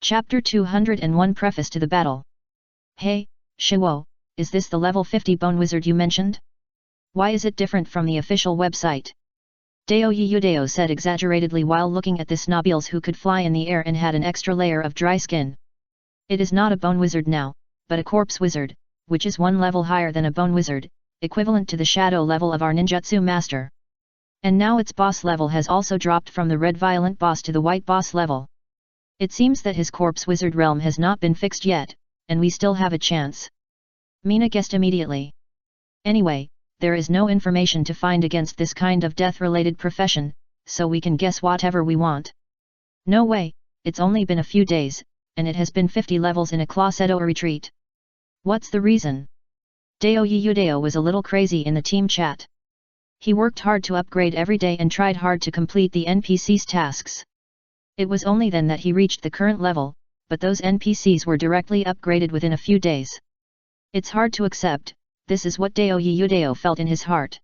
Chapter 201 Preface to the Battle. Hey, Shiwo, is this the level 50 bone wizard you mentioned? Why is it different from the official website? Dao Yudao said exaggeratedly while looking at this Nobils who could fly in the air and had an extra layer of dry skin. It is not a bone wizard now, but a corpse wizard, which is one level higher than a bone wizard, equivalent to the shadow level of our ninjutsu master. And now its boss level has also dropped from the red violent boss to the white boss level. It seems that his corpse wizard realm has not been fixed yet, and we still have a chance. Mina guessed immediately. Anyway, there is no information to find against this kind of death-related profession, so we can guess whatever we want. No way, it's only been a few days, and it has been 50 levels in a Claw-Sedo retreat. What's the reason? Dao Yudao was a little crazy in the team chat. He worked hard to upgrade every day and tried hard to complete the NPC's tasks. It was only then that he reached the current level, but those NPCs were directly upgraded within a few days. It's hard to accept, this is what Dao Yudao felt in his heart.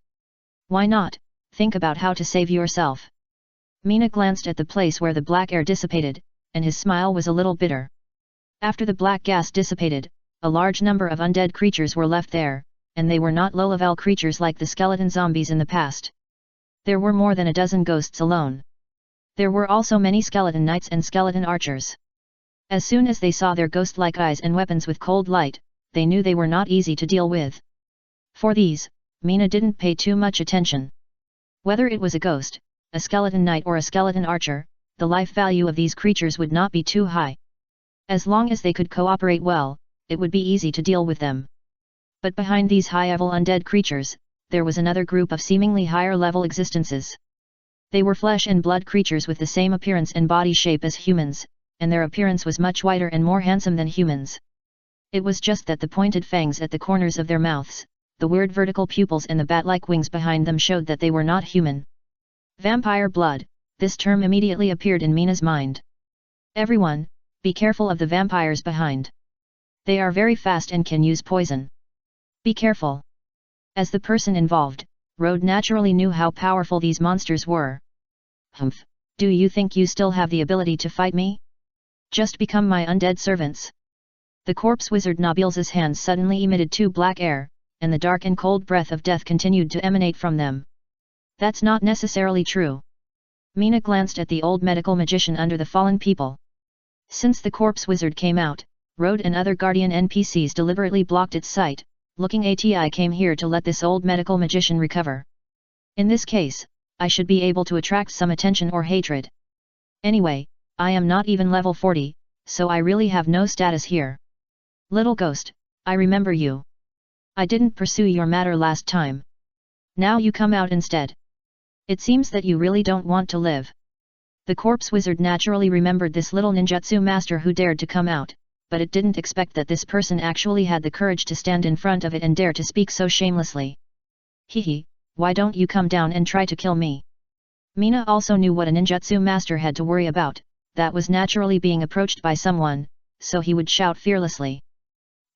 Why not, think about how to save yourself. Mina glanced at the place where the black air dissipated, and his smile was a little bitter. After the black gas dissipated, a large number of undead creatures were left there, and they were not low-level creatures like the skeleton zombies in the past. There were more than a dozen ghosts alone. There were also many skeleton knights and skeleton archers. As soon as they saw their ghost-like eyes and weapons with cold light, they knew they were not easy to deal with. For these, Mina didn't pay too much attention. Whether it was a ghost, a skeleton knight or a skeleton archer, the life value of these creatures would not be too high. As long as they could cooperate well, it would be easy to deal with them. But behind these high-level undead creatures, there was another group of seemingly higher-level existences. They were flesh and blood creatures with the same appearance and body shape as humans, and their appearance was much whiter and more handsome than humans. It was just that the pointed fangs at the corners of their mouths, the weird vertical pupils and the bat-like wings behind them showed that they were not human. Vampire blood, this term immediately appeared in Mina's mind. Everyone, be careful of the vampires behind. They are very fast and can use poison. Be careful. As the person involved, Road naturally knew how powerful these monsters were. Humph, do you think you still have the ability to fight me? Just become my undead servants. The corpse wizard Nobil's hands suddenly emitted two black air, and the dark and cold breath of death continued to emanate from them. That's not necessarily true. Mina glanced at the old medical magician under the fallen people. Since the corpse wizard came out, Road and other guardian NPCs deliberately blocked its sight. Looking ATI came here to let this old medical magician recover. In this case, I should be able to attract some attention or hatred. Anyway, I am not even level 40, so I really have no status here. Little ghost, I remember you. I didn't pursue your matter last time. Now you come out instead. It seems that you really don't want to live. The corpse wizard naturally remembered this little ninjutsu master who dared to come out, but it didn't expect that this person actually had the courage to stand in front of it and dare to speak so shamelessly. Hehe, why don't you come down and try to kill me? Mina also knew what a ninjutsu master had to worry about, that was naturally being approached by someone, so he would shout fearlessly.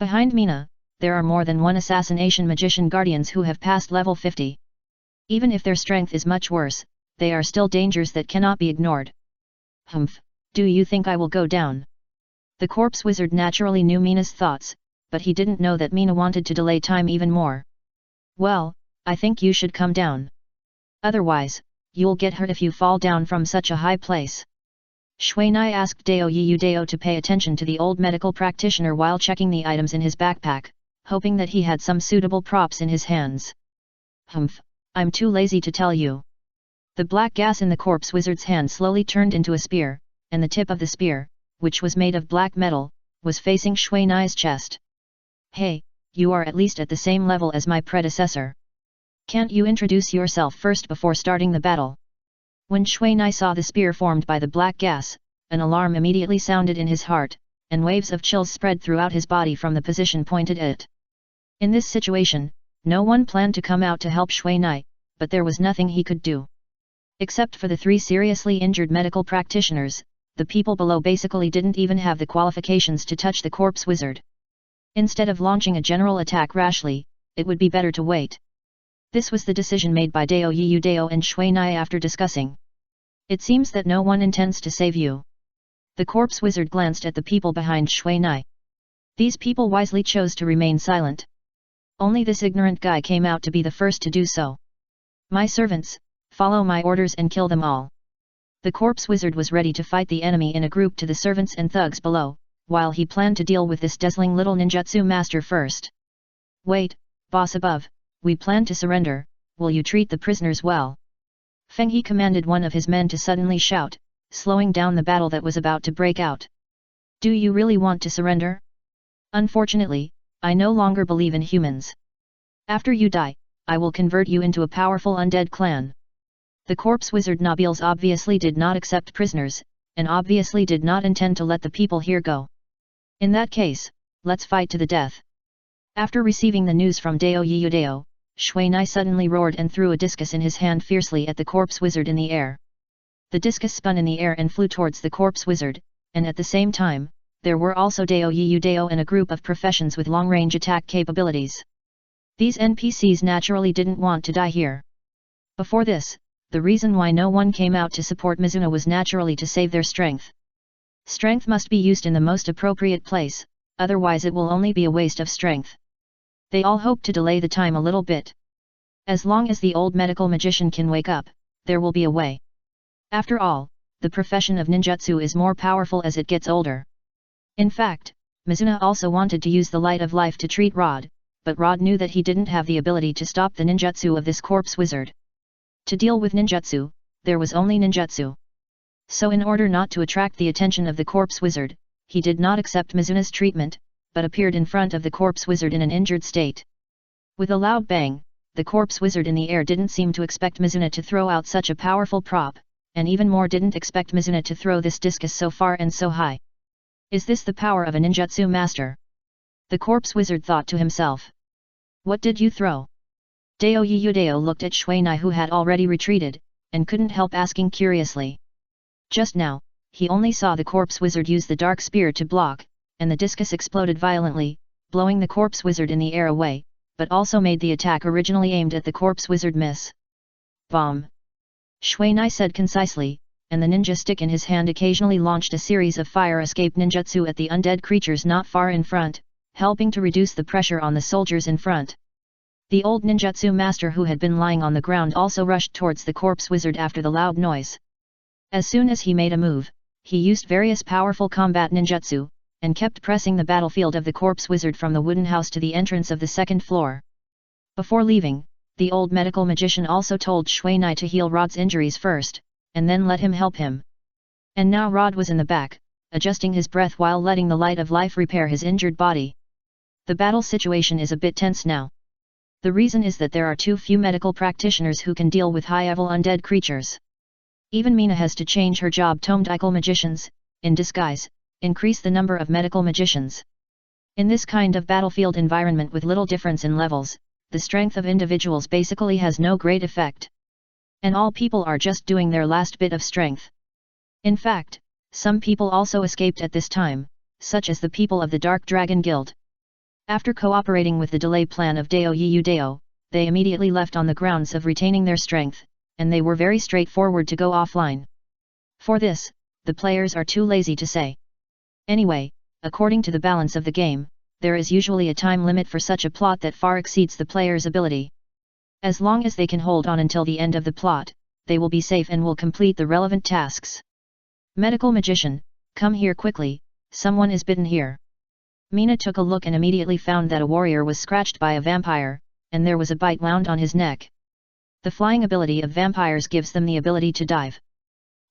Behind Mina, there are more than one assassination magician guardians who have passed level 50. Even if their strength is much worse, they are still dangers that cannot be ignored. Humph, do you think I will go down? The corpse wizard naturally knew Mina's thoughts, but he didn't know that Mina wanted to delay time even more. Well, I think you should come down. Otherwise, you'll get hurt if you fall down from such a high place. Shuinai asked Dao Yudao to pay attention to the old medical practitioner while checking the items in his backpack, hoping that he had some suitable props in his hands. Humph, I'm too lazy to tell you. The black gas in the corpse wizard's hand slowly turned into a spear, and the tip of the spear, which was made of black metal, was facing Shuinai's chest. Hey, you are at least at the same level as my predecessor. Can't you introduce yourself first before starting the battle? When Shuinai saw the spear formed by the black gas, an alarm immediately sounded in his heart, and waves of chills spread throughout his body from the position pointed at it. In this situation, no one planned to come out to help Shuinai, but there was nothing he could do. Except for the 3 seriously injured medical practitioners, the people below basically didn't even have the qualifications to touch the corpse wizard. Instead of launching a general attack rashly, it would be better to wait. This was the decision made by Dao Yudao and Shuinai after discussing. It seems that no one intends to save you. The corpse wizard glanced at the people behind Shui Nai. These people wisely chose to remain silent. Only this ignorant guy came out to be the first to do so. My servants, follow my orders and kill them all. The corpse wizard was ready to fight the enemy in a group to the servants and thugs below, while he planned to deal with this dazzling little ninjutsu master first. Wait, boss above, we plan to surrender, will you treat the prisoners well? Feng He commanded one of his men to suddenly shout, slowing down the battle that was about to break out. Do you really want to surrender? Unfortunately, I no longer believe in humans. After you die, I will convert you into a powerful undead clan. The corpse wizard Nabils obviously did not accept prisoners, and obviously did not intend to let the people here go. In that case, let's fight to the death. After receiving the news from Dao Yudao, Shui Nai suddenly roared and threw a discus in his hand fiercely at the corpse wizard in the air. The discus spun in the air and flew towards the corpse wizard, and at the same time, there were also Dao Yudao and a group of professions with long-range attack capabilities. These NPCs naturally didn't want to die here. Before this, the reason why no one came out to support Mizuna was naturally to save their strength. Strength must be used in the most appropriate place, otherwise it will only be a waste of strength. They all hoped to delay the time a little bit. As long as the old medical magician can wake up, there will be a way. After all, the profession of ninjutsu is more powerful as it gets older. In fact, Mizuna also wanted to use the light of life to treat Rod, but Rod knew that he didn't have the ability to stop the ninjutsu of this corpse wizard. To deal with ninjutsu, there was only ninjutsu. So in order not to attract the attention of the corpse wizard, he did not accept Mizuna's treatment, but appeared in front of the corpse wizard in an injured state. With a loud bang, the corpse wizard in the air didn't seem to expect Mizuna to throw out such a powerful prop, and even more didn't expect Mizuna to throw this discus so far and so high. Is this the power of a ninjutsu master? The corpse wizard thought to himself. What did you throw? Dao Yudao looked at Shui Nai who had already retreated, and couldn't help asking curiously. Just now, he only saw the corpse wizard use the dark spear to block, and the discus exploded violently, blowing the corpse wizard in the air away, but also made the attack originally aimed at the corpse wizard miss. Bomb! Shui Nai said concisely, and the ninja stick in his hand occasionally launched a series of fire escape ninjutsu at the undead creatures not far in front, helping to reduce the pressure on the soldiers in front. The old ninjutsu master who had been lying on the ground also rushed towards the corpse wizard after the loud noise. As soon as he made a move, he used various powerful combat ninjutsu, and kept pressing the battlefield of the corpse wizard from the wooden house to the entrance of the second floor. Before leaving, the old medical magician also told Shui Nai to heal Rod's injuries first, and then let him help him. And now Rod was in the back, adjusting his breath while letting the light of life repair his injured body. The battle situation is a bit tense now. The reason is that there are too few medical practitioners who can deal with high-level undead creatures. Even Mina has to change her job to medical magicians, in disguise, increase the number of medical magicians. In this kind of battlefield environment with little difference in levels, the strength of individuals basically has no great effect. And all people are just doing their last bit of strength. In fact, some people also escaped at this time, such as the people of the Dark Dragon Guild. After cooperating with the delay plan of Dao Yudao, they immediately left on the grounds of retaining their strength, and they were very straightforward to go offline. For this, the players are too lazy to say. Anyway, according to the balance of the game, there is usually a time limit for such a plot that far exceeds the player's ability. As long as they can hold on until the end of the plot, they will be safe and will complete the relevant tasks. Medical magician, come here quickly, someone is bitten here. Mina took a look and immediately found that a warrior was scratched by a vampire, and there was a bite wound on his neck. The flying ability of vampires gives them the ability to dive.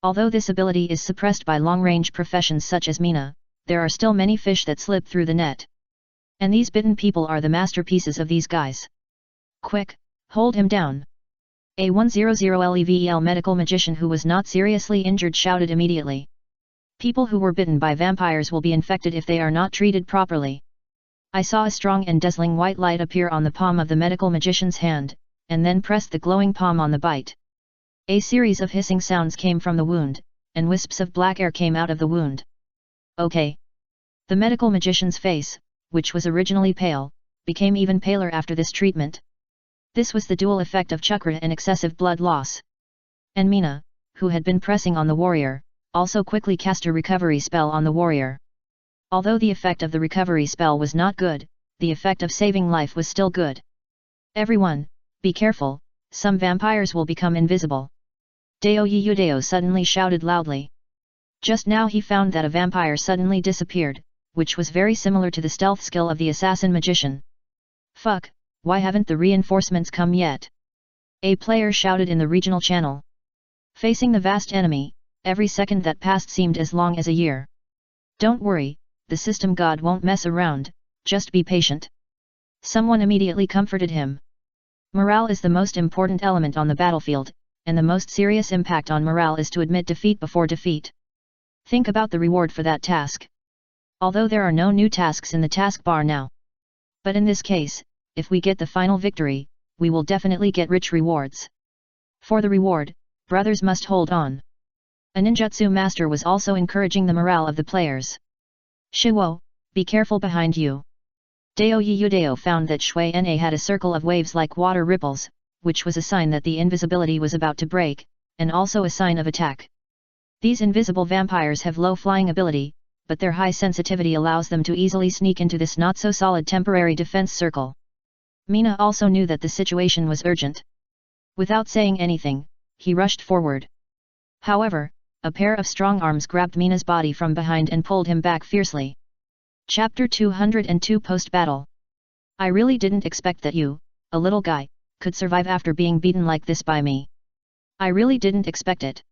Although this ability is suppressed by long-range professions such as Mina, there are still many fish that slip through the net. And these bitten people are the masterpieces of these guys. Quick, hold him down. A 100 medical magician who was not seriously injured shouted immediately. People who were bitten by vampires will be infected if they are not treated properly. I saw a strong and dazzling white light appear on the palm of the medical magician's hand, and then pressed the glowing palm on the bite. A series of hissing sounds came from the wound, and wisps of black air came out of the wound. Okay. The medical magician's face, which was originally pale, became even paler after this treatment. This was the dual effect of chakra and excessive blood loss. And Mina, who had been pressing on the warrior, also quickly cast a recovery spell on the warrior. Although the effect of the recovery spell was not good, the effect of saving life was still good. Everyone, be careful, some vampires will become invisible. Dao Yudao suddenly shouted loudly. Just now he found that a vampire suddenly disappeared, which was very similar to the stealth skill of the assassin magician. Fuck, why haven't the reinforcements come yet? A player shouted in the regional channel. Facing the vast enemy, every second that passed seemed as long as a year. Don't worry, the system god won't mess around, just be patient. Someone immediately comforted him. Morale is the most important element on the battlefield, and the most serious impact on morale is to admit defeat before defeat. Think about the reward for that task. Although there are no new tasks in the taskbar now. But in this case, if we get the final victory, we will definitely get rich rewards. For the reward, brothers must hold on. A ninjutsu master was also encouraging the morale of the players. Shiwo, be careful behind you. Dao Yudao found that Shui Na had a circle of waves like water ripples, which was a sign that the invisibility was about to break, and also a sign of attack. These invisible vampires have low flying ability, but their high sensitivity allows them to easily sneak into this not-so-solid temporary defense circle. Mina also knew that the situation was urgent. Without saying anything, he rushed forward. However, a pair of strong arms grabbed Mina's body from behind and pulled him back fiercely. Chapter 202 Post-Battle. I really didn't expect that you, a little guy, could survive after being beaten like this by me. I really didn't expect it.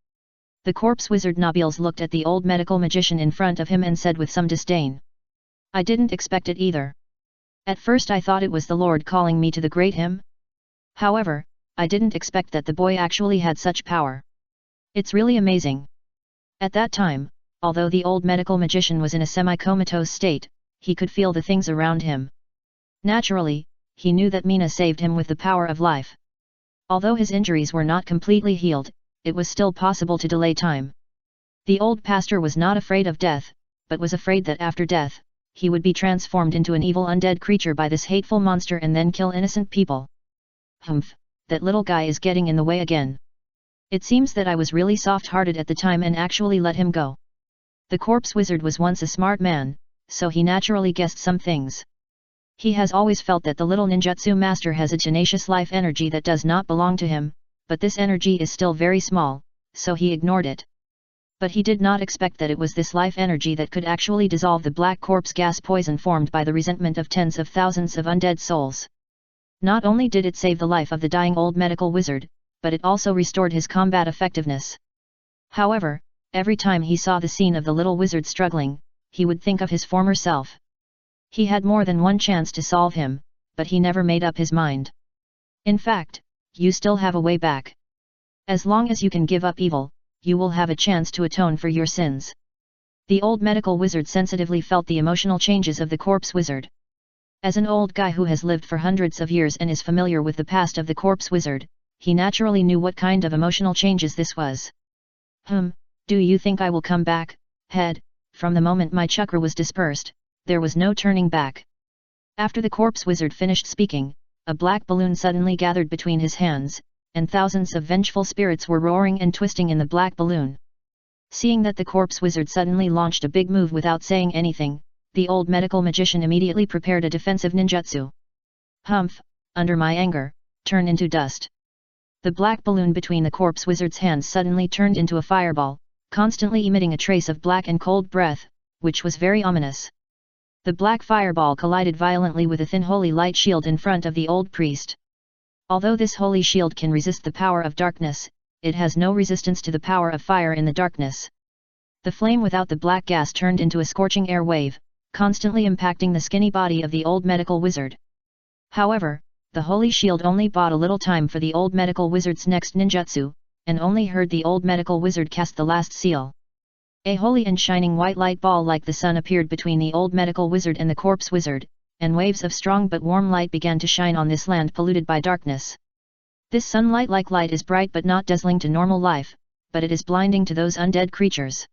The corpse wizard Nabils looked at the old medical magician in front of him and said with some disdain. I didn't expect it either. At first I thought it was the Lord calling me to the great hymn. However, I didn't expect that the boy actually had such power. It's really amazing. At that time, although the old medical magician was in a semi-comatose state, he could feel the things around him. Naturally, he knew that Mina saved him with the power of life. Although his injuries were not completely healed, it was still possible to delay time. The old pastor was not afraid of death, but was afraid that after death, he would be transformed into an evil undead creature by this hateful monster and then kill innocent people. Humph, that little guy is getting in the way again. It seems that I was really soft-hearted at the time and actually let him go. The corpse wizard was once a smart man, so he naturally guessed some things. He has always felt that the little ninjutsu master has a tenacious life energy that does not belong to him, but this energy is still very small, so he ignored it. But he did not expect that it was this life energy that could actually dissolve the black corpse gas poison formed by the resentment of tens of thousands of undead souls. Not only did it save the life of the dying old medical wizard, but it also restored his combat effectiveness. However, every time he saw the scene of the little wizard struggling, he would think of his former self. He had more than one chance to solve him, but he never made up his mind. In fact, you still have a way back. As long as you can give up evil, you will have a chance to atone for your sins. The old medical wizard sensitively felt the emotional changes of the corpse wizard. As an old guy who has lived for hundreds of years and is familiar with the past of the corpse wizard, he naturally knew what kind of emotional changes this was. Do you think I will come back, head? From the moment my chakra was dispersed, there was no turning back. After the corpse wizard finished speaking, a black balloon suddenly gathered between his hands, and thousands of vengeful spirits were roaring and twisting in the black balloon. Seeing that the corpse wizard suddenly launched a big move without saying anything, the old medical magician immediately prepared a defensive ninjutsu. Humph, under my anger, turn into dust. The black balloon between the corpse wizard's hands suddenly turned into a fireball, constantly emitting a trace of black and cold breath, which was very ominous. The black fireball collided violently with a thin holy light shield in front of the old priest. Although this holy shield can resist the power of darkness, it has no resistance to the power of fire in the darkness. The flame without the black gas turned into a scorching air wave, constantly impacting the skinny body of the old medical wizard. However, the holy shield only bought a little time for the old medical wizard's next ninjutsu, and only heard the old medical wizard cast the last seal. A holy and shining white light ball like the sun appeared between the old medical wizard and the corpse wizard, and waves of strong but warm light began to shine on this land polluted by darkness. This sunlight-like light is bright but not dazzling to normal life, but it is blinding to those undead creatures.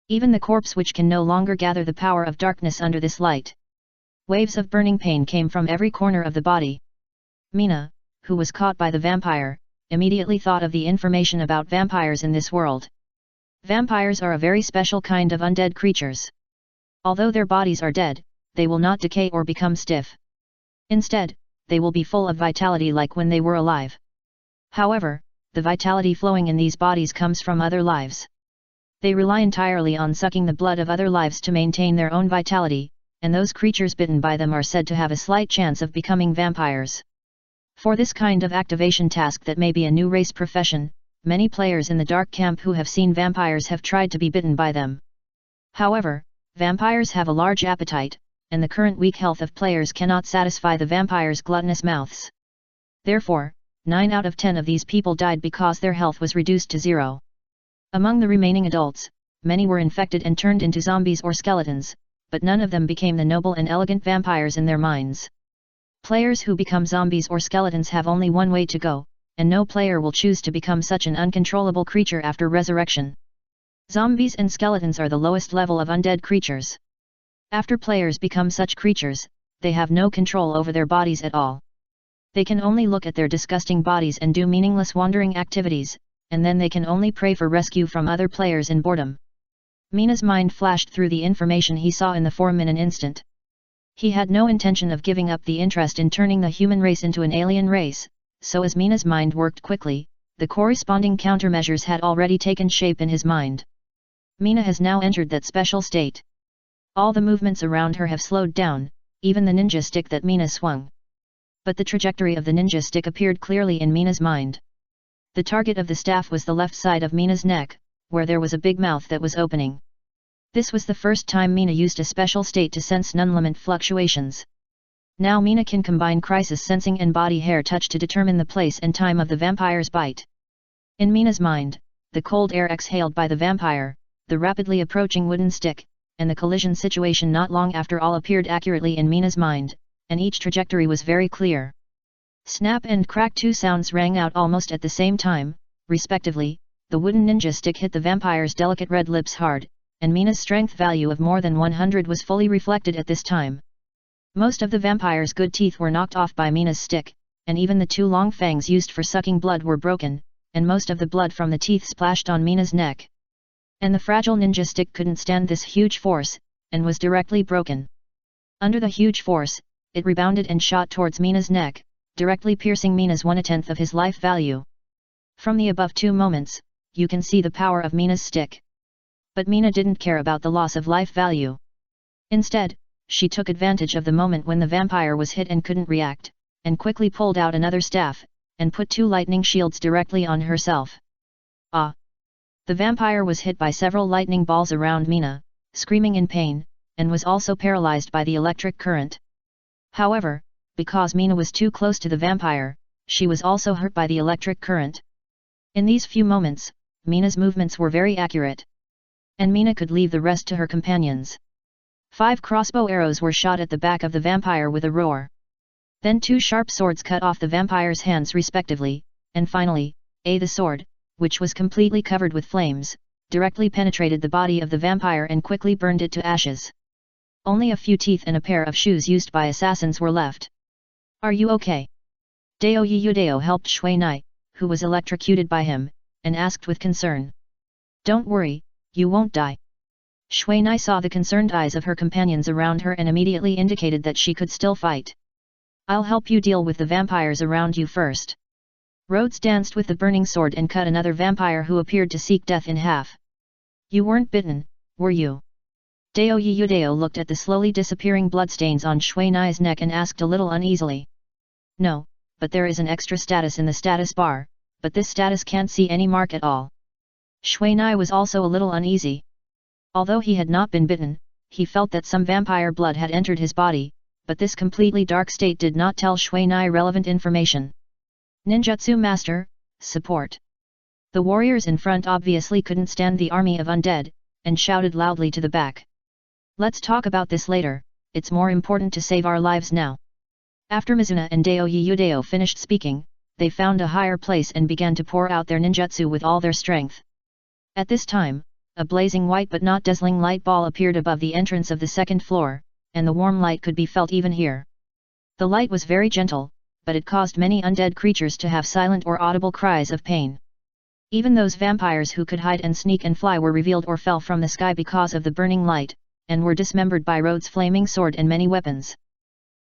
Even the corpse which can no longer gather the power of darkness under this light. Waves of burning pain came from every corner of the body. Mina, who was caught by the vampire, immediately thought of the information about vampires in this world. Vampires are a very special kind of undead creatures. Although their bodies are dead, they will not decay or become stiff. Instead, they will be full of vitality like when they were alive. However, the vitality flowing in these bodies comes from other lives. They rely entirely on sucking the blood of other lives to maintain their own vitality, and those creatures bitten by them are said to have a slight chance of becoming vampires. For this kind of activation task that may be a new race profession, many players in the dark camp who have seen vampires have tried to be bitten by them. However, vampires have a large appetite, and the current weak health of players cannot satisfy the vampires' gluttonous mouths. Therefore, 9 out of 10 of these people died because their health was reduced to 0. Among the remaining adults, many were infected and turned into zombies or skeletons, but none of them became the noble and elegant vampires in their minds. Players who become zombies or skeletons have only one way to go, and no player will choose to become such an uncontrollable creature after resurrection. Zombies and skeletons are the lowest level of undead creatures. After players become such creatures, they have no control over their bodies at all. They can only look at their disgusting bodies and do meaningless wandering activities, and then they can only pray for rescue from other players in boredom. Mina's mind flashed through the information he saw in the forum in an instant. He had no intention of giving up the interest in turning the human race into an alien race, so as Mina's mind worked quickly, the corresponding countermeasures had already taken shape in his mind. Mina has now entered that special state. All the movements around her have slowed down, even the ninja stick that Mina swung. But the trajectory of the ninja stick appeared clearly in Mina's mind. The target of the staff was the left side of Mina's neck, where there was a big mouth that was opening. This was the first time Mina used a special state to sense non-limit fluctuations. Now Mina can combine crisis sensing and body hair touch to determine the place and time of the vampire's bite. In Mina's mind, the cold air exhaled by the vampire, the rapidly approaching wooden stick, and the collision situation not long after all appeared accurately in Mina's mind, and each trajectory was very clear. Snap and crack, 2 sounds rang out almost at the same time, respectively. The wooden ninja stick hit the vampire's delicate red lips hard, and Mina's strength value of more than 100 was fully reflected at this time. Most of the vampire's good teeth were knocked off by Mina's stick, and even the 2 long fangs used for sucking blood were broken, and most of the blood from the teeth splashed on Mina's neck. And the fragile ninja stick couldn't stand this huge force, and was directly broken. Under the huge force, it rebounded and shot towards Mina's neck, directly piercing Mina's 1/10 of his life value. From the above 2 moments, you can see the power of Mina's stick. But Mina didn't care about the loss of life value. Instead, she took advantage of the moment when the vampire was hit and couldn't react, and quickly pulled out another staff, and put 2 lightning shields directly on herself. Ah! The vampire was hit by several lightning balls around Mina, screaming in pain, and was also paralyzed by the electric current. However, because Mina was too close to the vampire, she was also hurt by the electric current. In these few moments, Mina's movements were very accurate. And Mina could leave the rest to her companions. 5 crossbow arrows were shot at the back of the vampire with a roar. Then 2 sharp swords cut off the vampire's hands respectively, and finally, the sword, which was completely covered with flames, directly penetrated the body of the vampire and quickly burned it to ashes. Only a few teeth and a pair of shoes used by assassins were left. "Are you okay?" Dao Yudao helped Shui Nai, who was electrocuted by him, and asked with concern. "Don't worry, you won't die." Shui Nai saw the concerned eyes of her companions around her and immediately indicated that she could still fight. "I'll help you deal with the vampires around you first." Rhodes danced with the burning sword and cut another vampire who appeared to seek death in half. "You weren't bitten, were you?" Dao Yudao looked at the slowly disappearing bloodstains on Shui Nai's neck and asked a little uneasily. "No, but there is an extra status in the status bar, but this status can't see any mark at all." Shui Nai was also a little uneasy. Although he had not been bitten, he felt that some vampire blood had entered his body, but this completely dark state did not tell Shui Nai relevant information. "Ninjutsu Master, support." The warriors in front obviously couldn't stand the army of undead, and shouted loudly to the back. "Let's talk about this later, it's more important to save our lives now." After Mizuna and Dao Yudao finished speaking, they found a higher place and began to pour out their ninjutsu with all their strength. At this time, a blazing white but not dazzling light ball appeared above the entrance of the 2nd floor, and the warm light could be felt even here. The light was very gentle, but it caused many undead creatures to have silent or audible cries of pain. Even those vampires who could hide and sneak and fly were revealed or fell from the sky because of the burning light, and were dismembered by Rhodes' flaming sword and many weapons.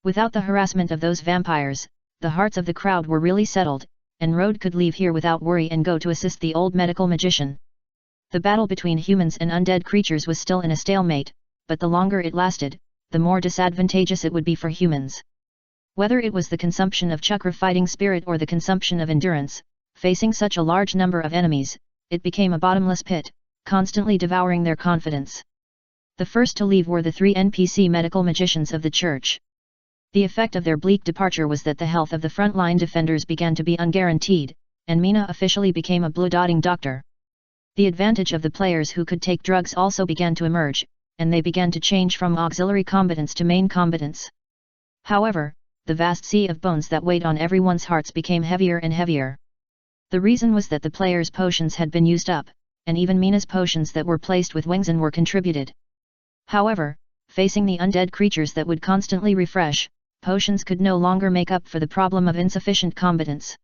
Without the harassment of those vampires, the hearts of the crowd were really settled, and Rhodes could leave here without worry and go to assist the old medical magician. The battle between humans and undead creatures was still in a stalemate, but the longer it lasted, the more disadvantageous it would be for humans. Whether it was the consumption of chakra fighting spirit or the consumption of endurance, facing such a large number of enemies, it became a bottomless pit, constantly devouring their confidence. The first to leave were the 3 NPC medical magicians of the church. The effect of their bleak departure was that the health of the frontline defenders began to be unguaranteed, and Mina officially became a blue-dotting doctor. The advantage of the players who could take drugs also began to emerge, and they began to change from auxiliary combatants to main combatants. However, the vast sea of bones that weighed on everyone's hearts became heavier and heavier. The reason was that the players' potions had been used up, and even Mina's potions that were placed with Wengzin were contributed. However, facing the undead creatures that would constantly refresh, potions could no longer make up for the problem of insufficient combatants.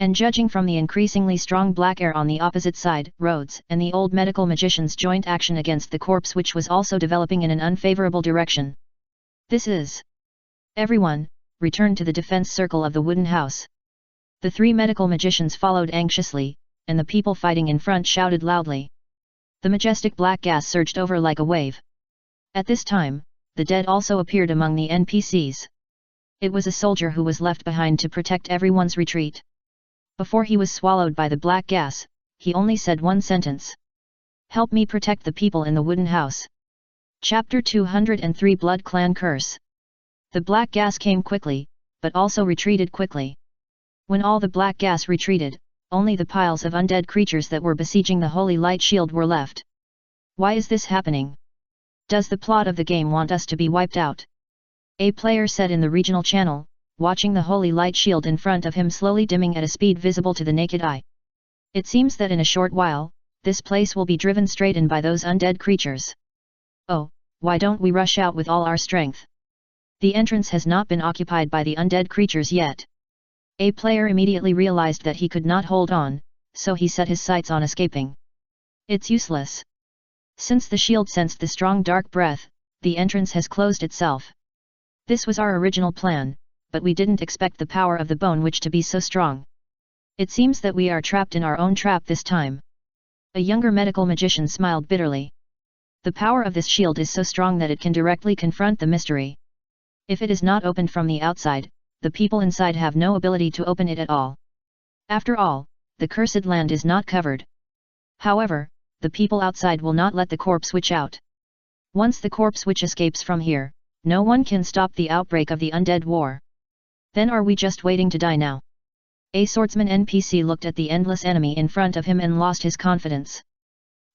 And judging from the increasingly strong black air on the opposite side, Rhodes and the old medical magician's joint action against the corpse which was also developing in an unfavorable direction. This is. Everyone, returned to the defense circle of the wooden house. The 3 medical magicians followed anxiously, and the people fighting in front shouted loudly. The majestic black gas surged over like a wave. At this time, the dead also appeared among the NPCs. It was a soldier who was left behind to protect everyone's retreat. Before he was swallowed by the black gas, he only said one sentence. "Help me protect the people in the wooden house." Chapter 203 Blood Clan Curse. The black gas came quickly, but also retreated quickly. When all the black gas retreated, only the piles of undead creatures that were besieging the Holy Light Shield were left. Why is this happening? Does the plot of the game want us to be wiped out? A player said in the regional channel, watching the Holy Light Shield in front of him slowly dimming at a speed visible to the naked eye. It seems that in a short while, this place will be driven straight in by those undead creatures. Oh, why don't we rush out with all our strength? The entrance has not been occupied by the undead creatures yet. A player immediately realized that he could not hold on, so he set his sights on escaping. It's useless. Since the shield sensed the strong dark breath, the entrance has closed itself. This was our original plan, but we didn't expect the power of the bone witch to be so strong. It seems that we are trapped in our own trap this time. A younger medical magician smiled bitterly. The power of this shield is so strong that it can directly confront the mystery. If it is not opened from the outside, the people inside have no ability to open it at all. After all, the cursed land is not covered. However, the people outside will not let the corpse witch out. Once the corpse witch escapes from here, no one can stop the outbreak of the undead war. Then are we just waiting to die now? A swordsman NPC looked at the endless enemy in front of him and lost his confidence.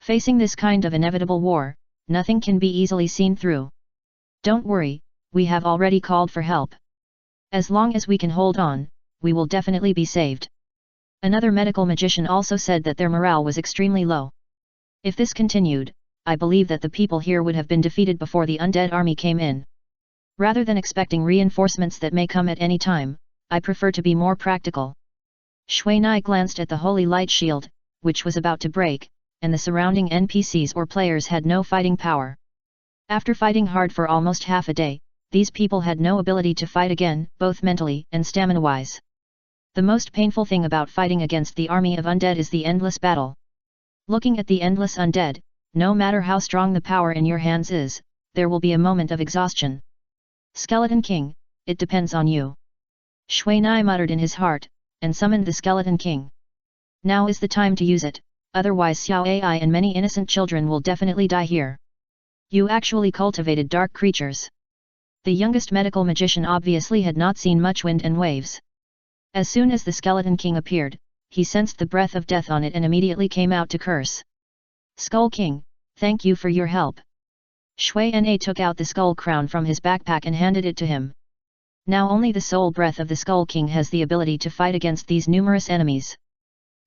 Facing this kind of inevitable war, nothing can be easily seen through. Don't worry, we have already called for help. As long as we can hold on, we will definitely be saved. Another medical magician also said that their morale was extremely low. If this continued, I believe that the people here would have been defeated before the undead army came in. Rather than expecting reinforcements that may come at any time, I prefer to be more practical. Shui Nai glanced at the Holy Light Shield, which was about to break, and the surrounding NPCs or players had no fighting power. After fighting hard for almost half a day, these people had no ability to fight again, both mentally and stamina-wise. The most painful thing about fighting against the army of undead is the endless battle. Looking at the endless undead, no matter how strong the power in your hands is, there will be a moment of exhaustion. Skeleton King, it depends on you. Shui Nai muttered in his heart, and summoned the Skeleton King. Now is the time to use it, otherwise Xiao Ai and many innocent children will definitely die here. You actually cultivated dark creatures. The youngest medical magician obviously had not seen much wind and waves. As soon as the Skeleton King appeared, he sensed the breath of death on it and immediately came out to curse. Skull King, thank you for your help. Shui Na took out the skull crown from his backpack and handed it to him. Now only the soul breath of the Skull King has the ability to fight against these numerous enemies.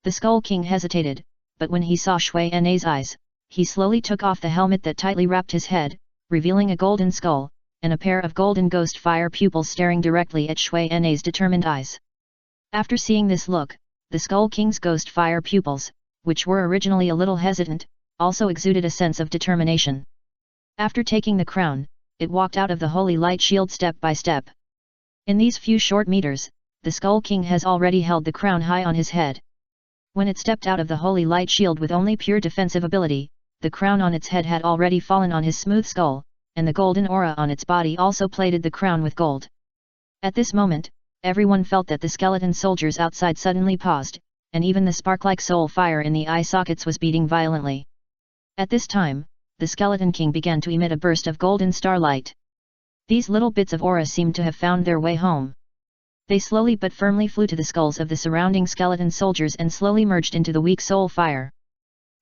The Skull King hesitated, but when he saw Shui Na's eyes, he slowly took off the helmet that tightly wrapped his head, revealing a golden skull, and a pair of golden ghost fire pupils staring directly at Shui Na's determined eyes. After seeing this look, the Skull King's ghost fire pupils, which were originally a little hesitant, also exuded a sense of determination. After taking the crown, it walked out of the holy light shield step by step. In these few short meters, the Skull King has already held the crown high on his head. When it stepped out of the holy light shield with only pure defensive ability, the crown on its head had already fallen on his smooth skull, and the golden aura on its body also plated the crown with gold. At this moment, everyone felt that the skeleton soldiers outside suddenly paused, and even the spark-like soul fire in the eye sockets was beating violently. At this time, the Skeleton King began to emit a burst of golden starlight. These little bits of aura seemed to have found their way home. They slowly but firmly flew to the skulls of the surrounding skeleton soldiers and slowly merged into the weak soul fire.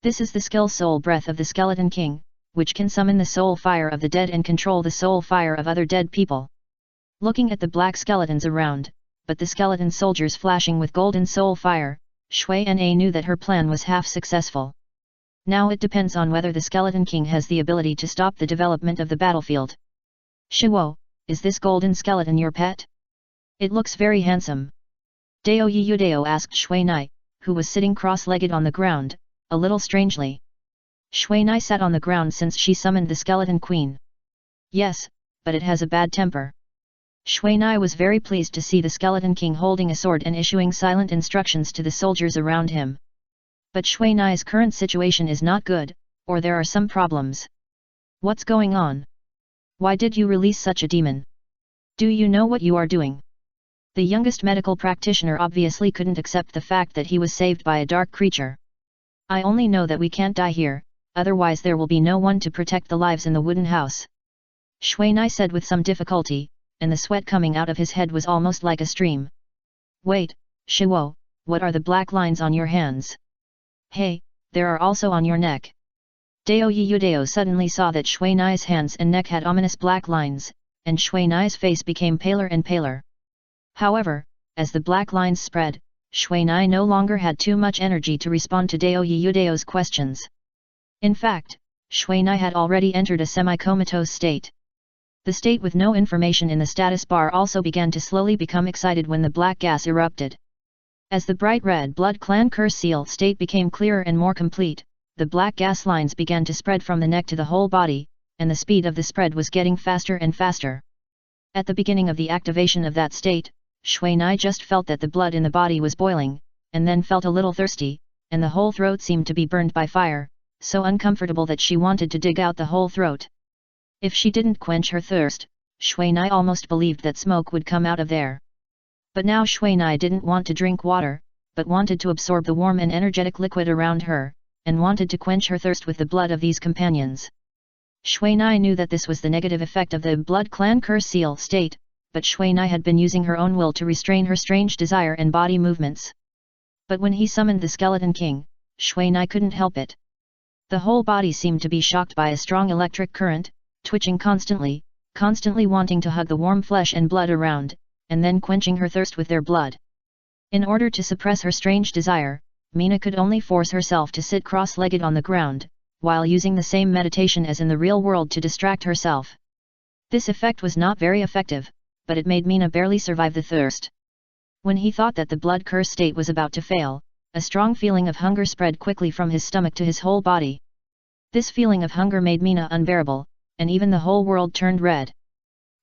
This is the skill soul breath of the Skeleton King, which can summon the soul fire of the dead and control the soul fire of other dead people. Looking at the black skeletons around, but the skeleton soldiers flashing with golden soul fire, Shui Na knew that her plan was half successful. Now it depends on whether the Skeleton King has the ability to stop the development of the battlefield. Shiwo, is this golden skeleton your pet? It looks very handsome. Dao Yudao asked Shui Nai, who was sitting cross-legged on the ground, a little strangely. Shui Nai sat on the ground since she summoned the Skeleton Queen. Yes, but it has a bad temper. Shui Nai was very pleased to see the Skeleton King holding a sword and issuing silent instructions to the soldiers around him. But Shui Nai's current situation is not good, or there are some problems. What's going on? Why did you release such a demon? Do you know what you are doing? The youngest medical practitioner obviously couldn't accept the fact that he was saved by a dark creature. I only know that we can't die here, otherwise there will be no one to protect the lives in the wooden house. Shui Nai said with some difficulty, and the sweat coming out of his head was almost like a stream. Wait, Shiwo, what are the black lines on your hands? Hey, there are also on your neck. Dao Yudao suddenly saw that Shui Nai's hands and neck had ominous black lines, and Shui Nai's face became paler and paler. However, as the black lines spread, Shui Nai no longer had too much energy to respond to Dao Yudao's questions. In fact, Shui Nai had already entered a semi-comatose state. The state with no information in the status bar also began to slowly become excited when the black gas erupted. As the bright red blood clan curse seal state became clearer and more complete, the black gas lines began to spread from the neck to the whole body, and the speed of the spread was getting faster and faster. At the beginning of the activation of that state, Shui Nai just felt that the blood in the body was boiling, and then felt a little thirsty, and the whole throat seemed to be burned by fire, so uncomfortable that she wanted to dig out the whole throat. If she didn't quench her thirst, Shui Nai almost believed that smoke would come out of there. But now Shui Nai didn't want to drink water, but wanted to absorb the warm and energetic liquid around her, and wanted to quench her thirst with the blood of these companions. Shui Nai knew that this was the negative effect of the blood clan curse seal state, but Shui Nai had been using her own will to restrain her strange desire and body movements. But when he summoned the Skeleton King, Shui Nai couldn't help it. The whole body seemed to be shocked by a strong electric current, twitching constantly wanting to hug the warm flesh and blood around, and then quenching her thirst with their blood. In order to suppress her strange desire, Mina could only force herself to sit cross-legged on the ground, while using the same meditation as in the real world to distract herself. This effect was not very effective, but it made Mina barely survive the thirst. When he thought that the blood curse state was about to fail, a strong feeling of hunger spread quickly from his stomach to his whole body. This feeling of hunger made Mina unbearable, and even the whole world turned red.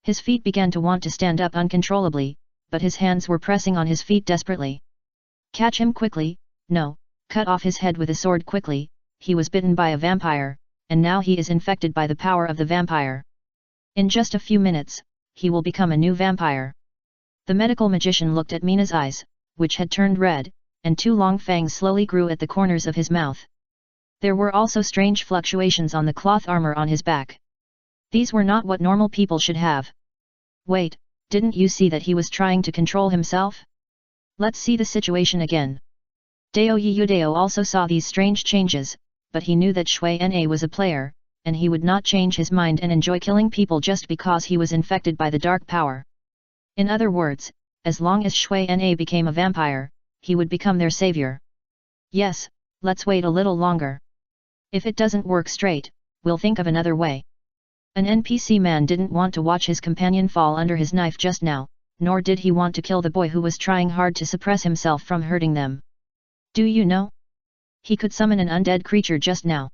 His feet began to want to stand up uncontrollably, but his hands were pressing on his feet desperately. Catch him quickly, no, cut off his head with a sword quickly, he was bitten by a vampire, and now he is infected by the power of the vampire. In just a few minutes, he will become a new vampire. The medical magician looked at Mina's eyes, which had turned red, and two long fangs slowly grew at the corners of his mouth. There were also strange fluctuations on the cloth armor on his back. These were not what normal people should have. Wait, didn't you see that he was trying to control himself? Let's see the situation again. Dao Yudao also saw these strange changes, but he knew that Shui Na was a player, and he would not change his mind and enjoy killing people just because he was infected by the dark power. In other words, as long as Shui Na became a vampire, he would become their savior. Yes, let's wait a little longer. If it doesn't work straight, we'll think of another way. An NPC man didn't want to watch his companion fall under his knife just now, nor did he want to kill the boy who was trying hard to suppress himself from hurting them. Do you know? He could summon an undead creature just now.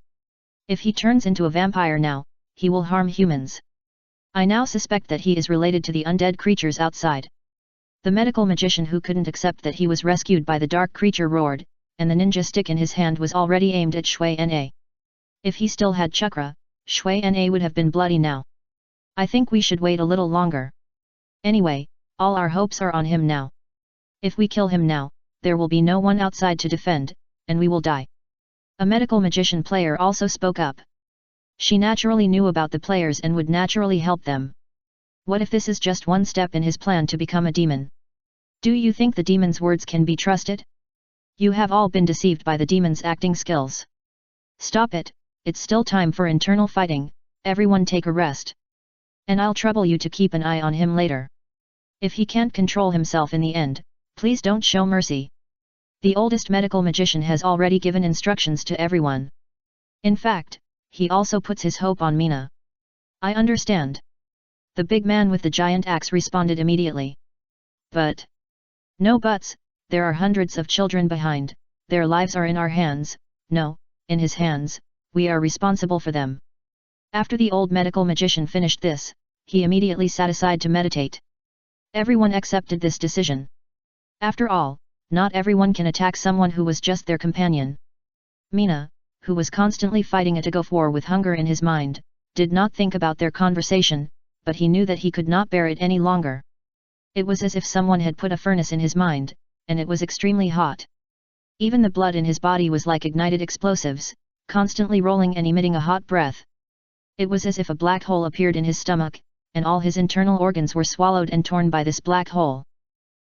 If he turns into a vampire now, he will harm humans. I now suspect that he is related to the undead creatures outside. The medical magician, who couldn't accept that he was rescued by the dark creature, roared, and the ninja stick in his hand was already aimed at Shui Na. If he still had chakra, Shui Na would have been bloody now. I think we should wait a little longer. Anyway, all our hopes are on him now. If we kill him now, there will be no one outside to defend, and we will die. A medical magician player also spoke up. She naturally knew about the players and would naturally help them. What if this is just one step in his plan to become a demon? Do you think the demon's words can be trusted? You have all been deceived by the demon's acting skills. Stop it, it's still time for internal fighting, everyone take a rest. And I'll trouble you to keep an eye on him later. If he can't control himself in the end, please don't show mercy. The oldest medical magician has already given instructions to everyone. In fact, he also puts his hope on Mina. I understand. The big man with the giant axe responded immediately. But... no buts, there are hundreds of children behind, their lives are in our hands, no, in his hands, we are responsible for them. After the old medical magician finished this, he immediately sat aside to meditate. Everyone accepted this decision. After all, not everyone can attack someone who was just their companion. Mina, who was constantly fighting a tug of war with hunger in his mind, did not think about their conversation, but he knew that he could not bear it any longer. It was as if someone had put a furnace in his mind, and it was extremely hot. Even the blood in his body was like ignited explosives, constantly rolling and emitting a hot breath. It was as if a black hole appeared in his stomach, and all his internal organs were swallowed and torn by this black hole.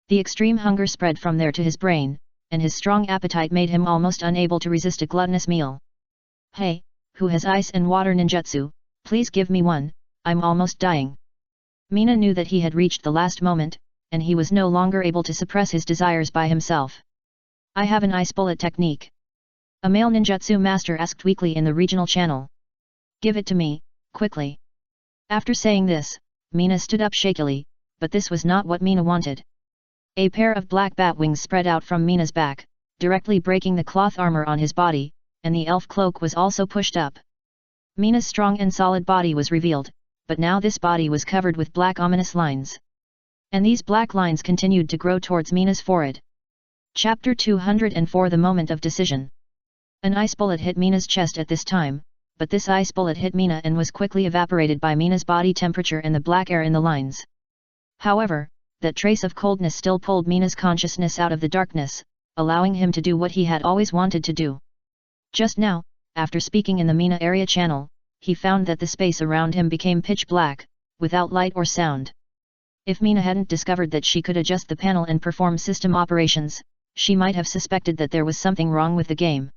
The extreme hunger spread from there to his brain, and his strong appetite made him almost unable to resist a gluttonous meal. Hey, who has ice and water ninjutsu, please give me one, I'm almost dying. Mina knew that he had reached the last moment, and he was no longer able to suppress his desires by himself. I have an ice bullet technique. A male ninjutsu master asked weakly in the regional channel. Give it to me, quickly. After saying this, Mina stood up shakily, but this was not what Mina wanted. A pair of black bat wings spread out from Mina's back, directly breaking the cloth armor on his body, and the elf cloak was also pushed up. Mina's strong and solid body was revealed, but now this body was covered with black ominous lines. And these black lines continued to grow towards Mina's forehead. Chapter 204 The Moment of Decision. An ice bullet hit Mina's chest at this time, but this ice bullet hit Mina and was quickly evaporated by Mina's body temperature and the black air in the lines. However, that trace of coldness still pulled Mina's consciousness out of the darkness, allowing him to do what he had always wanted to do. Just now, after speaking in the Mina area channel, he found that the space around him became pitch black, without light or sound. If Mina hadn't discovered that she could adjust the panel and perform system operations, she might have suspected that there was something wrong with the game.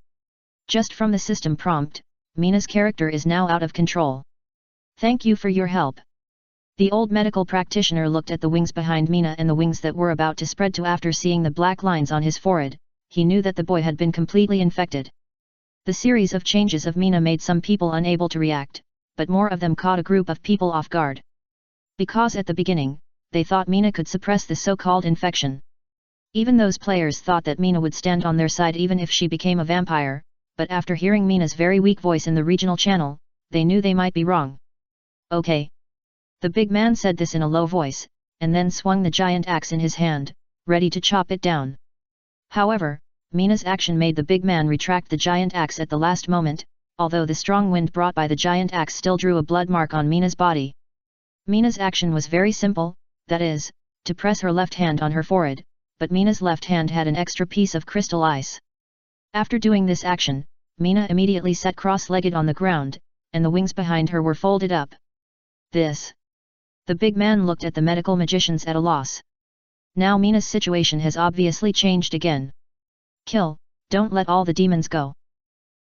Just from the system prompt, Mina's character is now out of control. Thank you for your help. The old medical practitioner looked at the wings behind Mina and the wings that were about to spread to. After seeing the black lines on his forehead, he knew that the boy had been completely infected. The series of changes of Mina made some people unable to react, but more of them caught a group of people off guard. Because at the beginning, they thought Mina could suppress the so-called infection. Even those players thought that Mina would stand on their side even if she became a vampire, but after hearing Mina's very weak voice in the regional channel, they knew they might be wrong. Okay. The big man said this in a low voice, and then swung the giant axe in his hand, ready to chop it down. However, Mina's action made the big man retract the giant axe at the last moment, although the strong wind brought by the giant axe still drew a blood mark on Mina's body. Mina's action was very simple, that is, to press her left hand on her forehead, but Mina's left hand had an extra piece of crystal ice. After doing this action, Mina immediately sat cross-legged on the ground, and the wings behind her were folded up. This. The big man looked at the medical magicians at a loss. Now Mina's situation has obviously changed again. Kill, don't let all the demons go.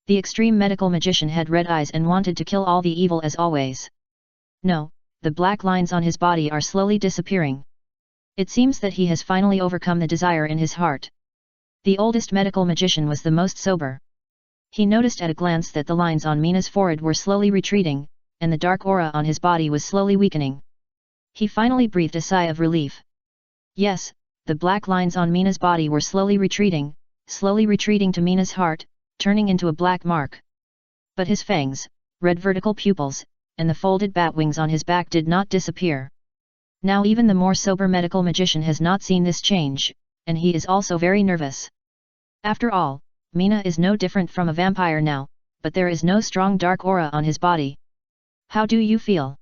The extreme medical magician had red eyes and wanted to kill all the evil as always. No, the black lines on his body are slowly disappearing. It seems that he has finally overcome the desire in his heart. The oldest medical magician was the most sober. He noticed at a glance that the lines on Mina's forehead were slowly retreating, and the dark aura on his body was slowly weakening. He finally breathed a sigh of relief. Yes, the black lines on Mina's body were slowly retreating to Mina's heart, turning into a black mark. But his fangs, red vertical pupils, and the folded bat wings on his back did not disappear. Now even the more sober medical magician has not seen this change, and he is also very nervous. After all, Mina is no different from a vampire now, but there is no strong dark aura on his body. How do you feel?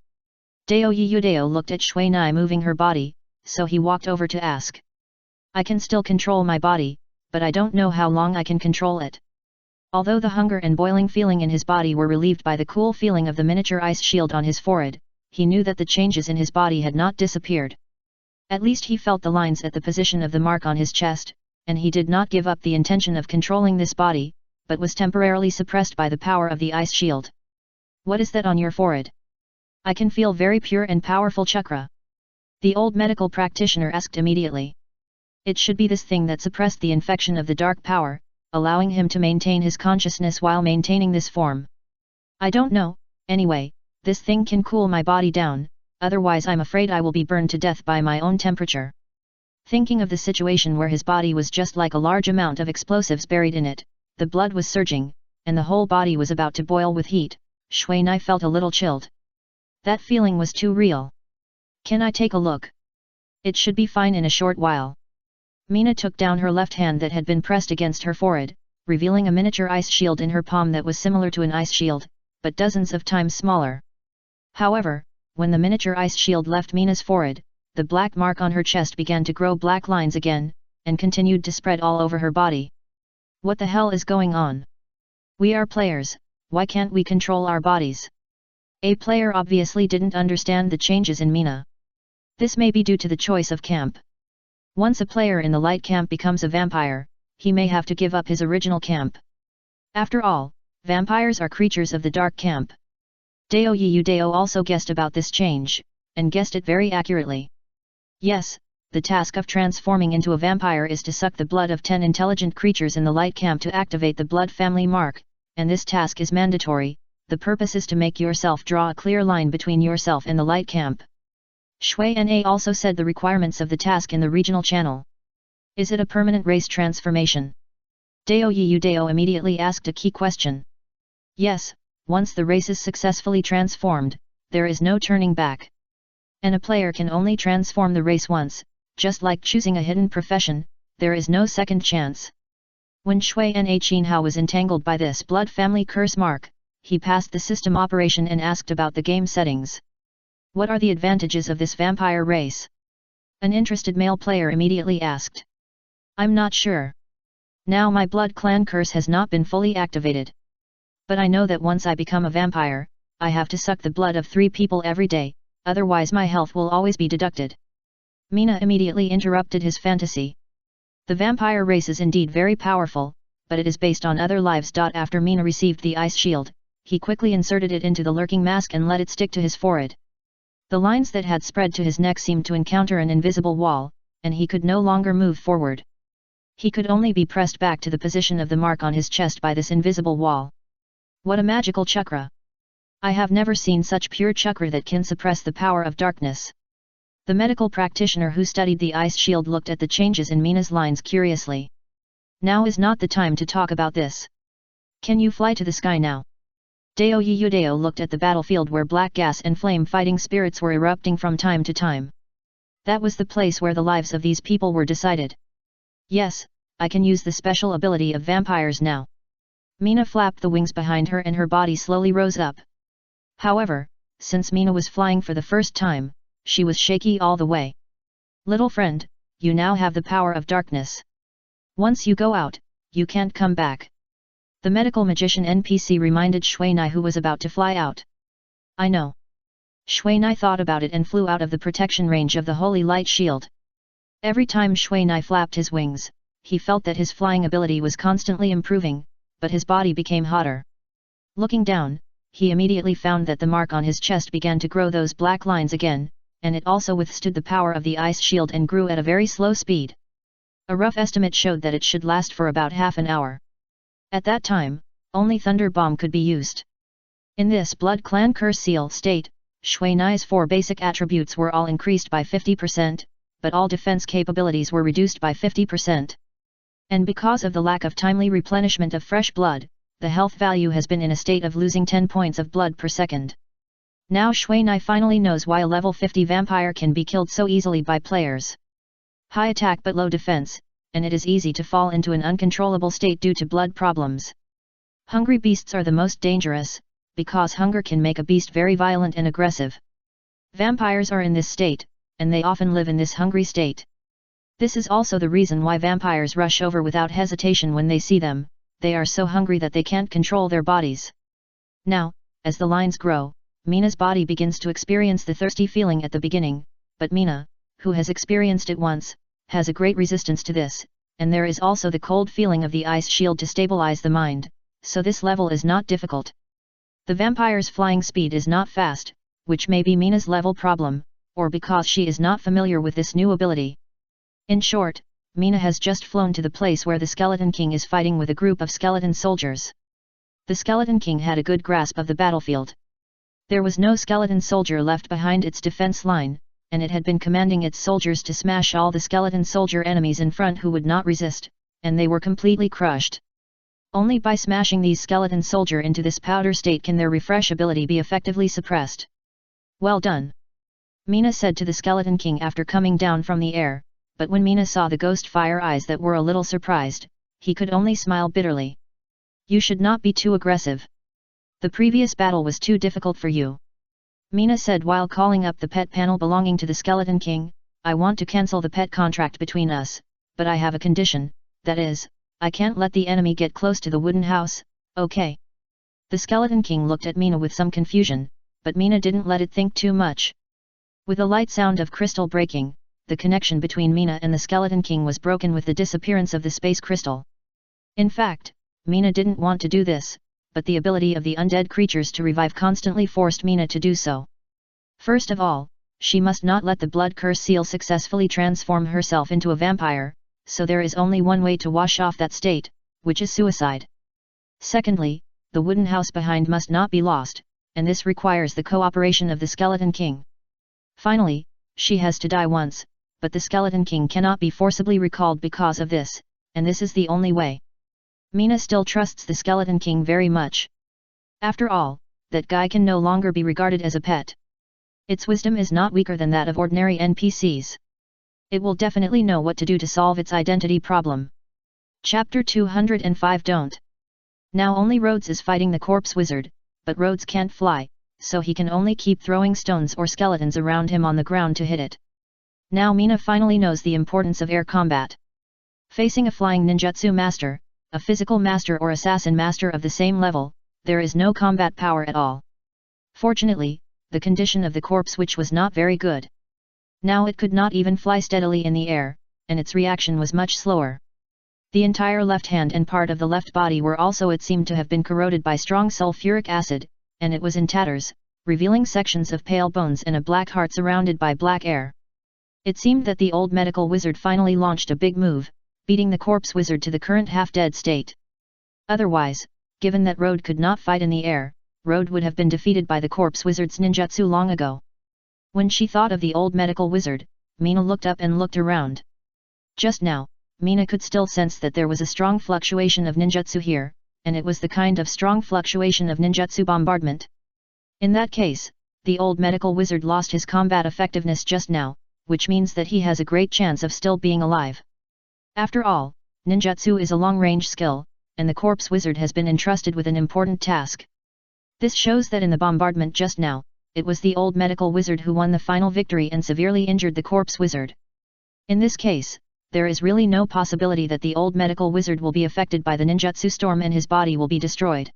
Dao Yudao looked at Shui Nai moving her body, so he walked over to ask. I can still control my body, but I don't know how long I can control it. Although the hunger and boiling feeling in his body were relieved by the cool feeling of the miniature ice shield on his forehead, he knew that the changes in his body had not disappeared. At least he felt the lines at the position of the mark on his chest, and he did not give up the intention of controlling this body, but was temporarily suppressed by the power of the ice shield. What is that on your forehead? I can feel very pure and powerful chakra. The old medical practitioner asked immediately. It should be this thing that suppressed the infection of the dark power, allowing him to maintain his consciousness while maintaining this form. I don't know, anyway, this thing can cool my body down, otherwise I'm afraid I will be burned to death by my own temperature. Thinking of the situation where his body was just like a large amount of explosives buried in it, the blood was surging, and the whole body was about to boil with heat, Shui Nai felt a little chilled. That feeling was too real. Can I take a look? It should be fine in a short while. Mina took down her left hand that had been pressed against her forehead, revealing a miniature ice shield in her palm that was similar to an ice shield, but dozens of times smaller. However, when the miniature ice shield left Mina's forehead, the black mark on her chest began to grow black lines again, and continued to spread all over her body. What the hell is going on? We are players, why can't we control our bodies? A player obviously didn't understand the changes in Mina. This may be due to the choice of camp. Once a player in the light camp becomes a vampire, he may have to give up his original camp. After all, vampires are creatures of the dark camp. Dao Yudao also guessed about this change, and guessed it very accurately. Yes, the task of transforming into a vampire is to suck the blood of 10 intelligent creatures in the light camp to activate the blood family mark, and this task is mandatory. The purpose is to make yourself draw a clear line between yourself and the light camp. Shui Na also said the requirements of the task in the regional channel. Is it a permanent race transformation? Dao Yudao immediately asked a key question. Yes, once the race is successfully transformed, there is no turning back. And a player can only transform the race once, just like choosing a hidden profession, there is no second chance. When Shui Na Qinhao was entangled by this blood family curse mark, he passed the system operation and asked about the game settings. What are the advantages of this vampire race? An interested male player immediately asked. I'm not sure. Now my blood clan curse has not been fully activated. But I know that once I become a vampire, I have to suck the blood of 3 people every day, otherwise my health will always be deducted. Mina immediately interrupted his fantasy. The vampire race is indeed very powerful, but it is based on other lives. After Mina received the ice shield, he quickly inserted it into the lurking mask and let it stick to his forehead. The lines that had spread to his neck seemed to encounter an invisible wall, and he could no longer move forward. He could only be pressed back to the position of the mark on his chest by this invisible wall. What a magical chakra! I have never seen such pure chakra that can suppress the power of darkness. The medical practitioner who studied the ice shield looked at the changes in Mina's lines curiously. Now is not the time to talk about this. Can you fly to the sky now? Dao Yudao looked at the battlefield where black gas and flame fighting spirits were erupting from time to time. That was the place where the lives of these people were decided. Yes, I can use the special ability of vampires now. Mina flapped the wings behind her and her body slowly rose up. However, since Mina was flying for the first time, she was shaky all the way. Little friend, you now have the power of darkness. Once you go out, you can't come back. The medical magician NPC reminded Shui Nai, who was about to fly out. I know. Shui Nai thought about it and flew out of the protection range of the holy light shield. Every time Shui Nai flapped his wings, he felt that his flying ability was constantly improving, but his body became hotter. Looking down, he immediately found that the mark on his chest began to grow those black lines again, and it also withstood the power of the ice shield and grew at a very slow speed. A rough estimate showed that it should last for about half an hour. At that time, only Thunder Bomb could be used. In this Blood Clan Curse Seal state, Shui Nai's 4 basic attributes were all increased by 50%, but all defense capabilities were reduced by 50%. And because of the lack of timely replenishment of fresh blood, the health value has been in a state of losing 10 points of blood per second. Now Shui Nai finally knows why a level 50 vampire can be killed so easily by players. High attack but low defense, and it is easy to fall into an uncontrollable state due to blood problems. Hungry beasts are the most dangerous, because hunger can make a beast very violent and aggressive. Vampires are in this state, and they often live in this hungry state. This is also the reason why vampires rush over without hesitation when they see them. They are so hungry that they can't control their bodies. Now, as the lines grow, Mina's body begins to experience the thirsty feeling at the beginning, but Mina, who has experienced it once, has a great resistance to this, and there is also the cold feeling of the ice shield to stabilize the mind, so this level is not difficult. The vampire's flying speed is not fast, which may be Mina's level problem, or because she is not familiar with this new ability. In short, Mina has just flown to the place where the Skeleton King is fighting with a group of skeleton soldiers. The Skeleton King had a good grasp of the battlefield. There was no skeleton soldier left behind its defense line, and it had been commanding its soldiers to smash all the skeleton soldier enemies in front who would not resist, and they were completely crushed. Only by smashing these skeleton soldier into this powder state can their refresh ability be effectively suppressed. Well done! Mina said to the Skeleton King after coming down from the air, but when Mina saw the ghost fire eyes that were a little surprised, he could only smile bitterly. You should not be too aggressive. The previous battle was too difficult for you. Mina said while calling up the pet panel belonging to the Skeleton King, I want to cancel the pet contract between us, but I have a condition, that is, I can't let the enemy get close to the wooden house, okay? The Skeleton King looked at Mina with some confusion, but Mina didn't let it think too much. With a light sound of crystal breaking, the connection between Mina and the Skeleton King was broken with the disappearance of the space crystal. In fact, Mina didn't want to do this, but the ability of the undead creatures to revive constantly forced Mina to do so. First of all, she must not let the blood curse seal successfully transform herself into a vampire, so there is only one way to wash off that state, which is suicide. Secondly, the wooden house behind must not be lost, and this requires the cooperation of the Skeleton King. Finally, she has to die once, but the Skeleton King cannot be forcibly recalled because of this, and this is the only way. Mina still trusts the Skeleton King very much. After all, that guy can no longer be regarded as a pet. Its wisdom is not weaker than that of ordinary NPCs. It will definitely know what to do to solve its identity problem. Chapter 205 Don't. Now only Rhodes is fighting the corpse wizard, but Rhodes can't fly, so he can only keep throwing stones or skeletons around him on the ground to hit it. Now Mina finally knows the importance of air combat. Facing a flying ninjutsu master, a physical master or assassin master of the same level, there is no combat power at all. Fortunately, the condition of the corpse witch was not very good. Now it could not even fly steadily in the air, and its reaction was much slower. The entire left hand and part of the left body were also it seemed to have been corroded by strong sulfuric acid, and it was in tatters, revealing sections of pale bones and a black heart surrounded by black air. It seemed that the old medical wizard finally launched a big move, beating the corpse wizard to the current half-dead state. Otherwise, given that Rhodes could not fight in the air, Rhodes would have been defeated by the corpse wizard's ninjutsu long ago. When she thought of the old medical wizard, Mina looked up and looked around. Just now, Mina could still sense that there was a strong fluctuation of ninjutsu here, and it was the kind of strong fluctuation of ninjutsu bombardment. In that case, the old medical wizard lost his combat effectiveness just now, which means that he has a great chance of still being alive. After all, ninjutsu is a long-range skill, and the corpse wizard has been entrusted with an important task. This shows that in the bombardment just now, it was the old medical wizard who won the final victory and severely injured the corpse wizard. In this case, there is really no possibility that the old medical wizard will be affected by the ninjutsu storm and his body will be destroyed.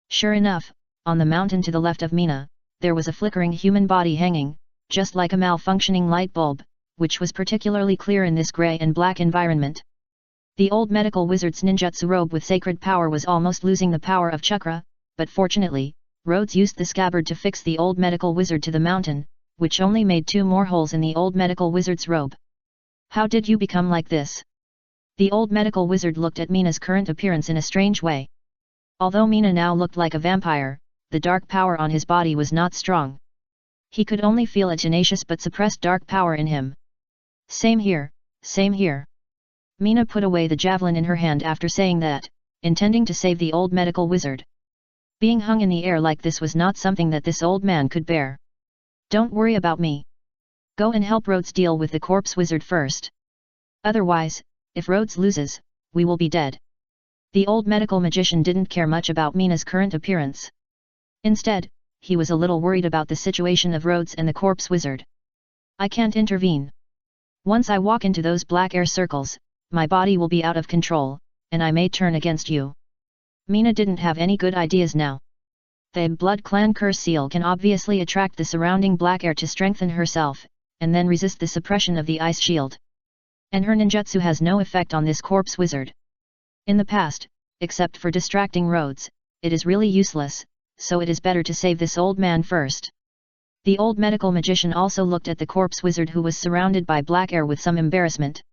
Sure enough, on the mountain to the left of Mina, there was a flickering human body hanging, just like a malfunctioning light bulb, which was particularly clear in this grey and black environment. The old medical wizard's ninjutsu robe with sacred power was almost losing the power of chakra, but fortunately, Rhodes used the scabbard to fix the old medical wizard to the mountain, which only made 2 more holes in the old medical wizard's robe. How did you become like this? The old medical wizard looked at Mina's current appearance in a strange way. Although Mina now looked like a vampire, the dark power on his body was not strong. He could only feel a tenacious but suppressed dark power in him. Same here, same here. Mina put away the javelin in her hand after saying that, intending to save the old medical wizard. Being hung in the air like this was not something that this old man could bear. Don't worry about me. Go and help Rhodes deal with the corpse wizard first. Otherwise, if Rhodes loses, we will be dead. The old medical magician didn't care much about Mina's current appearance. Instead, he was a little worried about the situation of Rhodes and the corpse wizard. I can't intervene. Once I walk into those black air circles, my body will be out of control, and I may turn against you. Mina didn't have any good ideas now. The Blood Clan curse seal can obviously attract the surrounding black air to strengthen herself, and then resist the suppression of the ice shield. And her ninjutsu has no effect on this corpse wizard. In the past, except for distracting Rhodes, it is really useless, so it is better to save this old man first. The old medical magician also looked at the corpse wizard who was surrounded by black air with some embarrassment.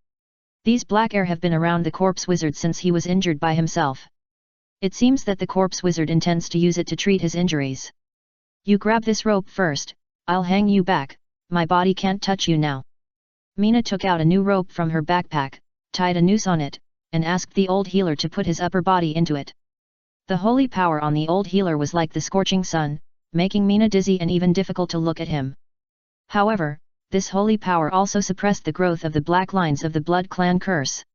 These black air have been around the corpse wizard since he was injured by himself. It seems that the corpse wizard intends to use it to treat his injuries. You grab this rope first, I'll hang you back, my body can't touch you now. Mina took out a new rope from her backpack, tied a noose on it, and asked the old healer to put his upper body into it. The holy power on the old healer was like the scorching sun, making Mina dizzy and even difficult to look at him. However, this holy power also suppressed the growth of the black lines of the Blood Clan curse.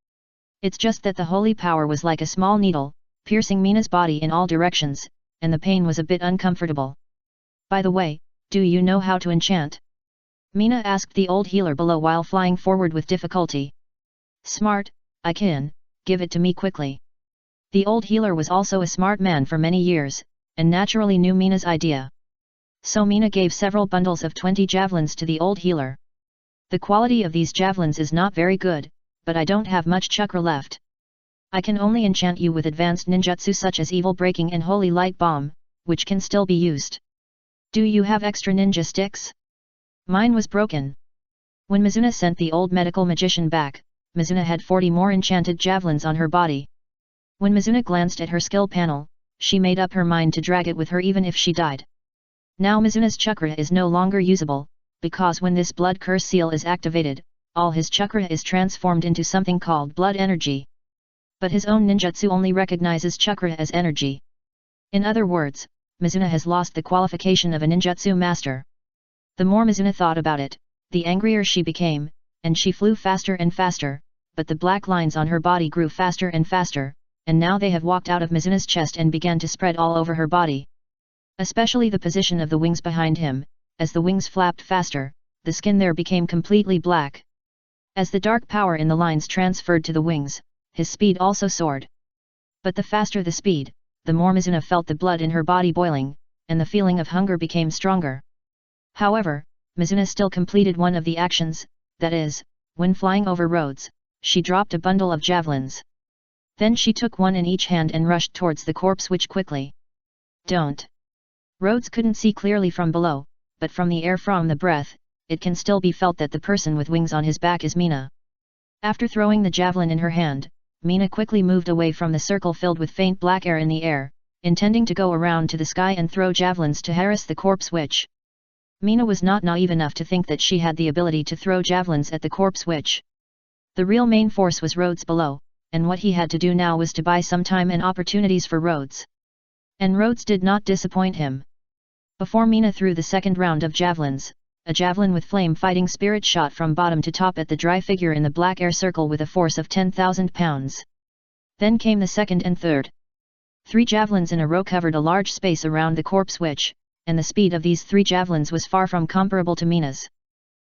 It's just that the holy power was like a small needle, piercing Mina's body in all directions, and the pain was a bit uncomfortable. By the way, do you know how to enchant? Mina asked the old healer below while flying forward with difficulty. Smart, I can, give it to me quickly. The old healer was also a smart man for many years, and naturally knew Mina's idea. So Mina gave several bundles of 20 javelins to the old healer. The quality of these javelins is not very good, but I don't have much chakra left. I can only enchant you with advanced ninjutsu such as evil breaking and holy light bomb, which can still be used. Do you have extra ninja sticks? Mine was broken. When Mizuna sent the old medical magician back, Mizuna had 40 more enchanted javelins on her body. When Mizuna glanced at her skill panel, she made up her mind to drag it with her even if she died. Now Mizuna's chakra is no longer usable, because when this blood curse seal is activated, all his chakra is transformed into something called blood energy. But his own ninjutsu only recognizes chakra as energy. In other words, Mizuna has lost the qualification of a ninjutsu master. The more Mizuna thought about it, the angrier she became, and she flew faster and faster, but the black lines on her body grew faster and faster, and now they have walked out of Mizuna's chest and began to spread all over her body. Especially the position of the wings behind him, as the wings flapped faster, the skin there became completely black. As the dark power in the lines transferred to the wings, his speed also soared. But the faster the speed, the more Mizuna felt the blood in her body boiling, and the feeling of hunger became stronger. However, Mizuna still completed one of the actions, that is, when flying over Rhodes, she dropped a bundle of javelins. Then she took one in each hand and rushed towards the corpse witch quickly. Don't. Rhodes couldn't see clearly from below, but from the air from the breath, it can still be felt that the person with wings on his back is Mina. After throwing the javelin in her hand, Mina quickly moved away from the circle filled with faint black air in the air, intending to go around to the sky and throw javelins to harass the corpse witch. Mina was not naive enough to think that she had the ability to throw javelins at the corpse witch. The real main force was Rhodes below, and what he had to do now was to buy some time and opportunities for Rhodes. And Rhodes did not disappoint him. Before Mina threw the second round of javelins, a javelin with flame fighting spirit shot from bottom to top at the dry figure in the black air circle with a force of 10,000 pounds. Then came the second and third. 3 javelins in a row covered a large space around the corpse witch, and the speed of these 3 javelins was far from comparable to Mina's.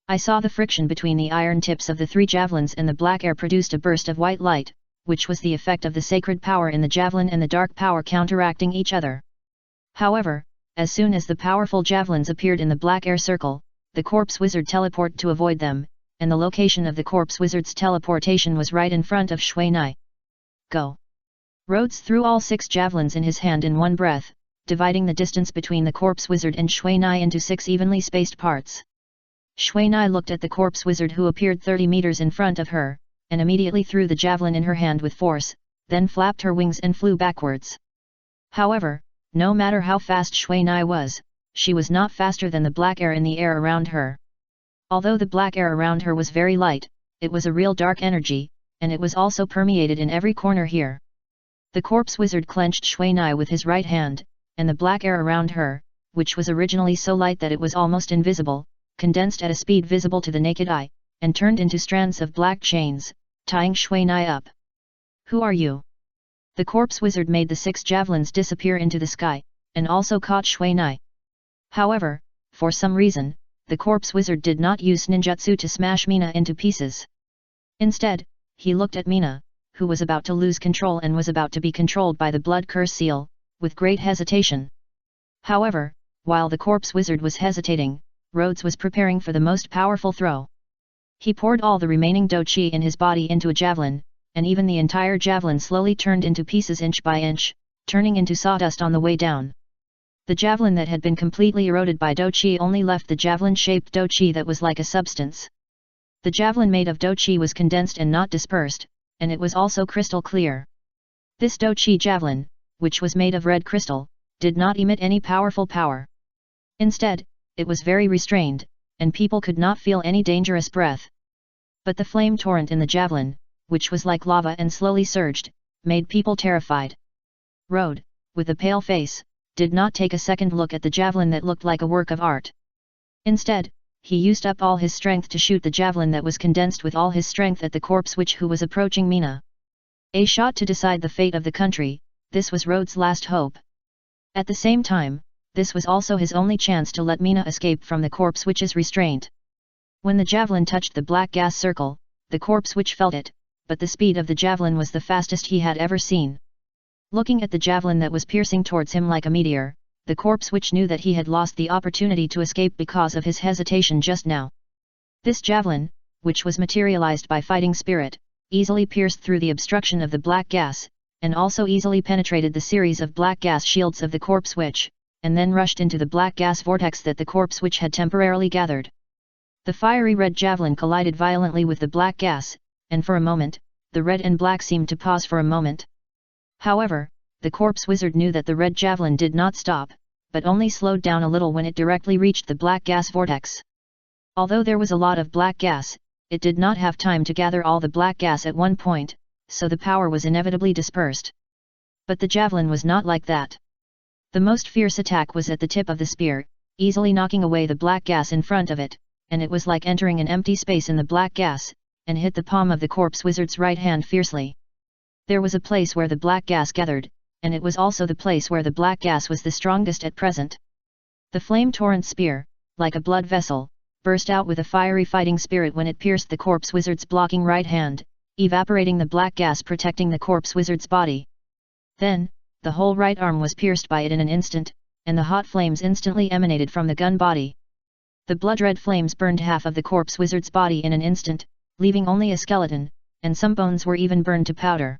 I saw the friction between the iron tips of the 3 javelins and the black air produced a burst of white light, which was the effect of the sacred power in the javelin and the dark power counteracting each other. However, as soon as the powerful javelins appeared in the black air circle, the corpse wizard teleported to avoid them, and the location of the corpse wizard's teleportation was right in front of Shui Nai. Go! Rhodes threw all 6 javelins in his hand in one breath, dividing the distance between the corpse wizard and Shui Nai into 6 evenly spaced parts. Shui Nai looked at the corpse wizard who appeared 30 meters in front of her, and immediately threw the javelin in her hand with force, then flapped her wings and flew backwards. However, no matter how fast Shui Nai was, she was not faster than the black air in the air around her. Although the black air around her was very light, it was a real dark energy, and it was also permeated in every corner here. The corpse wizard clenched Shui Nai with his right hand, and the black air around her, which was originally so light that it was almost invisible, condensed at a speed visible to the naked eye, and turned into strands of black chains, tying Shui Nai up. "Who are you?" The corpse wizard made the 6 javelins disappear into the sky, and also caught Shui Nai. However, for some reason, the corpse wizard did not use ninjutsu to smash Mina into pieces. Instead, he looked at Mina, who was about to lose control and was about to be controlled by the blood curse seal, with great hesitation. However, while the corpse wizard was hesitating, Rhodes was preparing for the most powerful throw. He poured all the remaining do chi in his body into a javelin, and even the entire javelin slowly turned into pieces inch by inch, turning into sawdust on the way down. The javelin that had been completely eroded by do chi only left the javelin-shaped do chi that was like a substance. The javelin made of do chi was condensed and not dispersed, and it was also crystal clear. This do chi javelin, which was made of red crystal, did not emit any powerful power. Instead, it was very restrained, and people could not feel any dangerous breath. But the flame torrent in the javelin, which was like lava and slowly surged, made people terrified. Rhodes, with a pale face, did not take a second look at the javelin that looked like a work of art. Instead, he used up all his strength to shoot the javelin that was condensed with all his strength at the corpse witch who was approaching Mina. A shot to decide the fate of the country, this was Rhodes' last hope. At the same time, this was also his only chance to let Mina escape from the corpse witch's restraint. When the javelin touched the black gas circle, the corpse witch felt it, but the speed of the javelin was the fastest he had ever seen. Looking at the javelin that was piercing towards him like a meteor, the corpse witch knew that he had lost the opportunity to escape because of his hesitation just now. This javelin, which was materialized by fighting spirit, easily pierced through the obstruction of the black gas, and also easily penetrated the series of black gas shields of the corpse witch, and then rushed into the black gas vortex that the corpse witch had temporarily gathered. The fiery red javelin collided violently with the black gas, and for a moment, the red and black seemed to pause for a moment. However, the corpse wizard knew that the red javelin did not stop, but only slowed down a little when it directly reached the black gas vortex. Although there was a lot of black gas, it did not have time to gather all the black gas at one point, so the power was inevitably dispersed. But the javelin was not like that. The most fierce attack was at the tip of the spear, easily knocking away the black gas in front of it, and it was like entering an empty space in the black gas, and hit the palm of the corpse wizard's right hand fiercely. There was a place where the black gas gathered, and it was also the place where the black gas was the strongest at present. The flame torrent spear, like a blood vessel, burst out with a fiery fighting spirit when it pierced the corpse wizard's blocking right hand, evaporating the black gas protecting the corpse wizard's body. Then, the whole right arm was pierced by it in an instant, and the hot flames instantly emanated from the gun body. The blood-red flames burned half of the corpse wizard's body in an instant, leaving only a skeleton, and some bones were even burned to powder.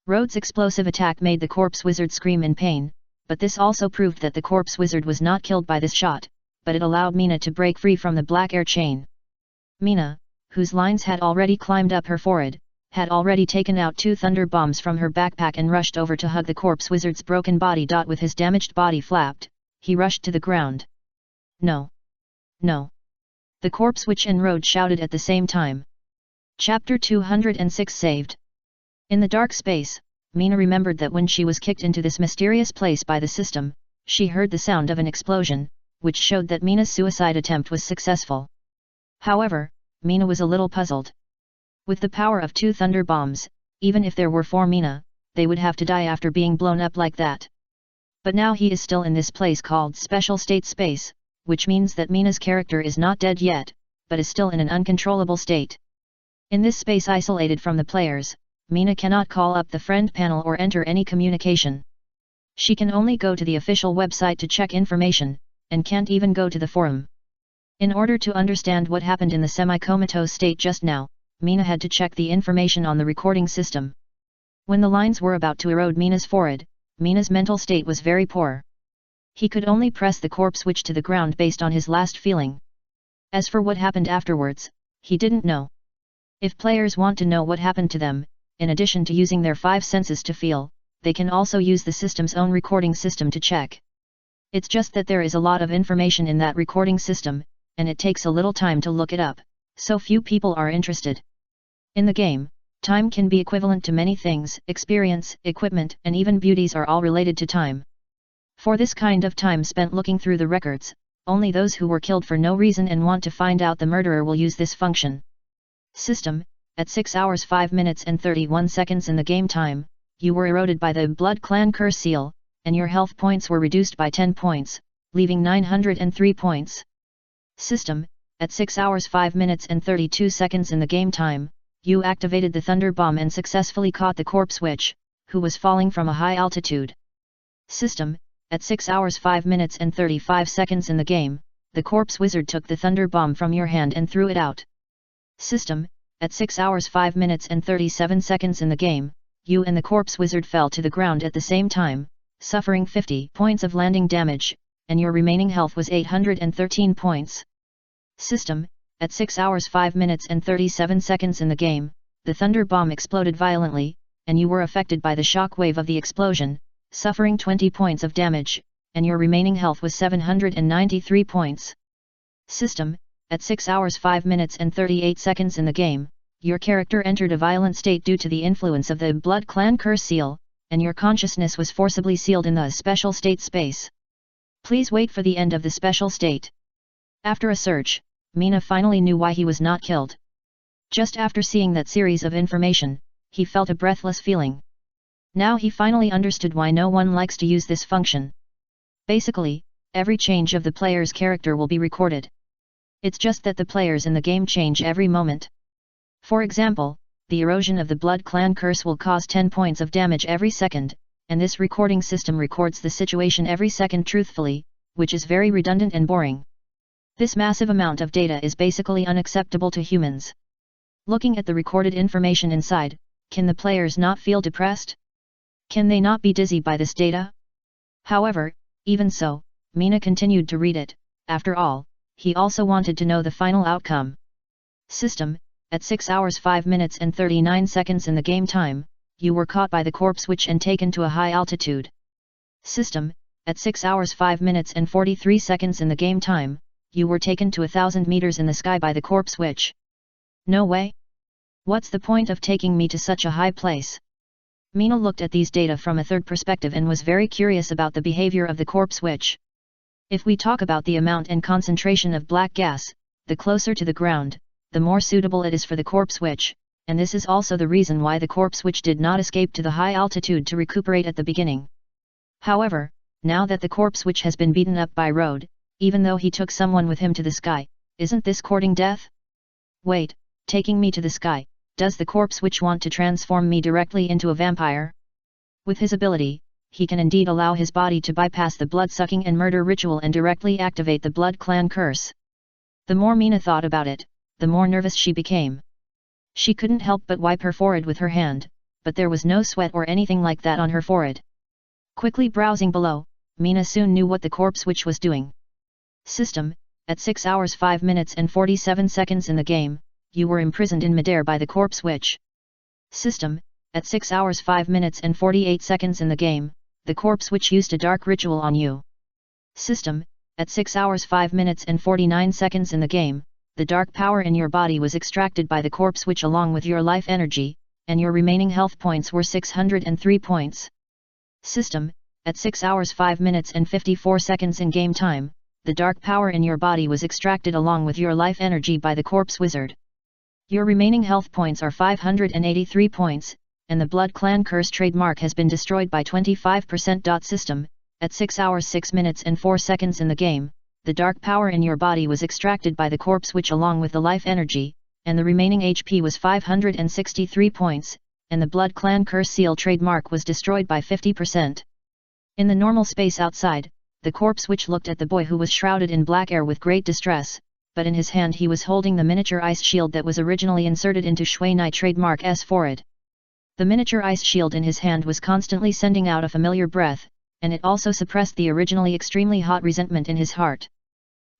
Rhodes' explosive attack made the corpse wizard scream in pain, but this also proved that the corpse wizard was not killed by this shot, but it allowed Mina to break free from the black air chain. Mina, whose lines had already climbed up her forehead, had already taken out 2 thunder bombs from her backpack and rushed over to hug the corpse wizard's broken body. With his damaged body flapped, he rushed to the ground. "No! No!" The corpse witch and Rhodes shouted at the same time. Chapter 206 Saved. In the dark space, Mina remembered that when she was kicked into this mysterious place by the system, she heard the sound of an explosion, which showed that Mina's suicide attempt was successful. However, Mina was a little puzzled. With the power of 2 thunder bombs, even if there were 4 Mina, they would have to die after being blown up like that. But now he is still in this place called Special State Space, which means that Mina's character is not dead yet, but is still in an uncontrollable state. In this space isolated from the players, Mina cannot call up the friend panel or enter any communication. She can only go to the official website to check information, and can't even go to the forum. In order to understand what happened in the semi-comatose state just now, Mina had to check the information on the recording system. When the lines were about to erode Mina's forehead, Mina's mental state was very poor. He could only press the corpse witch to the ground based on his last feeling. As for what happened afterwards, he didn't know. If players want to know what happened to them, in addition to using their 5 senses to feel, they can also use the system's own recording system to check. It's just that there is a lot of information in that recording system, and it takes a little time to look it up, so few people are interested. In the game, Time can be equivalent to many things, experience, equipment, and even beauties are all related to time. For this kind of time spent looking through the records, only those who were killed for no reason and want to find out the murderer will use this function. System, at 6 hours 5 minutes and 31 seconds in the game time, you were eroded by the Blood Clan Curse seal, and your health points were reduced by 10 points, leaving 903 points. System, at 6 hours 5 minutes and 32 seconds in the game time, you activated the Thunder Bomb and successfully caught the Corpse Witch, who was falling from a high altitude. System, at 6 hours 5 minutes and 35 seconds in the game, the Corpse Wizard took the Thunder Bomb from your hand and threw it out. System, at 6 hours 5 minutes and 37 seconds in the game, you and the Corpse Wizard fell to the ground at the same time, suffering 50 points of landing damage, and your remaining health was 813 points. System, at 6 hours 5 minutes and 37 seconds in the game, the Thunder Bomb exploded violently, and you were affected by the shock wave of the explosion, suffering 20 points of damage, and your remaining health was 793 points. System, at 6 hours 5 minutes and 38 seconds in the game, your character entered a violent state due to the influence of the Blood Clan Curse seal, and your consciousness was forcibly sealed in the special state space. Please wait for the end of the special state. After a search, Mina finally knew why he was not killed. Just after seeing that series of information, he felt a breathless feeling. Now he finally understood why no one likes to use this function. Basically, every change of the player's character will be recorded. It's just that the players in the game change every moment. For example, the erosion of the Blood Clan Curse will cause 10 points of damage every second, and this recording system records the situation every second truthfully, which is very redundant and boring. This massive amount of data is basically unacceptable to humans. Looking at the recorded information inside, can the players not feel depressed? Can they not be dizzy by this data? However, even so, Mina continued to read it. After all, he also wanted to know the final outcome. System, at 6 hours 5 minutes and 39 seconds in the game time, you were caught by the Corpse Witch and taken to a high altitude. System, at 6 hours 5 minutes and 43 seconds in the game time, you were taken to 1,000 meters in the sky by the Corpse Witch. No way! What's the point of taking me to such a high place? Mina looked at these data from a third perspective and was very curious about the behavior of the Corpse Witch. If we talk about the amount and concentration of black gas, the closer to the ground, the more suitable it is for the Corpse Witch, and this is also the reason why the Corpse Witch did not escape to the high altitude to recuperate at the beginning. However, now that the Corpse Witch has been beaten up by Road, even though he took someone with him to the sky, isn't this courting death? Wait, taking me to the sky, does the Corpse Witch want to transform me directly into a vampire? With his ability, he can indeed allow his body to bypass the blood-sucking and murder ritual and directly activate the Blood Clan Curse. The more Mina thought about it, the more nervous she became. She couldn't help but wipe her forehead with her hand, but there was no sweat or anything like that on her forehead. Quickly browsing below, Mina soon knew what the Corpse Witch was doing. System, at 6 hours 5 minutes and 47 seconds in the game, you were imprisoned in midair by the Corpse Witch. System, at 6 hours 5 minutes and 48 seconds in the game, the Corpse Witch used a dark ritual on you. System, at 6 hours 5 minutes and 49 seconds in the game, the dark power in your body was extracted by the Corpse Witch along with your life energy, and your remaining health points were 603 points. System, at 6 hours 5 minutes and 54 seconds in game time, the dark power in your body was extracted along with your life energy by the Corpse Wizard. Your remaining health points are 583 points, and the Blood Clan Curse trademark has been destroyed by 25%. System, at 6 hours 6 minutes and 4 seconds in the game, the dark power in your body was extracted by the Corpse Witch along with the life energy, and the remaining HP was 563 points, and the Blood Clan Curse seal trademark was destroyed by 50%. In the normal space outside, the Corpse Witch looked at the boy who was shrouded in black air with great distress, but in his hand he was holding the miniature ice shield that was originally inserted into Shui Nai trademark's forehead. The miniature ice shield in his hand was constantly sending out a familiar breath, and it also suppressed the originally extremely hot resentment in his heart.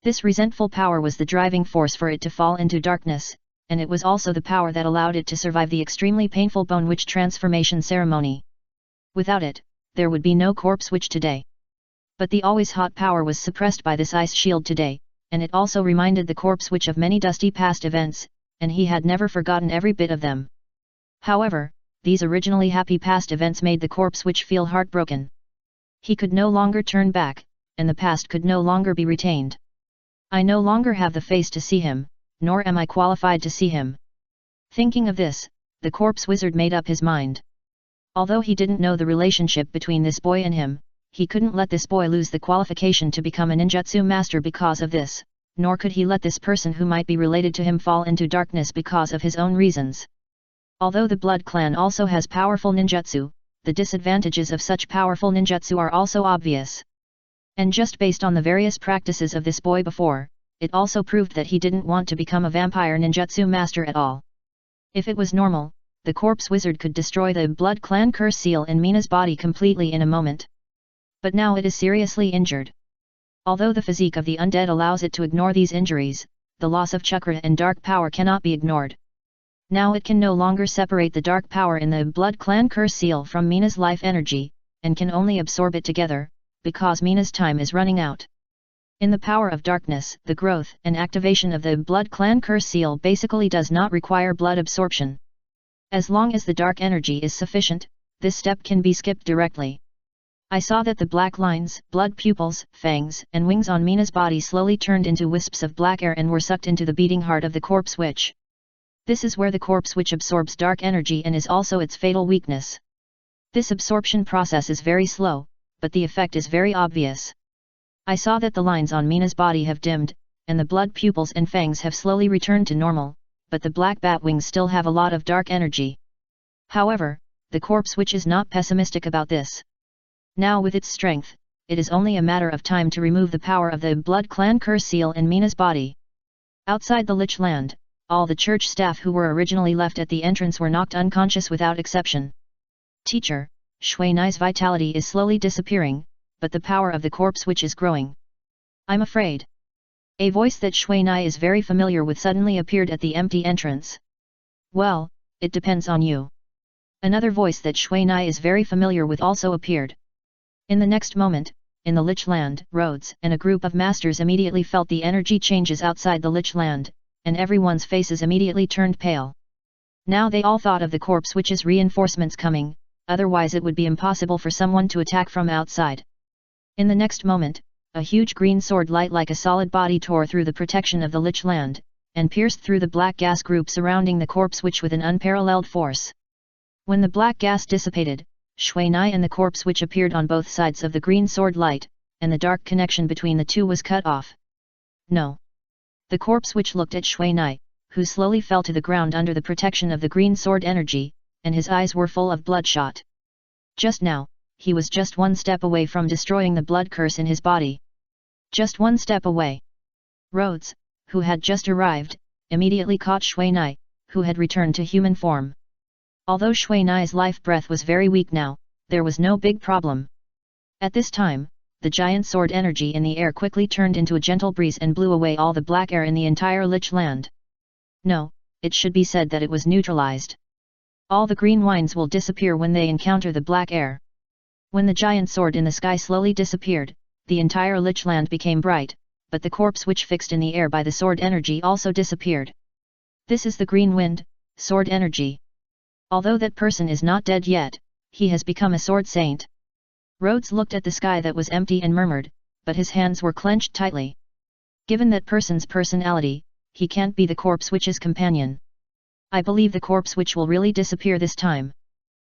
This resentful power was the driving force for it to fall into darkness, and it was also the power that allowed it to survive the extremely painful Bone Witch transformation ceremony. Without it, there would be no Corpse Witch today. But the always hot power was suppressed by this ice shield today, and it also reminded the Corpse Witch of many dusty past events, and he had never forgotten every bit of them. However, these originally happy past events made the corpse witch feel heartbroken. He could no longer turn back, and the past could no longer be retained. I no longer have the face to see him, nor am I qualified to see him. Thinking of this, the corpse wizard made up his mind. Although he didn't know the relationship between this boy and him, he couldn't let this boy lose the qualification to become a ninjutsu master because of this, nor could he let this person who might be related to him fall into darkness because of his own reasons. Although the Blood Clan also has powerful ninjutsu, the disadvantages of such powerful ninjutsu are also obvious. And just based on the various practices of this boy before, it also proved that he didn't want to become a vampire ninjutsu master at all. If it was normal, the corpse wizard could destroy the Blood Clan curse seal in Mina's body completely in a moment. But now it is seriously injured. Although the physique of the undead allows it to ignore these injuries, the loss of chakra and dark power cannot be ignored. Now it can no longer separate the dark power in the Blood Clan curse seal from Mina's life energy, and can only absorb it together, because Mina's time is running out. In the power of darkness, the growth and activation of the Blood Clan curse seal basically does not require blood absorption. As long as the dark energy is sufficient, this step can be skipped directly. I saw that the black lines, blood pupils, fangs, and wings on Mina's body slowly turned into wisps of black air and were sucked into the beating heart of the corpse witch. This is where the corpse witch absorbs dark energy and is also its fatal weakness. This absorption process is very slow, but the effect is very obvious. I saw that the lines on Mina's body have dimmed, and the blood pupils and fangs have slowly returned to normal, but the black bat wings still have a lot of dark energy. However, the corpse witch is not pessimistic about this. Now with its strength, it is only a matter of time to remove the power of the Blood Clan curse seal in Mina's body. Outside the Lich Land, all the church staff who were originally left at the entrance were knocked unconscious without exception. Teacher, Shui Nai's vitality is slowly disappearing, but the power of the corpse witch is growing. I'm afraid. A voice that Shui Nai is very familiar with suddenly appeared at the empty entrance. Well, it depends on you. Another voice that Shui Nai is very familiar with also appeared. In the next moment, in the Lich Land, Rhodes and a group of masters immediately felt the energy changes outside the Lich Land, and everyone's faces immediately turned pale. Now they all thought of the corpse witch's reinforcements coming, otherwise it would be impossible for someone to attack from outside. In the next moment, a huge green sword light like a solid body tore through the protection of the Lich Land, and pierced through the black gas group surrounding the corpse witch with an unparalleled force. When the black gas dissipated, Shui Nai and the corpse witch appeared on both sides of the green sword light, and the dark connection between the two was cut off. No. The corpse witch looked at Shui Nai, who slowly fell to the ground under the protection of the green sword energy, and his eyes were full of bloodshot. Just now, he was just one step away from destroying the blood curse in his body. Just one step away. Rhodes, who had just arrived, immediately caught Shui Nai, who had returned to human form. Although Shui Nai's life breath was very weak now, there was no big problem. At this time, the giant sword energy in the air quickly turned into a gentle breeze and blew away all the black air in the entire Lich Land. No, it should be said that it was neutralized. All the green wines will disappear when they encounter the black air. When the giant sword in the sky slowly disappeared, the entire Lich Land became bright, but the corpse witch fixed in the air by the sword energy also disappeared. This is the green wind, sword energy. Although that person is not dead yet, he has become a sword saint. Rhodes looked at the sky that was empty and murmured, but his hands were clenched tightly. Given that person's personality, he can't be the corpse witch's companion. I believe the corpse witch will really disappear this time.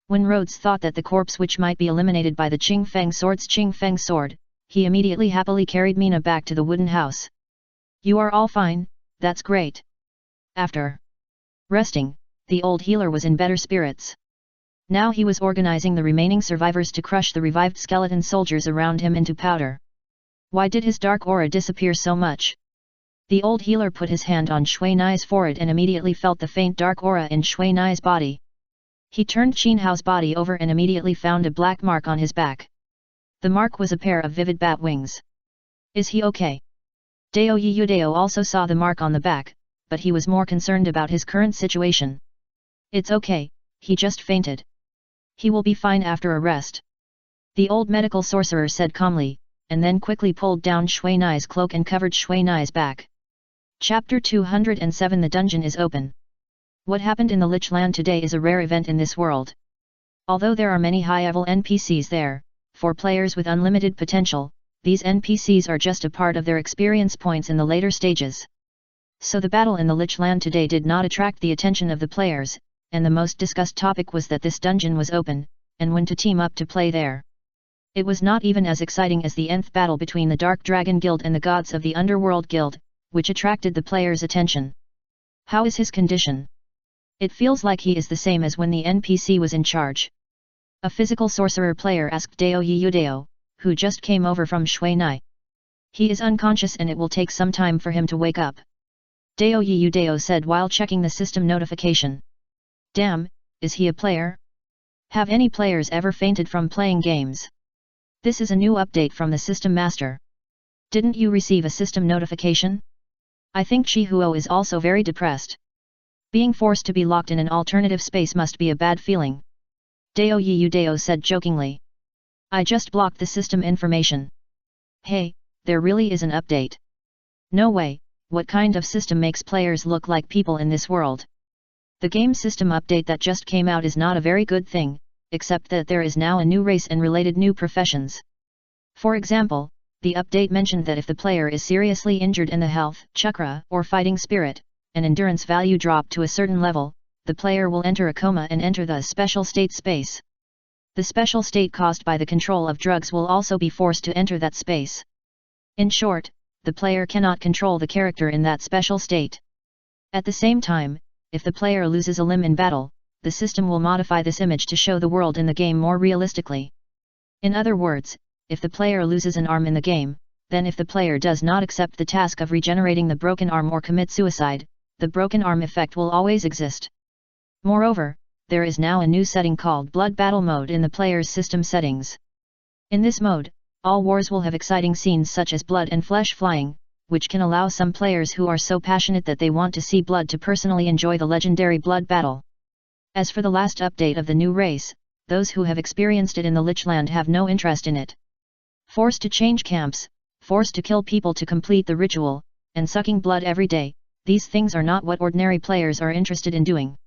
When Rhodes thought that the corpse witch might be eliminated by the Qing Feng sword, he immediately happily carried Mina back to the wooden house. You are all fine, that's great. After resting, the old healer was in better spirits. Now he was organizing the remaining survivors to crush the revived skeleton soldiers around him into powder. Why did his dark aura disappear so much? The old healer put his hand on Shui Nai's forehead and immediately felt the faint dark aura in Shui Nai's body. He turned Qin Hao's body over and immediately found a black mark on his back. The mark was a pair of vivid bat wings. Is he okay? Dao Yudao also saw the mark on the back, but he was more concerned about his current situation. It's okay, he just fainted. He will be fine after a rest. The old medical sorcerer said calmly, and then quickly pulled down Shui Nai's cloak and covered Shui Nai's back. Chapter 207 The dungeon is open. What happened in the Lich Land today is a rare event in this world. Although there are many high-level NPCs there, for players with unlimited potential, these NPCs are just a part of their experience points in the later stages. So the battle in the Lich Land today did not attract the attention of the players, and the most discussed topic was that this dungeon was open, and when to team up to play there. It was not even as exciting as the nth battle between the Dark Dragon Guild and the gods of the Underworld Guild, which attracted the players' attention. How is his condition? It feels like he is the same as when the NPC was in charge. A physical sorcerer player asked Dao Yudao, who just came over from Shuinai. He is unconscious and it will take some time for him to wake up. Dao Yudao said while checking the system notification. Damn, is he a player? Have any players ever fainted from playing games? This is a new update from the system master. Didn't you receive a system notification? I think Chihuo is also very depressed. Being forced to be locked in an alternative space must be a bad feeling. Dao Yudao said jokingly. I just blocked the system information. Hey, there really is an update. No way, what kind of system makes players look like people in this world? The game system update that just came out is not a very good thing, except that there is now a new race and related new professions. For example, the update mentioned that if the player is seriously injured and the health, chakra, or fighting spirit, and endurance value drop to a certain level, the player will enter a coma and enter the special state space. The special state caused by the control of drugs will also be forced to enter that space. In short, the player cannot control the character in that special state. At the same time, if the player loses a limb in battle, the system will modify this image to show the world in the game more realistically. In other words, if the player loses an arm in the game, then if the player does not accept the task of regenerating the broken arm or commit suicide, the broken arm effect will always exist. Moreover, there is now a new setting called Blood Battle Mode in the player's system settings. In this mode, all wars will have exciting scenes such as blood and flesh flying, which can allow some players who are so passionate that they want to see blood to personally enjoy the legendary blood battle. As for the last update of the new race, those who have experienced it in the Lich Land have no interest in it. Forced to change camps, forced to kill people to complete the ritual, and sucking blood every day, these things are not what ordinary players are interested in doing.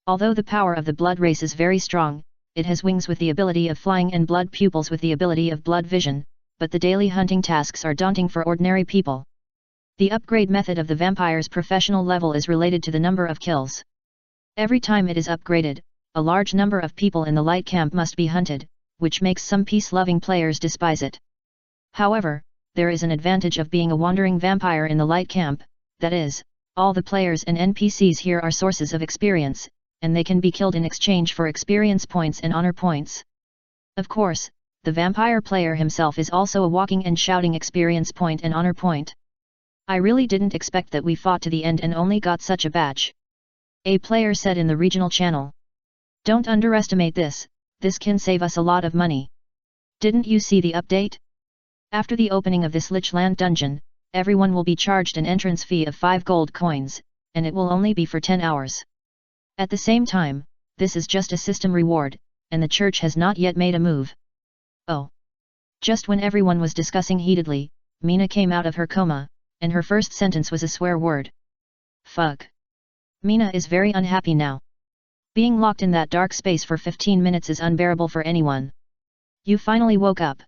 Although the power of the blood race is very strong, it has wings with the ability of flying and blood pupils with the ability of blood vision, but the daily hunting tasks are daunting for ordinary people. The upgrade method of the vampire's professional level is related to the number of kills. Every time it is upgraded, a large number of people in the light camp must be hunted, which makes some peace-loving players despise it. However, there is an advantage of being a wandering vampire in the light camp, that is, all the players and NPCs here are sources of experience, and they can be killed in exchange for experience points and honor points. Of course, the vampire player himself is also a walking and shouting experience point and honor point. I really didn't expect that we fought to the end and only got such a badge. A player said in the regional channel. Don't underestimate this can save us a lot of money. Didn't you see the update? After the opening of this Lich Land dungeon, everyone will be charged an entrance fee of 5 gold coins, and it will only be for 10 hours. At the same time, this is just a system reward, and the church has not yet made a move. Oh! Just when everyone was discussing heatedly, Mina came out of her coma, and her first sentence was a swear word. Fuck! Mina is very unhappy now. Being locked in that dark space for 15 minutes is unbearable for anyone. You finally woke up.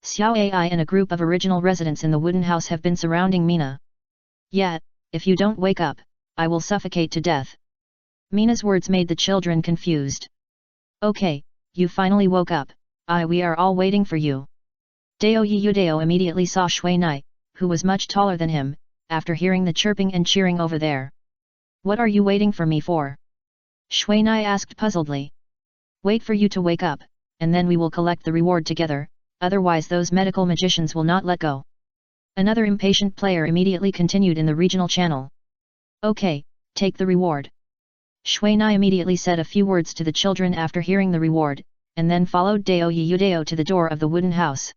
Xiao Ai and a group of original residents in the wooden house have been surrounding Mina. Yeah, if you don't wake up, I will suffocate to death. Mina's words made the children confused. Okay, you finally woke up, we are all waiting for you. Dao Yudao immediately saw Shuinai, who was much taller than him, after hearing the chirping and cheering over there. What are you waiting for me for? Shuinai asked puzzledly. Wait for you to wake up, and then we will collect the reward together, otherwise those medical magicians will not let go. Another impatient player immediately continued in the regional channel. Okay, take the reward. Shuinai immediately said a few words to the children after hearing the reward, and then followed Dao Yudao to the door of the wooden house.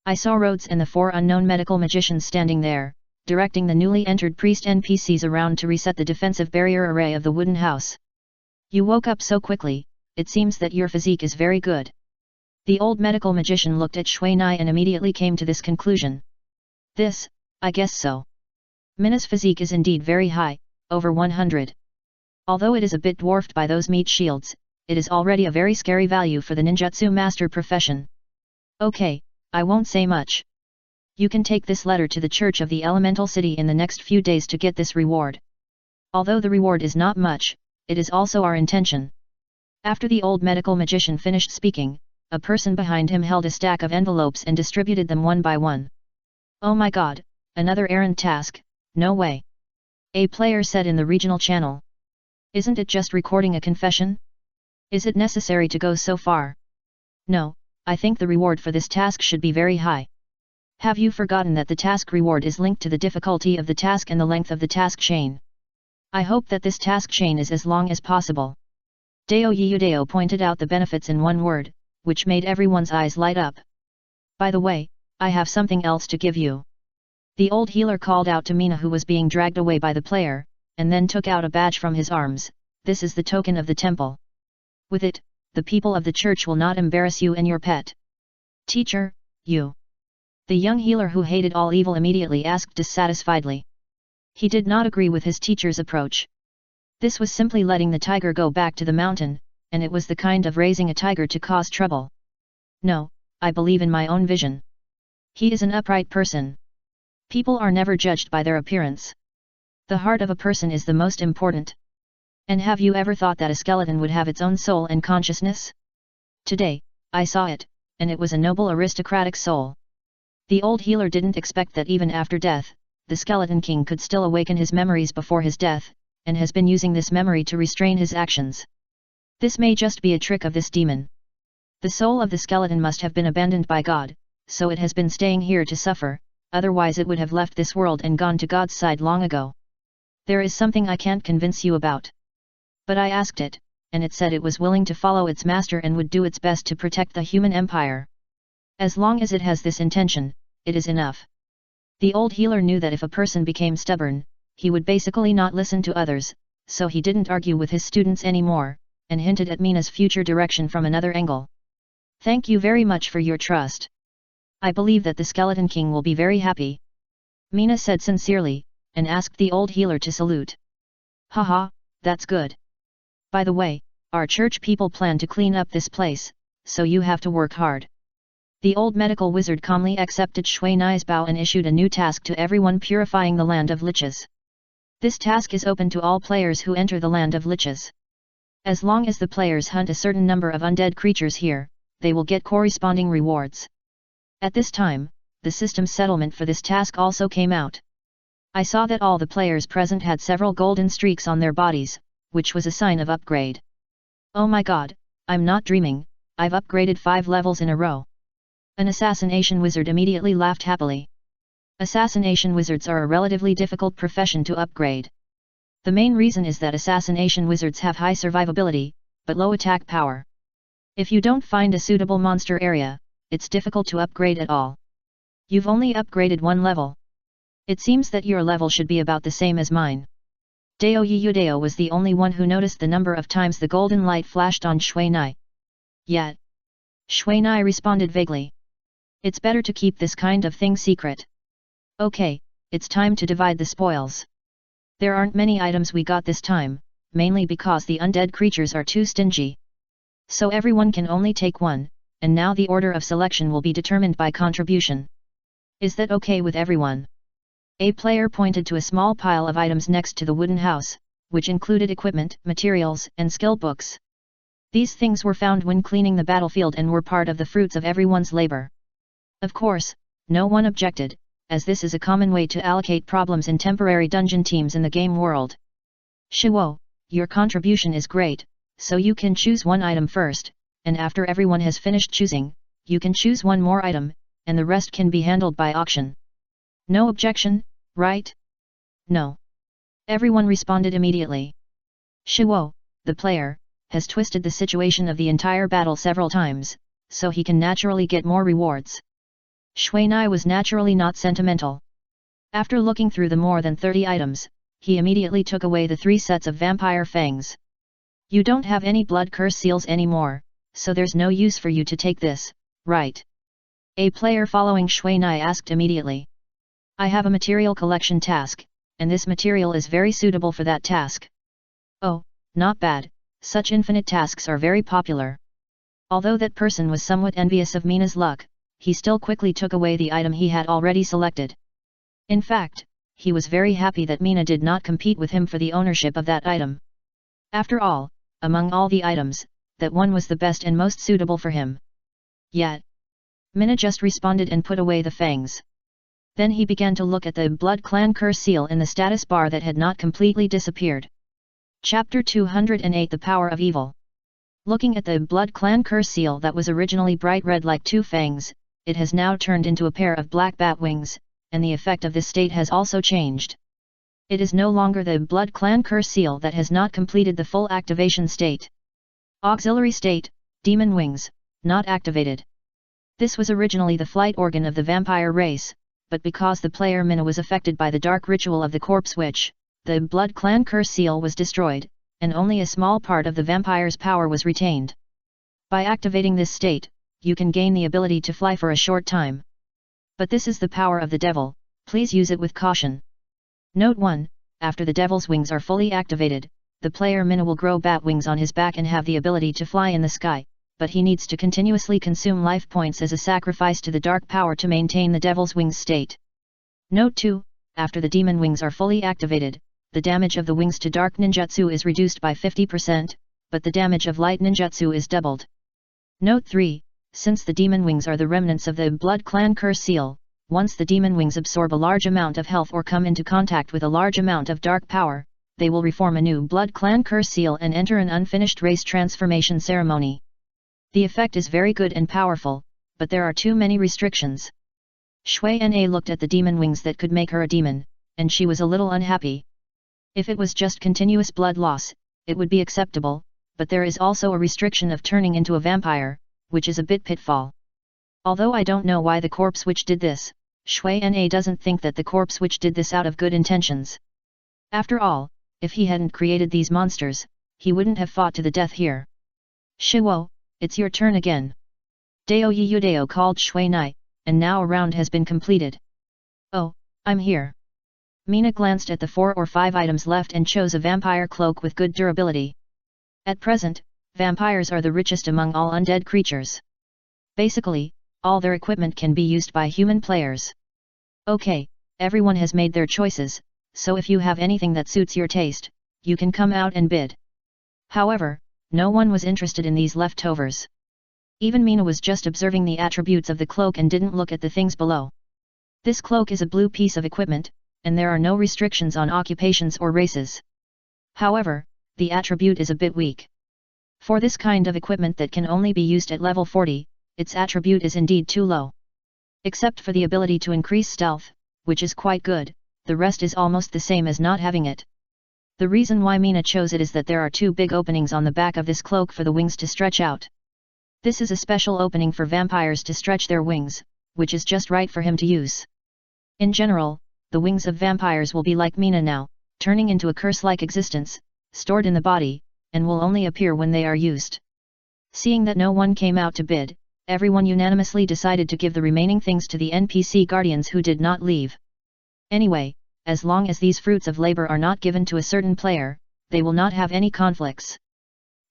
I saw Rhodes and the 4 unknown medical magicians standing there, directing the newly entered priest NPCs around to reset the defensive barrier array of the wooden house. You woke up so quickly, it seems that your physique is very good. The old medical magician looked at Shuinai and immediately came to this conclusion. I guess so. Mina's physique is indeed very high, over 100. Although it is a bit dwarfed by those meat shields, it is already a very scary value for the ninjutsu master profession. Okay, I won't say much. You can take this letter to the Church of the Elemental City in the next few days to get this reward. Although the reward is not much, it is also our intention. After the old medical magician finished speaking, a person behind him held a stack of envelopes and distributed them one by one. Oh my god, another errand task, no way. A player said in the regional channel. Isn't it just recording a confession? Is it necessary to go so far? No, I think the reward for this task should be very high. Have you forgotten that the task reward is linked to the difficulty of the task and the length of the task chain? I hope that this task chain is as long as possible. Deo Yudeo pointed out the benefits in one word, which made everyone's eyes light up. By the way, I have something else to give you. The old healer called out to Mina, who was being dragged away by the player, and then took out a badge from his arms. This is the token of the temple. With it, the people of the church will not embarrass you and your pet. Teacher, you. The young healer who hated all evil immediately asked dissatisfiedly. He did not agree with his teacher's approach. This was simply letting the tiger go back to the mountain, and it was the kind of raising a tiger to cause trouble. No, I believe in my own vision. He is an upright person. People are never judged by their appearance. The heart of a person is the most important. And have you ever thought that a skeleton would have its own soul and consciousness? Today, I saw it, and it was a noble aristocratic soul. The old healer didn't expect that even after death, the Skeleton King could still awaken his memories before his death, and has been using this memory to restrain his actions. This may just be a trick of this demon. The soul of the skeleton must have been abandoned by God, so it has been staying here to suffer, otherwise it would have left this world and gone to God's side long ago. There is something I can't convince you about. But I asked it, and it said it was willing to follow its master and would do its best to protect the human empire. As long as it has this intention, it is enough. The old healer knew that if a person became stubborn, he would basically not listen to others, so he didn't argue with his students anymore, and hinted at Mina's future direction from another angle. Thank you very much for your trust. I believe that the Skeleton King will be very happy. Mina said sincerely, and asked the old healer to salute. Haha, that's good. By the way, our church people plan to clean up this place, so you have to work hard. The old medical wizard calmly accepted Shui Nai's bow and issued a new task to everyone: purifying the land of liches. This task is open to all players who enter the land of liches. As long as the players hunt a certain number of undead creatures here, they will get corresponding rewards. At this time, the system settlement for this task also came out. I saw that all the players present had several golden streaks on their bodies, which was a sign of upgrade. Oh my god, I'm not dreaming, I've upgraded 5 levels in a row. An assassination wizard immediately laughed happily. Assassination wizards are a relatively difficult profession to upgrade. The main reason is that assassination wizards have high survivability, but low attack power. If you don't find a suitable monster area, it's difficult to upgrade at all. You've only upgraded 1 level. It seems that your level should be about the same as mine. Deo Yudeo was the only one who noticed the number of times the golden light flashed on Shui Nai. Yet. Shui Nai responded vaguely. It's better to keep this kind of thing secret. Okay, it's time to divide the spoils. There aren't many items we got this time, mainly because the undead creatures are too stingy. So everyone can only take 1, and now the order of selection will be determined by contribution. Is that okay with everyone? A player pointed to a small pile of items next to the wooden house, which included equipment, materials, and skill books. These things were found when cleaning the battlefield and were part of the fruits of everyone's labor. Of course, no one objected, as this is a common way to allocate problems in temporary dungeon teams in the game world. Shiwo, your contribution is great, so you can choose 1 item first, and after everyone has finished choosing, you can choose 1 more item, and the rest can be handled by auction. No objection, right? No. Everyone responded immediately. Shiwo, the player, has twisted the situation of the entire battle several times, so he can naturally get more rewards. Shui Nai was naturally not sentimental. After looking through the more than 30 items, he immediately took away the 3 sets of vampire fangs. You don't have any blood curse seals anymore, so there's no use for you to take this, right? A player following Shui Nai asked immediately. I have a material collection task, and this material is very suitable for that task. Oh, not bad, such infinite tasks are very popular. Although that person was somewhat envious of Mina's luck, he still quickly took away the item he had already selected. In fact, he was very happy that Mina did not compete with him for the ownership of that item. After all, among all the items, that one was the best and most suitable for him. Yet, Mina just responded and put away the fangs. Then he began to look at the Blood Clan curse seal in the status bar that had not completely disappeared. Chapter 208 The Power of Evil. Looking at the Blood Clan curse seal that was originally bright red like two fangs, it has now turned into a pair of black bat wings, and the effect of this state has also changed. It is no longer the Blood Clan curse seal that has not completed the full activation state. Auxiliary state, demon wings, not activated. This was originally the flight organ of the vampire race, but because the player Mina was affected by the dark ritual of the corpse witch, the Blood Clan curse seal was destroyed, and only a small part of the vampire's power was retained. By activating this state, you can gain the ability to fly for a short time. But this is the power of the devil, please use it with caution. Note 1, after the devil's wings are fully activated, the player Mina will grow bat wings on his back and have the ability to fly in the sky, but he needs to continuously consume life points as a sacrifice to the dark power to maintain the devil's wings state. Note 2, after the demon wings are fully activated, the damage of the wings to dark ninjutsu is reduced by 50%, but the damage of light ninjutsu is doubled. Note 3, since the demon wings are the remnants of the Blood Clan curse seal, once the demon wings absorb a large amount of health or come into contact with a large amount of dark power, they will reform a new Blood Clan curse seal and enter an unfinished race transformation ceremony. The effect is very good and powerful, but there are too many restrictions. Shui Na looked at the demon wings that could make her a demon, and she was a little unhappy. If it was just continuous blood loss, it would be acceptable, but there is also a restriction of turning into a vampire, which is a bit pitfall. Although I don't know why the corpse witch did this, Shui Na doesn't think that the corpse witch did this out of good intentions. After all, if he hadn't created these monsters, he wouldn't have fought to the death here. Shiwo, it's your turn again. Dao Yudao called Shui Nai, and now a round has been completed. Oh, I'm here. Mina glanced at the 4 or 5 items left and chose a vampire cloak with good durability. At present, vampires are the richest among all undead creatures. Basically, all their equipment can be used by human players. Okay, everyone has made their choices, so if you have anything that suits your taste, you can come out and bid. However, no one was interested in these leftovers. Even Mina was just observing the attributes of the cloak and didn't look at the things below. This cloak is a blue piece of equipment, and there are no restrictions on occupations or races. However, the attribute is a bit weak. For this kind of equipment that can only be used at level 40, its attribute is indeed too low. Except for the ability to increase stealth, which is quite good, the rest is almost the same as not having it. The reason why Mina chose it is that there are 2 big openings on the back of this cloak for the wings to stretch out. This is a special opening for vampires to stretch their wings, which is just right for him to use. In general, the wings of vampires will be like Mina now, turning into a curse-like existence, stored in the body, and will only appear when they are used. Seeing that no one came out to bid, everyone unanimously decided to give the remaining things to the NPC guardians who did not leave. Anyway, as long as these fruits of labor are not given to a certain player, they will not have any conflicts.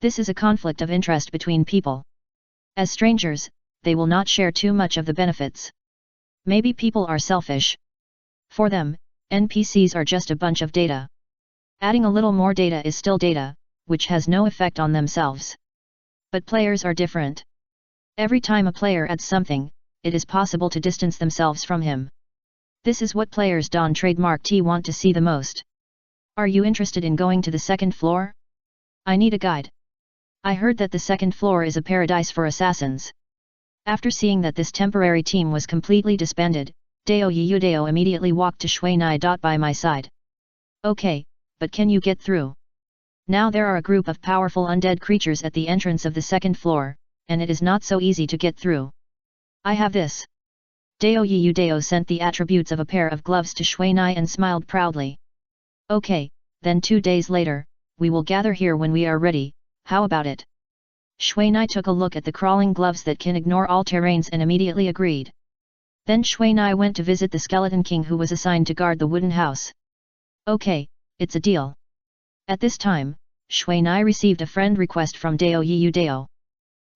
This is a conflict of interest between people. As strangers, they will not share too much of the benefits. Maybe people are selfish. For them, NPCs are just a bunch of data. Adding a little more data is still data, which has no effect on themselves. But players are different. Every time a player adds something, it is possible to distance themselves from him. This is what players Don trademark T want to see the most. Are you interested in going to the 2nd floor? I need a guide. I heard that the 2nd floor is a paradise for assassins. After seeing that this temporary team was completely disbanded, Dao Yudao immediately walked to Shui Nai. By my side. Okay, but can you get through? Now there are a group of powerful undead creatures at the entrance of the 2nd floor, and it is not so easy to get through. I have this. Dao Yudao sent the attributes of a pair of gloves to Shui Nai and smiled proudly. Okay, then 2 days later, we will gather here when we are ready, how about it? Shui Nai took a look at the crawling gloves that can ignore all terrains and immediately agreed. Then Shui Nai went to visit the Skeleton King who was assigned to guard the wooden house. Okay, it's a deal. At this time, Shui Nai received a friend request from Dao Yiyu Dao.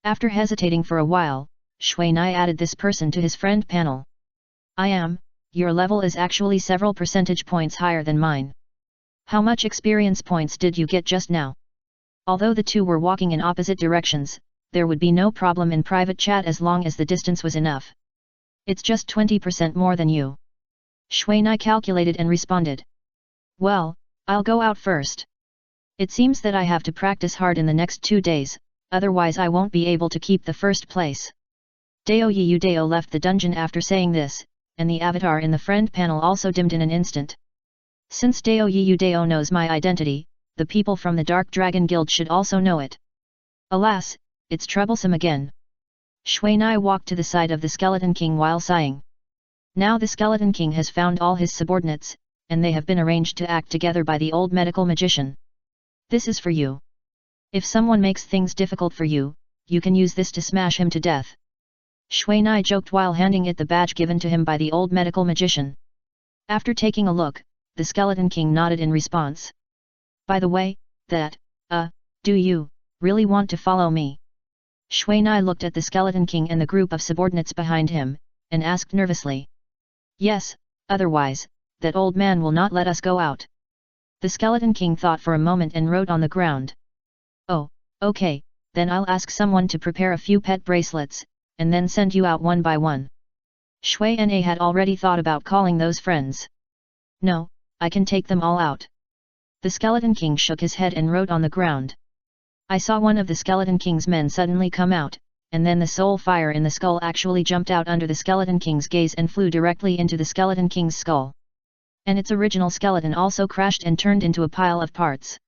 After hesitating for a while, Shui Nai added this person to his friend panel. Your level is actually several percentage points higher than mine. How much experience points did you get just now? Although the two were walking in opposite directions, there would be no problem in private chat as long as the distance was enough. It's just 20% more than you. Shui Nai calculated and responded. Well, I'll go out first. It seems that I have to practice hard in the next 2 days, otherwise I won't be able to keep the first place. Dao Yiyu Dao left the dungeon after saying this, and the avatar in the friend panel also dimmed in an instant. Since Dao Yiyu Dao knows my identity, the people from the Dark Dragon Guild should also know it. Alas, it's troublesome again. Shui Nai walked to the side of the Skeleton King while sighing. Now the Skeleton King has found all his subordinates, and they have been arranged to act together by the old medical magician. This is for you. If someone makes things difficult for you, you can use this to smash him to death. Shui Nai joked while handing it the badge given to him by the old medical magician. After taking a look, the Skeleton King nodded in response. By the way, do you really want to follow me? Shui Nai looked at the Skeleton King and the group of subordinates behind him, and asked nervously. Yes, otherwise, that old man will not let us go out. The Skeleton King thought for a moment and wrote on the ground. Oh, okay, then I'll ask someone to prepare a few pet bracelets, and then send you out one by one. Shui Na had already thought about calling those friends. No, I can take them all out. The Skeleton King shook his head and wrote on the ground. I saw one of the Skeleton King's men suddenly come out, and then the soul fire in the skull actually jumped out under the Skeleton King's gaze and flew directly into the Skeleton King's skull. And its original skeleton also crashed and turned into a pile of parts.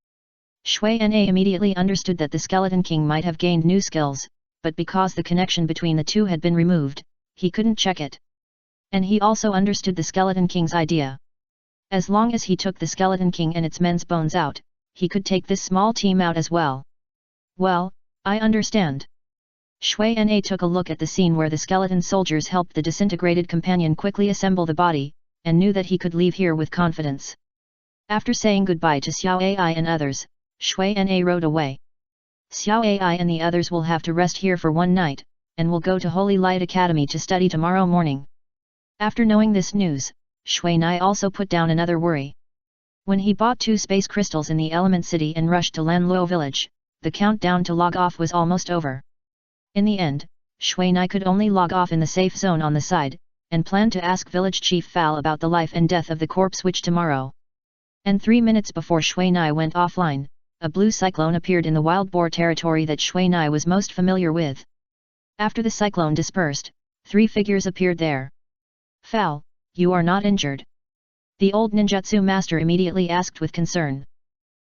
Shui Na immediately understood that the Skeleton King might have gained new skills, but because the connection between the two had been removed, he couldn't check it. And he also understood the Skeleton King's idea. As long as he took the Skeleton King and its men's bones out, he could take this small team out as well. Well, I understand. Shui Na took a look at the scene where the skeleton soldiers helped the disintegrated companion quickly assemble the body, and knew that he could leave here with confidence. After saying goodbye to Xiao Ai and others, Shui Na rode away. Xiao Ai and the others will have to rest here for one night, and will go to Holy Light Academy to study tomorrow morning. After knowing this news, Shui Nai also put down another worry. When he bought 2 space crystals in the Element City and rushed to Lanluo village, the countdown to log off was almost over. In the end, Shui Nai could only log off in the safe zone on the side, and planned to ask village chief Fal about the life and death of the corpse witch tomorrow. And 3 minutes before Shui Nai went offline, a blue cyclone appeared in the wild boar territory that Shui Nai was most familiar with. After the cyclone dispersed, 3 figures appeared there. Fal, you are not injured? The old ninjutsu master immediately asked with concern.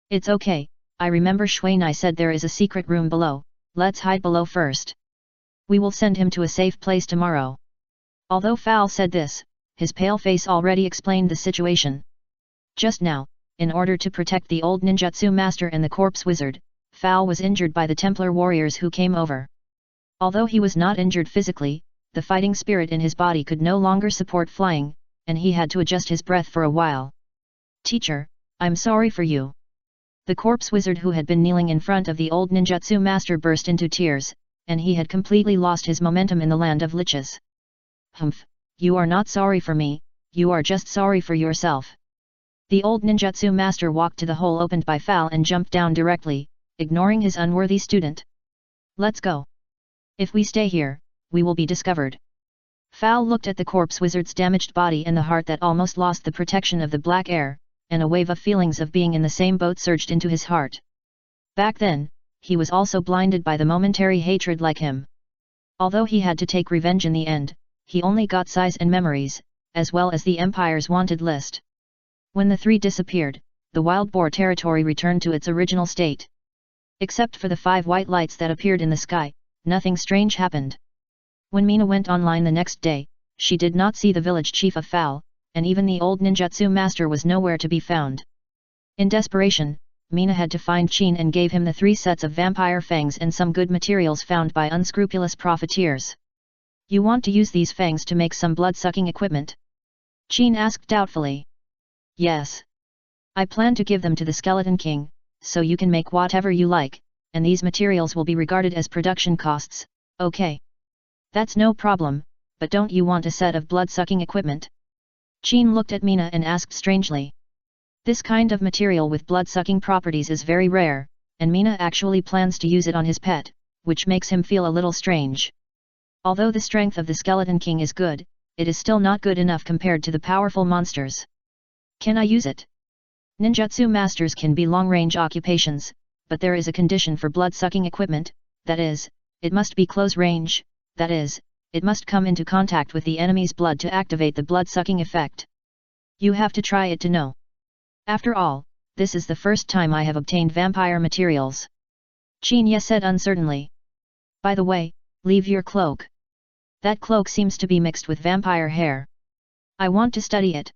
It's okay, I remember Shui Nai said there is a secret room below, let's hide below first. We will send him to a safe place tomorrow. Although Fal said this, his pale face already explained the situation. Just now, in order to protect the old ninjutsu master and the corpse wizard, Fal was injured by the Templar warriors who came over. Although he was not injured physically, the fighting spirit in his body could no longer support flying, and he had to adjust his breath for a while. Teacher, I'm sorry for you. The corpse wizard who had been kneeling in front of the old ninjutsu master burst into tears, and he had completely lost his momentum in the land of liches. Humph, you are not sorry for me, you are just sorry for yourself. The old ninjutsu master walked to the hole opened by Fal and jumped down directly, ignoring his unworthy student. Let's go. If we stay here, we will be discovered. Fal looked at the corpse wizard's damaged body and the heart that almost lost the protection of the black air, and a wave of feelings of being in the same boat surged into his heart. Back then, he was also blinded by the momentary hatred like him. Although he had to take revenge in the end, he only got size and memories, as well as the Empire's wanted list. When the 3 disappeared, the wild boar territory returned to its original state. Except for the 5 white lights that appeared in the sky, nothing strange happened. When Mina went online the next day, she did not see the village chief of Fal, and even the old ninjutsu master was nowhere to be found. In desperation, Mina had to find Qin and gave him the 3 sets of vampire fangs and some good materials found by unscrupulous profiteers. You want to use these fangs to make some blood-sucking equipment? Qin asked doubtfully. Yes. I plan to give them to the Skeleton King, so you can make whatever you like, and these materials will be regarded as production costs, okay? That's no problem, but don't you want a set of blood-sucking equipment? Qin looked at Mina and asked strangely. This kind of material with blood-sucking properties is very rare, and Mina actually plans to use it on his pet, which makes him feel a little strange. Although the strength of the Skeleton King is good, it is still not good enough compared to the powerful monsters. Can I use it? Ninjutsu masters can be long-range occupations, but there is a condition for blood-sucking equipment, that is, it must be close-range, that is, it must come into contact with the enemy's blood to activate the blood-sucking effect. You have to try it to know. After all, this is the first time I have obtained vampire materials. Qin said uncertainly. By the way, leave your cloak. That cloak seems to be mixed with vampire hair. I want to study it.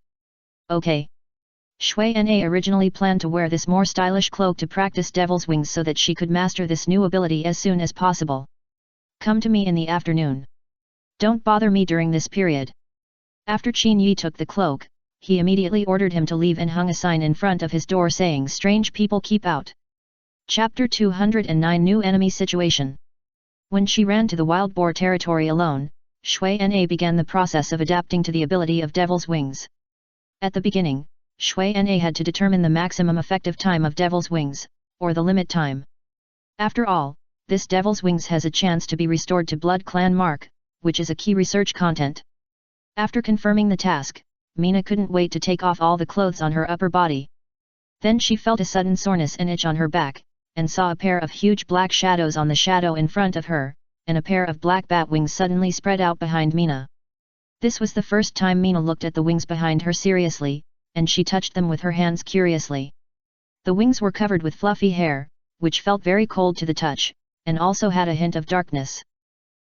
Okay. Shui Na originally planned to wear this more stylish cloak to practice Devil's Wings so that she could master this new ability as soon as possible. Come to me in the afternoon. Don't bother me during this period. After Qin Yi took the cloak, he immediately ordered him to leave and hung a sign in front of his door saying "Strange people keep out." Chapter 209 New Enemy Situation. When she ran to the wild boar territory alone, Shui Na began the process of adapting to the ability of Devil's Wings. At the beginning, Shui Na had to determine the maximum effective time of Devil's Wings, or the limit time. After all, this Devil's Wings has a chance to be restored to Blood Clan Mark, which is a key research content. After confirming the task, Mina couldn't wait to take off all the clothes on her upper body. Then she felt a sudden soreness and itch on her back, and saw a pair of huge black shadows on the shadow in front of her, and a pair of black bat wings suddenly spread out behind Mina. This was the first time Mina looked at the wings behind her seriously, and she touched them with her hands curiously. The wings were covered with fluffy hair, which felt very cold to the touch, and also had a hint of darkness.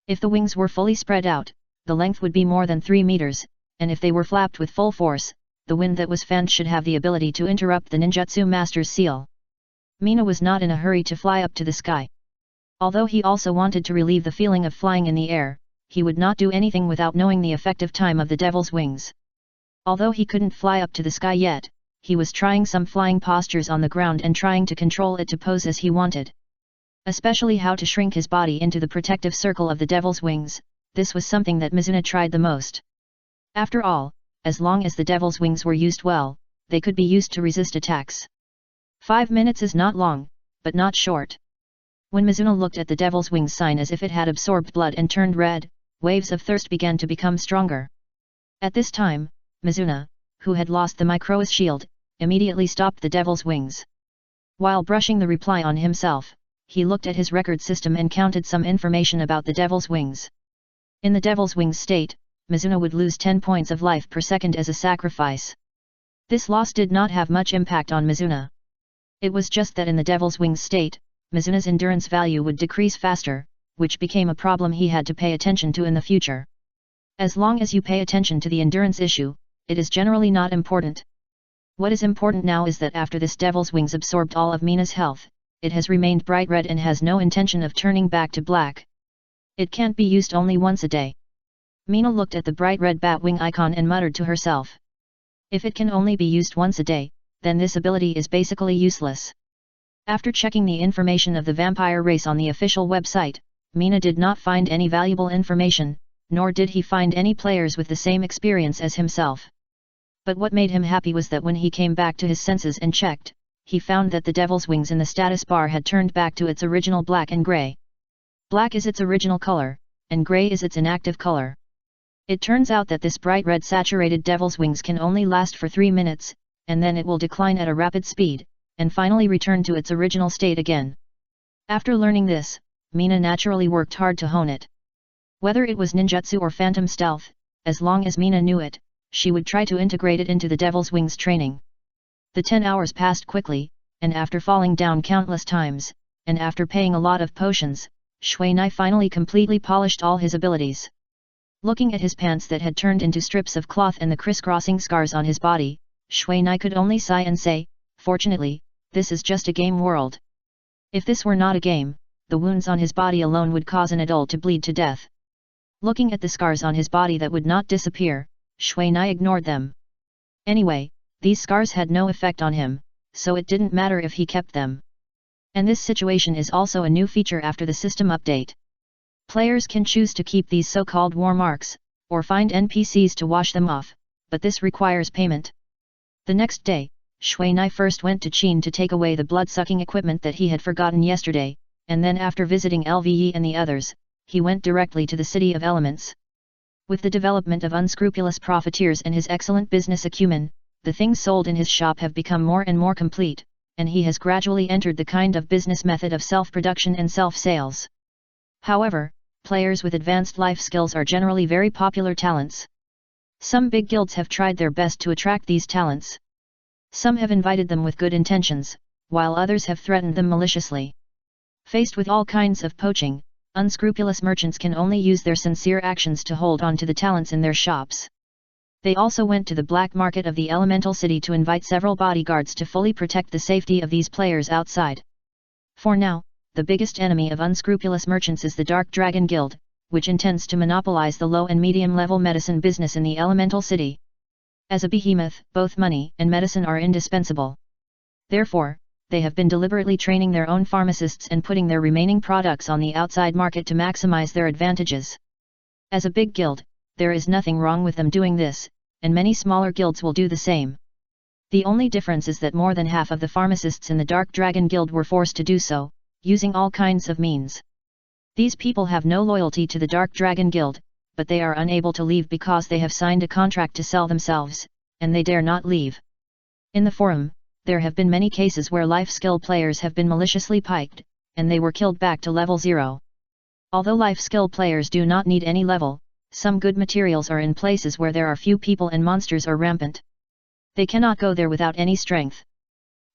If the wings were fully spread out, the length would be more than 3 meters, and if they were flapped with full force, the wind that was fanned should have the ability to interrupt the ninjutsu master's seal. Mina was not in a hurry to fly up to the sky. Although he also wanted to relieve the feeling of flying in the air, he would not do anything without knowing the effective time of the Devil's Wings. Although he couldn't fly up to the sky yet, he was trying some flying postures on the ground and trying to control it to pose as he wanted. Especially how to shrink his body into the protective circle of the Devil's Wings, this was something that Mizuna tried the most. After all, as long as the Devil's Wings were used well, they could be used to resist attacks. 5 minutes is not long, but not short. When Mizuna looked at the Devil's Wings sign as if it had absorbed blood and turned red, waves of thirst began to become stronger. At this time, Mizuna, who had lost the micro's shield, immediately stopped the Devil's Wings. While brushing the reply on himself, he looked at his record system and counted some information about the Devil's Wings. In the Devil's Wings state, Mizuna would lose 10 points of life per second as a sacrifice. This loss did not have much impact on Mizuna. It was just that in the Devil's Wings state, Mizuna's endurance value would decrease faster, which became a problem he had to pay attention to in the future. As long as you pay attention to the endurance issue, it is generally not important. What is important now is that after this Devil's Wings absorbed all of Mina's health, it has remained bright red and has no intention of turning back to black. It can't be used only once a day. Mina looked at the bright red bat wing icon and muttered to herself. If it can only be used once a day, then this ability is basically useless. After checking the information of the vampire race on the official website, Mina did not find any valuable information, nor did he find any players with the same experience as himself. But what made him happy was that when he came back to his senses and checked, he found that the Devil's Wings in the status bar had turned back to its original black and grey. Black is its original color, and grey is its inactive color. It turns out that this bright red saturated Devil's Wings can only last for 3 minutes, and then it will decline at a rapid speed, and finally return to its original state again. After learning this, Mina naturally worked hard to hone it. Whether it was ninjutsu or phantom stealth, as long as Mina knew it, she would try to integrate it into the Devil's Wings training. The 10 hours passed quickly, and after falling down countless times, and after paying a lot of potions, Shui Na finally completely polished all his abilities. Looking at his pants that had turned into strips of cloth and the crisscrossing scars on his body, Shui Na could only sigh and say, "Fortunately, this is just a game world." If this were not a game, the wounds on his body alone would cause an adult to bleed to death. Looking at the scars on his body that would not disappear, Shui Na ignored them. Anyway, these scars had no effect on him, so it didn't matter if he kept them. And this situation is also a new feature after the system update. Players can choose to keep these so-called war marks, or find NPCs to wash them off, but this requires payment. The next day, Shui Nai first went to Qin to take away the blood-sucking equipment that he had forgotten yesterday, and then after visiting Lve and the others, he went directly to the City of Elements. With the development of unscrupulous profiteers and his excellent business acumen, the things sold in his shop have become more and more complete, and he has gradually entered the kind of business method of self-production and self-sales. However, players with advanced life skills are generally very popular talents. Some big guilds have tried their best to attract these talents. Some have invited them with good intentions, while others have threatened them maliciously. Faced with all kinds of poaching, unscrupulous merchants can only use their sincere actions to hold on to the talents in their shops. They also went to the black market of the Elemental City to invite several bodyguards to fully protect the safety of these players outside. For now, the biggest enemy of unscrupulous merchants is the Dark Dragon Guild, which intends to monopolize the low and medium-level medicine business in the Elemental City. As a behemoth, both money and medicine are indispensable. Therefore, they have been deliberately training their own pharmacists and putting their remaining products on the outside market to maximize their advantages. As a big guild, there is nothing wrong with them doing this, and many smaller guilds will do the same. The only difference is that more than half of the pharmacists in the Dark Dragon Guild were forced to do so, using all kinds of means. These people have no loyalty to the Dark Dragon Guild, but they are unable to leave because they have signed a contract to sell themselves, and they dare not leave. In the forum, there have been many cases where life skill players have been maliciously piked, and they were killed back to level 0. Although life skill players do not need any level, some good materials are in places where there are few people and monsters are rampant. They cannot go there without any strength.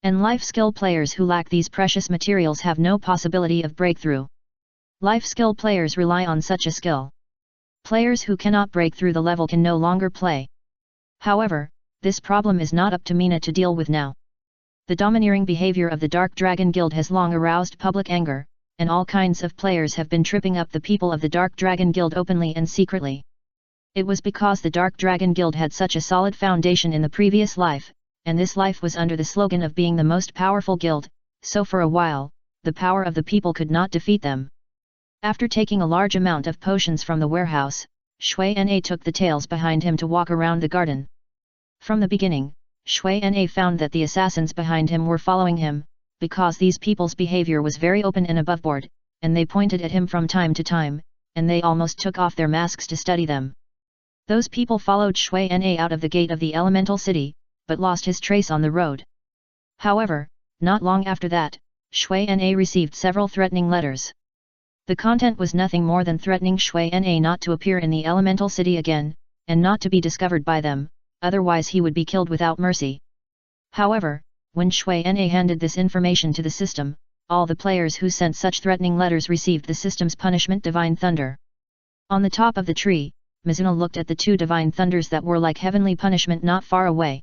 And life skill players who lack these precious materials have no possibility of breakthrough. Life skill players rely on such a skill. Players who cannot break through the level can no longer play. However, this problem is not up to Mina to deal with now. The domineering behavior of the Dark Dragon Guild has long aroused public anger, and all kinds of players have been tripping up the people of the Dark Dragon Guild openly and secretly. It was because the Dark Dragon Guild had such a solid foundation in the previous life, and this life was under the slogan of being the most powerful guild, so for a while, the power of the people could not defeat them. After taking a large amount of potions from the warehouse, Shui Na took the tails behind him to walk around the garden. From the beginning, Shui Na found that the assassins behind him were following him, because these people's behavior was very open and aboveboard, and they pointed at him from time to time, and they almost took off their masks to study them. Those people followed Shui Na out of the gate of the Elemental City, but lost his trace on the road. However, not long after that, Shui Na received several threatening letters. The content was nothing more than threatening Shui Na not to appear in the Elemental City again, and not to be discovered by them, otherwise he would be killed without mercy. However, when Shui Na handed this information to the system, all the players who sent such threatening letters received the system's punishment Divine Thunder. On the top of the tree, Mizuno looked at the two Divine Thunders that were like heavenly punishment not far away.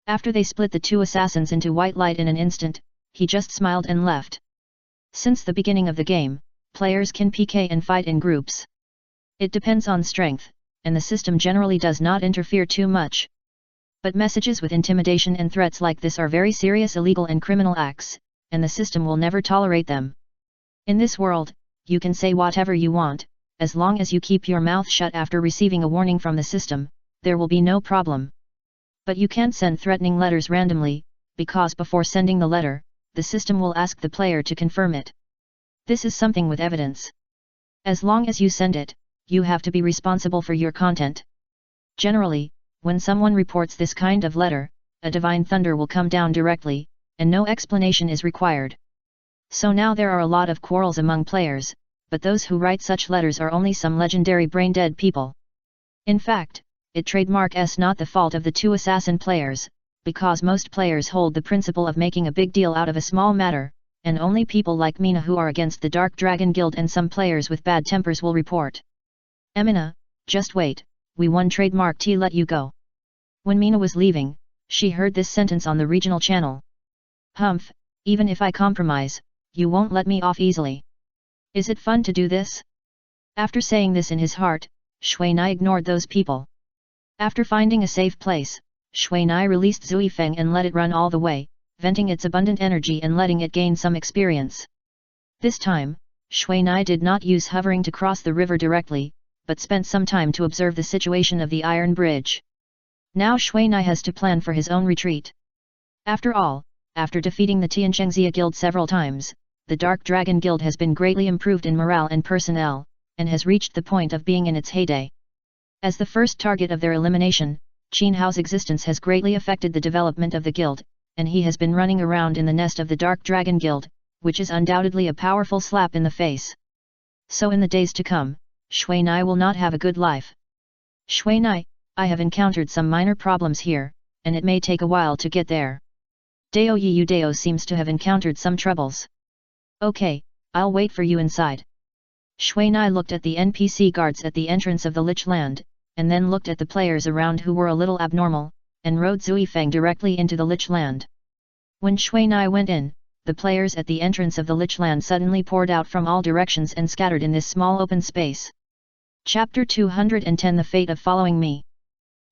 After they split the two assassins into white light in an instant, he just smiled and left. Since the beginning of the game, players can PK and fight in groups. It depends on strength, and the system generally does not interfere too much. But messages with intimidation and threats like this are very serious illegal and criminal acts, and the system will never tolerate them. In this world, you can say whatever you want, as long as you keep your mouth shut after receiving a warning from the system, there will be no problem. But you can't send threatening letters randomly, because before sending the letter, the system will ask the player to confirm it. This is something with evidence. As long as you send it, you have to be responsible for your content. Generally, when someone reports this kind of letter, a Divine Thunder will come down directly, and no explanation is required. So now there are a lot of quarrels among players, but those who write such letters are only some legendary brain-dead people. In fact, it trademark is not the fault of the two assassin players, because most players hold the principle of making a big deal out of a small matter, and only people like Mina who are against the Dark Dragon Guild and some players with bad tempers will report. Emina, just wait, we won trademark T let you go. When Mina was leaving, she heard this sentence on the regional channel. Humph, even if I compromise, you won't let me off easily. Is it fun to do this? After saying this in his heart, Shui Na ignored those people. After finding a safe place, Shui Na released Zui Feng and let it run all the way, venting its abundant energy and letting it gain some experience. This time, Shui Nai did not use hovering to cross the river directly, but spent some time to observe the situation of the iron bridge. Now Shui Nai has to plan for his own retreat. After all, after defeating the Tianchengxia Guild several times, the Dark Dragon Guild has been greatly improved in morale and personnel, and has reached the point of being in its heyday. As the first target of their elimination, Qin Hao's existence has greatly affected the development of the guild, and he has been running around in the nest of the Dark Dragon Guild, which is undoubtedly a powerful slap in the face. So in the days to come, Shui Nai will not have a good life. Shui Nai, I have encountered some minor problems here, and it may take a while to get there. Dao Yiyu Dao seems to have encountered some troubles. Okay, I'll wait for you inside. Shui Nai looked at the NPC guards at the entrance of the Lich Land, and then looked at the players around who were a little abnormal, and rode Zui Feng directly into the Lich Land. When Shui Nai went in, the players at the entrance of the Lich Land suddenly poured out from all directions and scattered in this small open space. Chapter 210 The Fate of Following Me.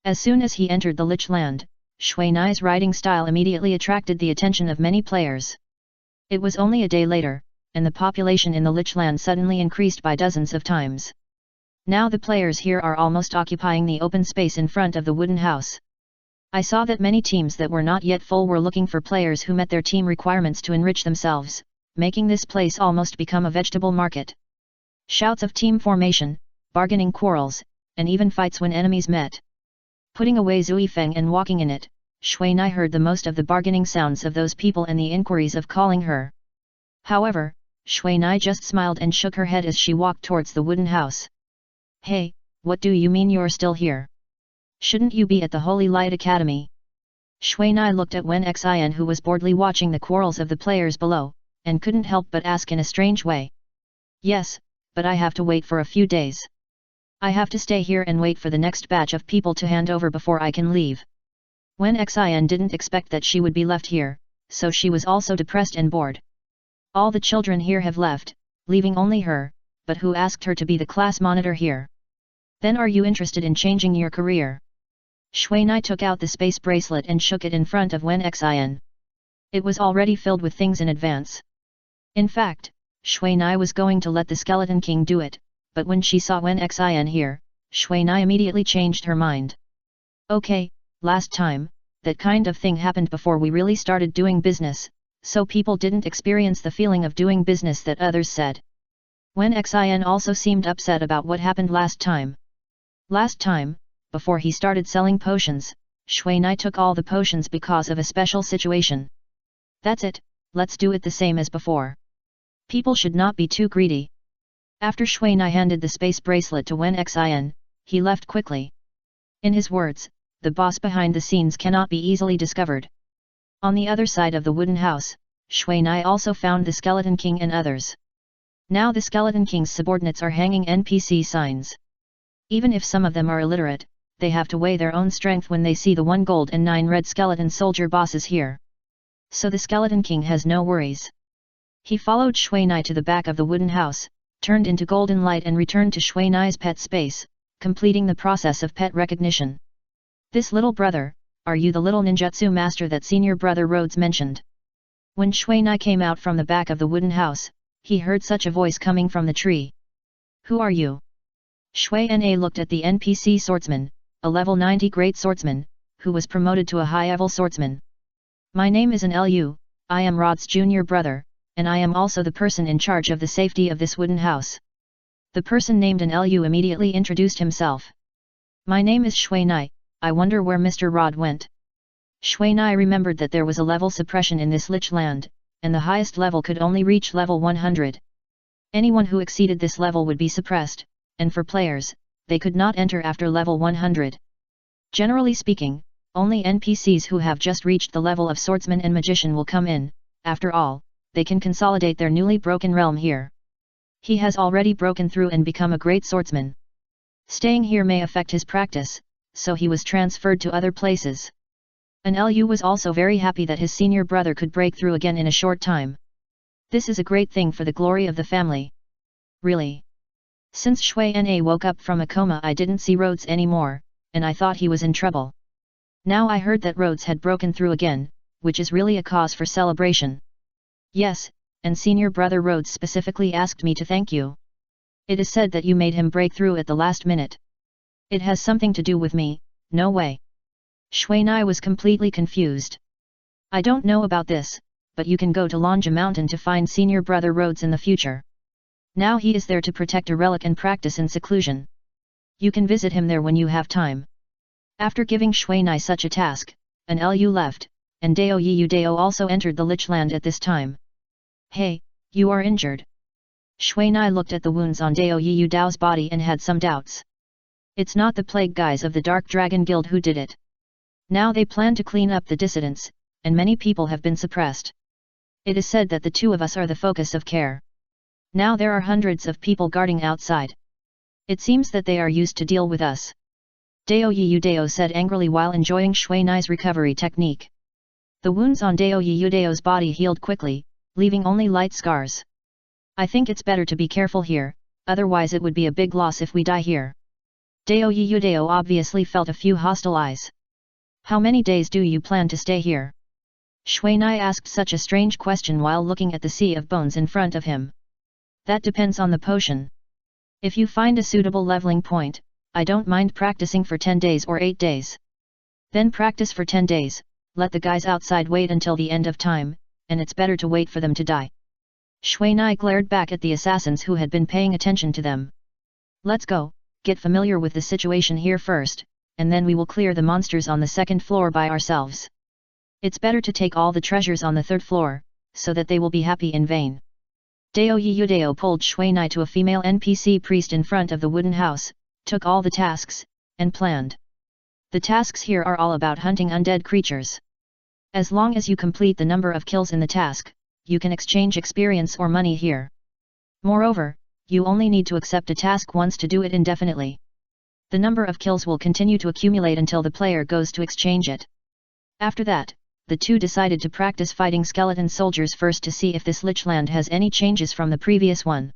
As soon as he entered the Lich Land, Shui Nai's riding style immediately attracted the attention of many players. It was only a day later, and the population in the Lich Land suddenly increased by dozens of times. Now the players here are almost occupying the open space in front of the wooden house. I saw that many teams that were not yet full were looking for players who met their team requirements to enrich themselves, making this place almost become a vegetable market. Shouts of team formation, bargaining quarrels, and even fights when enemies met. Putting away Zui Feng and walking in it, Shui Nai heard the most of the bargaining sounds of those people and the inquiries of calling her. However, Shui Nai just smiled and shook her head as she walked towards the wooden house. Hey, what do you mean you're still here? Shouldn't you be at the Holy Light Academy? Shui Nai looked at Wen Xin who was boredly watching the quarrels of the players below, and couldn't help but ask in a strange way. Yes, but I have to wait for a few days. I have to stay here and wait for the next batch of people to hand over before I can leave. Wen Xin didn't expect that she would be left here, so she was also depressed and bored. All the children here have left, leaving only her, but who asked her to be the class monitor here? Then are you interested in changing your career? Shui Nai took out the space bracelet and shook it in front of Wen Xin. It was already filled with things in advance. In fact, Shui Nai was going to let the Skeleton King do it, but when she saw Wen Xin here, Shui Nai immediately changed her mind. Okay, last time, that kind of thing happened before we really started doing business, so people didn't experience the feeling of doing business that others said. Wen Xin also seemed upset about what happened last time. Last time, before he started selling potions, Shui Nai took all the potions because of a special situation. That's it, let's do it the same as before. People should not be too greedy. After Shui Nai handed the space bracelet to Wen Xin, he left quickly. In his words, the boss behind the scenes cannot be easily discovered. On the other side of the wooden house, Shui Nai also found the Skeleton King and others. Now the Skeleton King's subordinates are hanging NPC signs. Even if some of them are illiterate, they have to weigh their own strength when they see the 1 gold and 9 red skeleton soldier bosses here. So the Skeleton King has no worries. He followed Shui Nai to the back of the wooden house, turned into golden light and returned to Shui Nai's pet space, completing the process of pet recognition. This little brother, are you the little ninjutsu master that senior brother Rhodes mentioned? When Shui Nai came out from the back of the wooden house, he heard such a voice coming from the tree. Who are you? Shui Na looked at the NPC swordsman, a level 90 great swordsman, who was promoted to a high-level swordsman. My name is Lu, I am Rod's junior brother, and I am also the person in charge of the safety of this wooden house. The person named Lu immediately introduced himself. My name is Shui Nai, I wonder where Mr. Rod went. Shui Nai remembered that there was a level suppression in this Lich Land, and the highest level could only reach level 100. Anyone who exceeded this level would be suppressed, and for players, they could not enter after level 100. Generally speaking, only NPCs who have just reached the level of swordsman and magician will come in. After all, they can consolidate their newly broken realm here. He has already broken through and become a great swordsman. Staying here may affect his practice, so he was transferred to other places. And Lu was also very happy that his senior brother could break through again in a short time. This is a great thing for the glory of the family. Really? Since Shui Na woke up from a coma I didn't see Rhodes anymore, and I thought he was in trouble. Now I heard that Rhodes had broken through again, which is really a cause for celebration. Yes, and Senior Brother Rhodes specifically asked me to thank you. It is said that you made him break through at the last minute. It has something to do with me, no way. Shui Nai was completely confused. I don't know about this, but you can go to Lonja Mountain to find Senior Brother Rhodes in the future. Now he is there to protect a relic and practice in seclusion. You can visit him there when you have time. After giving Shui Nai such a task, an Lu left, and Dao Yiyu Dao also entered the Lich Land at this time. Hey, you are injured. Shui Nai looked at the wounds on Dao Yiyu Dao's body and had some doubts. It's not the plague guys of the Dark Dragon Guild who did it. Now they plan to clean up the dissidents, and many people have been suppressed. It is said that the two of us are the focus of care. Now there are hundreds of people guarding outside. It seems that they are used to deal with us. Dao Yiyu Dao said angrily while enjoying Shui Nai's recovery technique. The wounds on Dao Yiyu Dao's body healed quickly, leaving only light scars. I think it's better to be careful here, otherwise it would be a big loss if we die here. Dao Yiyu Dao obviously felt a few hostile eyes. How many days do you plan to stay here? Shui Nai asked such a strange question while looking at the sea of bones in front of him. That depends on the potion. If you find a suitable leveling point, I don't mind practicing for 10 days or 8 days. Then practice for 10 days, let the guys outside wait until the end of time, and it's better to wait for them to die. Shui Nai glared back at the assassins who had been paying attention to them. Let's go, get familiar with the situation here first, and then we will clear the monsters on the second floor by ourselves. It's better to take all the treasures on the third floor, so that they will be happy in vain. Dao Yiyu Dao pulled Shui Nai to a female NPC priest in front of the wooden house, took all the tasks, and planned. The tasks here are all about hunting undead creatures. As long as you complete the number of kills in the task, you can exchange experience or money here. Moreover, you only need to accept a task once to do it indefinitely. The number of kills will continue to accumulate until the player goes to exchange it. After that, the two decided to practice fighting skeleton soldiers first to see if this Lich Land has any changes from the previous one.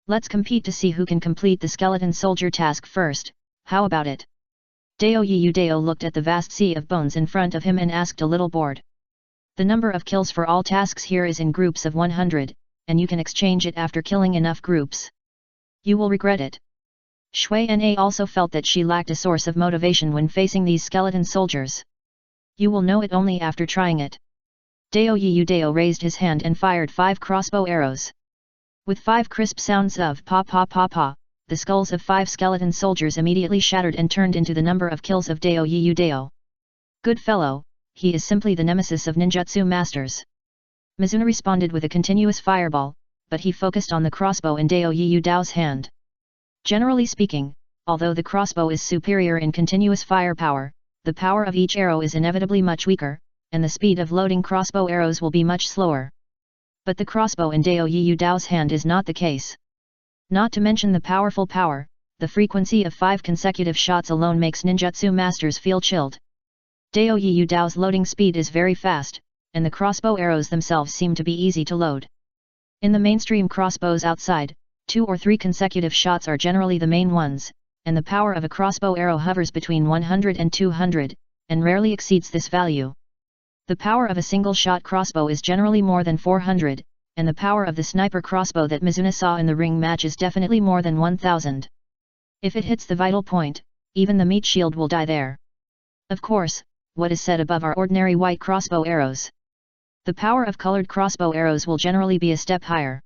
Let's compete to see who can complete the skeleton soldier task first, how about it? Dao Yiyu Dao looked at the vast sea of bones in front of him and asked a little bored. The number of kills for all tasks here is in groups of 100, and you can exchange it after killing enough groups. You will regret it. Shui Na also felt that she lacked a source of motivation when facing these skeleton soldiers. You will know it only after trying it. Dao Yiyu Dao raised his hand and fired 5 crossbow arrows. With 5 crisp sounds of pa pa pa pa, the skulls of 5 skeleton soldiers immediately shattered and turned into the number of kills of Dao Yiyu Dao. Good fellow, he is simply the nemesis of ninjutsu masters. Mizuna responded with a continuous fireball, but he focused on the crossbow in Dao Yiyu Dao's hand. Generally speaking, although the crossbow is superior in continuous firepower, the power of each arrow is inevitably much weaker, and the speed of loading crossbow arrows will be much slower. But the crossbow in Dao Yiyu Dao's hand is not the case. Not to mention the powerful power, the frequency of 5 consecutive shots alone makes ninjutsu masters feel chilled. Dao Yiyu Dao's loading speed is very fast, and the crossbow arrows themselves seem to be easy to load. In the mainstream crossbows outside, 2 or 3 consecutive shots are generally the main ones, and the power of a crossbow arrow hovers between 100 and 200, and rarely exceeds this value. The power of a single-shot crossbow is generally more than 400, and the power of the sniper crossbow that Mizuna saw in the ring match is definitely more than 1000. If it hits the vital point, even the meat shield will die there. Of course, what is said above are ordinary white crossbow arrows. The power of colored crossbow arrows will generally be a step higher.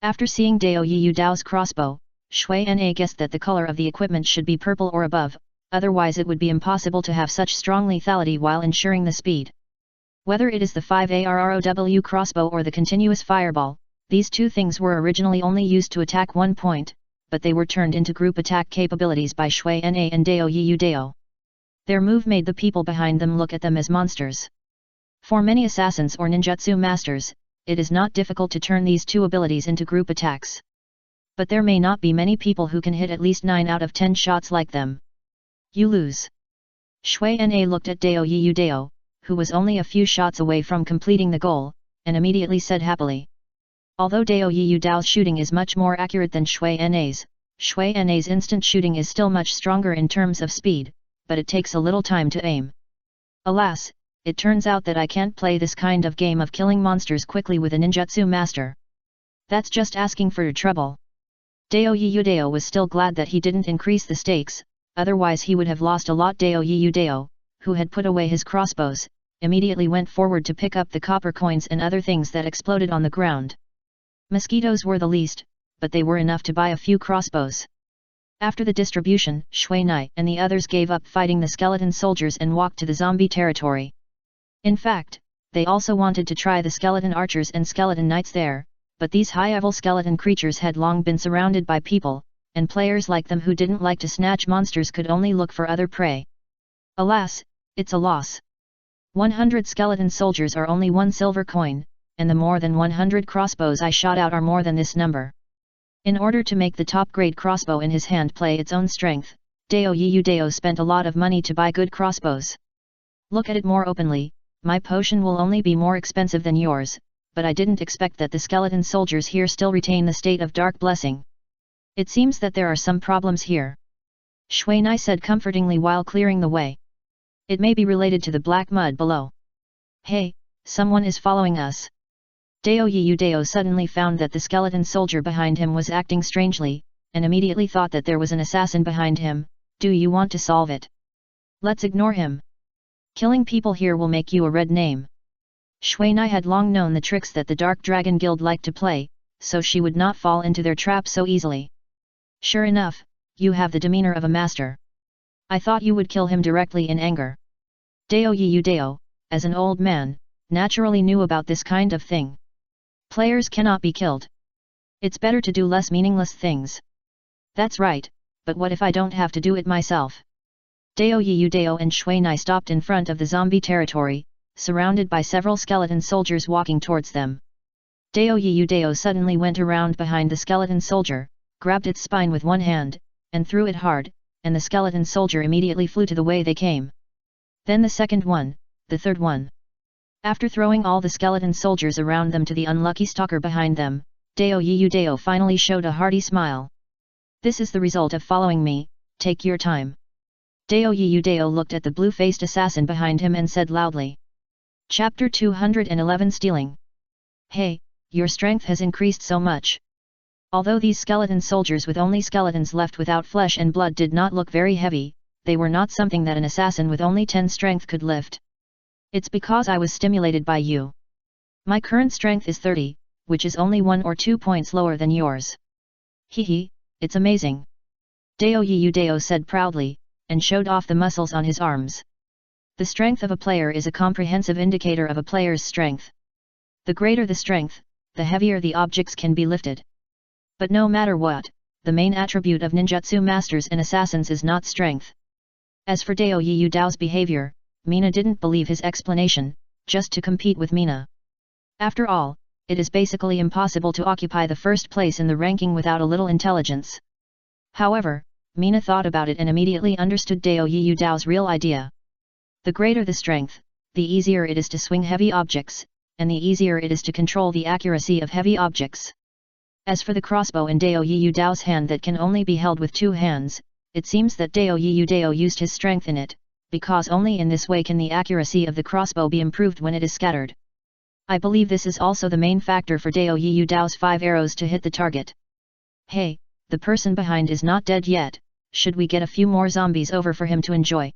After seeing Dao Yiyu Dao's crossbow, Shui Na guessed that the color of the equipment should be purple or above, otherwise it would be impossible to have such strong lethality while ensuring the speed. Whether it is the 5ARROW crossbow or the continuous fireball, these two things were originally only used to attack one point, but they were turned into group attack capabilities by Shui Na and Dao Yiyu Dao. Their move made the people behind them look at them as monsters. For many assassins or ninjutsu masters, it is not difficult to turn these two abilities into group attacks. But there may not be many people who can hit at least 9 out of 10 shots like them. You lose. Shui Na looked at Dao Yiyu Dao, who was only a few shots away from completing the goal, and immediately said happily. Although Dao Yiyu Dao's shooting is much more accurate than Shui Na's instant shooting is still much stronger in terms of speed, but it takes a little time to aim. Alas, it turns out that I can't play this kind of game of killing monsters quickly with a ninjutsu master. That's just asking for trouble. Dao Yudao was still glad that he didn't increase the stakes, otherwise he would have lost a lot. Dao Yudao, who had put away his crossbows, immediately went forward to pick up the copper coins and other things that exploded on the ground. Mosquitoes were the least, but they were enough to buy a few crossbows. After the distribution, Shui Nai and the others gave up fighting the skeleton soldiers and walked to the zombie territory. In fact, they also wanted to try the skeleton archers and skeleton knights there, but these high-level skeleton creatures had long been surrounded by people, and players like them who didn't like to snatch monsters could only look for other prey. Alas, it's a loss. 100 skeleton soldiers are only 1 silver coin, and the more than 100 crossbows I shot out are more than this number. In order to make the top-grade crossbow in his hand play its own strength, Dao Yudao spent a lot of money to buy good crossbows. Look at it more openly, my potion will only be more expensive than yours, but I didn't expect that the skeleton soldiers here still retain the state of dark blessing. It seems that there are some problems here. Shui Nai said comfortingly while clearing the way. It may be related to the black mud below. Hey, someone is following us. Dao Yudao suddenly found that the skeleton soldier behind him was acting strangely, and immediately thought that there was an assassin behind him. Do you want to solve it? Let's ignore him. Killing people here will make you a red name. Shui Nai had long known the tricks that the Dark Dragon Guild liked to play, so she would not fall into their trap so easily. Sure enough, you have the demeanor of a master. I thought you would kill him directly in anger. Dao Yudao, as an old man, naturally knew about this kind of thing. Players cannot be killed. It's better to do less meaningless things. That's right, but what if I don't have to do it myself? Dao Yudao and Shui Nai stopped in front of the zombie territory, surrounded by several skeleton soldiers walking towards them. Dao Yudao suddenly went around behind the skeleton soldier, grabbed its spine with one hand, and threw it hard, and the skeleton soldier immediately flew to the way they came. Then the second one, the third one. After throwing all the skeleton soldiers around them to the unlucky stalker behind them, Dao Yudao finally showed a hearty smile. This is the result of following me, take your time. Dao Yudao looked at the blue-faced assassin behind him and said loudly. Chapter 211 Stealing. Hey, your strength has increased so much. Although these skeleton soldiers with only skeletons left without flesh and blood did not look very heavy, they were not something that an assassin with only 10 strength could lift. It's because I was stimulated by you. My current strength is 30, which is only 1 or 2 points lower than yours. Hehe, it's amazing. Dao Yudao said proudly, and showed off the muscles on his arms. The strength of a player is a comprehensive indicator of a player's strength. The greater the strength, the heavier the objects can be lifted. But no matter what, the main attribute of ninjutsu masters and assassins is not strength. As for Dao Yudao's behavior, Mina didn't believe his explanation, just to compete with Mina. After all, it is basically impossible to occupy the first place in the ranking without a little intelligence. However, Mina thought about it and immediately understood Dao Yudao's real idea. The greater the strength, the easier it is to swing heavy objects, and the easier it is to control the accuracy of heavy objects. As for the crossbow in Dao Yudao's hand that can only be held with 2 hands, it seems that Dao Yudao used his strength in it, because only in this way can the accuracy of the crossbow be improved when it is scattered. I believe this is also the main factor for Dao Yudao's 5 arrows to hit the target. Hey, the person behind is not dead yet, should we get a few more zombies over for him to enjoy?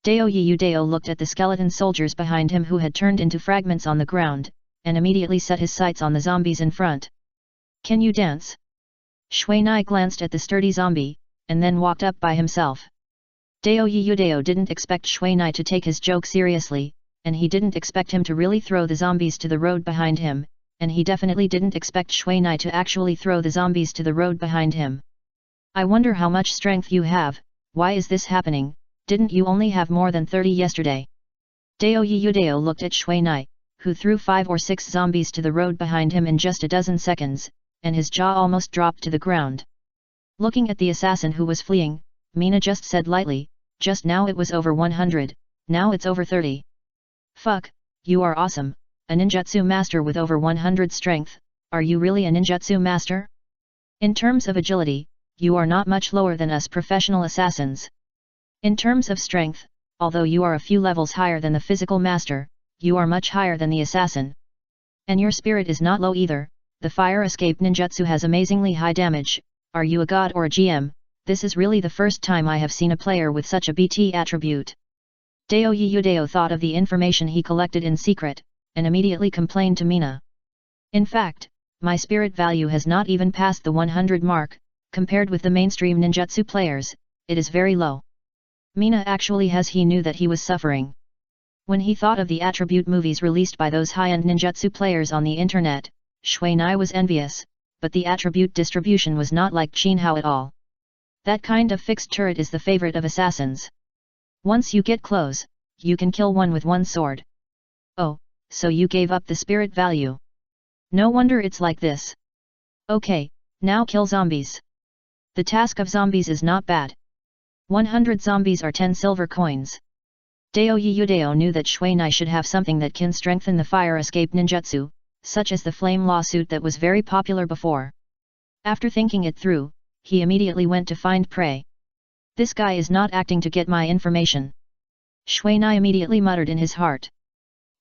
Dao Yudao looked at the skeleton soldiers behind him who had turned into fragments on the ground, and immediately set his sights on the zombies in front. Can you dance? Shui Nai glanced at the sturdy zombie, and then walked up by himself. Dao Yudao didn't expect Shui Nai to take his joke seriously, and he didn't expect him to really throw the zombies to the road behind him, and he definitely didn't expect Shui Nai to actually throw the zombies to the road behind him. I wonder how much strength you have, why is this happening, didn't you only have more than 30 yesterday? Dao Yudao looked at Shui Nai, who threw 5 or 6 zombies to the road behind him in just a dozen seconds, and his jaw almost dropped to the ground. Looking at the assassin who was fleeing, Mina just said lightly, just now it was over 100, now it's over 30. Fuck, you are awesome, a ninjutsu master with over 100 strength, are you really a ninjutsu master? In terms of agility, you are not much lower than us professional assassins. In terms of strength, although you are a few levels higher than the physical master, you are much higher than the assassin. And your spirit is not low either. The fire escape ninjutsu has amazingly high damage. Are you a god or a GM? This is really the first time I have seen a player with such a BT attribute. Dao Yudao thought of the information he collected in secret, and immediately complained to Mina. In fact, my spirit value has not even passed the 100 mark, compared with the mainstream ninjutsu players, it is very low. Mina actually he knew that he was suffering. When he thought of the attribute movies released by those high-end ninjutsu players on the internet, Shui Nai was envious, but the attribute distribution was not like Qin Hao at all. That kind of fixed turret is the favorite of assassins. Once you get close, you can kill one with one sword. Oh, so you gave up the spirit value. No wonder it's like this. Okay, now kill zombies. The task of zombies is not bad. 100 zombies are 10 silver coins. Dao Yudao knew that Shui Nai should have something that can strengthen the fire escape ninjutsu, such as the flame lawsuit that was very popular before. After thinking it through, he immediately went to find prey. This guy is not acting to get my information. Shui Nai immediately muttered in his heart.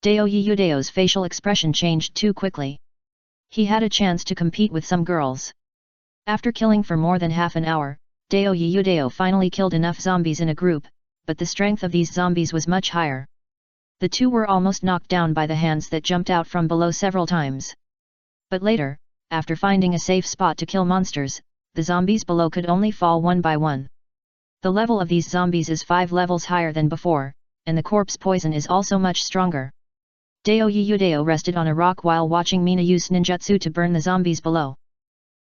Dao Yudao's facial expression changed too quickly. He had a chance to compete with some girls. After killing for more than half an hour, Dao Yudao finally killed enough zombies in a group, but the strength of these zombies was much higher. The two were almost knocked down by the hands that jumped out from below several times. But later, after finding a safe spot to kill monsters, the zombies below could only fall one by one. The level of these zombies is 5 levels higher than before, and the corpse poison is also much stronger. Dao Yudao rested on a rock while watching Mina use ninjutsu to burn the zombies below.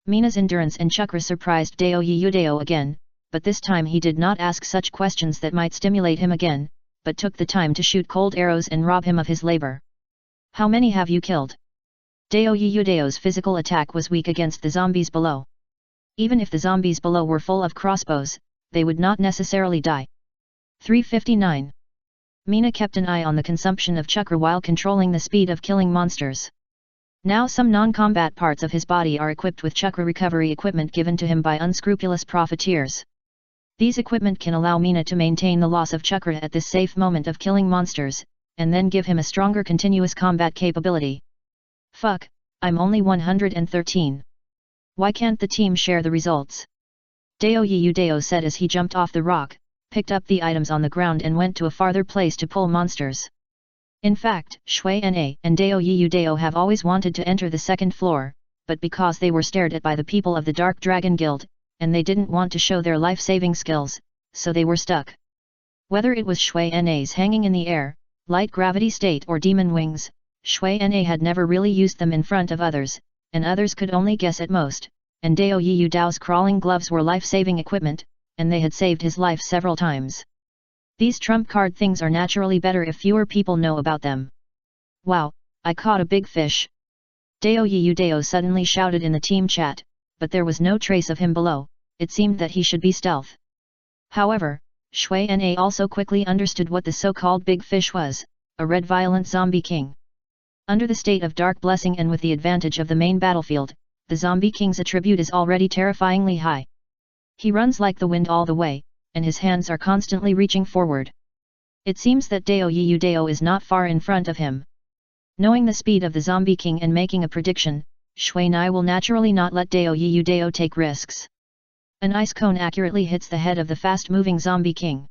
Mina's endurance and chakra surprised Dao Yudao again, but this time he did not ask such questions that might stimulate him again, but took the time to shoot cold arrows and rob him of his labor. How many have you killed? Dao Yudao's physical attack was weak against the zombies below. Even if the zombies below were full of crossbows, they would not necessarily die. 359. Mina kept an eye on the consumption of chakra while controlling the speed of killing monsters. Now some non-combat parts of his body are equipped with chakra recovery equipment given to him by unscrupulous profiteers. These equipment can allow Mina to maintain the loss of chakra at this safe moment of killing monsters, and then give him a stronger continuous combat capability. Fuck, I'm only 113. Why can't the team share the results? Dao Yudao said as he jumped off the rock, picked up the items on the ground and went to a farther place to pull monsters. In fact, Shui Na and Dao Yudao have always wanted to enter the second floor, but because they were stared at by the people of the Dark Dragon Guild, and they didn't want to show their life-saving skills, so they were stuck. Whether it was Shui Na's hanging in the air, light gravity state or demon wings, Shui Na had never really used them in front of others, and others could only guess at most, and Dao Yudao's crawling gloves were life-saving equipment, and they had saved his life several times. These trump card things are naturally better if fewer people know about them. Wow, I caught a big fish! Dao Yudao suddenly shouted in the team chat, but there was no trace of him below. It seemed that he should be stealth. However, Shui Na also quickly understood what the so-called big fish was, a red violent zombie king. Under the state of dark blessing and with the advantage of the main battlefield, the zombie king's attribute is already terrifyingly high. He runs like the wind all the way, and his hands are constantly reaching forward. It seems that Dao Yudao is not far in front of him. Knowing the speed of the zombie king and making a prediction, Shui Nai will naturally not let Dao Yudao take risks. An ice cone accurately hits the head of the fast-moving zombie king.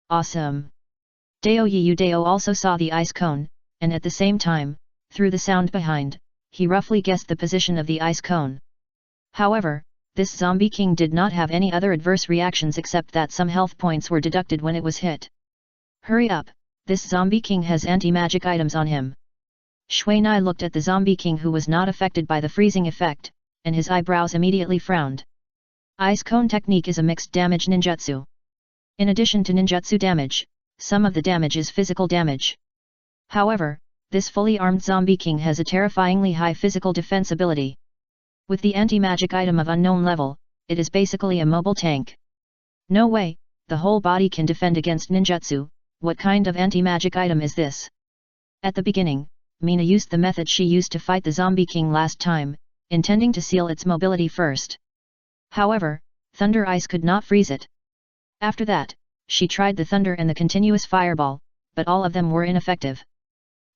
Awesome! Dao Yudao also saw the ice cone, and at the same time, through the sound behind, he roughly guessed the position of the ice cone. However, this zombie king did not have any other adverse reactions except that some health points were deducted when it was hit. Hurry up, this zombie king has anti-magic items on him. Shui Nai looked at the zombie king who was not affected by the freezing effect, and his eyebrows immediately frowned. Ice cone technique is a mixed damage ninjutsu. In addition to ninjutsu damage, some of the damage is physical damage. However, this fully armed zombie king has a terrifyingly high physical defense ability. With the anti-magic item of unknown level, it is basically a mobile tank. No way, the whole body can defend against ninjutsu. What kind of anti-magic item is this? At the beginning, Mina used the method she used to fight the zombie king last time, intending to seal its mobility first. However, thunder ice could not freeze it. After that, she tried the thunder and the continuous fireball, but all of them were ineffective.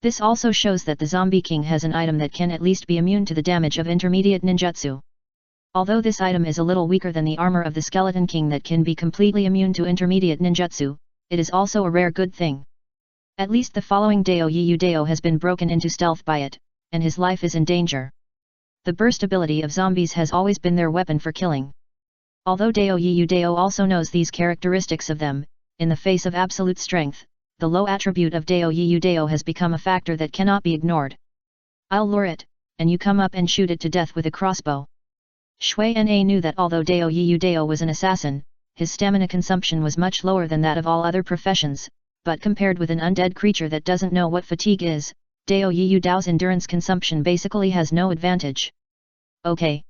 This also shows that the Zombie King has an item that can at least be immune to the damage of intermediate ninjutsu. Although this item is a little weaker than the armor of the Skeleton King that can be completely immune to intermediate ninjutsu, it is also a rare good thing. At least the following Dao Yiyudao has been broken into stealth by it, and his life is in danger. The burst ability of zombies has always been their weapon for killing. Although Dao Yiyudao also knows these characteristics of them, in the face of absolute strength, the low attribute of Dao Yiyudao has become a factor that cannot be ignored. I'll lure it, and you come up and shoot it to death with a crossbow. Shui Na knew that although Dao Yiyudao was an assassin, his stamina consumption was much lower than that of all other professions, but compared with an undead creature that doesn't know what fatigue is, Dao Yiyudao's endurance consumption basically has no advantage. Okay.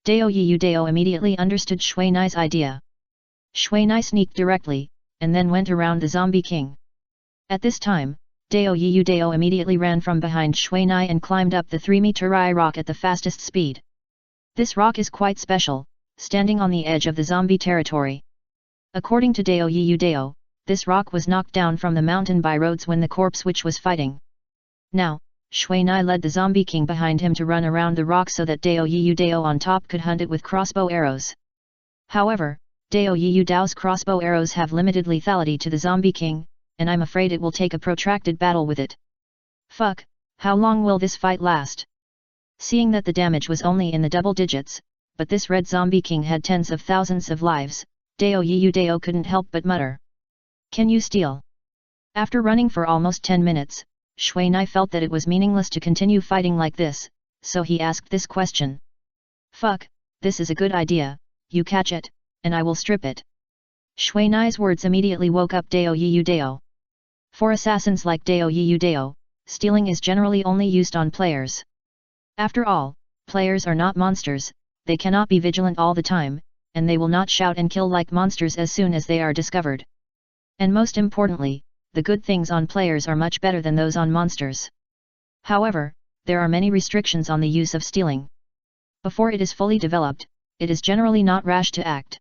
Dao Yiyudao immediately understood Shui Nai's idea. Shui Nai sneaked directly, and then went around the Zombie King. At this time, Dao Yiyudao immediately ran from behind Shui Nai and climbed up the 3-meter high rock at the fastest speed. This rock is quite special, standing on the edge of the zombie territory. According to Dao Yiyudao, this rock was knocked down from the mountain by Rhodes when the corpse which was fighting. Now, Shui Nai led the Zombie King behind him to run around the rock so that Dao Yiyudao on top could hunt it with crossbow arrows. However, Dao Yiyudao's crossbow arrows have limited lethality to the Zombie King, and I'm afraid it will take a protracted battle with it. Fuck, how long will this fight last? Seeing that the damage was only in the double digits, but this Red Zombie King had tens of thousands of lives, Dao Yiyudao couldn't help but mutter. Can you steal? After running for almost 10 minutes, Shui Nai felt that it was meaningless to continue fighting like this, so he asked this question. Fuck, this is a good idea, you catch it, and I will strip it. Shui Nai's words immediately woke up Dao Yiyudao. For assassins like Dao Yiyudao, stealing is generally only used on players. After all, players are not monsters, they cannot be vigilant all the time, and they will not shout and kill like monsters as soon as they are discovered. And most importantly, the good things on players are much better than those on monsters. However, there are many restrictions on the use of stealing. Before it is fully developed, it is generally not rash to act.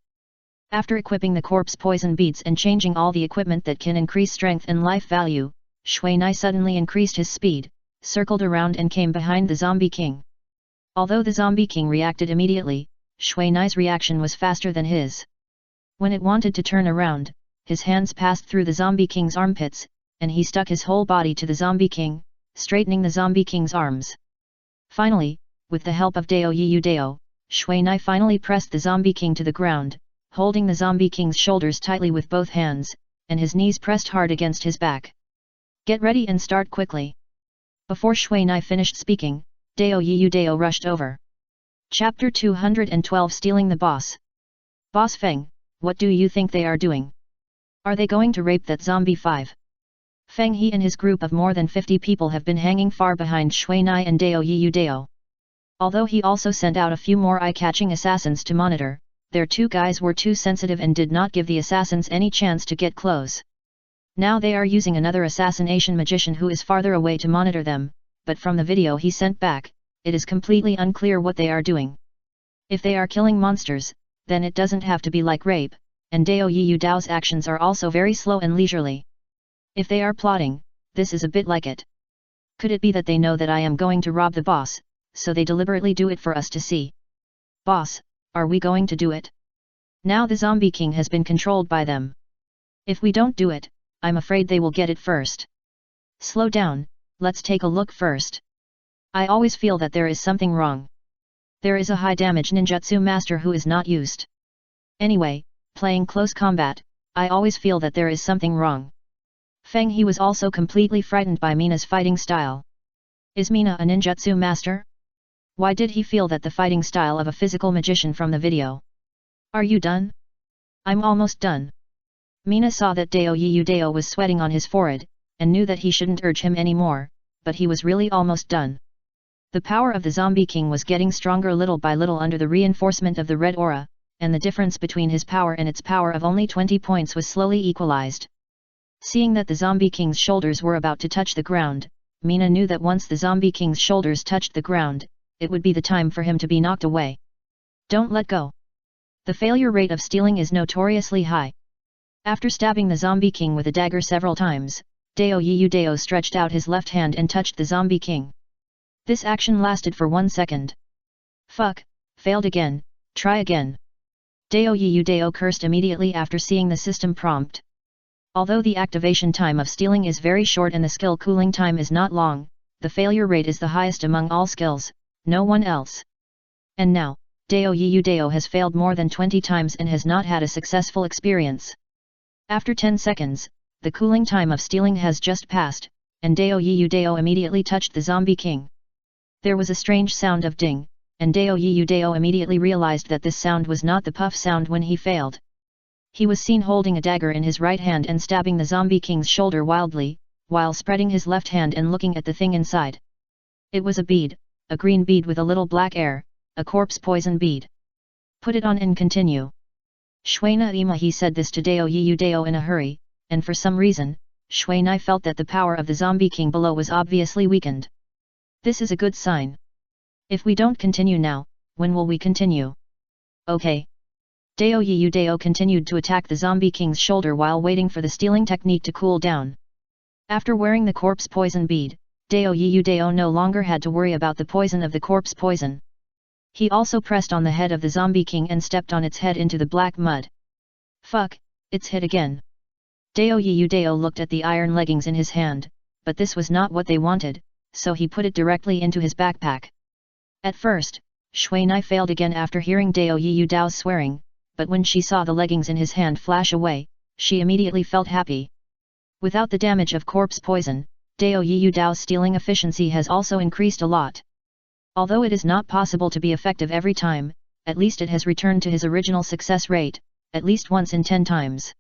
After equipping the corpse poison beads and changing all the equipment that can increase strength and life value, Shui Nai suddenly increased his speed, circled around and came behind the Zombie King. Although the Zombie King reacted immediately, Shui Nai's reaction was faster than his. When it wanted to turn around, his hands passed through the Zombie King's armpits, and he stuck his whole body to the Zombie King, straightening the Zombie King's arms. Finally, with the help of Dao Yiyudao, Shui Nai finally pressed the Zombie King to the ground, holding the Zombie King's shoulders tightly with both hands, and his knees pressed hard against his back. Get ready and start quickly. Before Shui Nai finished speaking, Dao Yiyudao rushed over. Chapter 212 Stealing the Boss. Boss Feng, what do you think they are doing? Are they going to rape that zombie 5? Feng He and his group of more than 50 people have been hanging far behind Shui Nai and Dao Yiyudao. Although he also sent out a few more eye-catching assassins to monitor, their 2 guys were too sensitive and did not give the assassins any chance to get close. Now they are using another assassination magician who is farther away to monitor them, but from the video he sent back, it is completely unclear what they are doing. If they are killing monsters, then it doesn't have to be like rape, and Dao Yiyudao's actions are also very slow and leisurely. If they are plotting, this is a bit like it. Could it be that they know that I am going to rob the boss, so they deliberately do it for us to see? Boss, are we going to do it? Now the Zombie King has been controlled by them. If we don't do it, I'm afraid they will get it first. Slow down, let's take a look first. I always feel that there is something wrong. There is a high damage ninjutsu master who is not used. Anyway, playing close combat, I always feel that there is something wrong. Feng He was also completely frightened by Mina's fighting style. Is Mina a ninjutsu master? Why did he feel that the fighting style of a physical magician from the video? Are you done? I'm almost done. Mina saw that Dao Yiyudao was sweating on his forehead, and knew that he shouldn't urge him anymore, but he was really almost done. The power of the Zombie King was getting stronger little by little under the reinforcement of the red aura, and the difference between his power and its power of only 20 points was slowly equalized. Seeing that the Zombie King's shoulders were about to touch the ground, Mina knew that once the Zombie King's shoulders touched the ground, it would be the time for him to be knocked away. Don't let go. The failure rate of stealing is notoriously high. After stabbing the zombie king with a dagger several times, Dao Yudao stretched out his left hand and touched the zombie king. This action lasted for 1 second. Fuck, failed again, try again. Dao Yudao cursed immediately after seeing the system prompt. Although the activation time of stealing is very short and the skill cooling time is not long, the failure rate is the highest among all skills, no one else. And now, Dao Yudao has failed more than 20 times and has not had a successful experience. After 10 seconds, the cooling time of stealing has just passed, and Dao Yudao immediately touched the zombie king. There was a strange sound of ding, and Dao Yudao immediately realized that this sound was not the puff sound when he failed. He was seen holding a dagger in his right hand and stabbing the zombie king's shoulder wildly, while spreading his left hand and looking at the thing inside. It was a bead, a green bead with a little black air, a corpse poison bead. Put it on and continue. Shuina Ima, he said this to Dao Yudao in a hurry, and for some reason, Shuinai felt that the power of the zombie king below was obviously weakened. This is a good sign. If we don't continue now, when will we continue? Okay. Dao Yudao continued to attack the zombie king's shoulder while waiting for the stealing technique to cool down. After wearing the corpse poison bead, Dao Yudao no longer had to worry about the poison of the corpse poison. He also pressed on the head of the zombie king and stepped on its head into the black mud. Fuck, it's hit again. Dao Yudao looked at the iron leggings in his hand, but this was not what they wanted, so he put it directly into his backpack. At first, Shuinai failed again after hearing Dao Yudao's swearing, but when she saw the leggings in his hand flash away, she immediately felt happy. Without the damage of corpse poison, Dao Yudao's stealing efficiency has also increased a lot. Although it is not possible to be effective every time, at least it has returned to his original success rate, at least once in 10 times.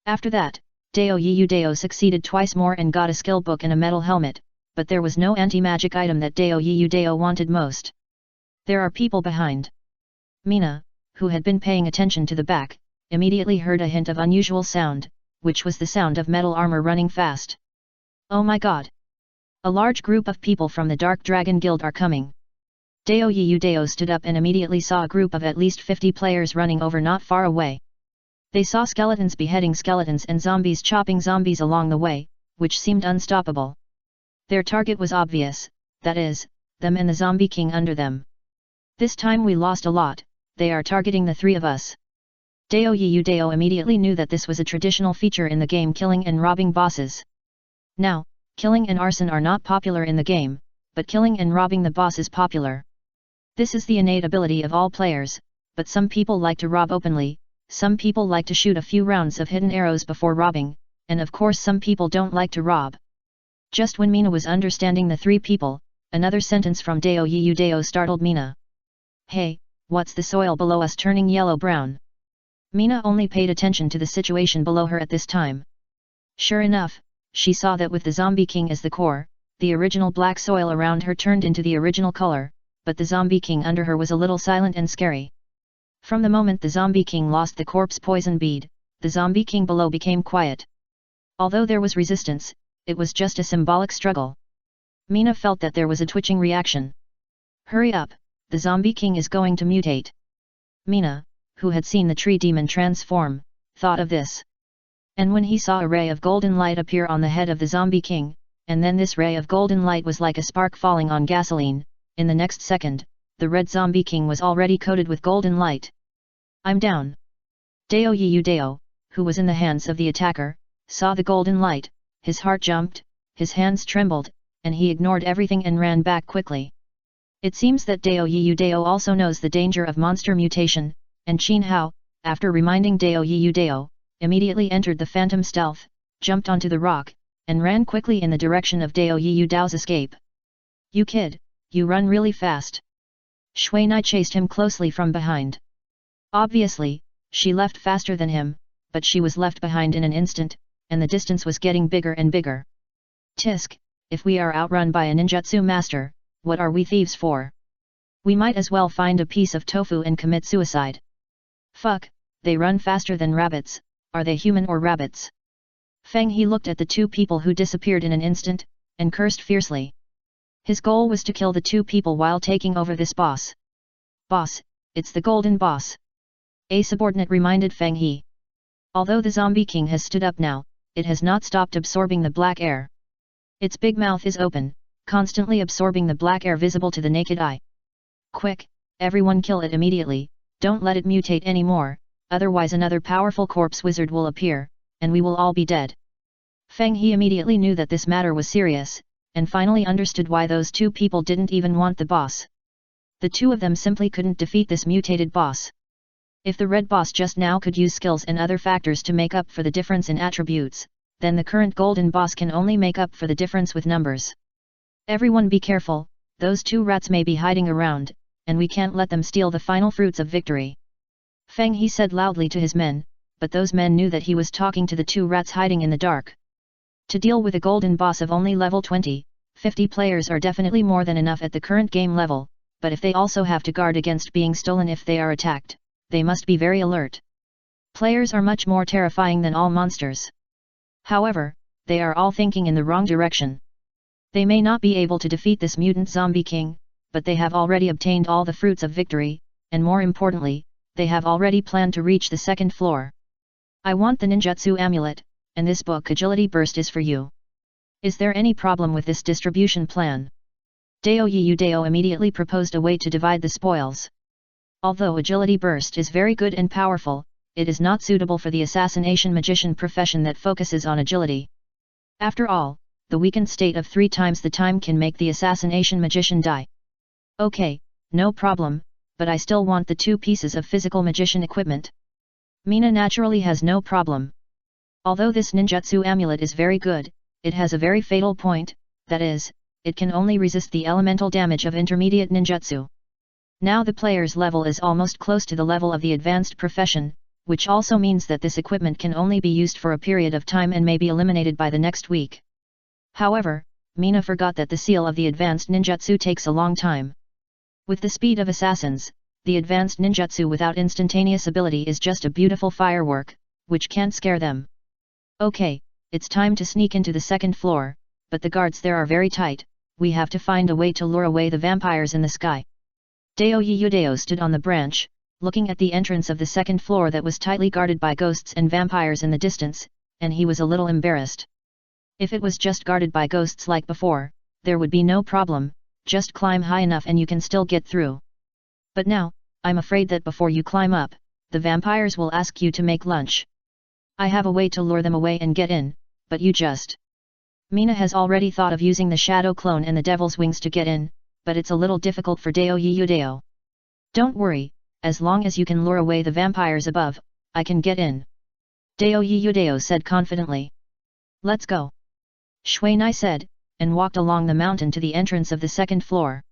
After that, Dao Yudao succeeded twice more and got a skill book and a metal helmet, but there was no anti-magic item that Dao Yudao wanted most. There are people behind. Mina, who had been paying attention to the back, immediately heard a hint of unusual sound, which was the sound of metal armor running fast. Oh my god! A large group of people from the Dark Dragon Guild are coming. Dao Yudao stood up and immediately saw a group of at least 50 players running over not far away. They saw skeletons beheading skeletons and zombies chopping zombies along the way, which seemed unstoppable. Their target was obvious, that is, them and the zombie king under them. This time we lost a lot, they are targeting the 3 of us. Dao Yudao immediately knew that this was a traditional feature in the game, killing and robbing bosses. Now, killing and arson are not popular in the game, but killing and robbing the boss is popular. This is the innate ability of all players, but some people like to rob openly, some people like to shoot a few rounds of hidden arrows before robbing, and of course some people don't like to rob. Just when Mina was understanding the 3 people, another sentence from Dao Yudao startled Mina. Hey, what's the soil below us turning yellow-brown? Mina only paid attention to the situation below her at this time. Sure enough, she saw that with the zombie king as the core, the original black soil around her turned into the original color, but the zombie king under her was a little silent and scary. From the moment the zombie king lost the corpse poison bead, the zombie king below became quiet. Although there was resistance, it was just a symbolic struggle. Mina felt that there was a twitching reaction. Hurry up, the zombie king is going to mutate. Mina, who had seen the tree demon transform, thought of this. And when he saw a ray of golden light appear on the head of the zombie king, and then this ray of golden light was like a spark falling on gasoline, in the next second, the red zombie king was already coated with golden light. I'm down. Dao Yudao, who was in the hands of the attacker, saw the golden light, his heart jumped, his hands trembled, and he ignored everything and ran back quickly. It seems that Dao Yudao also knows the danger of monster mutation, and Qin Hao, after reminding Dao Yudao, immediately entered the phantom stealth, jumped onto the rock, and ran quickly in the direction of Dao Yudao's escape. You kid, you run really fast. Shuinai chased him closely from behind. Obviously, she left faster than him, but she was left behind in an instant, and the distance was getting bigger and bigger. Tisk, if we are outrun by a ninjutsu master, what are we thieves for? We might as well find a piece of tofu and commit suicide. Fuck, they run faster than rabbits, are they human or rabbits? Feng He looked at the 2 people who disappeared in an instant, and cursed fiercely. His goal was to kill the 2 people while taking over this boss. Boss, it's the golden boss. A subordinate reminded Feng He. Although the zombie king has stood up now, it has not stopped absorbing the black air. Its big mouth is open, constantly absorbing the black air visible to the naked eye. Quick, everyone kill it immediately, don't let it mutate anymore, otherwise another powerful corpse wizard will appear, and we will all be dead. Feng He immediately knew that this matter was serious, and finally understood why those two people didn't even want the boss. The two of them simply couldn't defeat this mutated boss. If the red boss just now could use skills and other factors to make up for the difference in attributes, then the current golden boss can only make up for the difference with numbers. Everyone be careful, those two rats may be hiding around, and we can't let them steal the final fruits of victory. Feng He said loudly to his men, but those men knew that he was talking to the two rats hiding in the dark. To deal with a golden boss of only level 20, 50 players are definitely more than enough at the current game level, but if they also have to guard against being stolen if they are attacked, they must be very alert. Players are much more terrifying than all monsters. However, they are all thinking in the wrong direction. They may not be able to defeat this mutant zombie king, but they have already obtained all the fruits of victory, and more importantly, they have already planned to reach the second floor. I want the ninjutsu amulet, and this book Agility Burst is for you. Is there any problem with this distribution plan? Dao Yudao immediately proposed a way to divide the spoils. Although Agility Burst is very good and powerful, it is not suitable for the assassination magician profession that focuses on agility. After all, the weakened state of 3 times the time can make the assassination magician die. Okay, no problem, but I still want the 2 pieces of physical magician equipment. Mina naturally has no problem. Although this ninjutsu amulet is very good, it has a very fatal point, that is, it can only resist the elemental damage of intermediate ninjutsu. Now the player's level is almost close to the level of the advanced profession, which also means that this equipment can only be used for a period of time and may be eliminated by the next week. However, Mina forgot that the seal of the advanced ninjutsu takes a long time. With the speed of assassins, the advanced ninjutsu without instantaneous ability is just a beautiful firework, which can't scare them. Okay, it's time to sneak into the second floor, but the guards there are very tight, we have to find a way to lure away the vampires in the sky. Dao Yudao stood on the branch, looking at the entrance of the second floor that was tightly guarded by ghosts and vampires in the distance, and he was a little embarrassed. If it was just guarded by ghosts like before, there would be no problem, just climb high enough and you can still get through. But now, I'm afraid that before you climb up, the vampires will ask you to make lunch. I have a way to lure them away and get in, but you just... Mina has already thought of using the shadow clone and the devil's wings to get in, but it's a little difficult for Dao Yudao. Don't worry, as long as you can lure away the vampires above, I can get in. Dao Yudao said confidently. Let's go. Shui Nai said, and walked along the mountain to the entrance of the second floor.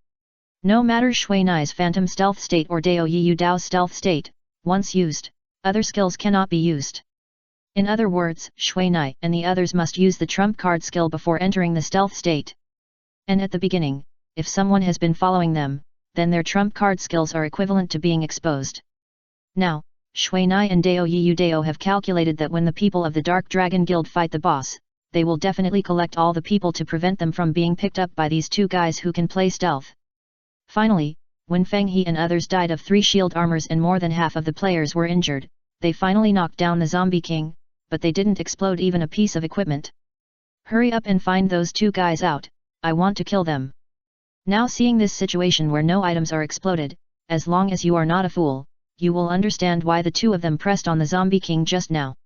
No matter Shui Nai's phantom stealth state or Dao Yudao's stealth state, once used, other skills cannot be used. In other words, Shui Nai and the others must use the trump card skill before entering the stealth state. And at the beginning, if someone has been following them, then their trump card skills are equivalent to being exposed. Now, Shui Nai and Dao Yudao have calculated that when the people of the Dark Dragon Guild fight the boss, they will definitely collect all the people to prevent them from being picked up by these 2 guys who can play stealth. Finally, when Feng He and others died of 3 shield armors and more than half of the players were injured, they finally knocked down the zombie king, but they didn't explode even a piece of equipment. Hurry up and find those 2 guys out, I want to kill them. Now seeing this situation where no items are exploded, as long as you are not a fool, you will understand why the 2 of them pressed on the zombie king just now.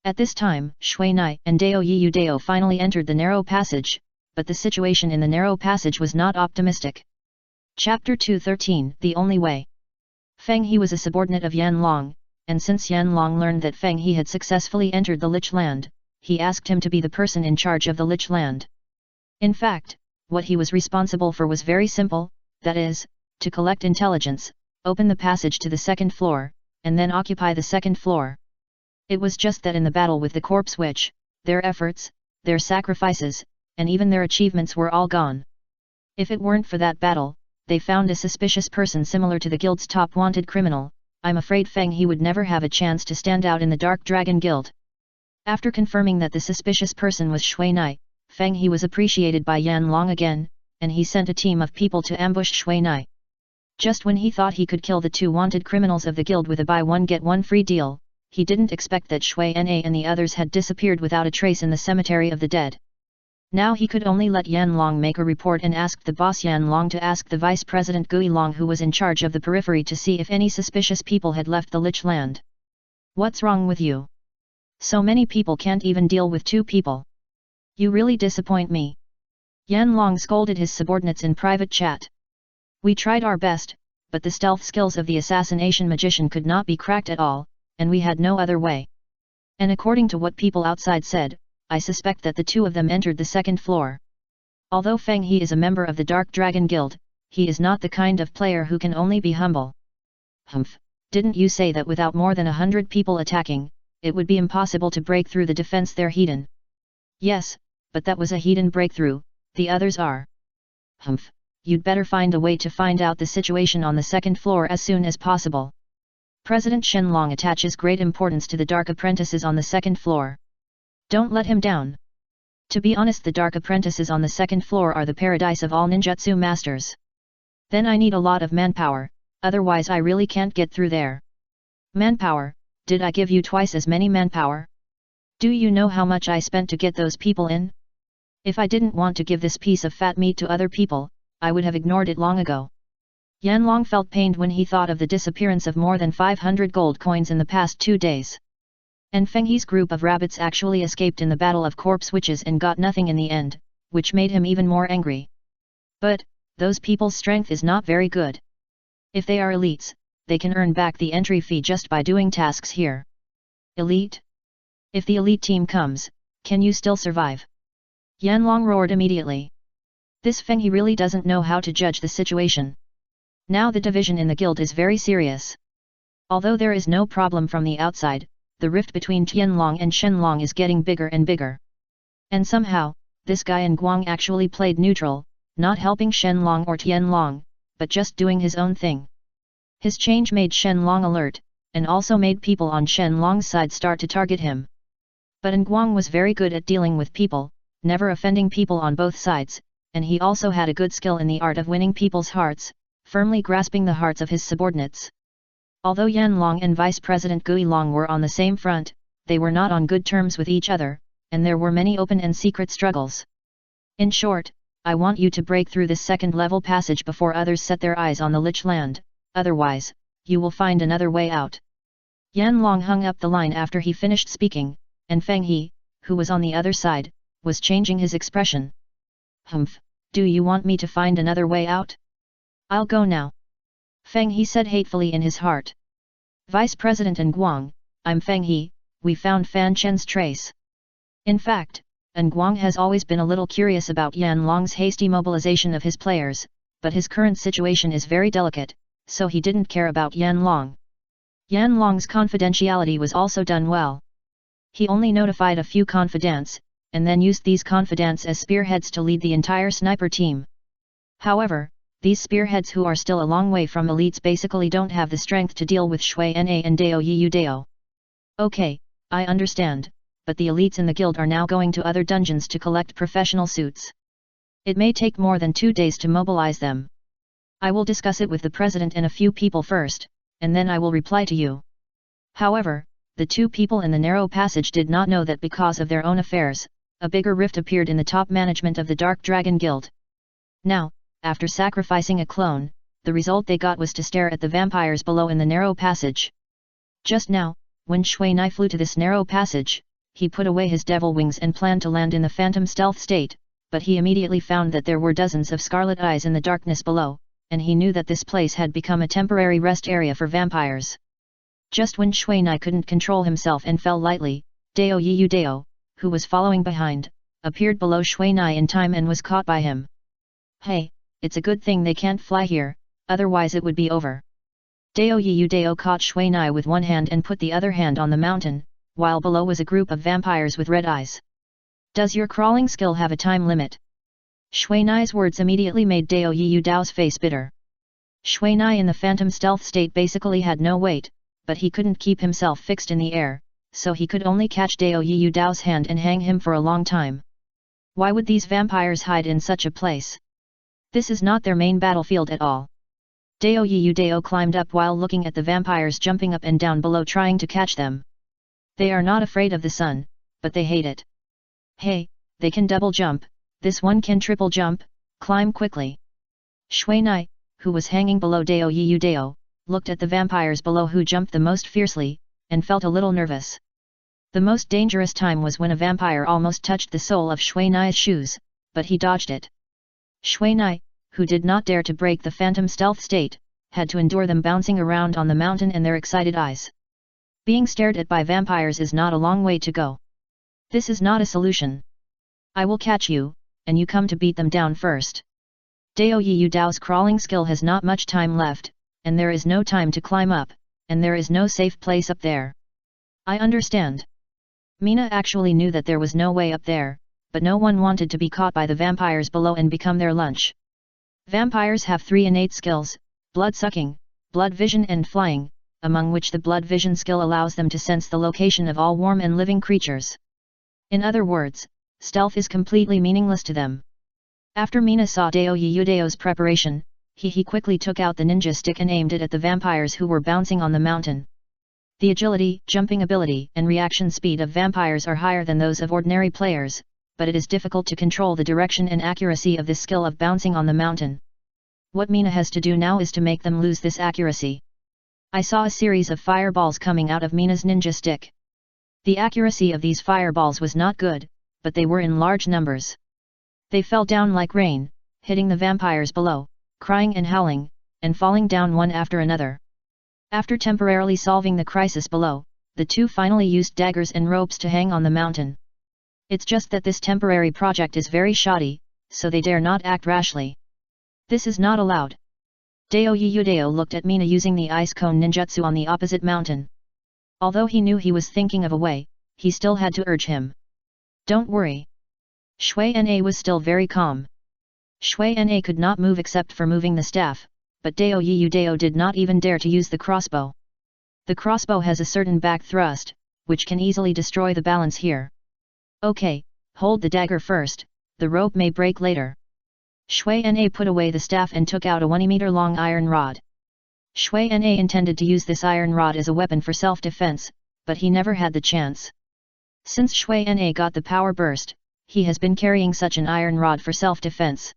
At this time, Shui Nai and Dao Yudao finally entered the narrow passage, but the situation in the narrow passage was not optimistic. Chapter 213, The Only Way. Feng He was a subordinate of Yan Long, and since Yan Long learned that Feng He had successfully entered the Lich Land, he asked him to be the person in charge of the Lich Land. In fact, what he was responsible for was very simple, that is, to collect intelligence, open the passage to the second floor, and then occupy the second floor. It was just that in the battle with the Corpse Witch, their efforts, their sacrifices, and even their achievements were all gone. If it weren't for that battle, they found a suspicious person similar to the guild's top wanted criminal, I'm afraid Feng He would never have a chance to stand out in the Dark Dragon Guild. After confirming that the suspicious person was Shui Nai, Feng He was appreciated by Yan Long again, and he sent a team of people to ambush Shui Nai. Just when he thought he could kill the 2 wanted criminals of the guild with a buy one get one free deal, he didn't expect that Shui Na and the others had disappeared without a trace in the cemetery of the dead. Now he could only let Yan Long make a report and asked the boss Yan Long to ask the vice president Gui Long, who was in charge of the periphery, to see if any suspicious people had left the Lich land. What's wrong with you? So many people can't even deal with 2 people. You really disappoint me. Yan Long scolded his subordinates in private chat. We tried our best, but the stealth skills of the assassination magician could not be cracked at all, and we had no other way. And according to what people outside said, I suspect that the 2 of them entered the 2nd floor. Although Feng He is a member of the Dark Dragon Guild, he is not the kind of player who can only be humble. Humph, didn't you say that without more than 100 people attacking, it would be impossible to break through the defense there, Heathen? Yes, but that was a Heathen breakthrough, the others are. Humph, you'd better find a way to find out the situation on the 2nd floor as soon as possible. President Shenlong attaches great importance to the Dark Apprentices on the 2nd floor. Don't let him down. To be honest, the Dark Apprentices on the 2nd floor are the paradise of all ninjutsu masters. Then I need a lot of manpower, otherwise I really can't get through there. Manpower? Did I give you twice as many manpower? Do you know how much I spent to get those people in? If I didn't want to give this piece of fat meat to other people, I would have ignored it long ago. Yan Long felt pained when he thought of the disappearance of more than 500 gold coins in the past 2 days. And Feng He's group of rabbits actually escaped in the battle of corpse witches and got nothing in the end, which made him even more angry. But, those people's strength is not very good. If they are elites, they can earn back the entry fee just by doing tasks here. Elite? If the elite team comes, can you still survive? Yan Long roared immediately. This Feng He really doesn't know how to judge the situation. Now the division in the guild is very serious. Although there is no problem from the outside, the rift between Tianlong and Shenlong is getting bigger and bigger. And somehow, this guy in Guang actually played neutral, not helping Shenlong or Tianlong, but just doing his own thing. His change made Shenlong alert, and also made people on Shenlong's side start to target him. But Nguang was very good at dealing with people, never offending people on both sides, and he also had a good skill in the art of winning people's hearts, firmly grasping the hearts of his subordinates. Although Yan Long and Vice President Gui Long were on the same front, they were not on good terms with each other, and there were many open and secret struggles. In short, I want you to break through this 2nd level passage before others set their eyes on the Lich land, otherwise, you will find another way out. Yan Long hung up the line after he finished speaking, and Feng He, who was on the other side, was changing his expression. Humph, do you want me to find another way out? I'll go now. Feng He said hatefully in his heart. Vice President Nguang, I'm Feng He, we found Fan Chen's trace. In fact, Nguang has always been a little curious about Yan Long's hasty mobilization of his players, but his current situation is very delicate, so he didn't care about Yan Long. Yan Long's confidentiality was also done well. He only notified a few confidants, and then used these confidants as spearheads to lead the entire sniper team. However, these spearheads who are still a long way from elites basically don't have the strength to deal with Shui Na and Dao Yiyu Dao. Okay, I understand, but the elites in the guild are now going to other dungeons to collect professional suits. It may take more than 2 days to mobilize them. I will discuss it with the president and a few people first, and then I will reply to you. However, the 2 people in the narrow passage did not know that because of their own affairs, a bigger rift appeared in the top management of the Dark Dragon Guild. Now, after sacrificing a clone, the result they got was to stare at the vampires below in the narrow passage. Just now, when Shui Na flew to this narrow passage, he put away his devil wings and planned to land in the phantom stealth state, but he immediately found that there were dozens of scarlet eyes in the darkness below, and he knew that this place had become a temporary rest area for vampires. Just when Shui Na couldn't control himself and fell lightly, Dao Yiyu Dao, who was following behind, appeared below Shui Na in time and was caught by him. Hey! It's a good thing they can't fly here, otherwise it would be over. Dao Yiyu Dao caught Shui Na with one hand and put the other hand on the mountain, while below was a group of vampires with red eyes. Does your crawling skill have a time limit? Shui Na's words immediately made Dao Yiyu Dao's face bitter. Shui Na in the phantom stealth state basically had no weight, but he couldn't keep himself fixed in the air, so he could only catch Dao Yiyu Dao's hand and hang him for a long time. Why would these vampires hide in such a place? This is not their main battlefield at all. Dao Yiyu Dao climbed up while looking at the vampires jumping up and down below trying to catch them. They are not afraid of the sun, but they hate it. Hey, they can double jump, this one can triple jump, climb quickly. Shui Nai, who was hanging below Dao Yiyu Dao, looked at the vampires below who jumped the most fiercely, and felt a little nervous. The most dangerous time was when a vampire almost touched the sole of Shui Nai's shoes, but he dodged it. Shui Nai, who did not dare to break the phantom stealth state, had to endure them bouncing around on the mountain and their excited eyes. Being stared at by vampires is not a long way to go. This is not a solution. I will catch you, and you come to beat them down first. Dao Yiyu Dao's crawling skill has not much time left, and there is no time to climb up, and there is no safe place up there. I understand. Mina actually knew that there was no way up there, but no one wanted to be caught by the vampires below and become their lunch. Vampires have 3 innate skills, blood-sucking, blood vision and flying, among which the blood vision skill allows them to sense the location of all warm and living creatures. In other words, stealth is completely meaningless to them. After Mina saw Dao Yiyu Dao's preparation, he quickly took out the ninja stick and aimed it at the vampires who were bouncing on the mountain. The agility, jumping ability and reaction speed of vampires are higher than those of ordinary players, but it is difficult to control the direction and accuracy of this skill of bouncing on the mountain. What Mina has to do now is to make them lose this accuracy. I saw a series of fireballs coming out of Mina's ninja stick. The accuracy of these fireballs was not good, but they were in large numbers. They fell down like rain, hitting the vampires below, crying and howling, and falling down one after another. After temporarily solving the crisis below, the two finally used daggers and ropes to hang on the mountain. It's just that this temporary project is very shoddy, so they dare not act rashly. This is not allowed. Dao Yiyu Dao looked at Mina using the ice cone ninjutsu on the opposite mountain. Although he knew he was thinking of a way, he still had to urge him. Don't worry. Shui Na was still very calm. Shui Na could not move except for moving the staff, but Dao Yiyu Dao did not even dare to use the crossbow. The crossbow has a certain back thrust, which can easily destroy the balance here. Okay, hold the dagger first, the rope may break later. Shui Na put away the staff and took out a 1-meter-long iron rod. Shui Na intended to use this iron rod as a weapon for self-defense, but he never had the chance. Since Shui Na got the power burst, he has been carrying such an iron rod for self-defense.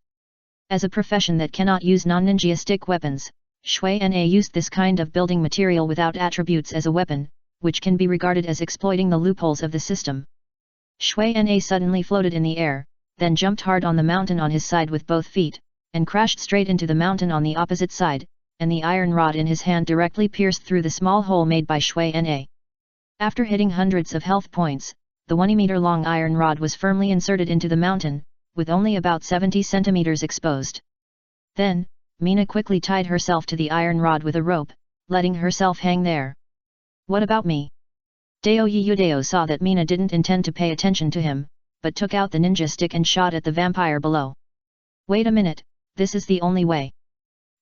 As a profession that cannot use non-ninjaistic weapons, Shui Na used this kind of building material without attributes as a weapon, which can be regarded as exploiting the loopholes of the system. Shui Na suddenly floated in the air, then jumped hard on the mountain on his side with both feet, and crashed straight into the mountain on the opposite side, and the iron rod in his hand directly pierced through the small hole made by Shui Na. After hitting hundreds of health points, the 1-meter-long iron rod was firmly inserted into the mountain, with only about 70 centimeters exposed. Then, Mina quickly tied herself to the iron rod with a rope, letting herself hang there. What about me? Dao Yiyu Dao saw that Mina didn't intend to pay attention to him, but took out the ninja stick and shot at the vampire below. Wait a minute, this is the only way.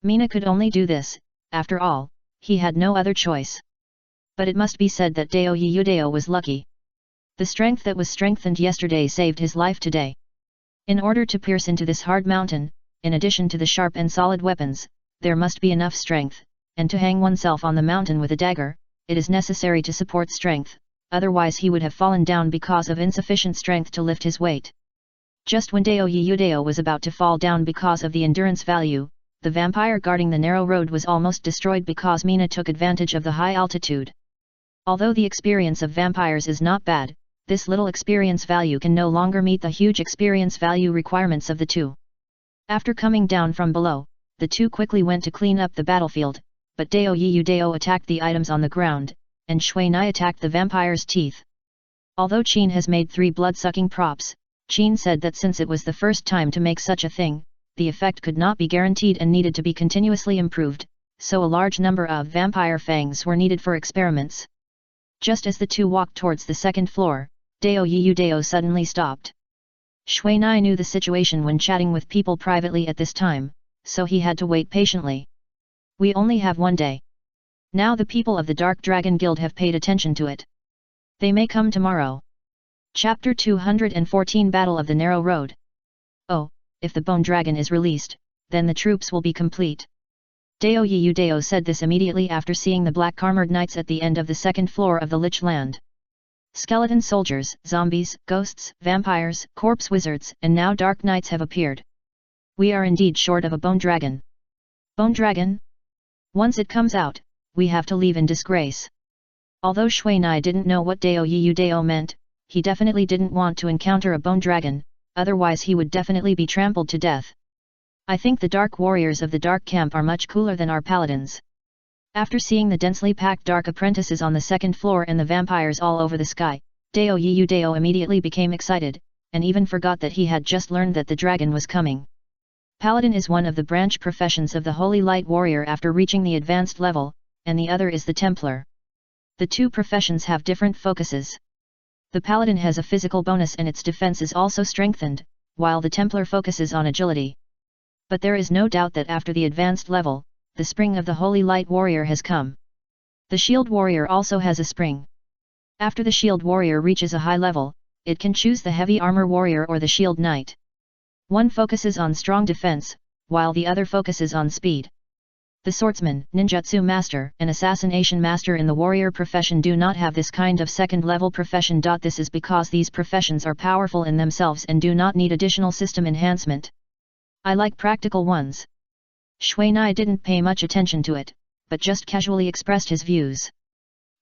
Mina could only do this, after all, he had no other choice. But it must be said that Dao Yiyu Dao was lucky. The strength that was strengthened yesterday saved his life today. In order to pierce into this hard mountain, in addition to the sharp and solid weapons, there must be enough strength, and to hang oneself on the mountain with a dagger, it is necessary to support strength, otherwise he would have fallen down because of insufficient strength to lift his weight. Just when Dao Yiyu Dao was about to fall down because of the endurance value, the vampire guarding the narrow road was almost destroyed because Mina took advantage of the high altitude. Although the experience of vampires is not bad, this little experience value can no longer meet the huge experience value requirements of the two. After coming down from below, the two quickly went to clean up the battlefield, but Dao Yiyu Dao attacked the items on the ground, and Shui Na attacked the vampire's teeth. Although Qin has made 3 blood-sucking props, Qin said that since it was the first time to make such a thing, the effect could not be guaranteed and needed to be continuously improved, so a large number of vampire fangs were needed for experiments. Just as the two walked towards the second floor, Dao Yiyu Dao suddenly stopped. Shui Na knew the situation when chatting with people privately at this time, so he had to wait patiently. We only have 1 day. Now the people of the Dark Dragon Guild have paid attention to it. They may come tomorrow. Chapter 214 Battle of the Narrow Road. Oh, if the Bone Dragon is released, then the troops will be complete. Dao Yiyu Dao said this immediately after seeing the black armored knights at the end of the second floor of the Lich Land. Skeleton soldiers, zombies, ghosts, vampires, corpse wizards, and now dark knights have appeared. We are indeed short of a bone dragon. Bone dragon? Once it comes out, we have to leave in disgrace. Although Shui Nai didn't know what Dao Yiyu Dao meant, he definitely didn't want to encounter a bone dragon, otherwise he would definitely be trampled to death. I think the dark warriors of the dark camp are much cooler than our paladins. After seeing the densely packed dark apprentices on the second floor and the vampires all over the sky, Dao Yiyu Dao immediately became excited, and even forgot that he had just learned that the dragon was coming. Paladin is one of the branch professions of the Holy Light Warrior after reaching the advanced level, and the other is the Templar. The two professions have different focuses. The Paladin has a physical bonus and its defense is also strengthened, while the Templar focuses on agility. But there is no doubt that after the advanced level, the spring of the Holy Light Warrior has come. The Shield Warrior also has a spring. After the Shield Warrior reaches a high level, it can choose the Heavy Armor Warrior or the Shield Knight. One focuses on strong defense, while the other focuses on speed. The Swordsman, Ninjutsu Master, and Assassination Master in the warrior profession do not have this kind of second-level profession. This is because these professions are powerful in themselves and do not need additional system enhancement. I like practical ones. Shui Nai didn't pay much attention to it, but just casually expressed his views.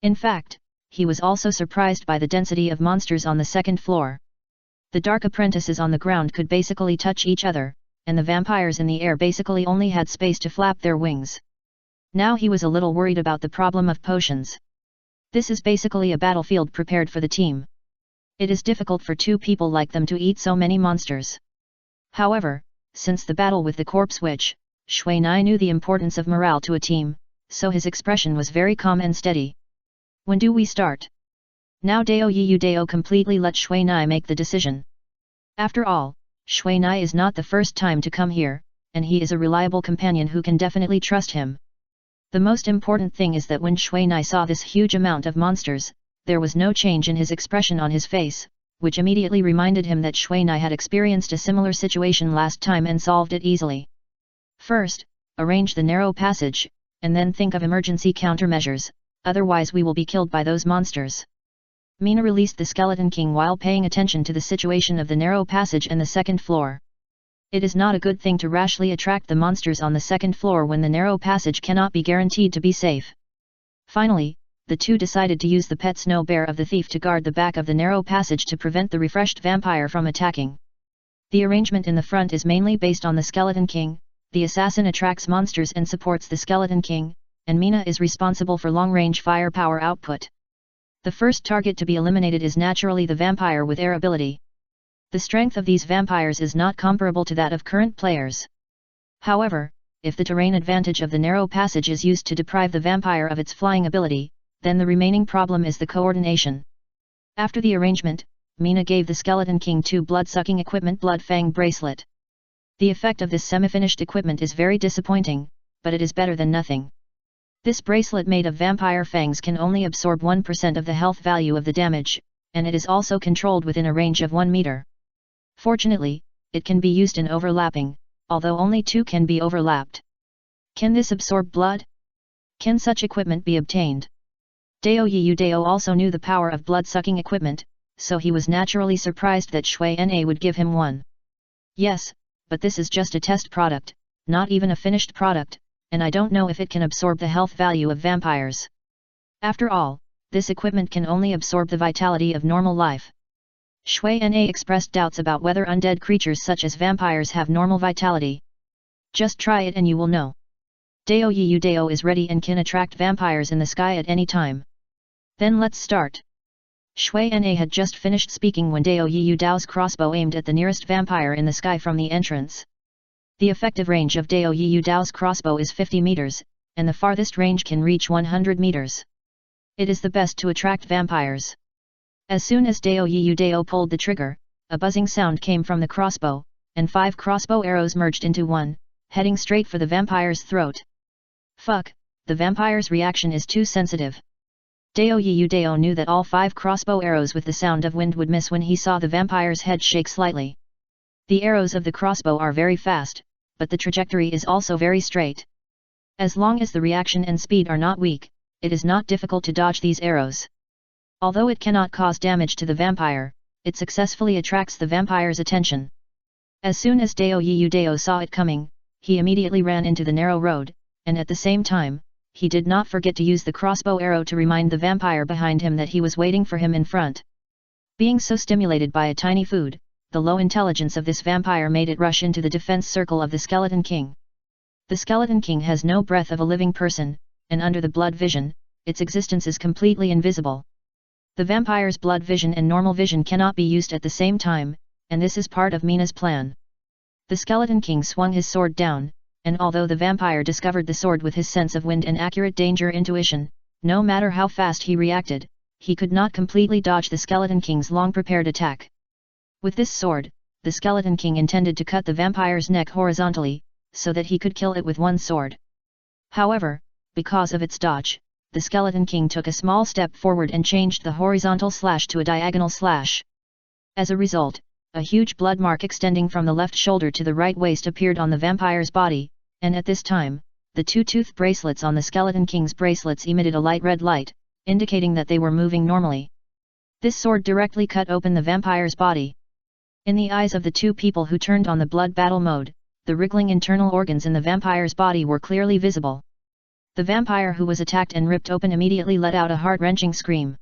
In fact, he was also surprised by the density of monsters on the second floor. The dark apprentices on the ground could basically touch each other, and the vampires in the air basically only had space to flap their wings. Now he was a little worried about the problem of potions. This is basically a battlefield prepared for the team. It is difficult for two people like them to eat so many monsters. However, since the battle with the Corpse Witch, Shui Nai knew the importance of morale to a team, so his expression was very calm and steady. When do we start? Now Dao Yiyu Dao completely let Shui Nai make the decision. After all, Shui Nai is not the first time to come here, and he is a reliable companion who can definitely trust him. The most important thing is that when Shui Nai saw this huge amount of monsters, there was no change in his expression on his face, which immediately reminded him that Shui Nai had experienced a similar situation last time and solved it easily. First, arrange the narrow passage, and then think of emergency countermeasures, otherwise we will be killed by those monsters. Mina released the Skeleton King while paying attention to the situation of the narrow passage and the second floor. It is not a good thing to rashly attract the monsters on the second floor when the narrow passage cannot be guaranteed to be safe. Finally, the two decided to use the pet snow bear of the thief to guard the back of the narrow passage to prevent the refreshed vampire from attacking. The arrangement in the front is mainly based on the Skeleton King. The assassin attracts monsters and supports the Skeleton King, and Mina is responsible for long-range firepower output. The first target to be eliminated is naturally the vampire with air ability. The strength of these vampires is not comparable to that of current players. However, if the terrain advantage of the narrow passage is used to deprive the vampire of its flying ability, then the remaining problem is the coordination. After the arrangement, Mina gave the Skeleton King 2 blood-sucking equipment Blood Fang bracelet. The effect of this semi-finished equipment is very disappointing, but it is better than nothing. This bracelet made of vampire fangs can only absorb 1% of the health value of the damage, and it is also controlled within a range of 1 meter. Fortunately, it can be used in overlapping, although only 2 can be overlapped. Can this absorb blood? Can such equipment be obtained? Dao Yiyu Dao also knew the power of blood-sucking equipment, so he was naturally surprised that Shui Na would give him one. Yes, but this is just a test product, not even a finished product, and I don't know if it can absorb the health value of vampires. After all, this equipment can only absorb the vitality of normal life. Shui Na expressed doubts about whether undead creatures such as vampires have normal vitality. Just try it and you will know. Dao Yiyu Dao is ready and can attract vampires in the sky at any time. Then let's start. Shui Na had just finished speaking when Dao Yiyu Dao's crossbow aimed at the nearest vampire in the sky from the entrance. The effective range of Dao Yiyu Dao's crossbow is 50 meters, and the farthest range can reach 100 meters. It is the best to attract vampires. As soon as Dao Yiyu Dao pulled the trigger, a buzzing sound came from the crossbow, and 5 crossbow arrows merged into one, heading straight for the vampire's throat. Fuck, the vampire's reaction is too sensitive. Dao Yiyu Dao knew that all 5 crossbow arrows with the sound of wind would miss when he saw the vampire's head shake slightly. The arrows of the crossbow are very fast, but the trajectory is also very straight. As long as the reaction and speed are not weak, it is not difficult to dodge these arrows. Although it cannot cause damage to the vampire, it successfully attracts the vampire's attention. As soon as Dao Yudao saw it coming, he immediately ran into the narrow road, and at the same time, he did not forget to use the crossbow arrow to remind the vampire behind him that he was waiting for him in front. Being so stimulated by a tiny food, the low intelligence of this vampire made it rush into the defense circle of the Skeleton King. The Skeleton King has no breath of a living person, and under the blood vision, its existence is completely invisible. The vampire's blood vision and normal vision cannot be used at the same time, and this is part of Mina's plan. The Skeleton King swung his sword down, and although the vampire discovered the sword with his sense of wind and accurate danger intuition, no matter how fast he reacted, he could not completely dodge the Skeleton King's long-prepared attack. With this sword, the Skeleton King intended to cut the vampire's neck horizontally, so that he could kill it with one sword. However, because of its dodge, the Skeleton King took a small step forward and changed the horizontal slash to a diagonal slash. As a result, a huge blood mark extending from the left shoulder to the right waist appeared on the vampire's body, and at this time, the two tooth bracelets on the Skeleton King's bracelets emitted a light red light, indicating that they were moving normally. This sword directly cut open the vampire's body. In the eyes of the two people who turned on the blood battle mode, the wriggling internal organs in the vampire's body were clearly visible. The vampire who was attacked and ripped open immediately let out a heart-wrenching scream.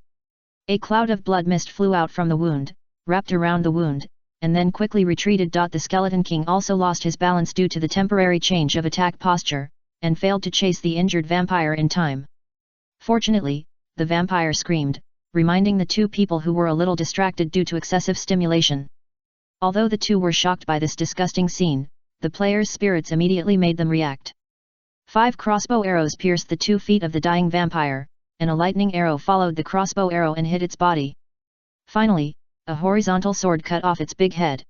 A cloud of blood mist flew out from the wound, wrapped around the wound, and then quickly retreated. The Skeleton King also lost his balance due to the temporary change of attack posture, and failed to chase the injured vampire in time. Fortunately, the vampire screamed, reminding the two people who were a little distracted due to excessive stimulation. Although the two were shocked by this disgusting scene, the players' spirits immediately made them react. 5 crossbow arrows pierced the 2 feet of the dying vampire, and a lightning arrow followed the crossbow arrow and hit its body. Finally, a horizontal sword cut off its big head.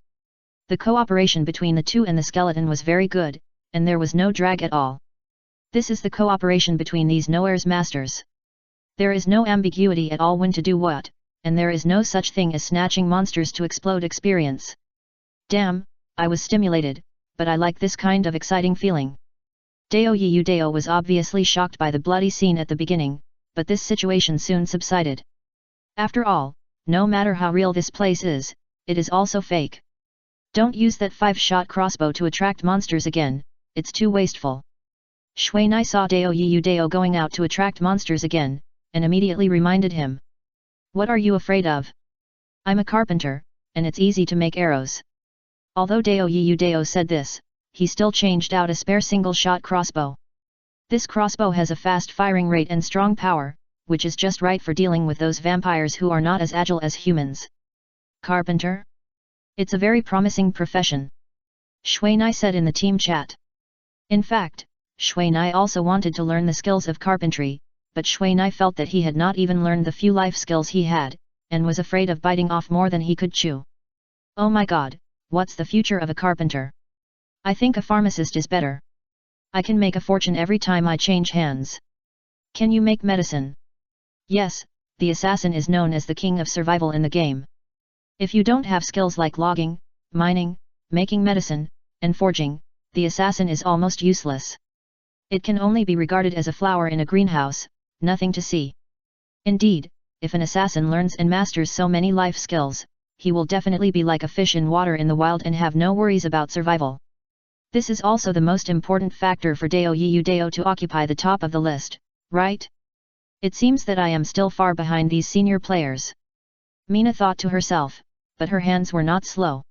The cooperation between the two and the skeleton was very good, and there was no drag at all. This is the cooperation between these Noer's masters. There is no ambiguity at all when to do what, and there is no such thing as snatching monsters to explode experience. Damn, I was stimulated, but I like this kind of exciting feeling. Dao Yudao was obviously shocked by the bloody scene at the beginning, but this situation soon subsided. After all, no matter how real this place is, it is also fake. Don't use that 5-shot crossbow to attract monsters again, it's too wasteful. Shuai saw Dao Yudao going out to attract monsters again, and immediately reminded him. What are you afraid of? I'm a carpenter, and it's easy to make arrows. Although Dao Yudao said this, he still changed out a spare single-shot crossbow. This crossbow has a fast firing rate and strong power, which is just right for dealing with those vampires who are not as agile as humans. Carpenter? It's a very promising profession. Shuai said in the team chat. In fact, Shuai also wanted to learn the skills of carpentry, but Shuai felt that he had not even learned the few life skills he had, and was afraid of biting off more than he could chew. Oh my god, what's the future of a carpenter? I think a pharmacist is better. I can make a fortune every time I change hands. Can you make medicine? Yes, the assassin is known as the king of survival in the game. If you don't have skills like logging, mining, making medicine, and forging, the assassin is almost useless. It can only be regarded as a flower in a greenhouse, nothing to see. Indeed, if an assassin learns and masters so many life skills, he will definitely be like a fish in water in the wild and have no worries about survival. This is also the most important factor for Dao Yudao to occupy the top of the list, right? It seems that I am still far behind these senior players. Mina thought to herself, but her hands were not slow.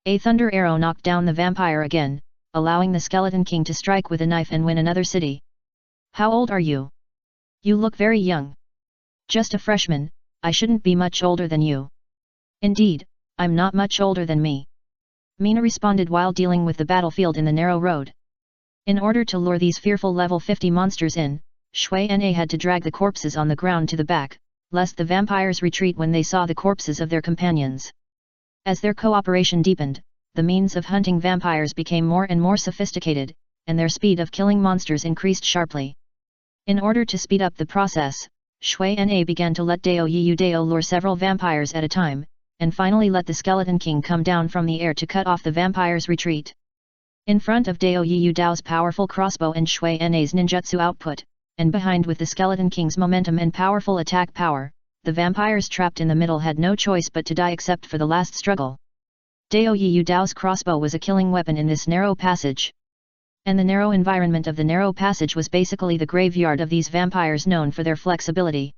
A thunder arrow knocked down the vampire again, allowing the Skeleton King to strike with a knife and win another city. How old are you? You look very young. Just a freshman, I shouldn't be much older than you. Indeed, I'm not much older than me. Mina responded while dealing with the battlefield in the narrow road. In order to lure these fearful level 50 monsters in, Shuai had to drag the corpses on the ground to the back, lest the vampires retreat when they saw the corpses of their companions. As their cooperation deepened, the means of hunting vampires became more and more sophisticated, and their speed of killing monsters increased sharply. In order to speed up the process, Shuai began to let Dao Yudao lure several vampires at a time, and finally let the Skeleton King come down from the air to cut off the vampire's retreat. In front of Dao Yudao's powerful crossbow and Shuai's ninjutsu output, and behind with the Skeleton King's momentum and powerful attack power, the vampires trapped in the middle had no choice but to die except for the last struggle. Dao Yiyu Dao's crossbow was a killing weapon in this narrow passage. And the narrow environment of the narrow passage was basically the graveyard of these vampires known for their flexibility.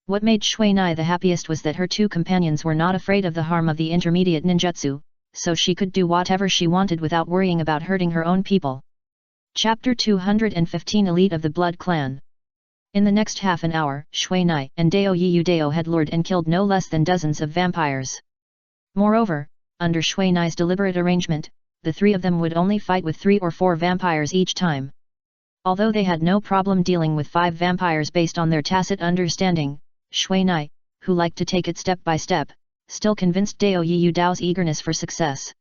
What made Shui Nai the happiest was that her two companions were not afraid of the harm of the intermediate ninjutsu, so she could do whatever she wanted without worrying about hurting her own people. Chapter 215 Elite of the Blood Clan. In the next half an hour, Shui Nai and Dao Yiyu Dao had lured and killed no less than dozens of vampires. Moreover, under Shui Nai's deliberate arrangement, the three of them would only fight with 3 or 4 vampires each time. Although they had no problem dealing with 5 vampires based on their tacit understanding, Shui Nai, who liked to take it step by step, still convinced Dao Yiyu Dao's eagerness for success.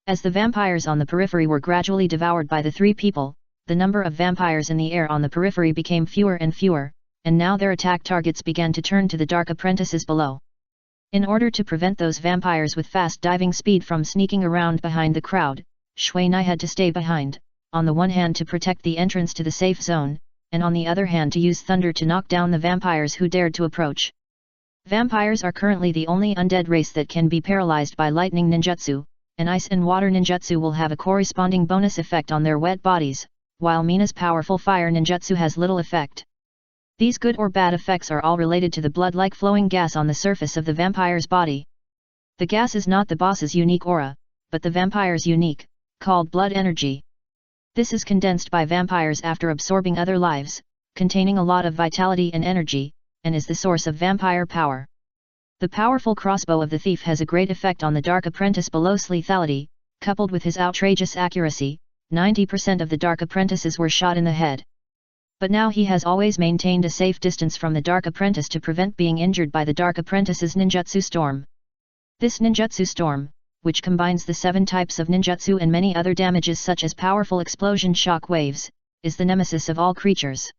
As the vampires on the periphery were gradually devoured by the 3 people, the number of vampires in the air on the periphery became fewer and fewer, and now their attack targets began to turn to the dark apprentices below. In order to prevent those vampires with fast diving speed from sneaking around behind the crowd, Shui Nai had to stay behind, on the one hand to protect the entrance to the safe zone, and on the other hand to use thunder to knock down the vampires who dared to approach. Vampires are currently the only undead race that can be paralyzed by lightning ninjutsu, and ice and water ninjutsu will have a corresponding bonus effect on their wet bodies, while Mina's powerful fire ninjutsu has little effect. These good or bad effects are all related to the blood-like flowing gas on the surface of the vampire's body. The gas is not the boss's unique aura, but the vampire's unique, called blood energy. This is condensed by vampires after absorbing other lives, containing a lot of vitality and energy, and is the source of vampire power. The powerful crossbow of the thief has a great effect on the dark apprentice below's lethality, coupled with his outrageous accuracy. 90% of the dark apprentices were shot in the head. But now he has always maintained a safe distance from the dark apprentice to prevent being injured by the dark apprentice's ninjutsu storm. This ninjutsu storm, which combines the 7 types of ninjutsu and many other damages such as powerful explosion shock waves, is the nemesis of all creatures.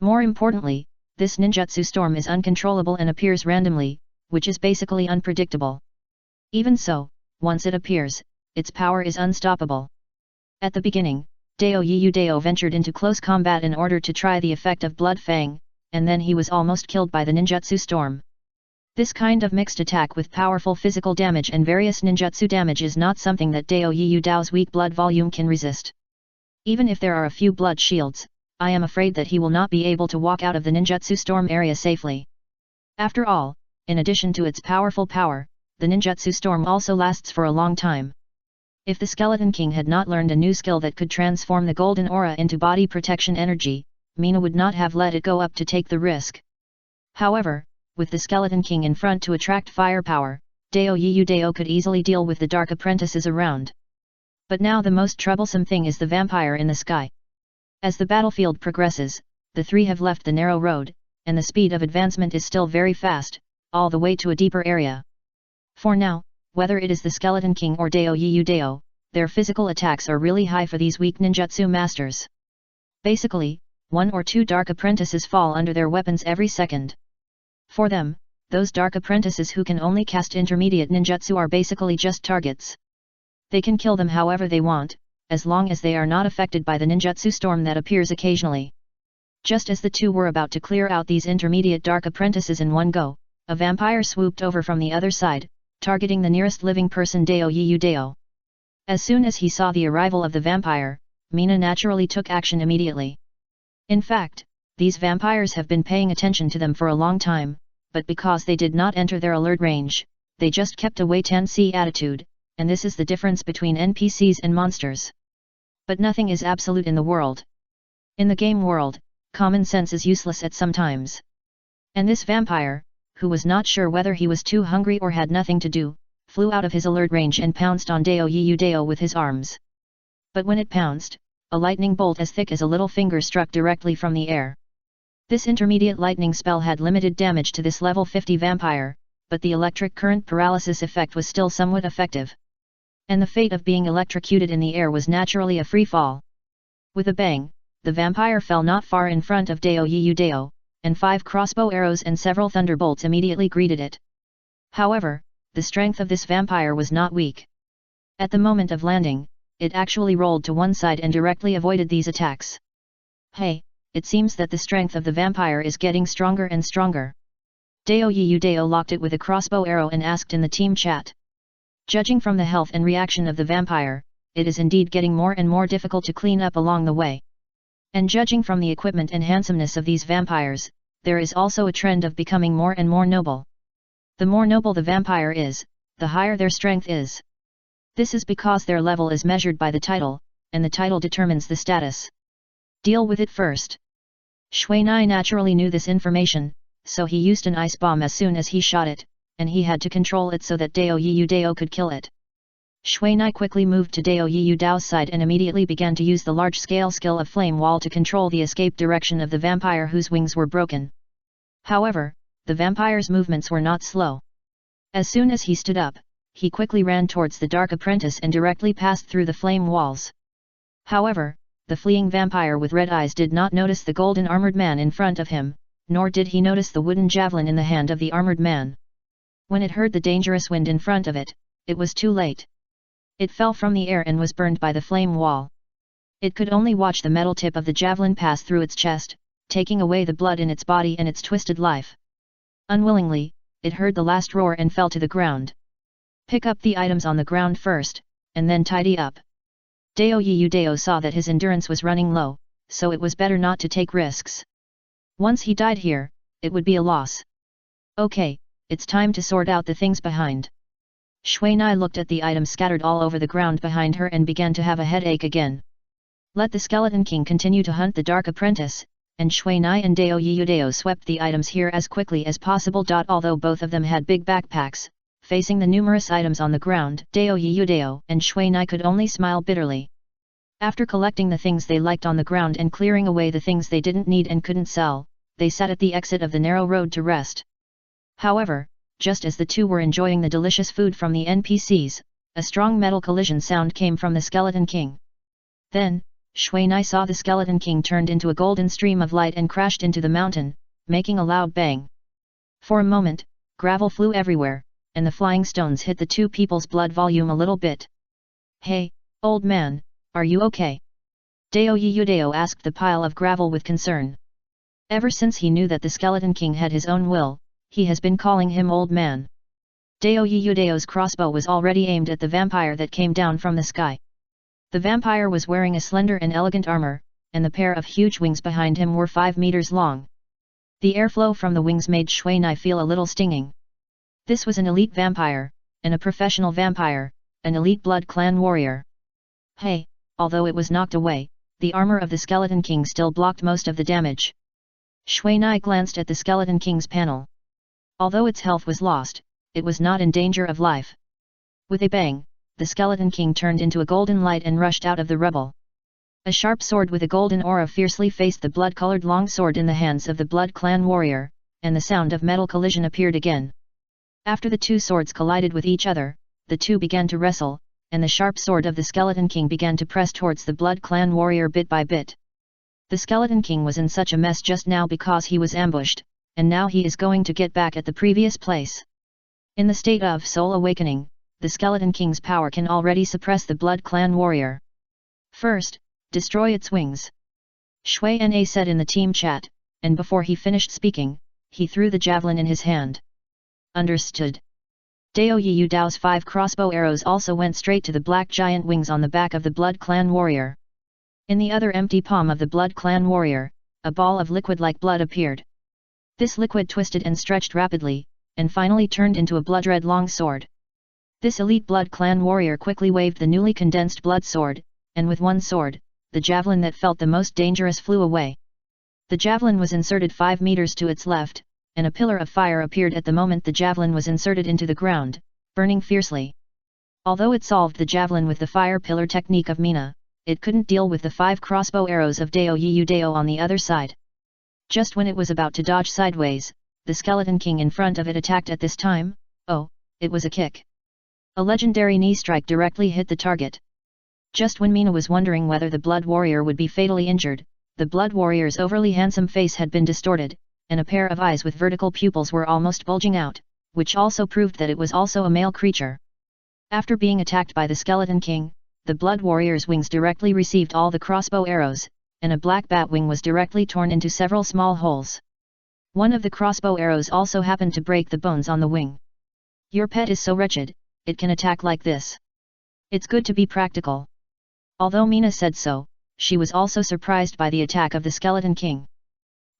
More importantly, this ninjutsu storm is uncontrollable and appears randomly, which is basically unpredictable. Even so, once it appears, its power is unstoppable. At the beginning, Dao Yiyu Dao ventured into close combat in order to try the effect of Blood Fang, and then he was almost killed by the ninjutsu storm. This kind of mixed attack with powerful physical damage and various ninjutsu damage is not something that Dao Yiyu Dao's weak blood volume can resist. Even if there are a few blood shields, I am afraid that he will not be able to walk out of the ninjutsu storm area safely. After all, in addition to its powerful power, the ninjutsu storm also lasts for a long time. If the Skeleton King had not learned a new skill that could transform the golden aura into body protection energy, Mina would not have let it go up to take the risk. However, with the Skeleton King in front to attract firepower, Dao Yiyu Dao could easily deal with the dark apprentices around. But now the most troublesome thing is the vampire in the sky. As the battlefield progresses, the 3 have left the narrow road, and the speed of advancement is still very fast, all the way to a deeper area. For now, whether it is the Skeleton King or Dao Yiyu Dao, their physical attacks are really high for these weak ninjutsu masters. Basically, 1 or 2 dark apprentices fall under their weapons every second. For them, those dark apprentices who can only cast intermediate ninjutsu are basically just targets. They can kill them however they want, as long as they are not affected by the ninjutsu storm that appears occasionally. Just as the 2 were about to clear out these intermediate dark apprentices in one go, a vampire swooped over from the other side, targeting the nearest living person Dao Yiyu Dao. As soon as he saw the arrival of the vampire, Mina naturally took action immediately. In fact, these vampires have been paying attention to them for a long time, but because they did not enter their alert range, they just kept a wait-and-see attitude, and this is the difference between NPCs and monsters. But nothing is absolute in the world. In the game world, common sense is useless at some times. And this vampire, who was not sure whether he was too hungry or had nothing to do, flew out of his alert range and pounced on Dao Yiyu Dao with his arms. But when it pounced, a lightning bolt as thick as a little finger struck directly from the air. This intermediate lightning spell had limited damage to this level 50 vampire, but the electric current paralysis effect was still somewhat effective. And the fate of being electrocuted in the air was naturally a free fall. With a bang, the vampire fell not far in front of Dao Yiyu Dao, and 5 crossbow arrows and several thunderbolts immediately greeted it. However, the strength of this vampire was not weak. At the moment of landing, it actually rolled to one side and directly avoided these attacks. Hey, it seems that the strength of the vampire is getting stronger and stronger. Dao Yudao locked it with a crossbow arrow and asked in the team chat. Judging from the health and reaction of the vampire, it is indeed getting more and more difficult to clean up along the way. And judging from the equipment and handsomeness of these vampires, there is also a trend of becoming more and more noble. The more noble the vampire is, the higher their strength is. This is because their level is measured by the title, and the title determines the status. Deal with it first. Shui Nai naturally knew this information, so he used an ice bomb as soon as he shot it, and he had to control it so that Dao Yudao could kill it. Shui Nai quickly moved to Dao Yudao's side and immediately began to use the large-scale skill of Flame Wall to control the escape direction of the vampire whose wings were broken. However, the vampire's movements were not slow. As soon as he stood up, he quickly ran towards the Dark Apprentice and directly passed through the flame walls. However, the fleeing vampire with red eyes did not notice the golden armored man in front of him, nor did he notice the wooden javelin in the hand of the armored man. When it heard the dangerous wind in front of it, it was too late. It fell from the air and was burned by the flame wall. It could only watch the metal tip of the javelin pass through its chest, taking away the blood in its body and its twisted life. Unwillingly, it heard the last roar and fell to the ground. Pick up the items on the ground first, and then tidy up. Dao Yudao saw that his endurance was running low, so it was better not to take risks. Once he died here, it would be a loss. Okay, it's time to sort out the things behind. Shui Nai looked at the items scattered all over the ground behind her and began to have a headache again. Let the Skeleton King continue to hunt the Dark Apprentice, and Shui Nai and Dao Yudao swept the items here as quickly as possible. Although both of them had big backpacks, facing the numerous items on the ground, Dao Yudao and Shui Nai could only smile bitterly. After collecting the things they liked on the ground and clearing away the things they didn't need and couldn't sell, they sat at the exit of the narrow road to rest. However, just as the two were enjoying the delicious food from the NPCs, a strong metal collision sound came from the Skeleton King. Then, Shui Nai saw the Skeleton King turned into a golden stream of light and crashed into the mountain, making a loud bang. For a moment, gravel flew everywhere, and the flying stones hit the two people's blood volume a little bit. Hey, old man, are you okay? Dao Yudao asked the pile of gravel with concern. Ever since he knew that the Skeleton King had his own will, he has been calling him old man. Dao Yudao's crossbow was already aimed at the vampire that came down from the sky. The vampire was wearing a slender and elegant armor, and the pair of huge wings behind him were 5 meters long. The airflow from the wings made Shui Nai feel a little stinging. This was an elite vampire, and a professional vampire, an elite blood clan warrior. Hey, although it was knocked away, the armor of the Skeleton King still blocked most of the damage. Shui Nai glanced at the Skeleton King's panel. Although its health was lost, it was not in danger of life. With a bang, the Skeleton King turned into a golden light and rushed out of the rubble. A sharp sword with a golden aura fiercely faced the blood-colored long sword in the hands of the Blood Clan warrior, and the sound of metal collision appeared again. After the two swords collided with each other, the two began to wrestle, and the sharp sword of the Skeleton King began to press towards the Blood Clan warrior bit by bit. The Skeleton King was in such a mess just now because he was ambushed, and now he is going to get back at the previous place. In the state of soul awakening, the Skeleton King's power can already suppress the Blood Clan warrior. First, destroy its wings. Shui Na said in the team chat, and before he finished speaking, he threw the javelin in his hand. Understood. Dao Yudao's 5 crossbow arrows also went straight to the black giant wings on the back of the Blood Clan warrior. In the other empty palm of the Blood Clan warrior, a ball of liquid like blood appeared. This liquid twisted and stretched rapidly, and finally turned into a blood-red long sword. This elite Blood Clan warrior quickly waved the newly condensed blood sword, and with one sword, the javelin that felt the most dangerous flew away. The javelin was inserted 5 meters to its left, and a pillar of fire appeared at the moment the javelin was inserted into the ground, burning fiercely. Although it solved the javelin with the fire pillar technique of Mina, it couldn't deal with the 5 crossbow arrows of Dao Yudao on the other side. Just when it was about to dodge sideways, the Skeleton King in front of it attacked at this time. Oh, it was a kick. A legendary knee strike directly hit the target. Just when Mina was wondering whether the Blood Warrior would be fatally injured, the Blood Warrior's overly handsome face had been distorted, and a pair of eyes with vertical pupils were almost bulging out, which also proved that it was also a male creature. After being attacked by the Skeleton King, the Blood Warrior's wings directly received all the crossbow arrows, and a black bat wing was directly torn into several small holes. One of the crossbow arrows also happened to break the bones on the wing. Your pet is so wretched, it can attack like this. It's good to be practical. Although Mina said so, she was also surprised by the attack of the Skeleton King.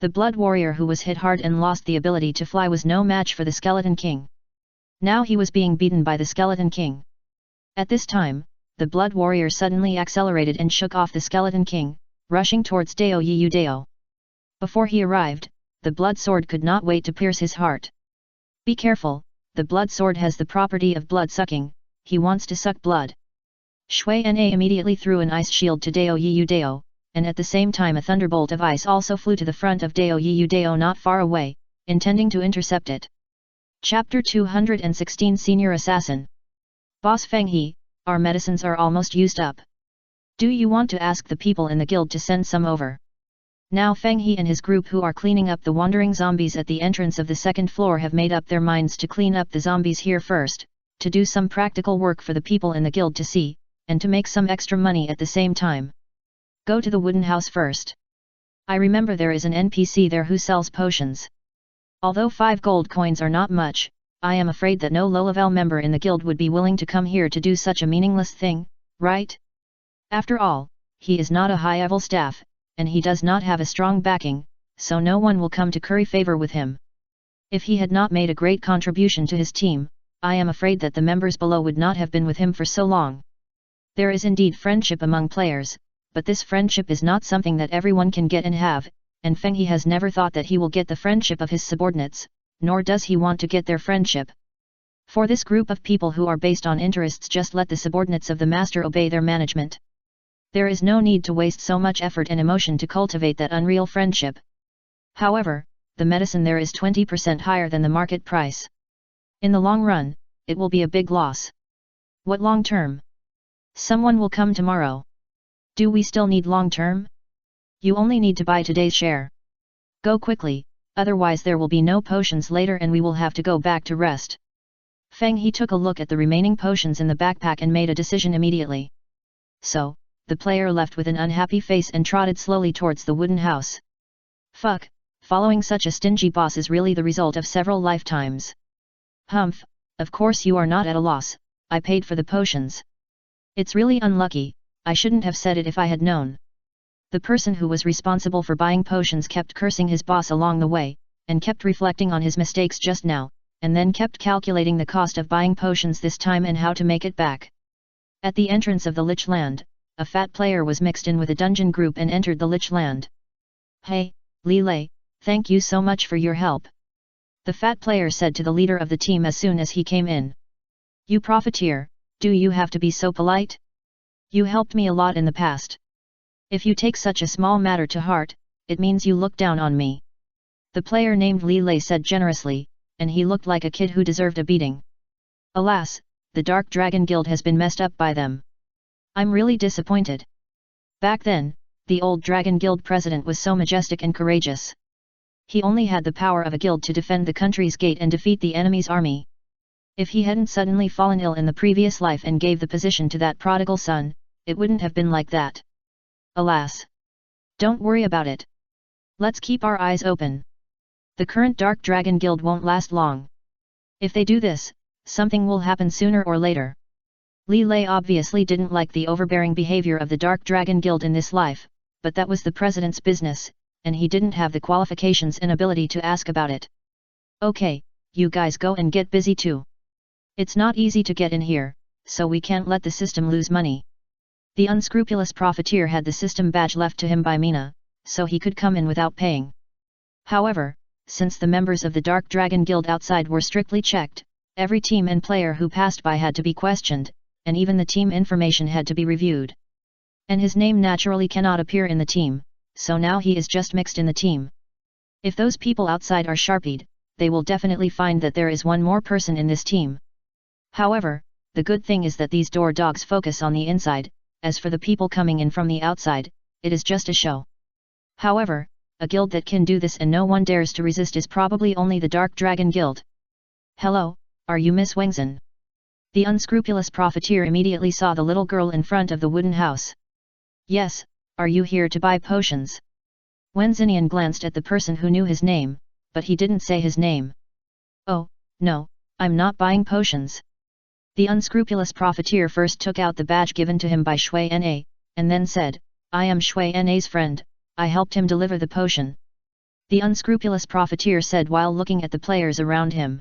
The Blood Warrior who was hit hard and lost the ability to fly was no match for the Skeleton King. Now he was being beaten by the Skeleton King. At this time, the Blood Warrior suddenly accelerated and shook off the Skeleton King, rushing towards Dao Yiyu Dao. Before he arrived, the blood sword could not wait to pierce his heart. Be careful, the blood sword has the property of blood sucking, he wants to suck blood. Shui Na immediately threw an ice shield to Dao Yiyu Dao, and at the same time a thunderbolt of ice also flew to the front of Dao Yiyu Dao not far away, intending to intercept it. Chapter 216 Senior Assassin. Boss Feng He, our medicines are almost used up. Do you want to ask the people in the guild to send some over? Now Feng He and his group who are cleaning up the wandering zombies at the entrance of the second floor have made up their minds to clean up the zombies here first, to do some practical work for the people in the guild to see, and to make some extra money at the same time. Go to the wooden house first. I remember there is an NPC there who sells potions. Although 5 gold coins are not much, I am afraid that no low-level member in the guild would be willing to come here to do such a meaningless thing, right? After all, he is not a high-level staff, and he does not have a strong backing, so no one will come to curry favor with him. If he had not made a great contribution to his team, I am afraid that the members below would not have been with him for so long. There is indeed friendship among players, but this friendship is not something that everyone can get and have, and Feng He has never thought that he will get the friendship of his subordinates, nor does he want to get their friendship. For this group of people who are based on interests, just let the subordinates of the master obey their management. There is no need to waste so much effort and emotion to cultivate that unreal friendship. However, the medicine there is 20% higher than the market price. In the long run, it will be a big loss. What long term? Someone will come tomorrow. Do we still need long term? You only need to buy today's share. Go quickly, otherwise there will be no potions later and we will have to go back to rest. Feng He took a look at the remaining potions in the backpack and made a decision immediately. So, the player left with an unhappy face and trotted slowly towards the wooden house. Fuck, following such a stingy boss is really the result of several lifetimes. Humph, of course you are not at a loss, I paid for the potions. It's really unlucky, I shouldn't have said it if I had known. The person who was responsible for buying potions kept cursing his boss along the way, and kept reflecting on his mistakes just now, and then kept calculating the cost of buying potions this time and how to make it back. At the entrance of the Lich Land, a fat player was mixed in with a dungeon group and entered the Lich Land. Hey, Li Lei, thank you so much for your help. The fat player said to the leader of the team as soon as he came in. You profiteer, do you have to be so polite? You helped me a lot in the past. If you take such a small matter to heart, it means you look down on me. The player named Li Lei said generously, and he looked like a kid who deserved a beating. Alas, the Dark Dragon Guild has been messed up by them. I'm really disappointed. Back then, the old Dragon Guild president was so majestic and courageous. He only had the power of a guild to defend the country's gate and defeat the enemy's army. If he hadn't suddenly fallen ill in the previous life and gave the position to that prodigal son, it wouldn't have been like that. Alas. Don't worry about it. Let's keep our eyes open. The current Dark Dragon Guild won't last long. If they do this, something will happen sooner or later. Li Lei obviously didn't like the overbearing behavior of the Dark Dragon Guild in this life, but that was the president's business, and he didn't have the qualifications and ability to ask about it. Okay, you guys go and get busy too. It's not easy to get in here, so we can't let the system lose money. The unscrupulous profiteer had the system badge left to him by Mina, so he could come in without paying. However, since the members of the Dark Dragon Guild outside were strictly checked, every team and player who passed by had to be questioned, and even the team information had to be reviewed. And his name naturally cannot appear in the team, so now he is just mixed in the team. If those people outside are sharpied, they will definitely find that there is one more person in this team. However, the good thing is that these door dogs focus on the inside, as for the people coming in from the outside, it is just a show. However, a guild that can do this and no one dares to resist is probably only the Dark Dragon Guild. Hello, are you Miss Wengzhen? The unscrupulous profiteer immediately saw the little girl in front of the wooden house. Yes, are you here to buy potions? Wen Xinian glanced at the person who knew his name, but he didn't say his name. Oh, no, I'm not buying potions. The unscrupulous profiteer first took out the badge given to him by Shui Na, and then said, I am Shui Na's friend, I helped him deliver the potion. The unscrupulous profiteer said while looking at the players around him.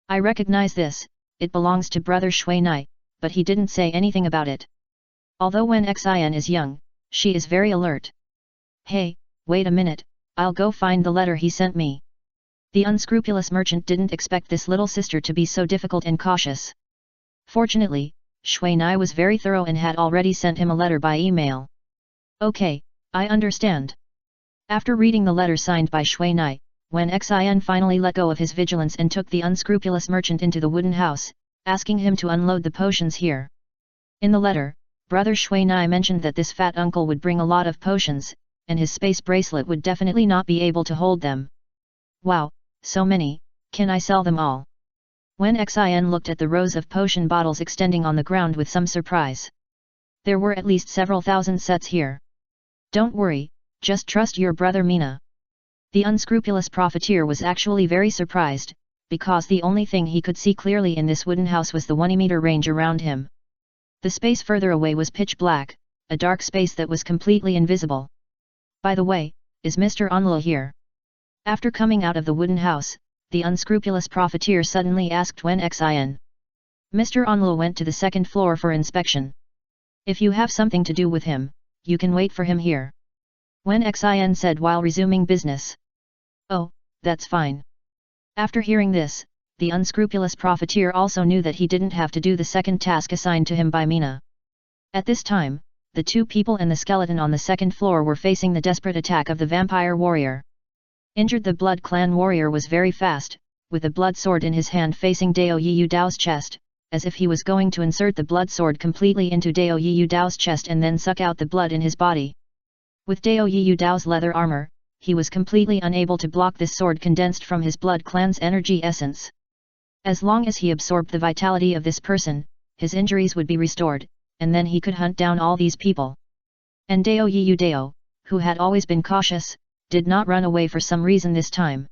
I recognize this, it belongs to brother Shui Na, but he didn't say anything about it. Although when Xin is young, she is very alert. Hey, wait a minute, I'll go find the letter he sent me. The unscrupulous merchant didn't expect this little sister to be so difficult and cautious. Fortunately, Shui Na was very thorough and had already sent him a letter by email. Okay, I understand. After reading the letter signed by Shui Na, when Xin finally let go of his vigilance and took the unscrupulous merchant into the wooden house, asking him to unload the potions here. In the letter, brother Shui Na mentioned that this fat uncle would bring a lot of potions, and his space bracelet would definitely not be able to hold them. Wow, so many, can I sell them all? When Xin looked at the rows of potion bottles extending on the ground with some surprise. There were at least several thousand sets here. Don't worry, just trust your brother Mina. The unscrupulous profiteer was actually very surprised, because the only thing he could see clearly in this wooden house was the 1-meter range around him. The space further away was pitch black, a dark space that was completely invisible. By the way, is Mr. Onla here? After coming out of the wooden house, the unscrupulous profiteer suddenly asked when Xin. Mr. Onla went to the second floor for inspection. If you have something to do with him, you can wait for him here. When Xin said while resuming business. Oh, that's fine. After hearing this, the unscrupulous profiteer also knew that he didn't have to do the second task assigned to him by Mina. At this time, the two people and the skeleton on the second floor were facing the desperate attack of the vampire warrior. Injured, the Blood Clan warrior was very fast, with a blood sword in his hand facing Dao Yiyu Dao's chest, as if he was going to insert the blood sword completely into Dao Yiyu Dao's chest and then suck out the blood in his body. With Dao Yiyu Dao's leather armor, he was completely unable to block this sword condensed from his Blood Clan's energy essence. As long as he absorbed the vitality of this person, his injuries would be restored, and then he could hunt down all these people. And Dao Yiyu Dao, who had always been cautious, did not run away for some reason this time.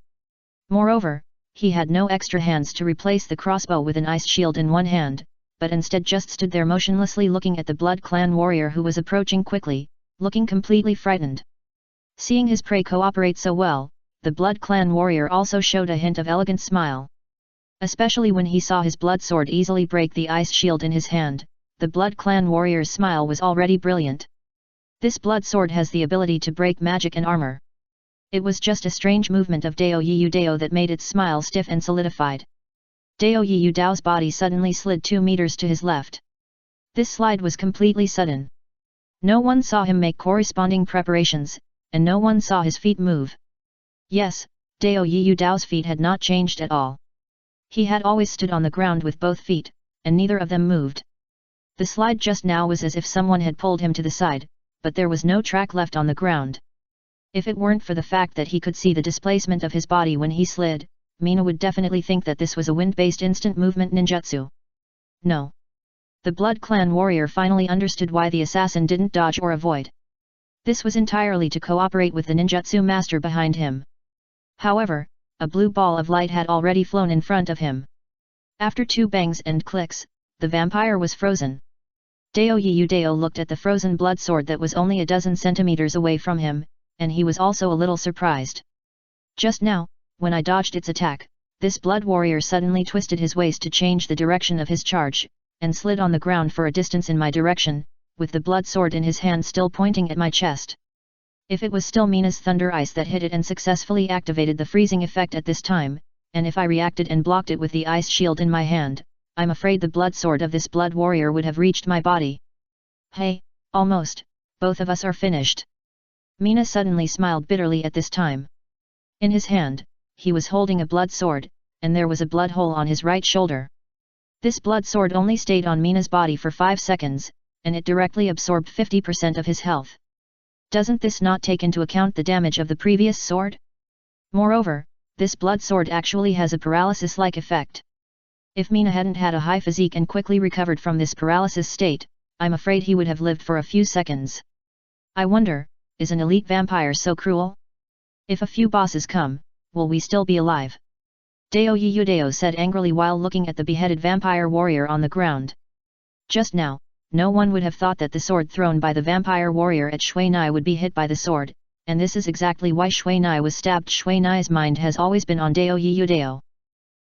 Moreover, he had no extra hands to replace the crossbow with an ice shield in one hand, but instead just stood there motionlessly looking at the Blood Clan warrior who was approaching quickly, looking completely frightened. Seeing his prey cooperate so well, the Blood Clan warrior also showed a hint of elegant smile. Especially when he saw his blood sword easily break the ice shield in his hand, the Blood Clan warrior's smile was already brilliant. This blood sword has the ability to break magic and armor. It was just a strange movement of Dao Yiyu Dao that made its smile stiff and solidified. Dao Yiyu Dao's body suddenly slid 2 meters to his left. This slide was completely sudden. No one saw him make corresponding preparations, and no one saw his feet move. Yes, Dao Yiyu Dao's feet had not changed at all. He had always stood on the ground with both feet, and neither of them moved. The slide just now was as if someone had pulled him to the side, but there was no track left on the ground. If it weren't for the fact that he could see the displacement of his body when he slid, Mina would definitely think that this was a wind-based instant movement ninjutsu. No. The Blood Clan warrior finally understood why the assassin didn't dodge or avoid. This was entirely to cooperate with the ninjutsu master behind him. However, a blue ball of light had already flown in front of him. After 2 bangs and clicks, the vampire was frozen. Dao Yiyu Dao looked at the frozen blood sword that was only a dozen centimeters away from him, and he was also a little surprised. Just now, when I dodged its attack, this blood warrior suddenly twisted his waist to change the direction of his charge, and slid on the ground for a distance in my direction, with the blood sword in his hand still pointing at my chest. If it was still Mina's thunder ice that hit it and successfully activated the freezing effect at this time, and if I reacted and blocked it with the ice shield in my hand, I'm afraid the blood sword of this blood warrior would have reached my body. Hey, almost, both of us are finished. Mina suddenly smiled bitterly at this time. In his hand, he was holding a blood sword, and there was a blood hole on his right shoulder. This blood sword only stayed on Mina's body for 5 seconds, and it directly absorbed 50% of his health. Doesn't this not take into account the damage of the previous sword? Moreover, this blood sword actually has a paralysis-like effect. If Mina hadn't had a high physique and quickly recovered from this paralysis state, I'm afraid he would have lived for a few seconds. I wonder, is an elite vampire so cruel? If a few bosses come, will we still be alive? Dao Yudao said angrily while looking at the beheaded vampire warrior on the ground. Just now, no one would have thought that the sword thrown by the vampire warrior at Shui Nai would be hit by the sword, and this is exactly why Shui Nai was stabbed. Shui Nai's mind has always been on Dao Yudao.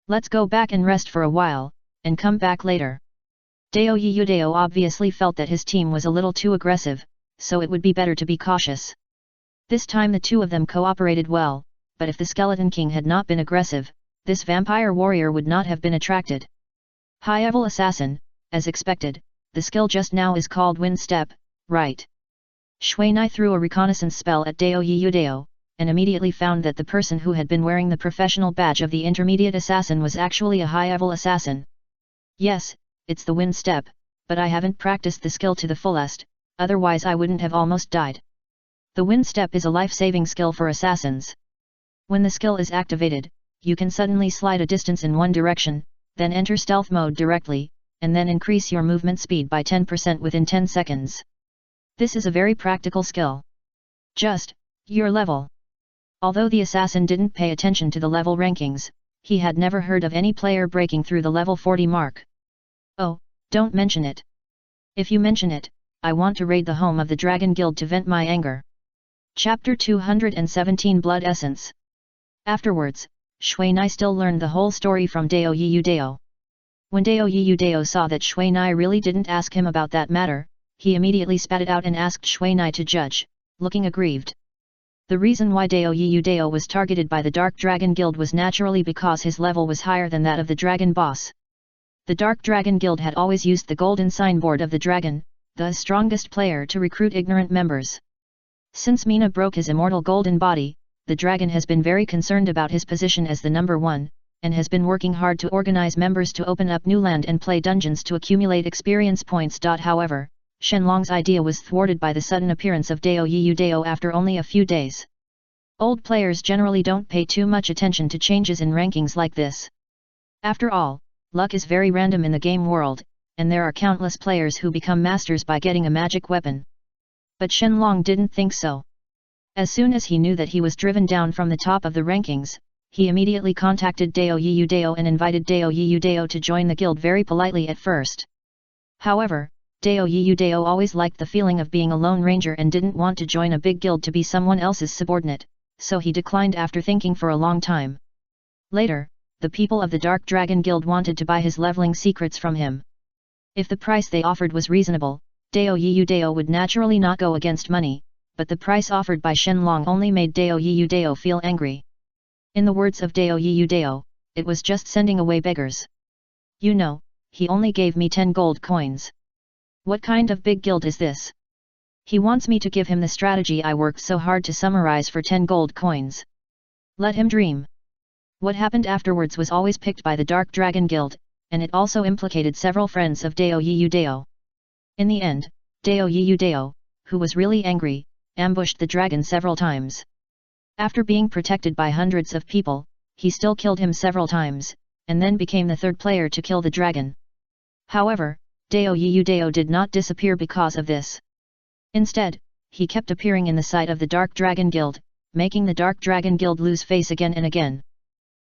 Let's go back and rest for a while, and come back later. Dao Yudao obviously felt that his team was a little too aggressive, so it would be better to be cautious. This time the two of them cooperated well, but if the Skeleton King had not been aggressive, this vampire warrior would not have been attracted. High-level assassin, as expected, the skill just now is called Wind Step, right? Shui Nai threw a reconnaissance spell at Dao Yudao, and immediately found that the person who had been wearing the professional badge of the intermediate assassin was actually a high-level assassin. Yes, it's the Wind Step, but I haven't practiced the skill to the fullest, otherwise I wouldn't have almost died. The Wind Step is a life-saving skill for assassins. When the skill is activated, you can suddenly slide a distance in one direction, then enter stealth mode directly, and then increase your movement speed by 10% within 10 seconds. This is a very practical skill. Just, your level. Although the assassin didn't pay attention to the level rankings, he had never heard of any player breaking through the level 40 mark. Oh, don't mention it. If you mention it, I want to raid the home of the Dragon Guild to vent my anger. Chapter 217 Blood Essence. Afterwards, Shui Nai still learned the whole story from Dao Yudao. When Dao Yudao saw that Shui Nai really didn't ask him about that matter, he immediately spat it out and asked Shui Nai to judge, looking aggrieved. The reason why Dao Yudao was targeted by the Dark Dragon Guild was naturally because his level was higher than that of the Dragon Boss. The Dark Dragon Guild had always used the golden signboard of the dragon, the strongest player, to recruit ignorant members. Since Mina broke his immortal golden body, the dragon has been very concerned about his position as the number one, and has been working hard to organize members to open up new land and play dungeons to accumulate experience points. However, Shenlong's idea was thwarted by the sudden appearance of Dao Yudao after only a few days. Old players generally don't pay too much attention to changes in rankings like this. After all, luck is very random in the game world, and there are countless players who become masters by getting a magic weapon. But Shenlong didn't think so. As soon as he knew that he was driven down from the top of the rankings, he immediately contacted Dao Yudao and invited Dao Yudao to join the guild very politely at first. However, Dao Yudao always liked the feeling of being a lone ranger and didn't want to join a big guild to be someone else's subordinate, so he declined after thinking for a long time. Later, the people of the Dark Dragon Guild wanted to buy his leveling secrets from him. If the price they offered was reasonable, Dao Yudao would naturally not go against money, but the price offered by Shenlong only made Dao Yudao feel angry. In the words of Dao Yudao, it was just sending away beggars. You know, he only gave me 10 gold coins. What kind of big guild is this? He wants me to give him the strategy I worked so hard to summarize for 10 gold coins. Let him dream. What happened afterwards was always picked by the Dark Dragon Guild, and it also implicated several friends of Dao Yudao. In the end, Dao Yudao, who was really angry, ambushed the dragon several times. After being protected by hundreds of people, he still killed him several times, and then became the third player to kill the dragon. However, Dao Yudao did not disappear because of this. Instead, he kept appearing in the sight of the Dark Dragon Guild, making the Dark Dragon Guild lose face again and again.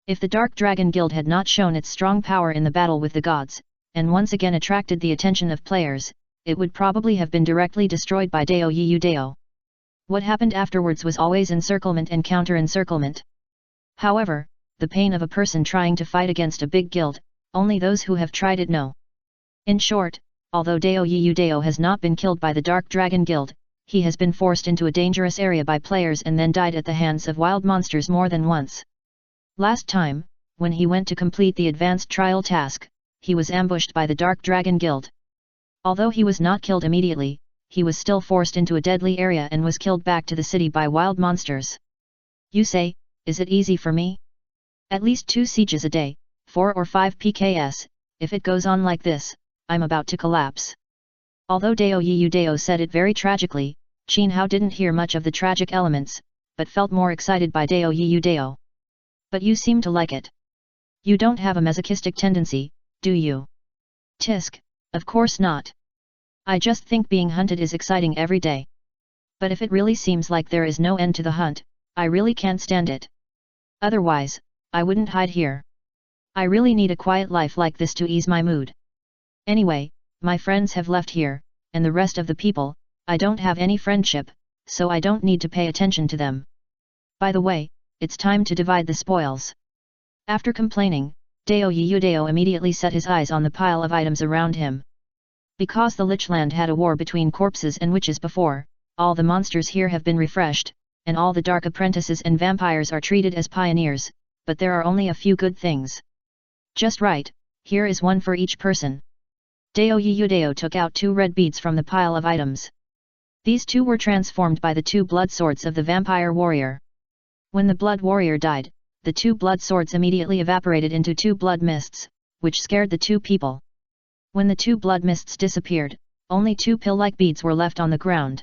If the Dark Dragon Guild had not shown its strong power in the battle with the gods, and once again attracted the attention of players, it would probably have been directly destroyed by Dao Yudao. What happened afterwards was always encirclement and counter-encirclement. However, the pain of a person trying to fight against a big guild, only those who have tried it know. In short, although Dao Yudao has not been killed by the Dark Dragon Guild, he has been forced into a dangerous area by players and then died at the hands of wild monsters more than once. Last time, when he went to complete the advanced trial task, he was ambushed by the Dark Dragon Guild. Although he was not killed immediately, he was still forced into a deadly area and was killed back to the city by wild monsters. You say, is it easy for me? At least 2 sieges a day, 4 or 5 PKS, if it goes on like this, I'm about to collapse. Although Dao Yudao said it very tragically, Qin Hao didn't hear much of the tragic elements, but felt more excited by Dao Yudao. But you seem to like it. You don't have a masochistic tendency, do you? Tisk, of course not. I just think being hunted is exciting every day. But if it really seems like there is no end to the hunt, I really can't stand it. Otherwise, I wouldn't hide here. I really need a quiet life like this to ease my mood. Anyway, my friends have left here, and the rest of the people, I don't have any friendship, so I don't need to pay attention to them. By the way, it's time to divide the spoils. After complaining, Dao Yudao immediately set his eyes on the pile of items around him. Because the Lichland had a war between corpses and witches before, all the monsters here have been refreshed, and all the dark apprentices and vampires are treated as pioneers, but there are only a few good things. Just right, here is one for each person. Dao Yudao took out 2 red beads from the pile of items. These 2 were transformed by the 2 blood swords of the vampire warrior. When the blood warrior died, the 2 blood swords immediately evaporated into 2 blood mists, which scared the 2 people. When the 2 blood mists disappeared, only 2 pill-like beads were left on the ground.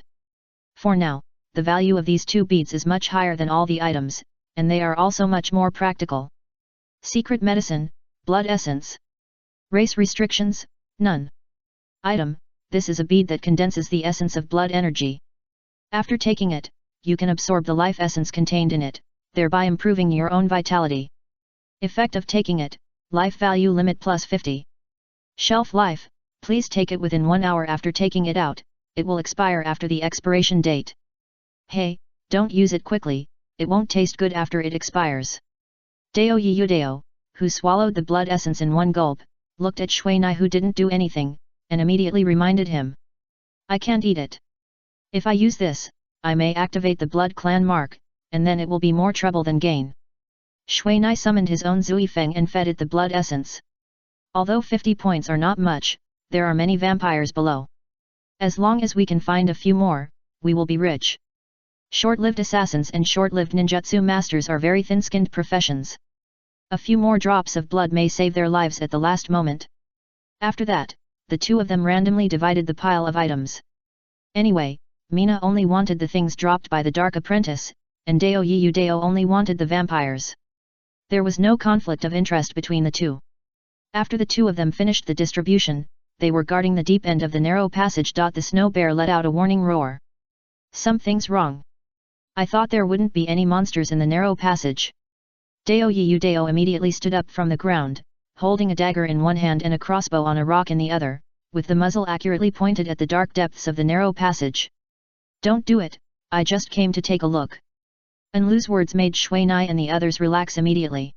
For now, the value of these 2 beads is much higher than all the items, and they are also much more practical. Secret medicine, blood essence. Race restrictions, none. Item, this is a bead that condenses the essence of blood energy. After taking it, you can absorb the life essence contained in it, thereby improving your own vitality. Effect of taking it, life value limit plus 50. Shelf life, please take it within 1 hour after taking it out, it will expire after the expiration date. Hey, don't use it quickly, it won't taste good after it expires. Dao Yudao, who swallowed the blood essence in 1 gulp, looked at Shuinai who didn't do anything, and immediately reminded him. I can't eat it. If I use this, I may activate the blood clan mark, and then it will be more trouble than gain. Shuinai summoned his own Zui Feng and fed it the blood essence. Although 50 points are not much, there are many vampires below. As long as we can find a few more, we will be rich. Short-lived assassins and short-lived ninjutsu masters are very thin-skinned professions. A few more drops of blood may save their lives at the last moment. After that, the 2 of them randomly divided the pile of items. Anyway, Mina only wanted the things dropped by the Dark Apprentice, and Dao Yudao only wanted the vampires. There was no conflict of interest between the 2. After the 2 of them finished the distribution, they were guarding the deep end of the narrow passage. The snow bear let out a warning roar. Something's wrong. I thought there wouldn't be any monsters in the narrow passage. Dao Yudao immediately stood up from the ground, holding a dagger in one hand and a crossbow on a rock in the other, with the muzzle accurately pointed at the dark depths of the narrow passage. Don't do it, I just came to take a look. Anlu's words made Shuinai and the others relax immediately.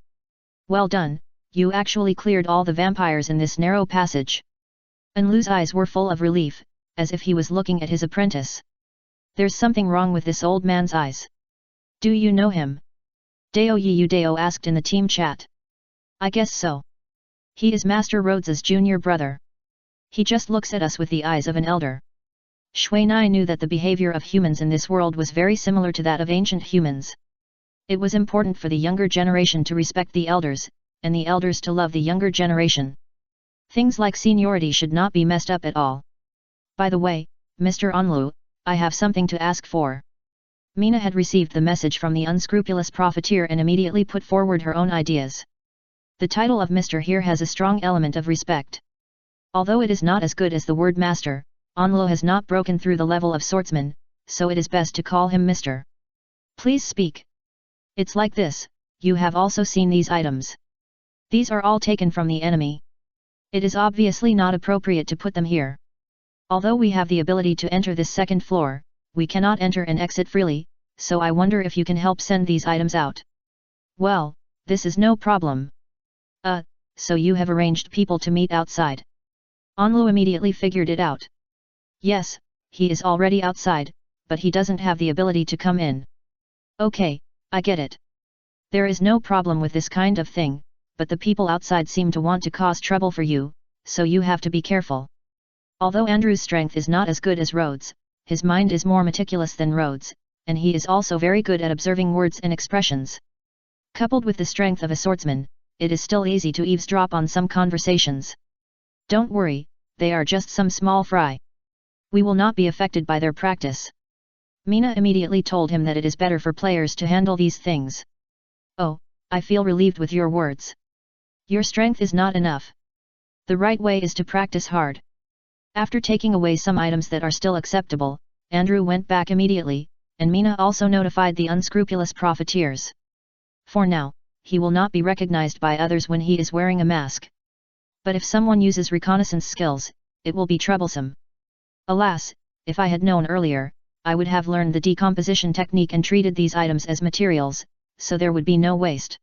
Well done, you actually cleared all the vampires in this narrow passage. Anlu's eyes were full of relief, as if he was looking at his apprentice. There's something wrong with this old man's eyes. Do you know him? Dao Yudao asked in the team chat. I guess so. He is Master Rhodes's junior brother. He just looks at us with the eyes of an elder. Shuinai knew that the behavior of humans in this world was very similar to that of ancient humans. It was important for the younger generation to respect the elders, and the elders to love the younger generation. Things like seniority should not be messed up at all. By the way, Mr. Anlu, I have something to ask for. Mina had received the message from the unscrupulous profiteer and immediately put forward her own ideas. The title of Mr. here has a strong element of respect. Although it is not as good as the word master, Anlu has not broken through the level of swordsman, so it is best to call him Mr. Please speak. It's like this, you have also seen these items. These are all taken from the enemy. It is obviously not appropriate to put them here. Although we have the ability to enter this second floor, we cannot enter and exit freely, so I wonder if you can help send these items out. Well, this is no problem. So you have arranged people to meet outside. Anlu immediately figured it out. Yes, he is already outside, but he doesn't have the ability to come in. Okay, I get it. There is no problem with this kind of thing, but the people outside seem to want to cause trouble for you, so you have to be careful. Although Andrew's strength is not as good as Rhodes, his mind is more meticulous than Rhodes, and he is also very good at observing words and expressions. Coupled with the strength of a swordsman, it is still easy to eavesdrop on some conversations. Don't worry, they are just some small fry. We will not be affected by their practice. Mina immediately told him that it is better for players to handle these things. Oh, I feel relieved with your words. Your strength is not enough. The right way is to practice hard. After taking away some items that are still acceptable, Andrew went back immediately, and Mina also notified the unscrupulous profiteers. For now, he will not be recognized by others when he is wearing a mask. But if someone uses reconnaissance skills, it will be troublesome. Alas, if I had known earlier, I would have learned the decomposition technique and treated these items as materials, so there would be no waste.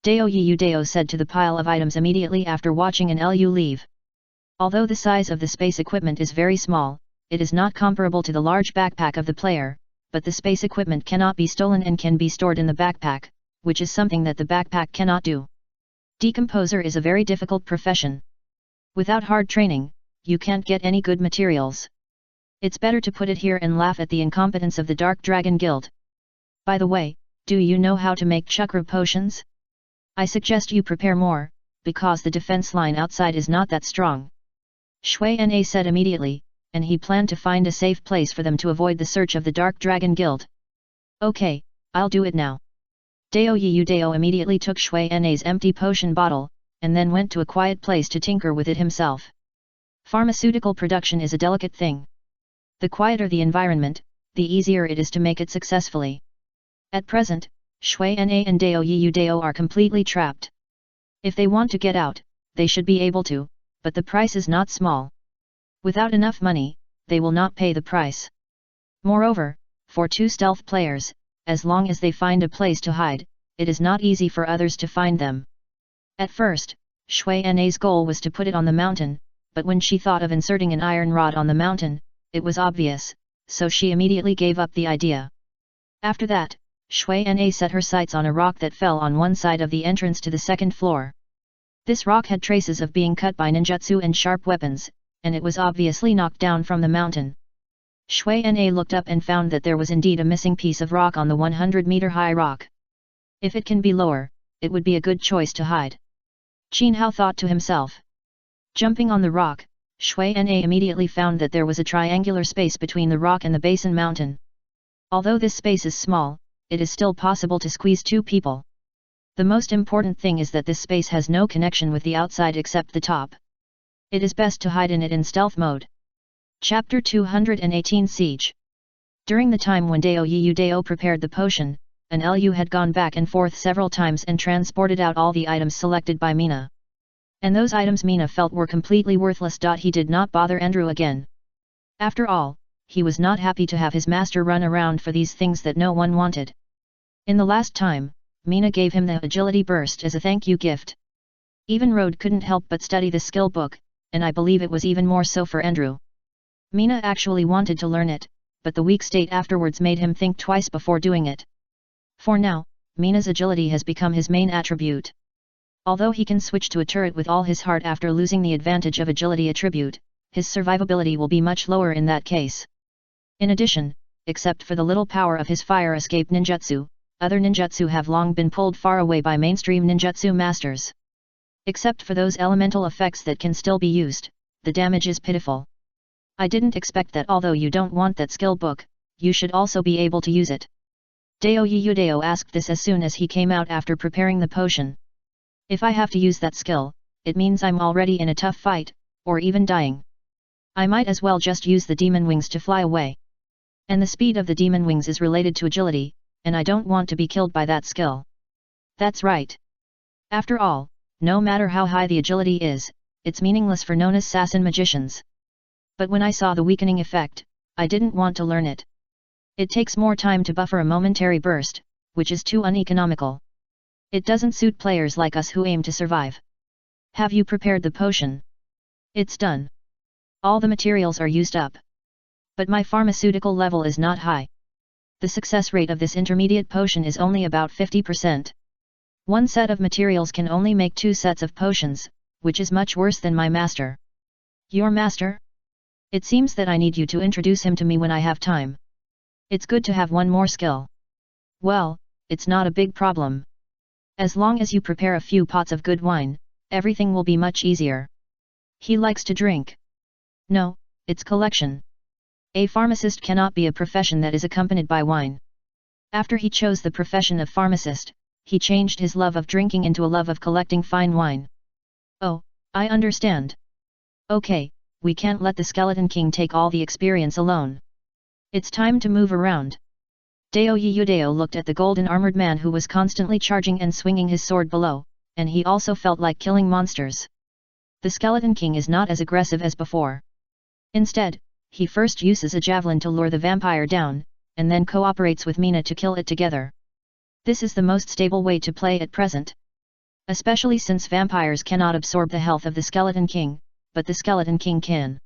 Deo Yu Deo said to the pile of items immediately after watching an Lu leave. Although the size of the space equipment is very small, it is not comparable to the large backpack of the player, but the space equipment cannot be stolen and can be stored in the backpack, which is something that the backpack cannot do. Decomposer is a very difficult profession. Without hard training, you can't get any good materials. It's better to put it here and laugh at the incompetence of the Dark Dragon Guild. By the way, do you know how to make chakra potions? I suggest you prepare more, because the defense line outside is not that strong. Shui Na said immediately, and he planned to find a safe place for them to avoid the search of the Dark Dragon Guild. Okay, I'll do it now. Deo Yu Deo immediately took Shui Na's empty potion bottle, and then went to a quiet place to tinker with it himself. Pharmaceutical production is a delicate thing. The quieter the environment, the easier it is to make it successfully. At present, Shui Na and Deo Yu Deo are completely trapped. If they want to get out, they should be able to, but the price is not small. Without enough money, they will not pay the price. Moreover, for two stealth players, as long as they find a place to hide, it is not easy for others to find them. At first, Shui Na's goal was to put it on the mountain, but when she thought of inserting an iron rod on the mountain, it was obvious, so she immediately gave up the idea. After that, Shui Na set her sights on a rock that fell on one side of the entrance to the second floor. This rock had traces of being cut by ninjutsu and sharp weapons, and it was obviously knocked down from the mountain. Shui Na looked up and found that there was indeed a missing piece of rock on the 100-meter-high rock. If it can be lower, it would be a good choice to hide. Qin Hao thought to himself. Jumping on the rock, Shui Na immediately found that there was a triangular space between the rock and the basin mountain. Although this space is small, it is still possible to squeeze two people. The most important thing is that this space has no connection with the outside except the top. It is best to hide in it in stealth mode. Chapter 218 Siege. During the time when Deo Yu Deo prepared the potion, an Lu had gone back and forth several times and transported out all the items selected by Mina. And those items Mina felt were completely worthless. He did not bother Andrew again. After all, he was not happy to have his master run around for these things that no one wanted. In the last time, Mina gave him the agility burst as a thank you gift. Even Road couldn't help but study the skill book, and I believe it was even more so for Andrew. Mina actually wanted to learn it, but the weak state afterwards made him think twice before doing it. For now, Mina's agility has become his main attribute. Although he can switch to a turret with all his heart after losing the advantage of agility attribute, his survivability will be much lower in that case. In addition, except for the little power of his fire escape ninjutsu, other ninjutsu have long been pulled far away by mainstream ninjutsu masters. Except for those elemental effects that can still be used, the damage is pitiful. I didn't expect that. Although you don't want that skill book, you should also be able to use it. Deo Yu Deo asked this as soon as he came out after preparing the potion. If I have to use that skill, it means I'm already in a tough fight, or even dying. I might as well just use the demon wings to fly away. And the speed of the demon wings is related to agility, and I don't want to be killed by that skill. That's right. After all, no matter how high the agility is, it's meaningless for known assassin magicians. But when I saw the weakening effect, I didn't want to learn it. It takes more time to buffer a momentary burst, which is too uneconomical. It doesn't suit players like us who aim to survive. Have you prepared the potion? It's done. All the materials are used up. But my pharmaceutical level is not high. The success rate of this intermediate potion is only about 50%. One set of materials can only make 2 sets of potions, which is much worse than my master. Your master? It seems that I need you to introduce him to me when I have time. It's good to have one more skill. Well, it's not a big problem. As long as you prepare a few pots of good wine, everything will be much easier. He likes to drink. No, it's collection. A pharmacist cannot be a profession that is accompanied by wine. After he chose the profession of pharmacist, he changed his love of drinking into a love of collecting fine wine. Oh, I understand. Okay, we can't let the Skeleton King take all the experience alone. It's time to move around. Dao Yudao looked at the golden armored man who was constantly charging and swinging his sword below, and he also felt like killing monsters. The Skeleton King is not as aggressive as before. Instead, he first uses a javelin to lure the vampire down, and then cooperates with Mina to kill it together. This is the most stable way to play at present. Especially since vampires cannot absorb the health of the Skeleton King, but the Skeleton King can.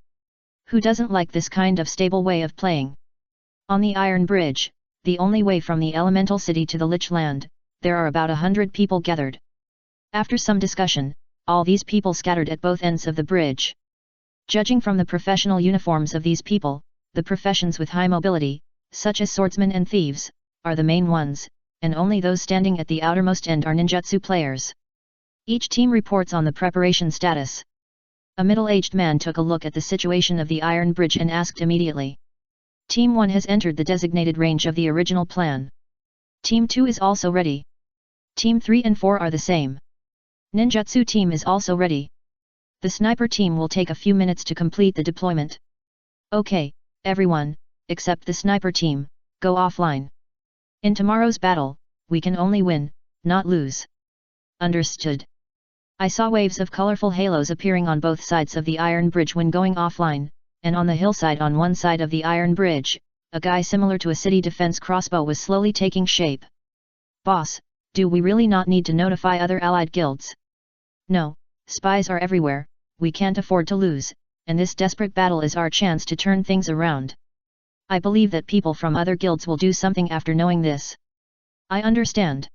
Who doesn't like this kind of stable way of playing? On the Iron Bridge, the only way from the Elemental City to the Lich Land, there are about 100 people gathered. After some discussion, all these people scattered at both ends of the bridge. Judging from the professional uniforms of these people, the professions with high mobility, such as swordsmen and thieves, are the main ones, and only those standing at the outermost end are ninjutsu players. Each team reports on the preparation status. A middle-aged man took a look at the situation of the Iron Bridge and asked immediately. Team 1 has entered the designated range of the original plan. Team 2 is also ready. Team 3 and 4 are the same. Ninjutsu team is also ready. The sniper team will take a few minutes to complete the deployment. Okay, everyone, except the sniper team, go offline. In tomorrow's battle, we can only win, not lose. Understood. I saw waves of colorful halos appearing on both sides of the Iron Bridge when going offline, and on the hillside on one side of the Iron Bridge, a guy similar to a city defense crossbow was slowly taking shape. Boss, do we really not need to notify other allied guilds? No, spies are everywhere, we can't afford to lose, and this desperate battle is our chance to turn things around. I believe that people from other guilds will do something after knowing this. I understand.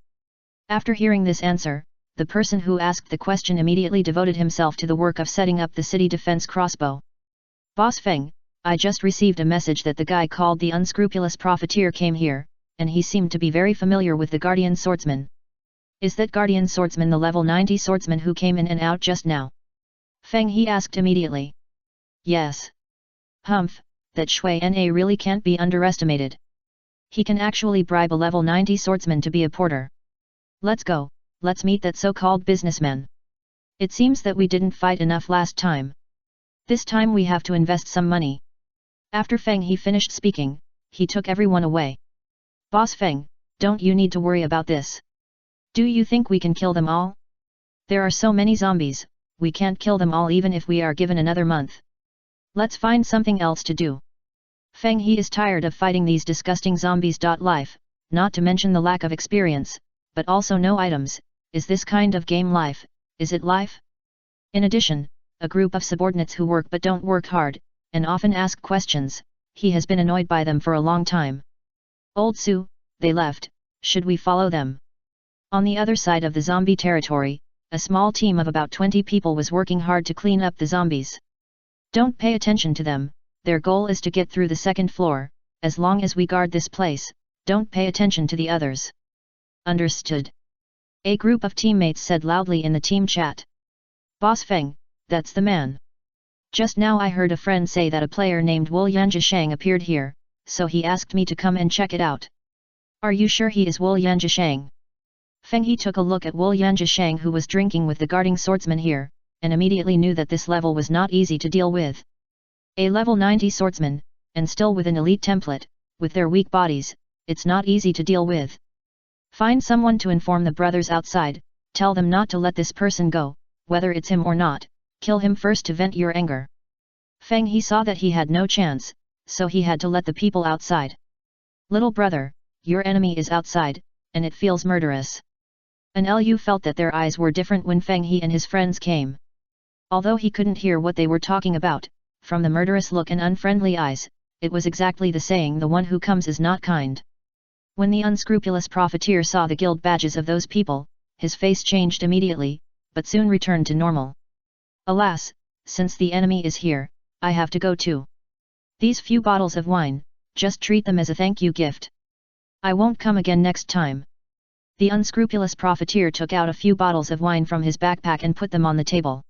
After hearing this answer, the person who asked the question immediately devoted himself to the work of setting up the city defense crossbow. Boss Feng, I just received a message that the guy called the Unscrupulous Profiteer came here, and he seemed to be very familiar with the Guardian Swordsman. Is that Guardian Swordsman the level 90 swordsman who came in and out just now? Feng he asked immediately. Yes. Humph, that Shui Na really can't be underestimated. He can actually bribe a level 90 swordsman to be a porter. Let's go, let's meet that so-called businessman. It seems that we didn't fight enough last time. This time we have to invest some money. After Feng he finished speaking, he took everyone away. Boss Feng, don't you need to worry about this. Do you think we can kill them all? There are so many zombies, we can't kill them all even if we are given another month. Let's find something else to do. Feng he is tired of fighting these disgusting zombies. Life, not to mention the lack of experience, but also no items, is this kind of game life, is it life? In addition, a group of subordinates who work but don't work hard, and often ask questions, he has been annoyed by them for a long time. Old Su, they left, should we follow them? On the other side of the zombie territory, a small team of about 20 people was working hard to clean up the zombies. Don't pay attention to them, their goal is to get through the second floor, as long as we guard this place, don't pay attention to the others. Understood. A group of teammates said loudly in the team chat. Boss Feng, that's the man. Just now I heard a friend say that a player named Wu Yanjishang appeared here, so he asked me to come and check it out. Are you sure he is Wu Yanjishang? Feng He took a look at Wu Yanjishang who was drinking with the guarding swordsman here, and immediately knew that this level was not easy to deal with. A level 90 swordsman, and still with an elite template, with their weak bodies, it's not easy to deal with. Find someone to inform the brothers outside, tell them not to let this person go, whether it's him or not, kill him first to vent your anger. Feng He saw that he had no chance, so he had to let the people outside. Little brother, your enemy is outside, and it feels murderous. And Lu felt that their eyes were different when Feng He and his friends came. Although he couldn't hear what they were talking about, from the murderous look and unfriendly eyes, it was exactly the saying the one who comes is not kind. When the unscrupulous profiteer saw the guild badges of those people, his face changed immediately, but soon returned to normal. Alas, since the enemy is here, I have to go too. These few bottles of wine, just treat them as a thank you gift. I won't come again next time. The unscrupulous profiteer took out a few bottles of wine from his backpack and put them on the table.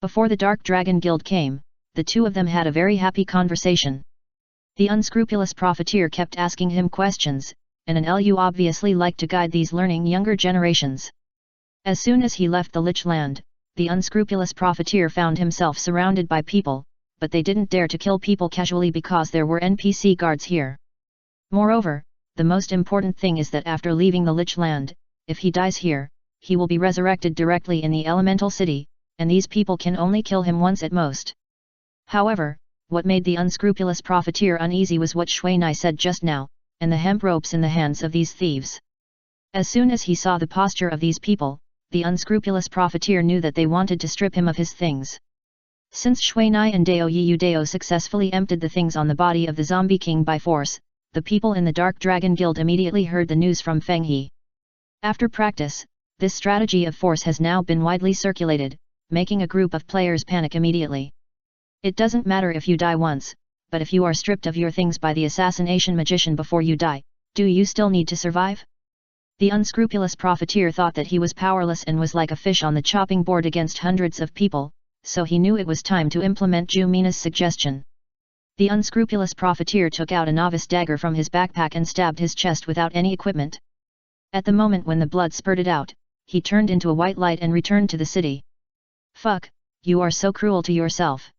Before the Dark Dragon Guild came, the two of them had a very happy conversation. The unscrupulous profiteer kept asking him questions, and an Lu obviously liked to guide these learning younger generations. As soon as he left the Lich Land, the unscrupulous profiteer found himself surrounded by people, but they didn't dare to kill people casually because there were NPC guards here. Moreover, the most important thing is that after leaving the Lich Land, if he dies here, he will be resurrected directly in the elemental city, and these people can only kill him once at most. However, what made the unscrupulous profiteer uneasy was what Shui Nai said just now, and the hemp ropes in the hands of these thieves. As soon as he saw the posture of these people, the unscrupulous profiteer knew that they wanted to strip him of his things. Since Shui Nai and Dao Yiyu Dao successfully emptied the things on the body of the zombie king by force, the people in the Dark Dragon Guild immediately heard the news from Feng He. After practice, this strategy of force has now been widely circulated, making a group of players panic immediately. It doesn't matter if you die once, but if you are stripped of your things by the assassination magician before you die, do you still need to survive? The unscrupulous profiteer thought that he was powerless and was like a fish on the chopping board against hundreds of people, so he knew it was time to implement Ju Mina's suggestion. The unscrupulous profiteer took out a novice dagger from his backpack and stabbed his chest without any equipment. At the moment when the blood spurted out, he turned into a white light and returned to the city. Fuck, you are so cruel to yourself.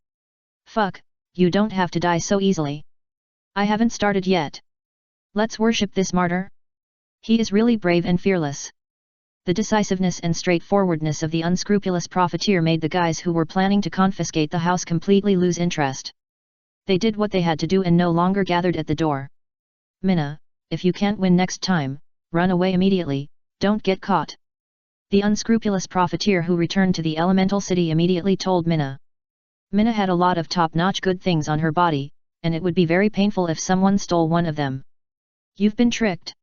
Fuck, you don't have to die so easily. I haven't started yet. Let's worship this martyr. He is really brave and fearless. The decisiveness and straightforwardness of the unscrupulous profiteer made the guys who were planning to confiscate the house completely lose interest. They did what they had to do and no longer gathered at the door. Mina, if you can't win next time, run away immediately, don't get caught. The unscrupulous profiteer who returned to the elemental city immediately told Mina. Mina had a lot of top-notch good things on her body, and it would be very painful if someone stole one of them. You've been tricked.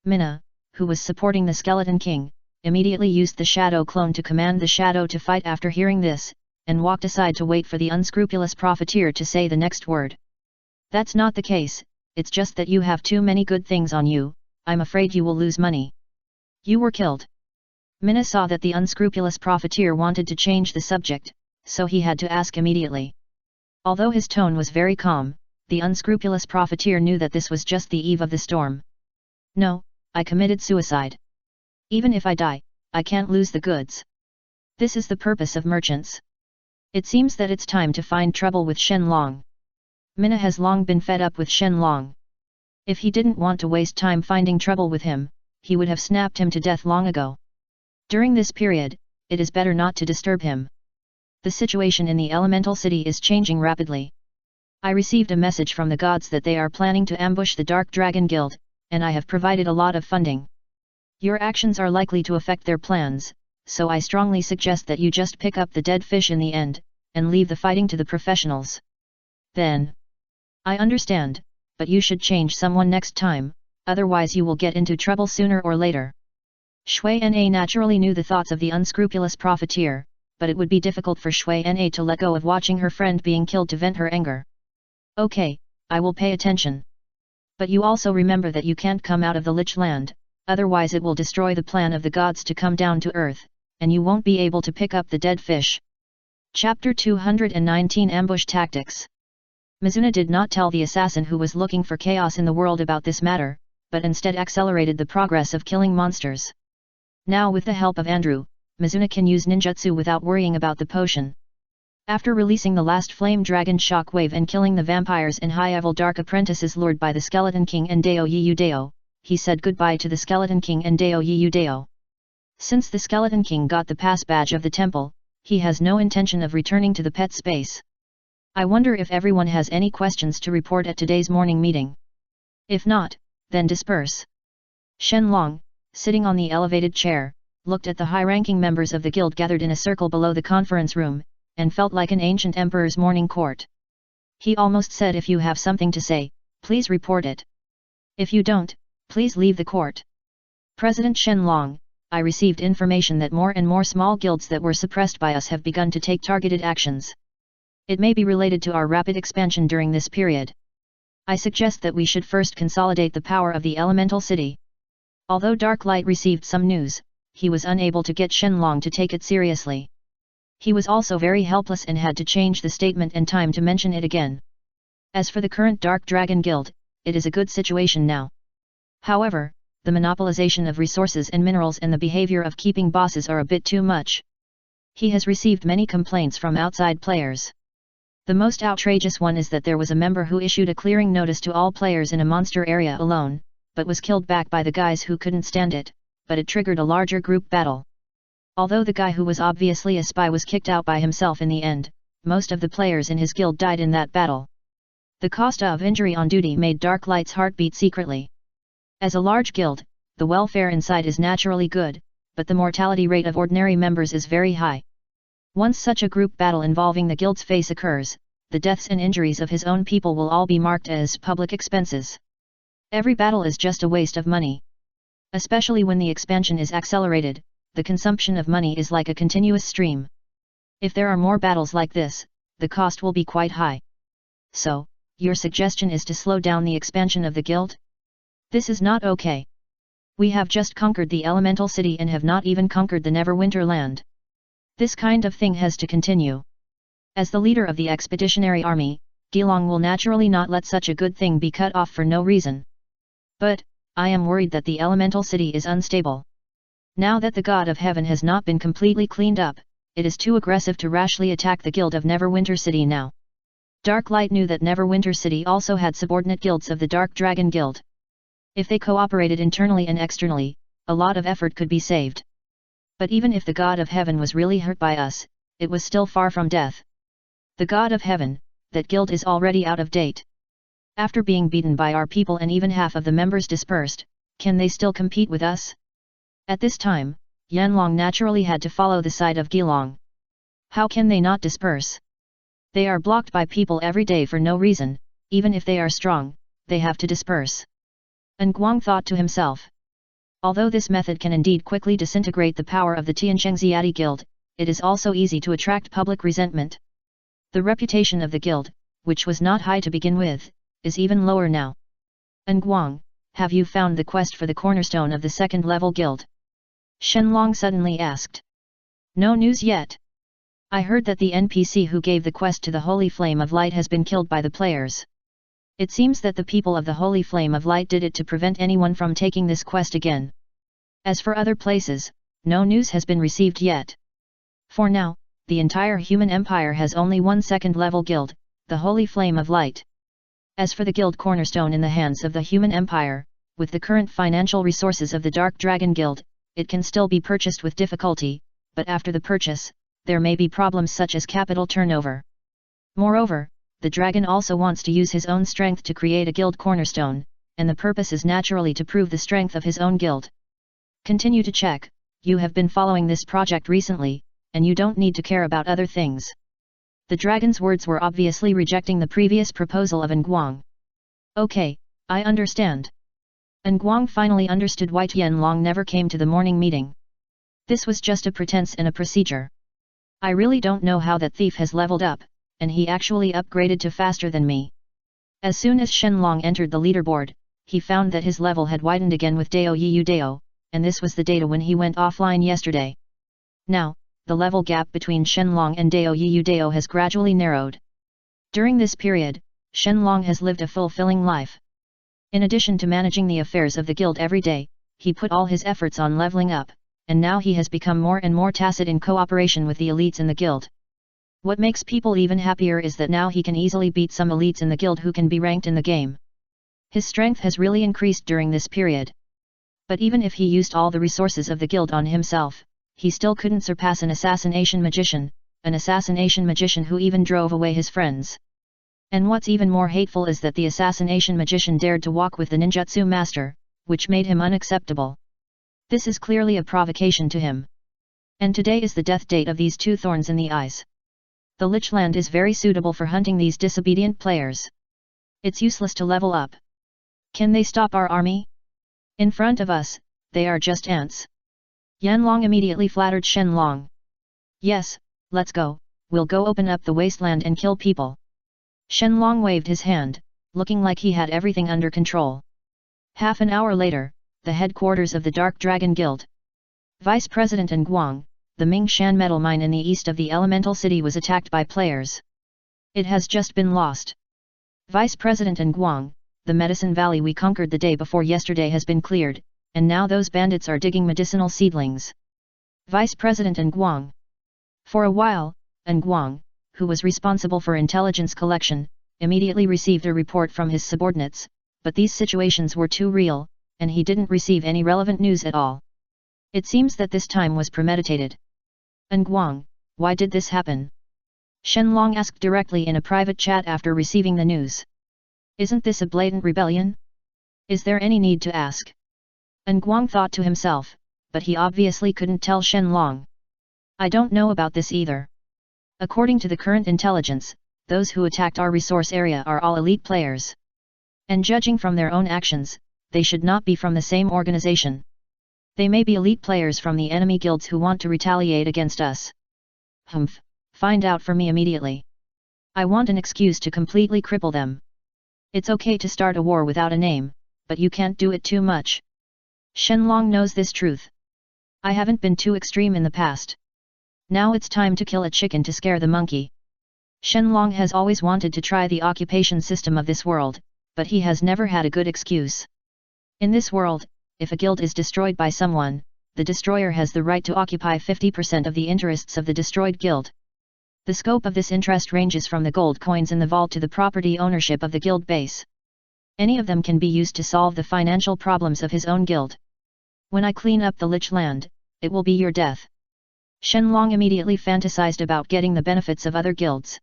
Mina, who was supporting the Skeleton King, immediately used the shadow clone to command the shadow to fight after hearing this, and walked aside to wait for the unscrupulous profiteer to say the next word. That's not the case, it's just that you have too many good things on you, I'm afraid you will lose money. You were killed. Mina saw that the unscrupulous profiteer wanted to change the subject, so he had to ask immediately. Although his tone was very calm, the unscrupulous profiteer knew that this was just the eve of the storm. No, I committed suicide. Even if I die, I can't lose the goods. This is the purpose of merchants. It seems that it's time to find trouble with Shen Long. Mina has long been fed up with Shen Long. If he didn't want to waste time finding trouble with him, he would have snapped him to death long ago. During this period, it is better not to disturb him. The situation in the elemental city is changing rapidly. I received a message from the gods that they are planning to ambush the Dark Dragon Guild, and I have provided a lot of funding. Your actions are likely to affect their plans, so I strongly suggest that you just pick up the dead fish in the end, and leave the fighting to the professionals. Then. I understand, but you should change someone next time, otherwise you will get into trouble sooner or later. Shui Na naturally knew the thoughts of the unscrupulous profiteer, but it would be difficult for Shui Na to let go of watching her friend being killed to vent her anger. Okay, I will pay attention. But you also remember that you can't come out of the Lich Land, otherwise it will destroy the plan of the gods to come down to earth, and you won't be able to pick up the dead fish. Chapter 219 Ambush Tactics. Mizuna did not tell the assassin who was looking for chaos in the world about this matter, but instead accelerated the progress of killing monsters. Now with the help of Andrew, Mizuna can use ninjutsu without worrying about the potion. After releasing the last flame dragon shockwave and killing the vampires and high-level dark apprentices lured by the Skeleton King and Dao Yiyu Dao, he said goodbye to the Skeleton King and Dao Yiyu Dao. Since the Skeleton King got the pass badge of the temple, he has no intention of returning to the pet space. I wonder if everyone has any questions to report at today's morning meeting. If not, then disperse. Shen Long, sitting on the elevated chair, looked at the high-ranking members of the guild gathered in a circle below the conference room, and felt like an ancient emperor's morning court. He almost said, if you have something to say, please report it. If you don't, please leave the court. President Shen Long, I received information that more and more small guilds that were suppressed by us have begun to take targeted actions. It may be related to our rapid expansion during this period. I suggest that we should first consolidate the power of the elemental city. Although Darklight received some news, he was unable to get Shen Long to take it seriously. He was also very helpless and had to change the statement in time to mention it again. As for the current Dark Dragon Guild, it is a good situation now. However, the monopolization of resources and minerals and the behavior of keeping bosses are a bit too much. He has received many complaints from outside players. The most outrageous one is that there was a member who issued a clearing notice to all players in a monster area alone, but was killed back by the guys who couldn't stand it, but it triggered a larger group battle. Although the guy who was obviously a spy was kicked out by himself in the end, most of the players in his guild died in that battle. The cost of injury on duty made Darklight's heart beat secretly. As a large guild, the welfare inside is naturally good, but the mortality rate of ordinary members is very high. Once such a group battle involving the guild's face occurs, the deaths and injuries of his own people will all be marked as public expenses. Every battle is just a waste of money. Especially when the expansion is accelerated, the consumption of money is like a continuous stream. If there are more battles like this, the cost will be quite high. So, your suggestion is to slow down the expansion of the guild? This is not okay. We have just conquered the elemental city and have not even conquered the Neverwinter land. This kind of thing has to continue. As the leader of the expeditionary army, Gilong will naturally not let such a good thing be cut off for no reason. But, I am worried that the elemental city is unstable. Now that the God of Heaven has not been completely cleaned up, it is too aggressive to rashly attack the guild of Neverwinter City now. Darklight knew that Neverwinter City also had subordinate guilds of the Dark Dragon Guild. If they cooperated internally and externally, a lot of effort could be saved. But even if the God of Heaven was really hurt by us, it was still far from death. The God of Heaven, that guild is already out of date. After being beaten by our people and even half of the members dispersed, can they still compete with us? At this time, Yanlong naturally had to follow the side of Gilong. How can they not disperse? They are blocked by people every day for no reason, even if they are strong, they have to disperse. Nguang thought to himself. Although this method can indeed quickly disintegrate the power of the Tianchengxiati Guild, it is also easy to attract public resentment. The reputation of the guild, which was not high to begin with, is even lower now. Nguang, have you found the quest for the cornerstone of the second-level guild? Shenlong suddenly asked. No news yet. I heard that the NPC who gave the quest to the Holy Flame of Light has been killed by the players. It seems that the people of the Holy Flame of Light did it to prevent anyone from taking this quest again. As for other places, no news has been received yet. For now, the entire human empire has only one second-level guild, the Holy Flame of Light. As for the guild cornerstone in the hands of the human empire, with the current financial resources of the Dark Dragon Guild, it can still be purchased with difficulty, but after the purchase, there may be problems such as capital turnover. Moreover, the dragon also wants to use his own strength to create a guild cornerstone, and the purpose is naturally to prove the strength of his own guild. Continue to check, you have been following this project recently, and you don't need to care about other things. The dragon's words were obviously rejecting the previous proposal of Nguang. Okay, I understand. Nguang finally understood why Tianlong never came to the morning meeting. This was just a pretense and a procedure. I really don't know how that thief has leveled up, and he actually upgraded to faster than me. As soon as Shenlong entered the leaderboard, he found that his level had widened again with Dao Yiyu Dao, and this was the data when he went offline yesterday. Now, the level gap between Shenlong and Dao Yiyu Dao has gradually narrowed. During this period, Shenlong has lived a fulfilling life. In addition to managing the affairs of the guild every day, he put all his efforts on leveling up, and now he has become more and more tacit in cooperation with the elites in the guild. What makes people even happier is that now he can easily beat some elites in the guild who can be ranked in the game. His strength has really increased during this period. But even if he used all the resources of the guild on himself, he still couldn't surpass an assassination magician who even drove away his friends. And what's even more hateful is that the assassination magician dared to walk with the ninjutsu master, which made him unacceptable. This is clearly a provocation to him. And today is the death date of these two thorns in the eyes. The Lich Land is very suitable for hunting these disobedient players. It's useless to level up. Can they stop our army? In front of us, they are just ants. Yanlong immediately flattered Shenlong. Yes, let's go, we'll go open up the wasteland and kill people. Shenlong waved his hand, looking like he had everything under control. Half an hour later, the headquarters of the Dark Dragon Guild. Vice President Nguang, the Mingshan metal mine in the east of the elemental city was attacked by players. It has just been lost. Vice President Nguang, the medicine valley we conquered the day before yesterday has been cleared, and now those bandits are digging medicinal seedlings. Vice President Nguang. For a while, Nguang, who was responsible for intelligence collection, immediately received a report from his subordinates, but these situations were too real, and he didn't receive any relevant news at all. It seems that this time was premeditated. Nguang, why did this happen? Shenlong asked directly in a private chat after receiving the news. Isn't this a blatant rebellion? Is there any need to ask? Nguang thought to himself, but he obviously couldn't tell Shenlong. I don't know about this either. According to the current intelligence, those who attacked our resource area are all elite players. And judging from their own actions, they should not be from the same organization. They may be elite players from the enemy guilds who want to retaliate against us. Humph, find out for me immediately. I want an excuse to completely cripple them. It's okay to start a war without a name, but you can't do it too much. Shenlong knows this truth. I haven't been too extreme in the past. Now it's time to kill a chicken to scare the monkey. Shenlong has always wanted to try the occupation system of this world, but he has never had a good excuse. In this world, if a guild is destroyed by someone, the destroyer has the right to occupy 50% of the interests of the destroyed guild. The scope of this interest ranges from the gold coins in the vault to the property ownership of the guild base. Any of them can be used to solve the financial problems of his own guild. When I clean up the Lich Land, it will be your death. Shenlong immediately fantasized about getting the benefits of other guilds.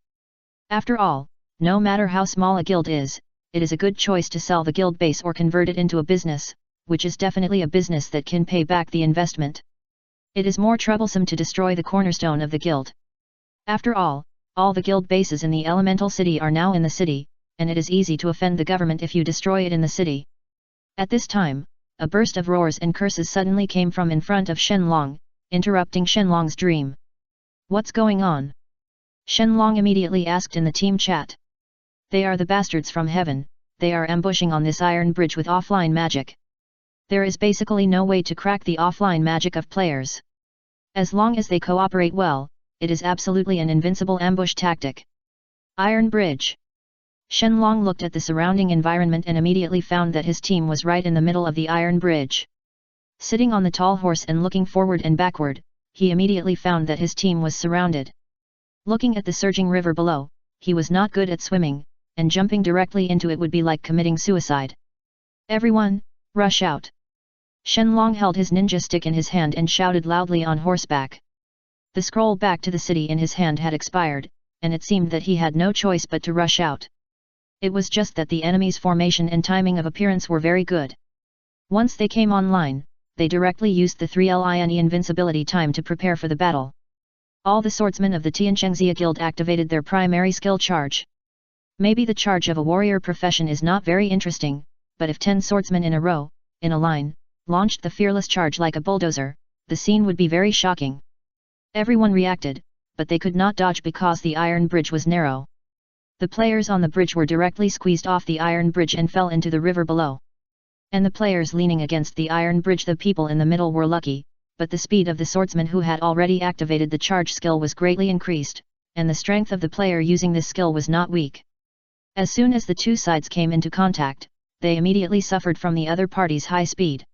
After all, no matter how small a guild is, it is a good choice to sell the guild base or convert it into a business, which is definitely a business that can pay back the investment. It is more troublesome to destroy the cornerstone of the guild. After all the guild bases in the elemental city are now in the city, and it is easy to offend the government if you destroy it in the city. At this time, a burst of roars and curses suddenly came from in front of Shenlong, interrupting Shenlong's dream. What's going on? Shenlong immediately asked in the team chat. They are the bastards from heaven, they are ambushing on this iron bridge with offline magic. There is basically no way to crack the offline magic of players. As long as they cooperate well, it is absolutely an invincible ambush tactic. Iron Bridge. Shenlong looked at the surrounding environment and immediately found that his team was right in the middle of the iron bridge. Sitting on the tall horse and looking forward and backward, he immediately found that his team was surrounded. Looking at the surging river below, he was not good at swimming, and jumping directly into it would be like committing suicide. Everyone, rush out! Shenlong held his ninja stick in his hand and shouted loudly on horseback. The scroll back to the city in his hand had expired, and it seemed that he had no choice but to rush out. It was just that the enemy's formation and timing of appearance were very good. Once they came online, they directly used the 3line invincibility time to prepare for the battle. All the swordsmen of the Tianchengxia Guild activated their primary skill charge. Maybe the charge of a warrior profession is not very interesting, but if 10 swordsmen in a row, in a line, launched the fearless charge like a bulldozer, the scene would be very shocking. Everyone reacted, but they could not dodge because the iron bridge was narrow. The players on the bridge were directly squeezed off the iron bridge and fell into the river below. And the players leaning against the iron bridge, the people in the middle, were lucky, but the speed of the swordsman who had already activated the charge skill was greatly increased, and the strength of the player using this skill was not weak. As soon as the two sides came into contact, they immediately suffered from the other party's high speed.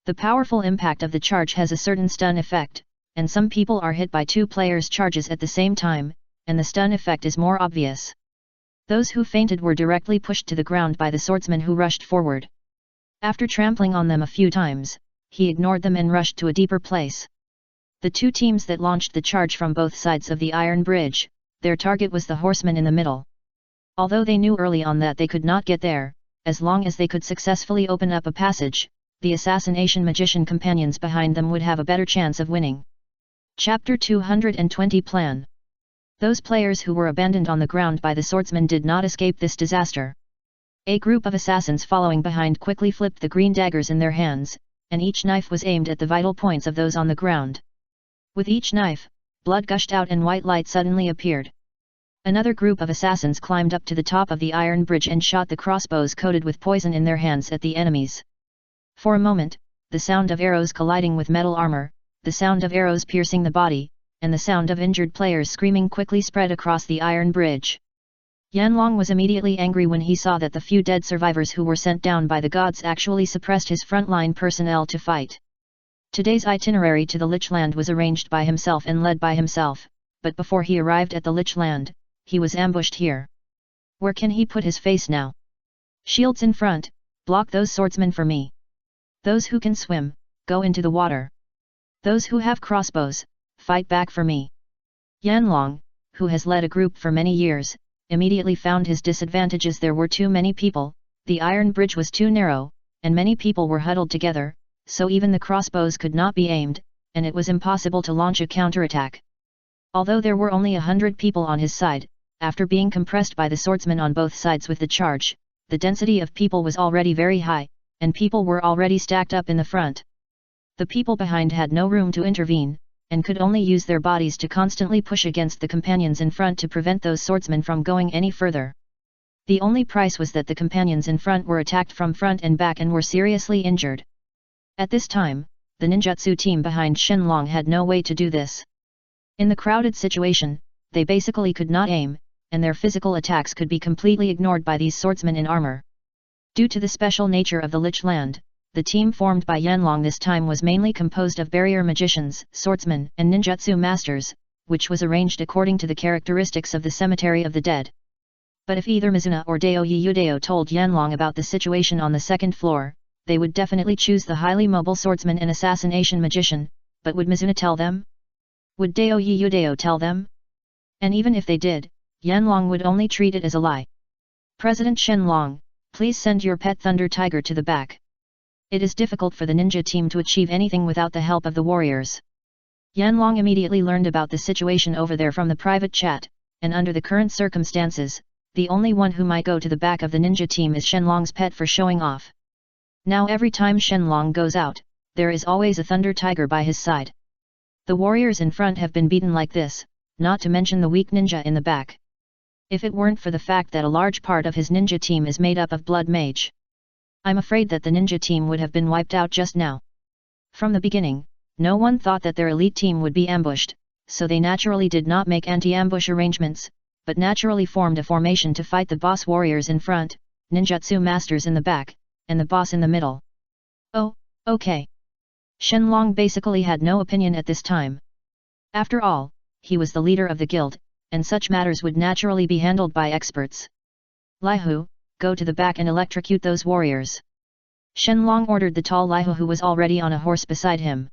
The powerful impact of the charge has a certain stun effect, and some people are hit by two players' charges at the same time, and the stun effect is more obvious. Those who fainted were directly pushed to the ground by the swordsman who rushed forward. After trampling on them a few times, he ignored them and rushed to a deeper place. The two teams that launched the charge from both sides of the iron bridge, their target was the horseman in the middle. Although they knew early on that they could not get there, as long as they could successfully open up a passage, the assassination magician companions behind them would have a better chance of winning. Chapter 220 Plan. Those players who were abandoned on the ground by the swordsman did not escape this disaster. A group of assassins following behind quickly flipped the green daggers in their hands, and each knife was aimed at the vital points of those on the ground. With each knife, blood gushed out and white light suddenly appeared. Another group of assassins climbed up to the top of the iron bridge and shot the crossbows coated with poison in their hands at the enemies. For a moment, the sound of arrows colliding with metal armor, the sound of arrows piercing the body, and the sound of injured players screaming quickly spread across the iron bridge. Yanlong was immediately angry when he saw that the few dead survivors who were sent down by the gods actually suppressed his frontline personnel to fight. Today's itinerary to the Lich Land was arranged by himself and led by himself, but before he arrived at the Lich Land, he was ambushed here. Where can he put his face now? Shields in front, block those swordsmen for me. Those who can swim, go into the water. Those who have crossbows, fight back for me. Yanlong, who has led a group for many years, immediately found his disadvantages. There were too many people, the iron bridge was too narrow, and many people were huddled together, so even the crossbows could not be aimed, and it was impossible to launch a counterattack. Although there were only 100 people on his side, after being compressed by the swordsmen on both sides with the charge, the density of people was already very high, and people were already stacked up in the front. The people behind had no room to intervene, and could only use their bodies to constantly push against the companions in front to prevent those swordsmen from going any further. The only price was that the companions in front were attacked from front and back and were seriously injured. At this time, the ninjutsu team behind Shenlong had no way to do this. In the crowded situation, they basically could not aim, and their physical attacks could be completely ignored by these swordsmen in armor. Due to the special nature of the Lich Land, the team formed by Yanlong this time was mainly composed of barrier magicians, swordsmen, and ninjutsu masters, which was arranged according to the characteristics of the Cemetery of the Dead. But if either Mizuna or Dao Yudao told Yanlong about the situation on the second floor, they would definitely choose the highly mobile swordsman and assassination magician, but would Mizuna tell them? Would Dao Yudao tell them? And even if they did, Yanlong would only treat it as a lie. President Shenlong, please send your pet Thunder Tiger to the back. It is difficult for the ninja team to achieve anything without the help of the warriors. Yanlong immediately learned about the situation over there from the private chat, and under the current circumstances, the only one who might go to the back of the ninja team is Shenlong's pet for showing off. Now every time Shenlong goes out, there is always a Thunder Tiger by his side. The warriors in front have been beaten like this, not to mention the weak ninja in the back. If it weren't for the fact that a large part of his ninja team is made up of blood mage, I'm afraid that the ninja team would have been wiped out just now. From the beginning, no one thought that their elite team would be ambushed, so they naturally did not make anti-ambush arrangements, but naturally formed a formation to fight the boss warriors in front, ninjutsu masters in the back, and the boss in the middle. Oh, okay. Shenlong basically had no opinion at this time. After all, he was the leader of the guild, and such matters would naturally be handled by experts. Lihu, go to the back and electrocute those warriors. Shenlong ordered the tall Lihu who was already on a horse beside him.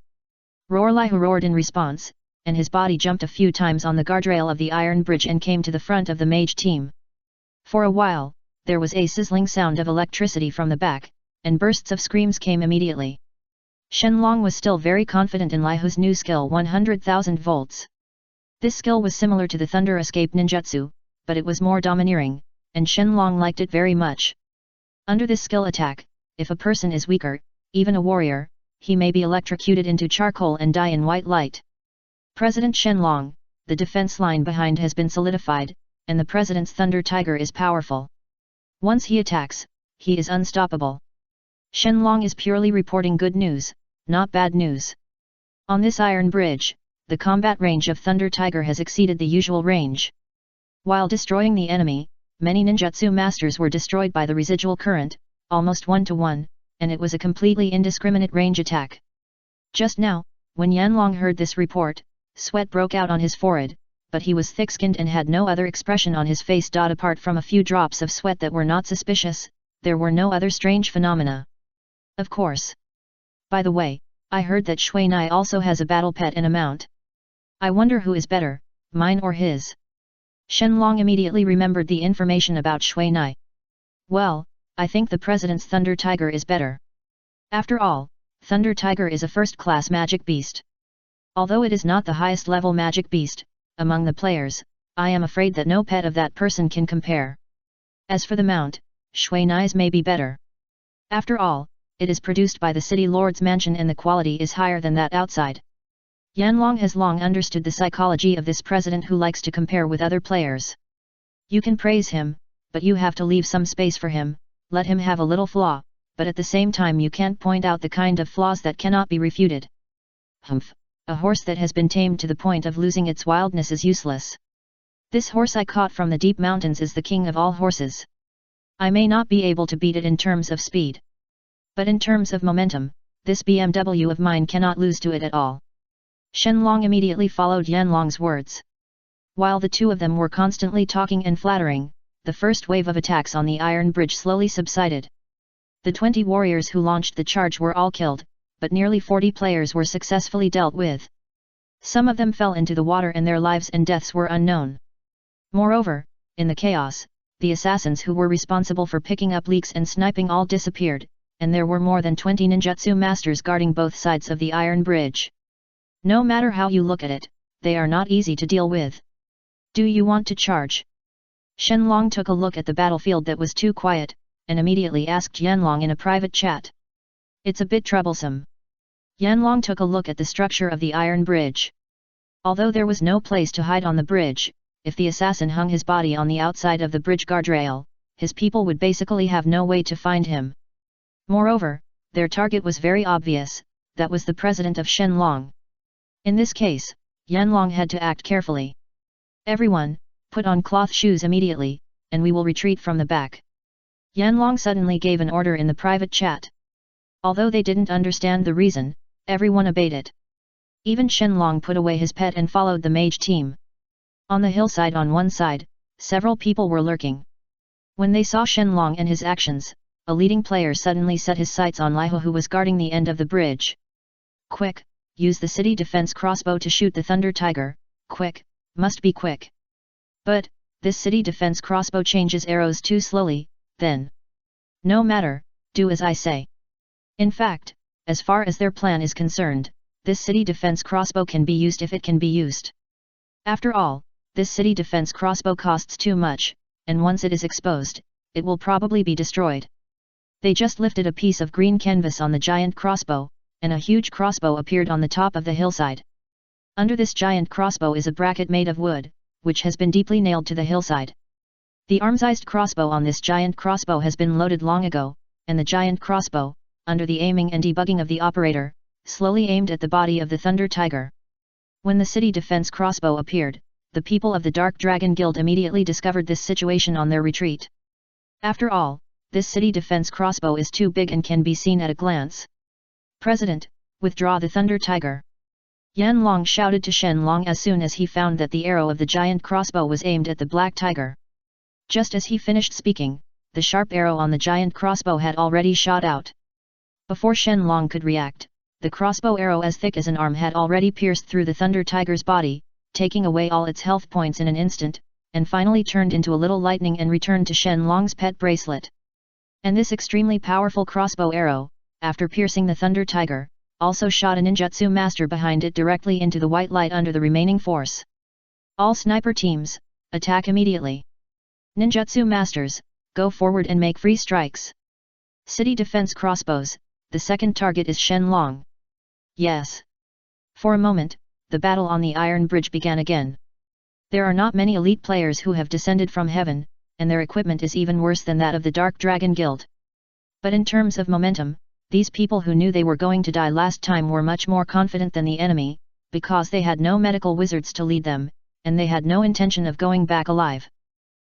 Roar! Lihu roared in response, and his body jumped a few times on the guardrail of the iron bridge and came to the front of the mage team. For a while, there was a sizzling sound of electricity from the back, and bursts of screams came immediately. Shenlong was still very confident in Lihu's new skill 100,000 volts. This skill was similar to the Thunder Escape ninjutsu, but it was more domineering, and Shenlong liked it very much. Under this skill attack, if a person is weaker, even a warrior, he may be electrocuted into charcoal and die in white light. President Shenlong, the defense line behind has been solidified, and the President's Thunder Tiger is powerful. Once he attacks, he is unstoppable. Shenlong is purely reporting good news, not bad news. On this iron bridge, the combat range of Thunder Tiger has exceeded the usual range. While destroying the enemy, many ninjutsu masters were destroyed by the residual current, almost 1-to-1, and it was a completely indiscriminate range attack. Just now, when Yanlong heard this report, sweat broke out on his forehead, but he was thick-skinned and had no other expression on his face. Apart from a few drops of sweat that were not suspicious, there were no other strange phenomena. Of course. By the way, I heard that Shui Nai also has a battle pet and a mount. I wonder who is better, mine or his? Shenlong immediately remembered the information about Shui Nai. Well, I think the President's Thunder Tiger is better. After all, Thunder Tiger is a first-class magic beast. Although it is not the highest level magic beast, among the players, I am afraid that no pet of that person can compare. As for the mount, Shui Nai's may be better. After all, it is produced by the City Lord's mansion and the quality is higher than that outside. Yanlong has long understood the psychology of this president who likes to compare with other players. You can praise him, but you have to leave some space for him, let him have a little flaw, but at the same time you can't point out the kind of flaws that cannot be refuted. Humph, a horse that has been tamed to the point of losing its wildness is useless. This horse I caught from the deep mountains is the king of all horses. I may not be able to beat it in terms of speed. But in terms of momentum, this BMW of mine cannot lose to it at all. Shenlong immediately followed Yanlong's words. While the two of them were constantly talking and flattering, the first wave of attacks on the iron bridge slowly subsided. The 20 warriors who launched the charge were all killed, but nearly 40 players were successfully dealt with. Some of them fell into the water and their lives and deaths were unknown. Moreover, in the chaos, the assassins who were responsible for picking up leaks and sniping all disappeared, and there were more than 20 ninjutsu masters guarding both sides of the iron bridge. No matter how you look at it, they are not easy to deal with. Do you want to charge? Shenlong took a look at the battlefield that was too quiet, and immediately asked Yanlong in a private chat. It's a bit troublesome. Yanlong took a look at the structure of the iron bridge. Although there was no place to hide on the bridge, if the assassin hung his body on the outside of the bridge guardrail, his people would basically have no way to find him. Moreover, their target was very obvious, that was the president of Shenlong. In this case, Yanlong had to act carefully. Everyone, put on cloth shoes immediately, and we will retreat from the back. Yanlong suddenly gave an order in the private chat. Although they didn't understand the reason, everyone obeyed it. Even Shenlong put away his pet and followed the mage team. On the hillside on one side, several people were lurking. When they saw Shenlong and his actions, a leading player suddenly set his sights on Liho who was guarding the end of the bridge. Quick, use the city defense crossbow to shoot the Thunder Tiger, quick, must be quick. But, this city defense crossbow changes arrows too slowly, then. No matter, do as I say. In fact, as far as their plan is concerned, this city defense crossbow can be used if it can be used. After all, this city defense crossbow costs too much, and once it is exposed, it will probably be destroyed. They just lifted a piece of green canvas on the giant crossbow, and a huge crossbow appeared on the top of the hillside. Under this giant crossbow is a bracket made of wood, which has been deeply nailed to the hillside. The arm-sized crossbow on this giant crossbow has been loaded long ago, and the giant crossbow, under the aiming and debugging of the operator, slowly aimed at the body of the Thunder Tiger. When the city defense crossbow appeared, the people of the Dark Dragon Guild immediately discovered this situation on their retreat. After all, this city defense crossbow is too big and can be seen at a glance. President, withdraw the Thunder Tiger. Yanlong shouted to Shenlong as soon as he found that the arrow of the giant crossbow was aimed at the Black Tiger. Just as he finished speaking, the sharp arrow on the giant crossbow had already shot out. Before Shenlong could react, the crossbow arrow as thick as an arm had already pierced through the Thunder Tiger's body, taking away all its health points in an instant, and finally turned into a little lightning and returned to Shenlong's pet bracelet. And this extremely powerful crossbow arrow, after piercing the Thunder Tiger, also shot a ninjutsu master behind it directly into the white light under the remaining force. All sniper teams, attack immediately. Ninjutsu masters, go forward and make free strikes. City defense crossbows, the second target is Shenlong. Yes. For a moment, the battle on the Iron Bridge began again. There are not many elite players who have descended from heaven, and their equipment is even worse than that of the Dark Dragon Guild. But in terms of momentum, these people who knew they were going to die last time were much more confident than the enemy, because they had no medical wizards to lead them, and they had no intention of going back alive.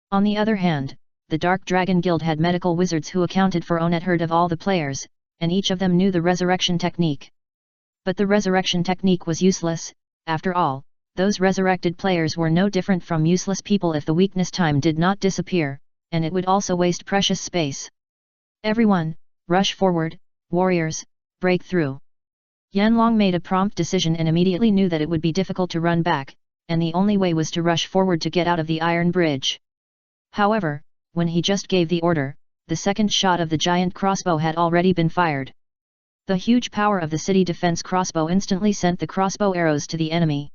On the other hand, the Dark Dragon Guild had medical wizards who accounted for a third of all the players, and each of them knew the resurrection technique. But the resurrection technique was useless. After all, those resurrected players were no different from useless people if the weakness time did not disappear, and it would also waste precious space. Everyone, rush forward, warriors, break through. Yanlong made a prompt decision and immediately knew that it would be difficult to run back, and the only way was to rush forward to get out of the Iron Bridge. However, when he just gave the order, the second shot of the giant crossbow had already been fired. The huge power of the city defense crossbow instantly sent the crossbow arrows to the enemy.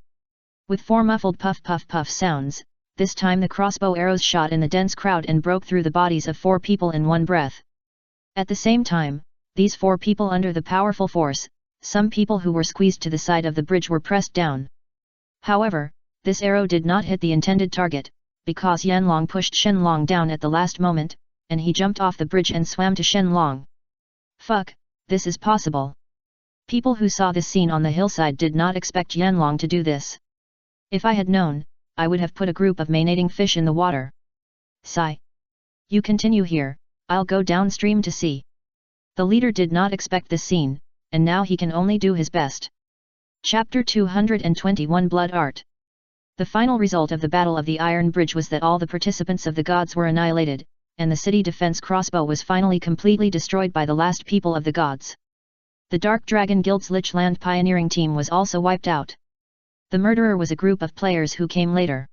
With 4 muffled puff puff puff sounds, this time the crossbow arrows shot in the dense crowd and broke through the bodies of 4 people in one breath. At the same time, these 4 people under the powerful force, some people who were squeezed to the side of the bridge were pressed down. However, this arrow did not hit the intended target, because Yanlong pushed Shenlong down at the last moment, and he jumped off the bridge and swam to Shenlong. Fuck, this is possible. People who saw this scene on the hillside did not expect Yanlong to do this. If I had known, I would have put a group of manating fish in the water. Sigh. You continue here, I'll go downstream to see. The leader did not expect this scene, and now he can only do his best. Chapter 221 Blood Art. The final result of the Battle of the Iron Bridge was that all the participants of the gods were annihilated, and the city defense crossbow was finally completely destroyed by the last people of the gods. The Dark Dragon Guild's Lich Land pioneering team was also wiped out. The murderer was a group of players who came later.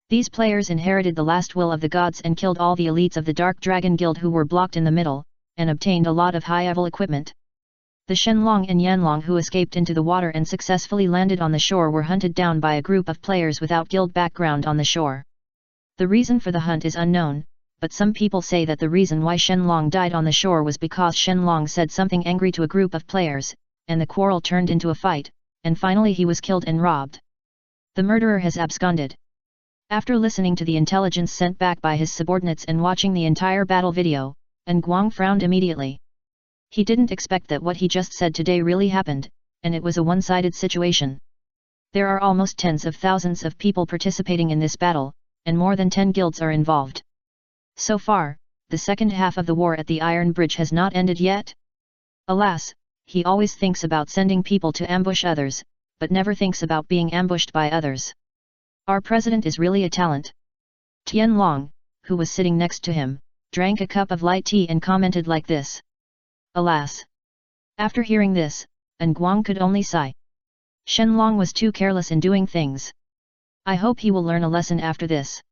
These players inherited the last will of the gods and killed all the elites of the Dark Dragon Guild who were blocked in the middle, and obtained a lot of high-level equipment. The Shenlong and Yanlong who escaped into the water and successfully landed on the shore were hunted down by a group of players without guild background on the shore. The reason for the hunt is unknown, but some people say that the reason why Shenlong died on the shore was because Shenlong said something angry to a group of players, and the quarrel turned into a fight, and finally he was killed and robbed. The murderer has absconded. After listening to the intelligence sent back by his subordinates and watching the entire battle video, Nguang frowned immediately. He didn't expect that what he just said today really happened, and it was a one-sided situation. There are almost tens of thousands of people participating in this battle, and more than 10 guilds are involved. So far, the second half of the war at the Iron Bridge has not ended yet. Alas, he always thinks about sending people to ambush others, but never thinks about being ambushed by others. Our president is really a talent. Tianlong, who was sitting next to him, drank a cup of light tea and commented like this. Alas! After hearing this, Nguang could only sigh. Shenlong was too careless in doing things. I hope he will learn a lesson after this.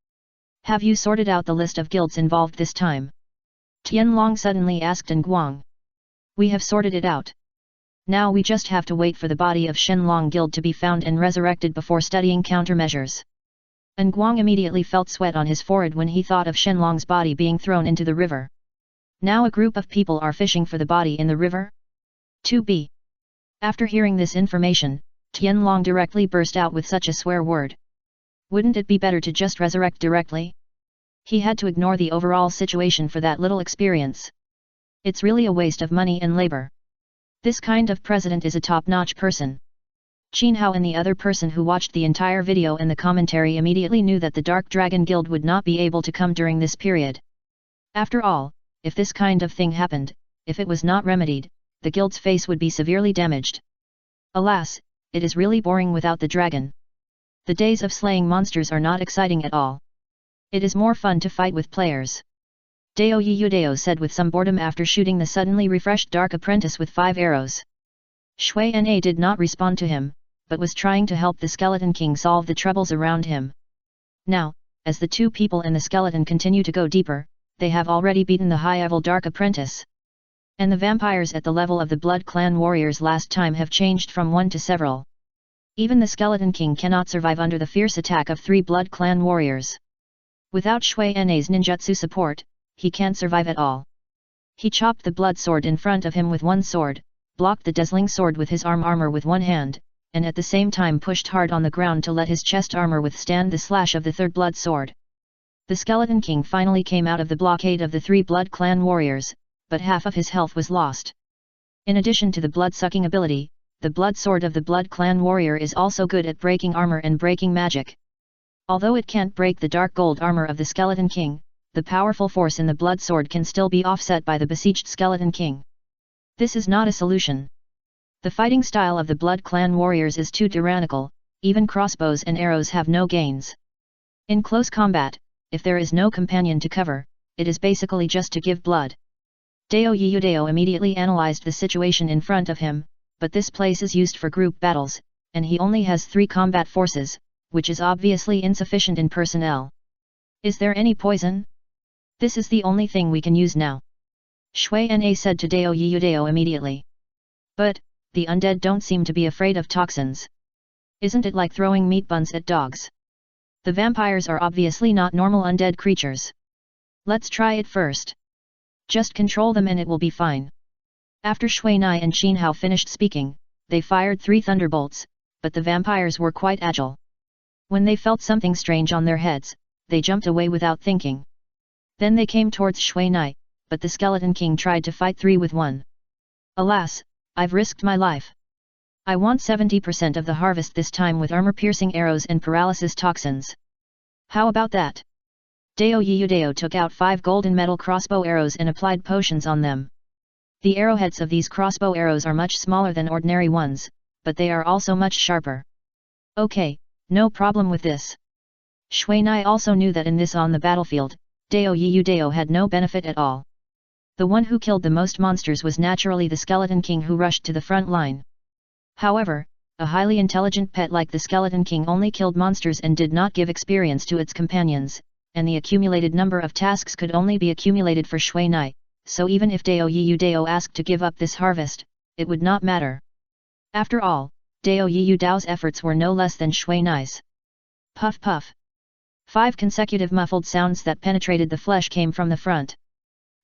Have you sorted out the list of guilds involved this time? Tianlong suddenly asked Nguang. We have sorted it out. Now we just have to wait for the body of Shenlong Guild to be found and resurrected before studying countermeasures. Nguang immediately felt sweat on his forehead when he thought of Shenlong's body being thrown into the river. Now a group of people are fishing for the body in the river? 2b. After hearing this information, Tianlong directly burst out with such a swear word. Wouldn't it be better to just resurrect directly? He had to ignore the overall situation for that little experience. It's really a waste of money and labor. This kind of president is a top-notch person. Qin Hao and the other person who watched the entire video and the commentary immediately knew that the Dark Dragon Guild would not be able to come during this period. After all, if this kind of thing happened, if it was not remedied, the guild's face would be severely damaged. Alas, it is really boring without the dragon. The days of slaying monsters are not exciting at all. It is more fun to fight with players. Dao Yudao said with some boredom after shooting the suddenly refreshed Dark Apprentice with 5 arrows. Shui Na did not respond to him, but was trying to help the Skeleton King solve the troubles around him. Now, as the two people and the skeleton continue to go deeper, they have already beaten the high-level Dark Apprentice. And the vampires at the level of the Blood Clan warriors last time have changed from 1 to several. Even the Skeleton King cannot survive under the fierce attack of 3 Blood Clan warriors. Without Shui Na's ninjutsu support, he can't survive at all. He chopped the blood sword in front of him with one sword, blocked the dazzling sword with his armor with one hand, and at the same time pushed hard on the ground to let his chest armor withstand the slash of the third blood sword. The Skeleton King finally came out of the blockade of the 3 Blood Clan warriors, but half of his health was lost. In addition to the blood-sucking ability, the blood sword of the Blood Clan warrior is also good at breaking armor and breaking magic. Although it can't break the dark gold armor of the Skeleton King, the powerful force in the blood sword can still be offset by the besieged Skeleton King. This is not a solution. The fighting style of the Blood Clan warriors is too tyrannical, even crossbows and arrows have no gains. In close combat, if there is no companion to cover, it is basically just to give blood. Dao Yudao immediately analyzed the situation in front of him, but this place is used for group battles, and he only has 3 combat forces, which is obviously insufficient in personnel. Is there any poison? This is the only thing we can use now. Shui Na said to Dao Yudao immediately. But, the undead don't seem to be afraid of toxins. Isn't it like throwing meat buns at dogs? The vampires are obviously not normal undead creatures. Let's try it first. Just control them and it will be fine. After Shui Na and Qin Hao finished speaking, they fired 3 thunderbolts, but the vampires were quite agile. When they felt something strange on their heads, they jumped away without thinking. Then they came towards Shui Na, but the Skeleton King tried to fight 3 with 1. Alas, I've risked my life. I want 70% of the harvest this time with armor-piercing arrows and paralysis toxins. How about that? Dao Yudao took out 5 golden metal crossbow arrows and applied potions on them. The arrowheads of these crossbow arrows are much smaller than ordinary ones, but they are also much sharper. Okay, no problem with this. Shui Na also knew that in this on the battlefield, Dao Yudao had no benefit at all. The one who killed the most monsters was naturally the Skeleton King who rushed to the front line. However, a highly intelligent pet like the Skeleton King only killed monsters and did not give experience to its companions, and the accumulated number of tasks could only be accumulated for Shui Nai, so even if Dao Yudao asked to give up this harvest, it would not matter. After all, Dao Yudao's efforts were no less than Shui Nai's. Puff puff. 5 consecutive muffled sounds that penetrated the flesh came from the front.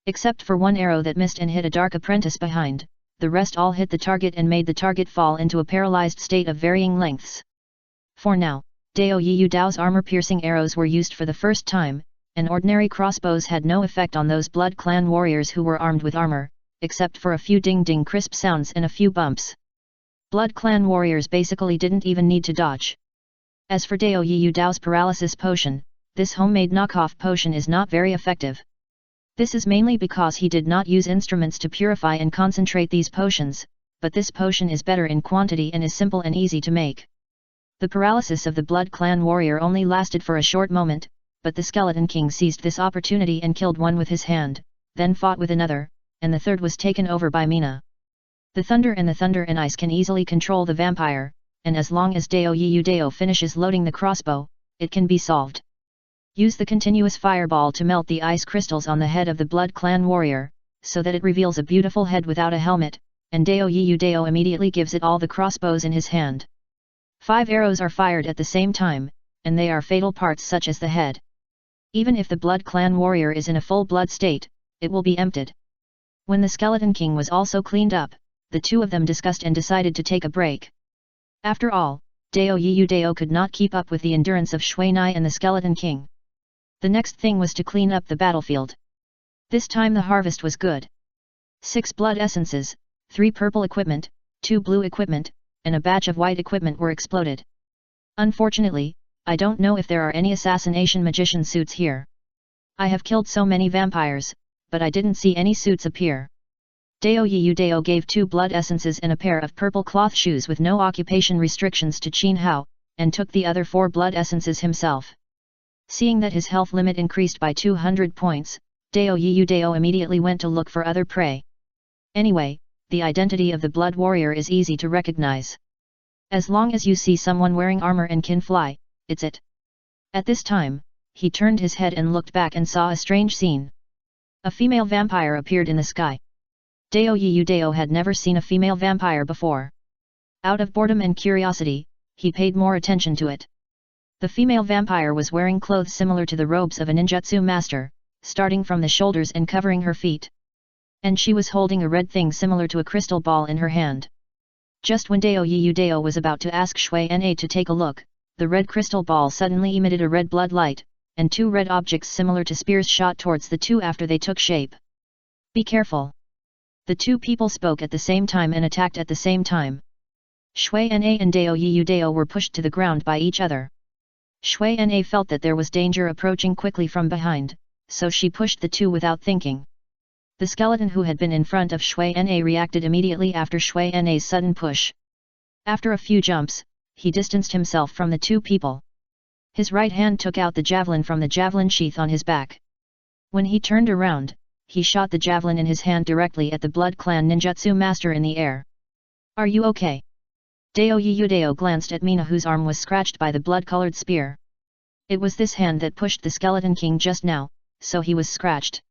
Except for one arrow that missed and hit a dark apprentice behind, the rest all hit the target and made the target fall into a paralyzed state of varying lengths. For now, Dao Yudao's armor-piercing arrows were used for the first time, and ordinary crossbows had no effect on those Blood Clan warriors who were armed with armor, except for a few ding-ding crisp sounds and a few bumps. Blood Clan warriors basically didn't even need to dodge. As for Dao Yudao's paralysis potion, this homemade knockoff potion is not very effective. This is mainly because he did not use instruments to purify and concentrate these potions, but this potion is better in quantity and is simple and easy to make. The paralysis of the Blood Clan warrior only lasted for a short moment, but the Skeleton King seized this opportunity and killed one with his hand, then fought with another, and the third was taken over by Mina. The Thunder and Ice can easily control the vampire, and as long as Dao Yudao finishes loading the crossbow, it can be solved. Use the continuous fireball to melt the ice crystals on the head of the Blood Clan warrior, so that it reveals a beautiful head without a helmet, and Dao Yudao immediately gives it all the crossbows in his hand. 5 arrows are fired at the same time, and they are fatal parts such as the head. Even if the Blood Clan warrior is in a full blood state, it will be emptied. When the Skeleton King was also cleaned up, the two of them discussed and decided to take a break. After all, Dao Yudao could not keep up with the endurance of Shui Nai and the Skeleton King. The next thing was to clean up the battlefield. This time the harvest was good. 6 blood essences, 3 purple equipment, 2 blue equipment, and a batch of white equipment were exploded. Unfortunately, I don't know if there are any assassination magician suits here. I have killed so many vampires, but I didn't see any suits appear. Dao Yudao gave 2 blood essences and a pair of purple cloth shoes with no occupation restrictions to Qin Hao, and took the other 4 blood essences himself. Seeing that his health limit increased by 200 points, Dao Yudao immediately went to look for other prey. Anyway, the identity of the blood warrior is easy to recognize. As long as you see someone wearing armor and can fly, it's it. At this time, he turned his head and looked back and saw a strange scene. A female vampire appeared in the sky. Dao Yudao had never seen a female vampire before. Out of boredom and curiosity, he paid more attention to it. The female vampire was wearing clothes similar to the robes of a ninjutsu master, starting from the shoulders and covering her feet. And she was holding a red thing similar to a crystal ball in her hand. Just when Dao Yudao was about to ask Shui Na to take a look, the red crystal ball suddenly emitted a red blood light, and 2 red objects similar to spears shot towards the two after they took shape. Be careful! The 2 people spoke at the same time and attacked at the same time. Shui Na and Dao Yudao were pushed to the ground by each other. Shui Na felt that there was danger approaching quickly from behind, so she pushed the 2 without thinking. The skeleton who had been in front of Shui Na reacted immediately after Shui Na's sudden push. After a few jumps, he distanced himself from the 2 people. His right hand took out the javelin from the javelin sheath on his back. When he turned around, he shot the javelin in his hand directly at the Blood Clan ninjutsu master in the air. Are you okay? Dao Yudao glanced at Mina, whose arm was scratched by the blood-colored spear. It was this hand that pushed the Skeleton King just now, so he was scratched.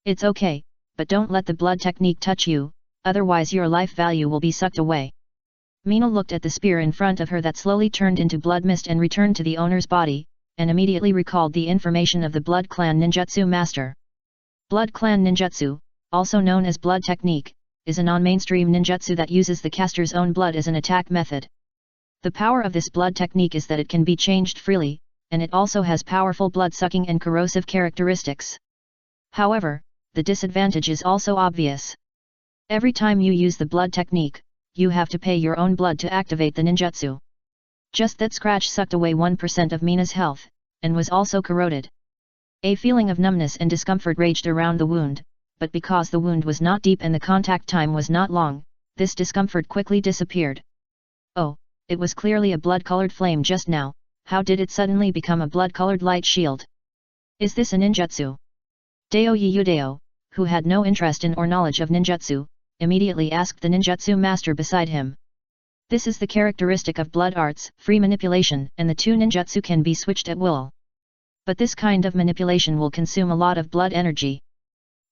It's okay, but don't let the blood technique touch you, otherwise your life value will be sucked away. Mina looked at the spear in front of her that slowly turned into blood mist and returned to the owner's body, and immediately recalled the information of the Blood Clan ninjutsu master. Blood Clan ninjutsu, also known as blood technique, is a non-mainstream ninjutsu that uses the caster's own blood as an attack method. The power of this blood technique is that it can be changed freely, and it also has powerful blood-sucking and corrosive characteristics. However, the disadvantage is also obvious. Every time you use the blood technique, you have to pay your own blood to activate the ninjutsu. Just that scratch sucked away 1% of Mina's health, and was also corroded. A feeling of numbness and discomfort raged around the wound, but because the wound was not deep and the contact time was not long, this discomfort quickly disappeared. Oh, it was clearly a blood-colored flame just now, how did it suddenly become a blood-colored light shield? Is this a ninjutsu? Dao Yudao, who had no interest in or knowledge of ninjutsu, immediately asked the ninjutsu master beside him. This is the characteristic of blood arts, free manipulation, and the two ninjutsu can be switched at will. But this kind of manipulation will consume a lot of blood energy.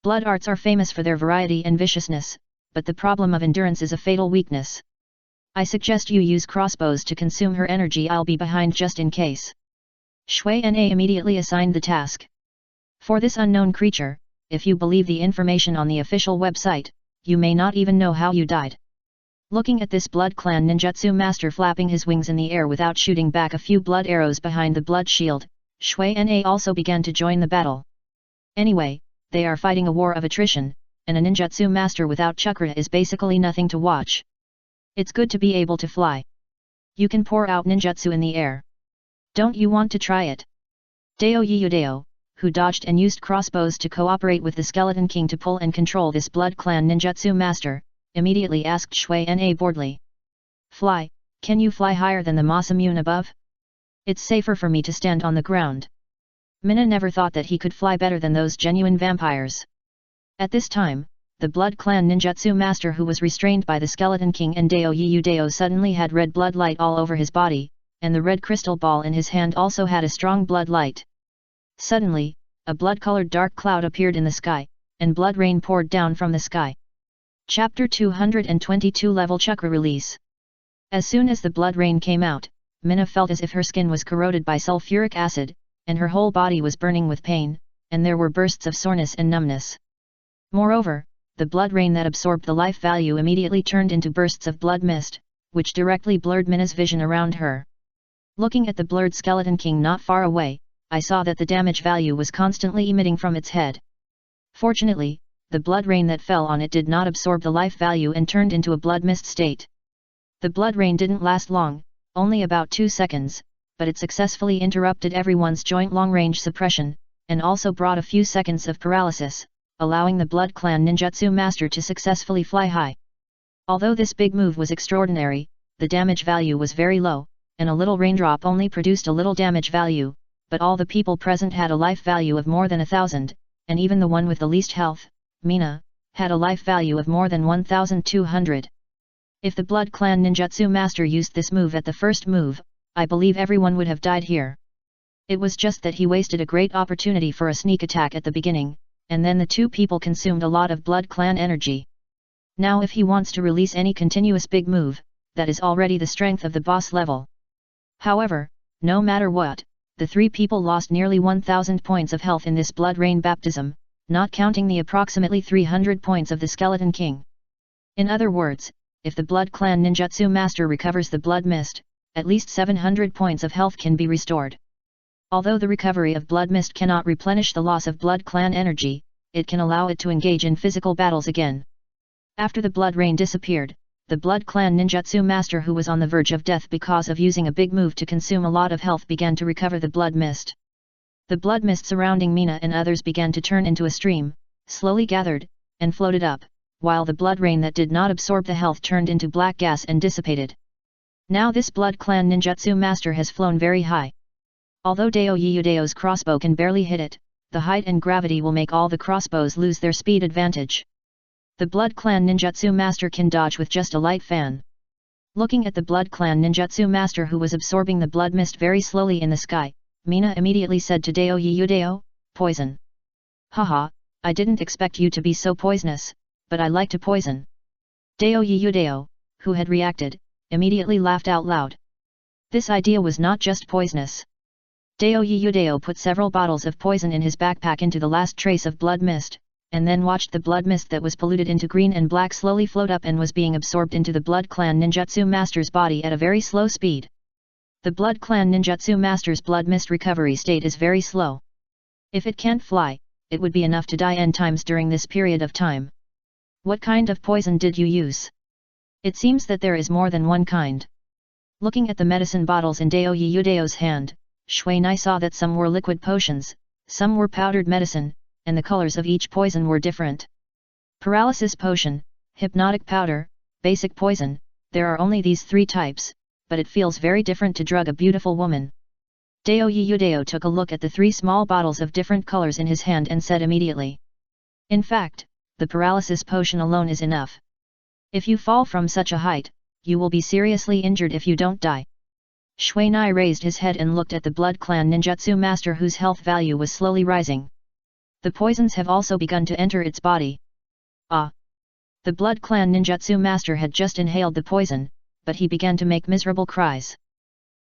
Blood arts are famous for their variety and viciousness, but the problem of endurance is a fatal weakness. I suggest you use crossbows to consume her energy. I'll be behind just in case. Shui Na immediately assigned the task. For this unknown creature, if you believe the information on the official website, you may not even know how you died. Looking at this Blood Clan ninjutsu master flapping his wings in the air without shooting back a few blood arrows behind the blood shield, Shui Na also began to join the battle. Anyway, they are fighting a war of attrition, and a ninjutsu master without chakra is basically nothing to watch. It's good to be able to fly. You can pour out ninjutsu in the air. Don't you want to try it? Dao Yudao, who dodged and used crossbows to cooperate with the Skeleton King to pull and control this Blood Clan ninjutsu master, immediately asked Shui Na boredly. Fly, can you fly higher than the Masamune above? It's safer for me to stand on the ground. Mina never thought that he could fly better than those genuine vampires. At this time, the Blood Clan ninjutsu master who was restrained by the Skeleton King and Dao Yudao suddenly had red blood light all over his body, and the red crystal ball in his hand also had a strong blood light. Suddenly, a blood-colored dark cloud appeared in the sky, and blood rain poured down from the sky. Chapter 222 Level Chakra Release. As soon as the blood rain came out, Mina felt as if her skin was corroded by sulfuric acid, and her whole body was burning with pain, and there were bursts of soreness and numbness. Moreover, the blood rain that absorbed the life value immediately turned into bursts of blood mist, which directly blurred Mina's vision around her. Looking at the blurred Skeleton King not far away, I saw that the damage value was constantly emitting from its head. Fortunately, the blood rain that fell on it did not absorb the life value and turned into a blood mist state. The blood rain didn't last long, only about 2 seconds, but it successfully interrupted everyone's joint long-range suppression, and also brought a few seconds of paralysis, allowing the Blood Clan ninjutsu master to successfully fly high. Although this big move was extraordinary, the damage value was very low, and a little raindrop only produced a little damage value, but all the people present had a life value of more than 1,000, and even the one with the least health, Mina, had a life value of more than 1,200. If the Blood Clan ninjutsu master used this move at the first move, I believe everyone would have died here. It was just that he wasted a great opportunity for a sneak attack at the beginning, and then the two people consumed a lot of Blood Clan energy. Now if he wants to release any continuous big move, that is already the strength of the boss level. However, no matter what, the three people lost nearly 1,000 points of health in this blood rain baptism, not counting the approximately 300 points of the Skeleton King. In other words, if the Blood Clan ninjutsu master recovers the blood mist, at least 700 points of health can be restored. Although the recovery of blood mist cannot replenish the loss of Blood Clan energy, it can allow it to engage in physical battles again. After the blood rain disappeared, the Blood Clan ninjutsu master who was on the verge of death because of using a big move to consume a lot of health began to recover the blood mist. The blood mist surrounding Mina and others began to turn into a stream, slowly gathered, and floated up, while the blood rain that did not absorb the health turned into black gas and dissipated. Now this Blood Clan ninjutsu master has flown very high. Although Dao Yudao's crossbow can barely hit it, the height and gravity will make all the crossbows lose their speed advantage. The Blood Clan ninjutsu master can dodge with just a light fan. Looking at the Blood Clan ninjutsu master who was absorbing the blood mist very slowly in the sky, Mina immediately said to Dao Yudao, "Poison." "Haha, I didn't expect you to be so poisonous, but I like to poison." Dao Yudao, who had reacted, immediately laughed out loud. This idea was not just poisonous. Dao Yudao put several bottles of poison in his backpack into the last trace of blood mist, and then watched the blood mist that was polluted into green and black slowly float up and was being absorbed into the Blood Clan ninjutsu master's body at a very slow speed. The Blood Clan ninjutsu master's blood mist recovery state is very slow. If it can't fly, it would be enough to die n times during this period of time. What kind of poison did you use? It seems that there is more than one kind. Looking at the medicine bottles in Dao Yudao's hand, Shui Na saw that some were liquid potions, some were powdered medicine, and the colors of each poison were different. Paralysis potion, hypnotic powder, basic poison, there are only these three types, but it feels very different to drug a beautiful woman. Dao Yudao took a look at the 3 small bottles of different colors in his hand and said immediately. In fact, the paralysis potion alone is enough. If you fall from such a height, you will be seriously injured if you don't die. Shui Nai raised his head and looked at the Blood Clan ninjutsu master whose health value was slowly rising. The poisons have also begun to enter its body. Ah! The Blood Clan ninjutsu master had just inhaled the poison, but he began to make miserable cries.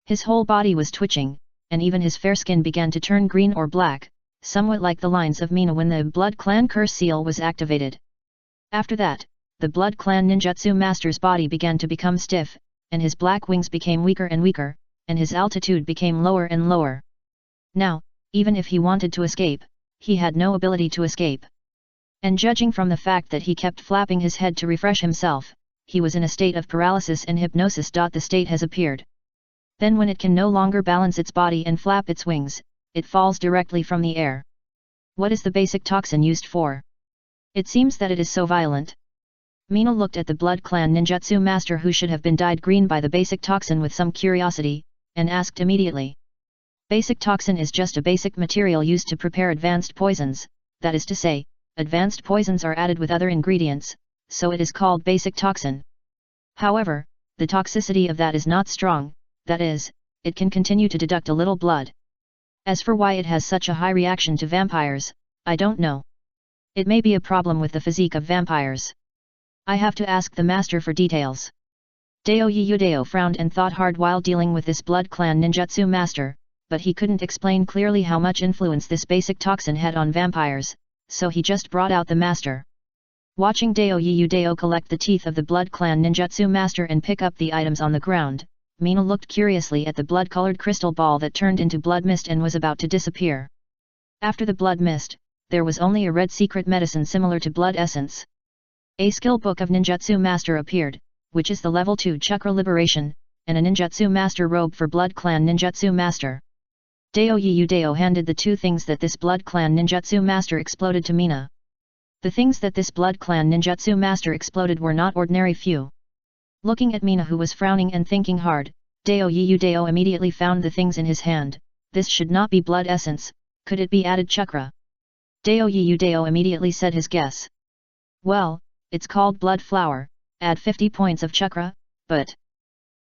His whole body was twitching, and even his fair skin began to turn green or black, somewhat like the lines of Mina when the Blood Clan curse seal was activated. After that, the Blood Clan ninjutsu master's body began to become stiff, and his black wings became weaker and weaker, and his altitude became lower and lower. Now, even if he wanted to escape, he had no ability to escape. And judging from the fact that he kept flapping his head to refresh himself, he was in a state of paralysis and hypnosis. The state has appeared. Then when it can no longer balance its body and flap its wings, it falls directly from the air. What is the basic toxin used for? It seems that it is so violent. Mina looked at the Blood Clan ninjutsu master who should have been dyed green by the basic toxin with some curiosity, and asked immediately. Basic toxin is just a basic material used to prepare advanced poisons, that is to say, advanced poisons are added with other ingredients, so it is called basic toxin. However, the toxicity of that is not strong, that is, it can continue to deduct a little blood. As for why it has such a high reaction to vampires, I don't know. It may be a problem with the physique of vampires. I have to ask the master for details. Dao Yudao frowned and thought hard while dealing with this Blood Clan ninjutsu master, but he couldn't explain clearly how much influence this basic toxin had on vampires, so he just brought out the master. Watching Dao Yudao collect the teeth of the Blood Clan ninjutsu master and pick up the items on the ground, Mina looked curiously at the blood-colored crystal ball that turned into blood mist and was about to disappear. After the blood mist, there was only a red secret medicine similar to blood essence. A skill book of ninjutsu master appeared, which is the level 2 chakra liberation, and a ninjutsu master robe for Blood Clan ninjutsu master. Dao Yudao handed the 2 things that this Blood Clan ninjutsu master exploded to Mina. The things that this Blood Clan ninjutsu master exploded were not ordinary few. Looking at Mina who was frowning and thinking hard, Dao Yudao immediately found the things in his hand. This should not be blood essence, could it be added chakra? Dao Yudao immediately said his guess. Well, it's called blood flower, add 50 points of chakra, but...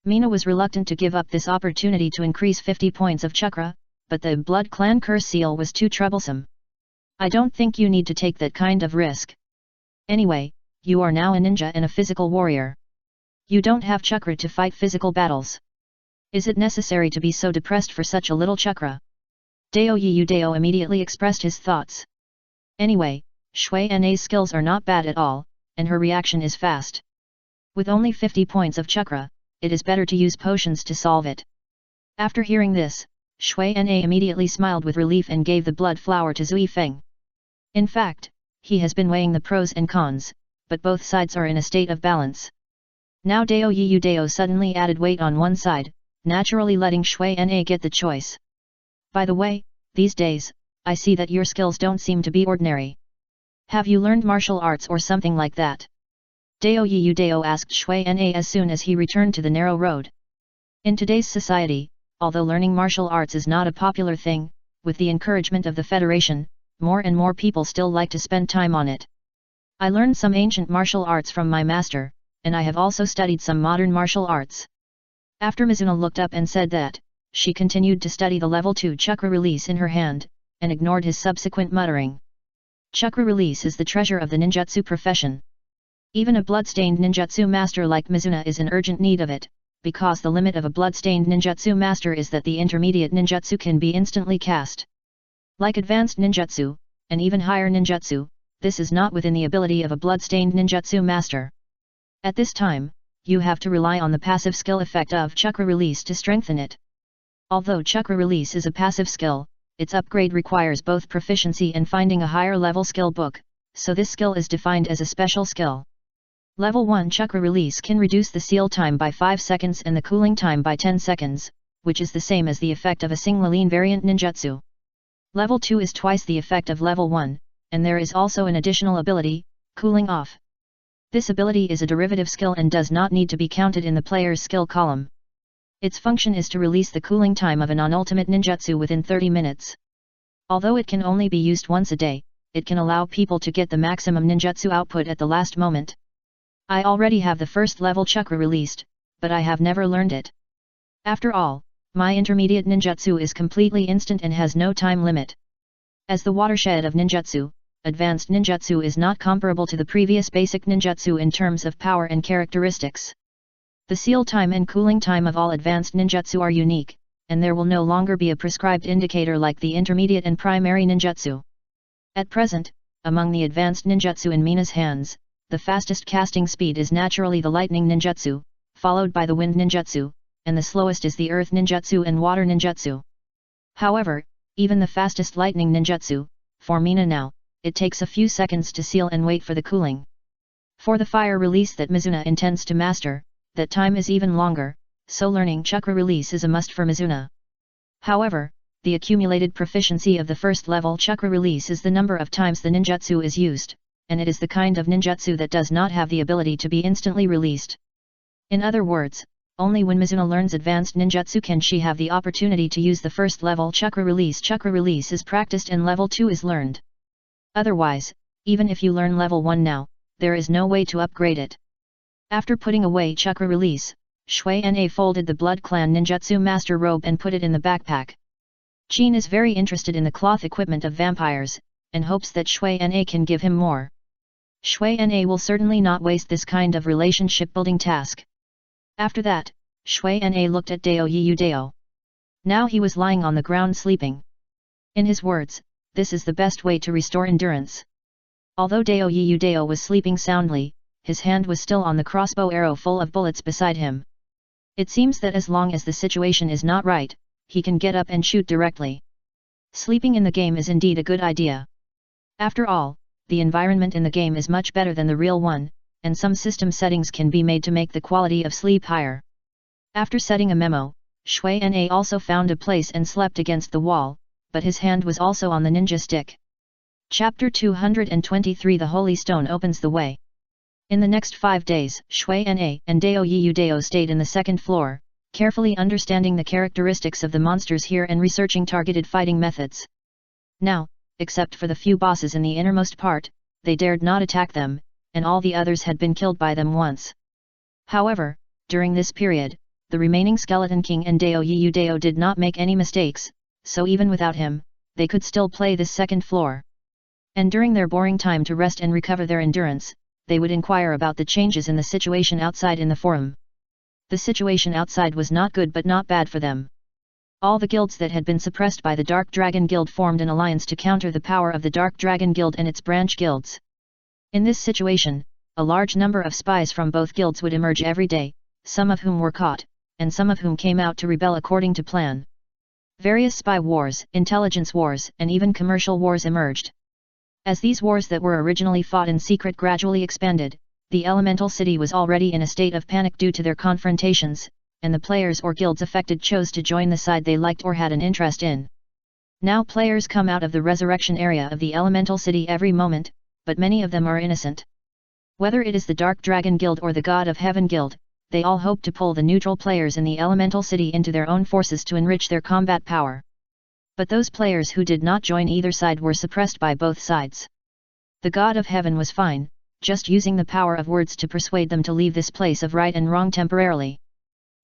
Mina was reluctant to give up this opportunity to increase 50 points of chakra, but the Blood Clan curse seal was too troublesome. I don't think you need to take that kind of risk. Anyway, you are now a ninja and a physical warrior. You don't have chakra to fight physical battles. Is it necessary to be so depressed for such a little chakra? Dao Yudao immediately expressed his thoughts. Anyway, Shui Na's skills are not bad at all, and her reaction is fast. With only 50 points of chakra, it is better to use potions to solve it. After hearing this, Shui Na immediately smiled with relief and gave the blood flower to Zui Feng. In fact, he has been weighing the pros and cons, but both sides are in a state of balance. Now Dao Yudao suddenly added weight on one side, naturally letting Shui Na get the choice. By the way, these days, I see that your skills don't seem to be ordinary. Have you learned martial arts or something like that? Dao Yudao asked Shui Na as soon as he returned to the narrow road. In today's society, although learning martial arts is not a popular thing, with the encouragement of the Federation, more and more people still like to spend time on it. I learned some ancient martial arts from my master, and I have also studied some modern martial arts. After Mizuna looked up and said that, she continued to study the level 2 chakra release in her hand, and ignored his subsequent muttering. Chakra release is the treasure of the ninjutsu profession. Even a blood-stained ninjutsu master like Mizuna is in urgent need of it, because the limit of a blood-stained ninjutsu master is that the intermediate ninjutsu can be instantly cast. Like advanced ninjutsu, and even higher ninjutsu, this is not within the ability of a blood-stained ninjutsu master. At this time, you have to rely on the passive skill effect of chakra release to strengthen it. Although chakra release is a passive skill, its upgrade requires both proficiency and finding a higher level skill book, so this skill is defined as a special skill. Level 1 chakra release can reduce the seal time by 5 seconds and the cooling time by 10 seconds, which is the same as the effect of a Singlalin variant ninjutsu. Level 2 is twice the effect of level 1, and there is also an additional ability, cooling off. This ability is a derivative skill and does not need to be counted in the player's skill column. Its function is to release the cooling time of a non-ultimate ninjutsu within 30 minutes. Although it can only be used once a day, it can allow people to get the maximum ninjutsu output at the last moment. I already have the first level chakra released, but I have never learned it. After all, my intermediate ninjutsu is completely instant and has no time limit. As the watershed of ninjutsu, advanced ninjutsu is not comparable to the previous basic ninjutsu in terms of power and characteristics. The seal time and cooling time of all advanced ninjutsu are unique, and there will no longer be a prescribed indicator like the intermediate and primary ninjutsu. At present, among the advanced ninjutsu in Mina's hands, the fastest casting speed is naturally the lightning ninjutsu, followed by the wind ninjutsu, and the slowest is the earth ninjutsu and water ninjutsu. However, even the fastest lightning ninjutsu, for Mina now, it takes a few seconds to seal and wait for the cooling. For the fire release that Mizuna intends to master, that time is even longer, so learning chakra release is a must for Mizuna. However, the accumulated proficiency of the first level chakra release is the number of times the ninjutsu is used, and it is the kind of ninjutsu that does not have the ability to be instantly released. In other words, only when Mizuna learns advanced ninjutsu can she have the opportunity to use the first level chakra release. Chakra release is practiced and level 2 is learned. Otherwise, even if you learn level 1 now, there is no way to upgrade it. After putting away chakra release, Shui Na folded the Blood Clan ninjutsu master robe and put it in the backpack. Qin is very interested in the cloth equipment of vampires, and hopes that Shui Na can give him more. Shui Na will certainly not waste this kind of relationship building task. After that, Shui Na looked at Dao Yudao. Now he was lying on the ground sleeping. In his words, this is the best way to restore endurance. Although Dao Yudao was sleeping soundly, his hand was still on the crossbow arrow full of bullets beside him. It seems that as long as the situation is not right, he can get up and shoot directly. Sleeping in the game is indeed a good idea. After all, the environment in the game is much better than the real one, and some system settings can be made to make the quality of sleep higher. After setting a memo, Shui Na also found a place and slept against the wall, but his hand was also on the ninja stick. Chapter 223 The Holy Stone opens the way. In the next 5 days, Shui Na and Dao Yudao stayed in the second floor, carefully understanding the characteristics of the monsters here and researching targeted fighting methods. Now, except for the few bosses in the innermost part, they dared not attack them, and all the others had been killed by them once. However, during this period, the remaining Skeleton King and Dao Yudao did not make any mistakes, so even without him, they could still play this second floor. And during their boring time to rest and recover their endurance, they would inquire about the changes in the situation outside in the forum. The situation outside was not good but not bad for them. All the guilds that had been suppressed by the Dark Dragon Guild formed an alliance to counter the power of the Dark Dragon Guild and its branch guilds. In this situation, a large number of spies from both guilds would emerge every day, some of whom were caught, and some of whom came out to rebel according to plan. Various spy wars, intelligence wars, and even commercial wars emerged. As these wars that were originally fought in secret gradually expanded, the elemental city was already in a state of panic due to their confrontations, and the players or guilds affected chose to join the side they liked or had an interest in. Now players come out of the resurrection area of the elemental city every moment, but many of them are innocent. Whether it is the Dark Dragon Guild or the God of Heaven Guild, they all hope to pull the neutral players in the elemental city into their own forces to enrich their combat power. But those players who did not join either side were suppressed by both sides. The God of Heaven was fine, just using the power of words to persuade them to leave this place of right and wrong temporarily.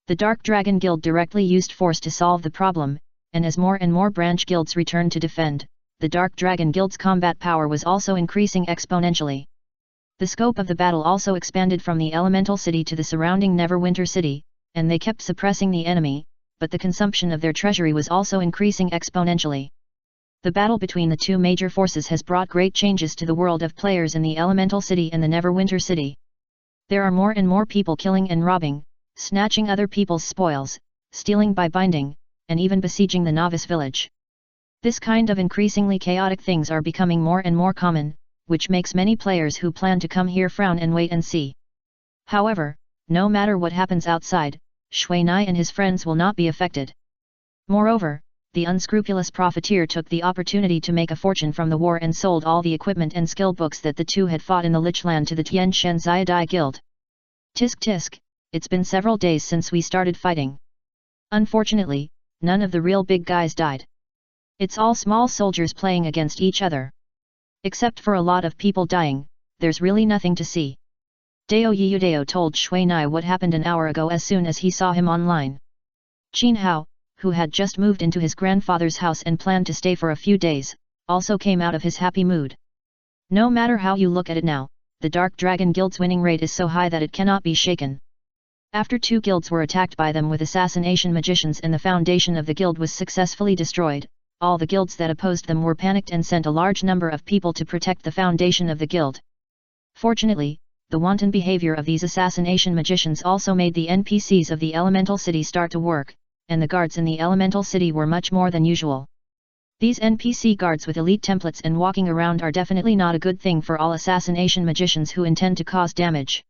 The Dark Dragon Guild directly used force to solve the problem, and as more and more branch guilds returned to defend, the Dark Dragon Guild's combat power was also increasing exponentially. The scope of the battle also expanded from the elemental city to the surrounding Neverwinter city, and they kept suppressing the enemy, but the consumption of their treasury was also increasing exponentially. The battle between the two major forces has brought great changes to the world of players in the elemental city and the Neverwinter city. There are more and more people killing and robbing, snatching other people's spoils, stealing by binding, and even besieging the novice village. This kind of increasingly chaotic things are becoming more and more common, which makes many players who plan to come here frown and wait and see. However, no matter what happens outside, Shui Na and his friends will not be affected. Moreover, the unscrupulous profiteer took the opportunity to make a fortune from the war and sold all the equipment and skill books that the two had fought in the Lich Land to the Tian Shen Xiadai Guild. Tisk tisk, it's been several days since we started fighting. Unfortunately, none of the real big guys died. It's all small soldiers playing against each other. Except for a lot of people dying, there's really nothing to see. Dao Yiyudao told Shui Nai what happened an hour ago as soon as he saw him online. Qin Hao, who had just moved into his grandfather's house and planned to stay for a few days, also came out of his happy mood. No matter how you look at it now, the Dark Dragon Guild's winning rate is so high that it cannot be shaken. After 2 guilds were attacked by them with assassination magicians and the foundation of the guild was successfully destroyed, all the guilds that opposed them were panicked and sent a large number of people to protect the foundation of the guild. Fortunately, the wanton behavior of these assassination magicians also made the NPCs of the Elemental City start to work, and the guards in the Elemental City were much more than usual. These NPC guards with elite templates and walking around are definitely not a good thing for all assassination magicians who intend to cause damage.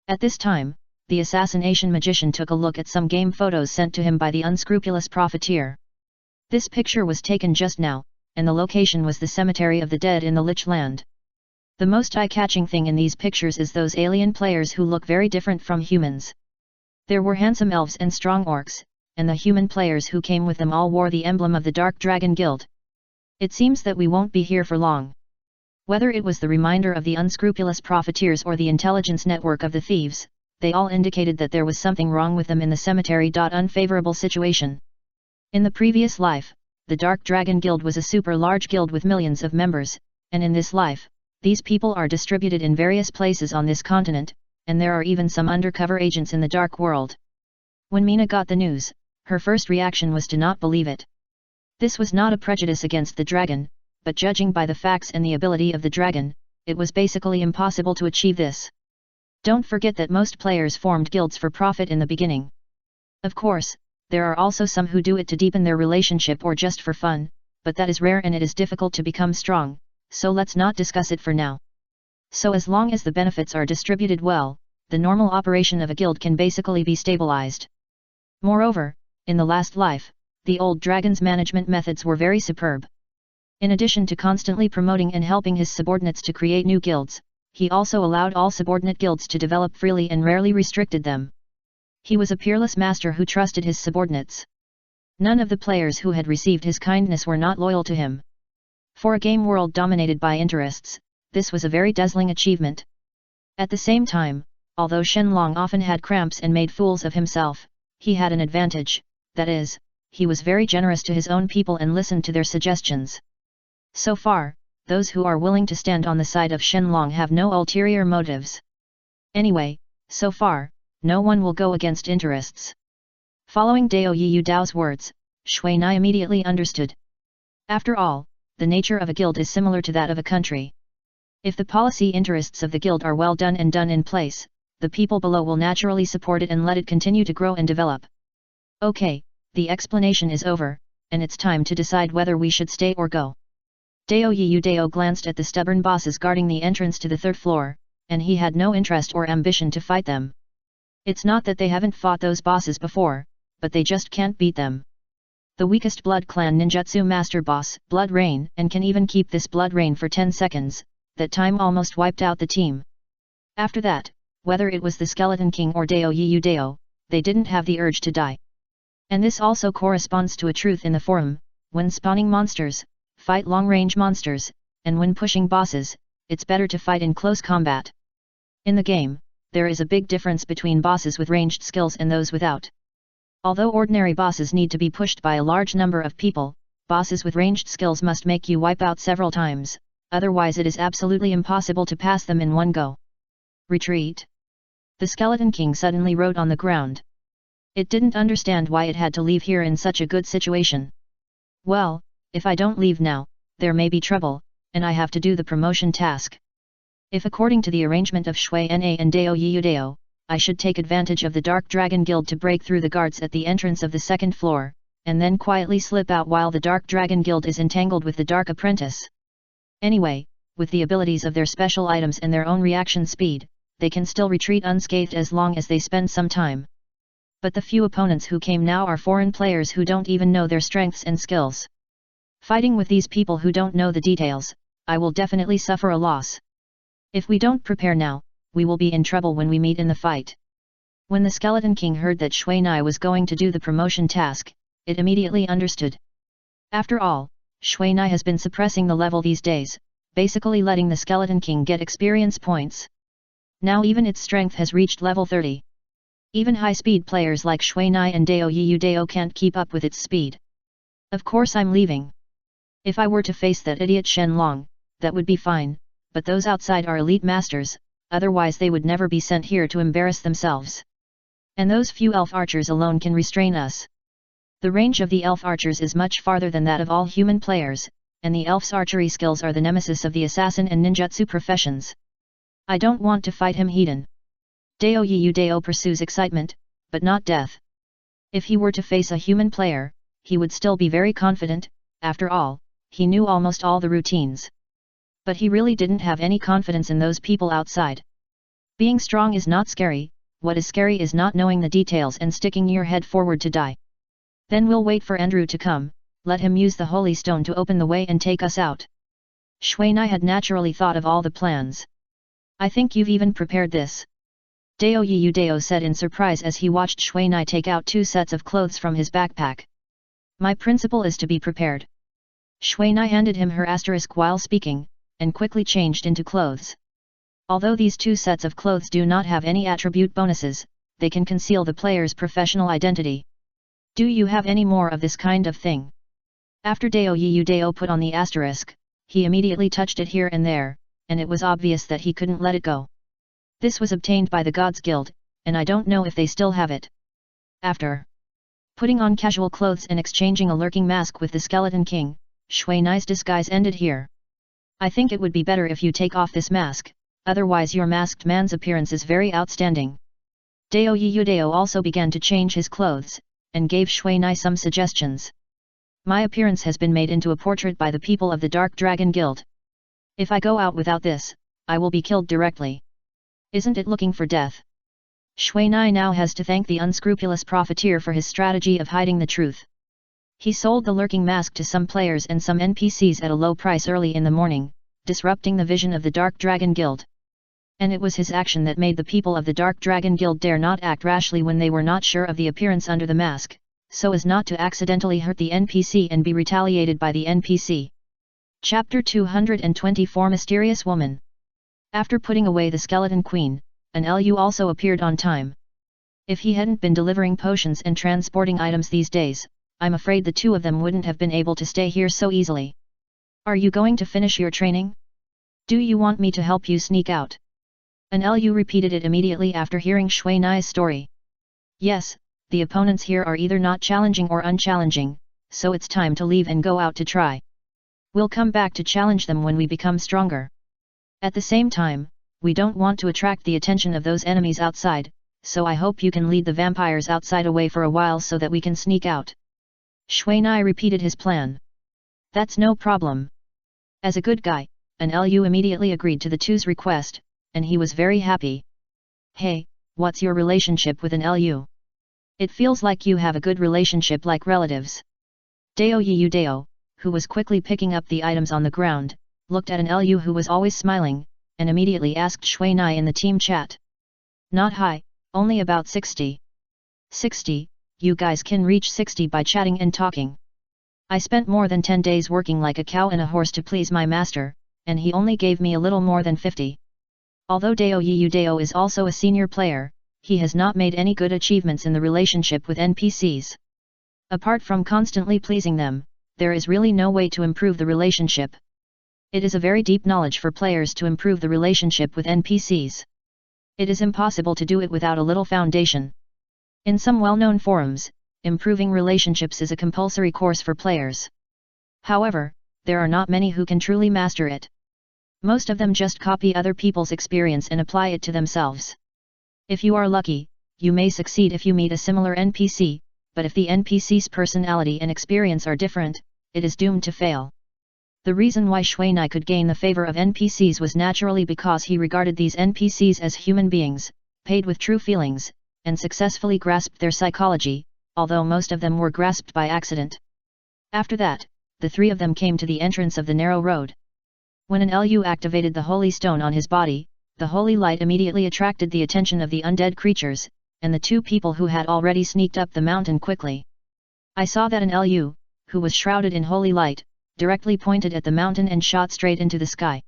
At this time, the assassination magician took a look at some game photos sent to him by the unscrupulous profiteer. This picture was taken just now, and the location was the cemetery of the dead in the Lich Land. The most eye-catching thing in these pictures is those alien players who look very different from humans. There were handsome elves and strong orcs, and the human players who came with them all wore the emblem of the Dark Dragon Guild. It seems that we won't be here for long. Whether it was the reminder of the unscrupulous profiteers or the intelligence network of the thieves, they all indicated that there was something wrong with them in the cemetery. Unfavorable situation. In the previous life, the Dark Dragon Guild was a super large guild with millions of members, and in this life, these people are distributed in various places on this continent, and there are even some undercover agents in the dark world. When Mina got the news, her first reaction was to not believe it. This was not a prejudice against the dragon, but judging by the facts and the ability of the dragon, it was basically impossible to achieve this. Don't forget that most players formed guilds for profit in the beginning. Of course, there are also some who do it to deepen their relationship or just for fun, but that is rare and it is difficult to become strong, so let's not discuss it for now. So as long as the benefits are distributed well, the normal operation of a guild can basically be stabilized. Moreover, in the last life, the old dragon's management methods were very superb. In addition to constantly promoting and helping his subordinates to create new guilds, he also allowed all subordinate guilds to develop freely and rarely restricted them. He was a peerless master who trusted his subordinates. None of the players who had received his kindness were not loyal to him. For a game world dominated by interests, this was a very dazzling achievement. At the same time, although Shenlong often had cramps and made fools of himself, he had an advantage, that is, he was very generous to his own people and listened to their suggestions. So far, those who are willing to stand on the side of Shenlong have no ulterior motives. Anyway, so far, no one will go against interests. Following Dao Yiyu Dao's words, Shui Nai immediately understood. After all, the nature of a guild is similar to that of a country. If the policy interests of the guild are well done and done in place, the people below will naturally support it and let it continue to grow and develop. Okay, the explanation is over, and it's time to decide whether we should stay or go. Dao Yiyu Dao glanced at the stubborn bosses guarding the entrance to the 3rd floor, and he had no interest or ambition to fight them. It's not that they haven't fought those bosses before, but they just can't beat them. The weakest Blood Clan ninjutsu master boss, Blood Rain, and can even keep this Blood Rain for 10 seconds, that time almost wiped out the team. After that, whether it was the Skeleton King or Dao Yiyu Dao, they didn't have the urge to die. And this also corresponds to a truth in the forum: when spawning monsters, fight long-range monsters, and when pushing bosses, it's better to fight in close combat. In the game, there is a big difference between bosses with ranged skills and those without. Although ordinary bosses need to be pushed by a large number of people, bosses with ranged skills must make you wipe out several times, otherwise it is absolutely impossible to pass them in one go. Retreat. The Skeleton King suddenly wrote on the ground. It didn't understand why it had to leave here in such a good situation. Well, if I don't leave now, there may be trouble, and I have to do the promotion task. If according to the arrangement of Shui Na and Dao Yiyu Dao, I should take advantage of the Dark Dragon Guild to break through the guards at the entrance of the 2nd floor, and then quietly slip out while the Dark Dragon Guild is entangled with the Dark Apprentice. Anyway, with the abilities of their special items and their own reaction speed, they can still retreat unscathed as long as they spend some time. But the few opponents who came now are foreign players who don't even know their strengths and skills. Fighting with these people who don't know the details, I will definitely suffer a loss. If we don't prepare now, we will be in trouble when we meet in the fight. When the Skeleton King heard that Shui Nai was going to do the promotion task, it immediately understood. After all, Shui Nai has been suppressing the level these days, basically letting the Skeleton King get experience points. Now even its strength has reached level 30. Even high-speed players like Shui Nai and Dao Yiyu Dao can't keep up with its speed. Of course I'm leaving. If I were to face that idiot Shen Long, that would be fine, but those outside are elite masters, otherwise they would never be sent here to embarrass themselves. And those few elf archers alone can restrain us. The range of the elf archers is much farther than that of all human players, and the elf's archery skills are the nemesis of the assassin and ninjutsu professions. I don't want to fight him Hedon. Dao Yiyu Dao pursues excitement, but not death. If he were to face a human player, he would still be very confident, after all, he knew almost all the routines. But he really didn't have any confidence in those people outside. Being strong is not scary, what is scary is not knowing the details and sticking your head forward to die. Then we'll wait for Andrew to come, let him use the holy stone to open the way and take us out. Shui Nai had naturally thought of all the plans. I think you've even prepared this. Dao Yiyu Dao said in surprise as he watched Shui Nai take out 2 sets of clothes from his backpack. My principle is to be prepared. Shui Nai handed him her asterisk while speaking, and quickly changed into clothes. Although these 2 sets of clothes do not have any attribute bonuses, they can conceal the player's professional identity. Do you have any more of this kind of thing? After Dao Yiyu Dao put on the asterisk, he immediately touched it here and there, and it was obvious that he couldn't let it go. This was obtained by the Gods Guild, and I don't know if they still have it. After putting on casual clothes and exchanging a lurking mask with the Skeleton King, Shui Nai's disguise ended here. I think it would be better if you take off this mask, otherwise your masked man's appearance is very outstanding. Dao Yiyu Dao also began to change his clothes, and gave Shui Nai some suggestions. My appearance has been made into a portrait by the people of the Dark Dragon Guild. If I go out without this, I will be killed directly. Isn't it looking for death? Shui Nai now has to thank the unscrupulous profiteer for his strategy of hiding the truth. He sold the lurking mask to some players and some NPCs at a low price early in the morning, disrupting the vision of the Dark Dragon Guild. And it was his action that made the people of the Dark Dragon Guild dare not act rashly when they were not sure of the appearance under the mask, so as not to accidentally hurt the NPC and be retaliated by the NPC. Chapter 224 Mysterious Woman. After putting away the Skeleton Queen, an LU also appeared on time. If he hadn't been delivering potions and transporting items these days, I'm afraid the 2 of them wouldn't have been able to stay here so easily. Are you going to finish your training? Do you want me to help you sneak out? An LU repeated it immediately after hearing Shui Nai's story. Yes, the opponents here are either not challenging or unchallenging, so it's time to leave and go out to try. We'll come back to challenge them when we become stronger. At the same time, we don't want to attract the attention of those enemies outside, so I hope you can lead the vampires outside away for a while so that we can sneak out. Shui Nai repeated his plan. That's no problem. As a good guy, an LU immediately agreed to the 2's request, and he was very happy. Hey, what's your relationship with an LU? It feels like you have a good relationship like relatives. Dao Yiyu Dao, who was quickly picking up the items on the ground, looked at an LU who was always smiling, and immediately asked Shui Nai in the team chat. Not high, only about 60. 60, you guys can reach 60 by chatting and talking. I spent more than 10 days working like a cow and a horse to please my master, and he only gave me a little more than 50. Although Dao Yiyu Dao is also a senior player, he has not made any good achievements in the relationship with NPCs. Apart from constantly pleasing them, there is really no way to improve the relationship. It is a very deep knowledge for players to improve the relationship with NPCs. It is impossible to do it without a little foundation. In some well-known forums, improving relationships is a compulsory course for players. However, there are not many who can truly master it. Most of them just copy other people's experience and apply it to themselves. If you are lucky, you may succeed if you meet a similar NPC, but if the NPC's personality and experience are different, it is doomed to fail. The reason why Shui Nai could gain the favor of NPCs was naturally because he regarded these NPCs as human beings, paid with true feelings, and successfully grasped their psychology, although most of them were grasped by accident. After that, the 3 of them came to the entrance of the narrow road. When an LU activated the holy stone on his body, the holy light immediately attracted the attention of the undead creatures, and the two people who had already sneaked up the mountain quickly. I saw that an Lu, who was shrouded in holy light, directly pointed at the mountain and shot straight into the sky.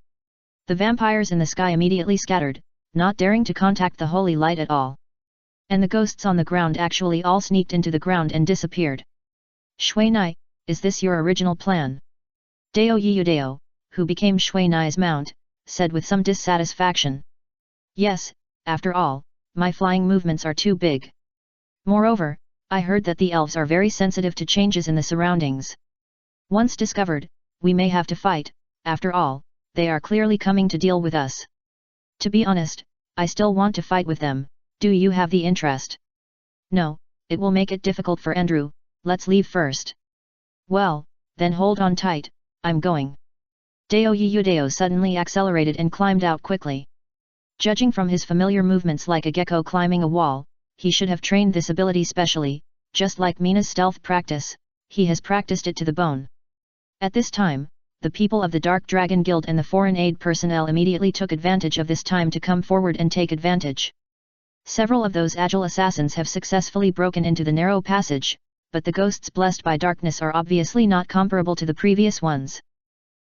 The vampires in the sky immediately scattered, not daring to contact the holy light at all. And the ghosts on the ground actually all sneaked into the ground and disappeared. Shui Nai, is this your original plan? Dao Yudao, who became Shui Nai's mount, said with some dissatisfaction. Yes, after all, my flying movements are too big. Moreover, I heard that the elves are very sensitive to changes in the surroundings. Once discovered, we may have to fight. After all, they are clearly coming to deal with us. To be honest, I still want to fight with them. Do you have the interest? No, it will make it difficult for Andrew. Let's leave first. Well, then hold on tight, I'm going. Dao Yudao suddenly accelerated and climbed out quickly. Judging from his familiar movements like a gecko climbing a wall, he should have trained this ability specially, just like Mina's stealth practice, he has practiced it to the bone. At this time, the people of the Dark Dragon Guild and the foreign aid personnel immediately took advantage of this time to come forward and take advantage. Several of those agile assassins have successfully broken into the narrow passage, but the ghosts blessed by darkness are obviously not comparable to the previous ones.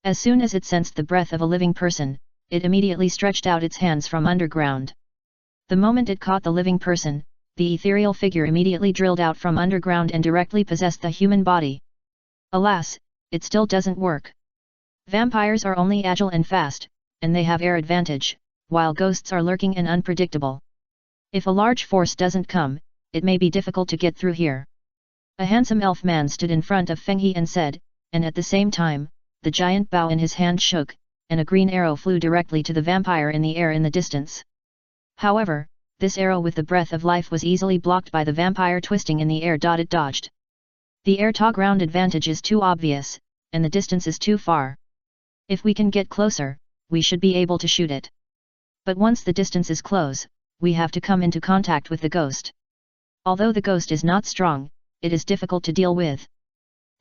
As soon as it sensed the breath of a living person, it immediately stretched out its hands from underground. The moment it caught the living person, the ethereal figure immediately drilled out from underground and directly possessed the human body. Alas, it still doesn't work. Vampires are only agile and fast, and they have air advantage, while ghosts are lurking and unpredictable. If a large force doesn't come, it may be difficult to get through here. A handsome elf man stood in front of Fenghe and said, and at the same time, the giant bow in his hand shook, and a green arrow flew directly to the vampire in the air in the distance. However, this arrow with the breath of life was easily blocked by the vampire twisting in the air. It dodged. The air-to-ground advantage is too obvious, and the distance is too far. If we can get closer, we should be able to shoot it. But once the distance is close, we have to come into contact with the ghost. Although the ghost is not strong, it is difficult to deal with.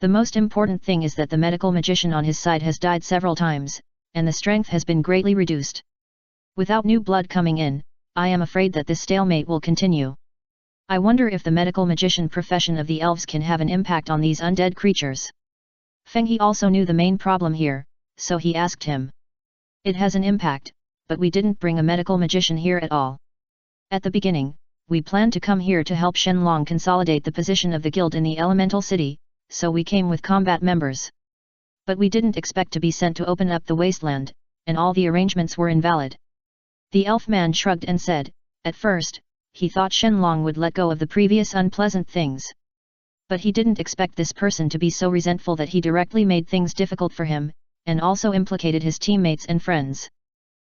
The most important thing is that the medical magician on his side has died several times, and the strength has been greatly reduced. Without new blood coming in, I am afraid that this stalemate will continue. I wonder if the medical magician profession of the elves can have an impact on these undead creatures. Fenghe also knew the main problem here, so he asked him. It has an impact, but we didn't bring a medical magician here at all. At the beginning, we planned to come here to help Shenlong consolidate the position of the guild in the elemental city, so we came with combat members. But we didn't expect to be sent to open up the wasteland, and all the arrangements were invalid. The elf man shrugged and said, at first, he thought Shenlong would let go of the previous unpleasant things. But he didn't expect this person to be so resentful that he directly made things difficult for him, and also implicated his teammates and friends.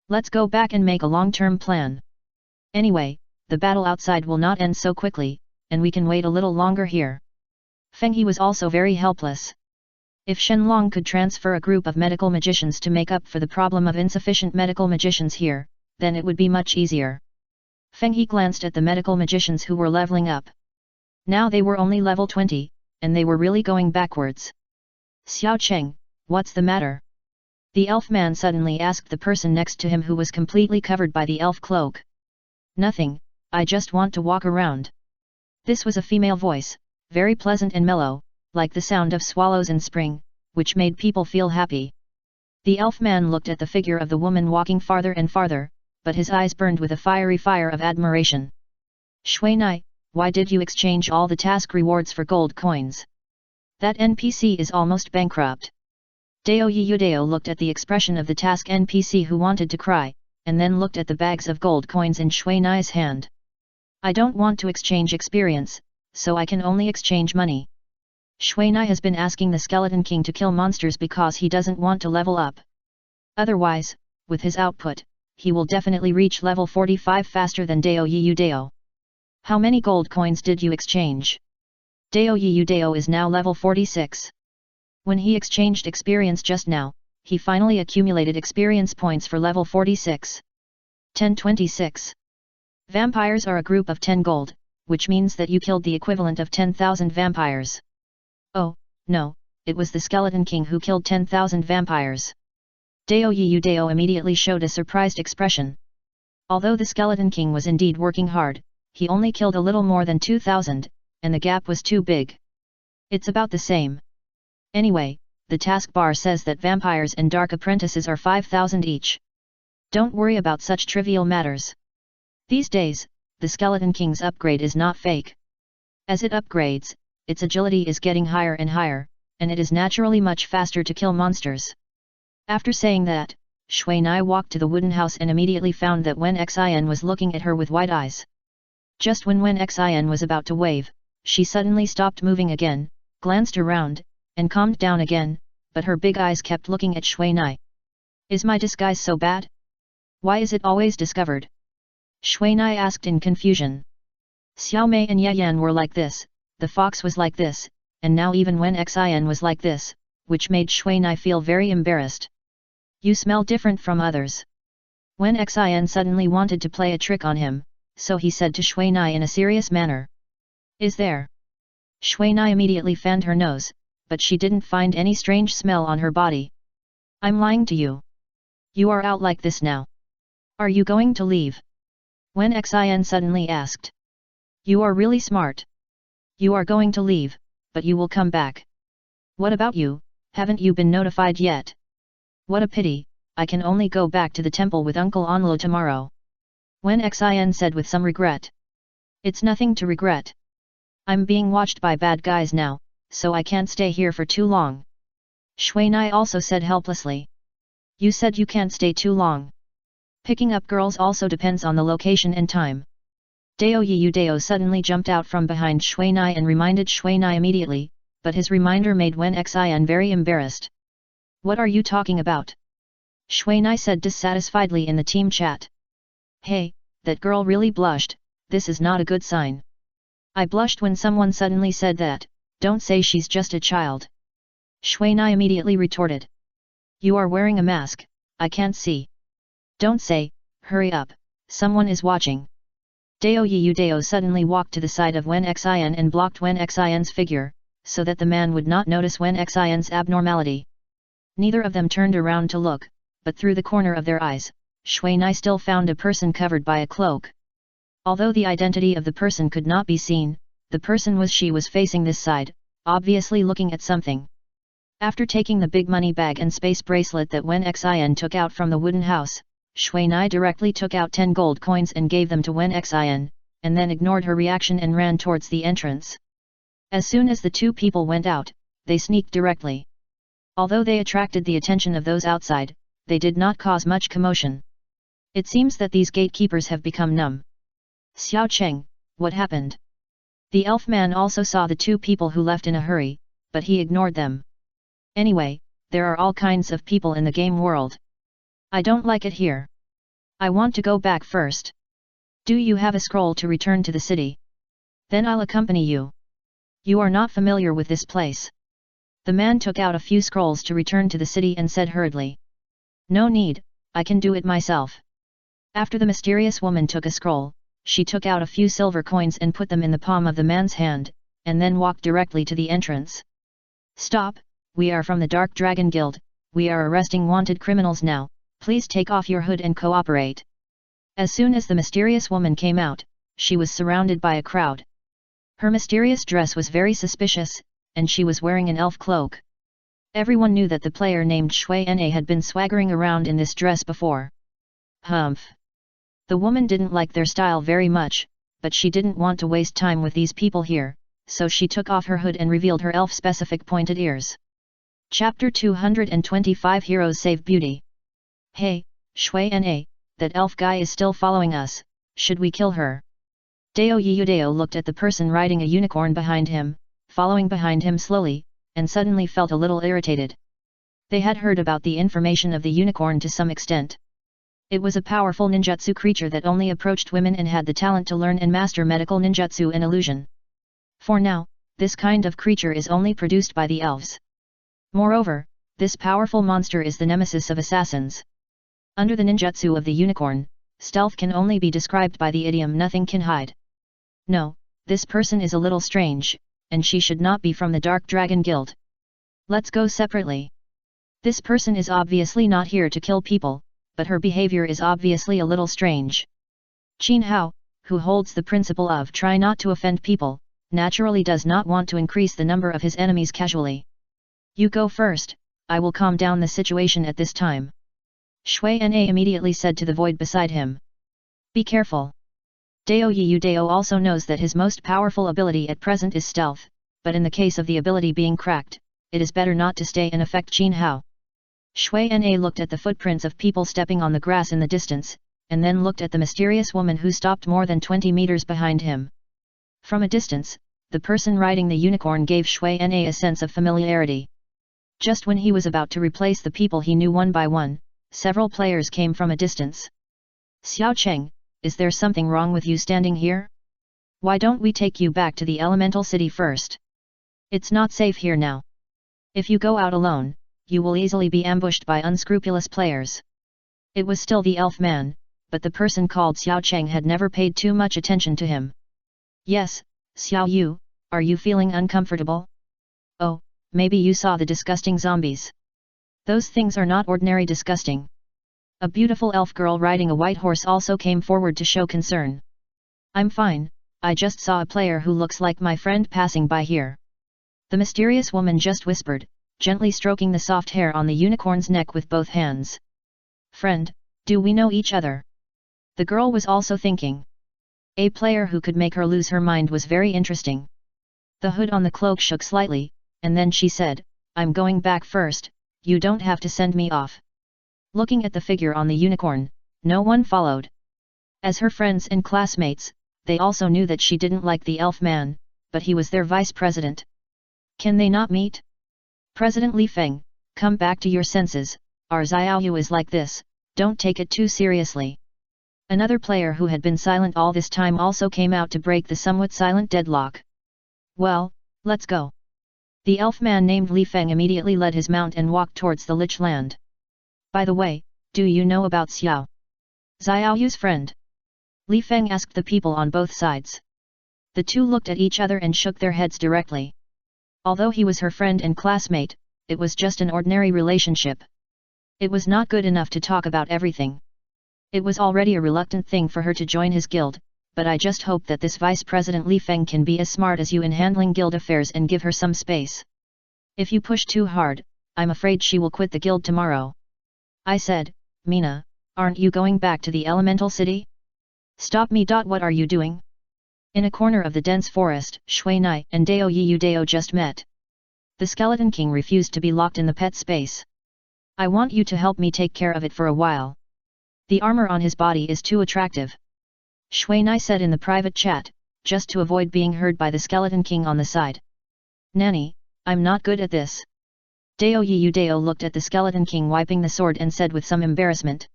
Let's go back and make a long-term plan. Anyway, the battle outside will not end so quickly, and we can wait a little longer here. Fenghe was also very helpless. If Shenlong could transfer a group of medical magicians to make up for the problem of insufficient medical magicians here, then it would be much easier. Fenghe glanced at the medical magicians who were leveling up. Now they were only level 20, and they were really going backwards. Xiao Cheng, what's the matter? The elf man suddenly asked the person next to him who was completely covered by the elf cloak. Nothing, I just want to walk around. This was a female voice, very pleasant and mellow, like the sound of swallows in spring, which made people feel happy. The elf man looked at the figure of the woman walking farther and farther, but his eyes burned with a fiery fire of admiration. Shui Nai, why did you exchange all the task rewards for gold coins? That NPC is almost bankrupt. Dao Yudao looked at the expression of the task NPC who wanted to cry, and then looked at the bags of gold coins in Shui Nai's hand. I don't want to exchange experience, so I can only exchange money. Shui Nai has been asking the Skeleton King to kill monsters because he doesn't want to level up. Otherwise, with his output, he will definitely reach level 45 faster than Dao Yudao. How many gold coins did you exchange? Dao Yudao is now level 46. When he exchanged experience just now, he finally accumulated experience points for level 46. 1026. Vampires are a group of 10 gold, which means that you killed the equivalent of 10,000 vampires. Oh, no, it was the Skeleton King who killed 10,000 vampires. Dao Yudao immediately showed a surprised expression. Although the Skeleton King was indeed working hard, he only killed a little more than 2,000, and the gap was too big. It's about the same. Anyway, the taskbar says that vampires and dark apprentices are 5,000 each. Don't worry about such trivial matters. These days, the Skeleton King's upgrade is not fake. As it upgrades, its agility is getting higher and higher, and it is naturally much faster to kill monsters. After saying that, Shui Nai walked to the wooden house and immediately found that Wen Xin was looking at her with wide eyes. Just when Wen Xin was about to wave, she suddenly stopped moving again, glanced around, and calmed down again, but her big eyes kept looking at Shui Nai. Is my disguise so bad? Why is it always discovered? Shui Nai asked in confusion. Xiao Mei and Ye Yan were like this, the fox was like this, and now even Wen Xin was like this, which made Shui Nai feel very embarrassed. You smell different from others. Wen Xin suddenly wanted to play a trick on him, so he said to Shui Nai in a serious manner. Is there? Shui Nai immediately fanned her nose, but she didn't find any strange smell on her body. I'm lying to you. You are out like this now. Are you going to leave? Wen Xin suddenly asked. You are really smart. You are going to leave, but you will come back. What about you, haven't you been notified yet? What a pity, I can only go back to the temple with Uncle Onlo tomorrow. Wen Xin said with some regret. It's nothing to regret. I'm being watched by bad guys now, so I can't stay here for too long. Shui Nai also said helplessly. You said you can't stay too long. Picking up girls also depends on the location and time. Dao Yudao suddenly jumped out from behind Shui Nai and reminded Shui Nai immediately, but his reminder made Wen Xin very embarrassed. What are you talking about? Shui Nai said dissatisfiedly in the team chat. Hey, that girl really blushed, this is not a good sign. I blushed when someone suddenly said that, don't say she's just a child. Shui Nai immediately retorted. You are wearing a mask, I can't see. Don't say, hurry up, someone is watching. Dao Yudao suddenly walked to the side of Wen Xin and blocked Wen Xin's figure, so that the man would not notice Wen Xin's abnormality. Neither of them turned around to look, but through the corner of their eyes, Shui Nai still found a person covered by a cloak. Although the identity of the person could not be seen, the person was facing this side, obviously looking at something. After taking the big money bag and space bracelet that Wen Xin took out from the wooden house, Shui Nai directly took out 10 gold coins and gave them to Wen Xin, and then ignored her reaction and ran towards the entrance. As soon as the two people went out, they sneaked directly. Although they attracted the attention of those outside, they did not cause much commotion. It seems that these gatekeepers have become numb. Xiao Cheng, what happened? The elf man also saw the two people who left in a hurry, but he ignored them. Anyway, there are all kinds of people in the game world. I don't like it here. I want to go back first. Do you have a scroll to return to the city? Then I'll accompany you. You are not familiar with this place. The man took out a few scrolls to return to the city and said hurriedly. No need, I can do it myself. After the mysterious woman took a scroll, she took out a few silver coins and put them in the palm of the man's hand, and then walked directly to the entrance. Stop, we are from the Dark Dragon Guild, we are arresting wanted criminals now, please take off your hood and cooperate. As soon as the mysterious woman came out, she was surrounded by a crowd. Her mysterious dress was very suspicious, and she was wearing an elf cloak. Everyone knew that the player named Shui Na had been swaggering around in this dress before. Humph. The woman didn't like their style very much, but she didn't want to waste time with these people here, so she took off her hood and revealed her elf-specific pointed ears. Chapter 225 Heroes Save Beauty. Hey, Shui Na, that elf guy is still following us, should we kill her? Dao Yudao looked at the person riding a unicorn behind him, following behind him slowly, and suddenly felt a little irritated. They had heard about the information of the unicorn to some extent. It was a powerful ninjutsu creature that only approached women and had the talent to learn and master medical ninjutsu and illusion. For now, this kind of creature is only produced by the elves. Moreover, this powerful monster is the nemesis of assassins. Under the ninjutsu of the unicorn, stealth can only be described by the idiom nothing can hide. No, this person is a little strange, and she should not be from the Dark Dragon Guild. Let's go separately. This person is obviously not here to kill people, but her behavior is obviously a little strange. Qin Hao, who holds the principle of try not to offend people, naturally does not want to increase the number of his enemies casually. You go first, I will calm down the situation at this time. Shui Na immediately said to the void beside him. Be careful. Dao Yu Dao also knows that his most powerful ability at present is stealth, but in the case of the ability being cracked, it is better not to stay and affect Qin Hao. Shui Na looked at the footprints of people stepping on the grass in the distance, and then looked at the mysterious woman who stopped more than 20 meters behind him. From a distance, the person riding the unicorn gave Shui Na a sense of familiarity. Just when he was about to replace the people he knew one by one, several players came from a distance. Xiao Cheng, is there something wrong with you standing here? Why don't we take you back to the elemental city first? It's not safe here now. If you go out alone, you will easily be ambushed by unscrupulous players. It was still the elf man, but the person called Xiao Cheng had never paid too much attention to him. Yes, Xiao Yu, are you feeling uncomfortable? Oh, maybe you saw the disgusting zombies. Those things are not ordinary disgusting. A beautiful elf girl riding a white horse also came forward to show concern. I'm fine, I just saw a player who looks like my friend passing by here. The mysterious woman just whispered, gently stroking the soft hair on the unicorn's neck with both hands. Friend, do we know each other? The girl was also thinking. A player who could make her lose her mind was very interesting. The hood on the cloak shook slightly, and then she said, I'm going back first, you don't have to send me off. Looking at the figure on the unicorn, no one followed. As her friends and classmates, they also knew that she didn't like the elf man, but he was their vice president. Can they not meet? President Li Feng, come back to your senses, our Xiaoyu is like this, don't take it too seriously. Another player who had been silent all this time also came out to break the somewhat silent deadlock. Well, let's go. The elf man named Li Feng immediately led his mount and walked towards the Lich land. By the way, do you know about Xiao? Xiaoyu's friend? Li Feng asked the people on both sides. The two looked at each other and shook their heads directly. Although he was her friend and classmate, it was just an ordinary relationship. It was not good enough to talk about everything. It was already a reluctant thing for her to join his guild, but I just hope that this Vice President Li Feng can be as smart as you in handling guild affairs and give her some space. If you push too hard, I'm afraid she will quit the guild tomorrow. I said, Mina, aren't you going back to the elemental city? Stop me. What are you doing? In a corner of the dense forest, Shui Nai and Dao Yu Dao just met. The Skeleton King refused to be locked in the pet space. I want you to help me take care of it for a while. The armor on his body is too attractive. Shui Nai said in the private chat, just to avoid being heard by the Skeleton King on the side. Nanny, I'm not good at this. Dao Yu Dao looked at the Skeleton King wiping the sword and said with some embarrassment.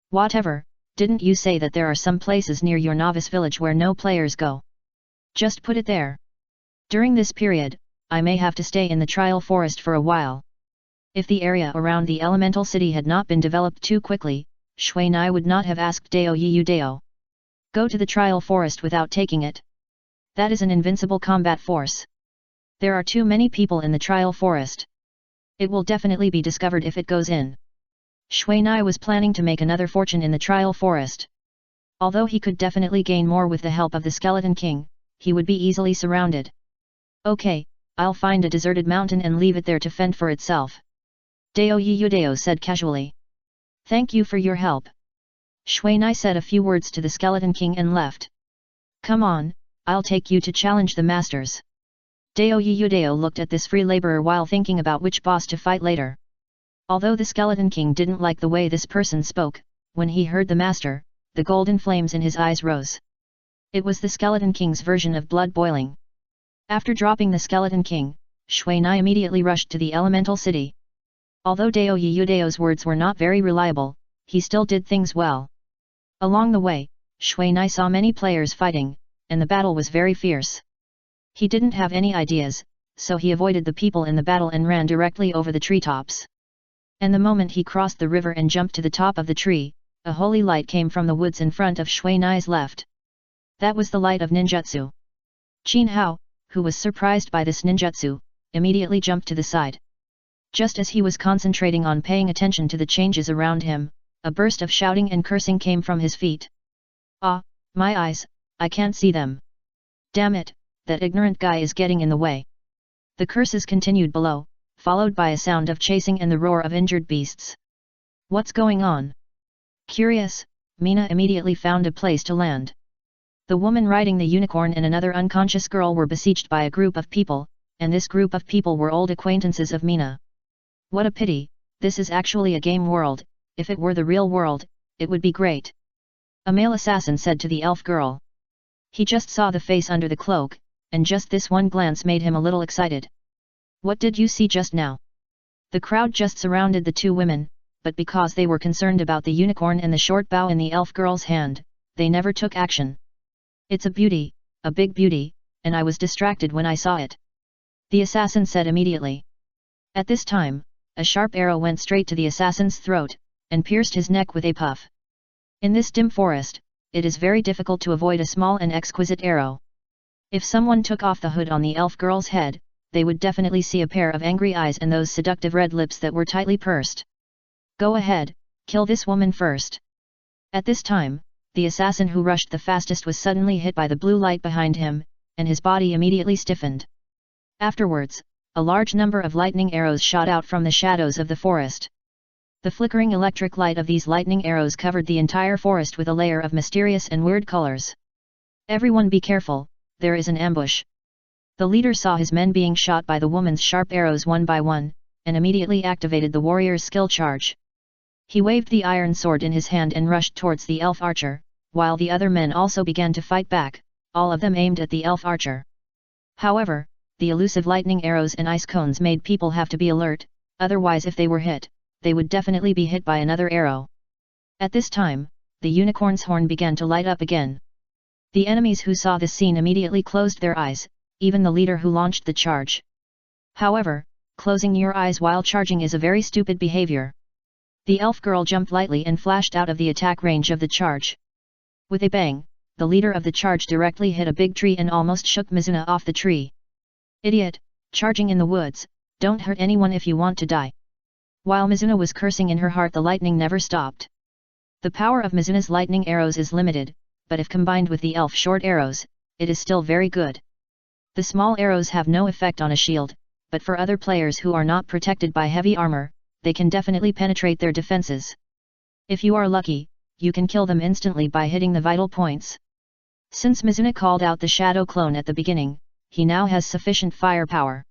Whatever, didn't you say that there are some places near your novice village where no players go? Just put it there. During this period, I may have to stay in the trial forest for a while. If the area around the elemental city had not been developed too quickly, Shui Nai would not have asked Dao Yu Dao. Go to the trial forest without taking it. That is an invincible combat force. There are too many people in the trial forest. It will definitely be discovered if it goes in. Shui Nai was planning to make another fortune in the trial forest. Although he could definitely gain more with the help of the Skeleton King, he would be easily surrounded. Okay, I'll find a deserted mountain and leave it there to fend for itself. Dao Yu Dao said casually. Thank you for your help. Shui Nai said a few words to the Skeleton King and left. Come on, I'll take you to challenge the masters. Dao Yu Dao looked at this free laborer while thinking about which boss to fight later. Although the Skeleton King didn't like the way this person spoke, when he heard the master, the golden flames in his eyes rose. It was the Skeleton King's version of blood boiling. After dropping the Skeleton King, Shui Nai immediately rushed to the elemental city. Although Dao Yu Dao's words were not very reliable, he still did things well. Along the way, Shui Nai saw many players fighting, and the battle was very fierce. He didn't have any ideas, so he avoided the people in the battle and ran directly over the treetops. And the moment he crossed the river and jumped to the top of the tree, a holy light came from the woods in front of Shui Nai's left. That was the light of ninjutsu. Qin Hao, who was surprised by this ninjutsu, immediately jumped to the side. Just as he was concentrating on paying attention to the changes around him, a burst of shouting and cursing came from his feet. Ah, my eyes, I can't see them. Damn it, that ignorant guy is getting in the way. The curses continued below, followed by a sound of chasing and the roar of injured beasts. What's going on? Curious, Mina immediately found a place to land. The woman riding the unicorn and another unconscious girl were besieged by a group of people, and this group of people were old acquaintances of Mina. What a pity, this is actually a game world, if it were the real world, it would be great. A male assassin said to the elf girl. He just saw the face under the cloak, and just this one glance made him a little excited. What did you see just now? The crowd just surrounded the two women, but because they were concerned about the unicorn and the short bow in the elf girl's hand, they never took action. It's a beauty, a big beauty, and I was distracted when I saw it. The assassin said immediately. At this time, a sharp arrow went straight to the assassin's throat, and pierced his neck with a puff. In this dim forest, it is very difficult to avoid a small and exquisite arrow. If someone took off the hood on the elf girl's head, they would definitely see a pair of angry eyes and those seductive red lips that were tightly pursed. Go ahead, kill this woman first. At this time, the assassin who rushed the fastest was suddenly hit by the blue light behind him, and his body immediately stiffened. Afterwards, a large number of lightning arrows shot out from the shadows of the forest. The flickering electric light of these lightning arrows covered the entire forest with a layer of mysterious and weird colors. Everyone be careful, there is an ambush. The leader saw his men being shot by the woman's sharp arrows one by one, and immediately activated the warrior's skill charge. He waved the iron sword in his hand and rushed towards the elf archer, while the other men also began to fight back, all of them aimed at the elf archer. However, the elusive lightning arrows and ice cones made people have to be alert, otherwise if they were hit, they would definitely be hit by another arrow. At this time, the unicorn's horn began to light up again. The enemies who saw this scene immediately closed their eyes, even the leader who launched the charge. However, closing your eyes while charging is a very stupid behavior. The elf girl jumped lightly and flashed out of the attack range of the charge. With a bang, the leader of the charge directly hit a big tree and almost shook Mizuna off the tree. Idiot, charging in the woods, don't hurt anyone if you want to die. While Mizuna was cursing in her heart, the lightning never stopped. The power of Mizuna's lightning arrows is limited, but if combined with the elf short arrows, it is still very good. The small arrows have no effect on a shield, but for other players who are not protected by heavy armor, they can definitely penetrate their defenses. If you are lucky, you can kill them instantly by hitting the vital points. Since Mizuna called out the shadow clone at the beginning, he now has sufficient firepower.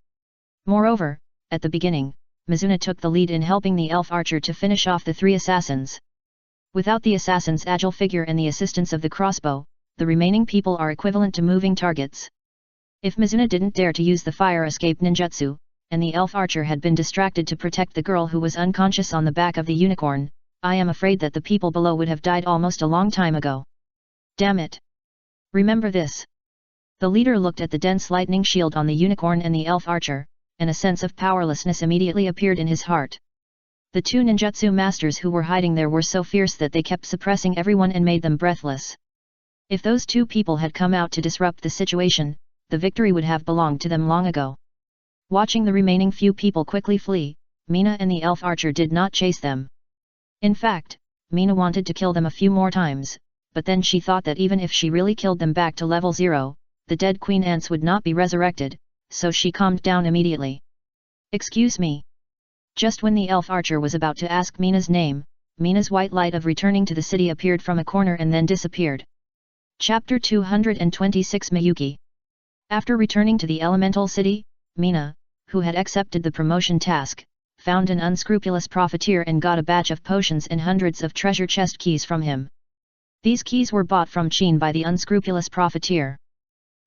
Moreover, at the beginning, Mizuna took the lead in helping the elf archer to finish off the three assassins. Without the assassin's agile figure and the assistance of the crossbow, the remaining people are equivalent to moving targets. If Mizuna didn't dare to use the fire escape ninjutsu, and the elf archer had been distracted to protect the girl who was unconscious on the back of the unicorn, I am afraid that the people below would have died almost a long time ago. Damn it! Remember this. The leader looked at the dense lightning shield on the unicorn and the elf archer, and a sense of powerlessness immediately appeared in his heart. The two ninjutsu masters who were hiding there were so fierce that they kept suppressing everyone and made them breathless. If those two people had come out to disrupt the situation, the victory would have belonged to them long ago. Watching the remaining few people quickly flee, Mina and the elf archer did not chase them. In fact, Mina wanted to kill them a few more times, but then she thought that even if she really killed them back to level 0, the dead queen ants would not be resurrected, so she calmed down immediately. Excuse me. Just when the elf archer was about to ask Mina's name, Mina's white light of returning to the city appeared from a corner and then disappeared. Chapter 226 Miyuki. After returning to the elemental city, Mina, who had accepted the promotion task, found an unscrupulous profiteer and got a batch of potions and hundreds of treasure chest keys from him. These keys were bought from Qin by the unscrupulous profiteer.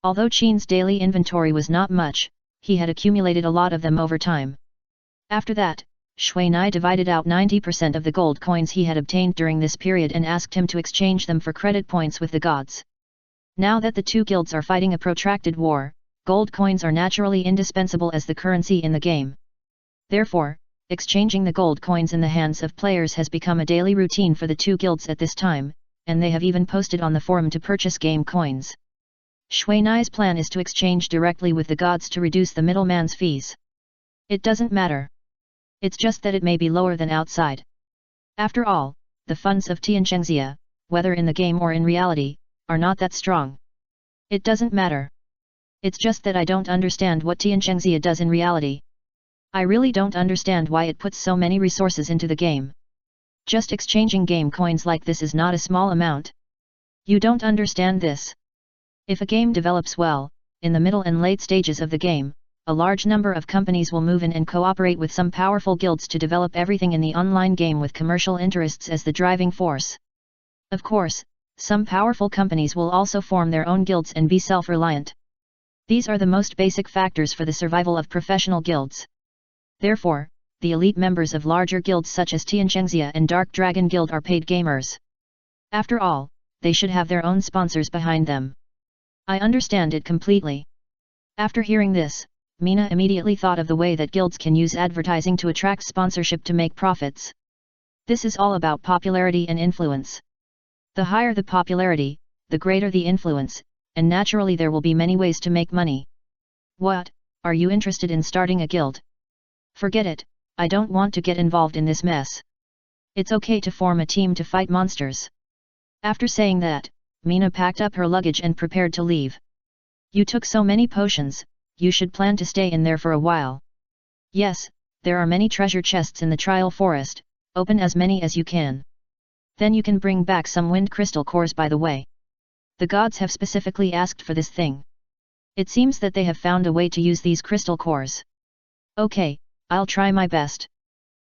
Although Qin's daily inventory was not much, he had accumulated a lot of them over time. After that, Shui Nai divided out 90% of the gold coins he had obtained during this period and asked him to exchange them for credit points with the gods. Now that the two guilds are fighting a protracted war, gold coins are naturally indispensable as the currency in the game. Therefore, exchanging the gold coins in the hands of players has become a daily routine for the two guilds at this time, and they have even posted on the forum to purchase game coins. Shui Nai's plan is to exchange directly with the gods to reduce the middleman's fees. It doesn't matter. It's just that it may be lower than outside. After all, the funds of Tianchengxia, whether in the game or in reality, are not that strong. It doesn't matter. It's just that I don't understand what Tianchengxia does in reality. I really don't understand why it puts so many resources into the game. Just exchanging game coins like this is not a small amount. You don't understand this. If a game develops well, in the middle and late stages of the game, a large number of companies will move in and cooperate with some powerful guilds to develop everything in the online game with commercial interests as the driving force. Of course, some powerful companies will also form their own guilds and be self-reliant. These are the most basic factors for the survival of professional guilds. Therefore, the elite members of larger guilds such as Tianchengxia and Dark Dragon Guild are paid gamers. After all, they should have their own sponsors behind them. I understand it completely. After hearing this, Mina immediately thought of the way that guilds can use advertising to attract sponsorship to make profits. This is all about popularity and influence. The higher the popularity, the greater the influence, and naturally there will be many ways to make money. What, are you interested in starting a guild? Forget it, I don't want to get involved in this mess. It's okay to form a team to fight monsters. After saying that, Mina packed up her luggage and prepared to leave. You took so many potions, you should plan to stay in there for a while. Yes, there are many treasure chests in the trial forest, open as many as you can. Then you can bring back some wind crystal cores by the way. The gods have specifically asked for this thing. It seems that they have found a way to use these crystal cores. Okay, I'll try my best.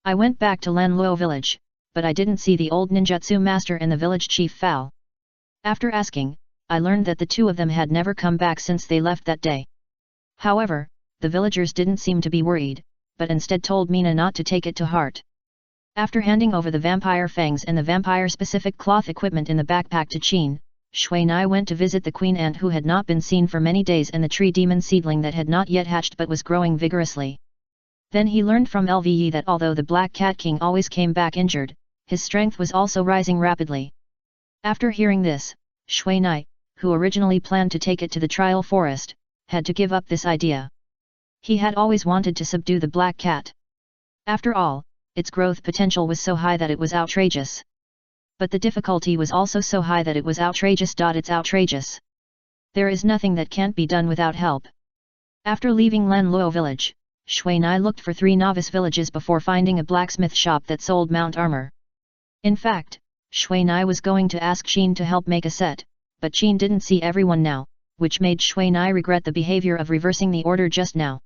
I went back to Lanluo village, but I didn't see the old ninjutsu master and the village chief Fal. After asking, I learned that the two of them had never come back since they left that day. However, the villagers didn't seem to be worried, but instead told Mina not to take it to heart. After handing over the vampire fangs and the vampire-specific cloth equipment in the backpack to Qin, Shuai went to visit the queen ant who had not been seen for many days and the tree demon seedling that had not yet hatched but was growing vigorously. Then he learned from Lve that although the Black Cat King always came back injured, his strength was also rising rapidly. After hearing this, Shuai, who originally planned to take it to the trial forest, had to give up this idea. He had always wanted to subdue the black cat. After all, its growth potential was so high that it was outrageous. But the difficulty was also so high that it was outrageous. It's outrageous. There is nothing that can't be done without help. After leaving Lanluo village, Shuai looked for 3 novice villages before finding a blacksmith shop that sold mount armor. In fact, Shuai was going to ask Qin to help make a set, but Qin didn't see everyone now, which made Shuai regret the behavior of reversing the order just now.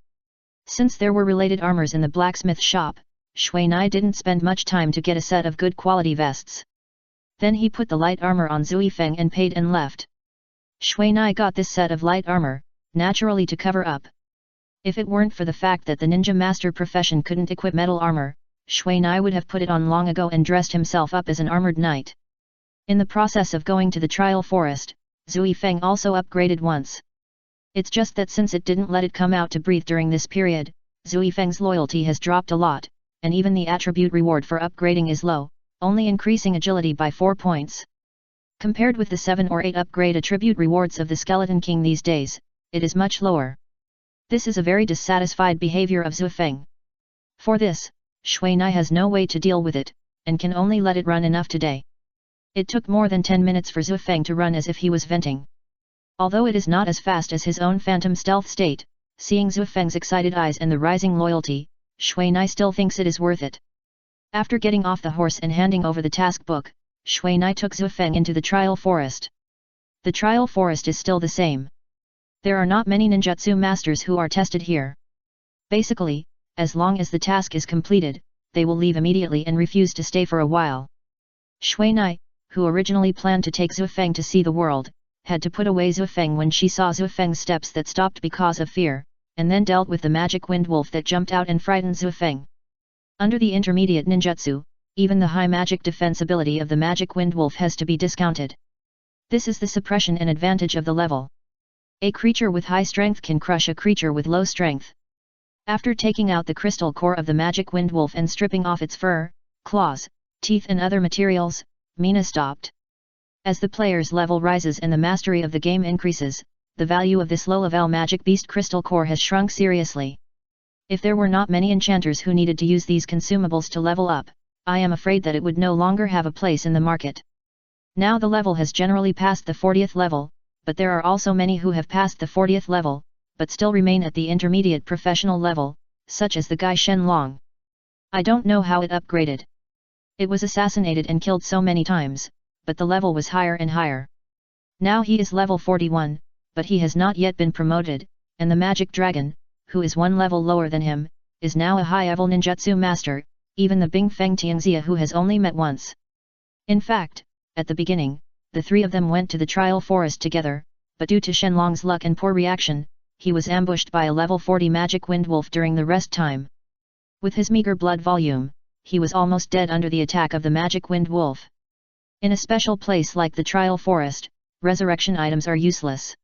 Since there were related armors in the blacksmith shop, Shuai didn't spend much time to get a set of good quality vests. Then he put the light armor on Zui Feng and paid and left. Shuai got this set of light armor, naturally to cover up. If it weren't for the fact that the ninja master profession couldn't equip metal armor, Shuai would have put it on long ago and dressed himself up as an armored knight. In the process of going to the trial forest, Zui Feng also upgraded once. It's just that since it didn't let it come out to breathe during this period, Zui Feng's loyalty has dropped a lot, and even the attribute reward for upgrading is low, only increasing agility by 4 points. Compared with the 7 or 8 upgrade attribute rewards of the Skeleton King these days, it is much lower. This is a very dissatisfied behavior of Zui Feng. For this, Shuai has no way to deal with it, and can only let it run enough today. It took more than 10 minutes for Zui Feng to run as if he was venting. Although it is not as fast as his own phantom stealth state, seeing Zui Feng's excited eyes and the rising loyalty, Shuai still thinks it is worth it. After getting off the horse and handing over the task book, Shuai took Zui Feng into the trial forest. The trial forest is still the same. There are not many ninjutsu masters who are tested here. Basically, as long as the task is completed, they will leave immediately and refuse to stay for a while. Shuai, who originally planned to take Zui Feng to see the world, had to put away Zui Feng when she saw Zui Feng's steps that stopped because of fear, and then dealt with the magic wind wolf that jumped out and frightened Zui Feng. Under the intermediate ninjutsu, even the high magic defense ability of the magic wind wolf has to be discounted. This is the suppression and advantage of the level. A creature with high strength can crush a creature with low strength. After taking out the crystal core of the magic wind wolf and stripping off its fur, claws, teeth and other materials, Mina stopped. As the player's level rises and the mastery of the game increases, the value of this low-level magic beast crystal core has shrunk seriously. If there were not many enchanters who needed to use these consumables to level up, I am afraid that it would no longer have a place in the market. Now the level has generally passed the 40th level, but there are also many who have passed the 40th level, but still remain at the intermediate professional level, such as the guy Shen Long. I don't know how it upgraded. It was assassinated and killed so many times, but the level was higher and higher. Now he is level 41, but he has not yet been promoted, and the magic dragon, who is one level lower than him, is now a high-level ninjutsu master, even the Bing Feng Tianxia who has only met once. In fact, at the beginning, the three of them went to the trial forest together, but due to Shenlong's luck and poor reaction, he was ambushed by a level 40 magic wind wolf during the rest time. With his meager blood volume, he was almost dead under the attack of the magic wind wolf. In a special place like the trial forest, resurrection items are useless.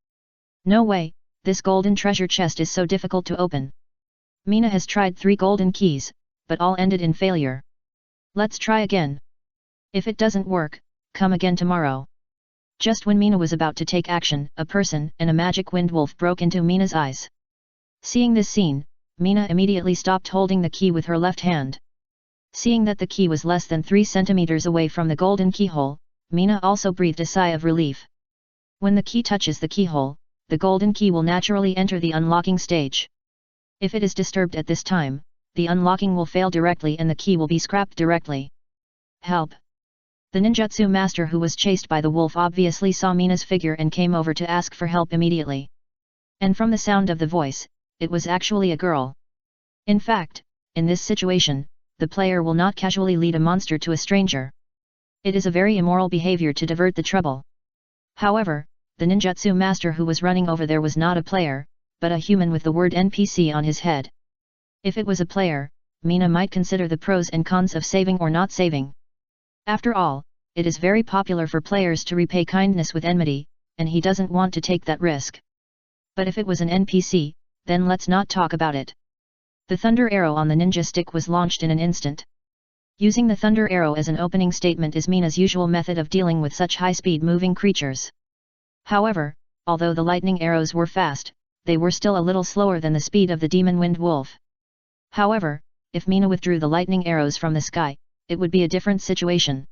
No way, this golden treasure chest is so difficult to open. Mina has tried 3 golden keys, but all ended in failure. Let's try again. If it doesn't work, come again tomorrow. Just when Mina was about to take action, a person and a magic wind wolf broke into Mina's eyes. Seeing this scene, Mina immediately stopped holding the key with her left hand. Seeing that the key was less than 3 centimeters away from the golden keyhole, Mina also breathed a sigh of relief. When the key touches the keyhole, the golden key will naturally enter the unlocking stage. If it is disturbed at this time, the unlocking will fail directly and the key will be scrapped directly. Help! The ninjutsu master who was chased by the wolf obviously saw Mina's figure and came over to ask for help immediately. And from the sound of the voice, it was actually a girl. In fact, in this situation, the player will not casually lead a monster to a stranger. It is a very immoral behavior to divert the trouble. However, the ninjutsu master who was running over there was not a player, but a human with the word NPC on his head. If it was a player, Mina might consider the pros and cons of saving or not saving. After all, it is very popular for players to repay kindness with enmity, and he doesn't want to take that risk. But if it was an NPC, then let's not talk about it. The thunder arrow on the ninja stick was launched in an instant. Using the thunder arrow as an opening statement is Mina's usual method of dealing with such high-speed moving creatures. However, although the lightning arrows were fast, they were still a little slower than the speed of the demon wind wolf. However, if Mina withdrew the lightning arrows from the sky, it would be a different situation.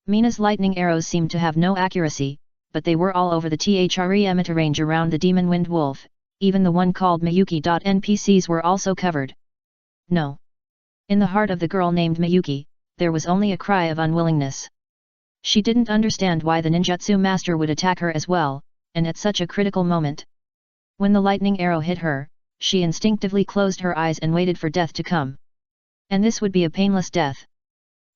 Mina's lightning arrows seemed to have no accuracy, but they were all over the emitter range around the demon wind wolf, even the one called Miyuki. NPCs were also covered. No. In the heart of the girl named Miyuki, there was only a cry of unwillingness. She didn't understand why the ninjutsu master would attack her as well, and at such a critical moment. When the lightning arrow hit her, she instinctively closed her eyes and waited for death to come. And this would be a painless death.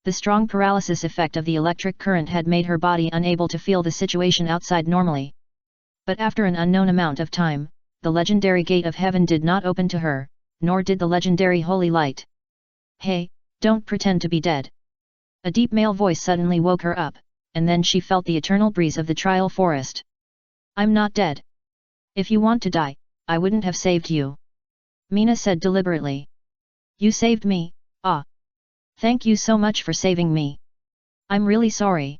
The strong paralysis effect of the electric current had made her body unable to feel the situation outside normally. But after an unknown amount of time, the legendary gate of heaven did not open to her, nor did the legendary holy light. Hey, don't pretend to be dead. A deep male voice suddenly woke her up, and then she felt the eternal breeze of the trial forest. I'm not dead. If you want to die, I wouldn't have saved you. Mina said deliberately. You saved me, ah. Thank you so much for saving me. I'm really sorry.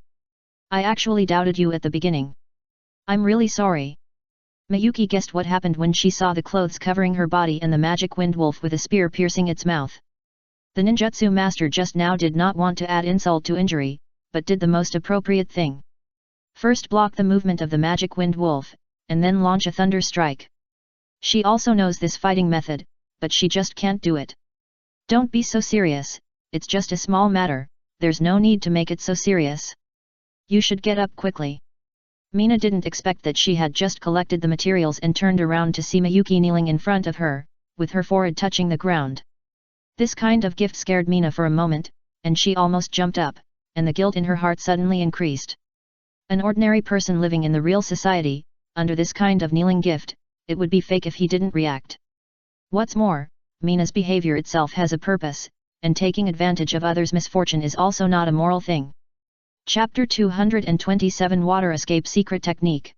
I actually doubted you at the beginning. I'm really sorry. Miyuki guessed what happened when she saw the clothes covering her body and the magic wind wolf with a spear piercing its mouth. The ninjutsu master just now did not want to add insult to injury, but did the most appropriate thing. First block the movement of the magic wind wolf, and then launch a thunder strike. She also knows this fighting method, but she just can't do it. Don't be so serious. It's just a small matter, there's no need to make it so serious. You should get up quickly. Mina didn't expect that she had just collected the materials and turned around to see Miyuki kneeling in front of her, with her forehead touching the ground. This kind of gift scared Mina for a moment, and she almost jumped up, and the guilt in her heart suddenly increased. An ordinary person living in the real society, under this kind of kneeling gift, it would be fake if he didn't react. What's more, Mina's behavior itself has a purpose, and taking advantage of others' misfortune is also not a moral thing. Chapter 227 Water Escape Secret Technique.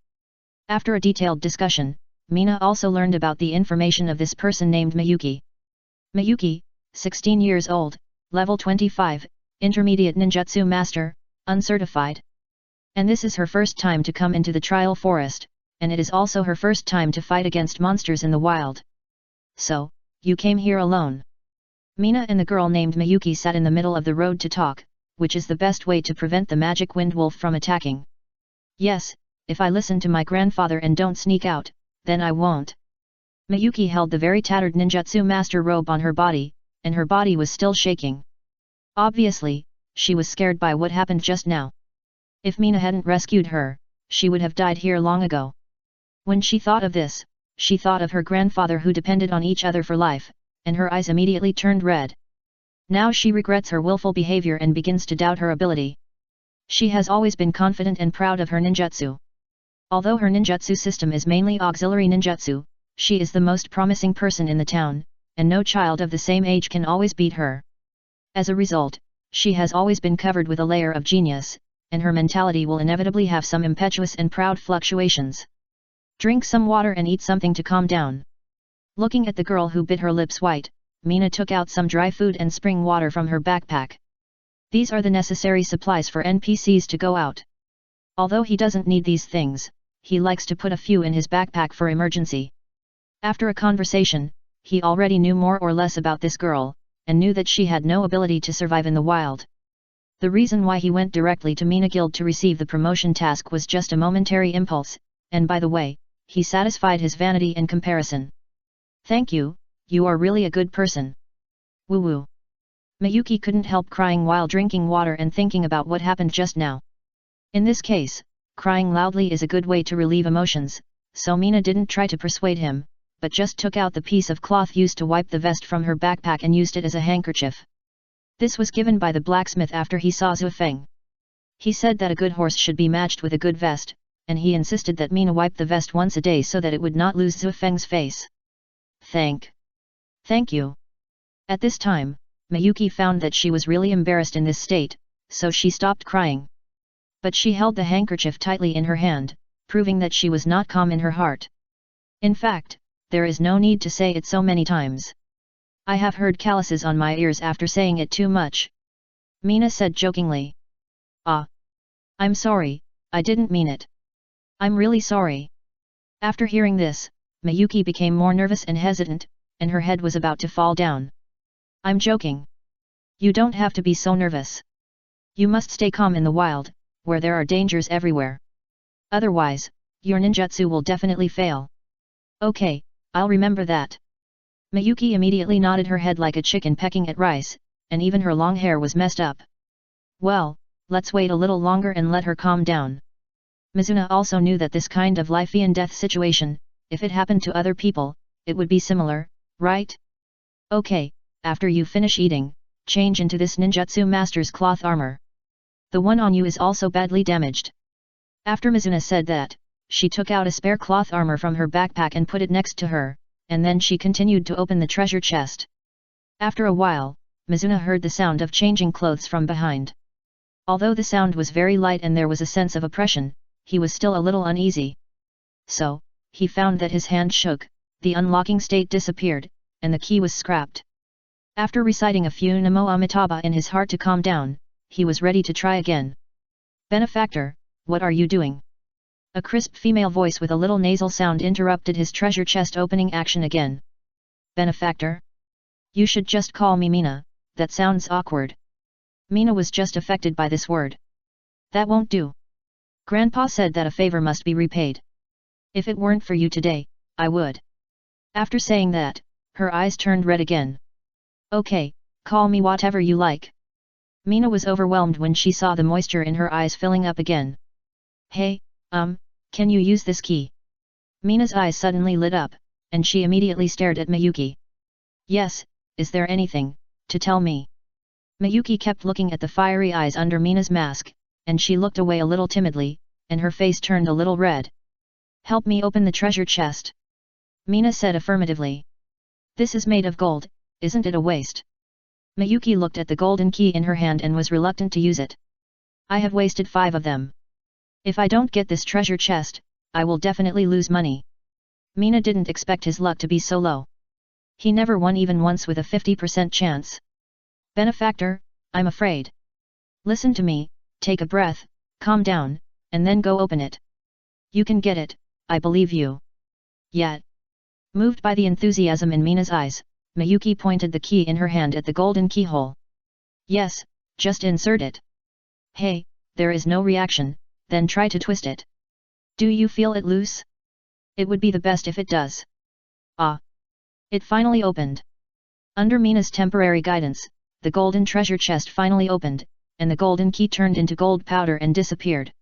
After a detailed discussion, Mina also learned about the information of this person named Miyuki. Miyuki, 16 years old, level 25, intermediate ninjutsu master, uncertified. And this is her first time to come into the trial forest, and it is also her first time to fight against monsters in the wild. So, you came here alone. Mina and the girl named Miyuki sat in the middle of the road to talk, which is the best way to prevent the magic wind wolf from attacking. Yes, if I listen to my grandfather and don't sneak out, then I won't. Miyuki held the very tattered ninjutsu master robe on her body, and her body was still shaking. Obviously, she was scared by what happened just now. If Mina hadn't rescued her, she would have died here long ago. When she thought of this, she thought of her grandfather who depended on each other for life, and her eyes immediately turned red. Now she regrets her willful behavior and begins to doubt her ability. She has always been confident and proud of her ninjutsu. Although her ninjutsu system is mainly auxiliary ninjutsu, she is the most promising person in the town, and no child of the same age can always beat her. As a result, she has always been covered with a layer of genius, and her mentality will inevitably have some impetuous and proud fluctuations. Drink some water and eat something to calm down. Looking at the girl who bit her lips white, Mina took out some dry food and spring water from her backpack. These are the necessary supplies for NPCs to go out. Although he doesn't need these things, he likes to put a few in his backpack for emergency. After a conversation, he already knew more or less about this girl, and knew that she had no ability to survive in the wild. The reason why he went directly to Mina Guild to receive the promotion task was just a momentary impulse, and by the way, he satisfied his vanity and comparison. Thank you, you are really a good person. Woo woo. Miyuki couldn't help crying while drinking water and thinking about what happened just now. In this case, crying loudly is a good way to relieve emotions, so Mina didn't try to persuade him, but just took out the piece of cloth used to wipe the vest from her backpack and used it as a handkerchief. This was given by the blacksmith after he saw Zhuofeng. He said that a good horse should be matched with a good vest, and he insisted that Mina wipe the vest once a day so that it would not lose Zhuofeng's face. Thank you. At this time, Miyuki found that she was really embarrassed in this state, so she stopped crying. But she held the handkerchief tightly in her hand, proving that she was not calm in her heart. In fact, there is no need to say it so many times. I have heard calluses on my ears after saying it too much. Mina said jokingly. Ah. I'm sorry, I didn't mean it. I'm really sorry. After hearing this, Miyuki became more nervous and hesitant, and her head was about to fall down. I'm joking. You don't have to be so nervous. You must stay calm in the wild, where there are dangers everywhere. Otherwise, your ninjutsu will definitely fail. Okay, I'll remember that. Miyuki immediately nodded her head like a chicken pecking at rice, and even her long hair was messed up. Well, let's wait a little longer and let her calm down. Mizuna also knew that this kind of life and death situation, if it happened to other people, it would be similar, right? Okay, after you finish eating, change into this ninjutsu master's cloth armor. The one on you is also badly damaged. After Mizuna said that, she took out a spare cloth armor from her backpack and put it next to her, and then she continued to open the treasure chest. After a while, Mizuna heard the sound of changing clothes from behind. Although the sound was very light and there was a sense of oppression, he was still a little uneasy. So, he found that his hand shook, the unlocking state disappeared, and the key was scrapped. After reciting a few Namo Amitabha in his heart to calm down, he was ready to try again. Benefactor, what are you doing? A crisp female voice with a little nasal sound interrupted his treasure chest opening action again. Benefactor? You should just call me Mina, that sounds awkward. Mina was just affected by this word. That won't do. Grandpa said that a favor must be repaid. If it weren't for you today, I would. After saying that, her eyes turned red again. Okay, call me whatever you like. Mina was overwhelmed when she saw the moisture in her eyes filling up again. Hey, can you use this key? Mina's eyes suddenly lit up, and she immediately stared at Miyuki. Yes, is there anything to tell me? Miyuki kept looking at the fiery eyes under Mina's mask, and she looked away a little timidly, and her face turned a little red. Help me open the treasure chest. Mina said affirmatively. This is made of gold, isn't it a waste? Miyuki looked at the golden key in her hand and was reluctant to use it. I have wasted 5 of them. If I don't get this treasure chest, I will definitely lose money. Mina didn't expect his luck to be so low. He never won even once with a 50% chance. Benefactor, I'm afraid. Listen to me, take a breath, calm down, and then go open it. You can get it, I believe you. Yet. Moved by the enthusiasm in Mina's eyes, Miyuki pointed the key in her hand at the golden keyhole. Yes, just insert it. Hey, there is no reaction, then try to twist it. Do you feel it loose? It would be the best if it does. Ah! It finally opened. Under Mina's temporary guidance, the golden treasure chest finally opened, and the golden key turned into gold powder and disappeared.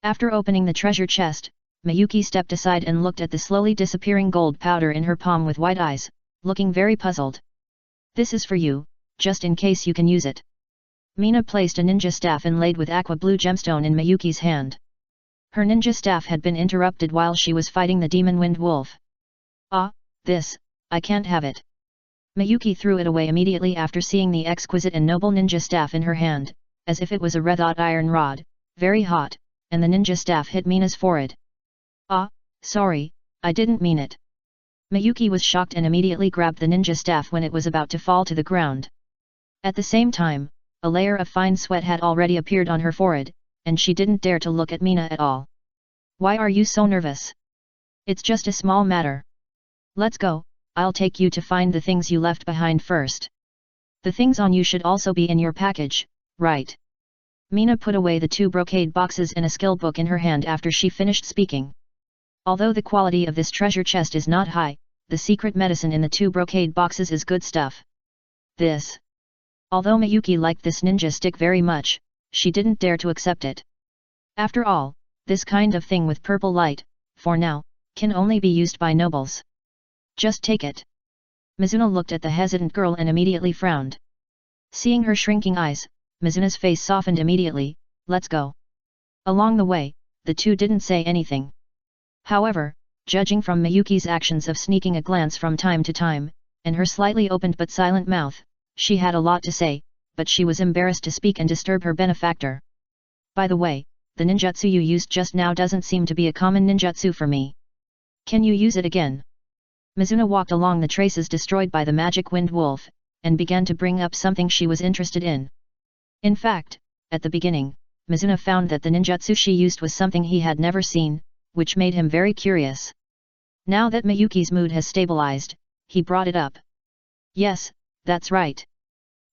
After opening the treasure chest, Miyuki stepped aside and looked at the slowly disappearing gold powder in her palm with wide eyes, looking very puzzled. This is for you, just in case you can use it. Mina placed a ninja staff inlaid with aqua blue gemstone in Miyuki's hand. Her ninja staff had been interrupted while she was fighting the demon wind wolf. Ah, this, I can't have it. Miyuki threw it away immediately after seeing the exquisite and noble ninja staff in her hand, as if it was a red-hot iron rod, very hot, and the ninja staff hit Mina's forehead. Ah, sorry, I didn't mean it. Miyuki was shocked and immediately grabbed the ninja staff when it was about to fall to the ground. At the same time, a layer of fine sweat had already appeared on her forehead, and she didn't dare to look at Mina at all. Why are you so nervous? It's just a small matter. Let's go, I'll take you to find the things you left behind first. The things on you should also be in your package, right? Mina put away the 2 brocade boxes and a skill book in her hand after she finished speaking. Although the quality of this treasure chest is not high, the secret medicine in the 2 brocade boxes is good stuff. This. Although Miyuki liked this ninja stick very much, she didn't dare to accept it. After all, this kind of thing with purple light, for now, can only be used by nobles. Just take it. Mizuna looked at the hesitant girl and immediately frowned. Seeing her shrinking eyes, Mizuna's face softened immediately. Let's go. Along the way, the two didn't say anything. However, judging from Miyuki's actions of sneaking a glance from time to time, and her slightly opened but silent mouth, she had a lot to say, but she was embarrassed to speak and disturb her benefactor. By the way, the ninjutsu you used just now doesn't seem to be a common ninjutsu for me. Can you use it again? Mizuna walked along the traces destroyed by the magic wind wolf, and began to bring up something she was interested in. In fact, at the beginning, Mizuna found that the ninjutsu she used was something he had never seen, which made him very curious. Now that Miyuki's mood has stabilized, he brought it up. Yes, that's right.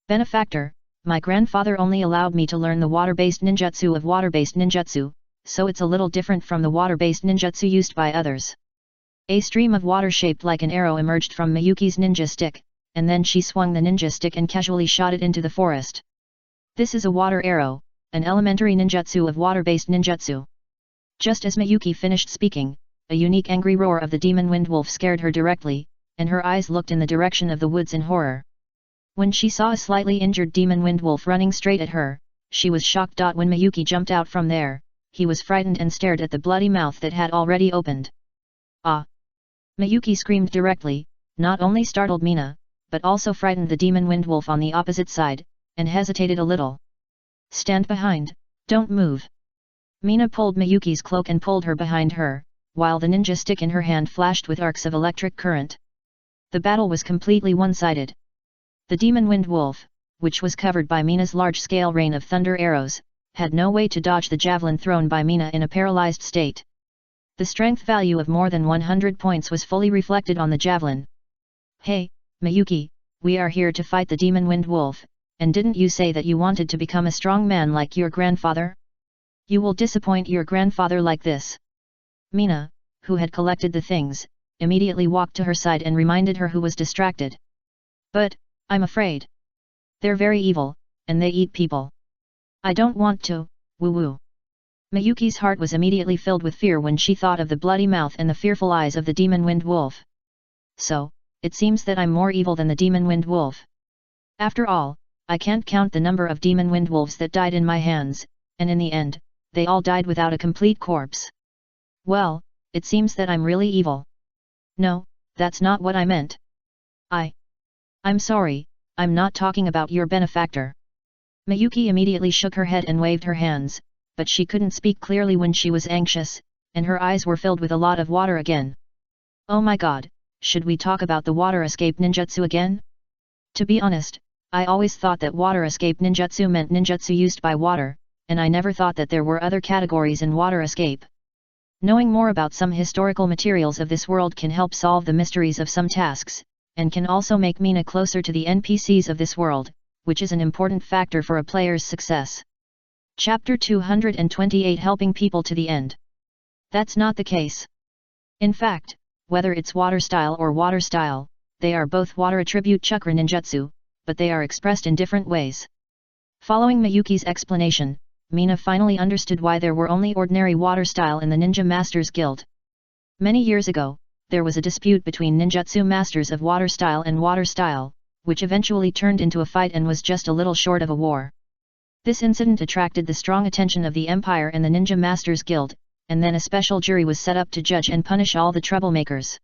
Benefactor, my grandfather only allowed me to learn the water-based ninjutsu of water-based ninjutsu, so it's a little different from the water-based ninjutsu used by others. A stream of water shaped like an arrow emerged from Miyuki's ninja stick, and then she swung the ninja stick and casually shot it into the forest. This is a water arrow, an elementary ninjutsu of water-based ninjutsu. Just as Miyuki finished speaking, a unique angry roar of the demon wind wolf scared her directly, and her eyes looked in the direction of the woods in horror. When she saw a slightly injured demon wind wolf running straight at her, she was shocked. When Miyuki jumped out from there, he was frightened and stared at the bloody mouth that had already opened. Ah! Miyuki screamed directly, not only startled Mina, but also frightened the demon wind wolf on the opposite side, and hesitated a little. Stand behind, don't move. Mina pulled Miyuki's cloak and pulled her behind her, while the ninja stick in her hand flashed with arcs of electric current. The battle was completely one-sided. The demon wind wolf, which was covered by Mina's large-scale rain of thunder arrows, had no way to dodge the javelin thrown by Mina in a paralyzed state. The strength value of more than 100 points was fully reflected on the javelin. Hey, Miyuki, we are here to fight the demon wind wolf, and didn't you say that you wanted to become a strong man like your grandfather? You will disappoint your grandfather like this. Mina, who had collected the things, immediately walked to her side and reminded her who was distracted. But, I'm afraid. They're very evil, and they eat people. I don't want to, woo-woo. Miyuki's heart was immediately filled with fear when she thought of the bloody mouth and the fearful eyes of the demon wind wolf. So, it seems that I'm more evil than the demon wind wolf. After all, I can't count the number of demon wind wolves that died in my hands, and in the end, they all died without a complete corpse. Well, it seems that I'm really evil. No, that's not what I meant. I'm sorry, I'm not talking about your benefactor. Miyuki immediately shook her head and waved her hands, but she couldn't speak clearly when she was anxious, and her eyes were filled with a lot of water again. Oh my god, should we talk about the water escape ninjutsu again? To be honest, I always thought that water escape ninjutsu meant ninjutsu used by water, and I never thought that there were other categories in water escape. Knowing more about some historical materials of this world can help solve the mysteries of some tasks, and can also make Mina closer to the NPCs of this world, which is an important factor for a player's success. Chapter 228 Helping People to the End. That's not the case. In fact, whether it's water style or water style, they are both water attribute chakra ninjutsu, but they are expressed in different ways. Following Miyuki's explanation, Mina finally understood why there were only ordinary water style in the Ninja Masters Guild. Many years ago, there was a dispute between ninjutsu masters of water style and water style, which eventually turned into a fight and was just a little short of a war. This incident attracted the strong attention of the Empire and the Ninja Masters Guild, and then a special jury was set up to judge and punish all the troublemakers.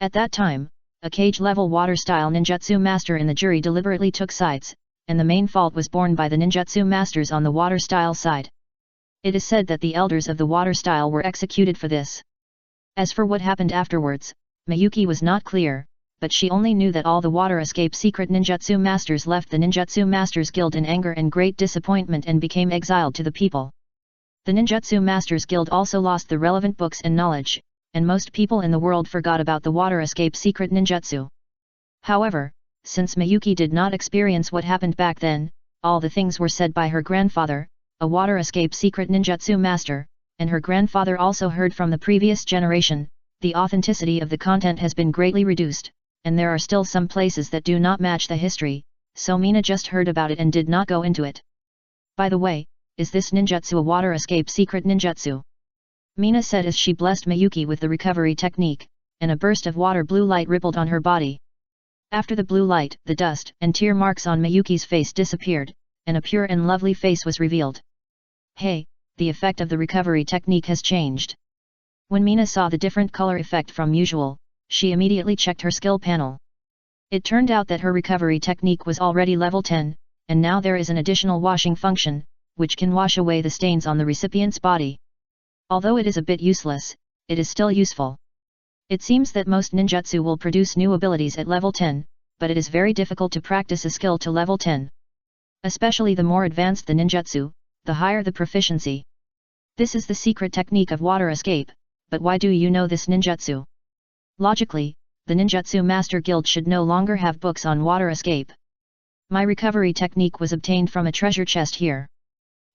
At that time, a cage-level water-style ninjutsu master in the jury deliberately took sides, and the main fault was borne by the ninjutsu masters on the water-style side. It is said that the elders of the water-style were executed for this. As for what happened afterwards, Miyuki was not clear, but she only knew that all the water escape secret ninjutsu masters left the Ninjutsu Masters Guild in anger and great disappointment and became exiled to the people. The Ninjutsu Masters Guild also lost the relevant books and knowledge, and most people in the world forgot about the water escape secret ninjutsu. However, since Miyuki did not experience what happened back then, all the things were said by her grandfather, a water escape secret ninjutsu master, and her grandfather also heard from the previous generation. The authenticity of the content has been greatly reduced, and there are still some places that do not match the history, so Mina just heard about it and did not go into it. By the way, is this ninjutsu a water escape secret ninjutsu? Mina said as she blessed Miyuki with the recovery technique, and a burst of water blue light rippled on her body. After the blue light, the dust and tear marks on Miyuki's face disappeared, and a pure and lovely face was revealed. Hey, the effect of the recovery technique has changed. When Mina saw the different color effect from usual, she immediately checked her skill panel. It turned out that her recovery technique was already level 10, and now there is an additional washing function, which can wash away the stains on the recipient's body. Although it is a bit useless, it is still useful. It seems that most ninjutsu will produce new abilities at level 10, but it is very difficult to practice a skill to level 10. Especially the more advanced the ninjutsu, the higher the proficiency. This is the secret technique of water escape, but why do you know this ninjutsu? Logically, the Ninjutsu Master Guild should no longer have books on water escape. My recovery technique was obtained from a treasure chest here.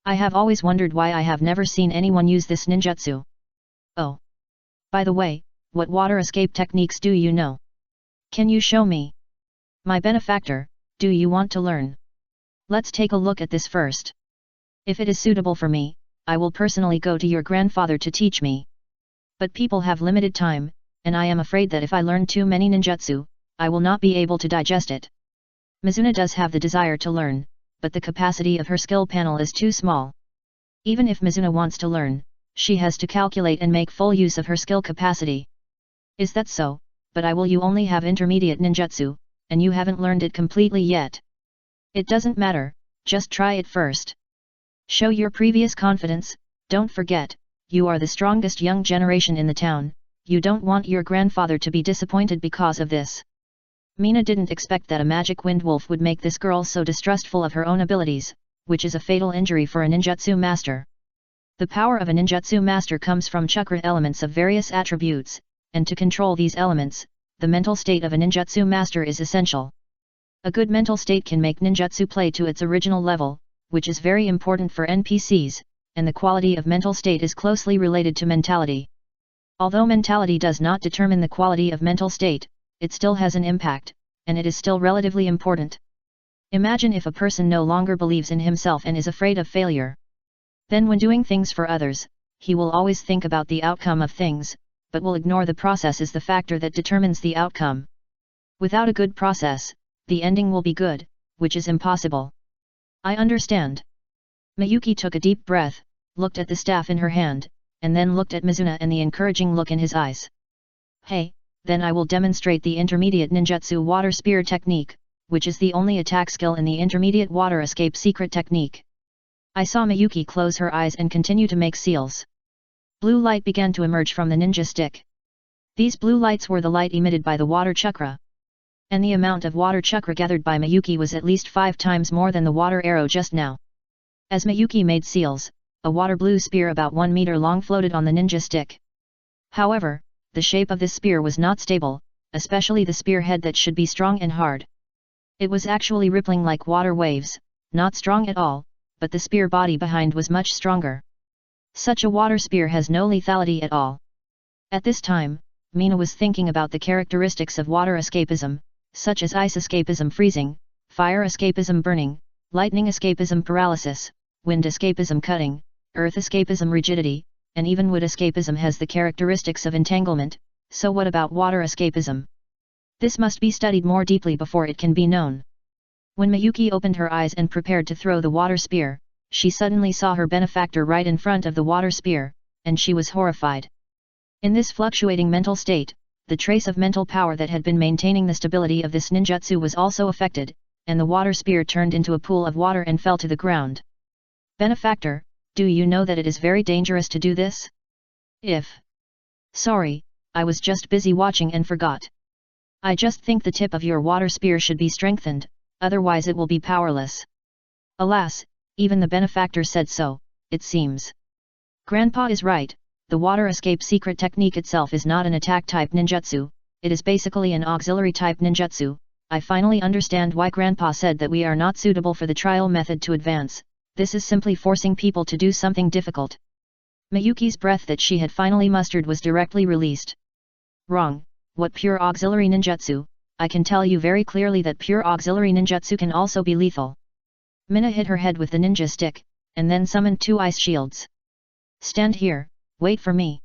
I have always wondered why I have never seen anyone use this ninjutsu. Oh. By the way, what water escape techniques do you know? Can you show me? My benefactor, do you want to learn? Let's take a look at this first. If it is suitable for me, I will personally go to your grandfather to teach me. But people have limited time, and I am afraid that if I learn too many ninjutsu, I will not be able to digest it. Mizuna does have the desire to learn, but the capacity of her skill panel is too small. Even if Mizuna wants to learn, she has to calculate and make full use of her skill capacity. Is that so? But you only have intermediate ninjutsu, and you haven't learned it completely yet. It doesn't matter, just try it first. Show your previous confidence, don't forget, you are the strongest young generation in the town, you don't want your grandfather to be disappointed because of this. Mina didn't expect that a magic wind wolf would make this girl so distrustful of her own abilities, which is a fatal injury for a ninjutsu master. The power of a ninjutsu master comes from chakra elements of various attributes, and to control these elements, the mental state of a ninjutsu master is essential. A good mental state can make ninjutsu play to its original level, which is very important for NPCs, and the quality of mental state is closely related to mentality. Although mentality does not determine the quality of mental state, it still has an impact, and it is still relatively important. Imagine if a person no longer believes in himself and is afraid of failure. Then when doing things for others, he will always think about the outcome of things, but will ignore the process as the factor that determines the outcome. Without a good process, the ending will be good, which is impossible. I understand. Miyuki took a deep breath, looked at the staff in her hand, and then looked at Mizuna and the encouraging look in his eyes. Hey, then I will demonstrate the intermediate ninjutsu water spear technique, which is the only attack skill in the intermediate water escape secret technique. I saw Miyuki close her eyes and continue to make seals. Blue light began to emerge from the ninja stick. These blue lights were the light emitted by the water chakra. And the amount of water chakra gathered by Miyuki was at least 5 times more than the water arrow just now. As Miyuki made seals, a water blue spear about 1 meter long floated on the ninja stick. However, the shape of this spear was not stable, especially the spearhead that should be strong and hard. It was actually rippling like water waves, not strong at all, but the spear body behind was much stronger. Such a water spear has no lethality at all. At this time, Mina was thinking about the characteristics of water escapism, such as ice escapism freezing, fire escapism burning, lightning escapism paralysis, wind escapism cutting, earth escapism rigidity, and even wood escapism has the characteristics of entanglement, so what about water escapism? This must be studied more deeply before it can be known. When Miyuki opened her eyes and prepared to throw the water spear, she suddenly saw her benefactor right in front of the water spear, and she was horrified. In this fluctuating mental state, the trace of mental power that had been maintaining the stability of this ninjutsu was also affected, and the water spear turned into a pool of water and fell to the ground. Benefactor, do you know that it is very dangerous to do this? Sorry, I was just busy watching and forgot. I just think the tip of your water spear should be strengthened, otherwise it will be powerless. Alas, even the benefactor said so, it seems. Grandpa is right, the water escape secret technique itself is not an attack type ninjutsu, it is basically an auxiliary type ninjutsu. I finally understand why Grandpa said that we are not suitable for the trial method to advance, this is simply forcing people to do something difficult. Miyuki's breath that she had finally mustered was directly released. Wrong, what pure auxiliary ninjutsu? I can tell you very clearly that pure auxiliary ninjutsu can also be lethal. Mina hit her head with the ninja stick, and then summoned 2 ice shields. Stand here, wait for me.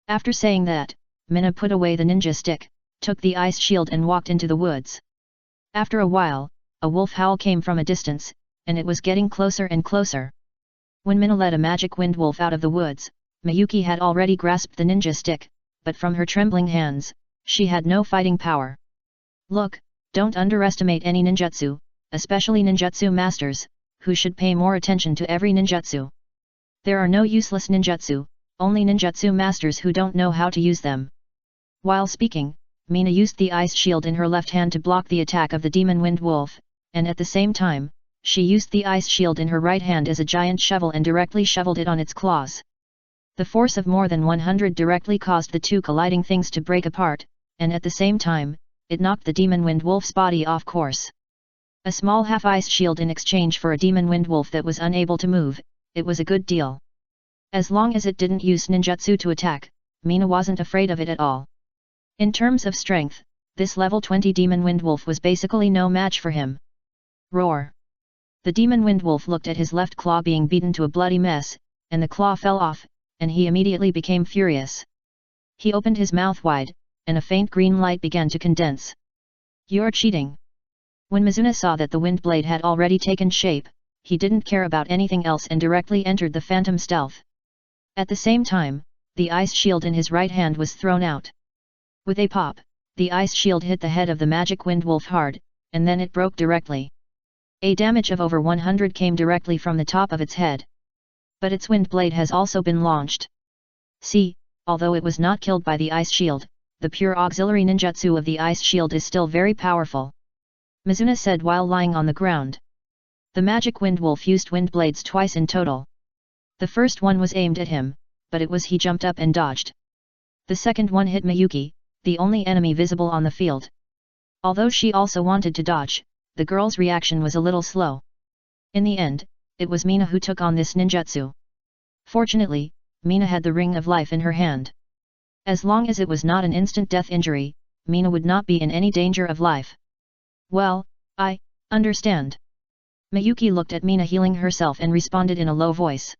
After saying that, Mina put away the ninja stick, took the ice shield and walked into the woods. After a while, a wolf howl came from a distance, and it was getting closer and closer. When Mina led a magic wind wolf out of the woods, Miyuki had already grasped the ninja stick, but from her trembling hands, she had no fighting power. Look, don't underestimate any ninjutsu, especially ninjutsu masters, who should pay more attention to every ninjutsu. There are no useless ninjutsu, only ninjutsu masters who don't know how to use them. While speaking, Mina used the ice shield in her left hand to block the attack of the demon wind wolf, and at the same time, she used the ice shield in her right hand as a giant shovel and directly shoveled it on its claws. The force of more than 100 directly caused the 2 colliding things to break apart, and at the same time, it knocked the demon wind wolf's body off course. A small half-ice shield in exchange for a demon wind wolf that was unable to move, it was a good deal. As long as it didn't use ninjutsu to attack, Mina wasn't afraid of it at all. In terms of strength, this level 20 demon wind wolf was basically no match for him. Roar! The demon wind wolf looked at his left claw being beaten to a bloody mess, and the claw fell off, and he immediately became furious. He opened his mouth wide, and a faint green light began to condense. You're cheating! When Mizuna saw that the wind blade had already taken shape, he didn't care about anything else and directly entered the phantom stealth. At the same time, the ice shield in his right hand was thrown out. With a pop, the ice shield hit the head of the magic wind wolf hard, and then it broke directly. A damage of over 100 came directly from the top of its head. But its wind blade has also been launched. See, although it was not killed by the ice shield, the pure auxiliary ninjutsu of the ice shield is still very powerful. Mizuna said while lying on the ground. The magic wind wolf used wind blades twice in total. The first one was aimed at him, but he jumped up and dodged. The second one hit Miyuki, the only enemy visible on the field. Although she also wanted to dodge, the girl's reaction was a little slow. In the end, it was Mina who took on this ninjutsu. Fortunately, Mina had the ring of life in her hand. As long as it was not an instant death injury, Mina would not be in any danger of life. Well, I understand. Miyuki looked at Mina healing herself and responded in a low voice.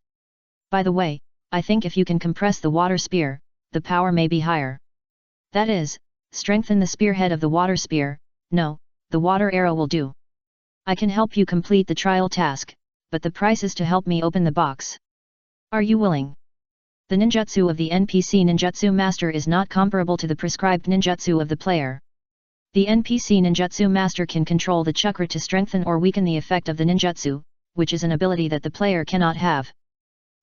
By the way, I think if you can compress the water spear, the power may be higher. That is, strengthen the spearhead of the water spear. No, the water arrow will do. I can help you complete the trial task, but the price is to help me open the box. Are you willing? The ninjutsu of the NPC ninjutsu master is not comparable to the prescribed ninjutsu of the player. The NPC ninjutsu master can control the chakra to strengthen or weaken the effect of the ninjutsu, which is an ability that the player cannot have.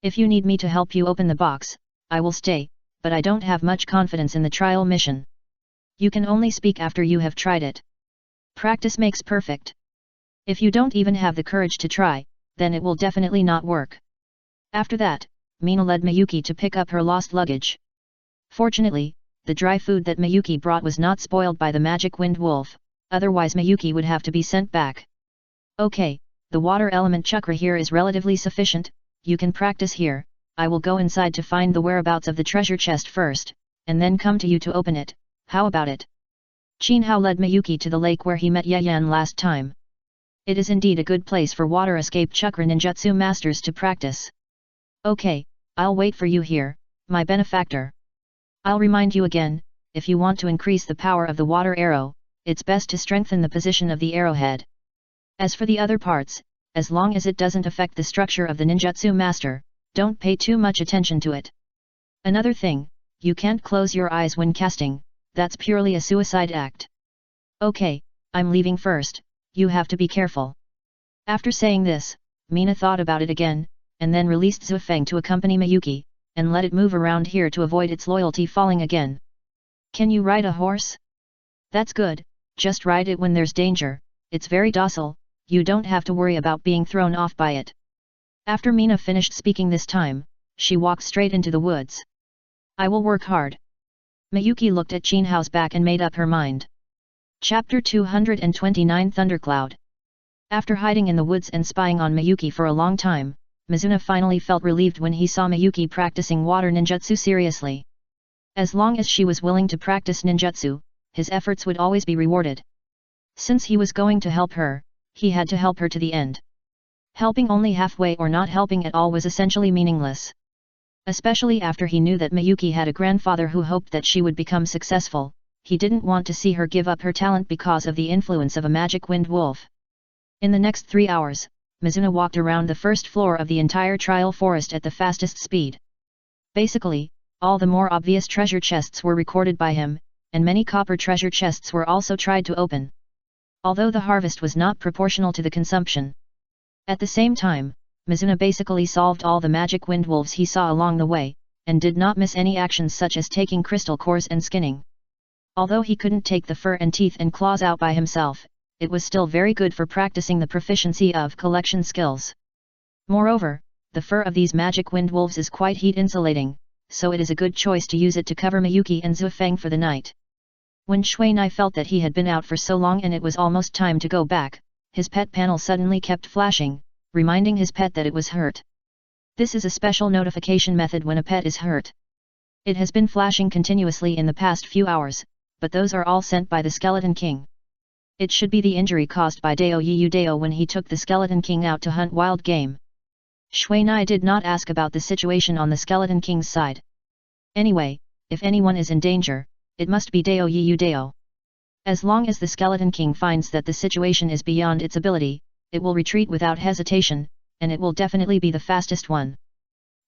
If you need me to help you open the box, I will stay, but I don't have much confidence in the trial mission. You can only speak after you have tried it. Practice makes perfect. If you don't even have the courage to try, then it will definitely not work. After that, Mina led Miyuki to pick up her lost luggage. Fortunately, the dry food that Miyuki brought was not spoiled by the magic wind wolf, otherwise Miyuki would have to be sent back. Okay, the water element chakra here is relatively sufficient, you can practice here, I will go inside to find the whereabouts of the treasure chest first, and then come to you to open it, how about it? Qin Hao led Miyuki to the lake where he met Ye Yan last time. It is indeed a good place for water escape chakra ninjutsu masters to practice. Okay, I'll wait for you here, my benefactor. I'll remind you again, if you want to increase the power of the water arrow, it's best to strengthen the position of the arrowhead. As for the other parts, as long as it doesn't affect the structure of the ninjutsu master, don't pay too much attention to it. Another thing, you can't close your eyes when casting, that's purely a suicide act. Okay, I'm leaving first, you have to be careful. After saying this, Mina thought about it again, and then released Zufeng to accompany Miyuki, and let it move around here to avoid its loyalty falling again. Can you ride a horse? That's good, just ride it when there's danger, it's very docile, you don't have to worry about being thrown off by it. After Mina finished speaking this time, she walked straight into the woods. I will work hard. Miyuki looked at Qin Hao's back and made up her mind. Chapter 229 Thundercloud. After hiding in the woods and spying on Miyuki for a long time, Mizuna finally felt relieved when he saw Miyuki practicing water ninjutsu seriously. As long as she was willing to practice ninjutsu, his efforts would always be rewarded. Since he was going to help her, he had to help her to the end. Helping only halfway or not helping at all was essentially meaningless. Especially after he knew that Miyuki had a grandfather who hoped that she would become successful, he didn't want to see her give up her talent because of the influence of a magic wind wolf. In the next 3 hours, Mizuna walked around the first floor of the entire trial forest at the fastest speed. Basically, all the more obvious treasure chests were recorded by him, and many copper treasure chests were also tried to open. Although the harvest was not proportional to the consumption. At the same time, Mizuna basically solved all the magic wind wolves he saw along the way, and did not miss any actions such as taking crystal cores and skinning. Although he couldn't take the fur and teeth and claws out by himself, it was still very good for practicing the proficiency of collection skills. Moreover, the fur of these magic wind wolves is quite heat insulating, so it is a good choice to use it to cover Miyuki and Zufeng for the night. When Shuinai felt that he had been out for so long and it was almost time to go back, his pet panel suddenly kept flashing, reminding his pet that it was hurt. This is a special notification method when a pet is hurt. It has been flashing continuously in the past few hours, but those are all sent by the Skeleton King. It should be the injury caused by Dao Yiyu Dao when he took the Skeleton King out to hunt wild game. Shuinai did not ask about the situation on the Skeleton King's side. Anyway, if anyone is in danger, it must be Dao Yiyu Dao. As long as the Skeleton King finds that the situation is beyond its ability, it will retreat without hesitation, and it will definitely be the fastest one.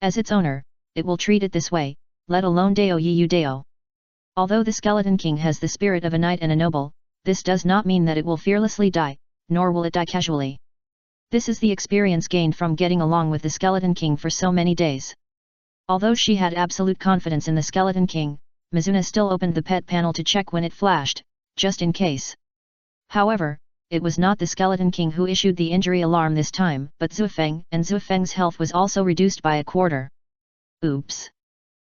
As its owner, it will treat it this way, let alone Dao Yiyu Dao. Although the Skeleton King has the spirit of a knight and a noble, this does not mean that it will fearlessly die, nor will it die casually. This is the experience gained from getting along with the Skeleton King for so many days. Although she had absolute confidence in the Skeleton King, Mizuna still opened the pet panel to check when it flashed, just in case. However, it was not the Skeleton King who issued the injury alarm this time, but Zufeng, and Zufeng's health was also reduced by a quarter. Oops.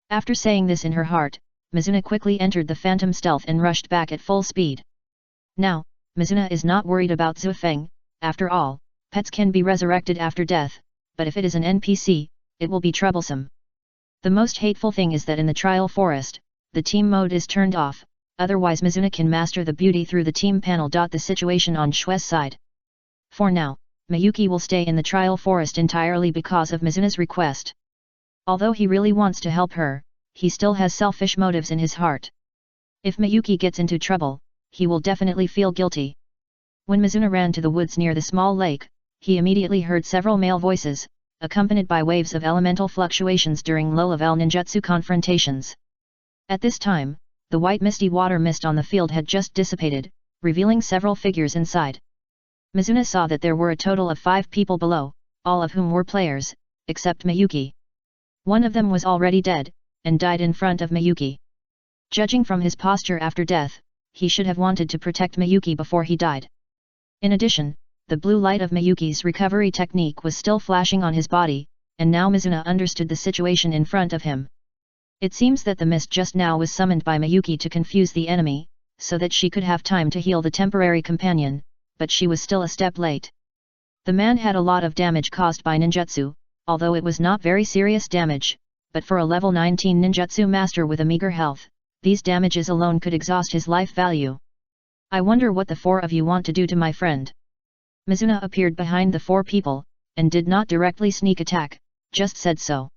After saying this in her heart, Mizuna quickly entered the phantom stealth and rushed back at full speed. Now, Mizuna is not worried about Zufeng. After all, pets can be resurrected after death, but if it is an NPC, it will be troublesome. The most hateful thing is that in the trial forest, the team mode is turned off, otherwise Mizuna can master the beauty through the team panel. The situation on Shue's side. For now, Miyuki will stay in the trial forest entirely because of Mizuna's request. Although he really wants to help her, he still has selfish motives in his heart. If Miyuki gets into trouble, he will definitely feel guilty. When Mizuna ran to the woods near the small lake, he immediately heard several male voices, accompanied by waves of elemental fluctuations during low-level ninjutsu confrontations. At this time, the white misty water mist on the field had just dissipated, revealing several figures inside. Mizuna saw that there were a total of 5 people below, all of whom were players, except Miyuki. One of them was already dead, and died in front of Miyuki. Judging from his posture after death, he should have wanted to protect Miyuki before he died. In addition, the blue light of Miyuki's recovery technique was still flashing on his body, and now Mizuna understood the situation in front of him. It seems that the mist just now was summoned by Miyuki to confuse the enemy, so that she could have time to heal the temporary companion, but she was still a step late. The man had a lot of damage caused by ninjutsu, although it was not very serious damage, but for a level 19 ninjutsu master with a meager health, these damages alone could exhaust his life value. I wonder what the four of you want to do to my friend. Mizuna appeared behind the four people, and did not directly sneak attack, just said so.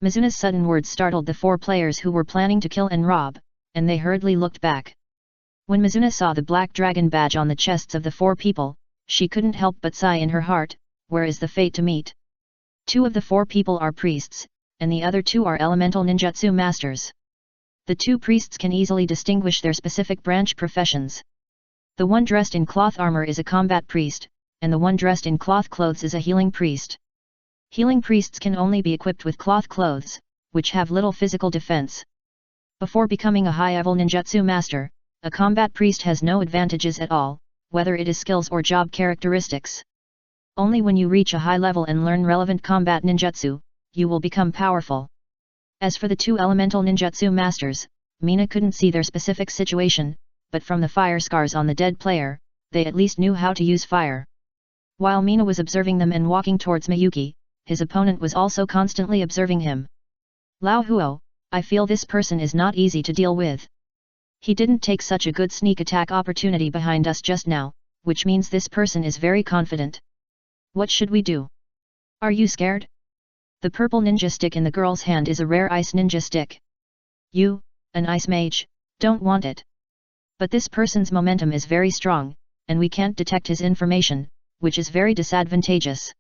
Mizuna's sudden words startled the four players who were planning to kill and rob, and they hurriedly looked back. When Mizuna saw the black dragon badge on the chests of the four people, she couldn't help but sigh in her heart, where is the fate to meet? 2 of the 4 people are priests, and the other 2 are elemental ninjutsu masters. The 2 priests can easily distinguish their specific branch professions. The one dressed in cloth armor is a combat priest, and the one dressed in cloth clothes is a healing priest. Healing priests can only be equipped with cloth clothes, which have little physical defense. Before becoming a high-level ninjutsu master, a combat priest has no advantages at all, whether it is skills or job characteristics. Only when you reach a high level and learn relevant combat ninjutsu, you will become powerful. As for the 2 elemental ninjutsu masters, Mina couldn't see their specific situation, but from the fire scars on the dead player, they at least knew how to use fire. While Mina was observing them and walking towards Miyuki, his opponent was also constantly observing him. Lao Huo, I feel this person is not easy to deal with. He didn't take such a good sneak attack opportunity behind us just now, which means this person is very confident. What should we do? Are you scared? The purple ninja stick in the girl's hand is a rare ice ninja stick. You, an ice mage, don't want it. But this person's momentum is very strong, and we can't detect his information, which is very disadvantageous.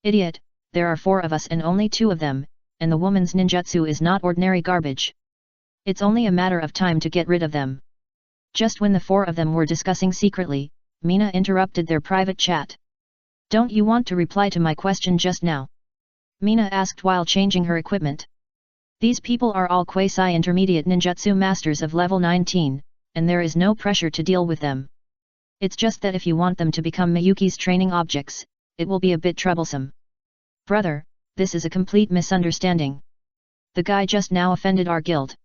Idiot, there are 4 of us and only 2 of them, and the woman's ninjutsu is not ordinary garbage. It's only a matter of time to get rid of them. Just when the 4 of them were discussing secretly, Mina interrupted their private chat. Don't you want to reply to my question just now? Mina asked while changing her equipment. These people are all quasi-intermediate ninjutsu masters of level 19, and there is no pressure to deal with them. It's just that if you want them to become Miyuki's training objects, it will be a bit troublesome. Brother, this is a complete misunderstanding. The guy just now offended our guild.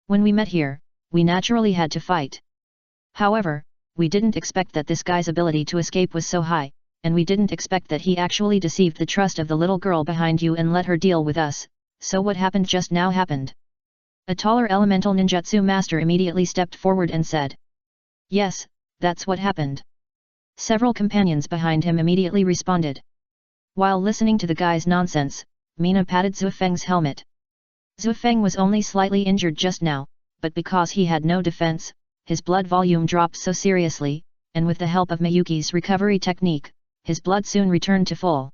When we met here, we naturally had to fight. However, we didn't expect that this guy's ability to escape was so high, and we didn't expect that he actually deceived the trust of the little girl behind you and let her deal with us, so what happened just now happened. A taller elemental ninjutsu master immediately stepped forward and said. Yes, that's what happened. Several companions behind him immediately responded. While listening to the guy's nonsense, Mina patted Zhuofeng's helmet. Zhuofeng was only slightly injured just now, but because he had no defense, his blood volume dropped so seriously, and with the help of Miyuki's recovery technique, his blood soon returned to full.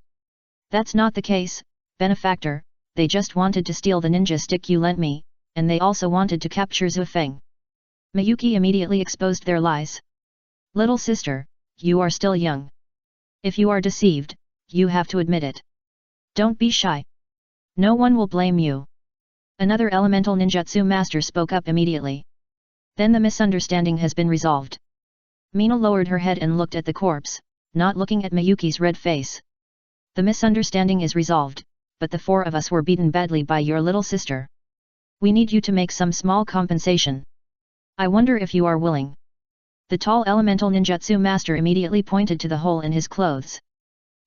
That's not the case, benefactor, they just wanted to steal the ninja stick you lent me, and they also wanted to capture Zhuofeng. Miyuki immediately exposed their lies. Little sister, you are still young. If you are deceived, you have to admit it. Don't be shy. No one will blame you. Another elemental ninjutsu master spoke up immediately. Then the misunderstanding has been resolved. Mina lowered her head and looked at the corpse, not looking at Miyuki's red face. The misunderstanding is resolved, but the 4 of us were beaten badly by your little sister. We need you to make some small compensation. I wonder if you are willing. The tall elemental ninjutsu master immediately pointed to the hole in his clothes.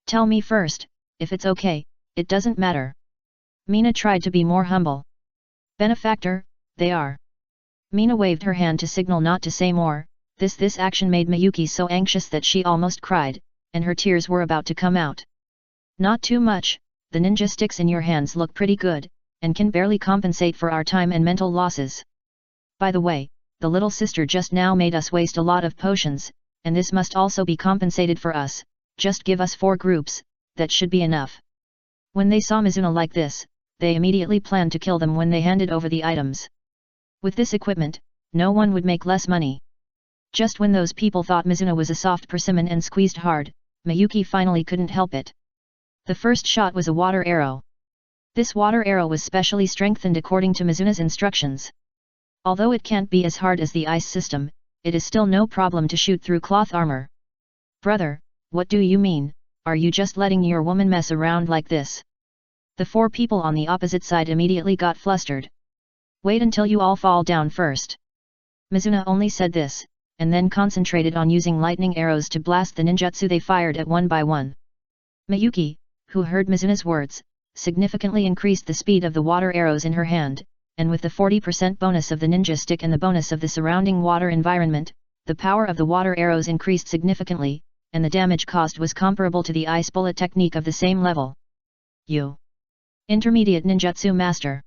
Tell me first, if it's okay, it doesn't matter. Mina tried to be more humble. Benefactor, they are. Mina waved her hand to signal not to say more. This action made Miyuki so anxious that she almost cried, and her tears were about to come out. Not too much, the ninja sticks in your hands look pretty good, and can barely compensate for our time and mental losses. By the way, the little sister just now made us waste a lot of potions, and this must also be compensated for us. Just give us 4 groups, that should be enough. When they saw Mizuna like this, they immediately planned to kill them when they handed over the items. With this equipment, no one would make less money. Just when those people thought Mizuna was a soft persimmon and squeezed hard, Miyuki finally couldn't help it. The first shot was a water arrow. This water arrow was specially strengthened according to Mizuna's instructions. Although it can't be as hard as the ice system, it is still no problem to shoot through cloth armor. Brother, what do you mean, are you just letting your woman mess around like this? The 4 people on the opposite side immediately got flustered. Wait until you all fall down first. Mizuna only said this, and then concentrated on using lightning arrows to blast the ninjutsu they fired at one by one. Miyuki, who heard Mizuna's words, significantly increased the speed of the water arrows in her hand, and with the 40% bonus of the ninja stick and the bonus of the surrounding water environment, the power of the water arrows increased significantly, and the damage caused was comparable to the ice bullet technique of the same level. You. Intermediate Ninjutsu Master.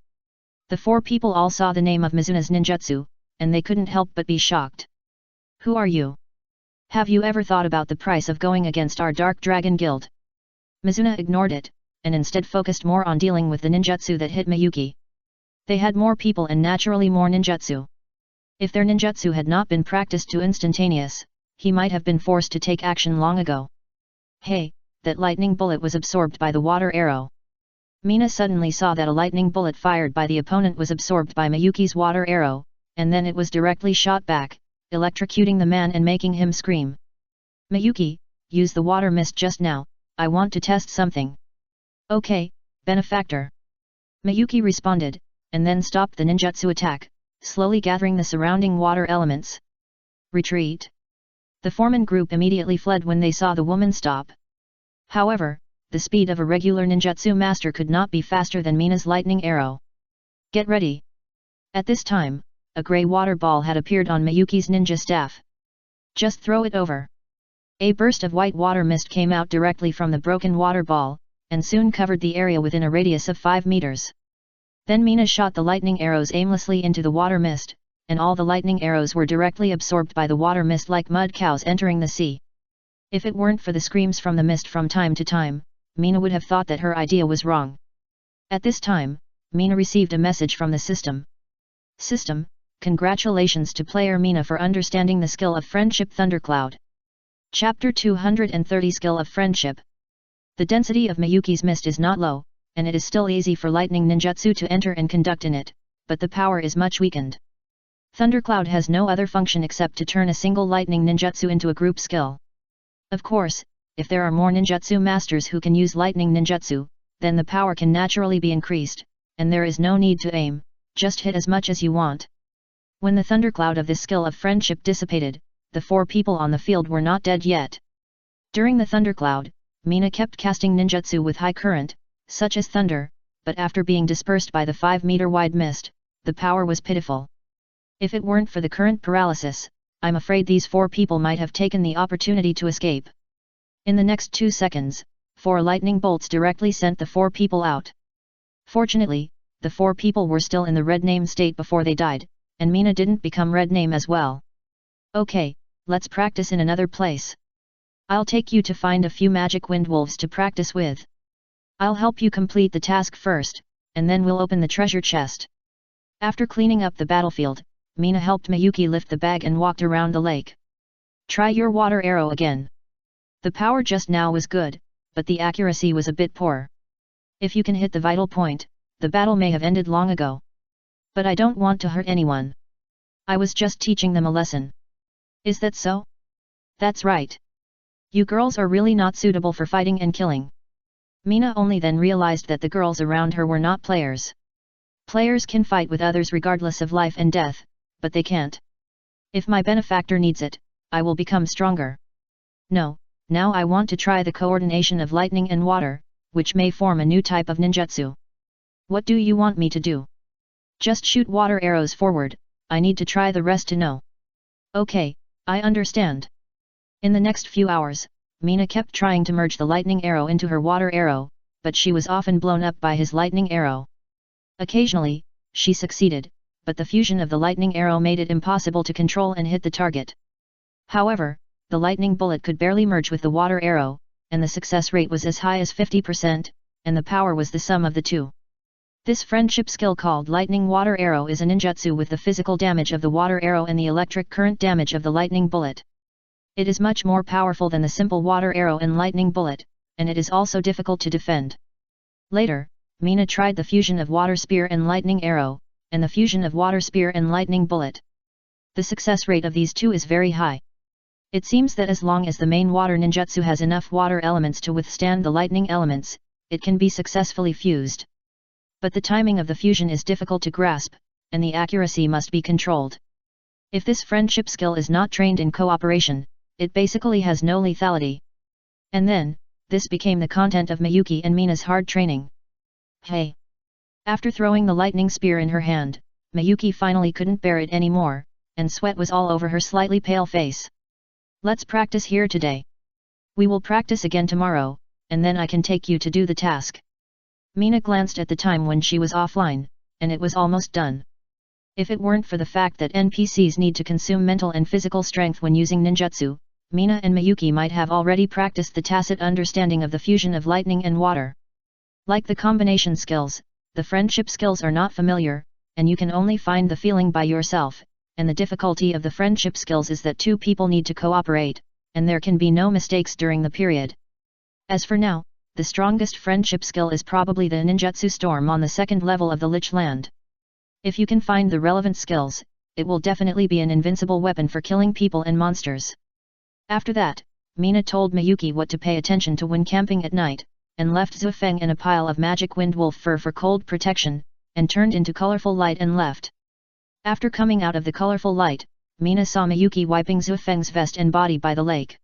The four people all saw the name of Mizuna's ninjutsu, and they couldn't help but be shocked. Who are you? Have you ever thought about the price of going against our Dark Dragon Guild? Mizuna ignored it, and instead focused more on dealing with the ninjutsu that hit Miyuki. They had more people and naturally more ninjutsu. If their ninjutsu had not been practiced to instantaneous, he might have been forced to take action long ago. Hey, that lightning bullet was absorbed by the water arrow. Mina suddenly saw that a lightning bullet fired by the opponent was absorbed by Miyuki's water arrow, and then it was directly shot back, electrocuting the man and making him scream. Miyuki, use the water mist just now, I want to test something. Okay, benefactor. Miyuki responded, and then stopped the ninjutsu attack, slowly gathering the surrounding water elements. Retreat. The foreman group immediately fled when they saw the woman stop. However, the speed of a regular ninjutsu master could not be faster than Mina's lightning arrow. Get ready. At this time, a grey water ball had appeared on Miyuki's ninja staff. Just throw it over. A burst of white water mist came out directly from the broken water ball, and soon covered the area within a radius of 5 meters. Then Mina shot the lightning arrows aimlessly into the water mist, and all the lightning arrows were directly absorbed by the water mist like mud cows entering the sea. If it weren't for the screams from the mist from time to time, Mina would have thought that her idea was wrong. At this time, Mina received a message from the system. System, congratulations to player Mina for understanding the skill of Friendship Thundercloud. Chapter 230 Skill of Friendship. The density of Miyuki's mist is not low, and it is still easy for lightning ninjutsu to enter and conduct in it, but the power is much weakened. Thundercloud has no other function except to turn a single lightning ninjutsu into a group skill. Of course, if there are more ninjutsu masters who can use lightning ninjutsu, then the power can naturally be increased, and there is no need to aim, just hit as much as you want. When the thundercloud of this skill of friendship dissipated, the four people on the field were not dead yet. During the thundercloud, Mina kept casting ninjutsu with high current, such as thunder, but after being dispersed by the 5-meter wide mist, the power was pitiful. If it weren't for the current paralysis, I'm afraid these four people might have taken the opportunity to escape. In the next 2 seconds, 4 lightning bolts directly sent the 4 people out. Fortunately, the 4 people were still in the red name state before they died, and Mina didn't become red name as well. Okay, let's practice in another place. I'll take you to find a few magic wind wolves to practice with. I'll help you complete the task first, and then we'll open the treasure chest. After cleaning up the battlefield, Mina helped Miyuki lift the bag and walked around the lake. Try your water arrow again. The power just now was good, but the accuracy was a bit poor. If you can hit the vital point, the battle may have ended long ago. But I don't want to hurt anyone. I was just teaching them a lesson. Is that so? That's right. You girls are really not suitable for fighting and killing. Mina only then realized that the girls around her were not players. Players can fight with others regardless of life and death, but they can't. If my benefactor needs it, I will become stronger. No, now I want to try the coordination of lightning and water, which may form a new type of ninjutsu. What do you want me to do? Just shoot water arrows forward, I need to try the rest to know. Okay, I understand. In the next few hours, Mina kept trying to merge the lightning arrow into her water arrow, but she was often blown up by his lightning arrow. Occasionally, she succeeded, but the fusion of the lightning arrow made it impossible to control and hit the target. However, the lightning bullet could barely merge with the water arrow, and the success rate was as high as 50%, and the power was the sum of the two. This friendship skill called lightning water arrow is a ninjutsu with the physical damage of the water arrow and the electric current damage of the lightning bullet. It is much more powerful than the simple water arrow and lightning bullet, and it is also difficult to defend. Later, Mina tried the fusion of water spear and lightning arrow, and the fusion of water spear and lightning bullet. The success rate of these two is very high. It seems that as long as the main water ninjutsu has enough water elements to withstand the lightning elements, it can be successfully fused. But the timing of the fusion is difficult to grasp, and the accuracy must be controlled. If this friendship skill is not trained in cooperation, it basically has no lethality. And then, this became the content of Miyuki and Mina's hard training. Hey! After throwing the lightning spear in her hand, Miyuki finally couldn't bear it anymore, and sweat was all over her slightly pale face. Let's practice here today. We will practice again tomorrow, and then I can take you to do the task. Mina glanced at the time when she was offline, and it was almost done. If it weren't for the fact that NPCs need to consume mental and physical strength when using ninjutsu, Mina and Miyuki might have already practiced the tacit understanding of the fusion of lightning and water. Like the combination skills, the friendship skills are not familiar, and you can only find the feeling by yourself, and the difficulty of the friendship skills is that two people need to cooperate, and there can be no mistakes during the period. As for now, the strongest friendship skill is probably the ninjutsu storm on the second level of the Lich Land. If you can find the relevant skills, it will definitely be an invincible weapon for killing people and monsters. After that, Mina told Miyuki what to pay attention to when camping at night, and left Zufeng in a pile of magic windwolf fur for cold protection, and turned into colorful light and left. After coming out of the colorful light, Mina saw Miyuki wiping Zufeng's vest and body by the lake.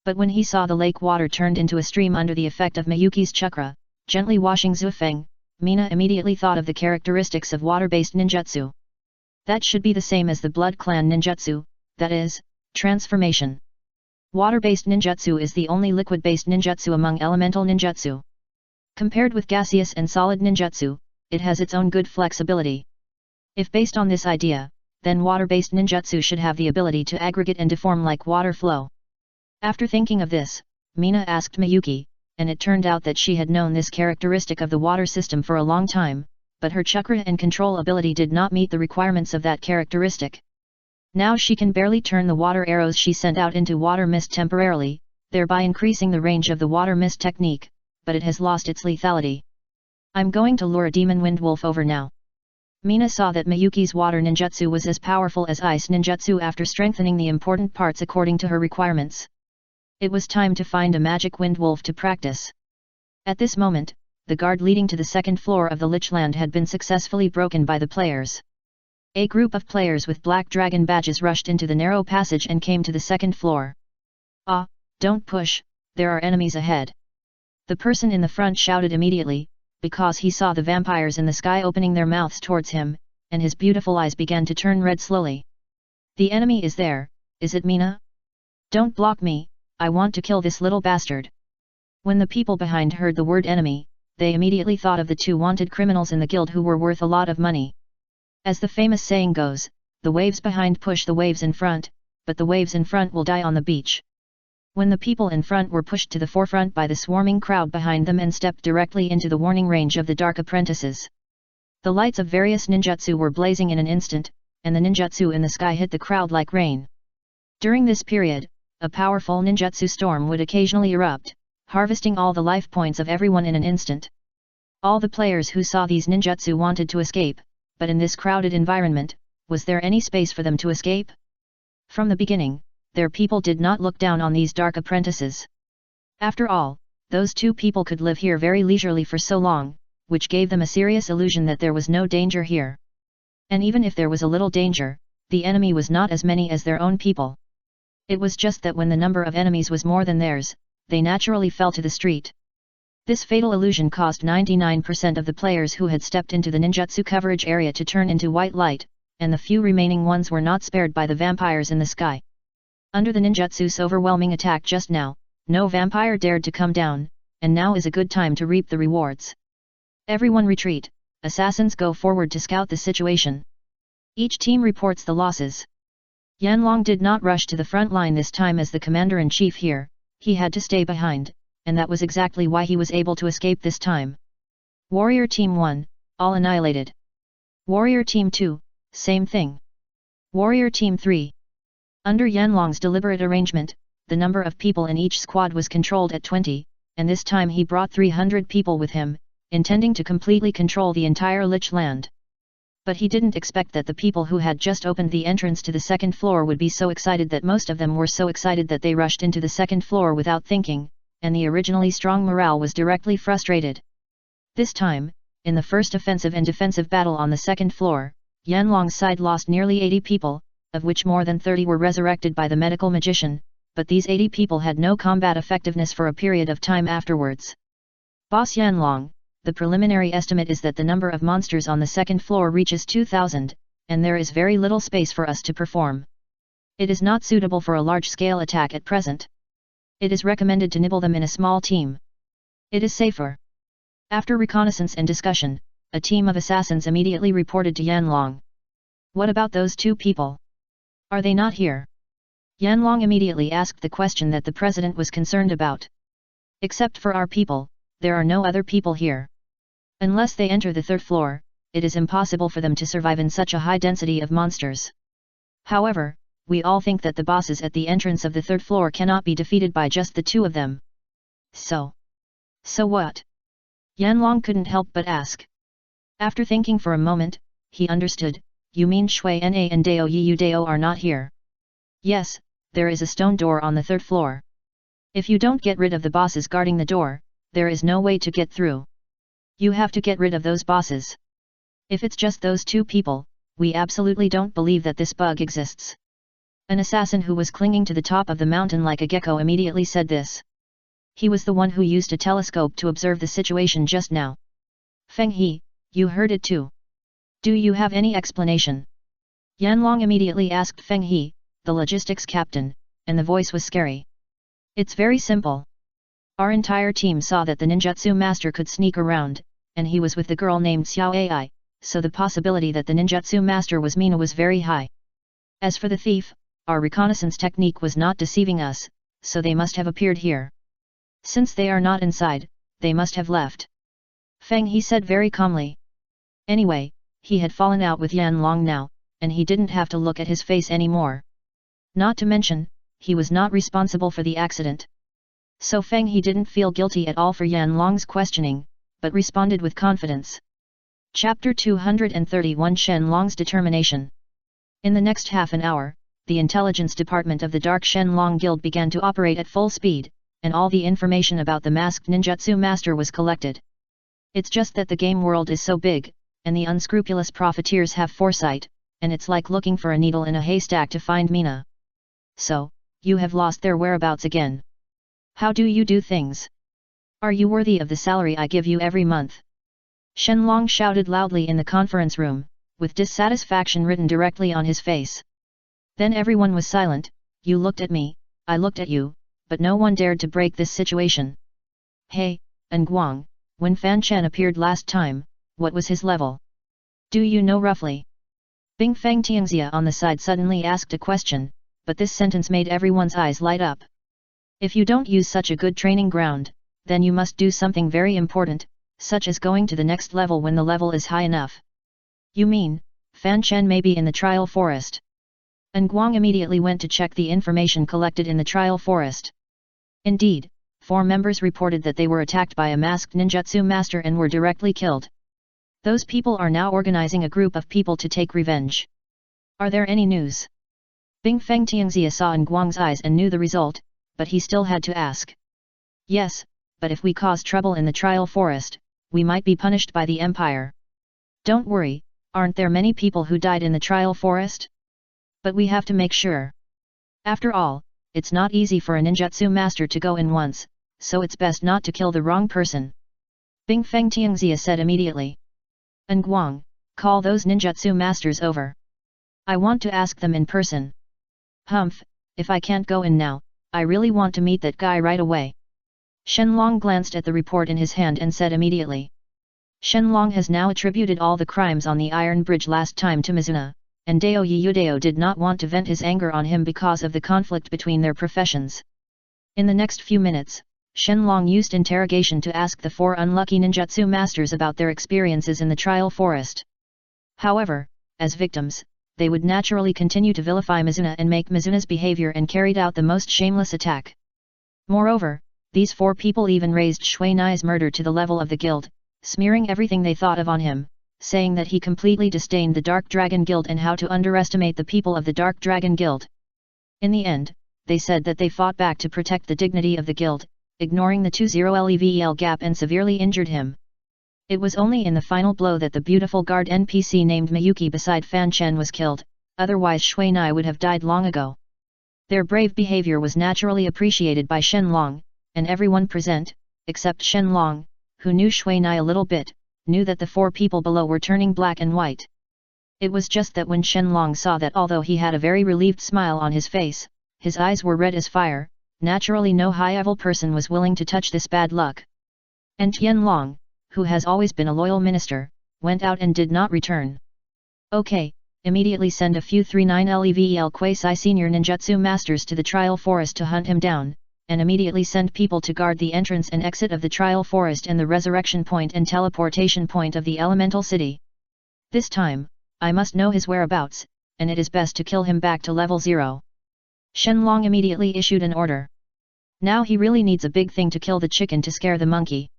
But when he saw the lake water turned into a stream under the effect of Miyuki's chakra, gently washing Zufeng, Mina immediately thought of the characteristics of water-based ninjutsu. That should be the same as the Blood Clan ninjutsu, that is, transformation. Water-based ninjutsu is the only liquid-based ninjutsu among elemental ninjutsu. Compared with gaseous and solid ninjutsu, it has its own good flexibility. If based on this idea, then water-based ninjutsu should have the ability to aggregate and deform like water flow. After thinking of this, Mina asked Miyuki, and it turned out that she had known this characteristic of the water system for a long time, but her chakra and control ability did not meet the requirements of that characteristic. Now she can barely turn the water arrows she sent out into water mist temporarily, thereby increasing the range of the water mist technique, but it has lost its lethality. I'm going to lure a demon windwolf over now. Mina saw that Miyuki's water ninjutsu was as powerful as ice ninjutsu after strengthening the important parts according to her requirements. It was time to find a magic windwolf to practice. At this moment, the guard leading to the second floor of the Lich Land had been successfully broken by the players. A group of players with black dragon badges rushed into the narrow passage and came to the second floor. Ah, don't push, there are enemies ahead. The person in the front shouted immediately, because he saw the vampires in the sky opening their mouths towards him, and his beautiful eyes began to turn red slowly. The enemy is there, is it Mina? Don't block me, I want to kill this little bastard. When the people behind heard the word enemy, they immediately thought of the two wanted criminals in the guild who were worth a lot of money. As the famous saying goes, the waves behind push the waves in front, but the waves in front will die on the beach. When the people in front were pushed to the forefront by the swarming crowd behind them and stepped directly into the warning range of the dark apprentices. The lights of various ninjutsu were blazing in an instant, and the ninjutsu in the sky hit the crowd like rain. During this period, a powerful ninjutsu storm would occasionally erupt, harvesting all the life points of everyone in an instant. All the players who saw these ninjutsu wanted to escape, but in this crowded environment, was there any space for them to escape? From the beginning, their people did not look down on these dark apprentices. After all, those two people could live here very leisurely for so long, which gave them a serious illusion that there was no danger here. And even if there was a little danger, the enemy was not as many as their own people. It was just that when the number of enemies was more than theirs, they naturally fell to the street. This fatal illusion caused 99% of the players who had stepped into the ninjutsu coverage area to turn into white light, and the few remaining ones were not spared by the vampires in the sky. Under the ninjutsu's overwhelming attack just now, no vampire dared to come down, and now is a good time to reap the rewards. Everyone retreat, assassins go forward to scout the situation. Each team reports the losses. Yanlong did not rush to the front line this time as the commander-in-chief here, he had to stay behind, and that was exactly why he was able to escape this time. Warrior Team 1, all annihilated. Warrior Team 2, same thing. Warrior Team 3. Under Yanlong's deliberate arrangement, the number of people in each squad was controlled at 20, and this time he brought 300 people with him, intending to completely control the entire Lich Land. But he didn't expect that the people who had just opened the entrance to the second floor would be so excited that most of them were so excited that they rushed into the second floor without thinking, and the originally strong morale was directly frustrated. This time, in the first offensive and defensive battle on the second floor, Yanlong's side lost nearly 80 people, of which more than 30 were resurrected by the medical magician, but these 80 people had no combat effectiveness for a period of time afterwards. Boss Yanlong, the preliminary estimate is that the number of monsters on the second floor reaches 2,000, and there is very little space for us to perform. It is not suitable for a large-scale attack at present. It is recommended to nibble them in a small team. It is safer. After reconnaissance and discussion, a team of assassins immediately reported to Yanlong. What about those two people? Are they not here? Yanlong immediately asked the question that the president was concerned about. Except for our people, there are no other people here. Unless they enter the third floor, it is impossible for them to survive in such a high density of monsters. However, we all think that the bosses at the entrance of the third floor cannot be defeated by just the two of them. So what? Yanlong couldn't help but ask. After thinking for a moment, he understood. You mean Shui Na and Dao Yiyu Dao are not here? Yes, there is a stone door on the third floor. If you don't get rid of the bosses guarding the door, there is no way to get through. You have to get rid of those bosses. If it's just those two people, we absolutely don't believe that this bug exists. An assassin who was clinging to the top of the mountain like a gecko immediately said this. He was the one who used a telescope to observe the situation just now. Feng He, you heard it too. Do you have any explanation? Yanlong immediately asked Feng He, the logistics captain, and the voice was scary. It's very simple. Our entire team saw that the ninjutsu master could sneak around, and he was with the girl named Xiao Ai, so the possibility that the ninjutsu master was Mina was very high. As for the thief, our reconnaissance technique was not deceiving us, so they must have appeared here. Since they are not inside, they must have left. Feng He said very calmly. Anyway, he had fallen out with Yanlong now, and he didn't have to look at his face anymore. Not to mention, he was not responsible for the accident. So Feng He didn't feel guilty at all for Yanlong's questioning, but responded with confidence. Chapter 231 Shenlong's Determination. In the next half an hour, the intelligence department of the Dark Shenlong Guild began to operate at full speed, and all the information about the masked ninjutsu master was collected. It's just that the game world is so big, and the unscrupulous profiteers have foresight, and it's like looking for a needle in a haystack to find Mina. So, you have lost their whereabouts again. How do you do things? Are you worthy of the salary I give you every month? Shenlong shouted loudly in the conference room, with dissatisfaction written directly on his face. Then everyone was silent. You looked at me, I looked at you, but no one dared to break this situation. Hey, Nguang, when Fan Chen appeared last time, what was his level? Do you know roughly? Bing Feng Tianxia on the side suddenly asked a question, but this sentence made everyone's eyes light up. If you don't use such a good training ground, then you must do something very important, such as going to the next level when the level is high enough. You mean, Fan Chen may be in the trial forest? Nguang immediately went to check the information collected in the trial forest. Indeed, 4 members reported that they were attacked by a masked ninjutsu master and were directly killed. Those people are now organizing a group of people to take revenge. Are there any news? Bing Feng Tianxia saw Nguang's eyes and knew the result, but he still had to ask. Yes, but if we cause trouble in the trial forest, we might be punished by the Empire. Don't worry, aren't there many people who died in the trial forest? But we have to make sure. After all, it's not easy for a ninjutsu master to go in once, so it's best not to kill the wrong person. Bing Feng Tianxia said immediately. Nguang, call those ninjutsu masters over. I want to ask them in person. Humph, if I can't go in now, I really want to meet that guy right away. Shenlong glanced at the report in his hand and said immediately. Shenlong has now attributed all the crimes on the Iron Bridge last time to Mizuna, and Dao Yiyudao did not want to vent his anger on him because of the conflict between their professions. In the next few minutes, Shenlong used interrogation to ask the 4 unlucky ninjutsu masters about their experiences in the trial forest. However, as victims, they would naturally continue to vilify Mizuna and make Mizuna's behavior and carried out the most shameless attack. Moreover, these 4 people even raised Shui Nai's murder to the level of the guild, smearing everything they thought of on him, saying that he completely disdained the Dark Dragon Guild and how to underestimate the people of the Dark Dragon Guild. In the end, they said that they fought back to protect the dignity of the guild, ignoring the 20 level gap and severely injured him. It was only in the final blow that the beautiful guard NPC named Miyuki beside Fan Chen was killed, otherwise Shui Nai would have died long ago. Their brave behavior was naturally appreciated by Shenlong, and everyone present, except Shenlong, who knew Shui Nai a little bit, knew that the 4 people below were turning black and white. It was just that when Shenlong saw that although he had a very relieved smile on his face, his eyes were red as fire, naturally no high-level person was willing to touch this bad luck. And Tianlong, who has always been a loyal minister, went out and did not return. Okay, immediately send a few 39 level Quasi senior ninjutsu masters to the trial forest to hunt him down, and immediately send people to guard the entrance and exit of the trial forest and the resurrection point and teleportation point of the elemental city. This time, I must know his whereabouts, and it is best to kill him back to level 0. Shenlong immediately issued an order. Now he really needs a big thing to kill the chicken to scare the monkey.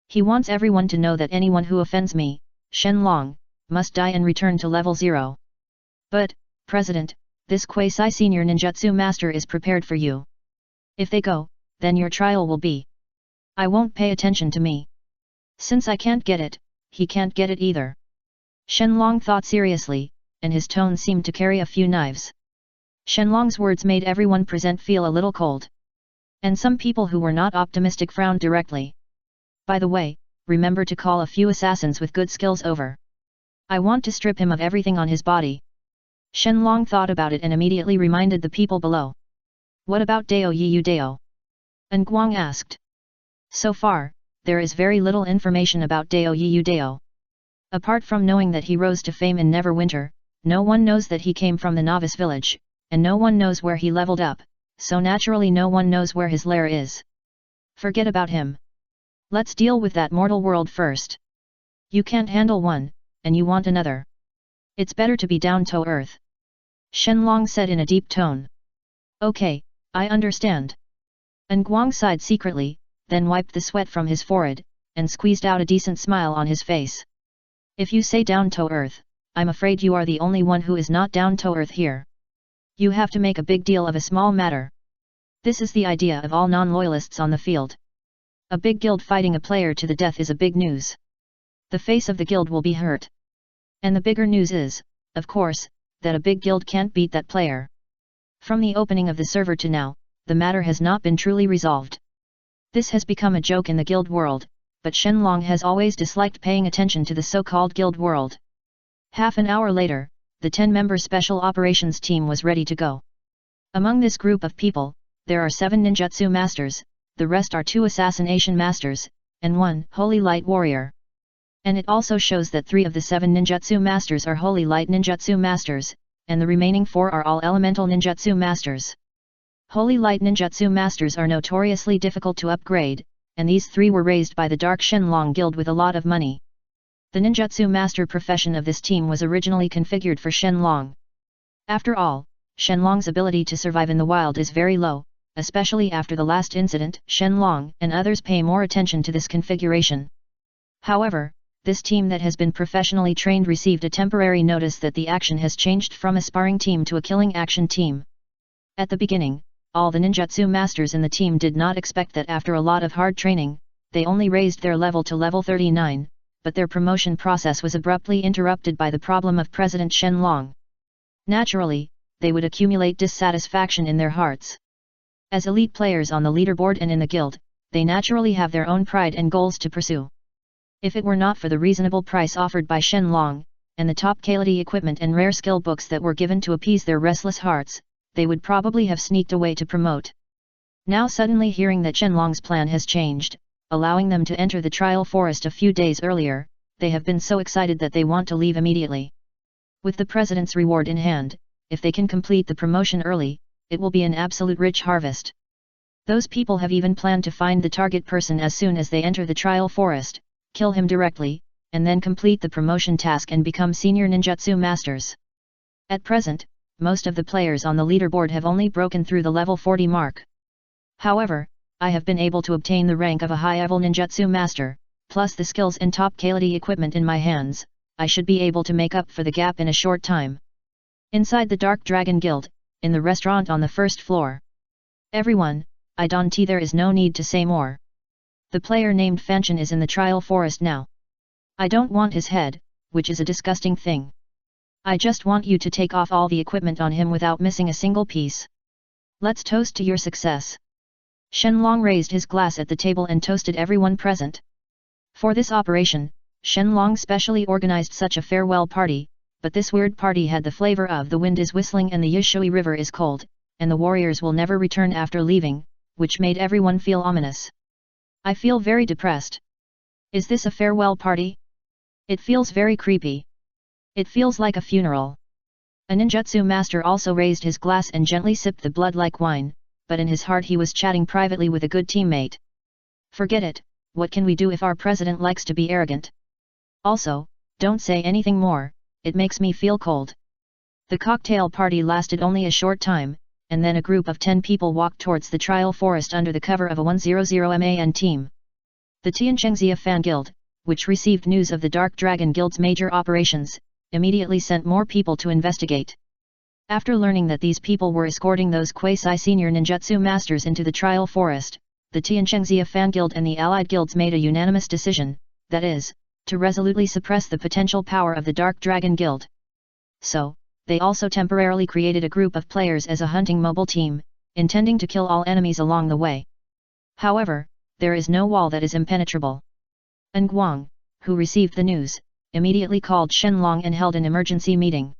He wants everyone to know that anyone who offends me, Shenlong, must die and return to level 0. But, President, this Quasi senior ninjutsu master is prepared for you. If they go, then your trial will be. I won't pay attention to me. Since I can't get it, he can't get it either. Shenlong thought seriously, and his tone seemed to carry a few knives. Shenlong's words made everyone present feel a little cold. And some people who were not optimistic frowned directly. By the way, remember to call a few assassins with good skills over. I want to strip him of everything on his body. Shenlong thought about it and immediately reminded the people below. What about Dao Yiyu Dao? Nguang asked. So far, there is very little information about Dao Yiyu Dao. Apart from knowing that he rose to fame in Neverwinter, no one knows that he came from the novice village, and no one knows where he leveled up, so naturally no one knows where his lair is. Forget about him. Let's deal with that mortal world first. You can't handle one, and you want another. It's better to be down to earth. Shenlong said in a deep tone. Okay, I understand. Nguang sighed secretly, then wiped the sweat from his forehead, and squeezed out a decent smile on his face. If you say down to earth, I'm afraid you are the only one who is not down to earth here. You have to make a big deal of a small matter. This is the idea of all non-loyalists on the field. A big guild fighting a player to the death is a big news. The face of the guild will be hurt. And the bigger news is, of course, that a big guild can't beat that player. From the opening of the server to now, the matter has not been truly resolved. This has become a joke in the guild world, but Shenlong has always disliked paying attention to the so-called guild world. Half an hour later, the 10-member special operations team was ready to go. Among this group of people, there are 7 ninjutsu masters, the rest are 2 assassination masters, and 1 holy light warrior. And it also shows that 3 of the 7 ninjutsu masters are holy light ninjutsu masters, and the remaining 4 are all elemental ninjutsu masters. Holy light ninjutsu masters are notoriously difficult to upgrade, and these 3 were raised by the Dark Shenlong Guild with a lot of money. The ninjutsu master profession of this team was originally configured for Shenlong. After all, Shenlong's ability to survive in the wild is very low, especially after the last incident. Shenlong and others pay more attention to this configuration. However, this team that has been professionally trained received a temporary notice that the action has changed from a sparring team to a killing action team. At the beginning, all the ninjutsu masters in the team did not expect that after a lot of hard training, they only raised their level to level 39, but their promotion process was abruptly interrupted by the problem of President Shenlong. Naturally, they would accumulate dissatisfaction in their hearts. As elite players on the leaderboard and in the guild, they naturally have their own pride and goals to pursue. If it were not for the reasonable price offered by Shenlong, and the top quality equipment and rare skill books that were given to appease their restless hearts, they would probably have sneaked away to promote. Now suddenly hearing that Shenlong's plan has changed, allowing them to enter the trial forest a few days earlier, they have been so excited that they want to leave immediately. With the president's reward in hand, if they can complete the promotion early, it will be an absolute rich harvest. Those people have even planned to find the target person as soon as they enter the trial forest, kill him directly, and then complete the promotion task and become senior ninjutsu masters. At present, most of the players on the leaderboard have only broken through the level 40 mark. However, I have been able to obtain the rank of a high-level ninjutsu master, plus the skills and top quality equipment in my hands. I should be able to make up for the gap in a short time. Inside the Dark Dragon Guild, in the restaurant on the first floor. Everyone, I don't think there is no need to say more. The player named Fanfiction is in the trial forest now. I don't want his head, which is a disgusting thing. I just want you to take off all the equipment on him without missing a single piece. Let's toast to your success. Shenlong raised his glass at the table and toasted everyone present. For this operation, Shenlong specially organized such a farewell party, but this weird party had the flavor of the wind is whistling and the Yishui River is cold, and the warriors will never return after leaving, which made everyone feel ominous. I feel very depressed. Is this a farewell party? It feels very creepy. It feels like a funeral. A ninjutsu master also raised his glass and gently sipped the blood like wine, but in his heart he was chatting privately with a good teammate. Forget it, what can we do if our president likes to be arrogant? Also, don't say anything more, it makes me feel cold. The cocktail party lasted only a short time, and then a group of 10 people walked towards the trial forest under the cover of a 100 MAN team. The Tianchengzia Fan Guild, which received news of the Dark Dragon Guild's major operations, immediately sent more people to investigate. After learning that these people were escorting those quasi-senior ninjutsu masters into the trial forest, the Tianchengzia Fan Guild and the allied guilds made a unanimous decision, that is, to resolutely suppress the potential power of the Dark Dragon Guild. So, they also temporarily created a group of players as a hunting mobile team, intending to kill all enemies along the way. However, there is no wall that is impenetrable. Nguang, who received the news, immediately called Shenlong and held an emergency meeting.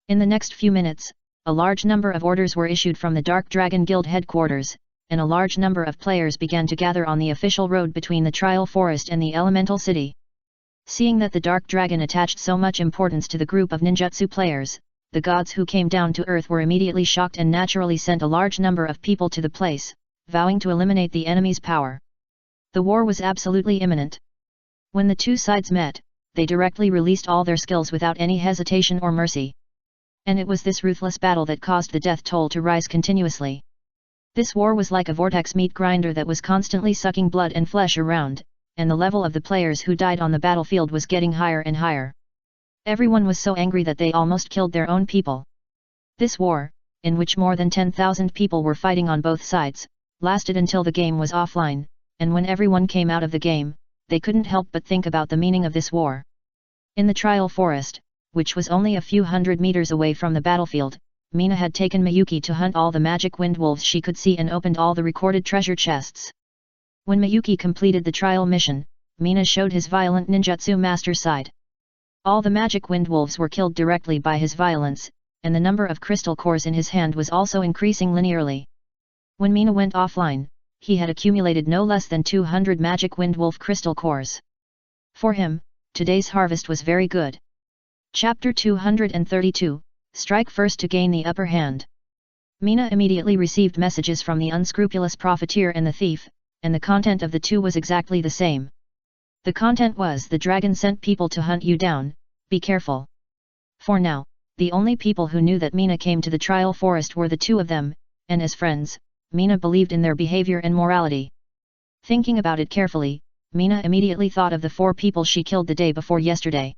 In the next few minutes, a large number of orders were issued from the Dark Dragon Guild headquarters, and a large number of players began to gather on the official road between the trial forest and the elemental city. Seeing that the Dark Dragon attached so much importance to the group of ninjutsu players, the gods who came down to earth were immediately shocked and naturally sent a large number of people to the place, vowing to eliminate the enemy's power. The war was absolutely imminent. When the two sides met, they directly released all their skills without any hesitation or mercy. And it was this ruthless battle that caused the death toll to rise continuously. This war was like a vortex meat grinder that was constantly sucking blood and flesh around, and the level of the players who died on the battlefield was getting higher and higher. Everyone was so angry that they almost killed their own people. This war, in which more than 10,000 people were fighting on both sides, lasted until the game was offline, and when everyone came out of the game, they couldn't help but think about the meaning of this war. In the trial forest, which was only a few hundred meters away from the battlefield, Mina had taken Miyuki to hunt all the magic wind wolves she could see and opened all the recorded treasure chests. When Miyuki completed the trial mission, Mina showed his violent ninjutsu master side. All the magic wind wolves were killed directly by his violence, and the number of crystal cores in his hand was also increasing linearly. When Mina went offline, he had accumulated no less than 200 magic wind wolf crystal cores. For him, today's harvest was very good. Chapter 232, Strike First to Gain the Upper Hand. Mina immediately received messages from the unscrupulous profiteer and the thief, and the content of the two was exactly the same. The content was the dragon sent people to hunt you down, be careful. For now, the only people who knew that Mina came to the trial forest were the two of them, and as friends, Mina believed in their behavior and morality. Thinking about it carefully, Mina immediately thought of the 4 people she killed the day before yesterday.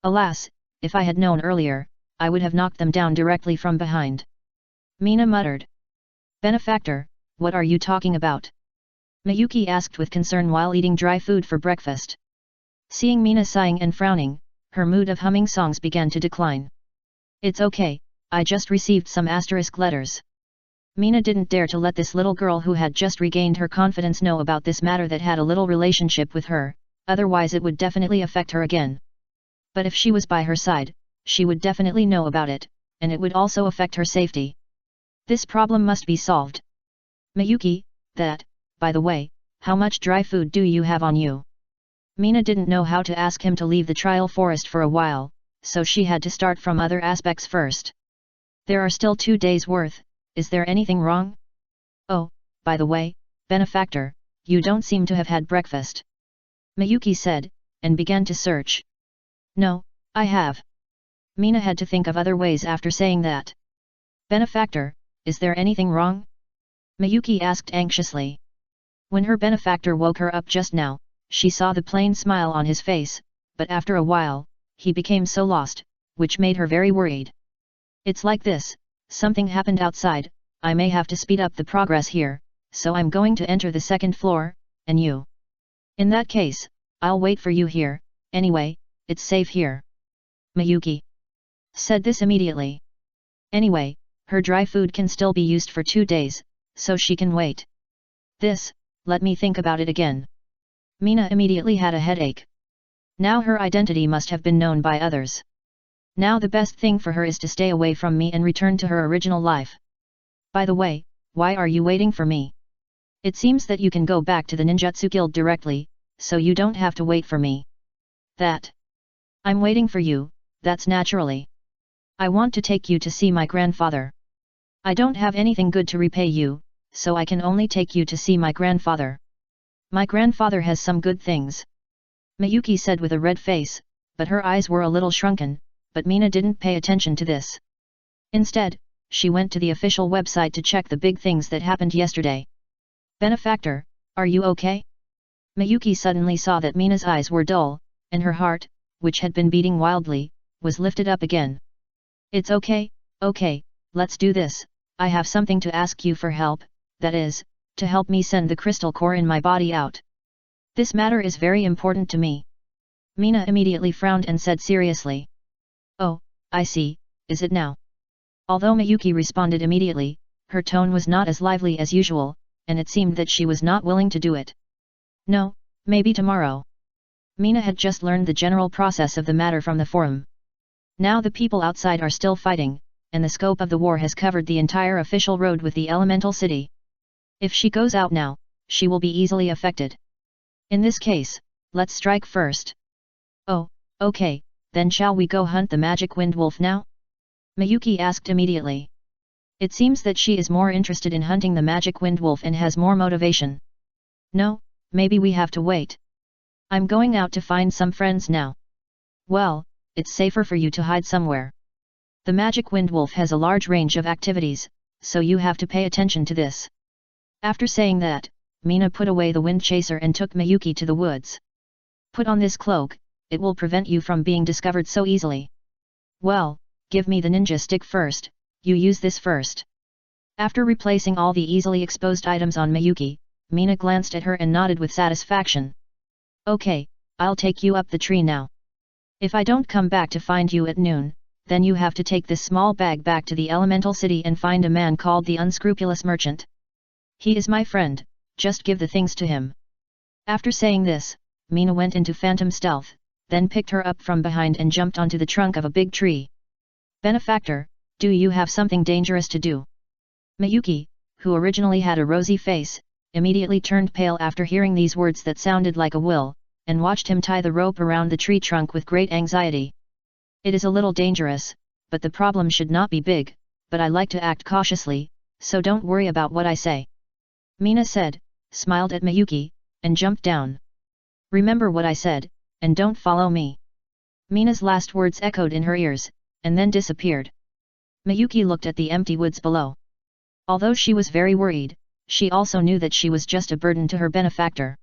Alas, if I had known earlier, I would have knocked them down directly from behind. Mina muttered. Benefactor, what are you talking about? Miyuki asked with concern while eating dry food for breakfast. Seeing Mina sighing and frowning, her mood of humming songs began to decline. It's okay, I just received some asterisk letters. Mina didn't dare to let this little girl who had just regained her confidence know about this matter that had a little relationship with her, otherwise it would definitely affect her again. But if she was by her side, she would definitely know about it, and it would also affect her safety. This problem must be solved. Miyuki, by the way, how much dry food do you have on you? Mina didn't know how to ask him to leave the trial forest for a while, so she had to start from other aspects first. There are still 2 days worth, is there anything wrong? Oh, by the way, benefactor, you don't seem to have had breakfast. Miyuki said, and began to search. No, I have. Mina had to think of other ways after saying that. Benefactor, is there anything wrong? Miyuki asked anxiously. When her benefactor woke her up just now, she saw the plain smile on his face, but after a while, he became so lost, which made her very worried. It's like this, something happened outside, I may have to speed up the progress here, so I'm going to enter the 2nd floor, and you? In that case, I'll wait for you here, anyway, it's safe here. Miyuki said this immediately. Anyway, her dry food can still be used for 2 days, so she can wait. Let me think about it again. Mina immediately had a headache. Now her identity must have been known by others. Now the best thing for her is to stay away from me and return to her original life. By the way, why are you waiting for me? It seems that you can go back to the ninjutsu guild directly, so you don't have to wait for me. That. I'm waiting for you, that's naturally. I want to take you to see my grandfather. I don't have anything good to repay you, so I can only take you to see my grandfather. My grandfather has some good things. Miyuki said with a red face, but her eyes were a little shrunken, but Mina didn't pay attention to this. Instead, she went to the official website to check the big things that happened yesterday. Benefactor, are you okay? Miyuki suddenly saw that Mina's eyes were dull, and her heart, which had been beating wildly, was lifted up again. It's okay, let's do this. I have something to ask you for help, that is, to help me send the crystal core in my body out. This matter is very important to me. Mina immediately frowned and said seriously. Oh, I see, is it now? Although Miyuki responded immediately, her tone was not as lively as usual, and it seemed that she was not willing to do it. No, maybe tomorrow. Mina had just learned the general process of the matter from the forum. Now the people outside are still fighting, and the scope of the war has covered the entire official road with the elemental city. If she goes out now, she will be easily affected. In this case, let's strike first. Oh, okay, then shall we go hunt the magic wind wolf now? Miyuki asked immediately. It seems that she is more interested in hunting the magic wind wolf and has more motivation. No, maybe we have to wait. I'm going out to find some friends now. Well, it's safer for you to hide somewhere. The magic wind wolf has a large range of activities, so you have to pay attention to this. After saying that, Mina put away the wind chaser and took Miyuki to the woods. Put on this cloak, it will prevent you from being discovered so easily. Well, give me the ninja stick first, you use this first. After replacing all the easily exposed items on Miyuki, Mina glanced at her and nodded with satisfaction. Okay, I'll take you up the tree now. If I don't come back to find you at noon, then you have to take this small bag back to the elemental city and find a man called the unscrupulous merchant. He is my friend, just give the things to him. After saying this, Mina went into phantom stealth, then picked her up from behind and jumped onto the trunk of a big tree. Benefactor, do you have something dangerous to do? Miyuki, who originally had a rosy face, immediately turned pale after hearing these words that sounded like a will, and watched him tie the rope around the tree trunk with great anxiety. It is a little dangerous, but the problem should not be big, but I like to act cautiously, so don't worry about what I say. Mina said, smiled at Miyuki, and jumped down. Remember what I said, and don't follow me. Mina's last words echoed in her ears, and then disappeared. Miyuki looked at the empty woods below. Although she was very worried, she also knew that she was just a burden to her benefactor.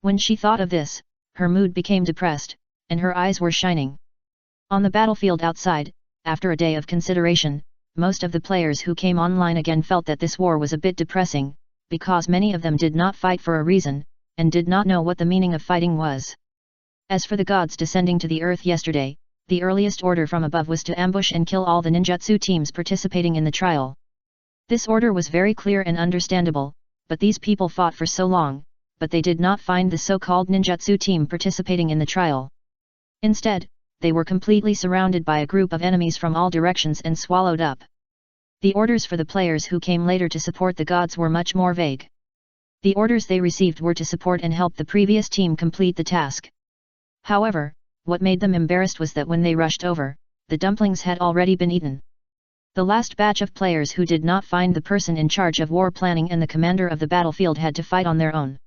When she thought of this, her mood became depressed, and her eyes were shining. On the battlefield outside, after a day of consideration, most of the players who came online again felt that this war was a bit depressing, because many of them did not fight for a reason, and did not know what the meaning of fighting was. As for the gods descending to the earth yesterday, the earliest order from above was to ambush and kill all the ninjutsu teams participating in the trial. This order was very clear and understandable, but these people fought for so long, but they did not find the so-called ninjutsu team participating in the trial. Instead, they were completely surrounded by a group of enemies from all directions and swallowed up. The orders for the players who came later to support the gods were much more vague. The orders they received were to support and help the previous team complete the task. However, what made them embarrassed was that when they rushed over, the dumplings had already been eaten. The last batch of players who did not find the person in charge of war planning and the commander of the battlefield had to fight on their own.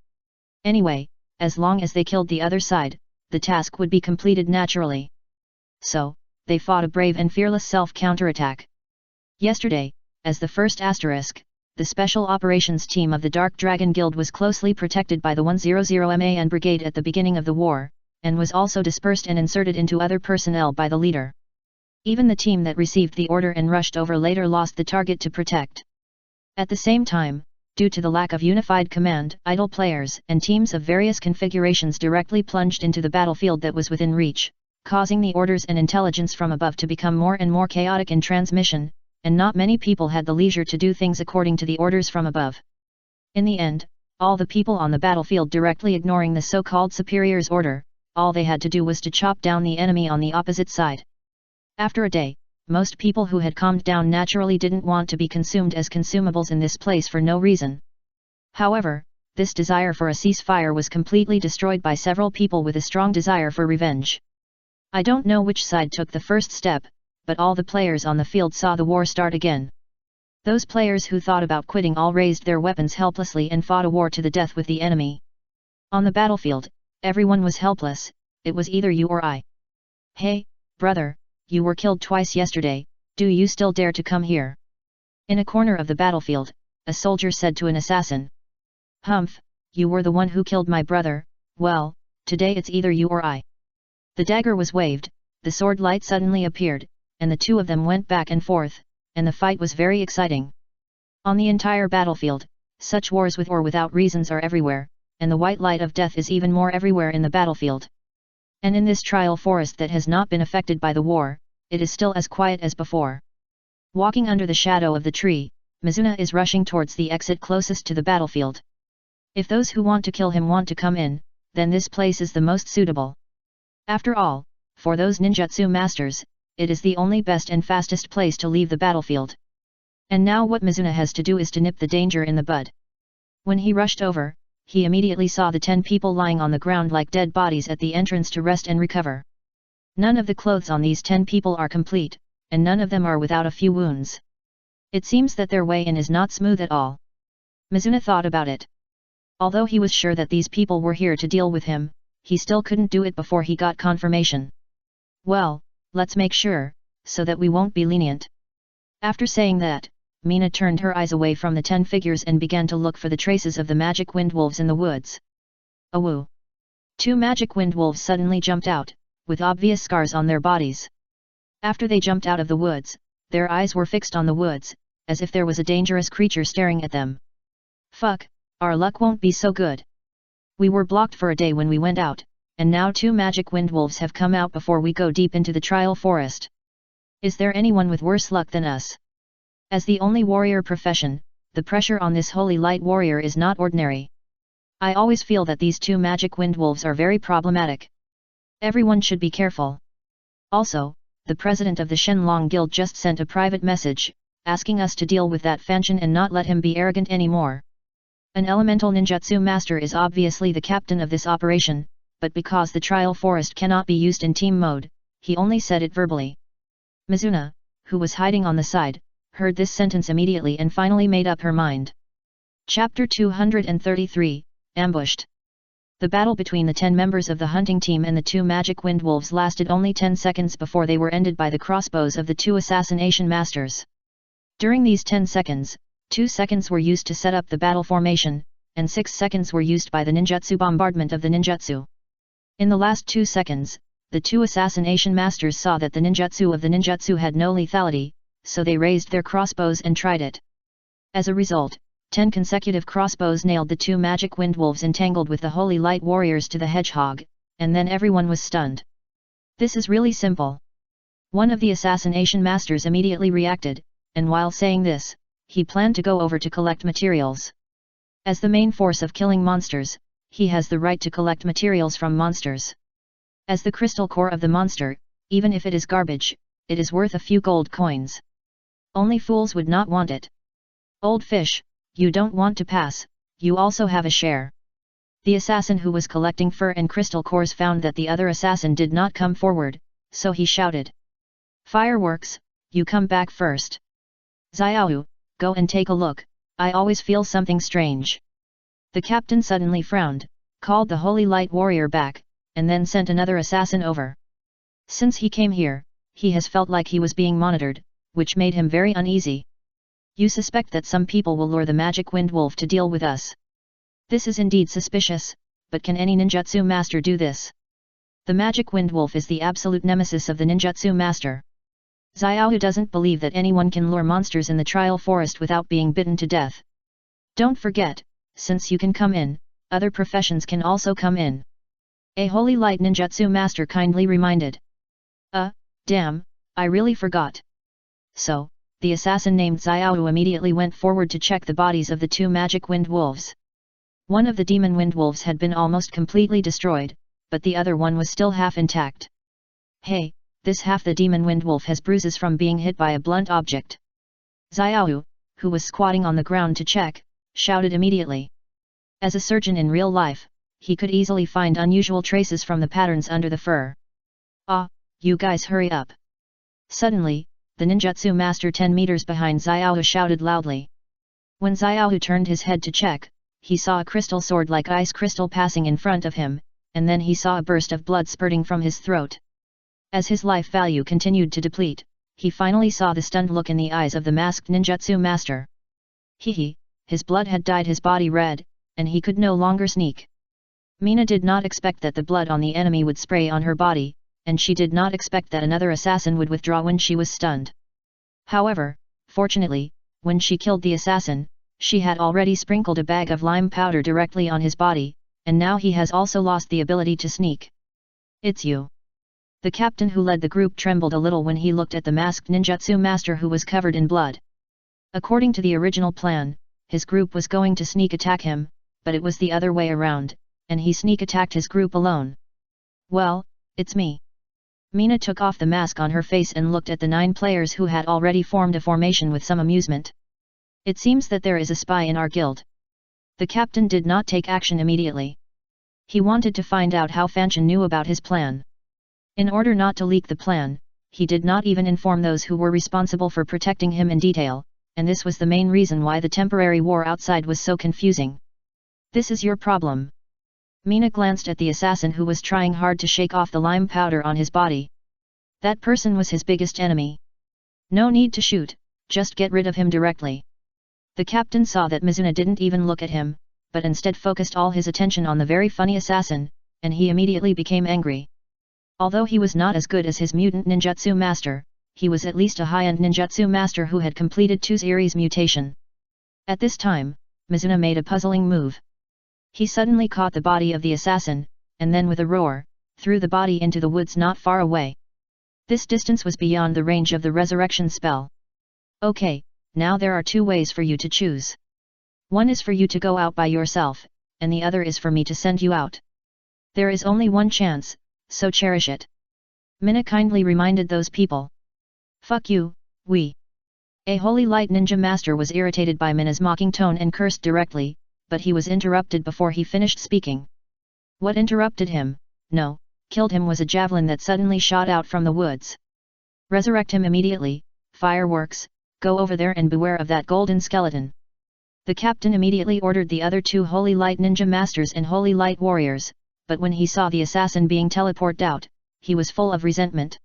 Anyway, as long as they killed the other side, the task would be completed naturally. So, they fought a brave and fearless self-counterattack. Yesterday, as the first asterisk, the Special Operations Team of the Dark Dragon Guild was closely protected by the 100 MAN Brigade at the beginning of the war, and was also dispersed and inserted into other personnel by the leader. Even the team that received the order and rushed over later lost the target to protect. At the same time, due to the lack of unified command, idle players and teams of various configurations directly plunged into the battlefield that was within reach, causing the orders and intelligence from above to become more and more chaotic in transmission, and not many people had the leisure to do things according to the orders from above. In the end, All the people on the battlefield directly ignoring the so-called superior's order, all they had to do was to chop down the enemy on the opposite side. After a day, most people who had calmed down naturally didn't want to be consumed as consumables in this place for no reason. However, this desire for a ceasefire was completely destroyed by several people with a strong desire for revenge. I don't know which side took the first step, but all the players on the field saw the war start again. Those players who thought about quitting all raised their weapons helplessly and fought a war to the death with the enemy. On the battlefield, everyone was helpless, it was either you or I. Hey, brother, you were killed twice yesterday, do you still dare to come here? In a corner of the battlefield, a soldier said to an assassin. Humph, you were the one who killed my brother, well, today it's either you or I. The dagger was waved, the sword light suddenly appeared, and the two of them went back and forth, and the fight was very exciting. On the entire battlefield, such wars with or without reasons are everywhere, and the white light of death is even more everywhere in the battlefield. And in this trial forest that has not been affected by the war, it is still as quiet as before. Walking under the shadow of the tree, Mizuna is rushing towards the exit closest to the battlefield. If those who want to kill him want to come in, then this place is the most suitable. After all, for those ninjutsu masters, it is the only best and fastest place to leave the battlefield. And now what Mizuna has to do is to nip the danger in the bud. When he rushed over, he immediately saw the 10 people lying on the ground like dead bodies at the entrance to rest and recover. None of the clothes on these 10 people are complete, and none of them are without a few wounds. It seems that their way in is not smooth at all. Mizuna thought about it. Although he was sure that these people were here to deal with him, he still couldn't do it before he got confirmation. Well, let's make sure, so that we won't be lenient. After saying that, Mina turned her eyes away from the 10 figures and began to look for the traces of the magic wind wolves in the woods. Awoo! 2 magic wind wolves suddenly jumped out, with obvious scars on their bodies. After they jumped out of the woods, their eyes were fixed on the woods, as if there was a dangerous creature staring at them. Fuck, our luck won't be so good. We were blocked for a day when we went out, and now 2 magic wind wolves have come out before we go deep into the trial forest. Is there anyone with worse luck than us? As the only warrior profession, the pressure on this holy light warrior is not ordinary. I always feel that these 2 magic wind wolves are very problematic. Everyone should be careful. Also, the president of the Shenlong Guild just sent a private message, asking us to deal with that Fanfiction and not let him be arrogant anymore. An elemental ninjutsu master is obviously the captain of this operation, but because the trial forest cannot be used in team mode, he only said it verbally. Mizuna, who was hiding on the side, heard this sentence immediately and finally made up her mind. Chapter 233, Ambushed. The battle between the 10 members of the hunting team and the 2 magic wind wolves lasted only 10 seconds before they were ended by the crossbows of the 2 assassination masters. During these 10 seconds, 2 seconds were used to set up the battle formation, and 6 seconds were used by the ninjutsu bombardment of the ninjutsu. In the last 2 seconds, the 2 assassination masters saw that the ninjutsu of the ninjutsu had no lethality, so they raised their crossbows and tried it. As a result, 10 consecutive crossbows nailed the 2 magic wind wolves entangled with the holy light warriors to the hedgehog, and then everyone was stunned. This is really simple. One of the assassination masters immediately reacted, and while saying this, he planned to go over to collect materials. As the main force of killing monsters, he has the right to collect materials from monsters. As the crystal core of the monster, even if it is garbage, it is worth a few gold coins. Only fools would not want it. Old fish, you don't want to pass, you also have a share. The assassin who was collecting fur and crystal cores found that the other assassin did not come forward, so he shouted. Fireworks, you come back first. Xiao, go and take a look, I always feel something strange. The captain suddenly frowned, called the holy light warrior back, and then sent another assassin over. Since he came here, he has felt like he was being monitored, which made him very uneasy. You suspect that some people will lure the magic wind wolf to deal with us. This is indeed suspicious, but can any ninjutsu master do this? The magic wind wolf is the absolute nemesis of the ninjutsu master. Xiao doesn't believe that anyone can lure monsters in the trial forest without being bitten to death. Don't forget, since you can come in, other professions can also come in. A holy light ninjutsu master kindly reminded. Damn, I really forgot. So, the assassin named Xiao immediately went forward to check the bodies of the 2 magic wind wolves. One of the demon windwolves had been almost completely destroyed, but the other one was still half intact. Hey, this half the demon windwolf has bruises from being hit by a blunt object. Xiao, who was squatting on the ground to check, shouted immediately. As a surgeon in real life, he could easily find unusual traces from the patterns under the fur. Ah, you guys hurry up. Suddenly, the ninjutsu master 10 meters behind Xiao shouted loudly. When Xiao turned his head to check, he saw a crystal sword like ice crystal passing in front of him, and then he saw a burst of blood spurting from his throat. As his life value continued to deplete, he finally saw the stunned look in the eyes of the masked ninjutsu master. His blood had dyed his body red, and he could no longer sneak. Mina did not expect that the blood on the enemy would spray on her body, and she did not expect that another assassin would withdraw when she was stunned. However, fortunately, when she killed the assassin, she had already sprinkled a bag of lime powder directly on his body, and now he has also lost the ability to sneak. It's you. The captain who led the group trembled a little when he looked at the masked ninjutsu master who was covered in blood. According to the original plan, his group was going to sneak attack him, but it was the other way around, and he sneak attacked his group alone. Well, it's me. Mina took off the mask on her face and looked at the 9 players who had already formed a formation with some amusement. It seems that there is a spy in our guild. The captain did not take action immediately. He wanted to find out how Fanfiction knew about his plan. In order not to leak the plan, he did not even inform those who were responsible for protecting him in detail, and this was the main reason why the temporary war outside was so confusing. This is your problem. Mina glanced at the assassin who was trying hard to shake off the lime powder on his body. That person was his biggest enemy. No need to shoot, just get rid of him directly. The captain saw that Mizuna didn't even look at him, but instead focused all his attention on the very funny assassin, and he immediately became angry. Although he was not as good as his mutant ninjutsu master, he was at least a high-end ninjutsu master who had completed 2 series mutation. At this time, Mizuna made a puzzling move. He suddenly caught the body of the assassin, and then with a roar, threw the body into the woods not far away. This distance was beyond the range of the resurrection spell. Okay, now there are 2 ways for you to choose. One is for you to go out by yourself, and the other is for me to send you out. There is only one chance, so cherish it. Mina kindly reminded those people. Fuck you, we. A holy light ninja master was irritated by Mina's mocking tone and cursed directly, but he was interrupted before he finished speaking. What interrupted him? No, killed him was a javelin that suddenly shot out from the woods. Resurrect him immediately, fireworks, go over there and beware of that golden skeleton. The captain immediately ordered the other 2 holy light ninja masters and holy light warriors, but when he saw the assassin being teleported out, he was full of resentment.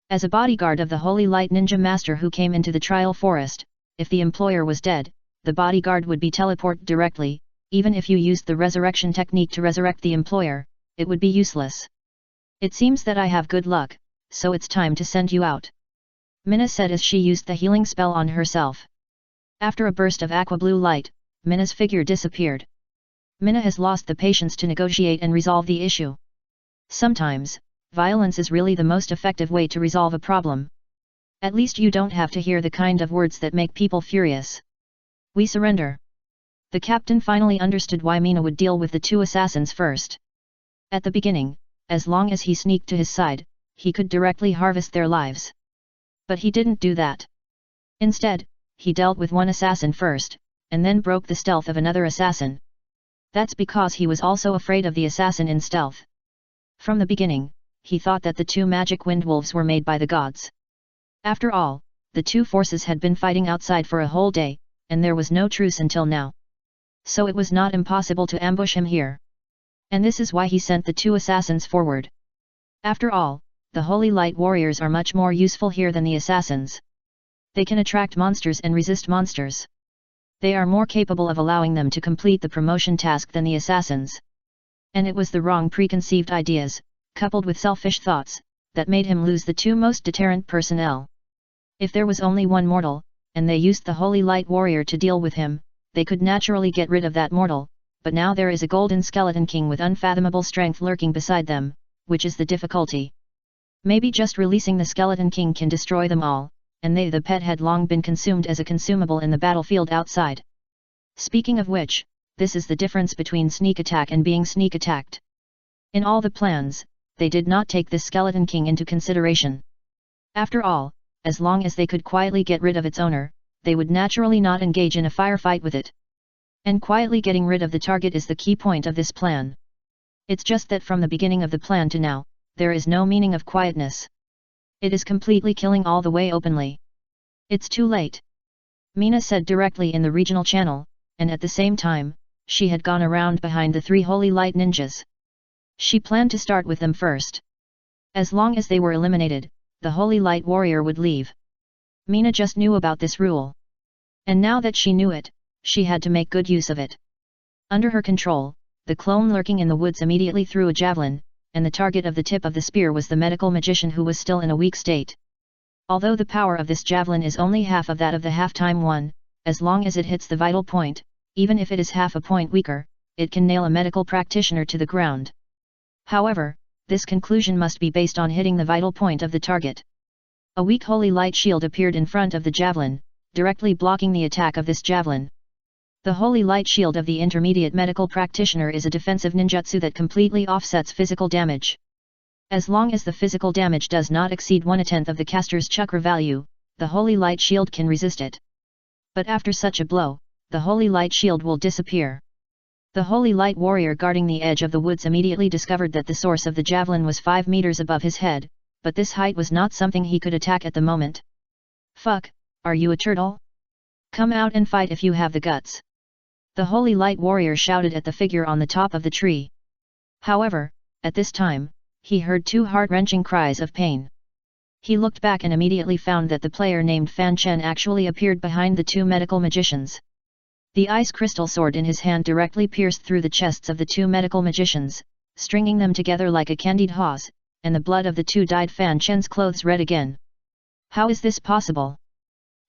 As a bodyguard of the holy light ninja master who came into the trial forest, if the employer was dead, the bodyguard would be teleported directly. Even if you used the resurrection technique to resurrect the employer, it would be useless. It seems that I have good luck, so it's time to send you out. Mina said as she used the healing spell on herself. After a burst of aqua blue light, Mina's figure disappeared. Mina has lost the patience to negotiate and resolve the issue. Sometimes, violence is really the most effective way to resolve a problem. At least you don't have to hear the kind of words that make people furious. We surrender. The captain finally understood why Mina would deal with the 2 assassins first. At the beginning, as long as he sneaked to his side, he could directly harvest their lives. But he didn't do that. Instead, he dealt with one assassin first, and then broke the stealth of another assassin. That's because he was also afraid of the assassin in stealth. From the beginning, he thought that the 2 magic windwolves were made by the gods. After all, the 2 forces had been fighting outside for a whole day, and there was no truce until now. So it was not impossible to ambush him here. And this is why he sent the 2 assassins forward. After all, the holy light warriors are much more useful here than the assassins. They can attract monsters and resist monsters. They are more capable of allowing them to complete the promotion task than the assassins. And it was the wrong preconceived ideas, coupled with selfish thoughts, that made him lose the 2 most deterrent personnel. If there was only one mortal, and they used the holy light warrior to deal with him, they could naturally get rid of that mortal, but now there is a golden skeleton king with unfathomable strength lurking beside them, which is the difficulty. Maybe just releasing the skeleton king can destroy them all, and the pet had long been consumed as a consumable in the battlefield outside. Speaking of which, this is the difference between sneak attack and being sneak attacked. In all the plans, they did not take this Skeleton King into consideration. After all, as long as they could quietly get rid of its owner, they would naturally not engage in a firefight with it. And quietly getting rid of the target is the key point of this plan. It's just that from the beginning of the plan to now, there is no meaning of quietness. It is completely killing all the way openly. It's too late. Mina said directly in the regional channel, and at the same time, she had gone around behind the 3 holy light ninjas. She planned to start with them first. As long as they were eliminated, the holy light warrior would leave. Mina just knew about this rule. And now that she knew it, she had to make good use of it. Under her control, the clone lurking in the woods immediately threw a javelin, and the target of the tip of the spear was the medical magician who was still in a weak state. Although the power of this javelin is only half of that of the half-time one, as long as it hits the vital point, even if it is half a point weaker, it can nail a medical practitioner to the ground. However, this conclusion must be based on hitting the vital point of the target. A weak holy light shield appeared in front of the javelin, directly blocking the attack of this javelin. The holy light shield of the intermediate medical practitioner is a defensive ninjutsu that completely offsets physical damage. As long as the physical damage does not exceed 1/10 of the caster's chakra value, the holy light shield can resist it. But after such a blow, the holy light shield will disappear. The holy light warrior guarding the edge of the woods immediately discovered that the source of the javelin was 5 meters above his head, but this height was not something he could attack at the moment. "Fuck, are you a turtle? Come out and fight if you have the guts!" The holy light warrior shouted at the figure on the top of the tree. However, at this time, he heard 2 heart-wrenching cries of pain. He looked back and immediately found that the player named Fan Chen actually appeared behind the 2 medical magicians. The ice crystal sword in his hand directly pierced through the chests of the 2 medical magicians, stringing them together like a candied hawse, and the blood of the 2 dyed Fan Chen's clothes red again. How is this possible?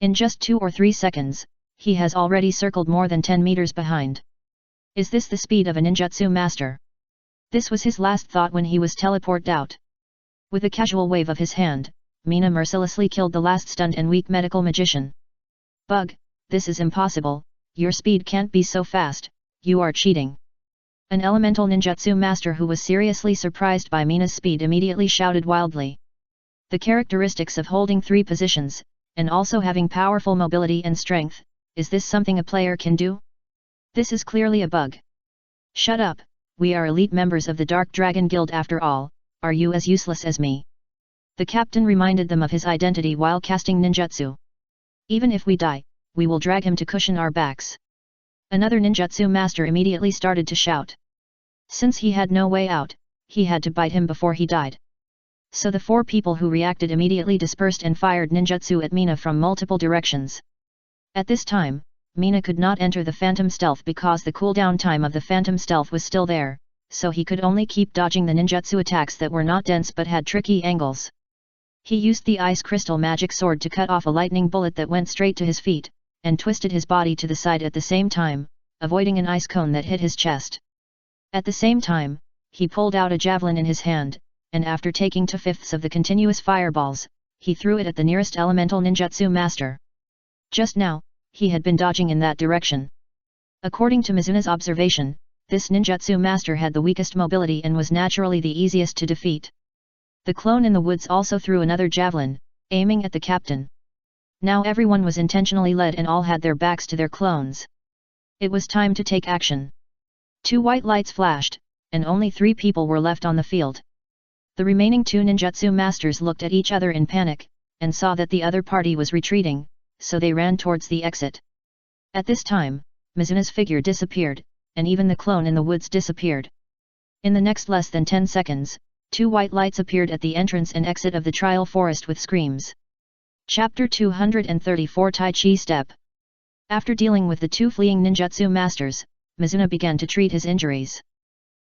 In just 2 or 3 seconds, he has already circled more than 10 meters behind. Is this the speed of a ninjutsu master? This was his last thought when he was teleported out. With a casual wave of his hand, Mina mercilessly killed the last stunned and weak medical magician. "Bug, this is impossible, your speed can't be so fast, you are cheating." An elemental ninjutsu master who was seriously surprised by Mina's speed immediately shouted wildly. The characteristics of holding 3 positions, and also having powerful mobility and strength, is this something a player can do? This is clearly a bug. Shut up, we are elite members of the Dark Dragon Guild after all, are you as useless as me? The captain reminded them of his identity while casting ninjutsu. Even if we die, we will drag him to cushion our backs. Another ninjutsu master immediately started to shout. Since he had no way out, he had to bite him before he died. So the 4 people who reacted immediately dispersed and fired ninjutsu at Mina from multiple directions. At this time, Mina could not enter the Phantom Stealth because the cooldown time of the Phantom Stealth was still there, so he could only keep dodging the ninjutsu attacks that were not dense but had tricky angles. He used the ice crystal magic sword to cut off a lightning bullet that went straight to his feet, and twisted his body to the side at the same time, avoiding an ice cone that hit his chest. At the same time, he pulled out a javelin in his hand, and after taking 2/5 of the continuous fireballs, he threw it at the nearest elemental ninjutsu master. Just now, he had been dodging in that direction. According to Mizuna's observation, this ninjutsu master had the weakest mobility and was naturally the easiest to defeat. The clone in the woods also threw another javelin, aiming at the captain. Now everyone was intentionally led and all had their backs to their clones. It was time to take action. 2 white lights flashed, and only 3 people were left on the field. The remaining 2 ninjutsu masters looked at each other in panic, and saw that the other party was retreating, so they ran towards the exit. At this time, Mizuna's figure disappeared, and even the clone in the woods disappeared. In the next less than 10 seconds, 2 white lights appeared at the entrance and exit of the trial forest with screams. Chapter 234 Tai Chi Step. After dealing with the 2 fleeing ninjutsu masters, Mizuna began to treat his injuries.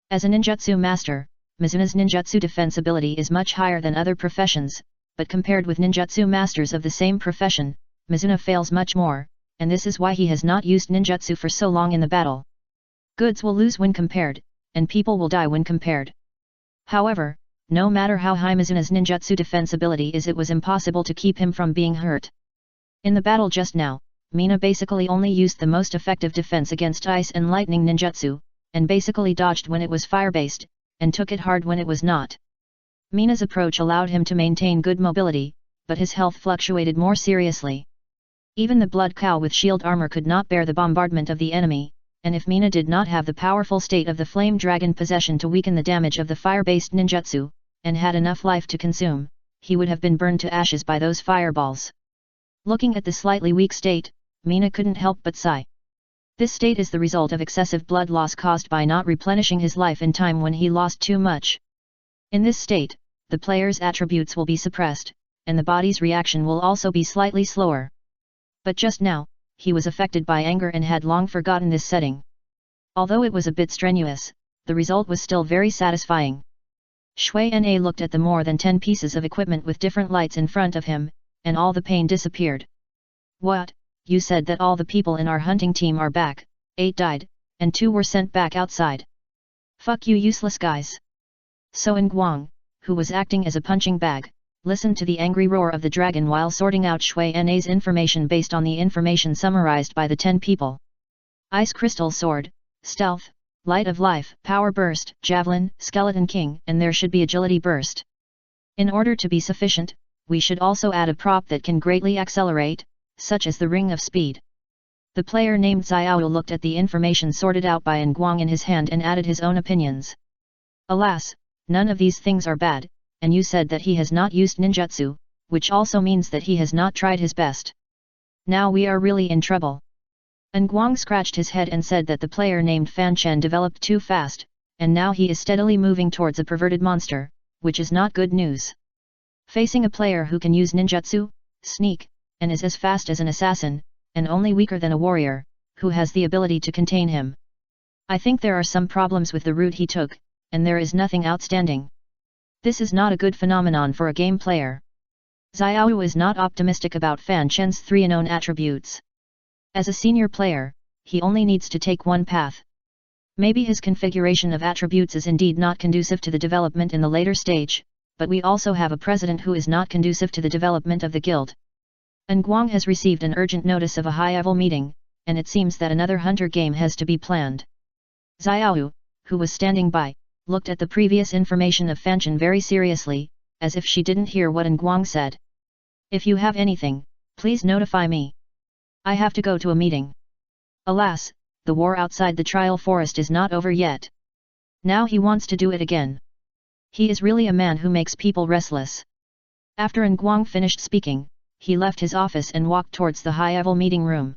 As a ninjutsu master, Mizuna's ninjutsu defense ability is much higher than other professions, but compared with ninjutsu masters of the same profession, Mizuna fails much more, and this is why he has not used ninjutsu for so long in the battle. Goods will lose when compared, and people will die when compared. However, no matter how high Mizuna's ninjutsu defense ability is, it was impossible to keep him from being hurt. In the battle just now, Mina basically only used the most effective defense against ice and lightning ninjutsu, and basically dodged when it was fire-based, and took it hard when it was not. Mina's approach allowed him to maintain good mobility, but his health fluctuated more seriously. Even the blood cow with shield armor could not bear the bombardment of the enemy, and if Mina did not have the powerful state of the flame dragon possession to weaken the damage of the fire-based ninjutsu, and had enough life to consume, he would have been burned to ashes by those fireballs. Looking at the slightly weak state, Mina couldn't help but sigh. This state is the result of excessive blood loss caused by not replenishing his life in time when he lost too much. In this state, the player's attributes will be suppressed, and the body's reaction will also be slightly slower. But just now, he was affected by anger and had long forgotten this setting. Although it was a bit strenuous, the result was still very satisfying. Shui Na looked at the more than 10 pieces of equipment with different lights in front of him, and all the pain disappeared. What? You said that all the people in our hunting team are back, 8 died, and 2 were sent back outside. Fuck you useless guys. So Nguang, who was acting as a punching bag, listened to the angry roar of the dragon while sorting out Shui Na's information based on the information summarized by the 10 people. Ice Crystal Sword, Stealth, Light of Life, Power Burst, Javelin, Skeleton King, and there should be Agility Burst. In order to be sufficient, we should also add a prop that can greatly accelerate, such as the Ring of Speed. The player named Xiao looked at the information sorted out by Nguang in his hand and added his own opinions. Alas, none of these things are bad, and you said that he has not used ninjutsu, which also means that he has not tried his best. Now we are really in trouble. Nguang scratched his head and said that the player named Fan Chen developed too fast, and now he is steadily moving towards a perverted monster, which is not good news. Facing a player who can use ninjutsu, sneak, and is as fast as an assassin, and only weaker than a warrior, who has the ability to contain him. I think there are some problems with the route he took, and there is nothing outstanding. This is not a good phenomenon for a game player. Xiao is not optimistic about Fan Chen's 3 unknown attributes. As a senior player, he only needs to take one path. Maybe his configuration of attributes is indeed not conducive to the development in the later stage, but we also have a president who is not conducive to the development of the guild. Nguang has received an urgent notice of a high-level meeting, and it seems that another hunter game has to be planned. Xiao, who was standing by, looked at the previous information of Fan Chen very seriously, as if she didn't hear what Nguang said. If you have anything, please notify me. I have to go to a meeting. Alas, the war outside the trial forest is not over yet. Now he wants to do it again. He is really a man who makes people restless. After Nguang finished speaking, he left his office and walked towards the high-level meeting room.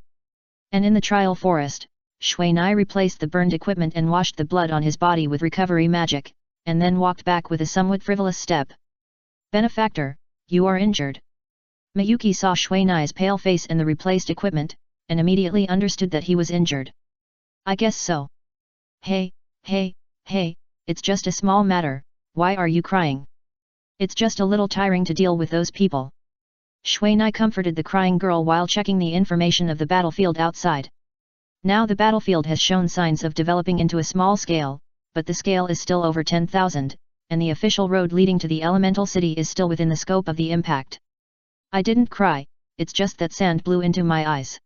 And in the trial forest, Shui Nai replaced the burned equipment and washed the blood on his body with recovery magic, and then walked back with a somewhat frivolous step. Benefactor, you are injured. Miyuki saw Shui Nai's pale face and the replaced equipment, and immediately understood that he was injured. I guess so. Hey, it's just a small matter, why are you crying? It's just a little tiring to deal with those people. Shui Nai comforted the crying girl while checking the information of the battlefield outside. Now the battlefield has shown signs of developing into a small scale, but the scale is still over 10,000, and the official road leading to the elemental city is still within the scope of the impact. I didn't cry, it's just that sand blew into my eyes.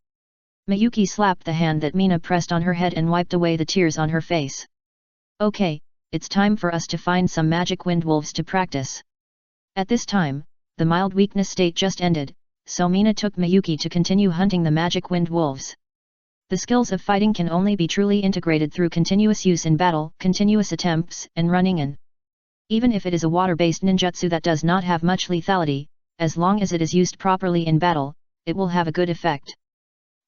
Miyuki slapped the hand that Mina pressed on her head and wiped away the tears on her face. Okay, it's time for us to find some magic wind wolves to practice. At this time, the mild weakness state just ended, so Mina took Miyuki to continue hunting the magic wind wolves. The skills of fighting can only be truly integrated through continuous use in battle, continuous attempts, and running in. Even if it is a water-based ninjutsu that does not have much lethality, as long as it is used properly in battle, it will have a good effect.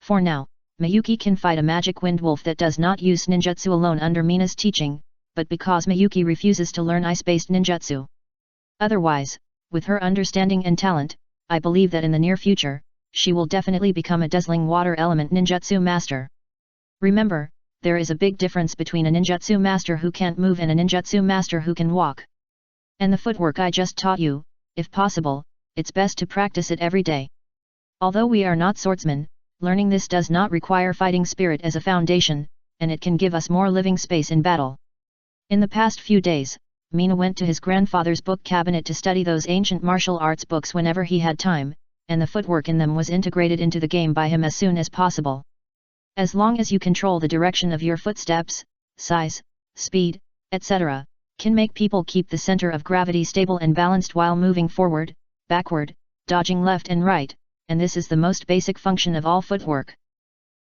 For now, Miyuki can fight a magic wind wolf that does not use ninjutsu alone under Mina's teaching, but because Miyuki refuses to learn ice-based ninjutsu. Otherwise, with her understanding and talent, I believe that in the near future, she will definitely become a dazzling water element ninjutsu master. Remember, there is a big difference between a ninjutsu master who can't move and a ninjutsu master who can walk. And the footwork I just taught you, if possible, it's best to practice it every day. Although we are not swordsmen, learning this does not require fighting spirit as a foundation, and it can give us more living space in battle. In the past few days, Mina went to his grandfather's book cabinet to study those ancient martial arts books whenever he had time, and the footwork in them was integrated into the game by him as soon as possible. As long as you control the direction of your footsteps, size, speed, etc., can make people keep the center of gravity stable and balanced while moving forward, backward, dodging left and right, and this is the most basic function of all footwork.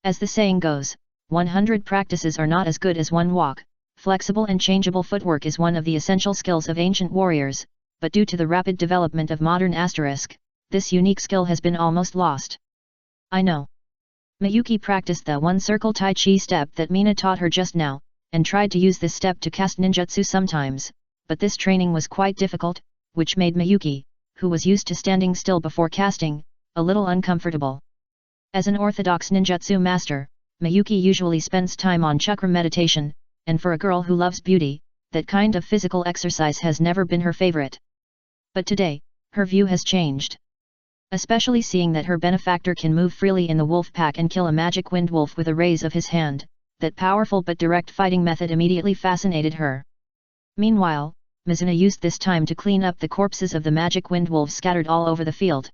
As the saying goes, 100 practices are not as good as one walk. Flexible and changeable footwork is one of the essential skills of ancient warriors, but due to the rapid development of modern *, this unique skill has been almost lost. I know. Miyuki practiced the one-circle Tai Chi step that Mina taught her just now, and tried to use this step to cast ninjutsu sometimes, but this training was quite difficult, which made Miyuki, who was used to standing still before casting, a little uncomfortable. As an orthodox ninjutsu master, Miyuki usually spends time on chakra meditation, and for a girl who loves beauty, that kind of physical exercise has never been her favorite. But today, her view has changed. Especially seeing that her benefactor can move freely in the wolf pack and kill a magic wind wolf with a raise of his hand, that powerful but direct fighting method immediately fascinated her. Meanwhile, Mizuna used this time to clean up the corpses of the magic wind wolves scattered all over the field.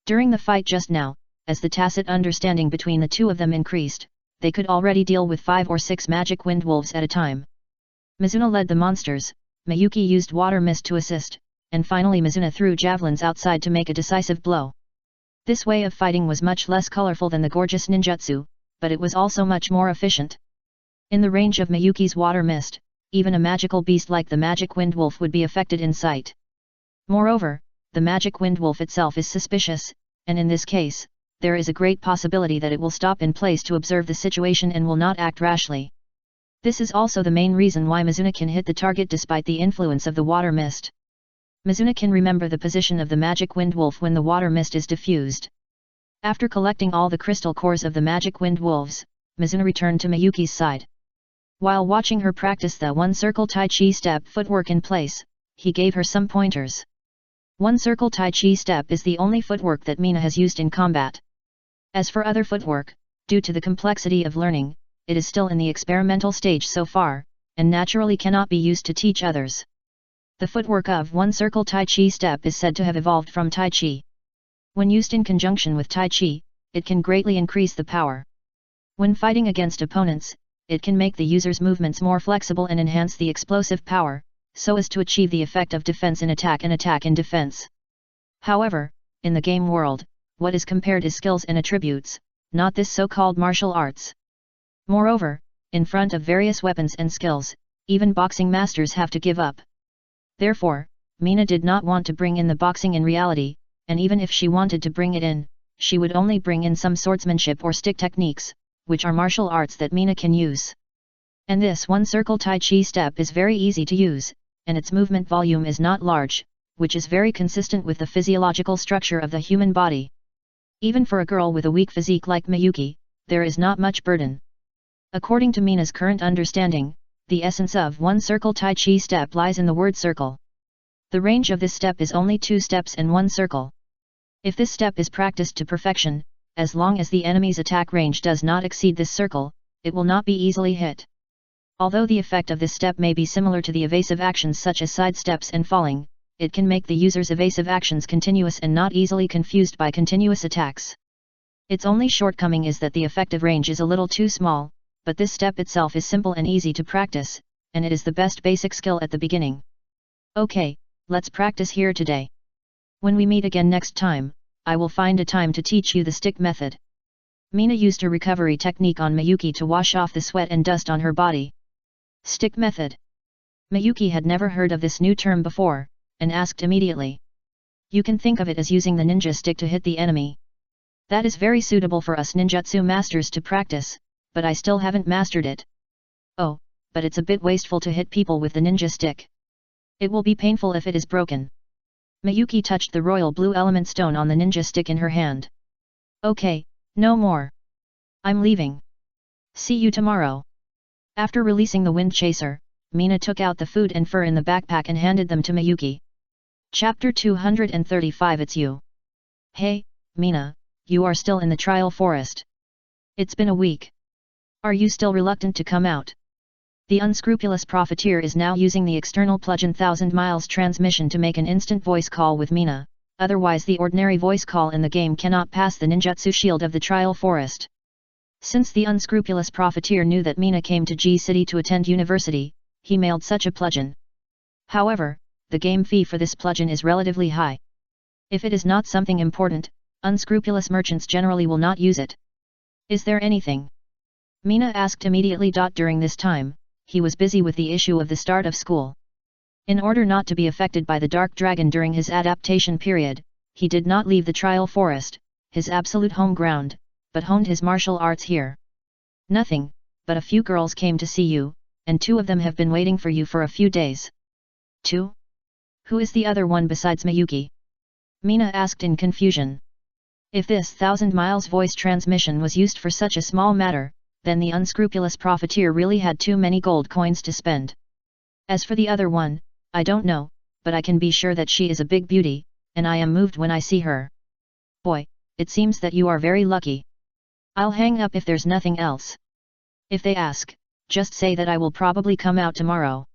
During the fight just now, as the tacit understanding between the two of them increased, they could already deal with 5 or 6 magic wind wolves at a time. Mizuna led the monsters, Miyuki used water mist to assist, and finally Mizuna threw javelins outside to make a decisive blow. This way of fighting was much less colorful than the gorgeous ninjutsu, but it was also much more efficient. In the range of Miyuki's water mist, even a magical beast like the magic wind wolf would be affected in sight. Moreover, the magic wind wolf itself is suspicious, and in this case, there is a great possibility that it will stop in place to observe the situation and will not act rashly. This is also the main reason why Mizuna can hit the target despite the influence of the water mist. Mizuna can remember the position of the magic wind wolf when the water mist is diffused. After collecting all the crystal cores of the magic wind wolves, Mizuna returned to Miyuki's side. While watching her practice the one-circle Tai Chi step footwork in place, he gave her some pointers. One-circle Tai Chi step is the only footwork that Mina has used in combat. As for other footwork, due to the complexity of learning, it is still in the experimental stage so far, and naturally cannot be used to teach others. The footwork of one-circle Tai Chi step is said to have evolved from Tai Chi. When used in conjunction with Tai Chi, it can greatly increase the power. When fighting against opponents, it can make the user's movements more flexible and enhance the explosive power, so as to achieve the effect of defense in attack and attack in defense. However, in the game world, what is compared is skills and attributes, not this so-called martial arts. Moreover, in front of various weapons and skills, even boxing masters have to give up. Therefore, Mina did not want to bring in the boxing in reality, and even if she wanted to bring it in, she would only bring in some swordsmanship or stick techniques, which are martial arts that Mina can use. And this one-circle Tai Chi step is very easy to use, and its movement volume is not large, which is very consistent with the physiological structure of the human body. Even for a girl with a weak physique like Miyuki, there is not much burden. According to Mina's current understanding, the essence of one-circle Tai Chi step lies in the word circle. The range of this step is only 2 steps and 1 circle. If this step is practiced to perfection, as long as the enemy's attack range does not exceed this circle, it will not be easily hit. Although the effect of this step may be similar to the evasive actions such as side steps and falling, it can make the user's evasive actions continuous and not easily confused by continuous attacks. Its only shortcoming is that the effective range is a little too small, but this step itself is simple and easy to practice, and it is the best basic skill at the beginning. Okay, let's practice here today. When we meet again next time, I will find a time to teach you the stick method. Mina used a recovery technique on Miyuki to wash off the sweat and dust on her body. Stick method. Miyuki had never heard of this new term before, and asked immediately. You can think of it as using the ninja stick to hit the enemy. That is very suitable for us ninjutsu masters to practice, but I still haven't mastered it. Oh, but it's a bit wasteful to hit people with the ninja stick. It will be painful if it is broken. Miyuki touched the royal blue element stone on the ninja stick in her hand. Okay, no more. I'm leaving. See you tomorrow. After releasing the wind chaser, Mina took out the food and fur in the backpack and handed them to Miyuki. Chapter 235 It's you. Hey, Mina, you are still in the trial forest. It's been a week. Are you still reluctant to come out? The unscrupulous profiteer is now using the external plug-in 1000 miles transmission to make an instant voice call with Mina, otherwise the ordinary voice call in the game cannot pass the ninjutsu shield of the trial forest. Since the unscrupulous profiteer knew that Mina came to G City to attend university, he mailed such a plugin. However, the game fee for this plugin is relatively high. If it is not something important, unscrupulous merchants generally will not use it. Is there anything? Mina asked immediately. During this time, he was busy with the issue of the start of school. In order not to be affected by the Dark Dragon during his adaptation period, he did not leave the trial forest, his absolute home ground, but honed his martial arts here. Nothing, but a few girls came to see you, and 2 of them have been waiting for you for a few days. 2? Who is the other one besides Miyuki? Mina asked in confusion. If this 1,000 miles voice transmission was used for such a small matter, then the unscrupulous profiteer really had too many gold coins to spend. As for the other one, I don't know, but I can be sure that she is a big beauty, and I am moved when I see her. Boy, it seems that you are very lucky. I'll hang up if there's nothing else. If they ask, just say that I will probably come out tomorrow.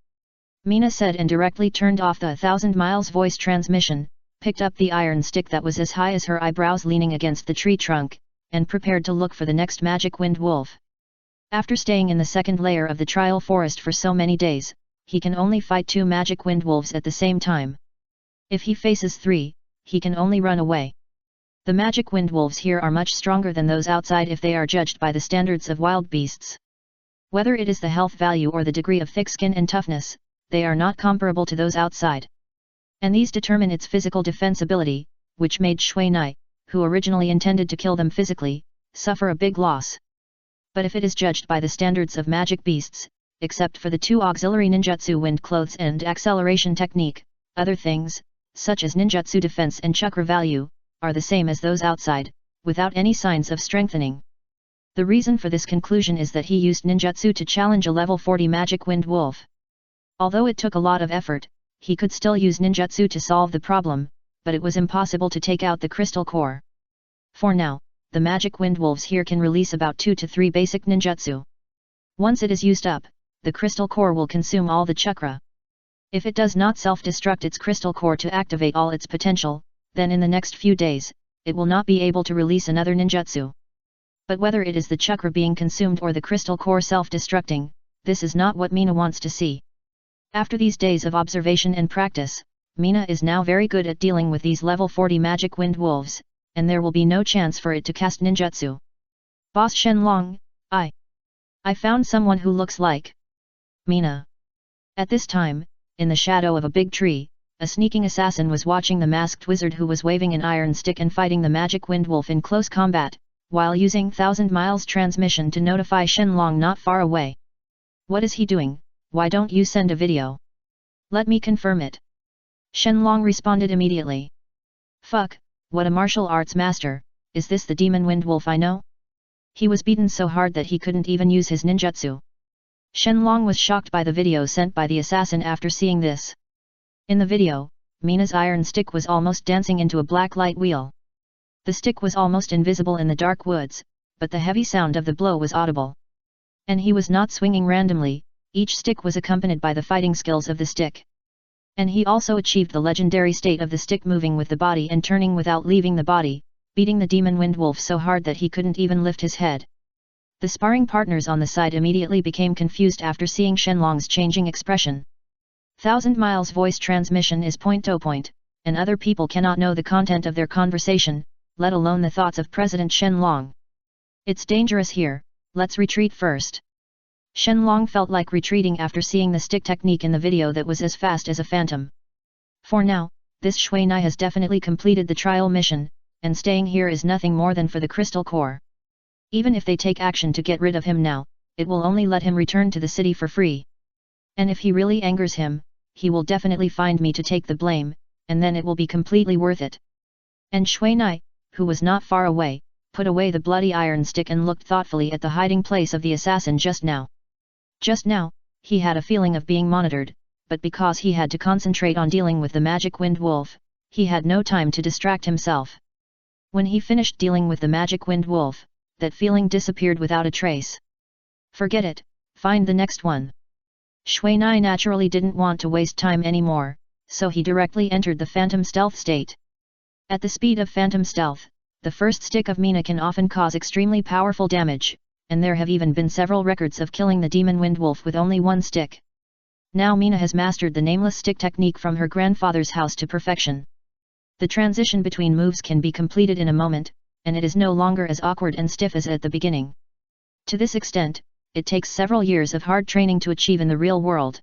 Mina said and directly turned off the 1,000 miles voice transmission, picked up the iron stick that was as high as her eyebrows leaning against the tree trunk, and prepared to look for the next magic wind wolf. After staying in the second layer of the trial forest for so many days, he can only fight 2 magic wind wolves at the same time. If he faces 3, he can only run away. The magic wind wolves here are much stronger than those outside if they are judged by the standards of wild beasts. Whether it is the health value or the degree of thick skin and toughness, they are not comparable to those outside. And these determine its physical defensibility, which made Shui Nai, who originally intended to kill them physically, suffer a big loss. But if it is judged by the standards of magic beasts, except for the 2 auxiliary ninjutsu wind clothes and acceleration technique, other things, such as ninjutsu defense and chakra value, are the same as those outside, without any signs of strengthening. The reason for this conclusion is that he used ninjutsu to challenge a level 40 magic wind wolf. Although it took a lot of effort, he could still use ninjutsu to solve the problem, but it was impossible to take out the crystal core. For now, the magic wind wolves here can release about 2 to 3 basic ninjutsu. Once it is used up, the crystal core will consume all the chakra. If it does not self-destruct its crystal core to activate all its potential, then in the next few days, it will not be able to release another ninjutsu. But whether it is the chakra being consumed or the crystal core self-destructing, this is not what Mina wants to see. After these days of observation and practice, Mina is now very good at dealing with these level 40 magic wind wolves, and there will be no chance for it to cast ninjutsu. Boss Shenlong, I found someone who looks like Mina. At this time, in the shadow of a big tree, a sneaking assassin was watching the masked wizard who was waving an iron stick and fighting the magic wind wolf in close combat, while using 1,000 miles transmission to notify Shenlong not far away. What is he doing? Why don't you send a video? Let me confirm it. Shenlong responded immediately. Fuck, what a martial arts master, is this the demon wind wolf I know? He was beaten so hard that he couldn't even use his ninjutsu. Shenlong was shocked by the video sent by the assassin after seeing this. In the video, Mina's iron stick was almost dancing into a black light wheel. The stick was almost invisible in the dark woods, but the heavy sound of the blow was audible. And he was not swinging randomly, each stick was accompanied by the fighting skills of the stick. And he also achieved the legendary state of the stick moving with the body and turning without leaving the body, beating the demon wind wolf so hard that he couldn't even lift his head. The sparring partners on the side immediately became confused after seeing Shenlong's changing expression. 1,000 miles voice transmission is point-to-point, and other people cannot know the content of their conversation, let alone the thoughts of President Shenlong. It's dangerous here, let's retreat first. Shenlong felt like retreating after seeing the stick technique in the video that was as fast as a phantom. For now, this Shui Nai has definitely completed the trial mission, and staying here is nothing more than for the crystal core. Even if they take action to get rid of him now, it will only let him return to the city for free. And if he really angers him, he will definitely find me to take the blame, and then it will be completely worth it. And Shui Nai, who was not far away, put away the bloody iron stick and looked thoughtfully at the hiding place of the assassin just now. Just now, he had a feeling of being monitored, but because he had to concentrate on dealing with the magic wind wolf, he had no time to distract himself. When he finished dealing with the magic wind wolf, that feeling disappeared without a trace. Forget it, find the next one. Shui Nai naturally didn't want to waste time anymore, so he directly entered the phantom stealth state. At the speed of phantom stealth, the first stick of Mina can often cause extremely powerful damage, and there have even been several records of killing the demon windwolf with only one stick. Now Mina has mastered the nameless stick technique from her grandfather's house to perfection. The transition between moves can be completed in a moment, and it is no longer as awkward and stiff as at the beginning. To this extent, it takes several years of hard training to achieve in the real world.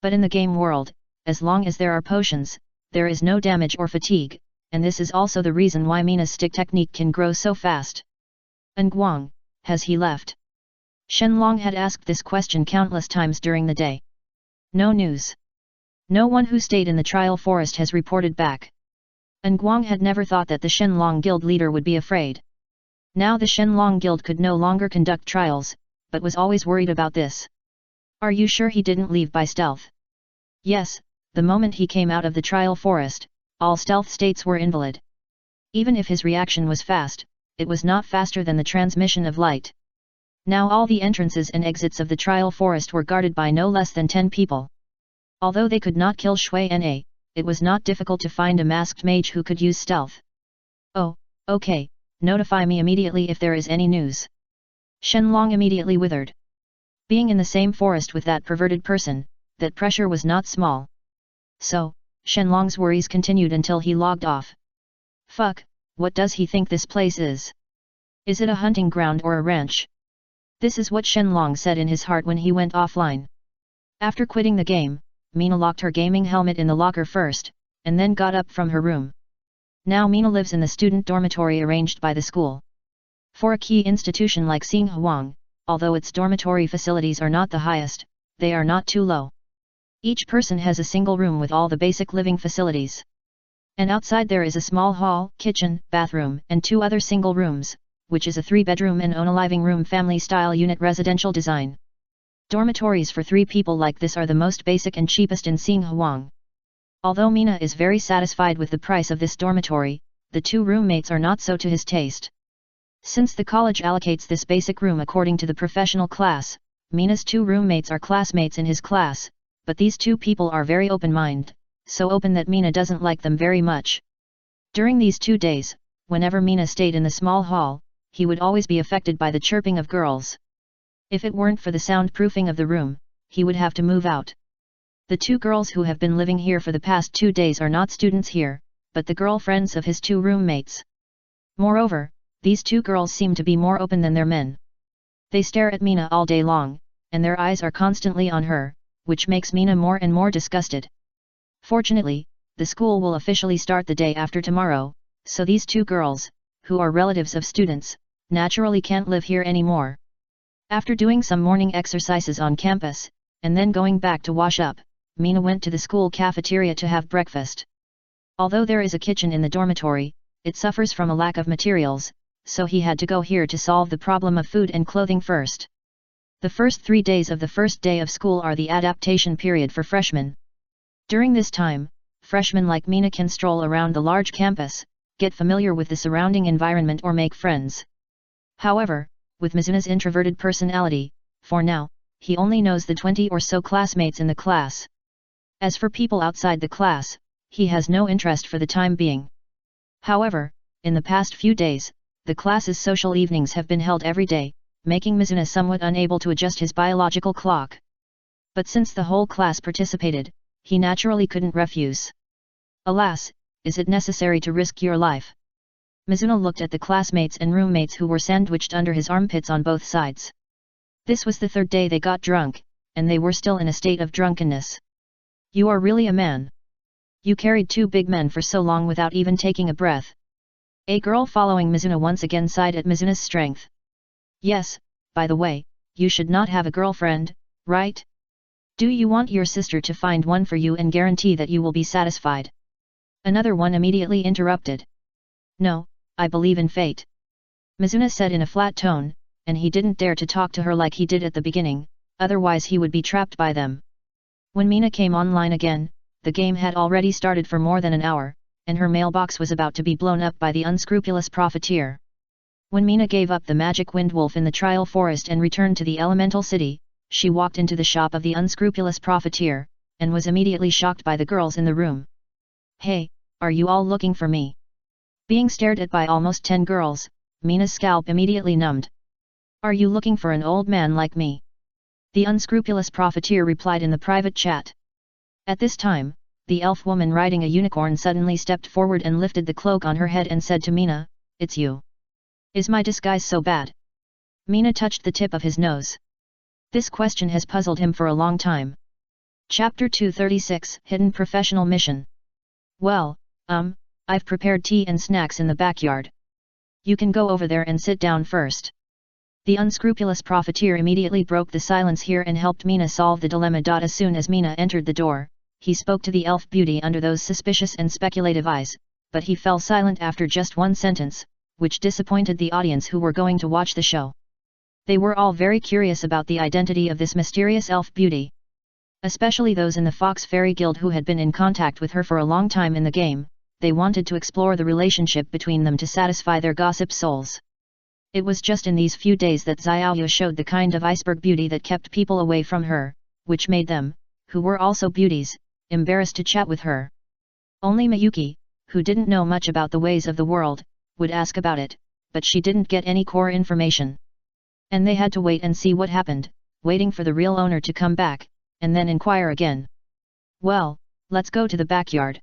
But in the game world, as long as there are potions, there is no damage or fatigue, and this is also the reason why Mina's stick technique can grow so fast. And Guang, has he left? Shenlong had asked this question countless times during the day. No news. No one who stayed in the trial forest has reported back. And Guang had never thought that the Shenlong guild leader would be afraid. Now the Shenlong guild could no longer conduct trials, but was always worried about this. Are you sure he didn't leave by stealth? Yes, the moment he came out of the trial forest, all stealth states were invalid. Even if his reaction was fast, it was not faster than the transmission of light. Now all the entrances and exits of the trial forest were guarded by no less than 10 people. Although they could not kill Shui Na, it was not difficult to find a masked mage who could use stealth. Oh, okay, notify me immediately if there is any news. Shenlong immediately withered. Being in the same forest with that perverted person, that pressure was not small. So, Shenlong's worries continued until he logged off. Fuck, what does he think this place is? Is it a hunting ground or a ranch? This is what Shenlong said in his heart when he went offline. After quitting the game, Mina locked her gaming helmet in the locker first, and then got up from her room. Now Mina lives in the student dormitory arranged by the school. For a key institution like Xinghuang, although its dormitory facilities are not the highest, they are not too low. Each person has a single room with all the basic living facilities. And outside there is a small hall, kitchen, bathroom, and 2 other single rooms, which is a 3-bedroom and a living room family-style unit residential design. Dormitories for 3 people like this are the most basic and cheapest in Xinghuang. Although Mina is very satisfied with the price of this dormitory, the 2 roommates are not so to his taste. Since the college allocates this basic room according to the professional class, Mina's 2 roommates are classmates in his class, but these 2 people are very open-minded, so open that Mina doesn't like them very much. During these 2 days, whenever Mina stayed in the small hall, he would always be affected by the chirping of girls. If it weren't for the soundproofing of the room, he would have to move out. The 2 girls who have been living here for the past 2 days are not students here, but the girlfriends of his 2 roommates. Moreover, these 2 girls seem to be more open than their men. They stare at Mina all day long, and their eyes are constantly on her, which makes Mina more and more disgusted. Fortunately, the school will officially start the day after tomorrow, so these 2 girls, who are relatives of students, naturally can't live here anymore. After doing some morning exercises on campus, and then going back to wash up, Mina went to the school cafeteria to have breakfast. Although there is a kitchen in the dormitory, it suffers from a lack of materials, so he had to go here to solve the problem of food and clothing first. The first 3 days of the first day of school are the adaptation period for freshmen. During this time, freshmen like Mina can stroll around the large campus, get familiar with the surrounding environment or make friends. However, with Mizuna's introverted personality, for now, he only knows the 20 or so classmates in the class. As for people outside the class, he has no interest for the time being. However, in the past few days, the class's social evenings have been held every day, making Mizuna somewhat unable to adjust his biological clock. But since the whole class participated, he naturally couldn't refuse. Alas, is it necessary to risk your life? Mizuna looked at the classmates and roommates who were sandwiched under his armpits on both sides. This was the 3rd day they got drunk, and they were still in a state of drunkenness. You are really a man. You carried 2 big men for so long without even taking a breath. A girl following Mizuna once again sighed at Mizuna's strength. Yes, by the way, you should not have a girlfriend, right? Do you want your sister to find one for you and guarantee that you will be satisfied? Another one immediately interrupted. No, I believe in fate. Mizuna said in a flat tone, and he didn't dare to talk to her like he did at the beginning, otherwise he would be trapped by them. When Mina came online again, the game had already started for more than an hour, and her mailbox was about to be blown up by the unscrupulous profiteer. When Mina gave up the magic windwolf in the trial forest and returned to the elemental city, she walked into the shop of the unscrupulous profiteer, and was immediately shocked by the girls in the room. Hey, are you all looking for me? Being stared at by almost 10 girls, Mina's scalp immediately numbed. Are you looking for an old man like me? The unscrupulous profiteer replied in the private chat. At this time, the elf woman riding a unicorn suddenly stepped forward and lifted the cloak on her head and said to Mina, "It's you. Is my disguise so bad?" Mina touched the tip of his nose. This question has puzzled him for a long time. Chapter 236, Hidden Professional Mission. Well, I've prepared tea and snacks in the backyard. You can go over there and sit down first. The unscrupulous profiteer immediately broke the silence here and helped Mina solve the dilemma. As soon as Mina entered the door, he spoke to the elf beauty under those suspicious and speculative eyes, but he fell silent after just one sentence, which disappointed the audience who were going to watch the show. They were all very curious about the identity of this mysterious elf beauty. Especially those in the Fox Fairy Guild who had been in contact with her for a long time in the game, they wanted to explore the relationship between them to satisfy their gossip souls. It was just in these few days that Xiaoyu showed the kind of iceberg beauty that kept people away from her, which made them, who were also beauties, embarrassed to chat with her. Only Miyuki, who didn't know much about the ways of the world, would ask about it, but she didn't get any core information. And they had to wait and see what happened, waiting for the real owner to come back, and then inquire again. Well, let's go to the backyard.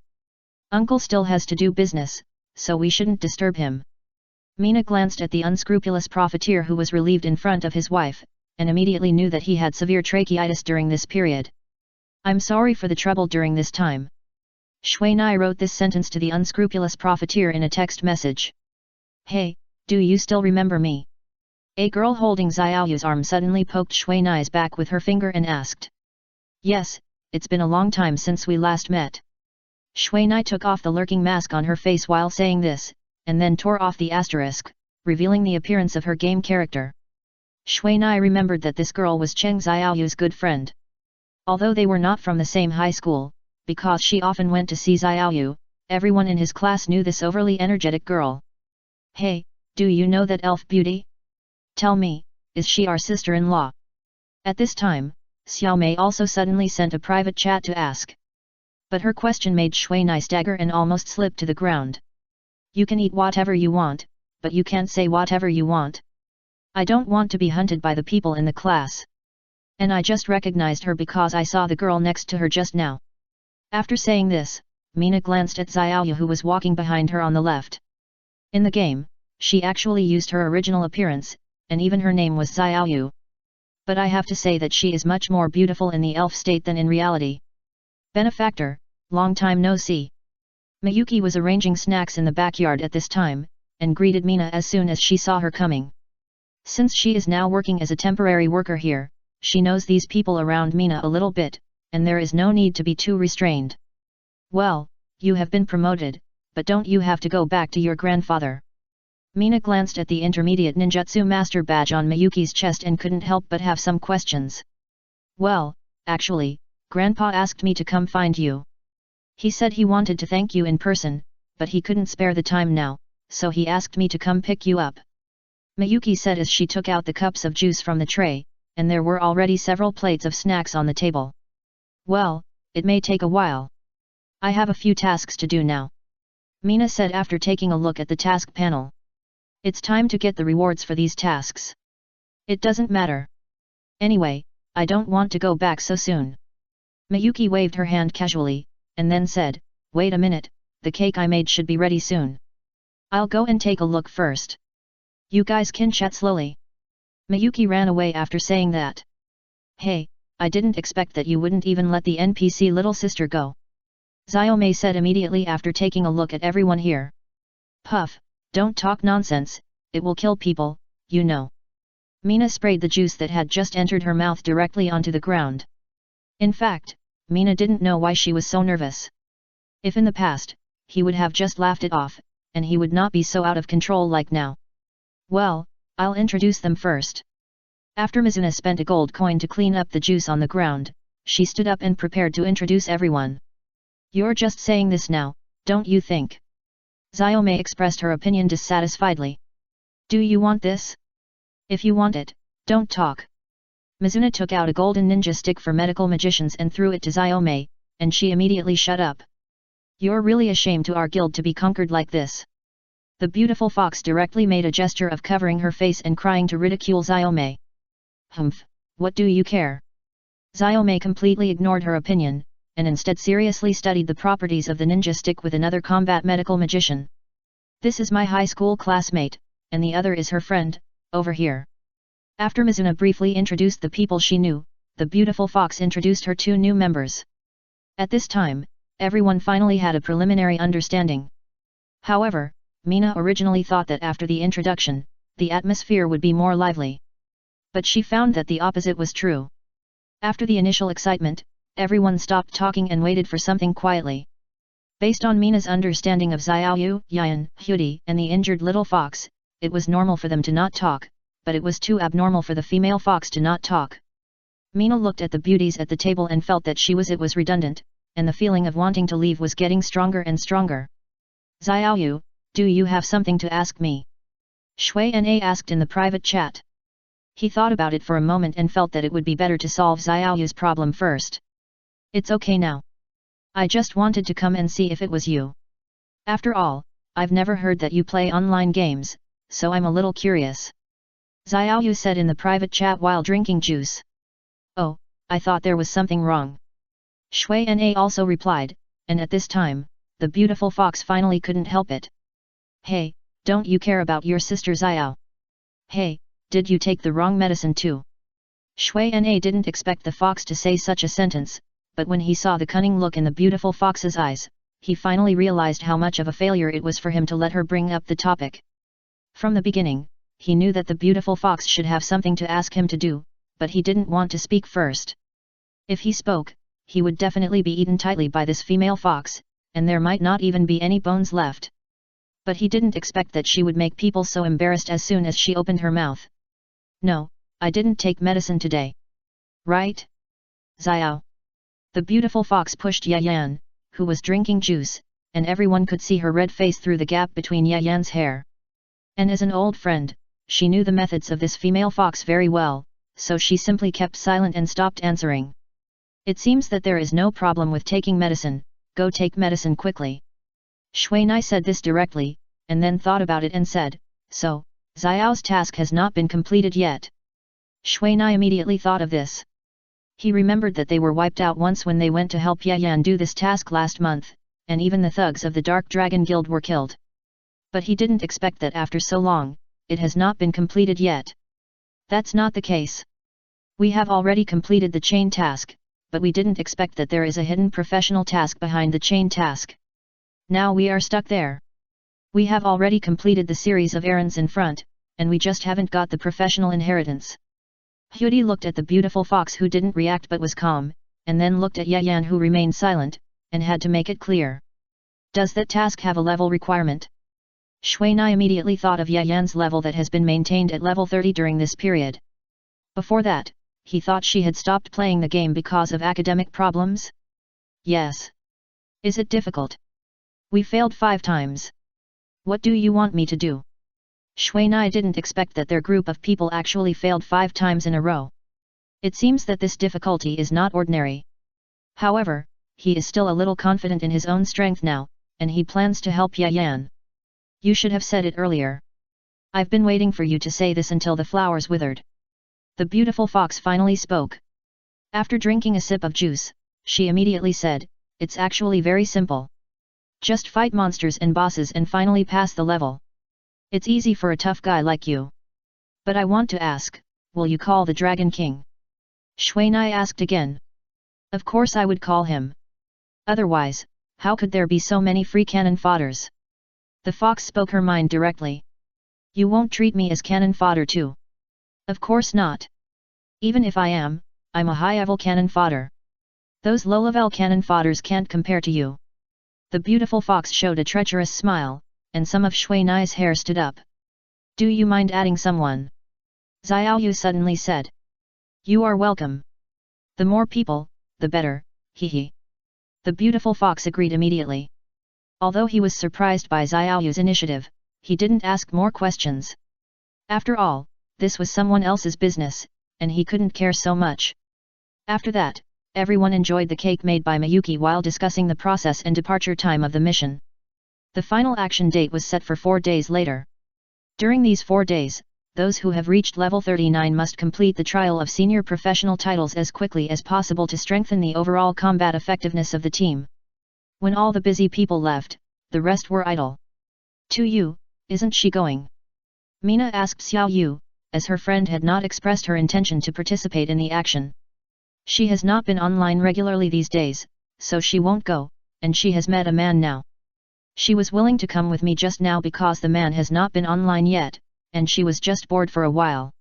Uncle still has to do business, so we shouldn't disturb him. Mina glanced at the unscrupulous profiteer who was relieved in front of his wife, and immediately knew that he had severe tracheitis during this period. I'm sorry for the trouble during this time. Shui Nai wrote this sentence to the unscrupulous profiteer in a text message. Hey, do you still remember me? A girl holding Xiaoyu's arm suddenly poked Shui Nai's back with her finger and asked. Yes, it's been a long time since we last met. Shui Nai took off the lurking mask on her face while saying this, and then tore off the asterisk, revealing the appearance of her game character. Shui Nai remembered that this girl was Cheng Xiaoyu's good friend. Although they were not from the same high school, because she often went to see Xiaoyu, everyone in his class knew this overly energetic girl. Hey, do you know that elf beauty? Tell me, is she our sister-in-law? At this time, Xiao Mei also suddenly sent a private chat to ask. But her question made Shui Nai stagger and almost slip to the ground. You can eat whatever you want, but you can't say whatever you want. I don't want to be hunted by the people in the class. And I just recognized her because I saw the girl next to her just now. After saying this, Mina glanced at Xiaoyu who was walking behind her on the left. In the game, she actually used her original appearance, and even her name was Xiaoyu. But I have to say that she is much more beautiful in the elf state than in reality. Benefactor, long time no see. Miyuki was arranging snacks in the backyard at this time, and greeted Mina as soon as she saw her coming. Since she is now working as a temporary worker here, she knows these people around Mina a little bit, and there is no need to be too restrained. Well, you have been promoted, but don't you have to go back to your grandfather? Mina glanced at the intermediate ninjutsu master badge on Miyuki's chest and couldn't help but have some questions. Well, actually, Grandpa asked me to come find you. He said he wanted to thank you in person, but he couldn't spare the time now, so he asked me to come pick you up. Miyuki said as she took out the cups of juice from the tray, and there were already several plates of snacks on the table. Well, it may take a while. I have a few tasks to do now. Mina said after taking a look at the task panel. It's time to get the rewards for these tasks. It doesn't matter. Anyway, I don't want to go back so soon. Miyuki waved her hand casually, and then said, wait a minute, the cake I made should be ready soon. I'll go and take a look first. You guys can chat slowly. Miyuki ran away after saying that. Hey, I didn't expect that you wouldn't even let the NPC little sister go. Xiaomei said immediately after taking a look at everyone here. Puff, don't talk nonsense, it will kill people, you know. Mina sprayed the juice that had just entered her mouth directly onto the ground. In fact, Mina didn't know why she was so nervous. If in the past, he would have just laughed it off, and he would not be so out of control like now. Well, I'll introduce them first. After Mizuna spent a gold coin to clean up the juice on the ground, she stood up and prepared to introduce everyone. You're just saying this now, don't you think? Xiaomei expressed her opinion dissatisfiedly. Do you want this? If you want it, don't talk. Mizuna took out a golden ninja stick for medical magicians and threw it to Xiaomei, and she immediately shut up. You're really a shame to our guild to be conquered like this. The beautiful fox directly made a gesture of covering her face and crying to ridicule Xiaomei. Humph, what do you care? Xiaomei completely ignored her opinion, and instead seriously studied the properties of the ninja stick with another combat medical magician. This is my high school classmate, and the other is her friend, over here. After Mizuna briefly introduced the people she knew, the beautiful fox introduced her two new members. At this time, everyone finally had a preliminary understanding. However, Mina originally thought that after the introduction, the atmosphere would be more lively. But she found that the opposite was true. After the initial excitement, everyone stopped talking and waited for something quietly. Based on Mina's understanding of Xiaoyu, Yan, Hudi, and the injured little fox, it was normal for them to not talk, but it was too abnormal for the female fox to not talk. Mina looked at the beauties at the table and felt that it was redundant, and the feeling of wanting to leave was getting stronger and stronger. Xiaoyu, do you have something to ask me? Shui Na asked in the private chat. He thought about it for a moment and felt that it would be better to solve Xiaoyu's problem first. It's okay now. I just wanted to come and see if it was you. After all, I've never heard that you play online games, so I'm a little curious. Xiaoyu said in the private chat while drinking juice. Oh, I thought there was something wrong. Shui Na also replied, and at this time, the beautiful fox finally couldn't help it. Hey, don't you care about your sister Xiao? Hey, did you take the wrong medicine too? Shui Na didn't expect the fox to say such a sentence, but when he saw the cunning look in the beautiful fox's eyes, he finally realized how much of a failure it was for him to let her bring up the topic. From the beginning, he knew that the beautiful fox should have something to ask him to do, but he didn't want to speak first. If he spoke, he would definitely be eaten tightly by this female fox, and there might not even be any bones left. But he didn't expect that she would make people so embarrassed as soon as she opened her mouth. No, I didn't take medicine today. Right? Xiao. The beautiful fox pushed Yayan, who was drinking juice, and everyone could see her red face through the gap between Yayan's hair. And as an old friend, she knew the methods of this female fox very well, so she simply kept silent and stopped answering. It seems that there is no problem with taking medicine, go take medicine quickly. Shui Na said this directly, and then thought about it and said, so, Xiao's task has not been completed yet. Shui Na immediately thought of this. He remembered that they were wiped out once when they went to help Yayan do this task last month, and even the thugs of the Dark Dragon Guild were killed. But he didn't expect that after so long, it has not been completed yet. That's not the case. We have already completed the chain task, but we didn't expect that there is a hidden professional task behind the chain task. Now we are stuck there. We have already completed the series of errands in front, and we just haven't got the professional inheritance. Hudi looked at the beautiful fox who didn't react but was calm, and then looked at Yayan who remained silent, and had to make it clear. Does that task have a level requirement? Shui Na immediately thought of Yayan's level that has been maintained at level 30 during this period. Before that, he thought she had stopped playing the game because of academic problems? Yes. Is it difficult? We failed 5 times. What do you want me to do? Shui Na didn't expect that their group of people actually failed 5 times in a row. It seems that this difficulty is not ordinary. However, he is still a little confident in his own strength now, and he plans to help Yayan. You should have said it earlier. I've been waiting for you to say this until the flowers withered. The beautiful fox finally spoke. After drinking a sip of juice, she immediately said, it's actually very simple. Just fight monsters and bosses and finally pass the level. It's easy for a tough guy like you. But I want to ask, will you call the Dragon King? Shui Na asked again. Of course I would call him. Otherwise, how could there be so many free cannon fodders? The fox spoke her mind directly. You won't treat me as cannon fodder too. Of course not. Even if I am, I'm a high-level cannon fodder. Those low-level cannon fodders can't compare to you. The beautiful fox showed a treacherous smile, and some of Shui Nai's hair stood up. Do you mind adding someone? Xiaoyu suddenly said. You are welcome. The more people, the better, hehe. The beautiful fox agreed immediately. Although he was surprised by Xiaoyu's initiative, he didn't ask more questions. After all, this was someone else's business, and he couldn't care so much. After that, everyone enjoyed the cake made by Miyuki while discussing the process and departure time of the mission. The final action date was set for 4 days later. During these 4 days, those who have reached level 39 must complete the trial of senior professional titles as quickly as possible to strengthen the overall combat effectiveness of the team. When all the busy people left, the rest were idle. To you, isn't she going? Mina asked Xiao Yu, as her friend had not expressed her intention to participate in the action. She has not been online regularly these days, so she won't go, and she has met a man now. She was willing to come with me just now because the man has not been online yet, and she was just bored for a while.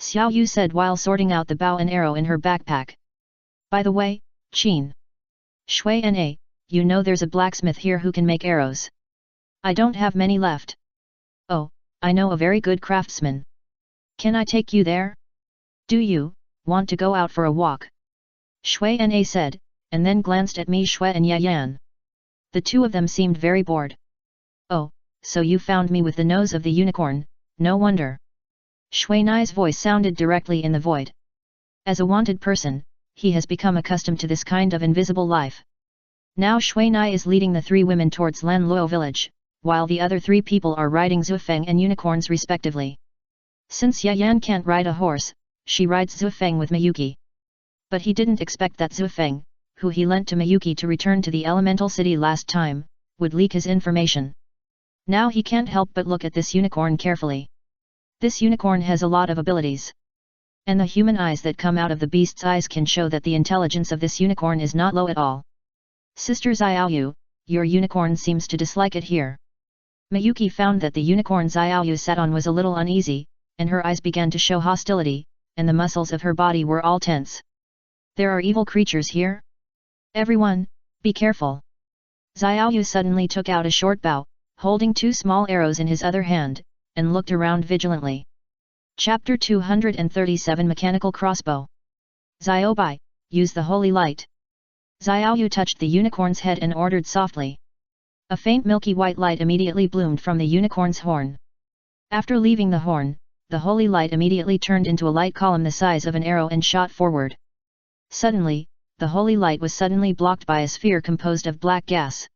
Xiao Yu said while sorting out the bow and arrow in her backpack. By the way, Qin. Shui Na, you know there's a blacksmith here who can make arrows. I don't have many left. Oh, I know a very good craftsman. Can I take you there? Do you want to go out for a walk? Shui Na said, and then glanced at Mi Shui and Yayan. The two of them seemed very bored. Oh, so you found me with the nose of the unicorn, no wonder. Shui Nai's voice sounded directly in the void. As a wanted person, he has become accustomed to this kind of invisible life. Now Shui Nai is leading the 3 women towards Lan Luo village, while the other 3 people are riding Zufeng and unicorns respectively. Since Yayan can't ride a horse, she rides Zufeng with Miyuki. But he didn't expect that Zufeng, who he lent to Miyuki to return to the elemental city last time, would leak his information. Now he can't help but look at this unicorn carefully. This unicorn has a lot of abilities. And the human eyes that come out of the beast's eyes can show that the intelligence of this unicorn is not low at all. Sister Xiaoyu, your unicorn seems to dislike it here. Miyuki found that the unicorn Xiaoyu sat on was a little uneasy, and her eyes began to show hostility, and the muscles of her body were all tense. There are evil creatures here? Everyone, be careful. Xiaoyu suddenly took out a short bow, holding 2 small arrows in his other hand, and looked around vigilantly. Chapter 237 Mechanical Crossbow. Xiaobai, use the holy light. Xiaoyu touched the unicorn's head and ordered softly. A faint milky white light immediately bloomed from the unicorn's horn. After leaving the horn, the holy light immediately turned into a light column the size of an arrow and shot forward. Suddenly, the holy light was suddenly blocked by a sphere composed of black gas.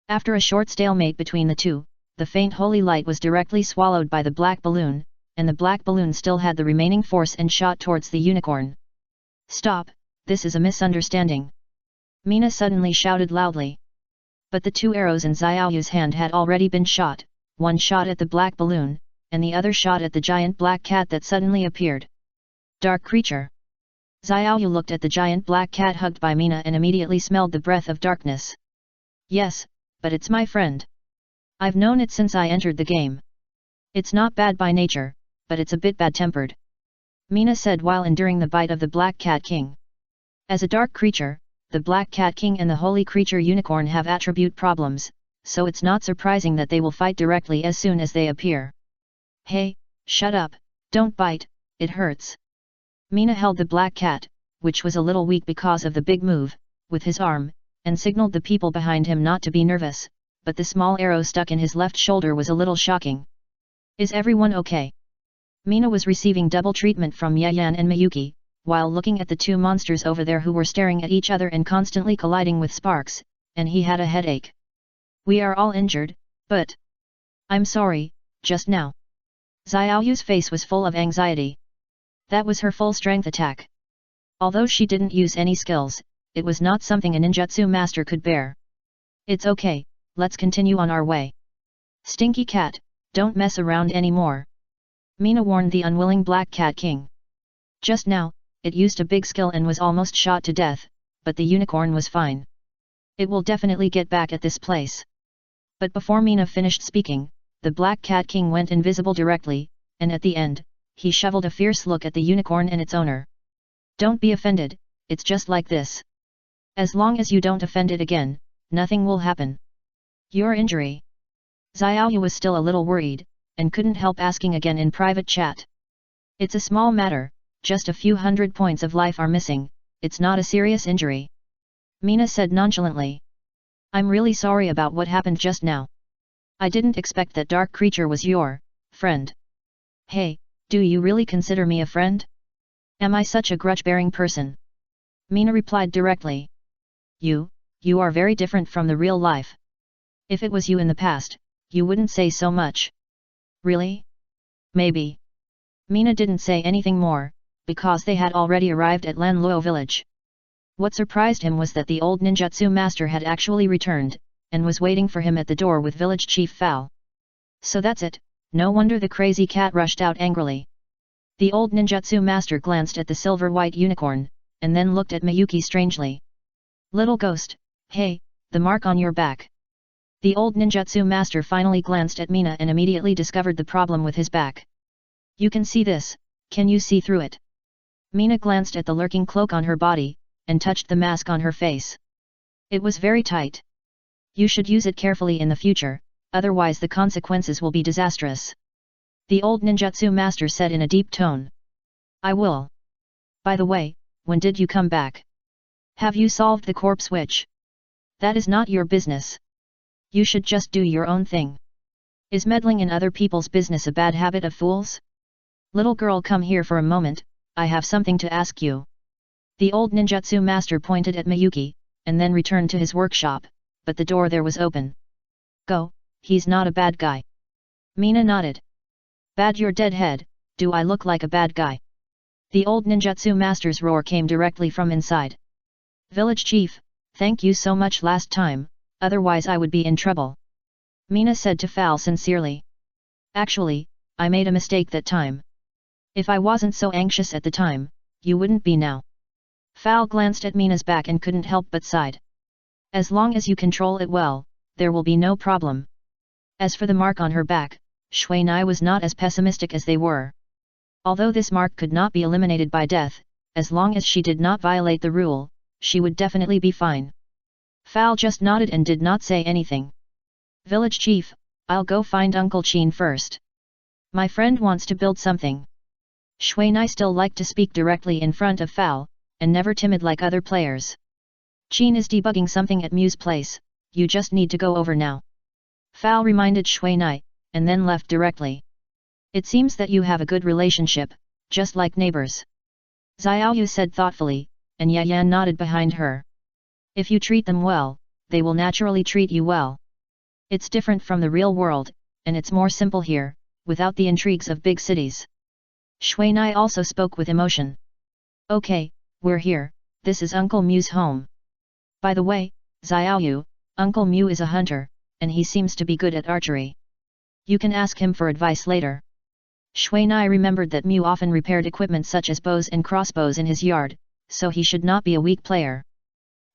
After a short stalemate between the two, the faint holy light was directly swallowed by the black balloon, and the black balloon still had the remaining force and shot towards the unicorn. Stop, this is a misunderstanding. Mina suddenly shouted loudly. But the 2 arrows in Xiaoyu's hand had already been shot, one shot at the black balloon, and the other shot at the giant black cat that suddenly appeared. Dark creature. Xiaoyu looked at the giant black cat hugged by Mina and immediately smelled the breath of darkness. Yes, but it's my friend. I've known it since I entered the game. It's not bad by nature, but it's a bit bad-tempered. Mina said while enduring the bite of the Black Cat King. As a dark creature, the Black Cat King and the Holy Creature Unicorn have attribute problems, so it's not surprising that they will fight directly as soon as they appear. Hey, shut up, don't bite, it hurts. Mina held the black cat, which was a little weak because of the big move, with his arm, and signaled the people behind him not to be nervous, but the small arrow stuck in his left shoulder was a little shocking. Is everyone okay? Mina was receiving double treatment from Yayan and Miyuki, while looking at the 2 monsters over there who were staring at each other and constantly colliding with sparks, and he had a headache. We are all injured, but... I'm sorry, just now. Xiaoyu's face was full of anxiety. That was her full-strength attack. Although she didn't use any skills, it was not something a ninjutsu master could bear. It's okay, let's continue on our way. Stinky cat, don't mess around anymore. Mina warned the unwilling Black Cat King. Just now, it used a big skill and was almost shot to death, but the unicorn was fine. It will definitely get back at this place. But before Mina finished speaking, the Black Cat King went invisible directly, and at the end, he shoveled a fierce look at the unicorn and its owner. Don't be offended, it's just like this. As long as you don't offend it again, nothing will happen. Your injury. Xiaoyu was still a little worried, and couldn't help asking again in private chat. It's a small matter, just a few 100 points of life are missing, it's not a serious injury. Mina said nonchalantly. I'm really sorry about what happened just now. I didn't expect that dark creature was your friend. Hey, do you really consider me a friend? Am I such a grudge-bearing person? Mina replied directly. You are very different from the real life. If it was you in the past, you wouldn't say so much. Really? Maybe. Mina didn't say anything more, because they had already arrived at Lanluo village. What surprised him was that the old ninjutsu master had actually returned, and was waiting for him at the door with village chief Fal. So that's it, no wonder the crazy cat rushed out angrily. The old ninjutsu master glanced at the silver-white unicorn, and then looked at Miyuki strangely. Little ghost, hey, the mark on your back. The old ninjutsu master finally glanced at Mina and immediately discovered the problem with his back. You can see this, can you see through it? Mina glanced at the lurking cloak on her body, and touched the mask on her face. It was very tight. You should use it carefully in the future, otherwise the consequences will be disastrous. The old ninjutsu master said in a deep tone. I will. By the way, when did you come back? Have you solved the corpse witch? That is not your business. You should just do your own thing. Is meddling in other people's business a bad habit of fools? Little girl, come here for a moment, I have something to ask you. The old ninjutsu master pointed at Miyuki, and then returned to his workshop, but the door there was open. Go, he's not a bad guy. Mina nodded. Bad, your dead head, do I look like a bad guy? The old ninjutsu master's roar came directly from inside. Village chief, thank you so much last time, otherwise I would be in trouble. Mina said to Fal sincerely. Actually, I made a mistake that time. If I wasn't so anxious at the time, you wouldn't be now. Fal glanced at Mina's back and couldn't help but sighed. As long as you control it well, there will be no problem. As for the mark on her back, Shui Nai was not as pessimistic as they were. Although this mark could not be eliminated by death, as long as she did not violate the rule, she would definitely be fine. Fal just nodded and did not say anything. Village chief, I'll go find Uncle Chin first. My friend wants to build something. Shui Nai still liked to speak directly in front of Fal, and never timid like other players. Chin is debugging something at Mu's place, you just need to go over now. Fal reminded Shui Nai, and then left directly. It seems that you have a good relationship, just like neighbors. Xiaoyu said thoughtfully, and Yayan nodded behind her. If you treat them well, they will naturally treat you well. It's different from the real world, and it's more simple here, without the intrigues of big cities. Shui Nai also spoke with emotion. Okay, we're here, this is Uncle Mu's home. By the way, Xiaoyu, Uncle Mu is a hunter, and he seems to be good at archery. You can ask him for advice later. Shui Nai remembered that Mu often repaired equipment such as bows and crossbows in his yard, so he should not be a weak player.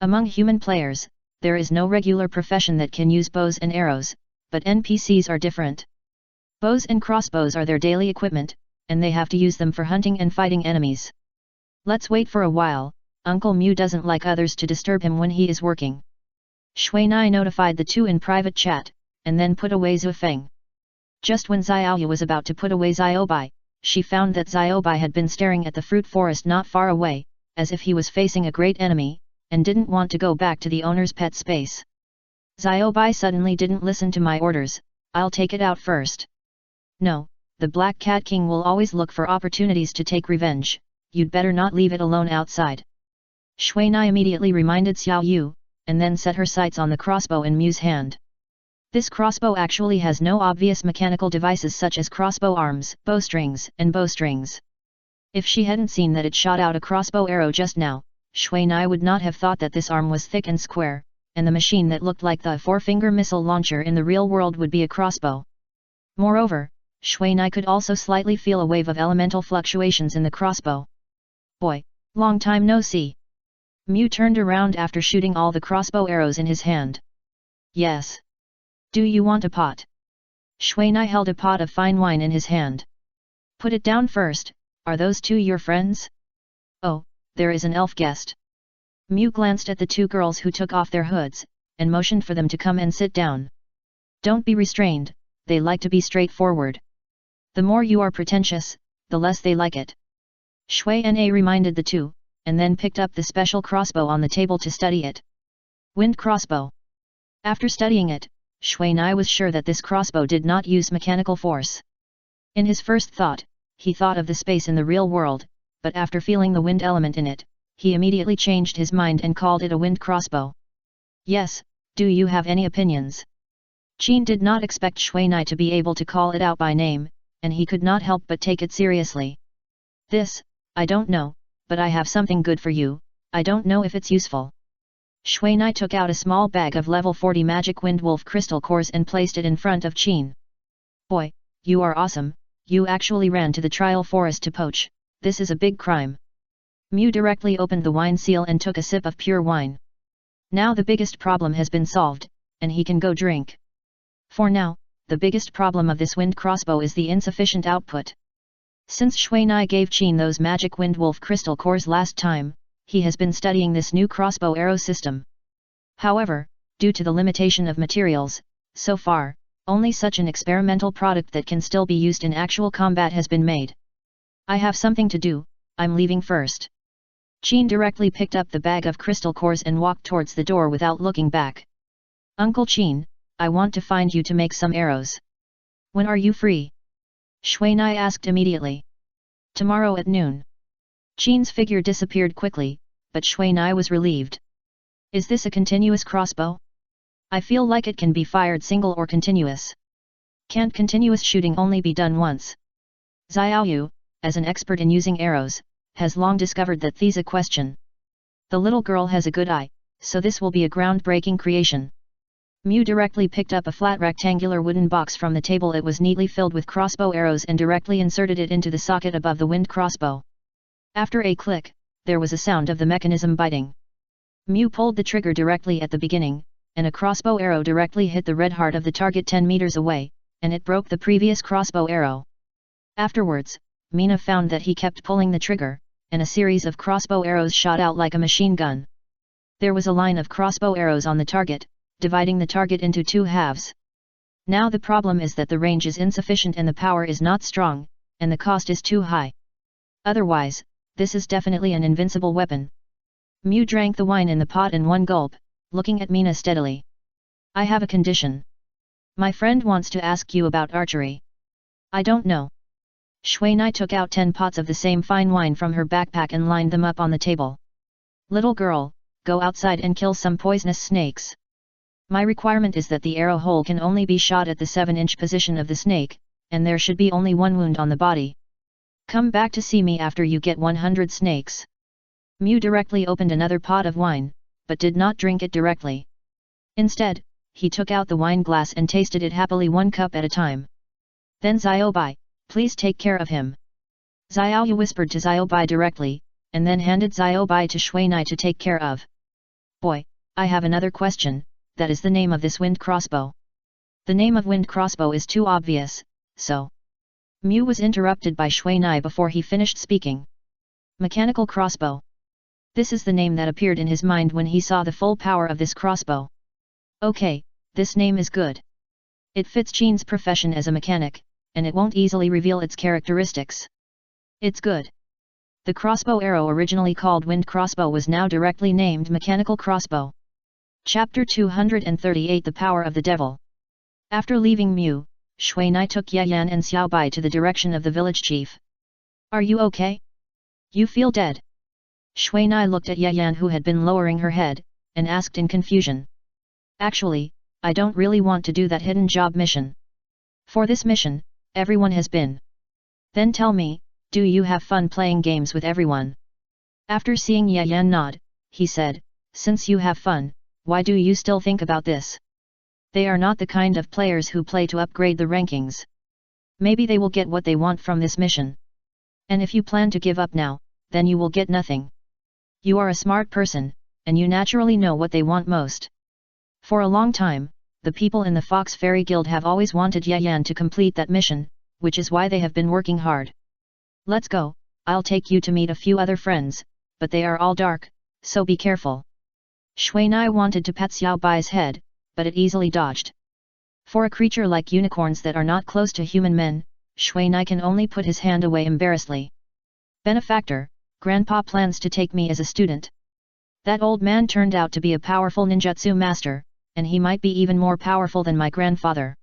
Among human players, there is no regular profession that can use bows and arrows, but NPCs are different. Bows and crossbows are their daily equipment, and they have to use them for hunting and fighting enemies. Let's wait for a while, Uncle Mu doesn't like others to disturb him when he is working. Shui Nai notified the two in private chat, and then put away Zhu Feng. Just when Xiaoyu was about to put away Xiaobai, she found that Xiaobai had been staring at the fruit forest not far away, as if he was facing a great enemy, and didn't want to go back to the owner's pet space. Xiaobai suddenly didn't listen to my orders, I'll take it out first. No, the Black Cat King will always look for opportunities to take revenge, you'd better not leave it alone outside. Shui Nai immediately reminded Xiao Yu, and then set her sights on the crossbow in Mu's hand. This crossbow actually has no obvious mechanical devices such as crossbow arms, bowstrings, and bowstrings. If she hadn't seen that it shot out a crossbow arrow just now, Shui Nai would not have thought that this arm was thick and square, and the machine that looked like the four-finger missile launcher in the real world would be a crossbow. Moreover, Shui Nai could also slightly feel a wave of elemental fluctuations in the crossbow. Boy, long time no see. Mu turned around after shooting all the crossbow arrows in his hand. Yes. Do you want a pot? Shui Nai held a pot of fine wine in his hand. Put it down first, are those two your friends? Oh, there is an elf guest. Mu glanced at the two girls who took off their hoods, and motioned for them to come and sit down. Don't be restrained, they like to be straightforward. The more you are pretentious, the less they like it. Shui Na reminded the two, and then picked up the special crossbow on the table to study it. Wind crossbow. After studying it, Shui Nai was sure that this crossbow did not use mechanical force. In his first thought, he thought of the space in the real world, but after feeling the wind element in it, he immediately changed his mind and called it a wind crossbow. Yes, do you have any opinions? Qin did not expect Shui Nai to be able to call it out by name, and he could not help but take it seriously. This, I don't know, but I have something good for you, I don't know if it's useful. Shui Nai took out a small bag of level 40 magic windwolf crystal cores and placed it in front of Qin. Boy, you are awesome, you actually ran to the trial forest to poach, this is a big crime. Mew directly opened the wine seal and took a sip of pure wine. Now the biggest problem has been solved, and he can go drink. For now, the biggest problem of this wind crossbow is the insufficient output. Since Shui Nai gave Qin those magic windwolf crystal cores last time, he has been studying this new crossbow arrow system. However, due to the limitation of materials, so far, only such an experimental product that can still be used in actual combat has been made. I have something to do, I'm leaving first. Qin directly picked up the bag of crystal cores and walked towards the door without looking back. Uncle Qin, I want to find you to make some arrows. When are you free? Shui Nai asked immediately. Tomorrow at noon. Qin's figure disappeared quickly, but Shui Nai was relieved. Is this a continuous crossbow? I feel like it can be fired single or continuous. Can't continuous shooting only be done once? Xiaoyu, as an expert in using arrows, has long discovered that there's a question. The little girl has a good eye, so this will be a groundbreaking creation. Mew directly picked up a flat rectangular wooden box from the table. It was neatly filled with crossbow arrows and directly inserted it into the socket above the wind crossbow. After a click, there was a sound of the mechanism biting. Mew pulled the trigger directly at the beginning, and a crossbow arrow directly hit the red heart of the target 10 meters away, and it broke the previous crossbow arrow. Afterwards, Mina found that he kept pulling the trigger, and a series of crossbow arrows shot out like a machine gun. There was a line of crossbow arrows on the target, dividing the target into two halves. Now the problem is that the range is insufficient and the power is not strong, and the cost is too high. Otherwise, this is definitely an invincible weapon. Mew drank the wine in the pot in one gulp, looking at Mina steadily. I have a condition. My friend wants to ask you about archery. I don't know. Shui Nai took out 10 pots of the same fine wine from her backpack and lined them up on the table. Little girl, go outside and kill some poisonous snakes. My requirement is that the arrow hole can only be shot at the 7-inch position of the snake, and there should be only one wound on the body. Come back to see me after you get 100 snakes. Mew directly opened another pot of wine, but did not drink it directly. Instead, he took out the wine glass and tasted it happily 1 cup at a time. Then Xiaobai, please take care of him. Xiaoyu whispered to Xiaobai directly, and then handed Xiaobai to Shui Nai to take care of. Boy, I have another question, that is the name of this wind crossbow. The name of wind crossbow is too obvious, so. Mew was interrupted by Shui Nai before he finished speaking. Mechanical crossbow. This is the name that appeared in his mind when he saw the full power of this crossbow. Okay, this name is good. It fits Qin's profession as a mechanic, and it won't easily reveal its characteristics. It's good. The crossbow arrow originally called wind crossbow was now directly named mechanical crossbow. Chapter 238 The Power of the Devil. After leaving Mew, Shui Nai took Yayan and Xiaobai to the direction of the village chief. Are you okay? You feel dead? Shui Nai looked at Yayan who had been lowering her head, and asked in confusion. Actually, I don't really want to do that hidden job mission. For this mission, everyone has been. Then tell me, do you have fun playing games with everyone? After seeing Yayan nod, he said, since you have fun, why do you still think about this? They are not the kind of players who play to upgrade the rankings. Maybe they will get what they want from this mission. And if you plan to give up now, then you will get nothing. You are a smart person, and you naturally know what they want most. For a long time, the people in the Fox Fairy Guild have always wanted Yayan to complete that mission, which is why they have been working hard. Let's go, I'll take you to meet a few other friends, but they are all dark, so be careful. Shui Nai wanted to pat Xiaobai's head, but it easily dodged. For a creature like unicorns that are not close to human men, Shui Nai can only put his hand away embarrassedly. Benefactor, Grandpa plans to take me as a student. That old man turned out to be a powerful ninjutsu master, and he might be even more powerful than my grandfather.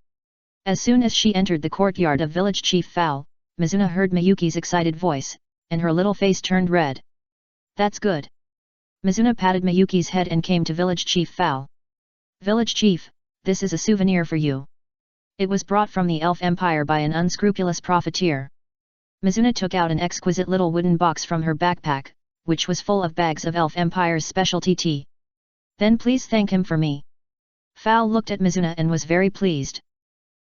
As soon as she entered the courtyard of village chief Fal, Mizuna heard Miyuki's excited voice, and her little face turned red. That's good. Mizuna patted Miyuki's head and came to village chief Fal. Village chief, this is a souvenir for you. It was brought from the Elf Empire by an unscrupulous profiteer. Mizuna took out an exquisite little wooden box from her backpack, which was full of bags of Elf Empire's specialty tea. Then please thank him for me. Fal looked at Mizuna and was very pleased.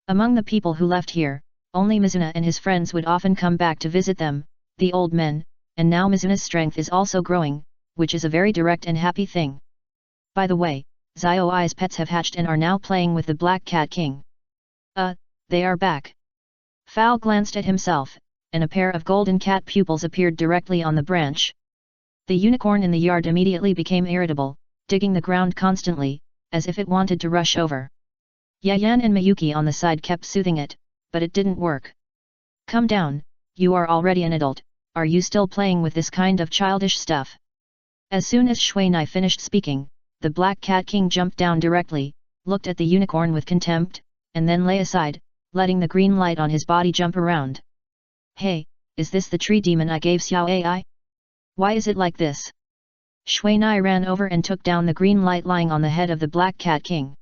Among the people who left here, only Mizuna and his friends would often come back to visit them, the old men, and now Mizuna's strength is also growing, which is a very direct and happy thing. By the way, Zioi's pets have hatched and are now playing with the Black Cat King. They are back. Fal glanced at himself, and a pair of golden cat pupils appeared directly on the branch. The unicorn in the yard immediately became irritable, digging the ground constantly, as if it wanted to rush over. Yayan and Miyuki on the side kept soothing it, but it didn't work. Come down, you are already an adult, are you still playing with this kind of childish stuff? As soon as Shuinai finished speaking, the Black Cat King jumped down directly, looked at the unicorn with contempt, and then lay aside, letting the green light on his body jump around. Hey, is this the tree demon I gave Xiao Ai? Why is it like this? Shuinai ran over and took down the green light lying on the head of the Black Cat King.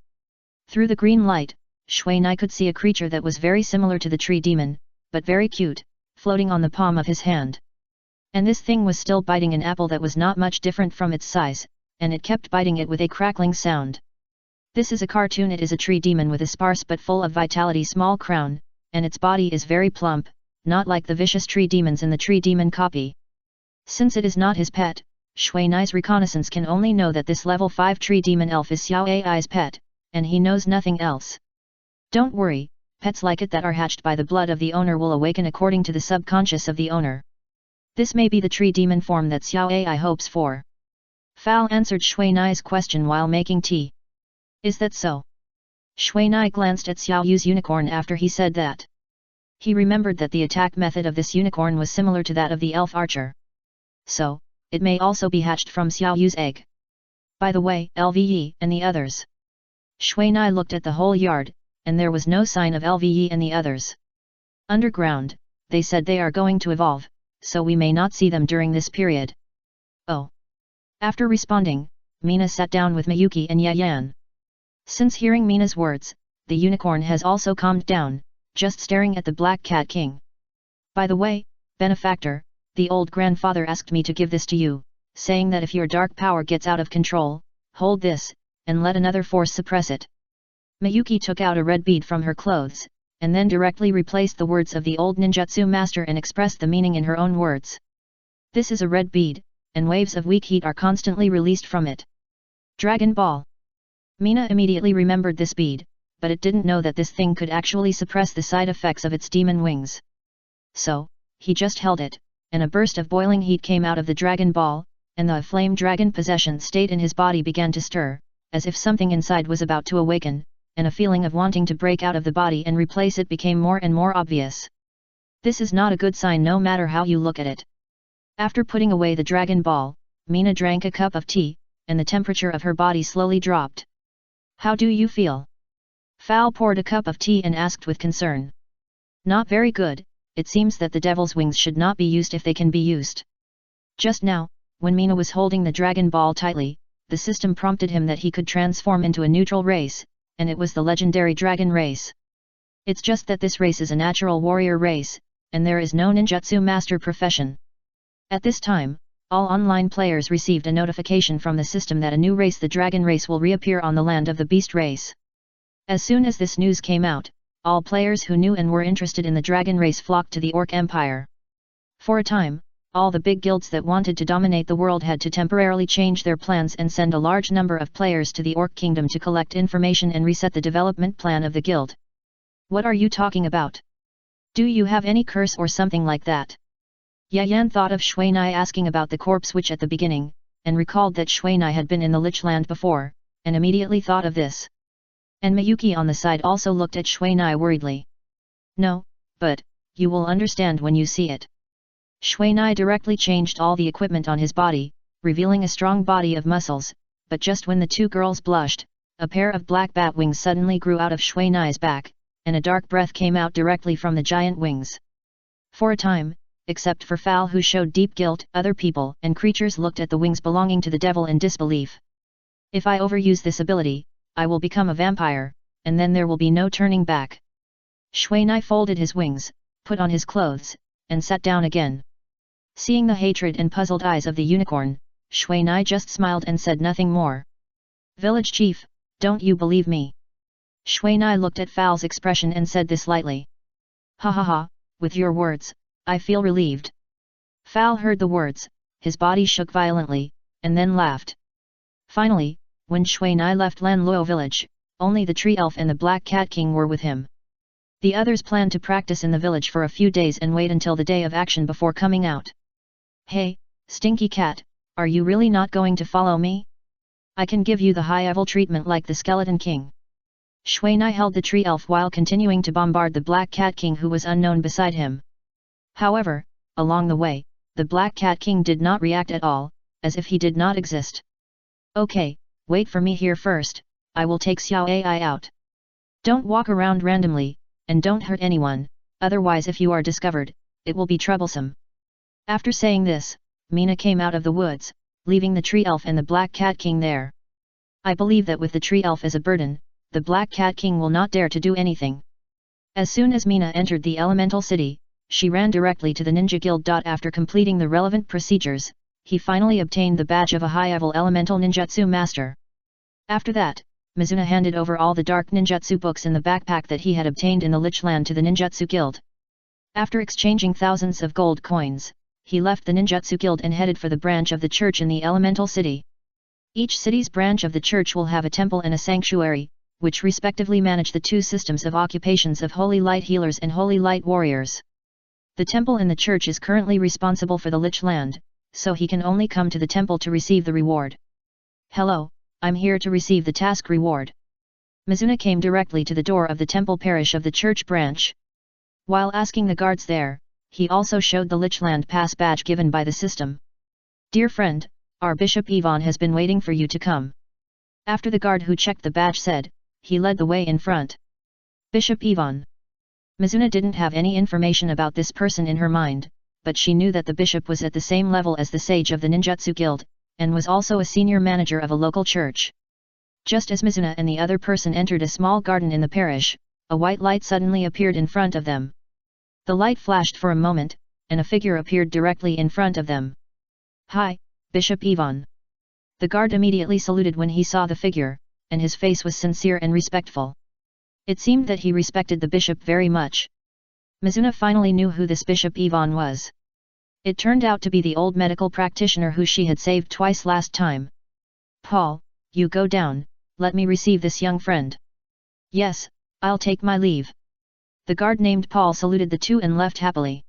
Through the green light, Shuinai could see a creature that was very similar to the tree demon, but very cute, floating on the palm of his hand. And this thing was still biting an apple that was not much different from its size, and it kept biting it with a crackling sound. This is a cartoon. It is a tree demon with a sparse but full of vitality small crown, and its body is very plump, not like the vicious tree demons in the tree demon copy. Since it is not his pet, Shuinai's reconnaissance can only know that this level 5 tree demon elf is Xiao Ai's pet, and he knows nothing else. Don't worry, pets like it that are hatched by the blood of the owner will awaken according to the subconscious of the owner. This may be the tree demon form that Xiao Ai hopes for. Fal answered Shuinai's question while making tea. Is that so? Shuinai glanced at Xiao Yu's unicorn after he said that. He remembered that the attack method of this unicorn was similar to that of the elf archer. So, it may also be hatched from Xiao Yu's egg. By the way, Lve and the others. Shuinai looked at the whole yard, and there was no sign of Lve and the others. Underground, they said they are going to evolve, so we may not see them during this period. Oh. After responding, Mina sat down with Miyuki and Yayan. Since hearing Mina's words, the unicorn has also calmed down, just staring at the Black Cat King. By the way, benefactor, the old grandfather asked me to give this to you, saying that if your dark power gets out of control, hold this, and let another force suppress it. Miyuki took out a red bead from her clothes, and then directly replaced the words of the old ninjutsu master and expressed the meaning in her own words. This is a red bead, and waves of weak heat are constantly released from it. Dragon Ball. Mina immediately remembered this bead, but it didn't know that this thing could actually suppress the side effects of its demon wings. So, he just held it, and a burst of boiling heat came out of the Dragon Ball, and the flame dragon possession state in his body began to stir, as if something inside was about to awaken, and a feeling of wanting to break out of the body and replace it became more and more obvious. This is not a good sign no matter how you look at it. After putting away the Dragon Ball, Mina drank a cup of tea, and the temperature of her body slowly dropped. How do you feel? Fal poured a cup of tea and asked with concern. Not very good, it seems that the devil's wings should not be used if they can be used. Just now, when Mina was holding the Dragon Ball tightly, the system prompted him that he could transform into a neutral race, and it was the legendary dragon race. It's just that this race is a natural warrior race, and there is no ninjutsu master profession. At this time, all online players received a notification from the system that a new race, the dragon race, will reappear on the land of the beast race. As soon as this news came out, all players who knew and were interested in the dragon race flocked to the Orc Empire. For a time, all the big guilds that wanted to dominate the world had to temporarily change their plans and send a large number of players to the Orc Kingdom to collect information and reset the development plan of the guild. What are you talking about? Do you have any curse or something like that? Yayan thought of Shuinai asking about the corpse witch at the beginning, and recalled that Shuinai had been in the Lich Land before, and immediately thought of this. And Miyuki on the side also looked at Shuinai worriedly. No, but, you will understand when you see it. Shuinai directly changed all the equipment on his body, revealing a strong body of muscles, but just when the two girls blushed, a pair of black bat wings suddenly grew out of Shuinai's back, and a dark breath came out directly from the giant wings. For a time, except for Fal who showed deep guilt, other people and creatures looked at the wings belonging to the devil in disbelief. If I overuse this ability, I will become a vampire, and then there will be no turning back. Shui Nai folded his wings, put on his clothes, and sat down again. Seeing the hatred and puzzled eyes of the unicorn, Shui Nai just smiled and said nothing more. Village chief, don't you believe me? Shui Nai looked at Fal's expression and said this lightly. Ha ha ha, with your words, I feel relieved. Fal heard the words, his body shook violently, and then laughed. Finally, when Shui Nai left Lan Luo village, only the tree elf and the black cat king were with him. The others planned to practice in the village for a few days and wait until the day of action before coming out. Hey, stinky cat, are you really not going to follow me? I can give you the high-level treatment like the skeleton king. Shui Nai held the tree elf while continuing to bombard the black cat king who was unknown beside him. However, along the way, the black cat king did not react at all, as if he did not exist. Okay, wait for me here first, I will take Xiao Ai out. Don't walk around randomly, and don't hurt anyone, otherwise if you are discovered, it will be troublesome. After saying this, Mina came out of the woods, leaving the tree elf and the black cat king there. I believe that with the tree elf as a burden, the black cat king will not dare to do anything. As soon as Mina entered the elemental city, she ran directly to the ninja guild. After completing the relevant procedures, he finally obtained the badge of a high-level elemental ninjutsu master. After that, Mizuna handed over all the dark ninjutsu books in the backpack that he had obtained in the Lich Land to the ninjutsu guild. After exchanging thousands of gold coins, he left the ninjutsu guild and headed for the branch of the church in the elemental city. Each city's branch of the church will have a temple and a sanctuary, which respectively manage the two systems of occupations of holy light healers and holy light warriors. The temple in the church is currently responsible for the Lich Land, so he can only come to the temple to receive the reward. Hello, I'm here to receive the task reward. Mizuna came directly to the door of the temple parish of the church branch. While asking the guards there, he also showed the Lich Land pass badge given by the system. Dear friend, our Bishop Ivan has been waiting for you to come. After the guard who checked the badge said, he led the way in front. Bishop Ivan. Mizuna didn't have any information about this person in her mind, but she knew that the bishop was at the same level as the sage of the ninjutsu guild, and was also a senior manager of a local church. Just as Mizuna and the other person entered a small garden in the parish, a white light suddenly appeared in front of them. The light flashed for a moment, and a figure appeared directly in front of them. Hi, Bishop Ivan. The guard immediately saluted when he saw the figure, and his face was sincere and respectful. It seemed that he respected the bishop very much. Mizuna finally knew who this Bishop Ivan was. It turned out to be the old medical practitioner who she had saved twice last time. Paul, you go down, let me receive this young friend. Yes, I'll take my leave. The guard named Paul saluted the two and left happily.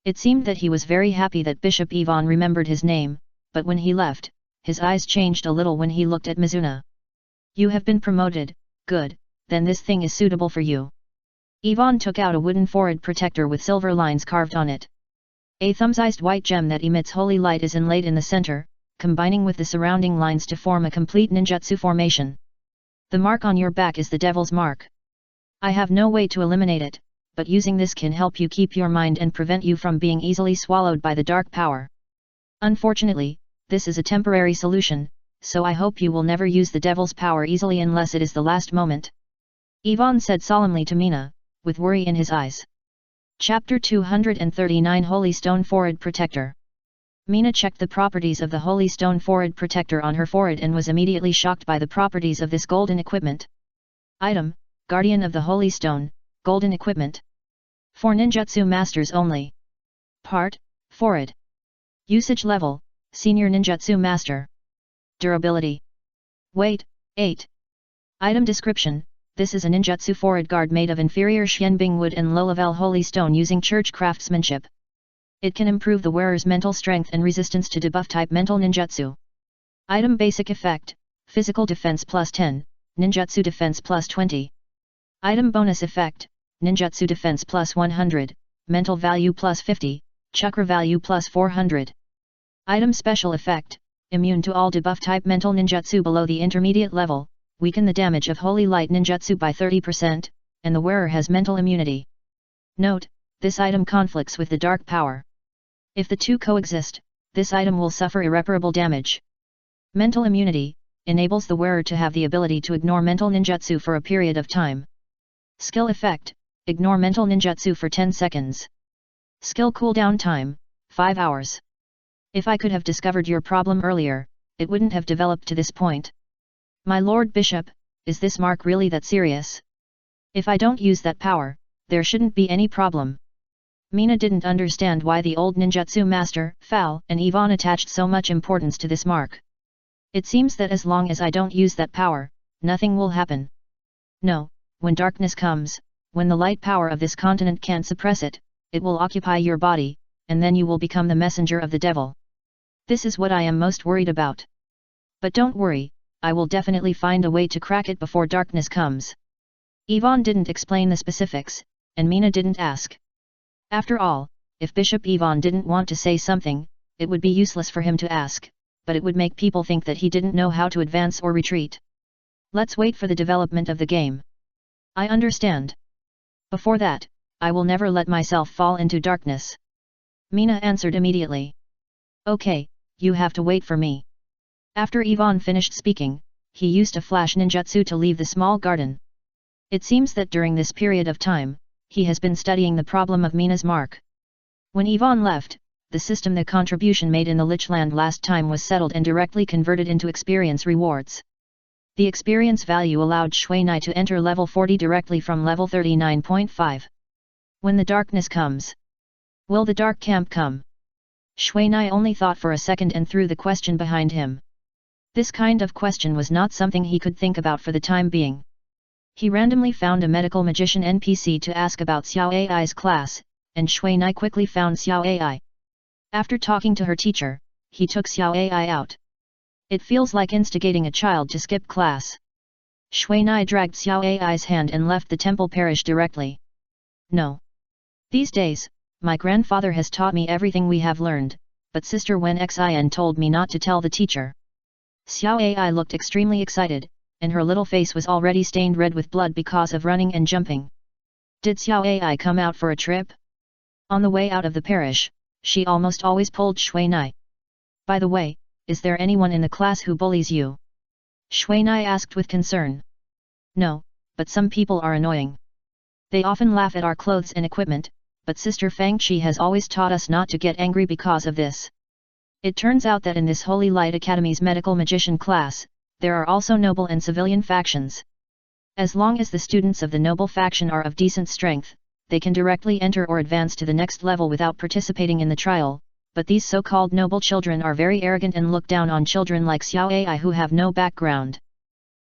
It seemed that he was very happy that Bishop Ivan remembered his name, but when he left, his eyes changed a little when he looked at Mizuna. You have been promoted, good, then this thing is suitable for you. Ivan took out a wooden forehead protector with silver lines carved on it. A thumb-sized white gem that emits holy light is inlaid in the center, combining with the surrounding lines to form a complete ninjutsu formation. The mark on your back is the devil's mark. I have no way to eliminate it, but using this can help you keep your mind and prevent you from being easily swallowed by the dark power. Unfortunately, this is a temporary solution, so I hope you will never use the devil's power easily unless it is the last moment. Ivan said solemnly to Mina, with worry in his eyes. Chapter 239 Holy Stone Forehead Protector. Mina checked the properties of the Holy Stone Forehead Protector on her forehead and was immediately shocked by the properties of this golden equipment. Item, Guardian of the Holy Stone, Golden Equipment. For ninjutsu masters only. Part, Forehead. Usage level, Senior Ninjutsu Master. Durability. Weight, 8. Item description, this is a ninjutsu forehead guard made of inferior Xianbing wood and low-level holy stone using church craftsmanship. It can improve the wearer's mental strength and resistance to debuff-type mental ninjutsu. Item basic effect, Physical defense plus 10, Ninjutsu defense plus 20. Item bonus effect, Ninjutsu defense plus 100, Mental value plus 50, Chakra value plus 400. Item special effect, Immune to all debuff-type mental ninjutsu below the intermediate level, weaken the damage of holy light ninjutsu by 30%, and the wearer has mental immunity. Note, this item conflicts with the dark power. If the two coexist, this item will suffer irreparable damage. Mental immunity, enables the wearer to have the ability to ignore mental ninjutsu for a period of time. Skill effect, ignore mental ninjutsu for 10 seconds. Skill cooldown time, 5 hours. If I could have discovered your problem earlier, it wouldn't have developed to this point. My Lord Bishop, is this mark really that serious? If I don't use that power, there shouldn't be any problem. Mina didn't understand why the old ninjutsu master, Fal, and Yvonne attached so much importance to this mark. It seems that as long as I don't use that power, nothing will happen. No, when darkness comes, when the light power of this continent can't suppress it, it will occupy your body, and then you will become the messenger of the devil. This is what I am most worried about. But don't worry, I will definitely find a way to crack it before darkness comes. Yvonne didn't explain the specifics, and Mina didn't ask. After all, if Bishop Yvonne didn't want to say something, it would be useless for him to ask, but it would make people think that he didn't know how to advance or retreat. Let's wait for the development of the game. I understand. Before that, I will never let myself fall into darkness. Mina answered immediately. Okay, you have to wait for me. After Yvonne finished speaking, he used a flash ninjutsu to leave the small garden. It seems that during this period of time, he has been studying the problem of Mina's mark. When Yvonne left, the system the contribution made in the Lichland last time was settled and directly converted into experience rewards. The experience value allowed Shuinai to enter level 40 directly from level 39.5. When the darkness comes. Will the dark camp come? Shuinai only thought for a second and threw the question behind him. This kind of question was not something he could think about for the time being. He randomly found a medical magician NPC to ask about Xiao Ai's class, and Shuinai quickly found Xiao Ai. After talking to her teacher, he took Xiao Ai out. It feels like instigating a child to skip class. Shuinai dragged Xiao Ai's hand and left the temple parish directly. No. These days, my grandfather has taught me everything we have learned, but Sister Wen Xin told me not to tell the teacher. Xiao Ai looked extremely excited, and her little face was already stained red with blood because of running and jumping. Did Xiao Ai come out for a trip? On the way out of the parish, she almost always pulled Shuinai. By the way, is there anyone in the class who bullies you? Shuinai asked with concern. No, but some people are annoying. They often laugh at our clothes and equipment, but Sister Fangchi has always taught us not to get angry because of this. It turns out that in this Holy Light Academy's medical magician class, there are also noble and civilian factions. As long as the students of the noble faction are of decent strength, they can directly enter or advance to the next level without participating in the trial, but these so-called noble children are very arrogant and look down on children like Xiao Ai who have no background.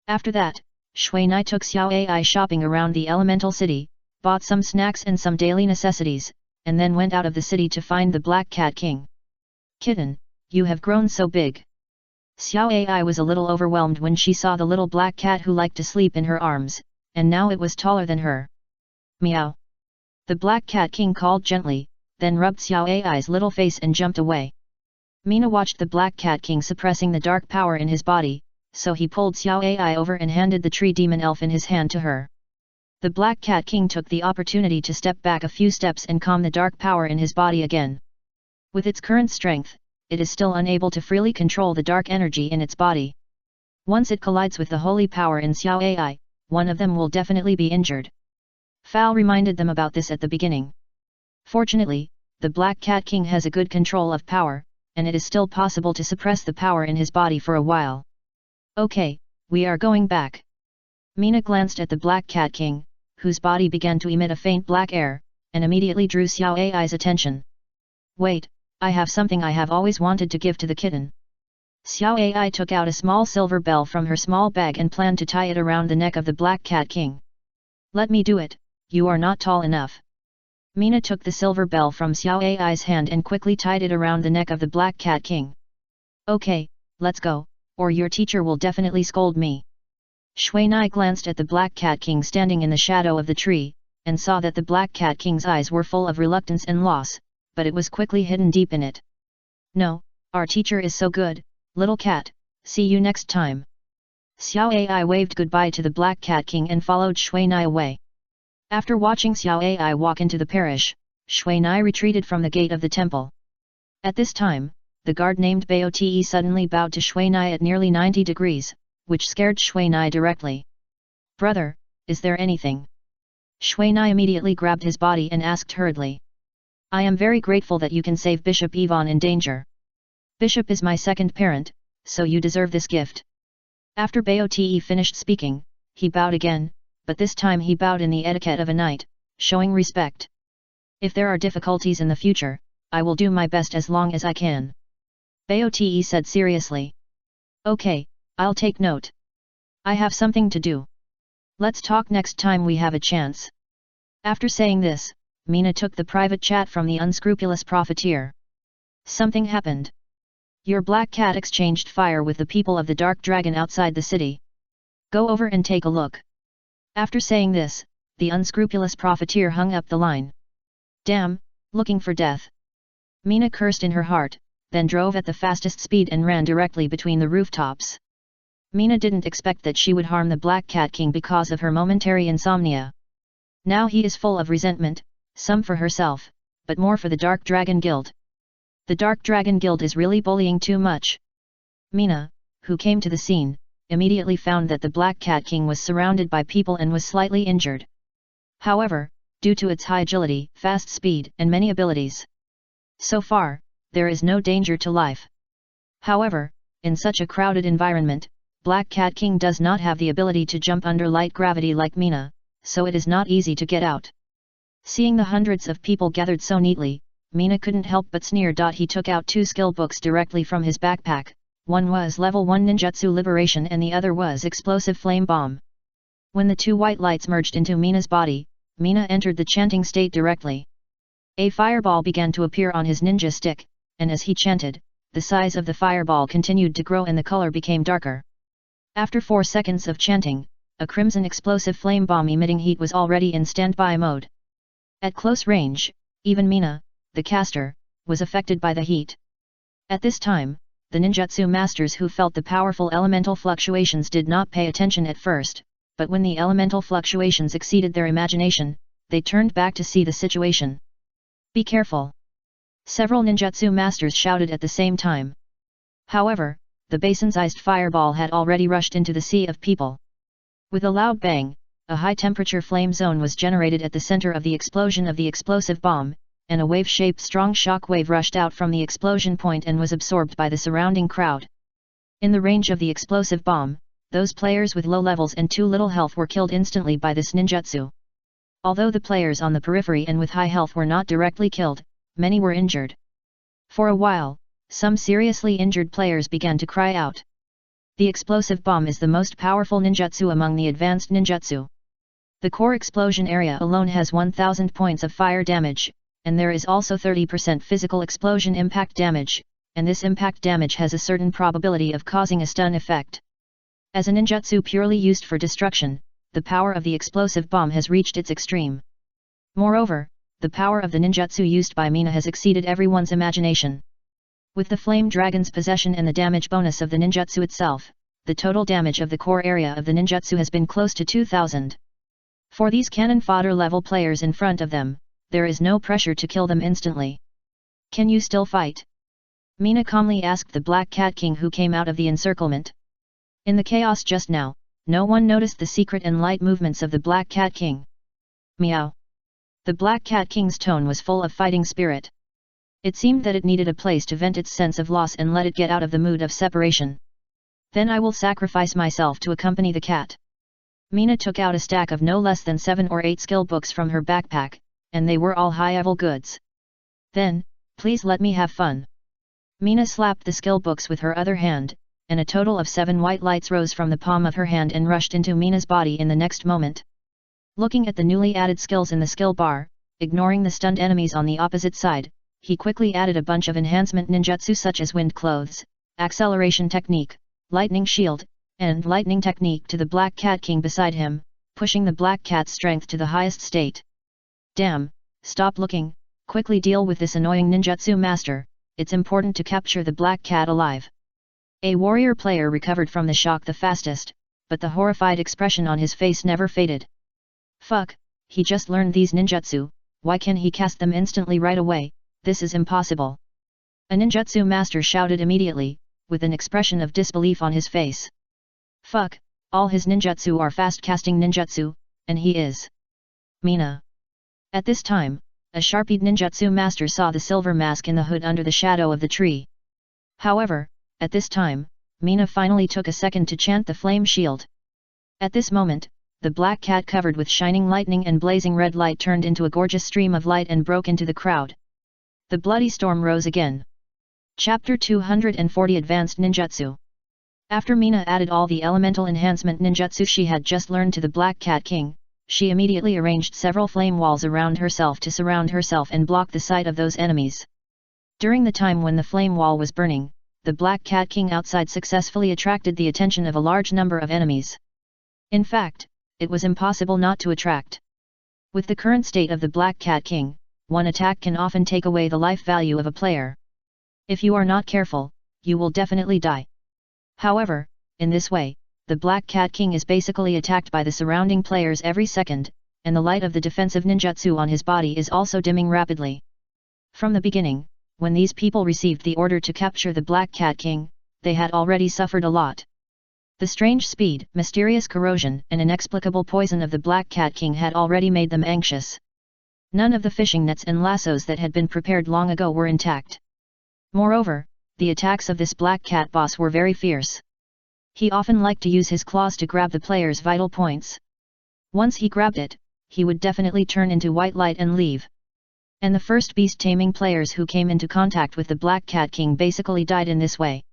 After that, Shuinai took Xiao Ai shopping around the elemental city, bought some snacks and some daily necessities, and then went out of the city to find the Black Cat King. Kitten, you have grown so big. Xiao Ai was a little overwhelmed when she saw the little black cat who liked to sleep in her arms, and now it was taller than her. Meow. The Black Cat King called gently, then rubbed Xiao Ai's little face and jumped away. Mina watched the Black Cat King suppressing the dark power in his body, so he pulled Xiao Ai over and handed the tree demon elf in his hand to her. The Black Cat King took the opportunity to step back a few steps and calm the dark power in his body again. With its current strength, it is still unable to freely control the dark energy in its body. Once it collides with the holy power in Xiao Ai, one of them will definitely be injured. Fal reminded them about this at the beginning. Fortunately, the Black Cat King has a good control of power, and it is still possible to suppress the power in his body for a while. Okay, we are going back. Mina glanced at the Black Cat King, whose body began to emit a faint black air, and immediately drew Xiao Ai's attention. Wait, I have something I have always wanted to give to the kitten. Xiao Ai took out a small silver bell from her small bag and planned to tie it around the neck of the Black Cat King. Let me do it, you are not tall enough. Mina took the silver bell from Xiao Ai's hand and quickly tied it around the neck of the Black Cat King. Okay, let's go, or your teacher will definitely scold me. Shuinai glanced at the Black Cat King standing in the shadow of the tree, and saw that the Black Cat King's eyes were full of reluctance and loss, but it was quickly hidden deep in it. No, our teacher is so good, little cat, see you next time. Xiao Ai waved goodbye to the Black Cat King and followed Shuinai away. After watching Xiao Ai walk into the parish, Shuinai retreated from the gate of the temple. At this time, the guard named Baote suddenly bowed to Shuinai at nearly 90 degrees, which scared Shui Nai directly. "Brother, is there anything?" Shui Nai immediately grabbed his body and asked hurriedly. "I am very grateful that you can save Bishop Yvonne in danger. Bishop is my second parent, so you deserve this gift." After Baote finished speaking, he bowed again, but this time he bowed in the etiquette of a knight, showing respect. "If there are difficulties in the future, I will do my best as long as I can," Baote said seriously. "Okay, I'll take note. I have something to do. Let's talk next time we have a chance." After saying this, Mina took the private chat from the unscrupulous profiteer. Something happened. Your black cat exchanged fire with the people of the Dark Dragon outside the city. Go over and take a look. After saying this, the unscrupulous profiteer hung up the line. Damn, looking for death. Mina cursed in her heart, then drove at the fastest speed and ran directly between the rooftops. Mina didn't expect that she would harm the Black Cat King because of her momentary insomnia. Now he is full of resentment, some for herself, but more for the Dark Dragon Guild. The Dark Dragon Guild is really bullying too much. Mina, who came to the scene, immediately found that the Black Cat King was surrounded by people and was slightly injured. However, due to its high agility, fast speed, and many abilities, so far, there is no danger to life. However, in such a crowded environment, Black Cat King does not have the ability to jump under light gravity like Mina, so it is not easy to get out. Seeing the hundreds of people gathered so neatly, Mina couldn't help but sneer. He took out 2 skill books directly from his backpack, one was level 1 Ninjutsu Liberation and the other was Explosive Flame Bomb. When the 2 white lights merged into Mina's body, Mina entered the chanting state directly. A fireball began to appear on his ninja stick, and as he chanted, the size of the fireball continued to grow and the color became darker. After 4 seconds of chanting, a crimson explosive flame bomb emitting heat was already in standby mode. At close range, even Mina, the caster, was affected by the heat. At this time, the ninjutsu masters who felt the powerful elemental fluctuations did not pay attention at first, but when the elemental fluctuations exceeded their imagination, they turned back to see the situation. Be careful! Several ninjutsu masters shouted at the same time. However, the basin-sized fireball had already rushed into the sea of people. With a loud bang, a high-temperature flame zone was generated at the center of the explosion of the explosive bomb, and a wave-shaped strong shock wave rushed out from the explosion point and was absorbed by the surrounding crowd. In the range of the explosive bomb, those players with low levels and too little health were killed instantly by this ninjutsu. Although the players on the periphery and with high health were not directly killed, many were injured. For a while, some seriously injured players began to cry out. The explosive bomb is the most powerful ninjutsu among the advanced ninjutsu. The core explosion area alone has 1000 points of fire damage, and there is also 30% physical explosion impact damage, and this impact damage has a certain probability of causing a stun effect. As a ninjutsu purely used for destruction, the power of the explosive bomb has reached its extreme. Moreover, the power of the ninjutsu used by Mina has exceeded everyone's imagination. With the flame dragon's possession and the damage bonus of the ninjutsu itself, the total damage of the core area of the ninjutsu has been close to 2000. For these cannon fodder level players in front of them, there is no pressure to kill them instantly. Can you still fight? Mina calmly asked the Black Cat King who came out of the encirclement. In the chaos just now, no one noticed the secret and light movements of the Black Cat King. Meow. The Black Cat King's tone was full of fighting spirit. It seemed that it needed a place to vent its sense of loss and let it get out of the mood of separation. Then I will sacrifice myself to accompany the cat. Mina took out a stack of no less than 7 or 8 skill books from her backpack, and they were all high-level goods. Then, please let me have fun. Mina slapped the skill books with her other hand, and a total of 7 white lights rose from the palm of her hand and rushed into Mina's body in the next moment. Looking at the newly added skills in the skill bar, ignoring the stunned enemies on the opposite side, he quickly added a bunch of enhancement ninjutsu such as wind clothes, acceleration technique, lightning shield, and lightning technique to the Black Cat King beside him, pushing the Black Cat's strength to the highest state. Damn, stop looking, quickly deal with this annoying ninjutsu master, it's important to capture the Black Cat alive. A warrior player recovered from the shock the fastest, but the horrified expression on his face never faded. Fuck, he just learned these ninjutsu, why can't he cast them instantly right away, this is impossible. A ninjutsu master shouted immediately, with an expression of disbelief on his face. Fuck, all his ninjutsu are fast-casting ninjutsu, and he is Mina. At this time, a sharpied ninjutsu master saw the silver mask in the hood under the shadow of the tree. However, at this time, Mina finally took a second to chant the flame shield. At this moment, the black cat covered with shining lightning and blazing red light turned into a gorgeous stream of light and broke into the crowd. The bloody storm rose again. Chapter 240 Advanced Ninjutsu. After Mina added all the elemental enhancement ninjutsu she had just learned to the Black Cat King, she immediately arranged several flame walls around herself to surround herself and block the sight of those enemies. During the time when the flame wall was burning, the Black Cat King outside successfully attracted the attention of a large number of enemies. In fact, it was impossible not to attract. With the current state of the Black Cat King, one attack can often take away the life value of a player. If you are not careful, you will definitely die. However, in this way, the Black Cat King is basically attacked by the surrounding players every second, and the light of the defensive ninjutsu on his body is also dimming rapidly. From the beginning, when these people received the order to capture the Black Cat King, they had already suffered a lot. The strange speed, mysterious corrosion and inexplicable poison of the Black Cat King had already made them anxious. None of the fishing nets and lassos that had been prepared long ago were intact. Moreover, the attacks of this Black Cat boss were very fierce. He often liked to use his claws to grab the player's vital points. Once he grabbed it, he would definitely turn into white light and leave. And the first beast-taming players who came into contact with the Black Cat King basically died in this way.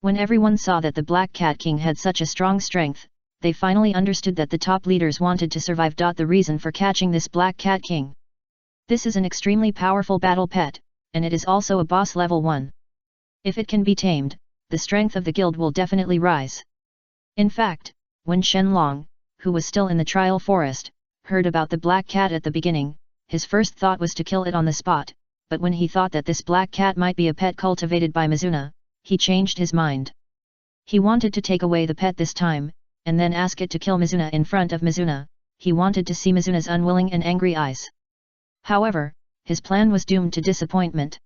When everyone saw that the Black Cat King had such a strong strength, they finally understood that the top leaders wanted to survive. The reason for catching this Black Cat King. This is an extremely powerful battle pet, and it is also a boss level 1. If it can be tamed, the strength of the guild will definitely rise. In fact, when Shenlong, who was still in the trial forest, heard about the black cat at the beginning, his first thought was to kill it on the spot, but when he thought that this black cat might be a pet cultivated by Mizuna, he changed his mind. He wanted to take away the pet this time, and then ask it to kill Mizuna in front of Mizuna. He wanted to see Mizuna's unwilling and angry eyes. However, his plan was doomed to disappointment.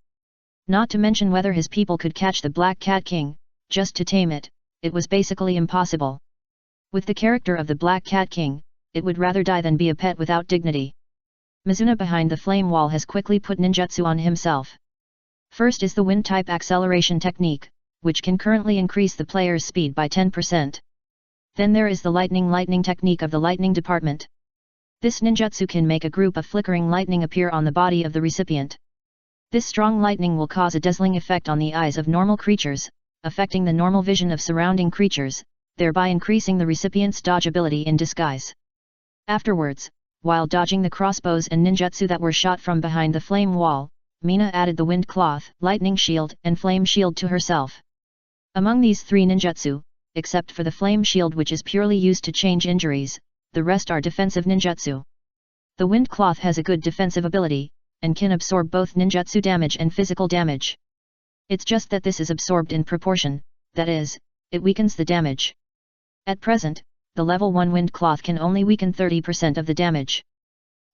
Not to mention whether his people could catch the Black Cat King, just to tame it, it was basically impossible. With the character of the Black Cat King, it would rather die than be a pet without dignity. Mizuna behind the flame wall has quickly put ninjutsu on himself. First is the wind type acceleration technique, which can currently increase the player's speed by 10%. Then there is the lightning technique of the lightning department. This ninjutsu can make a group of flickering lightning appear on the body of the recipient. This strong lightning will cause a dazzling effect on the eyes of normal creatures, affecting the normal vision of surrounding creatures, thereby increasing the recipient's dodge ability in disguise. Afterwards, while dodging the crossbows and ninjutsu that were shot from behind the flame wall, Mina added the wind cloth, lightning shield and flame shield to herself. Among these three ninjutsu, except for the flame shield which is purely used to change injuries, the rest are defensive ninjutsu. The wind cloth has a good defensive ability, and can absorb both ninjutsu damage and physical damage. It's just that this is absorbed in proportion, that is, it weakens the damage. At present, the level 1 wind cloth can only weaken 30% of the damage.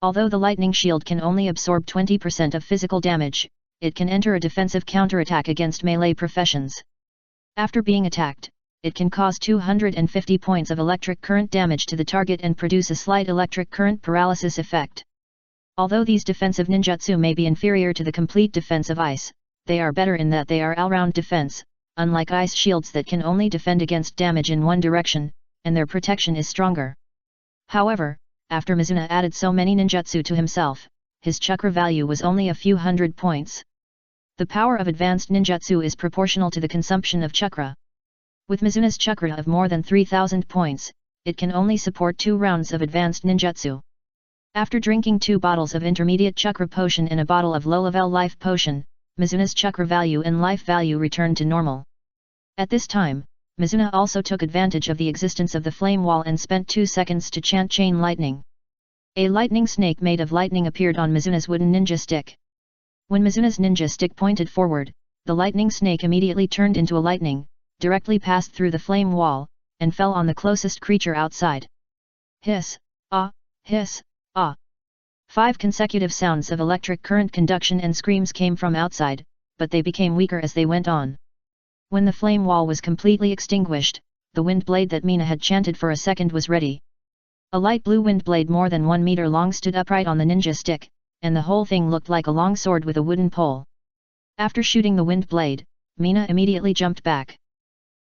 Although the lightning shield can only absorb 20% of physical damage, it can enter a defensive counterattack against melee professions. After being attacked, it can cause 250 points of electric current damage to the target and produce a slight electric current paralysis effect. Although these defensive ninjutsu may be inferior to the complete defense of ice, they are better in that they are all-round defense, unlike ice shields that can only defend against damage in one direction, and their protection is stronger. However, after Mizuna added so many ninjutsu to himself, his chakra value was only a few hundred points. The power of advanced ninjutsu is proportional to the consumption of chakra. With Mizuna's chakra of more than 3,000 points, it can only support 2 rounds of advanced ninjutsu. After drinking 2 bottles of intermediate chakra potion and a bottle of low-level life potion, Mizuna's chakra value and life value returned to normal. At this time, Mizuna also took advantage of the existence of the flame wall and spent 2 seconds to chant chain lightning. A lightning snake made of lightning appeared on Mizuna's wooden ninja stick. When Mizuna's ninja stick pointed forward, the lightning snake immediately turned into a lightning, directly passed through the flame wall, and fell on the closest creature outside. Hiss, ah, hiss, ah. 5 consecutive sounds of electric current conduction and screams came from outside, but they became weaker as they went on. When the flame wall was completely extinguished, the wind blade that Mina had chanted for a second was ready. A light blue wind blade more than 1 meter long stood upright on the ninja stick, and the whole thing looked like a long sword with a wooden pole. After shooting the wind blade, Mina immediately jumped back.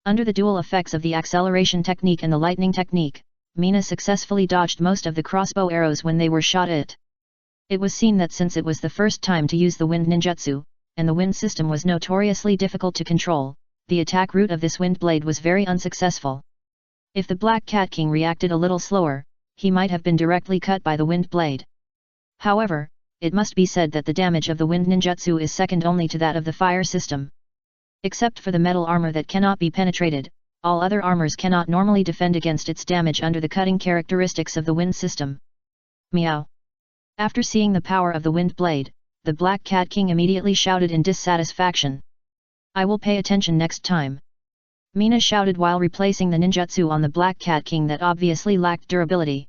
Under the dual effects of the acceleration technique and the lightning technique, Mina successfully dodged most of the crossbow arrows when they were shot at it. It was seen that since it was the first time to use the wind ninjutsu, and the wind system was notoriously difficult to control, the attack route of this wind blade was very unsuccessful. If the Black Cat King reacted a little slower, he might have been directly cut by the wind blade. However, it must be said that the damage of the wind ninjutsu is second only to that of the fire system. Except for the metal armor that cannot be penetrated, all other armors cannot normally defend against its damage under the cutting characteristics of the wind system. Meow. After seeing the power of the wind blade, the Black Cat King immediately shouted in dissatisfaction. I will pay attention next time. Mina shouted while replacing the ninjutsu on the Black Cat King that obviously lacked durability.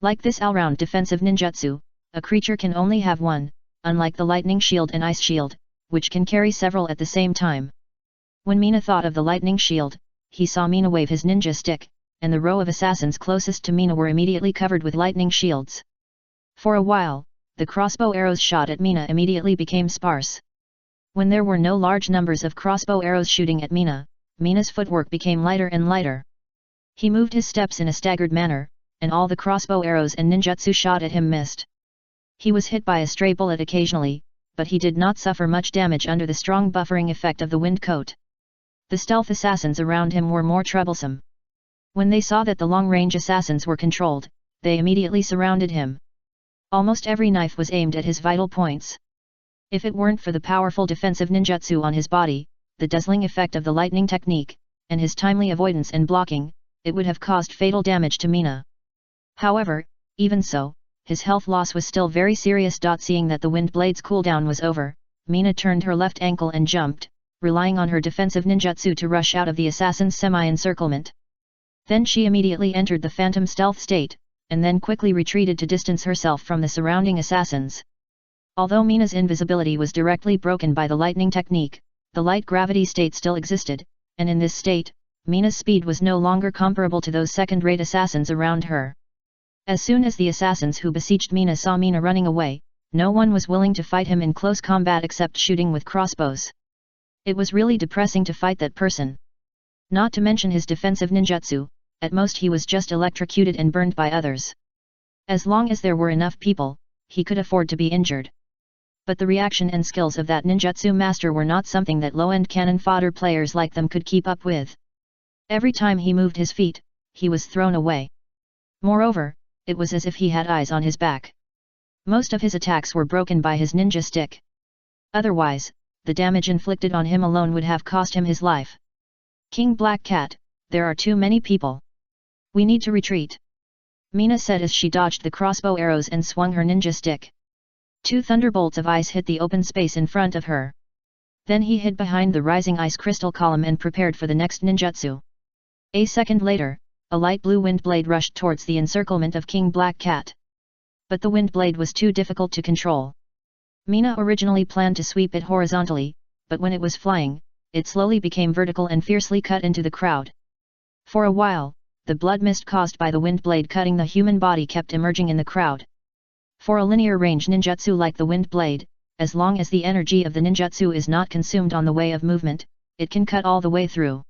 Like this all-round defensive ninjutsu, a creature can only have one, unlike the lightning shield and ice shield, which can carry several at the same time. When Mina thought of the lightning shield, he saw Mina wave his ninja stick, and the row of assassins closest to Mina were immediately covered with lightning shields. For a while, the crossbow arrows shot at Mina immediately became sparse. When there were no large numbers of crossbow arrows shooting at Mina, Mina's footwork became lighter and lighter. He moved his steps in a staggered manner, and all the crossbow arrows and ninjutsu shot at him missed. He was hit by a stray bullet occasionally, but he did not suffer much damage under the strong buffering effect of the wind coat. The stealth assassins around him were more troublesome. When they saw that the long-range assassins were controlled, they immediately surrounded him. Almost every knife was aimed at his vital points. If it weren't for the powerful defensive ninjutsu on his body, the dazzling effect of the lightning technique, and his timely avoidance and blocking, it would have caused fatal damage to Mina. However, even so, his health loss was still very serious. Seeing that the wind blade's cooldown was over, Mina turned her left ankle and jumped, relying on her defensive ninjutsu to rush out of the assassin's semi-encirclement. Then she immediately entered the phantom stealth state, and then quickly retreated to distance herself from the surrounding assassins. Although Mina's invisibility was directly broken by the lightning technique, the light gravity state still existed, and in this state, Mina's speed was no longer comparable to those second-rate assassins around her. As soon as the assassins who besieged Mina saw Mina running away, no one was willing to fight him in close combat except shooting with crossbows. It was really depressing to fight that person. Not to mention his defensive ninjutsu, at most he was just electrocuted and burned by others. As long as there were enough people, he could afford to be injured. But the reaction and skills of that ninjutsu master were not something that low-end cannon fodder players like them could keep up with. Every time he moved his feet, he was thrown away. Moreover, it was as if he had eyes on his back. Most of his attacks were broken by his ninja stick. Otherwise, the damage inflicted on him alone would have cost him his life. King Black Cat, there are too many people. We need to retreat. Mina said as she dodged the crossbow arrows and swung her ninja stick. 2 thunderbolts of ice hit the open space in front of her. Then he hid behind the rising ice crystal column and prepared for the next ninjutsu. A second later, a light blue wind blade rushed towards the encirclement of King Black Cat. But the wind blade was too difficult to control. Mina originally planned to sweep it horizontally, but when it was flying, it slowly became vertical and fiercely cut into the crowd. For a while, the blood mist caused by the wind blade cutting the human body kept emerging in the crowd. For a linear range ninjutsu like the wind blade, as long as the energy of the ninjutsu is not consumed on the way of movement, it can cut all the way through.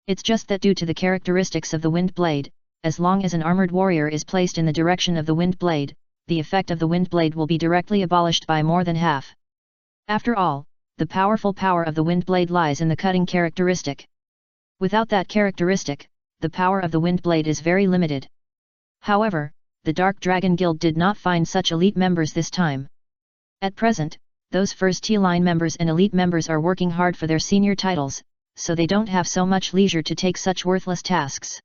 It's just that due to the characteristics of the wind blade, as long as an armored warrior is placed in the direction of the wind blade, the effect of the wind blade will be directly abolished by more than half. After all, the powerful power of the wind blade lies in the cutting characteristic. Without that characteristic, the power of the wind blade is very limited. However, the Dark Dragon Guild did not find such elite members this time. At present, those first T-line members and elite members are working hard for their senior titles, so they don't have so much leisure to take such worthless tasks.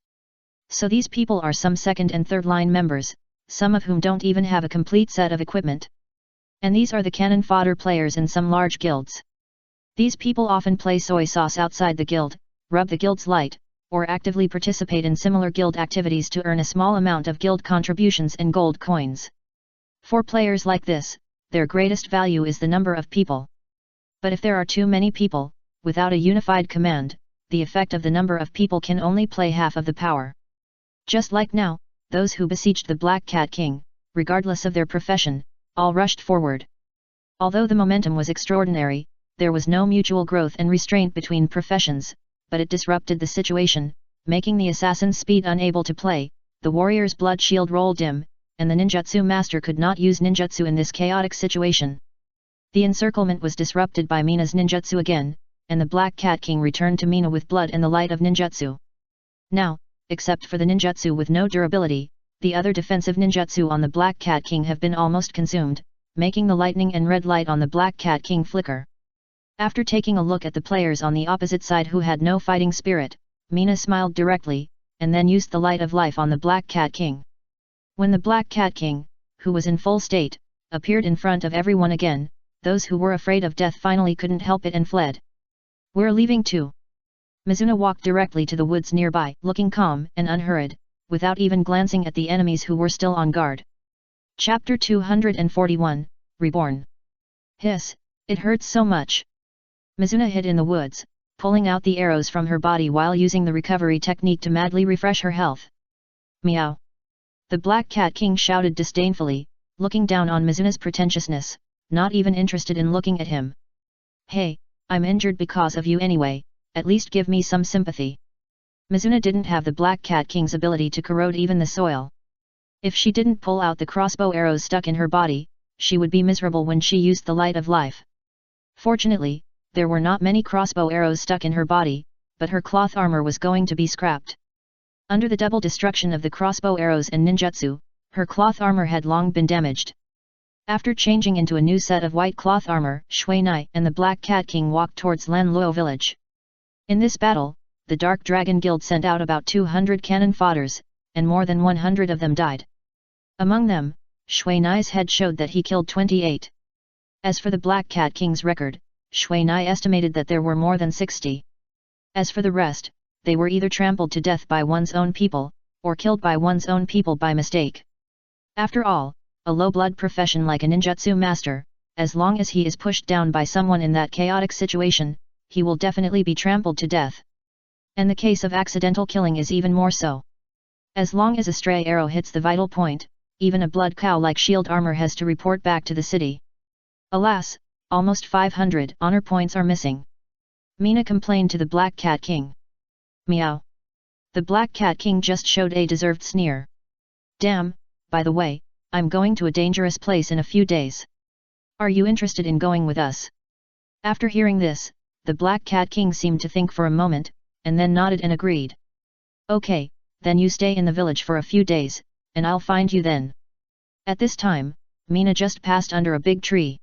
So these people are some second and third line members, some of whom don't even have a complete set of equipment. And these are the cannon fodder players in some large guilds. These people often play soy sauce outside the guild, rub the guild's light, or actively participate in similar guild activities to earn a small amount of guild contributions and gold coins. For players like this, their greatest value is the number of people. But if there are too many people, without a unified command, the effect of the number of people can only play half of the power. Just like now, those who besieged the Black Cat King, regardless of their profession, all rushed forward. Although the momentum was extraordinary, there was no mutual growth and restraint between professions, but it disrupted the situation, making the assassin's speed unable to play, the warrior's blood shield roll dim, and the ninjutsu master could not use ninjutsu in this chaotic situation. The encirclement was disrupted by Mina's ninjutsu again, and the Black Cat King returned to Mina with blood and the light of ninjutsu. Now, except for the ninjutsu with no durability, the other defensive ninjutsu on the Black Cat King have been almost consumed, making the lightning and red light on the Black Cat King flicker. After taking a look at the players on the opposite side who had no fighting spirit, Mina smiled directly, and then used the light of life on the Black Cat King. When the Black Cat King, who was in full state, appeared in front of everyone again, those who were afraid of death finally couldn't help it and fled. "We're leaving too." Mizuna walked directly to the woods nearby, looking calm and unhurried, without even glancing at the enemies who were still on guard. Chapter 241, Reborn. Hiss, it hurts so much. Mizuna hid in the woods, pulling out the arrows from her body while using the recovery technique to madly refresh her health. Meow. The Black Cat King shouted disdainfully, looking down on Mizuna's pretentiousness, not even interested in looking at him. "Hey, I'm injured because of you anyway, at least give me some sympathy." Mizuna didn't have the Black Cat King's ability to corrode even the soil. If she didn't pull out the crossbow arrows stuck in her body, she would be miserable when she used the light of life. Fortunately, there were not many crossbow arrows stuck in her body, but her cloth armor was going to be scrapped. Under the double destruction of the crossbow arrows and ninjutsu, her cloth armor had long been damaged. After changing into a new set of white cloth armor, Shui Nai and the Black Cat King walked towards Lan Luo village. In this battle, the Dark Dragon Guild sent out about 200 cannon fodders, and more than 100 of them died. Among them, Shui Nai's head showed that he killed 28. As for the Black Cat King's record, Shui Nai estimated that there were more than 60. As for the rest, they were either trampled to death by one's own people, or killed by one's own people by mistake. After all, a low-blood profession like a ninjutsu master, as long as he is pushed down by someone in that chaotic situation, he will definitely be trampled to death. And the case of accidental killing is even more so. As long as a stray arrow hits the vital point, even a blood cow like shield armor has to report back to the city. Alas, almost 500 honor points are missing. Mina complained to the Black Cat King. Meow. The Black Cat King just showed a deserved sneer. Damn, by the way, I'm going to a dangerous place in a few days. Are you interested in going with us? After hearing this, the Black Cat King seemed to think for a moment, and then nodded and agreed. Okay, then you stay in the village for a few days, and I'll find you then. At this time, Mina just passed under a big tree.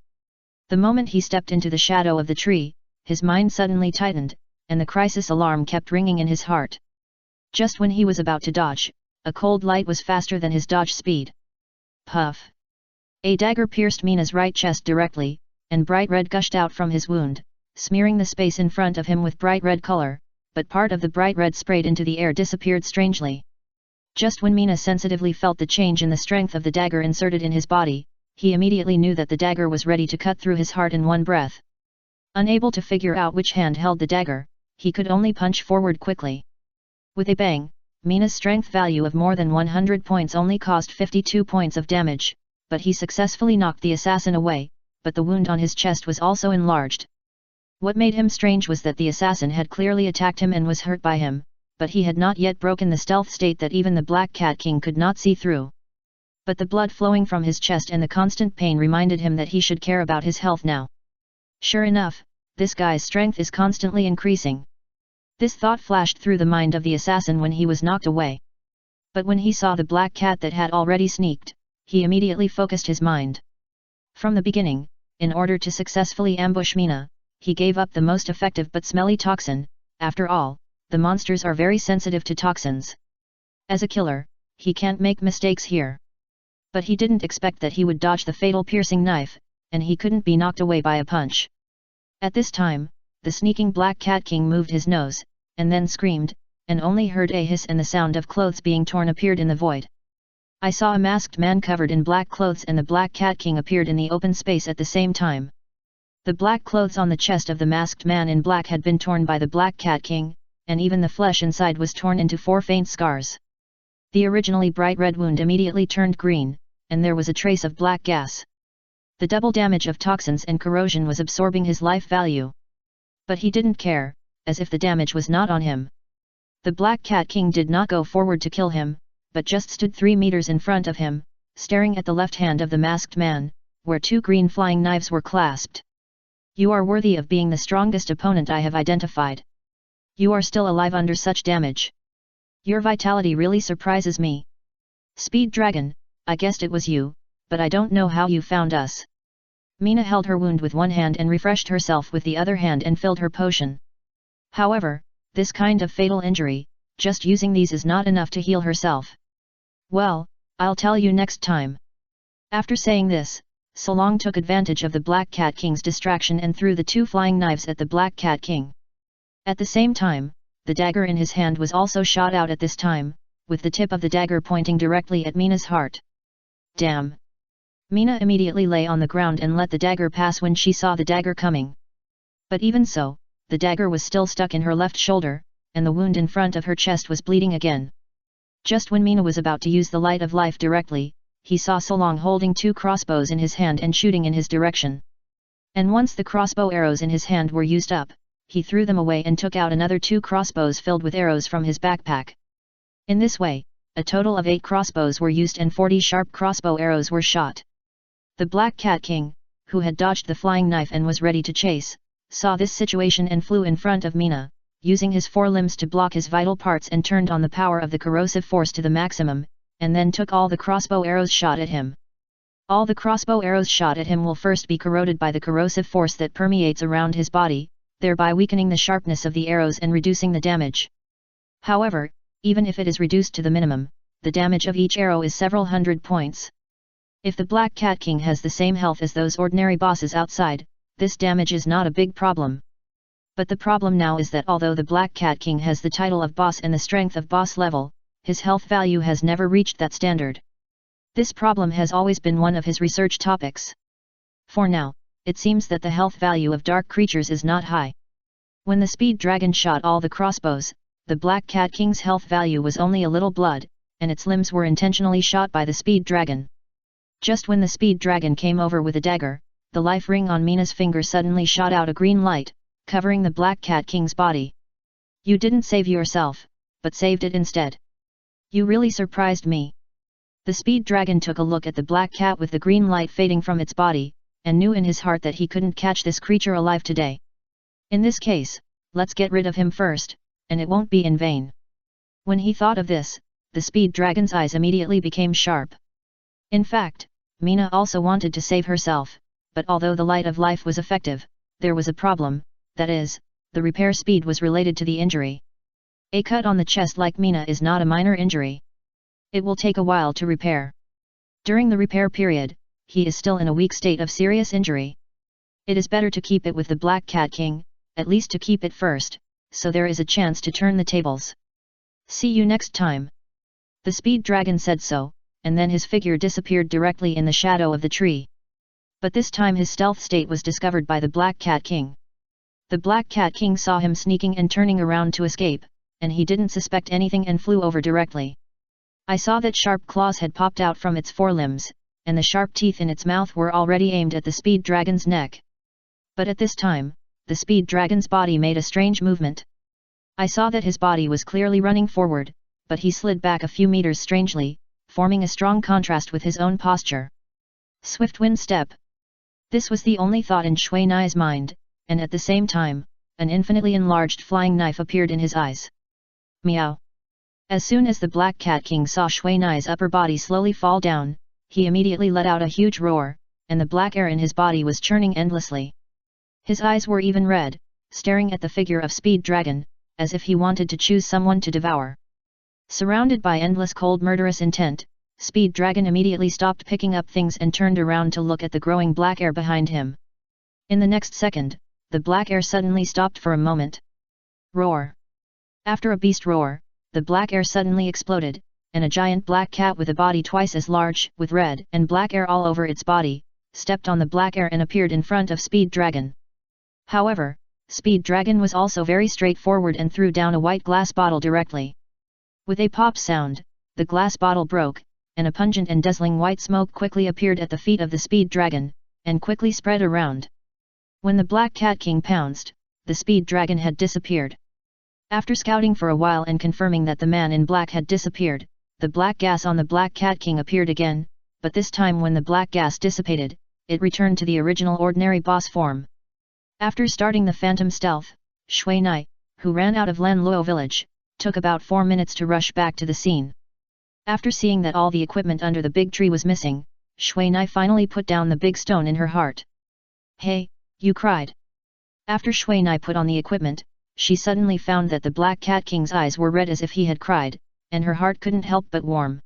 The moment he stepped into the shadow of the tree, his mind suddenly tightened, and the crisis alarm kept ringing in his heart. Just when he was about to dodge, a cold light was faster than his dodge speed. Puff! A dagger pierced Mina's right chest directly, and bright red gushed out from his wound, smearing the space in front of him with bright red color, but part of the bright red sprayed into the air disappeared strangely. Just when Mina sensitively felt the change in the strength of the dagger inserted in his body, he immediately knew that the dagger was ready to cut through his heart in one breath. Unable to figure out which hand held the dagger, he could only punch forward quickly. With a bang, Mina's strength value of more than 100 points only caused 52 points of damage, but he successfully knocked the assassin away, but the wound on his chest was also enlarged. What made him strange was that the assassin had clearly attacked him and was hurt by him, but he had not yet broken the stealth state that even the Black Cat King could not see through. But the blood flowing from his chest and the constant pain reminded him that he should care about his health now. Sure enough, this guy's strength is constantly increasing. This thought flashed through the mind of the assassin when he was knocked away. But when he saw the black cat that had already sneaked, he immediately focused his mind. From the beginning, in order to successfully ambush Mina, he gave up the most effective but smelly toxin. After all, the monsters are very sensitive to toxins. As a killer, he can't make mistakes here. But he didn't expect that he would dodge the fatal piercing knife, and he couldn't be knocked away by a punch. At this time, the sneaking Black Cat King moved his nose, and then screamed, and only heard a hiss and the sound of clothes being torn appeared in the void. I saw a masked man covered in black clothes and the Black Cat King appeared in the open space at the same time. The black clothes on the chest of the masked man in black had been torn by the Black Cat King, and even the flesh inside was torn into 4 faint scars. The originally bright red wound immediately turned green, and there was a trace of black gas. The double damage of toxins and corrosion was absorbing his life value. But he didn't care, as if the damage was not on him. The Black Cat King did not go forward to kill him, but just stood 3 meters in front of him, staring at the left hand of the masked man, where 2 green flying knives were clasped. You are worthy of being the strongest opponent I have identified. You are still alive under such damage. Your vitality really surprises me. Speed Dragon, I guessed it was you, but I don't know how you found us. Mina held her wound with one hand and refreshed herself with the other hand and filled her potion. However, this kind of fatal injury, just using these is not enough to heal herself. Well, I'll tell you next time. After saying this, Solong took advantage of the Black Cat King's distraction and threw the 2 flying knives at the Black Cat King. At the same time, the dagger in his hand was also shot out at this time, with the tip of the dagger pointing directly at Mina's heart. Damn! Mina immediately lay on the ground and let the dagger pass when she saw the dagger coming. But even so, the dagger was still stuck in her left shoulder, and the wound in front of her chest was bleeding again. Just when Mina was about to use the light of life directly, he saw Solong holding 2 crossbows in his hand and shooting in his direction. And once the crossbow arrows in his hand were used up, he threw them away and took out another 2 crossbows filled with arrows from his backpack. In this way, a total of 8 crossbows were used and 40 sharp crossbow arrows were shot. The Black Cat King, who had dodged the flying knife and was ready to chase, saw this situation and flew in front of Mina, using his 4 limbs to block his vital parts and turned on the power of the corrosive force to the maximum, and then took all the crossbow arrows shot at him. All the crossbow arrows shot at him will first be corroded by the corrosive force that permeates around his body, thereby weakening the sharpness of the arrows and reducing the damage. However, even if it is reduced to the minimum, the damage of each arrow is several hundred points. If the Black Cat King has the same health as those ordinary bosses outside, this damage is not a big problem. But the problem now is that although the Black Cat King has the title of boss and the strength of boss level, his health value has never reached that standard. This problem has always been one of his research topics. For now, it seems that the health value of dark creatures is not high. When the Speed Dragon shot all the crossbows, the Black Cat King's health value was only a little blood, and its limbs were intentionally shot by the Speed Dragon. Just when the Speed Dragon came over with a dagger, the life ring on Mina's finger suddenly shot out a green light, covering the Black Cat King's body. You didn't save yourself, but saved it instead. You really surprised me. The Speed Dragon took a look at the black cat with the green light fading from its body, and knew in his heart that he couldn't catch this creature alive today. In this case, let's get rid of him first, and it won't be in vain. When he thought of this, the Speed Dragon's eyes immediately became sharp. In fact, Mina also wanted to save herself, but although the light of life was effective, there was a problem, that is, the repair speed was related to the injury. A cut on the chest like Mina is not a minor injury. It will take a while to repair. During the repair period, he is still in a weak state of serious injury. It is better to keep it with the Black Cat King, at least to keep it first, so there is a chance to turn the tables. See you next time. The Speed Dragon said so, and then his figure disappeared directly in the shadow of the tree. But this time his stealth state was discovered by the Black Cat King. The Black Cat King saw him sneaking and turning around to escape, and he didn't suspect anything and flew over directly. I saw that sharp claws had popped out from its forelimbs, and the sharp teeth in its mouth were already aimed at the Speed Dragon's neck. But at this time, the Speed Dragon's body made a strange movement. I saw that his body was clearly running forward, but he slid back a few meters strangely, forming a strong contrast with his own posture. Swift wind step. This was the only thought in Shui Nai's mind, and at the same time, an infinitely enlarged flying knife appeared in his eyes. Meow. As soon as the Black Cat King saw Shui Nai's upper body slowly fall down, he immediately let out a huge roar, and the black air in his body was churning endlessly. His eyes were even red, staring at the figure of Speed Dragon, as if he wanted to choose someone to devour. Surrounded by endless cold murderous intent, Speed Dragon immediately stopped picking up things and turned around to look at the growing black air behind him. In the next second, the black air suddenly stopped for a moment. Roar. After a beast roar, the black air suddenly exploded, and a giant black cat with a body twice as large, with red and black air all over its body, stepped on the black air and appeared in front of Speed Dragon. However, Speed Dragon was also very straightforward and threw down a white glass bottle directly. With a pop sound, the glass bottle broke, and a pungent and dazzling white smoke quickly appeared at the feet of the Speed Dragon, and quickly spread around. When the Black Cat King pounced, the Speed Dragon had disappeared. After scouting for a while and confirming that the man in black had disappeared, the black gas on the Black Cat King appeared again, but this time when the black gas dissipated, it returned to the original ordinary boss form. After starting the phantom stealth, Shui Nai, who ran out of Lan Luo village, took about 4 minutes to rush back to the scene. After seeing that all the equipment under the big tree was missing, Shui Nai finally put down the big stone in her heart. "Hey, you cried." After Shui Nai put on the equipment, she suddenly found that the Black Cat King's eyes were red as if he had cried, and her heart couldn't help but warm.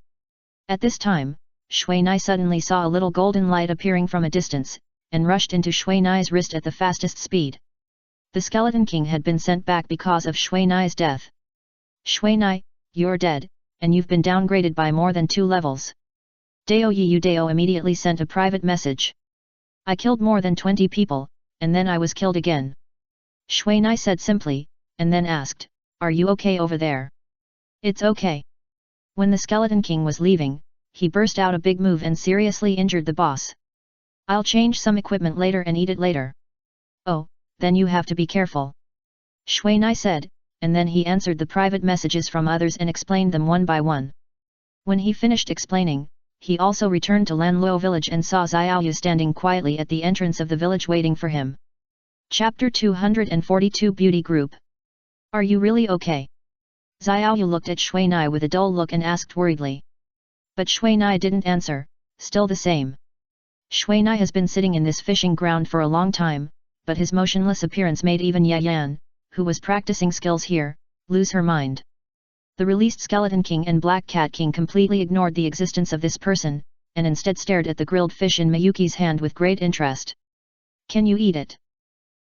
At this time, Shui Nai suddenly saw a little golden light appearing from a distance, and rushed into Shui Nai's wrist at the fastest speed. The Skeleton King had been sent back because of Shui Nai's death. "Shui Nai, you're dead, and you've been downgraded by more than 2 levels. Dao Yu Dao immediately sent a private message. "I killed more than 20 people, and then I was killed again." Shui Nai said simply, and then asked, "Are you okay over there?" "It's okay." When the Skeleton King was leaving, he burst out a big move and seriously injured the boss. "I'll change some equipment later and eat it later." "Oh, then you have to be careful," Shui Nai said, and then he answered the private messages from others and explained them one by one. When he finished explaining, he also returned to Lan Luo village and saw Xiaoyu standing quietly at the entrance of the village waiting for him. Chapter 242 Beauty Group. "Are you really okay?" Xiaoyu looked at Shui Nai with a dull look and asked worriedly. But Shui Nai didn't answer, still the same. Shui Nai has been sitting in this fishing ground for a long time, but his motionless appearance made even Yan, who was practicing skills here, lose her mind. The released Skeleton King and Black Cat King completely ignored the existence of this person, and instead stared at the grilled fish in Miyuki's hand with great interest. "Can you eat it?"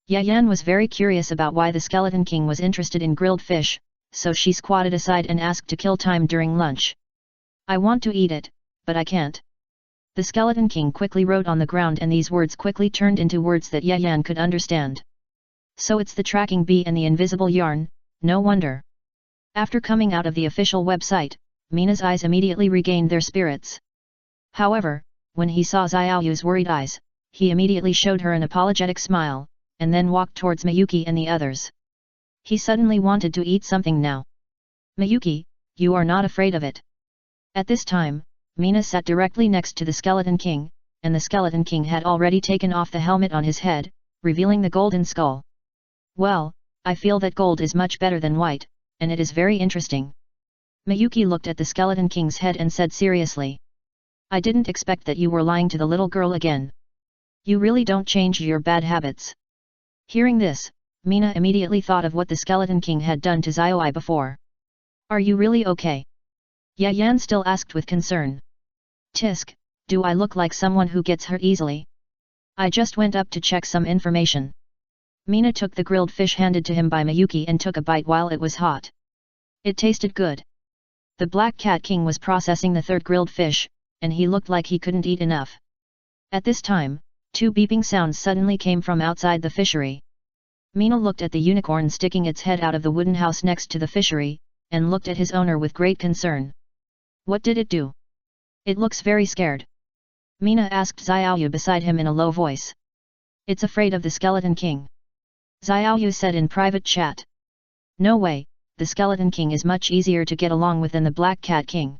Yan was very curious about why the Skeleton King was interested in grilled fish, so she squatted aside and asked to kill time during lunch. "I want to eat it, but I can't." The Skeleton King quickly wrote on the ground and these words quickly turned into words that Yan could understand. "So it's the tracking bee and the invisible yarn, no wonder." After coming out of the official website, Mina's eyes immediately regained their spirits. However, when he saw Xiaoyu's worried eyes, he immediately showed her an apologetic smile, and then walked towards Miyuki and the others. He suddenly wanted to eat something now. "Miyuki, you are not afraid of it?" At this time, Mina sat directly next to the Skeleton King, and the Skeleton King had already taken off the helmet on his head, revealing the golden skull. "Well, I feel that gold is much better than white, and it is very interesting." Miyuki looked at the Skeleton King's head and said seriously. "I didn't expect that you were lying to the little girl again. You really don't change your bad habits." Hearing this, Mina immediately thought of what the Skeleton King had done to Xiaoyu before. "Are you really okay?" Yan still asked with concern. "Tisk, do I look like someone who gets hurt easily? I just went up to check some information." Mina took the grilled fish handed to him by Miyuki and took a bite while it was hot. It tasted good. The Black Cat King was processing the third grilled fish, and he looked like he couldn't eat enough. At this time, 2 beeping sounds suddenly came from outside the fishery. Mina looked at the unicorn sticking its head out of the wooden house next to the fishery, and looked at his owner with great concern. "What did it do? It looks very scared." Mina asked Xiaoyu beside him in a low voice. "It's afraid of the Skeleton King," Xiaoyu said in private chat. "No way, the Skeleton King is much easier to get along with than the Black Cat King.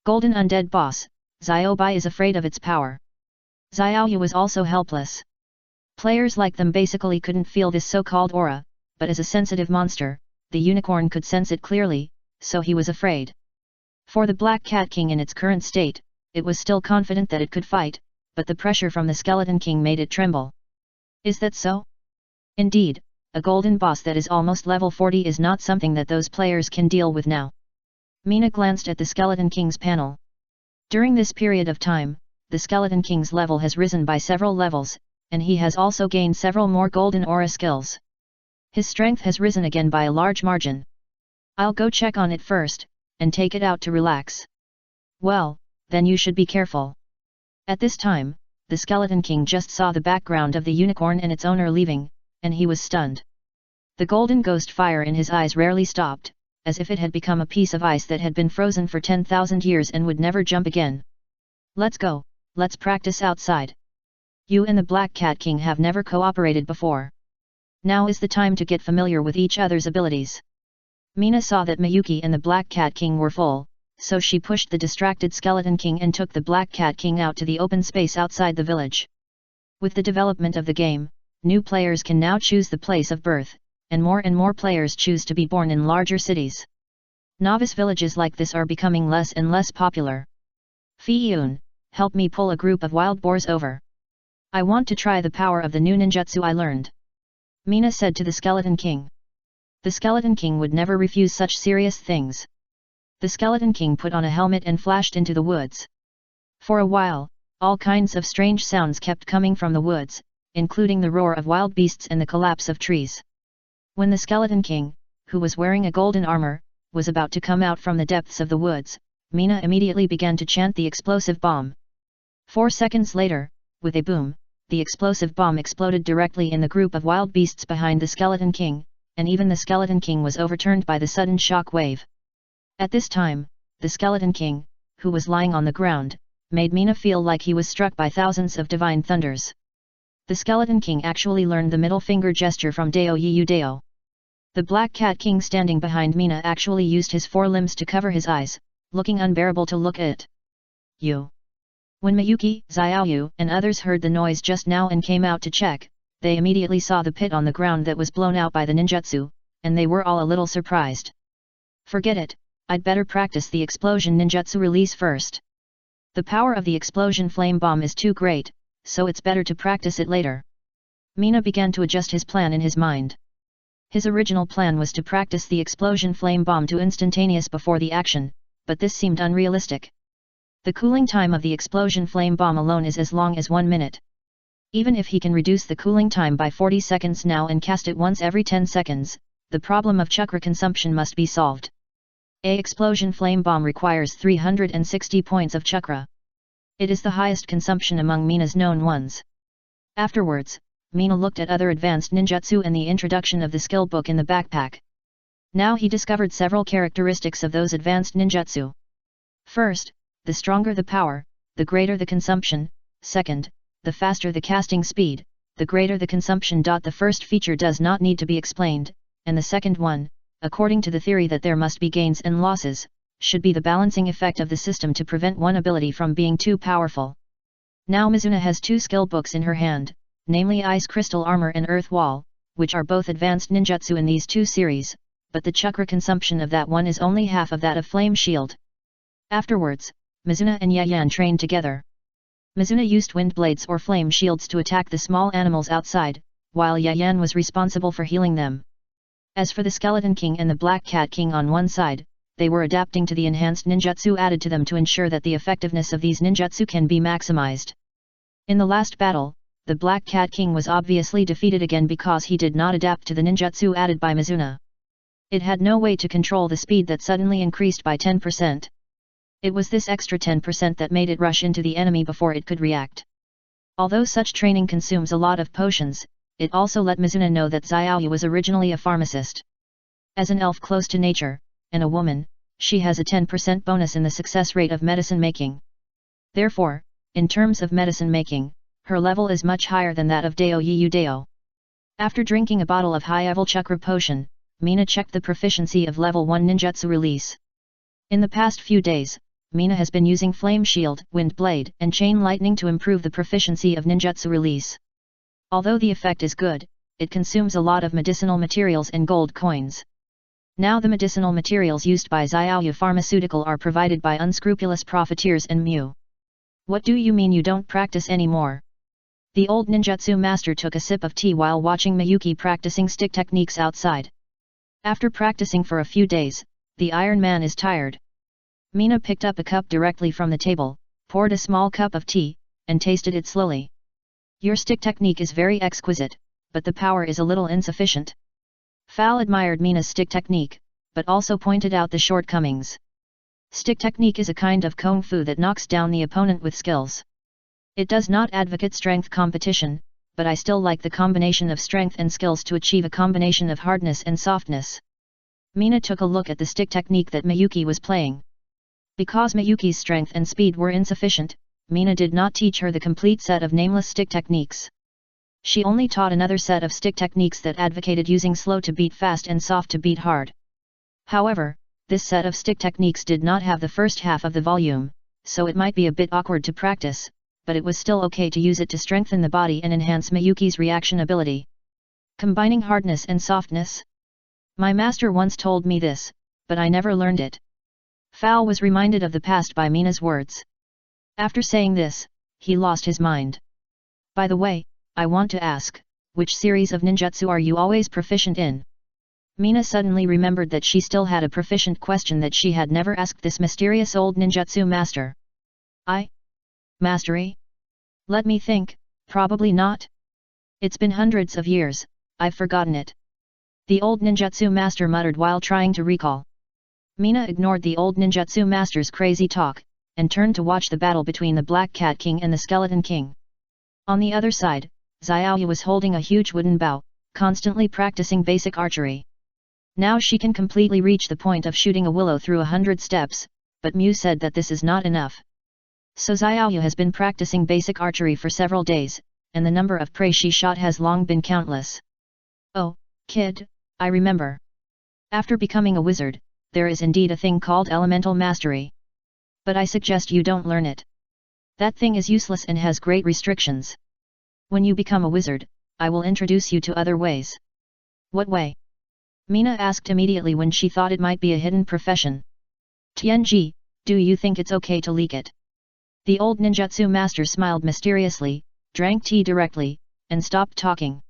Golden Undead Boss, Xiaobai is afraid of its power." Xiaoyu was also helpless. Players like them basically couldn't feel this so-called aura, but as a sensitive monster, the unicorn could sense it clearly, so he was afraid. For the Black Cat King in its current state, it was still confident that it could fight, but the pressure from the Skeleton King made it tremble. "Is that so?" Indeed, a golden boss that is almost level 40 is not something that those players can deal with now. Mina glanced at the Skeleton King's panel. During this period of time, the Skeleton King's level has risen by several levels, and he has also gained several more golden aura skills. His strength has risen again by a large margin. "I'll go check on it first, and take it out to relax." "Well, then you should be careful." At this time, the Skeleton King just saw the background of the unicorn and its owner leaving, and he was stunned. The golden ghost fire in his eyes rarely stopped, as if it had become a piece of ice that had been frozen for 10,000 years and would never jump again. Let's go, let's practice outside. You and the Black Cat King have never cooperated before. Now is the time to get familiar with each other's abilities. Mina saw that Miyuki and the Black Cat King were full, so she pushed the distracted Skeleton King and took the Black Cat King out to the open space outside the village. With the development of the game, new players can now choose the place of birth, and more players choose to be born in larger cities. Novice villages like this are becoming less and less popular. Fiyun, help me pull a group of wild boars over. I want to try the power of the new ninjutsu I learned. Mina said to the Skeleton King. The Skeleton King would never refuse such serious things. The Skeleton King put on a helmet and flashed into the woods. For a while, all kinds of strange sounds kept coming from the woods, including the roar of wild beasts and the collapse of trees. When the Skeleton King, who was wearing a golden armor, was about to come out from the depths of the woods, Mina immediately began to chant the explosive bomb. 4 seconds later, with a boom, the explosive bomb exploded directly in the group of wild beasts behind the Skeleton King, and even the Skeleton King was overturned by the sudden shock wave. At this time, the Skeleton King, who was lying on the ground, made Mina feel like he was struck by thousands of divine thunders. The Skeleton King actually learned the middle finger gesture from Deo Yiyu Deo. The Black Cat King standing behind Mina actually used his forelimbs to cover his eyes, looking unbearable to look at. You. When Miyuki, Xiaoyu and others heard the noise just now and came out to check, they immediately saw the pit on the ground that was blown out by the ninjutsu, and they were all a little surprised. Forget it, I'd better practice the explosion ninjutsu release first. The power of the explosion flame bomb is too great, so it's better to practice it later. Mina began to adjust his plan in his mind. His original plan was to practice the explosion flame bomb to instantaneous before the action, but this seemed unrealistic. The cooling time of the explosion flame bomb alone is as long as 1 minute. Even if he can reduce the cooling time by 40 seconds now and cast it once every 10 seconds, the problem of chakra consumption must be solved. A explosion flame bomb requires 360 points of chakra. It is the highest consumption among Mina's known ones. Afterwards, Mina looked at other advanced ninjutsu and the introduction of the skill book in the backpack. Now he discovered several characteristics of those advanced ninjutsu. First, the stronger the power, the greater the consumption. Second, the faster the casting speed, the greater the consumption. The first feature does not need to be explained, and the second one, according to the theory that there must be gains and losses, should be the balancing effect of the system to prevent one ability from being too powerful. Now Mizuna has 2 skill books in her hand, namely Ice Crystal Armor and Earth Wall, which are both advanced ninjutsu in these 2 series, but the chakra consumption of that one is only half of that of Flame Shield. Afterwards, Mizuna and Yayan trained together. Mizuna used wind blades or flame shields to attack the small animals outside, while Yayan was responsible for healing them. As for the Skeleton King and the Black Cat King on one side, they were adapting to the enhanced ninjutsu added to them to ensure that the effectiveness of these ninjutsu can be maximized. In the last battle, the Black Cat King was obviously defeated again because he did not adapt to the ninjutsu added by Mizuna. It had no way to control the speed that suddenly increased by 10%. It was this extra 10% that made it rush into the enemy before it could react. Although such training consumes a lot of potions, it also let Mizuna know that Xiaoyu was originally a pharmacist. As an elf close to nature, and a woman, she has a 10% bonus in the success rate of medicine making. Therefore, in terms of medicine making, her level is much higher than that of Deo Yiyu Deo. After drinking a bottle of high-level chakra potion, Mina checked the proficiency of level 1 ninjutsu release. In the past few days, Mina has been using Flame Shield, Wind Blade, and Chain Lightning to improve the proficiency of ninjutsu release. Although the effect is good, it consumes a lot of medicinal materials and gold coins. Now the medicinal materials used by Xiaoyu Pharmaceutical are provided by unscrupulous profiteers and Mu. What do you mean you don't practice anymore? The old ninjutsu master took a sip of tea while watching Miyuki practicing stick techniques outside. After practicing for a few days, the Iron Man is tired. Mina picked up a cup directly from the table, poured a small cup of tea, and tasted it slowly. Your stick technique is very exquisite, but the power is a little insufficient. Fal admired Mina's stick technique, but also pointed out the shortcomings. Stick technique is a kind of kung fu that knocks down the opponent with skills. It does not advocate strength competition, but I still like the combination of strength and skills to achieve a combination of hardness and softness. Mina took a look at the stick technique that Miyuki was playing. Because Miyuki's strength and speed were insufficient, Mina did not teach her the complete set of nameless stick techniques. She only taught another set of stick techniques that advocated using slow to beat fast and soft to beat hard. However, this set of stick techniques did not have the first half of the volume, so it might be a bit awkward to practice, but it was still okay to use it to strengthen the body and enhance Miyuki's reaction ability. Combining hardness and softness? My master once told me this, but I never learned it. Fowl was reminded of the past by Mina's words. After saying this, he lost his mind. By the way, I want to ask, which series of ninjutsu are you always proficient in? Mina suddenly remembered that she still had a proficient question that she had never asked this mysterious old ninjutsu master. Mastery? Let me think, probably not. It's been hundreds of years, I've forgotten it. The old ninjutsu master muttered while trying to recall. Mina ignored the old ninjutsu master's crazy talk, and turned to watch the battle between the Black Cat King and the Skeleton King. On the other side, Xiaoyu was holding a huge wooden bow, constantly practicing basic archery. Now she can completely reach the point of shooting a willow through 100 steps, but Mu said that this is not enough. So Xiaoyu has been practicing basic archery for several days, and the number of prey she shot has long been countless. Oh, kid, I remember. After becoming a wizard, there is indeed a thing called elemental mastery. But I suggest you don't learn it. That thing is useless and has great restrictions. When you become a wizard, I will introduce you to other ways. What way? Mina asked immediately when she thought it might be a hidden profession. Tianji, do you think it's okay to leak it? The old ninjutsu master smiled mysteriously, drank tea directly, and stopped talking.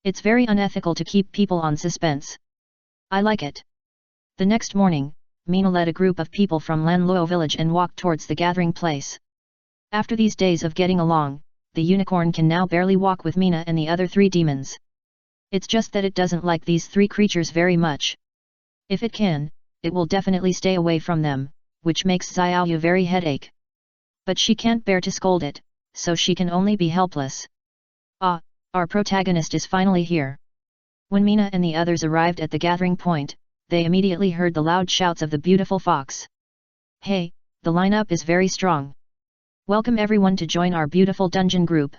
It's very unethical to keep people on suspense. I like it. The next morning, Mina led a group of people from Lanluo village and walked towards the gathering place. After these days of getting along, the unicorn can now barely walk with Mina and the other three demons. It's just that it doesn't like these three creatures very much. If it can, it will definitely stay away from them, which makes Xiaoyu very headache. But she can't bear to scold it, so she can only be helpless. Ah, our protagonist is finally here. When Mina and the others arrived at the gathering point, they immediately heard the loud shouts of the beautiful fox. Hey, the lineup is very strong. Welcome everyone to join our beautiful dungeon group.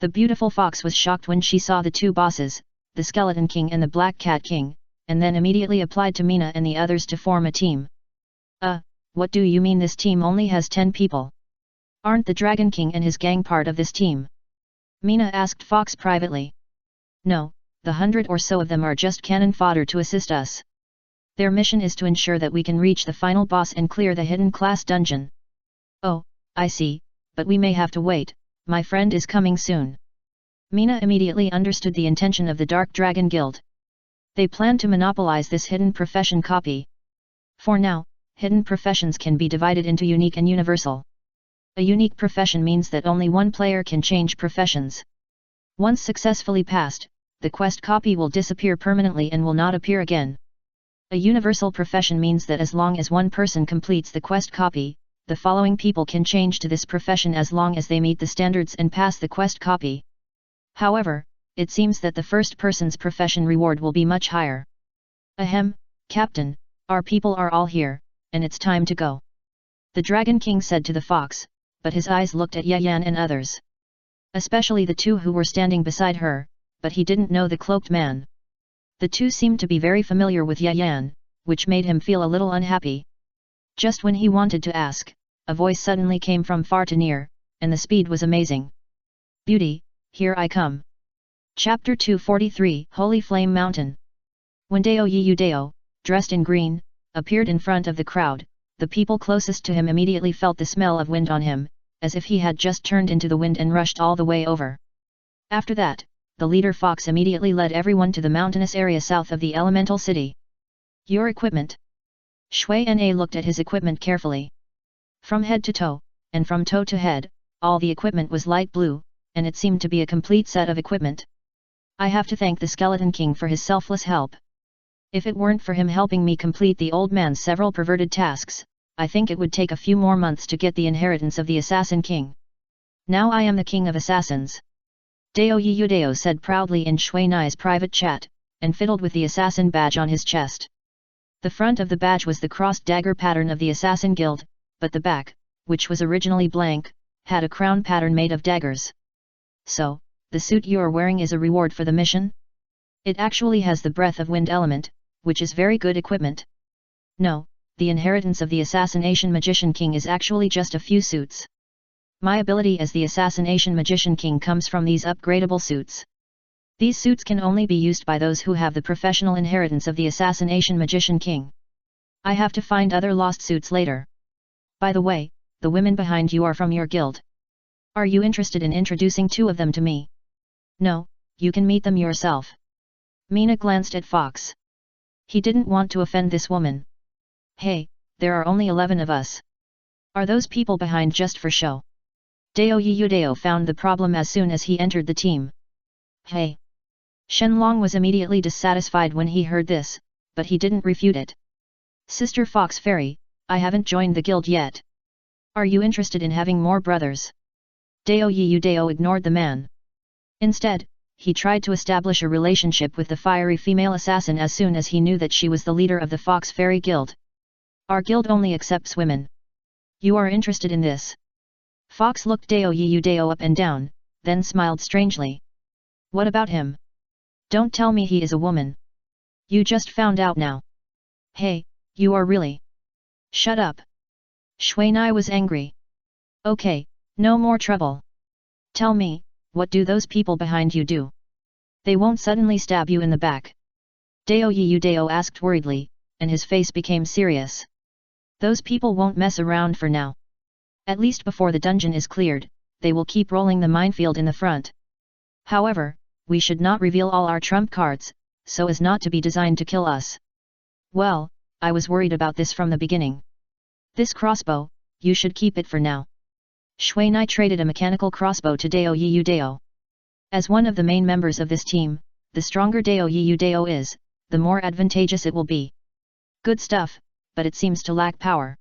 The beautiful fox was shocked when she saw the two bosses, the Skeleton King and the Black Cat King, and then immediately applied to Mina and the others to form a team. What do you mean this team only has 10 people? Aren't the Dragon King and his gang part of this team? Mina asked Fox privately. No, the 100 or so of them are just cannon fodder to assist us. Their mission is to ensure that we can reach the final boss and clear the hidden class dungeon. Oh, I see, but we may have to wait, my friend is coming soon. Mina immediately understood the intention of the Dark Dragon Guild. They plan to monopolize this hidden profession copy. For now, hidden professions can be divided into unique and universal. A unique profession means that only one player can change professions. Once successfully passed, the quest copy will disappear permanently and will not appear again. A universal profession means that as long as one person completes the quest copy, the following people can change to this profession as long as they meet the standards and pass the quest copy. However, it seems that the first person's profession reward will be much higher. Ahem, Captain, our people are all here, and it's time to go. The Dragon King said to the fox, but his eyes looked at Yayan and others. Especially the two who were standing beside her, but he didn't know the cloaked man. The two seemed to be very familiar with Yayan, which made him feel a little unhappy. Just when he wanted to ask, a voice suddenly came from far to near, and the speed was amazing. Beauty, here I come. Chapter 243 Holy Flame Mountain. When Dao Yiyu Dao, dressed in green, appeared in front of the crowd, the people closest to him immediately felt the smell of wind on him, as if he had just turned into the wind and rushed all the way over. After that, the leader Fox immediately led everyone to the mountainous area south of the elemental city. Your equipment? Shui Na looked at his equipment carefully. From head to toe, and from toe to head, all the equipment was light blue, and it seemed to be a complete set of equipment. I have to thank the Skeleton King for his selfless help. If it weren't for him helping me complete the old man's several perverted tasks, I think it would take a few more months to get the inheritance of the Assassin King. Now I am the King of Assassins. Dao Yudao said proudly in Shui Nai's private chat, and fiddled with the assassin badge on his chest. The front of the badge was the crossed dagger pattern of the Assassin Guild, but the back, which was originally blank, had a crown pattern made of daggers. So, the suit you are wearing is a reward for the mission? It actually has the breath of wind element, which is very good equipment. No, the inheritance of the Assassination Magician King is actually just a few suits. My ability as the Assassination Magician King comes from these upgradable suits. These suits can only be used by those who have the professional inheritance of the Assassination Magician King. I have to find other lost suits later. By the way, the women behind you are from your guild. Are you interested in introducing two of them to me? No, you can meet them yourself. Mina glanced at Fox. He didn't want to offend this woman. Hey, there are only 11 of us. Are those people behind just for show? Dao Yudao found the problem as soon as he entered the team. Hey! Shenlong was immediately dissatisfied when he heard this, but he didn't refute it. Sister Fox Fairy, I haven't joined the guild yet. Are you interested in having more brothers? Dao Yudao ignored the man. Instead, he tried to establish a relationship with the fiery female assassin as soon as he knew that she was the leader of the Fox Fairy Guild. Our guild only accepts women. You are interested in this? Fox looked Dao Yudao up and down, then smiled strangely. What about him? Don't tell me he is a woman. You just found out now. Hey, you are really... Shut up. Shui Nai was angry. Okay, no more trouble. Tell me, what do those people behind you do? They won't suddenly stab you in the back. Dao Yudao asked worriedly, and his face became serious. Those people won't mess around for now. At least before the dungeon is cleared, they will keep rolling the minefield in the front. However, we should not reveal all our trump cards, so as not to be designed to kill us. Well, I was worried about this from the beginning. This crossbow, you should keep it for now. Shui Nai traded a mechanical crossbow to Dao Yudao. As one of the main members of this team, the stronger Dao Yudao is, the more advantageous it will be. Good stuff, but it seems to lack power.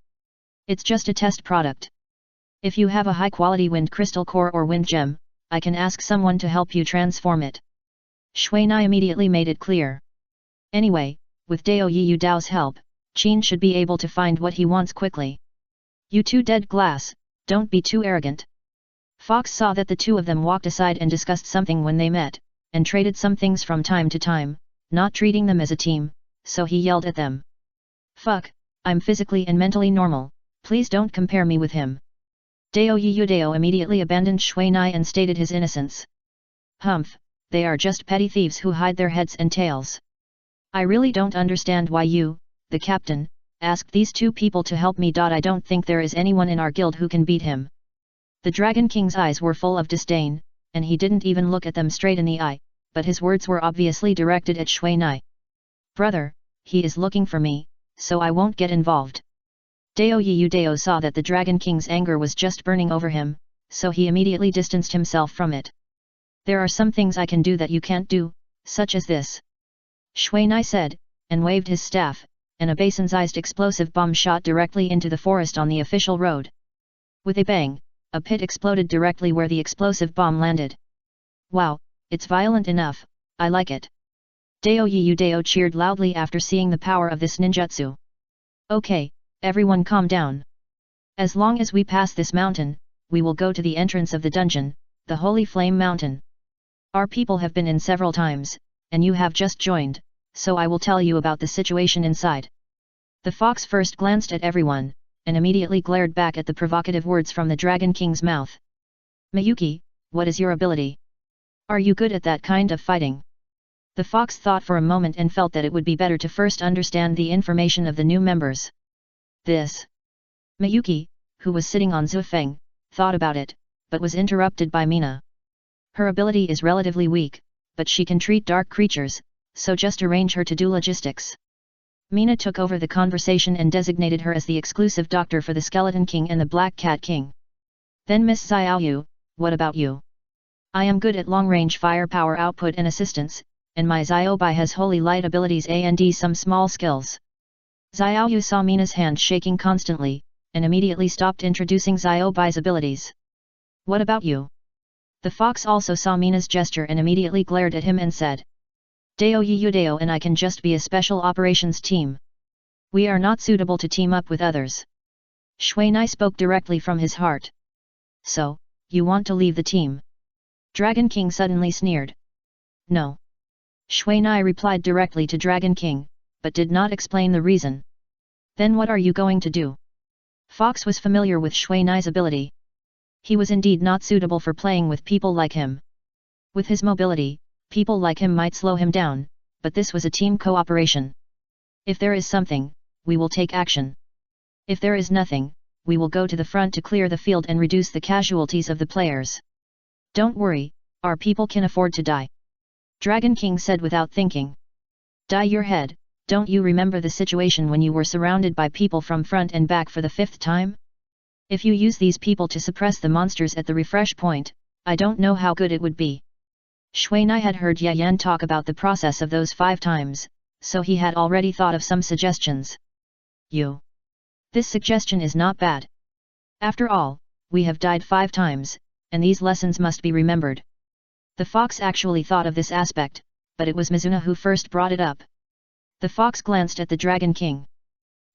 It's just a test product. If you have a high-quality wind crystal core or wind gem, I can ask someone to help you transform it. Shui Nai immediately made it clear. Anyway, with Dao Yudao's help, Qin should be able to find what he wants quickly. You two dead glass, don't be too arrogant. Fox saw that the two of them walked aside and discussed something when they met, and traded some things from time to time, not treating them as a team, so he yelled at them. Fuck, I'm physically and mentally normal, please don't compare me with him. Dao Yudao immediately abandoned Shui Nai and stated his innocence. Humph, they are just petty thieves who hide their heads and tails. I really don't understand why you, the captain, asked these two people to help me. I don't think there is anyone in our guild who can beat him. The Dragon King's eyes were full of disdain, and he didn't even look at them straight in the eye, but his words were obviously directed at Shui Nai. Brother, he is looking for me, so I won't get involved. Dao Yudao saw that the Dragon King's anger was just burning over him, so he immediately distanced himself from it. There are some things I can do that you can't do, such as this. Shui Nai said, and waved his staff, and a basin-sized explosive bomb shot directly into the forest on the official road. With a bang, a pit exploded directly where the explosive bomb landed. Wow, it's violent enough, I like it. Dao Yudao cheered loudly after seeing the power of this ninjutsu. Okay, everyone calm down. As long as we pass this mountain, we will go to the entrance of the dungeon, the Holy Flame Mountain. Our people have been in several times, and you have just joined, so I will tell you about the situation inside. The fox first glanced at everyone, and immediately glared back at the provocative words from the Dragon King's mouth. Miyuki, what is your ability? Are you good at that kind of fighting? The fox thought for a moment and felt that it would be better to first understand the information of the new members. This. Miyuki, who was sitting on Zufeng, thought about it, but was interrupted by Mina. Her ability is relatively weak, but she can treat dark creatures, so just arrange her to do logistics. Mina took over the conversation and designated her as the exclusive doctor for the Skeleton King and the Black Cat King. Then Miss Xiaoyu, what about you? I am good at long-range firepower output and assistance, and my Xiaobai has holy light abilities and some small skills. Xiaoyu saw Mina's hand shaking constantly, and immediately stopped introducing Xiaobai's abilities. What about you? The fox also saw Mina's gesture and immediately glared at him and said, Deo Yudeo and I can just be a special operations team. We are not suitable to team up with others. Shui Nai spoke directly from his heart. So, you want to leave the team? Dragon King suddenly sneered. No. Shui Nai replied directly to Dragon King, but did not explain the reason. Then what are you going to do? Fox was familiar with Shui Nai's ability. He was indeed not suitable for playing with people like him. With his mobility, people like him might slow him down, but this was a team cooperation. If there is something, we will take action. If there is nothing, we will go to the front to clear the field and reduce the casualties of the players. Don't worry, our people can afford to die. Dragon King said without thinking. Die your head, don't you remember the situation when you were surrounded by people from front and back for the 5th time? If you use these people to suppress the monsters at the refresh point, I don't know how good it would be. Shui Nai had heard Yan talk about the process of those 5 times, so he had already thought of some suggestions. This suggestion is not bad. After all, we have died 5 times, and these lessons must be remembered. The fox actually thought of this aspect, but it was Mizuna who first brought it up. The fox glanced at the Dragon King.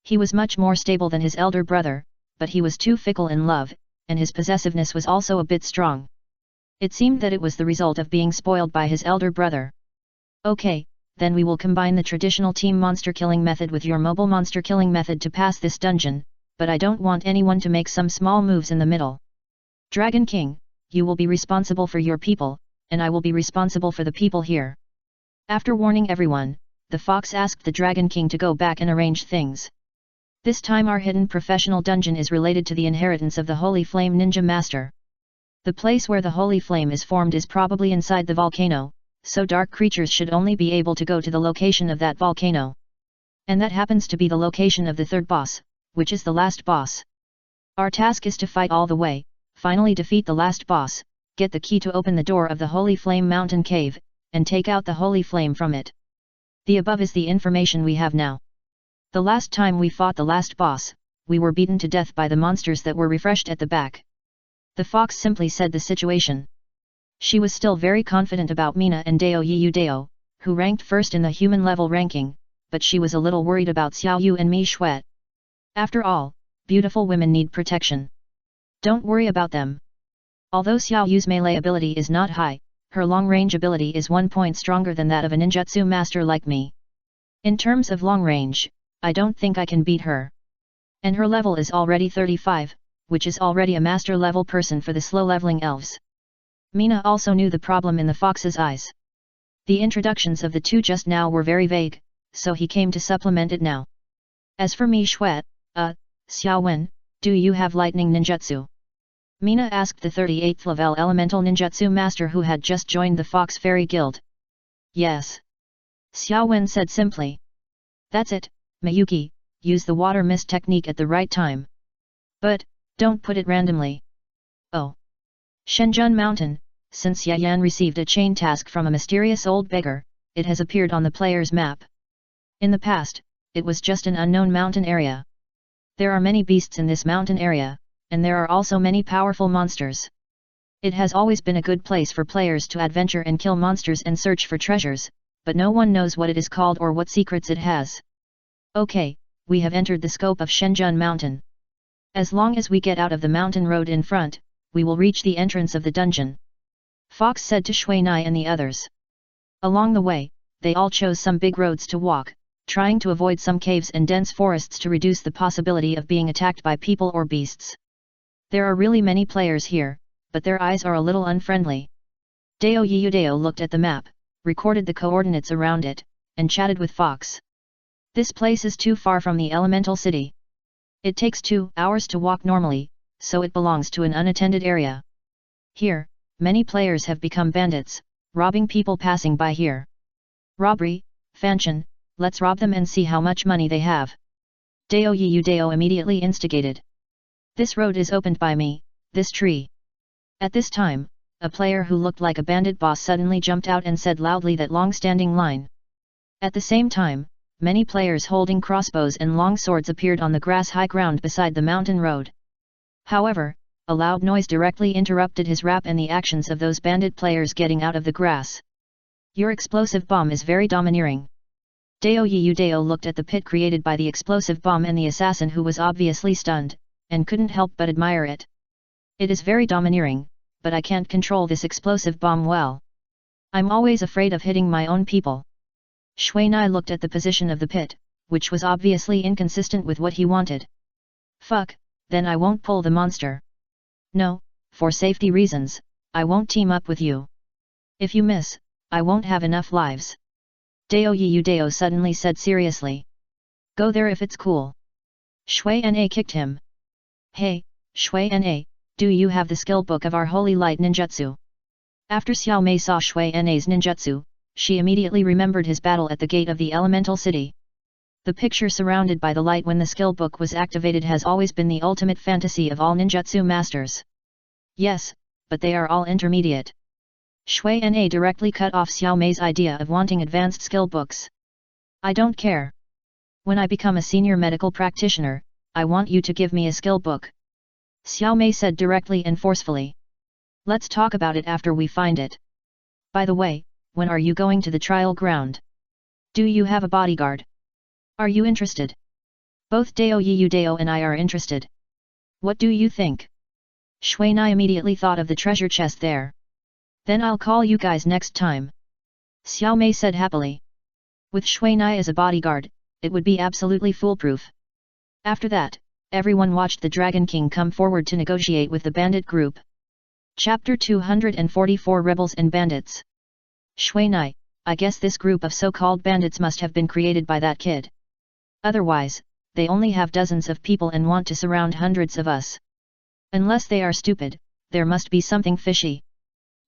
He was much more stable than his elder brother, but he was too fickle in love, and his possessiveness was also a bit strong. It seemed that it was the result of being spoiled by his elder brother. Okay, then we will combine the traditional team monster killing method with your mobile monster killing method to pass this dungeon, but I don't want anyone to make some small moves in the middle. Dragon King, you will be responsible for your people, and I will be responsible for the people here. After warning everyone, the fox asked the Dragon King to go back and arrange things. This time our hidden professional dungeon is related to the inheritance of the Holy Flame Ninja Master. The place where the Holy Flame is formed is probably inside the volcano, so dark creatures should only be able to go to the location of that volcano. And that happens to be the location of the 3rd boss, which is the last boss. Our task is to fight all the way, finally defeat the last boss, get the key to open the door of the Holy Flame Mountain Cave, and take out the Holy Flame from it. The above is the information we have now. The last time we fought the last boss, we were beaten to death by the monsters that were refreshed at the back. The fox simply said the situation. She was still very confident about Mina and Deo Yudeo, who ranked first in the human level ranking, but she was a little worried about Xiao Yu and Mi Shuet. After all, beautiful women need protection. Don't worry about them. Although Xiao Yu's melee ability is not high, her long-range ability is 1 point stronger than that of a ninjutsu master like me. In terms of long range, I don't think I can beat her. And her level is already 35, which is already a master level person for the slow leveling elves. Mina also knew the problem in the fox's eyes. The introductions of the two just now were very vague, so he came to supplement it now. As for Mi Shuet, Xiao Wen, do you have lightning ninjutsu? Mina asked the 38th level elemental ninjutsu master who had just joined the Fox Fairy Guild. Yes. Xiao Wen said simply. That's it, Miyuki, use the water mist technique at the right time. But, don't put it randomly. Oh. Shenzhen Mountain, since Yan received a chain task from a mysterious old beggar, it has appeared on the player's map. In the past, it was just an unknown mountain area. There are many beasts in this mountain area, and there are also many powerful monsters. It has always been a good place for players to adventure and kill monsters and search for treasures, but no one knows what it is called or what secrets it has. Okay, we have entered the scope of Shenzhen Mountain. As long as we get out of the mountain road in front, we will reach the entrance of the dungeon. Fox said to Shui Nai and the others. Along the way, they all chose some big roads to walk, trying to avoid some caves and dense forests to reduce the possibility of being attacked by people or beasts. There are really many players here, but their eyes are a little unfriendly. Deo Yudeo looked at the map, recorded the coordinates around it, and chatted with Fox. This place is too far from the elemental city. It takes 2 hours to walk normally, so it belongs to an unattended area. Here, many players have become bandits, robbing people passing by here. Robbery, Fanfiction, let's rob them and see how much money they have. Deo Yudeo immediately instigated. This road is opened by me, this tree. At this time, a player who looked like a bandit boss suddenly jumped out and said loudly that long-standing line. At the same time, many players holding crossbows and long swords appeared on the grass high ground beside the mountain road. However, a loud noise directly interrupted his rap and the actions of those bandit players getting out of the grass. Your explosive bomb is very domineering. Dao Yudao looked at the pit created by the explosive bomb and the assassin, who was obviously stunned, and couldn't help but admire it. It is very domineering, but I can't control this explosive bomb well. I'm always afraid of hitting my own people. Shui Nai looked at the position of the pit, which was obviously inconsistent with what he wanted. Fuck, then I won't pull the monster. No, for safety reasons, I won't team up with you. If you miss, I won't have enough lives. Dao Yudao suddenly said seriously. Go there if it's cool. Shui Na kicked him. Hey, Shui Na, do you have the skill book of our holy light ninjutsu? After Xiao Mei saw Shui Na's ninjutsu, she immediately remembered his battle at the gate of the elemental city. The picture surrounded by the light when the skill book was activated has always been the ultimate fantasy of all ninjutsu masters. Yes, but they are all intermediate. Shui Na directly cut off Xiao Mei's idea of wanting advanced skill books. I don't care. When I become a senior medical practitioner, I want you to give me a skill book. Xiao Mei said directly and forcefully. Let's talk about it after we find it. By the way, when are you going to the trial ground? Do you have a bodyguard? Are you interested? Both Dao Yudao and I are interested. What do you think? Shui Nai immediately thought of the treasure chest there. Then I'll call you guys next time. Xiao Mei said happily. With Shui Nai as a bodyguard, it would be absolutely foolproof. After that, everyone watched the Dragon King come forward to negotiate with the bandit group. Chapter 244 Rebels and Bandits. Shui Nai, I guess this group of so-called bandits must have been created by that kid. Otherwise, they only have dozens of people and want to surround hundreds of us. Unless they are stupid, there must be something fishy.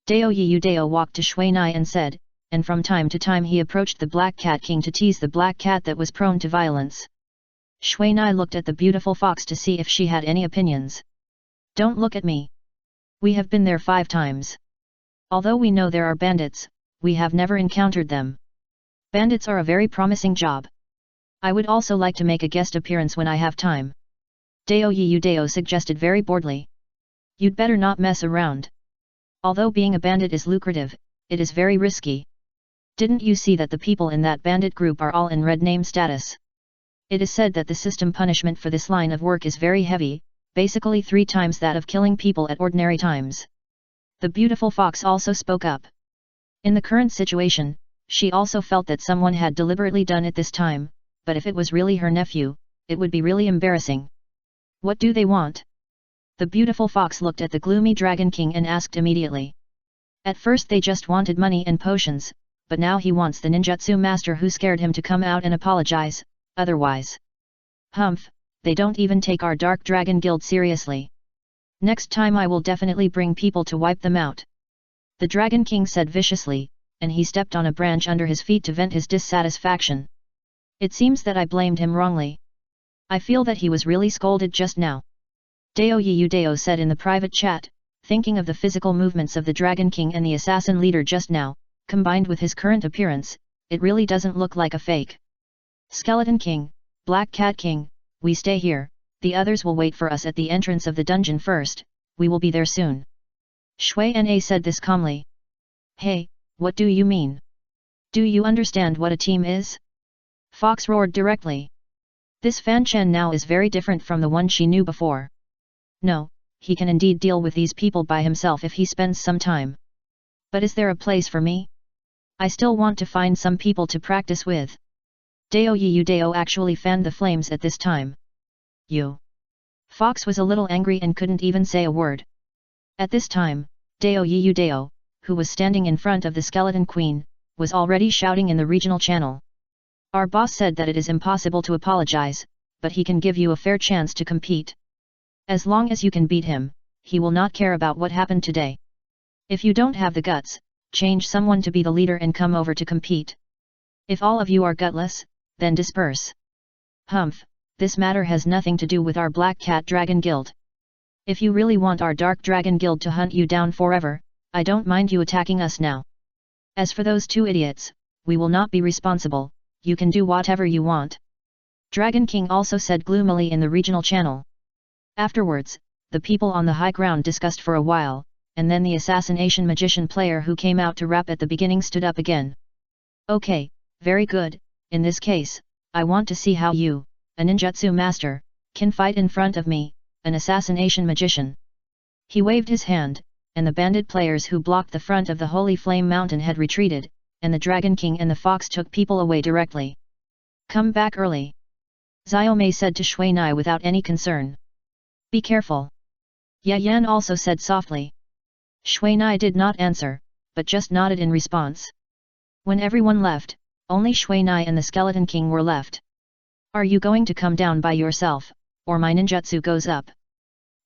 Dao Yudao walked to Shui Nai and said, and from time to time he approached the Black Cat King to tease the Black Cat that was prone to violence. Shui Nai looked at the beautiful fox to see if she had any opinions. Don't look at me. We have been there 5 times. Although we know there are bandits, we have never encountered them. Bandits are a very promising job. I would also like to make a guest appearance when I have time. Dao Yudao suggested very boldly. You'd better not mess around. Although being a bandit is lucrative, it is very risky. Didn't you see that the people in that bandit group are all in red name status? It is said that the system punishment for this line of work is very heavy, basically 3 times that of killing people at ordinary times. The beautiful fox also spoke up. In the current situation, she also felt that someone had deliberately done it this time, but if it was really her nephew, it would be really embarrassing. What do they want? The beautiful fox looked at the gloomy Dragon King and asked immediately. At first they just wanted money and potions, but now he wants the ninjutsu master who scared him to come out and apologize, otherwise. Humph, they don't even take our Dark Dragon Guild seriously. Next time I will definitely bring people to wipe them out. The Dragon King said viciously, and he stepped on a branch under his feet to vent his dissatisfaction. It seems that I blamed him wrongly. I feel that he was really scolded just now. Dao Yudao said in the private chat, thinking of the physical movements of the Dragon King and the assassin leader just now, combined with his current appearance, it really doesn't look like a fake. Skeleton King, Black Cat King, we stay here, the others will wait for us at the entrance of the dungeon first, we will be there soon. Shui Na said this calmly. Hey, what do you mean? Do you understand what a team is? Fox roared directly. This Fan Chen now is very different from the one she knew before. No, he can indeed deal with these people by himself if he spends some time. But is there a place for me? I still want to find some people to practice with. Dao Yudao actually fanned the flames at this time. You. Fox was a little angry and couldn't even say a word. At this time, Dao Yudao, who was standing in front of the Skeleton Queen, was already shouting in the regional channel. Our boss said that it is impossible to apologize, but he can give you a fair chance to compete. As long as you can beat him, he will not care about what happened today. If you don't have the guts, change someone to be the leader and come over to compete. If all of you are gutless, then disperse. Humph, this matter has nothing to do with our Black Cat Dragon Guild. If you really want our Dark Dragon Guild to hunt you down forever, I don't mind you attacking us now. As for those 2 idiots, we will not be responsible, you can do whatever you want. Dragon King also said gloomily in the regional channel. Afterwards, the people on the high ground discussed for a while, and then the assassination magician player who came out to rap at the beginning stood up again. Okay, very good, in this case, I want to see how you, a ninjutsu master, can fight in front of me, an assassination magician. He waved his hand, and the bandit players who blocked the front of the Holy Flame Mountain had retreated, and the Dragon King and the Fox took people away directly. Come back early. Xiaomei said to Shui Nai without any concern. Be careful. Ye Yan also said softly. Shui Nai did not answer, but just nodded in response. When everyone left, only Shui Nai and the Skeleton King were left. Are you going to come down by yourself, or my ninjutsu goes up?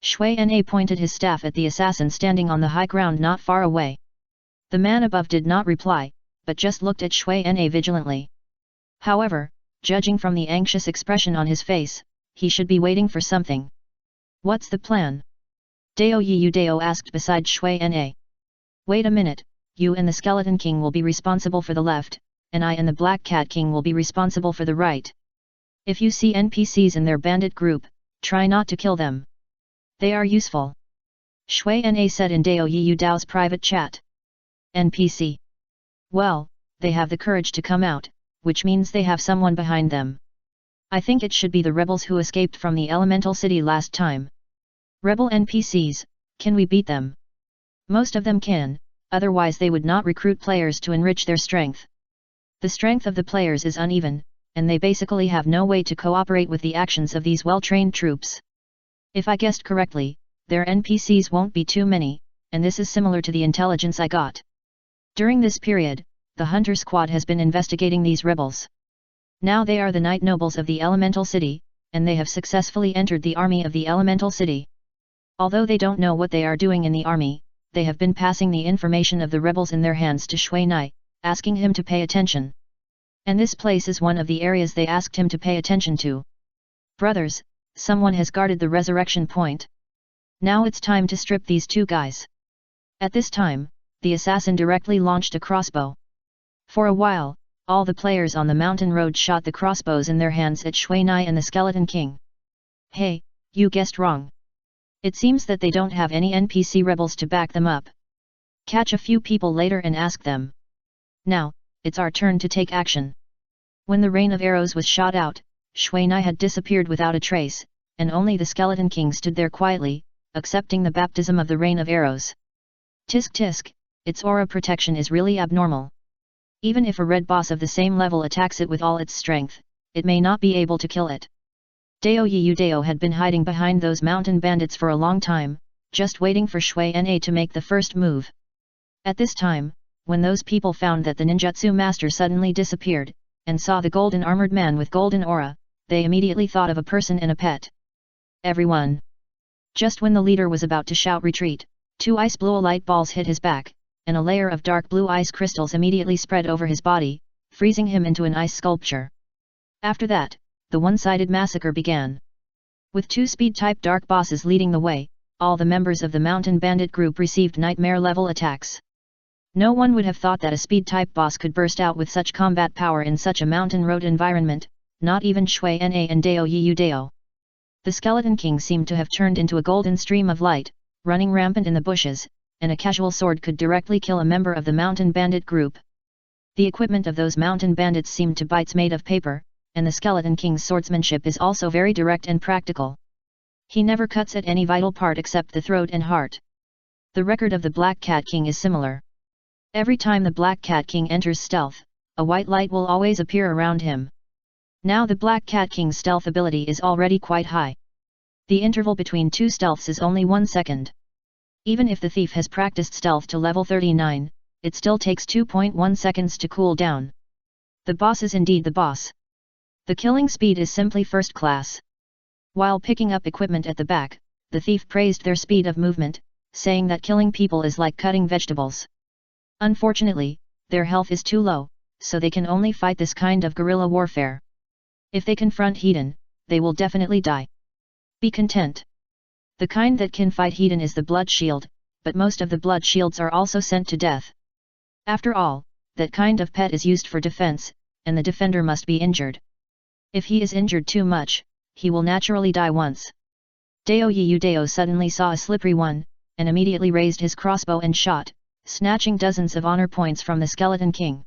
Shui Na pointed his staff at the assassin standing on the high ground not far away. The man above did not reply, but just looked at Shui Na vigilantly. However, judging from the anxious expression on his face, he should be waiting for something. What's the plan? Dao Yiyu Dao asked beside Shui Na. Wait a minute, you and the Skeleton King will be responsible for the left, and I and the Black Cat King will be responsible for the right. If you see NPCs in their bandit group, try not to kill them. They are useful. Shui Na said in Dao Yiyu Dao's private chat. NPC. Well, they have the courage to come out, which means they have someone behind them. I think it should be the rebels who escaped from the elemental city last time. Rebel NPCs, can we beat them? Most of them can, otherwise they would not recruit players to enrich their strength. The strength of the players is uneven, and they basically have no way to cooperate with the actions of these well-trained troops. If I guessed correctly, their NPCs won't be too many, and this is similar to the intelligence I got. During this period, the Hunter Squad has been investigating these rebels. Now they are the Knight Nobles of the Elemental City, and they have successfully entered the army of the Elemental City. Although they don't know what they are doing in the army, they have been passing the information of the rebels in their hands to Shui Nai, asking him to pay attention. And this place is one of the areas they asked him to pay attention to. Brothers, someone has guarded the resurrection point. Now it's time to strip these two guys. At this time, the assassin directly launched a crossbow. For a while, all the players on the mountain road shot the crossbows in their hands at Shui Nai and the Skeleton King. Hey, you guessed wrong. It seems that they don't have any NPC rebels to back them up. Catch a few people later and ask them. Now, it's our turn to take action. When the rain of arrows was shot out, Shui Nai had disappeared without a trace, and only the Skeleton King stood there quietly, accepting the baptism of the rain of arrows. Tisk tisk, its aura protection is really abnormal. Even if a red boss of the same level attacks it with all its strength, it may not be able to kill it. Dao Yiyu Dao had been hiding behind those mountain bandits for a long time, just waiting for Shui Na to make the first move. At this time, when those people found that the ninjutsu master suddenly disappeared, and saw the golden armored man with golden aura, they immediately thought of a person and a pet. Everyone! Just when the leader was about to shout retreat, two ice blue light balls hit his back, and a layer of dark blue ice crystals immediately spread over his body, freezing him into an ice sculpture. After that, the one-sided massacre began. With two speed-type dark bosses leading the way, all the members of the mountain bandit group received nightmare-level attacks. No one would have thought that a speed-type boss could burst out with such combat power in such a mountain road environment, not even Shui Na and Dao Yiyu Dao. The Skeleton King seemed to have turned into a golden stream of light, running rampant in the bushes, and a casual sword could directly kill a member of the mountain bandit group. The equipment of those mountain bandits seemed to bites made of paper, and the Skeleton King's swordsmanship is also very direct and practical. He never cuts at any vital part except the throat and heart. The record of the Black Cat King is similar. Every time the Black Cat King enters stealth, a white light will always appear around him. Now the Black Cat King's stealth ability is already quite high. The interval between two stealths is only 1 second. Even if the thief has practiced stealth to level 39, it still takes 2.1 seconds to cool down. The boss is indeed the boss. The killing speed is simply first class. While picking up equipment at the back, the thief praised their speed of movement, saying that killing people is like cutting vegetables. Unfortunately, their health is too low, so they can only fight this kind of guerrilla warfare. If they confront Hedon, they will definitely die. Be content. The kind that can fight Hedon is the blood shield, but most of the blood shields are also sent to death. After all, that kind of pet is used for defense, and the defender must be injured. If he is injured too much, he will naturally die once. Dao Yudao suddenly saw a slippery one, and immediately raised his crossbow and shot, snatching dozens of honor points from the Skeleton King.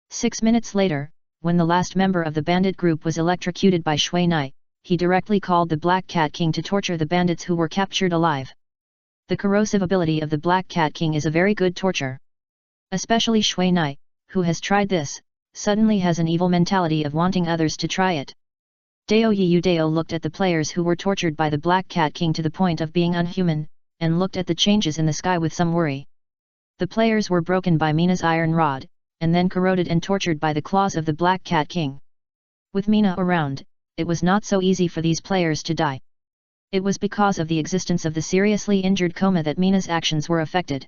6 minutes later, when the last member of the bandit group was electrocuted by Shui Nai, he directly called the Black Cat King to torture the bandits who were captured alive. The corrosive ability of the Black Cat King is a very good torture. Especially Shui Nai, who has tried this, suddenly has an evil mentality of wanting others to try it. Dao Yudao looked at the players who were tortured by the Black Cat King to the point of being unhuman, and looked at the changes in the sky with some worry. The players were broken by Mina's iron rod, and then corroded and tortured by the claws of the Black Cat King. With Mina around, it was not so easy for these players to die. It was because of the existence of the seriously injured coma that Mina's actions were affected.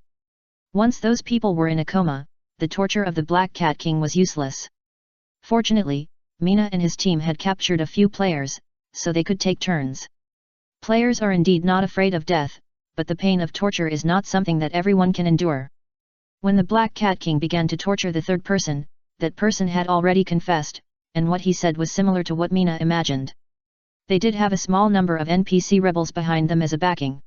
Once those people were in a coma, the torture of the Black Cat King was useless. Fortunately, Mina and his team had captured a few players, so they could take turns. Players are indeed not afraid of death, but the pain of torture is not something that everyone can endure. When the Black Cat King began to torture the third person, that person had already confessed, and what he said was similar to what Mina imagined. They did have a small number of NPC rebels behind them as a backing.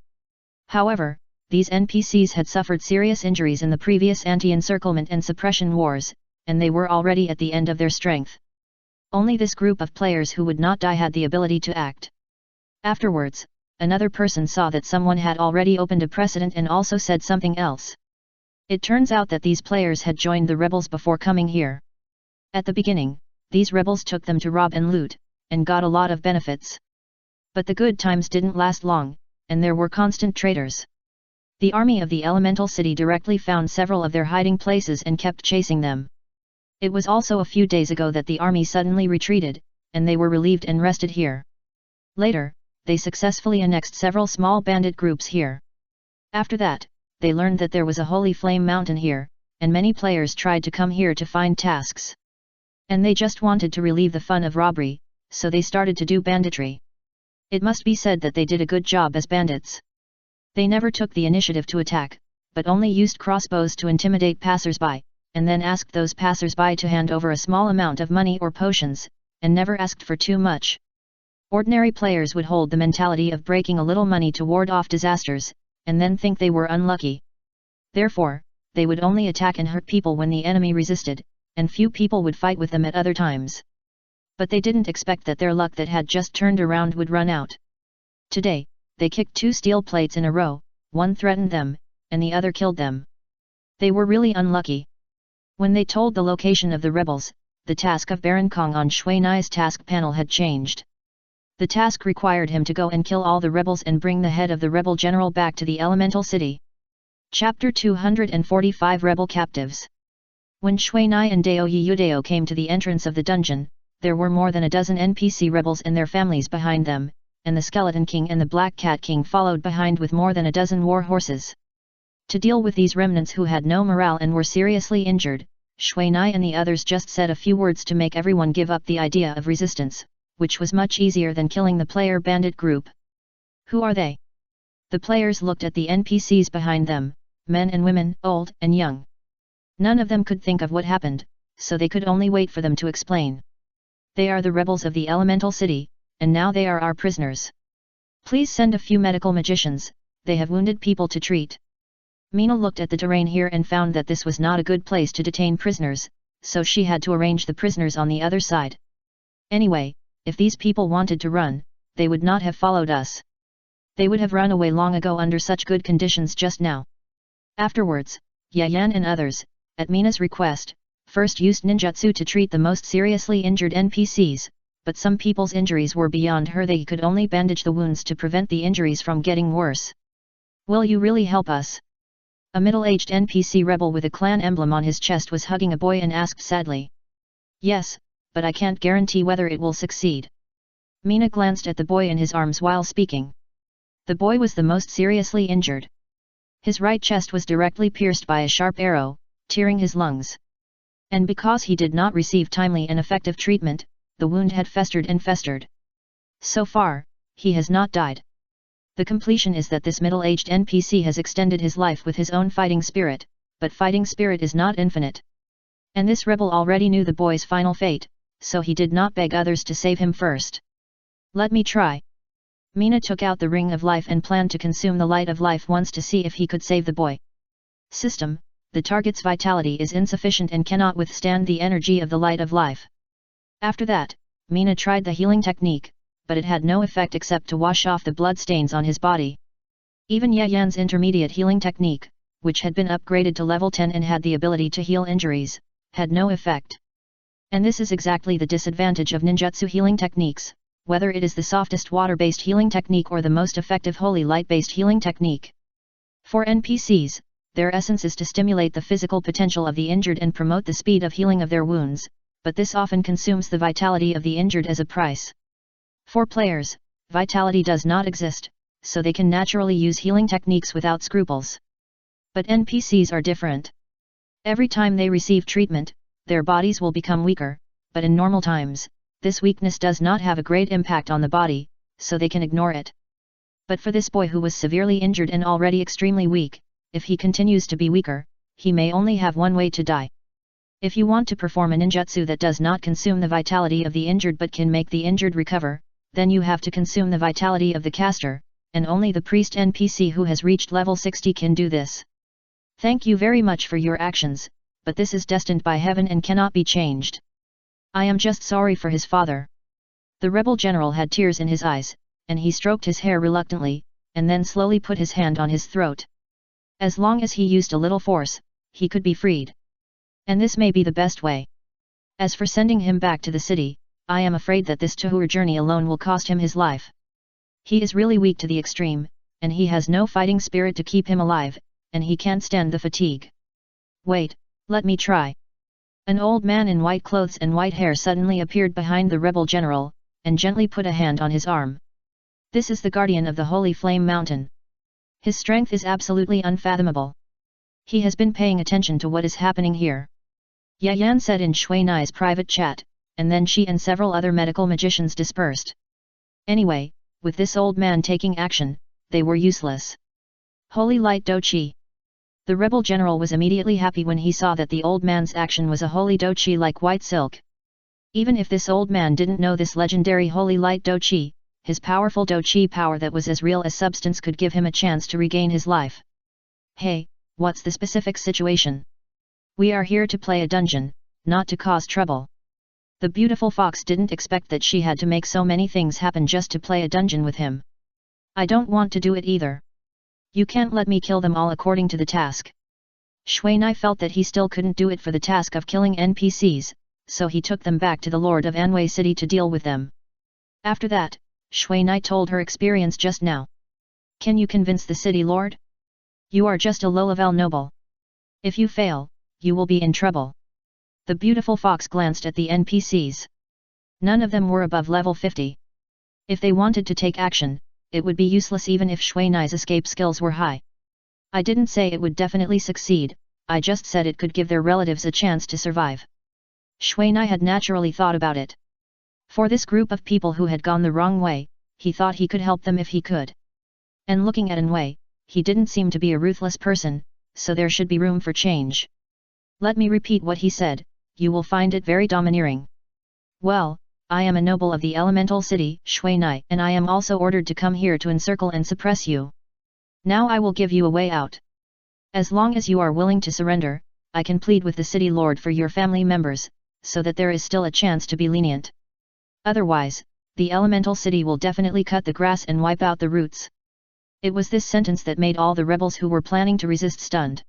However, these NPCs had suffered serious injuries in the previous anti-encirclement and suppression wars, and they were already at the end of their strength. Only this group of players who would not die had the ability to act. Afterwards, another person saw that someone had already opened a precedent and also said something else. It turns out that these players had joined the rebels before coming here. At the beginning, these rebels took them to rob and loot, and got a lot of benefits. But the good times didn't last long, and there were constant traitors. The army of the Elemental City directly found several of their hiding places and kept chasing them. It was also a few days ago that the army suddenly retreated, and they were relieved and rested here. Later, they successfully annexed several small bandit groups here. After that, they learned that there was a holy flame mountain here, and many players tried to come here to find tasks. And they just wanted to relieve the fun of robbery, so they started to do banditry. It must be said that they did a good job as bandits. They never took the initiative to attack, but only used crossbows to intimidate passers-by, and then asked those passers-by to hand over a small amount of money or potions, and never asked for too much. Ordinary players would hold the mentality of breaking a little money to ward off disasters, and then think they were unlucky. Therefore, they would only attack and hurt people when the enemy resisted, and few people would fight with them at other times. But they didn't expect that their luck that had just turned around would run out. Today, they kicked 2 steel plates in a row, one threatened them, and the other killed them. They were really unlucky. When they told the location of the rebels, the task of Baron Kong on Shui Nai's task panel had changed. The task required him to go and kill all the rebels and bring the head of the rebel general back to the Elemental City. Chapter 245 Rebel Captives. When Shui Nai and Dao Yudao came to the entrance of the dungeon, there were more than a dozen NPC rebels and their families behind them, and the Skeleton King and the Black Cat King followed behind with more than a dozen war horses. To deal with these remnants who had no morale and were seriously injured, Shui Nai and the others just said a few words to make everyone give up the idea of resistance, which was much easier than killing the player bandit group. Who are they? The players looked at the NPCs behind them, men and women, old and young. None of them could think of what happened, so they could only wait for them to explain. They are the rebels of the Elemental City, and now they are our prisoners. Please send a few medical magicians, they have wounded people to treat. Mina looked at the terrain here and found that this was not a good place to detain prisoners, so she had to arrange the prisoners on the other side. Anyway, if these people wanted to run, they would not have followed us. They would have run away long ago under such good conditions just now. Afterwards, Yayan and others, at Mina's request, first used ninjutsu to treat the most seriously injured NPCs, but some people's injuries were beyond her. They could only bandage the wounds to prevent the injuries from getting worse. Will you really help us? A middle-aged NPC rebel with a clan emblem on his chest was hugging a boy and asked sadly. Yes, but I can't guarantee whether it will succeed. Mina glanced at the boy in his arms while speaking. The boy was the most seriously injured. His right chest was directly pierced by a sharp arrow, tearing his lungs. And because he did not receive timely and effective treatment, the wound had festered and festered. So far, he has not died. The completion is that this middle-aged NPC has extended his life with his own fighting spirit, but fighting spirit is not infinite. And this rebel already knew the boy's final fate, so he did not beg others to save him first. Let me try. Mina took out the ring of life and planned to consume the light of life once to see if he could save the boy. System: the target's vitality is insufficient and cannot withstand the energy of the light of life. After that, Mina tried the healing technique, but it had no effect except to wash off the blood stains on his body. Even Ye Yan's intermediate healing technique, which had been upgraded to level 10 and had the ability to heal injuries, had no effect. And this is exactly the disadvantage of ninjutsu healing techniques, whether it is the softest water-based healing technique or the most effective holy light-based healing technique. For NPCs, their essence is to stimulate the physical potential of the injured and promote the speed of healing of their wounds, but this often consumes the vitality of the injured as a price. For players, vitality does not exist, so they can naturally use healing techniques without scruples. But NPCs are different. Every time they receive treatment, their bodies will become weaker, but in normal times, this weakness does not have a great impact on the body, so they can ignore it. But for this boy who was severely injured and already extremely weak, if he continues to be weaker, he may only have one way to die. If you want to perform a ninjutsu that does not consume the vitality of the injured but can make the injured recover, then you have to consume the vitality of the caster, and only the priest NPC who has reached level 60 can do this. Thank you very much for your actions, but this is destined by heaven and cannot be changed. I am just sorry for his father. The rebel general had tears in his eyes, and he stroked his hair reluctantly, and then slowly put his hand on his throat. As long as he used a little force, he could be freed. And this may be the best way. As for sending him back to the city, I am afraid that this tour journey alone will cost him his life. He is really weak to the extreme, and he has no fighting spirit to keep him alive, and he can't stand the fatigue. Wait, let me try. An old man in white clothes and white hair suddenly appeared behind the rebel general, and gently put a hand on his arm. This is the guardian of the Holy Flame Mountain. His strength is absolutely unfathomable. He has been paying attention to what is happening here. Ye Yan said in Shui Nai's private chat, and then she and several other medical magicians dispersed. Anyway, with this old man taking action, they were useless. Holy Light Dochi. The rebel general was immediately happy when he saw that the old man's action was a holy Dochi like white silk. Even if this old man didn't know this legendary Holy Light Dochi, his powerful Dochi power that was as real as substance could give him a chance to regain his life. Hey, what's the specific situation? We are here to play a dungeon, not to cause trouble. The beautiful fox didn't expect that she had to make so many things happen just to play a dungeon with him. I don't want to do it either. You can't let me kill them all according to the task. Shui Nai felt that he still couldn't do it for the task of killing NPCs, so he took them back to the Lord of Anwei City to deal with them. After that, Shui Nai told her experience just now. Can you convince the city lord? You are just a low-level noble. If you fail, you will be in trouble. The beautiful fox glanced at the NPCs. None of them were above level 50. If they wanted to take action, it would be useless even if Shui Nai's escape skills were high. I didn't say it would definitely succeed, I just said it could give their relatives a chance to survive. Shui Nai had naturally thought about it. For this group of people who had gone the wrong way, he thought he could help them if he could. And looking at Anwei, he didn't seem to be a ruthless person, so there should be room for change. Let me repeat what he said, you will find it very domineering. Well, I am a noble of the elemental city, Shui Nai, and I am also ordered to come here to encircle and suppress you. Now I will give you a way out. As long as you are willing to surrender, I can plead with the city lord for your family members, so that there is still a chance to be lenient. Otherwise, the elemental city will definitely cut the grass and wipe out the roots. It was this sentence that made all the rebels who were planning to resist stunned.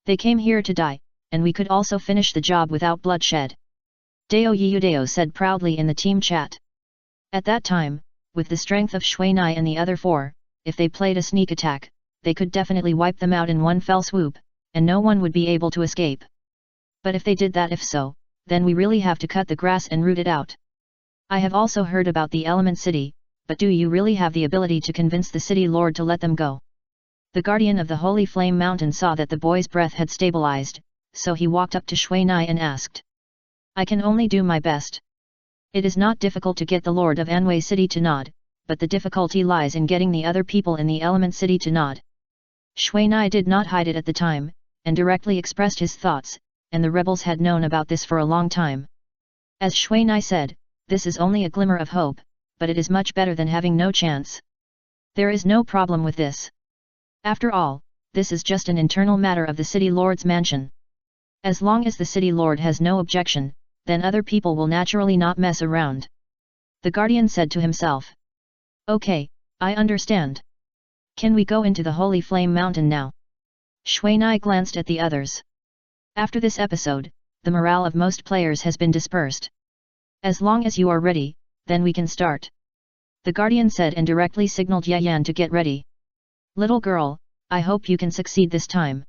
They came here to die, and we could also finish the job without bloodshed. Dao Yudao said proudly in the team chat. At that time, with the strength of Shui Nai and the other four, if they played a sneak attack, they could definitely wipe them out in one fell swoop, and no one would be able to escape. But if they did that, if so, then we really have to cut the grass and root it out. I have also heard about the Element City, but do you really have the ability to convince the city lord to let them go? The guardian of the Holy Flame Mountain saw that the boy's breath had stabilized, so he walked up to Shui Nai and asked. I can only do my best. It is not difficult to get the Lord of Anwei City to nod, but the difficulty lies in getting the other people in the Element City to nod. Shui Nai did not hide it at the time, and directly expressed his thoughts, and the rebels had known about this for a long time. As Shui Nai said, this is only a glimmer of hope, but it is much better than having no chance. There is no problem with this. After all, this is just an internal matter of the city lord's mansion. As long as the city lord has no objection, then other people will naturally not mess around. The guardian said to himself. Okay, I understand. Can we go into the Holy Flame Mountain now? Shui Nai glanced at the others. After this episode, the morale of most players has been dispersed. As long as you are ready, then we can start. The guardian said and directly signaled Yayan to get ready. Little girl, I hope you can succeed this time.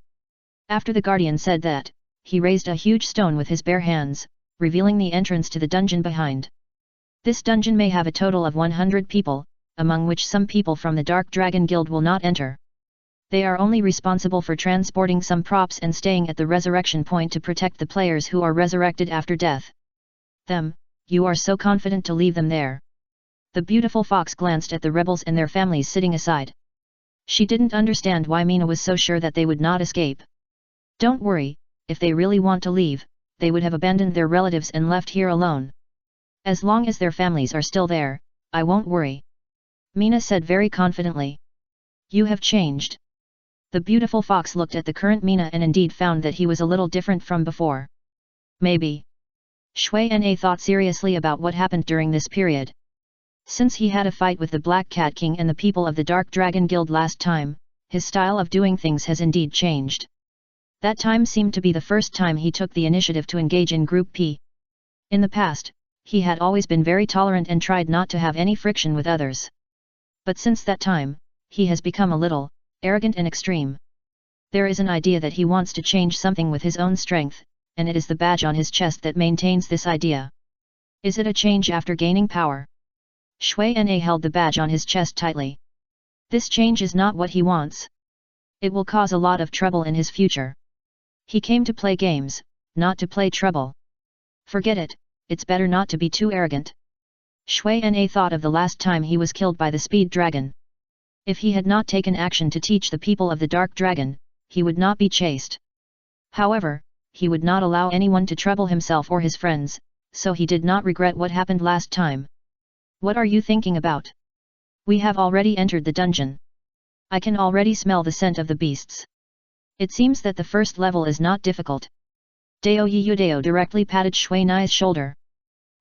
After the guardian said that, he raised a huge stone with his bare hands, revealing the entrance to the dungeon behind. This dungeon may have a total of 100 people, among which some people from the Dark Dragon Guild will not enter. They are only responsible for transporting some props and staying at the resurrection point to protect the players who are resurrected after death. Them, you are so confident to leave them there. The beautiful fox glanced at the rebels and their families sitting aside. She didn't understand why Mina was so sure that they would not escape. Don't worry, if they really want to leave, they would have abandoned their relatives and left here alone. As long as their families are still there, I won't worry. Mina said very confidently. You have changed. The beautiful fox looked at the current Mina and indeed found that he was a little different from before. Maybe. Shui Na thought seriously about what happened during this period. Since he had a fight with the Black Cat King and the people of the Dark Dragon Guild last time, his style of doing things has indeed changed. That time seemed to be the first time he took the initiative to engage in Group P. In the past, he had always been very tolerant and tried not to have any friction with others. But since that time, he has become a little arrogant and extreme. There is an idea that he wants to change something with his own strength, and it is the badge on his chest that maintains this idea. Is it a change after gaining power? Shui Na held the badge on his chest tightly. This change is not what he wants. It will cause a lot of trouble in his future. He came to play games, not to play trouble. Forget it, it's better not to be too arrogant. Shui Na thought of the last time he was killed by the speed dragon. If he had not taken action to teach the people of the Dark Dragon, he would not be chased. However, he would not allow anyone to trouble himself or his friends, so he did not regret what happened last time. What are you thinking about? We have already entered the dungeon. I can already smell the scent of the beasts. It seems that the first level is not difficult. Dao Yudao directly patted Shui Nai's shoulder.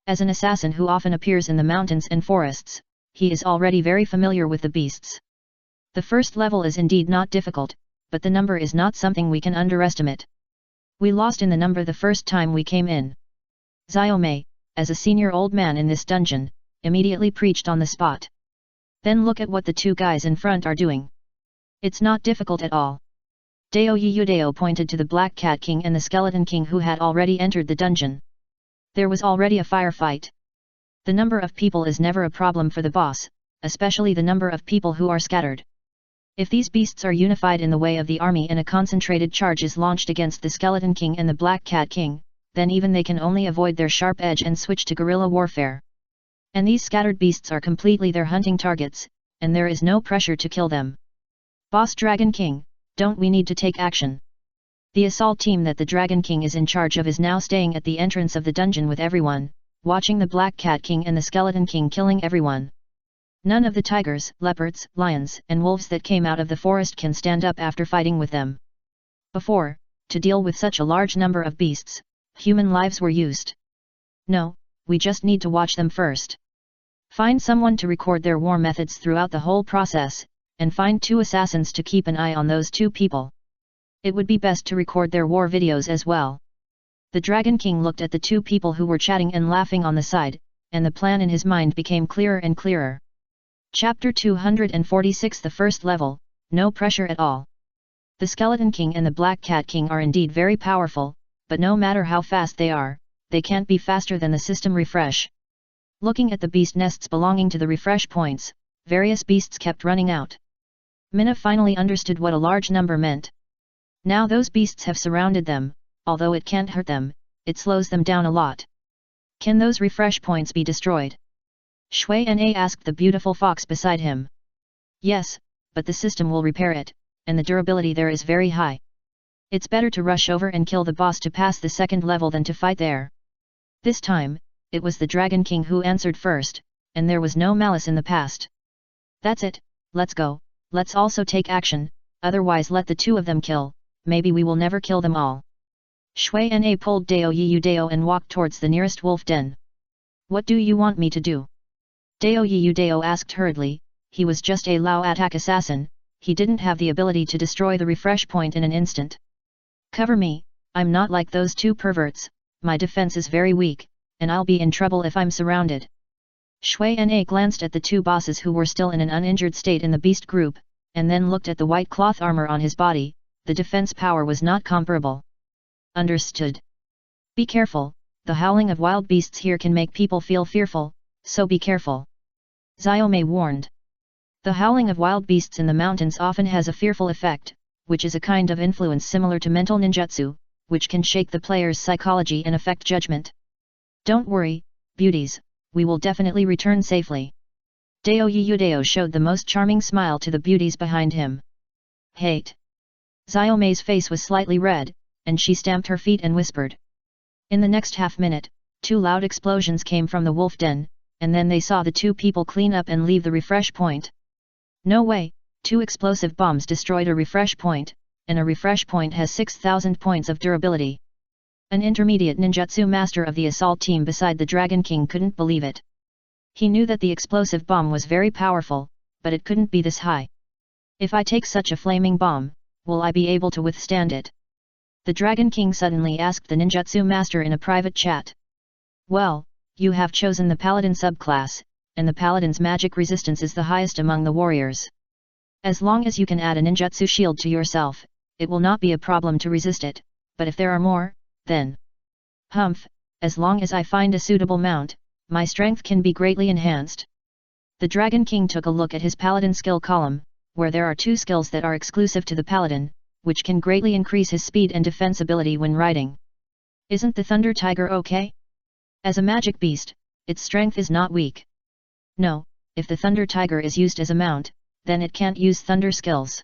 As an assassin who often appears in the mountains and forests, he is already very familiar with the beasts. The first level is indeed not difficult, but the number is not something we can underestimate. We lost in the number the first time we came in. Xiaomei, as a senior old man in this dungeon, immediately preached on the spot. Then look at what the two guys in front are doing. It's not difficult at all. Dao Yudao pointed to the Black Cat King and the Skeleton King who had already entered the dungeon. There was already a firefight. The number of people is never a problem for the boss, especially the number of people who are scattered. If these beasts are unified in the way of the army and a concentrated charge is launched against the Skeleton King and the Black Cat King, then even they can only avoid their sharp edge and switch to guerrilla warfare. And these scattered beasts are completely their hunting targets, and there is no pressure to kill them. Boss Dragon King, don't we need to take action? The assault team that the Dragon King is in charge of is now staying at the entrance of the dungeon with everyone, watching the Black Cat King and the Skeleton King killing everyone. None of the tigers, leopards, lions, and wolves that came out of the forest can stand up after fighting with them. Before, to deal with such a large number of beasts, human lives were used. No, we just need to watch them first. Find someone to record their war methods throughout the whole process, and find 2 assassins to keep an eye on those 2 people. It would be best to record their war videos as well. The Dragon King looked at the 2 people who were chatting and laughing on the side, and the plan in his mind became clearer and clearer. Chapter 246 The first level, no pressure at all. The Skeleton King and the Black Cat King are indeed very powerful, but no matter how fast they are, they can't be faster than the system refresh. Looking at the beast nests belonging to the refresh points, various beasts kept running out. Mina finally understood what a large number meant. Now those beasts have surrounded them, although it can't hurt them, it slows them down a lot. Can those refresh points be destroyed? Shui Na asked the beautiful fox beside him. Yes, but the system will repair it, and the durability there is very high. It's better to rush over and kill the boss to pass the second level than to fight there. This time, it was the Dragon King who answered first, and there was no malice in the past. That's it, Let's go, let's also take action, otherwise let the two of them kill, maybe we will never kill them all. Shui Na pulled Dao Yiyu Dao and walked towards the nearest wolf den. What do you want me to do? Dao Yiyu Dao asked hurriedly. He was just a Lao attack assassin, he didn't have the ability to destroy the refresh point in an instant. Cover me, I'm not like those two perverts, my defense is very weak, and I'll be in trouble if I'm surrounded. Shui Na glanced at the two bosses who were still in an uninjured state in the beast group, and then looked at the white cloth armor on his body. The defense power was not comparable. Understood. Be careful, the howling of wild beasts here can make people feel fearful, so be careful. Xiaomei warned. The howling of wild beasts in the mountains often has a fearful effect, which is a kind of influence similar to mental ninjutsu, which can shake the player's psychology and affect judgment. Don't worry, beauties, we will definitely return safely. Dao Yiyu Dao showed the most charming smile to the beauties behind him. Hate. Xiaomei's face was slightly red, and she stamped her feet and whispered. In the next half-minute, two loud explosions came from the wolf den, and then they saw the two people clean up and leave the refresh point. No way, two explosive bombs destroyed a refresh point, and a refresh point has 6,000 points of durability. An intermediate ninjutsu master of the assault team beside the Dragon King couldn't believe it. He knew that the explosive bomb was very powerful, but it couldn't be this high. If I take such a flaming bomb, will I be able to withstand it? The Dragon King suddenly asked the ninjutsu master in a private chat. Well, you have chosen the paladin subclass, and the paladin's magic resistance is the highest among the warriors. As long as you can add a ninjutsu shield to yourself, it will not be a problem to resist it, but if there are more, then... Humph, as long as I find a suitable mount, my strength can be greatly enhanced. The Dragon King took a look at his paladin skill column, where there are two skills that are exclusive to the paladin, which can greatly increase his speed and defense ability when riding. Isn't the Thunder Tiger okay? As a magic beast, its strength is not weak. No, if the Thunder Tiger is used as a mount, then it can't use thunder skills.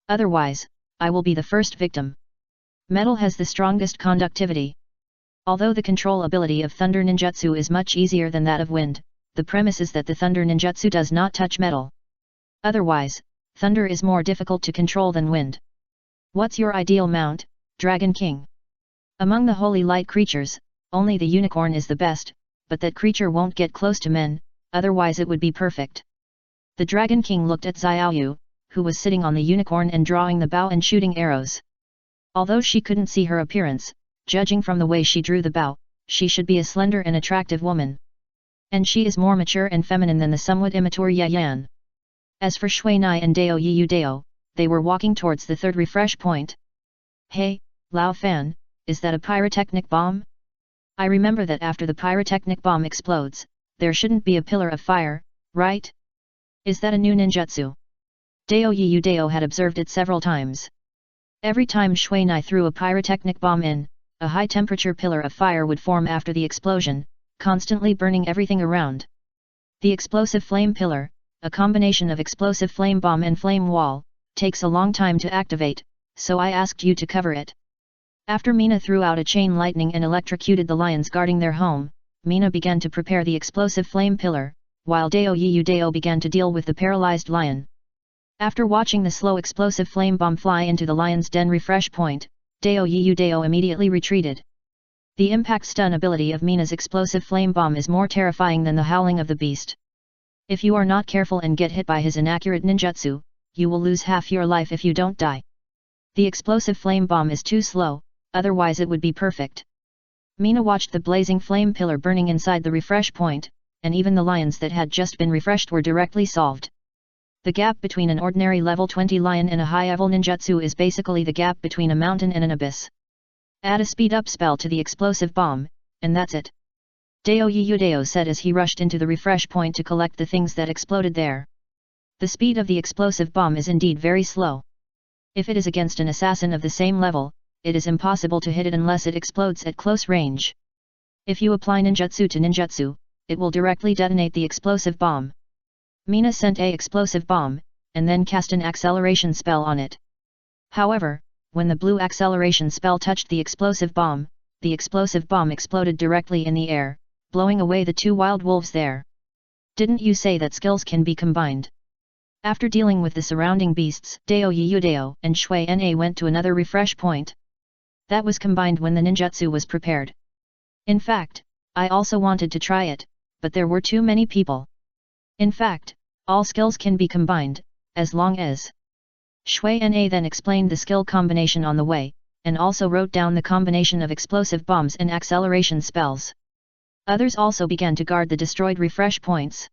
Otherwise, I will be the first victim. Metal has the strongest conductivity. Although the control ability of Thunder Ninjutsu is much easier than that of Wind, the premise is that the Thunder Ninjutsu does not touch metal. Otherwise, Thunder is more difficult to control than Wind. What's your ideal mount, Dragon King? Among the holy light creatures, only the unicorn is the best, but that creature won't get close to men, otherwise it would be perfect. The Dragon King looked at Xiaoyu, who was sitting on the unicorn and drawing the bow and shooting arrows. Although she couldn't see her appearance, judging from the way she drew the bow, she should be a slender and attractive woman. And she is more mature and feminine than the somewhat immature Yan. As for Shui Nai and Dao Yiyu Dao, they were walking towards the third refresh point. Hey, Lao Fan, is that a pyrotechnic bomb? I remember that after the pyrotechnic bomb explodes, there shouldn't be a pillar of fire, right? Is that a new ninjutsu? Dao Yiyu Dao had observed it several times. Every time Shui Nai threw a pyrotechnic bomb in, a high-temperature pillar of fire would form after the explosion, constantly burning everything around. The explosive flame pillar, a combination of explosive flame bomb and flame wall, takes a long time to activate, so I asked you to cover it. After Mina threw out a chain lightning and electrocuted the lions guarding their home, Mina began to prepare the explosive flame pillar, while Dao Yiyu Dao began to deal with the paralyzed lion. After watching the slow explosive flame bomb fly into the lion's den refresh point, Dao Yiyu Dao immediately retreated. The impact stun ability of Mina's explosive flame bomb is more terrifying than the howling of the beast. If you are not careful and get hit by his inaccurate ninjutsu, you will lose half your life if you don't die. The explosive flame bomb is too slow, otherwise it would be perfect. Mina watched the blazing flame pillar burning inside the refresh point, and even the lions that had just been refreshed were directly solved. The gap between an ordinary level 20 lion and a high-level ninjutsu is basically the gap between a mountain and an abyss. Add a speed-up spell to the explosive bomb, and that's it. Dao Yiyu Dao said as he rushed into the refresh point to collect the things that exploded there. The speed of the explosive bomb is indeed very slow. If it is against an assassin of the same level, it is impossible to hit it unless it explodes at close range. If you apply ninjutsu to ninjutsu, it will directly detonate the explosive bomb. Mina sent a explosive bomb, and then cast an acceleration spell on it. However, when the blue acceleration spell touched the explosive bomb exploded directly in the air, blowing away the two wild wolves there. Didn't you say that skills can be combined? After dealing with the surrounding beasts, Dao Yudao and Shui Na went to another refresh point. That was combined when the ninjutsu was prepared. In fact, I also wanted to try it, but there were too many people. In fact, all skills can be combined, as long as... Shui Na then explained the skill combination on the way, and also wrote down the combination of explosive bombs and acceleration spells. Others also began to guard the destroyed refresh points.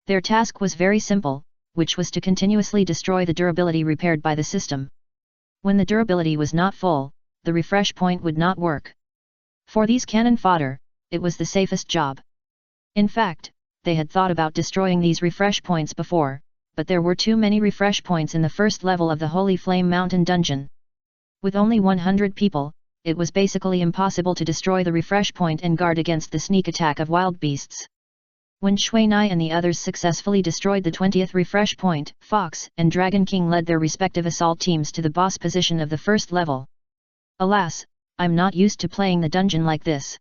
Their task was very simple, which was to continuously destroy the durability repaired by the system. When the durability was not full, the refresh point would not work. For these cannon fodder, it was the safest job. In fact, they had thought about destroying these refresh points before, but there were too many refresh points in the first level of the Holy Flame Mountain dungeon. With only 100 people, it was basically impossible to destroy the refresh point and guard against the sneak attack of wild beasts. When Shui Na and the others successfully destroyed the 20th refresh point, Fox and Dragon King led their respective assault teams to the boss position of the first level. Alas, I'm not used to playing the dungeon like this.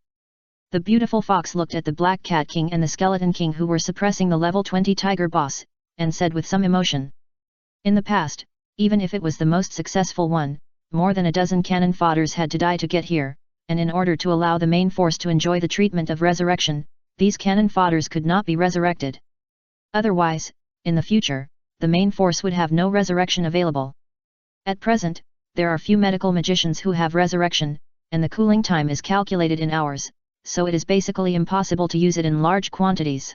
The beautiful Fox looked at the Black Cat King and the Skeleton King who were suppressing the level 20 Tiger boss, and said with some emotion. In the past, even if it was the most successful one, more than a dozen cannon fodders had to die to get here, and in order to allow the main force to enjoy the treatment of resurrection, these cannon fodders could not be resurrected. Otherwise, in the future, the main force would have no resurrection available. At present, there are few medical magicians who have resurrection, and the cooling time is calculated in hours, so it is basically impossible to use it in large quantities.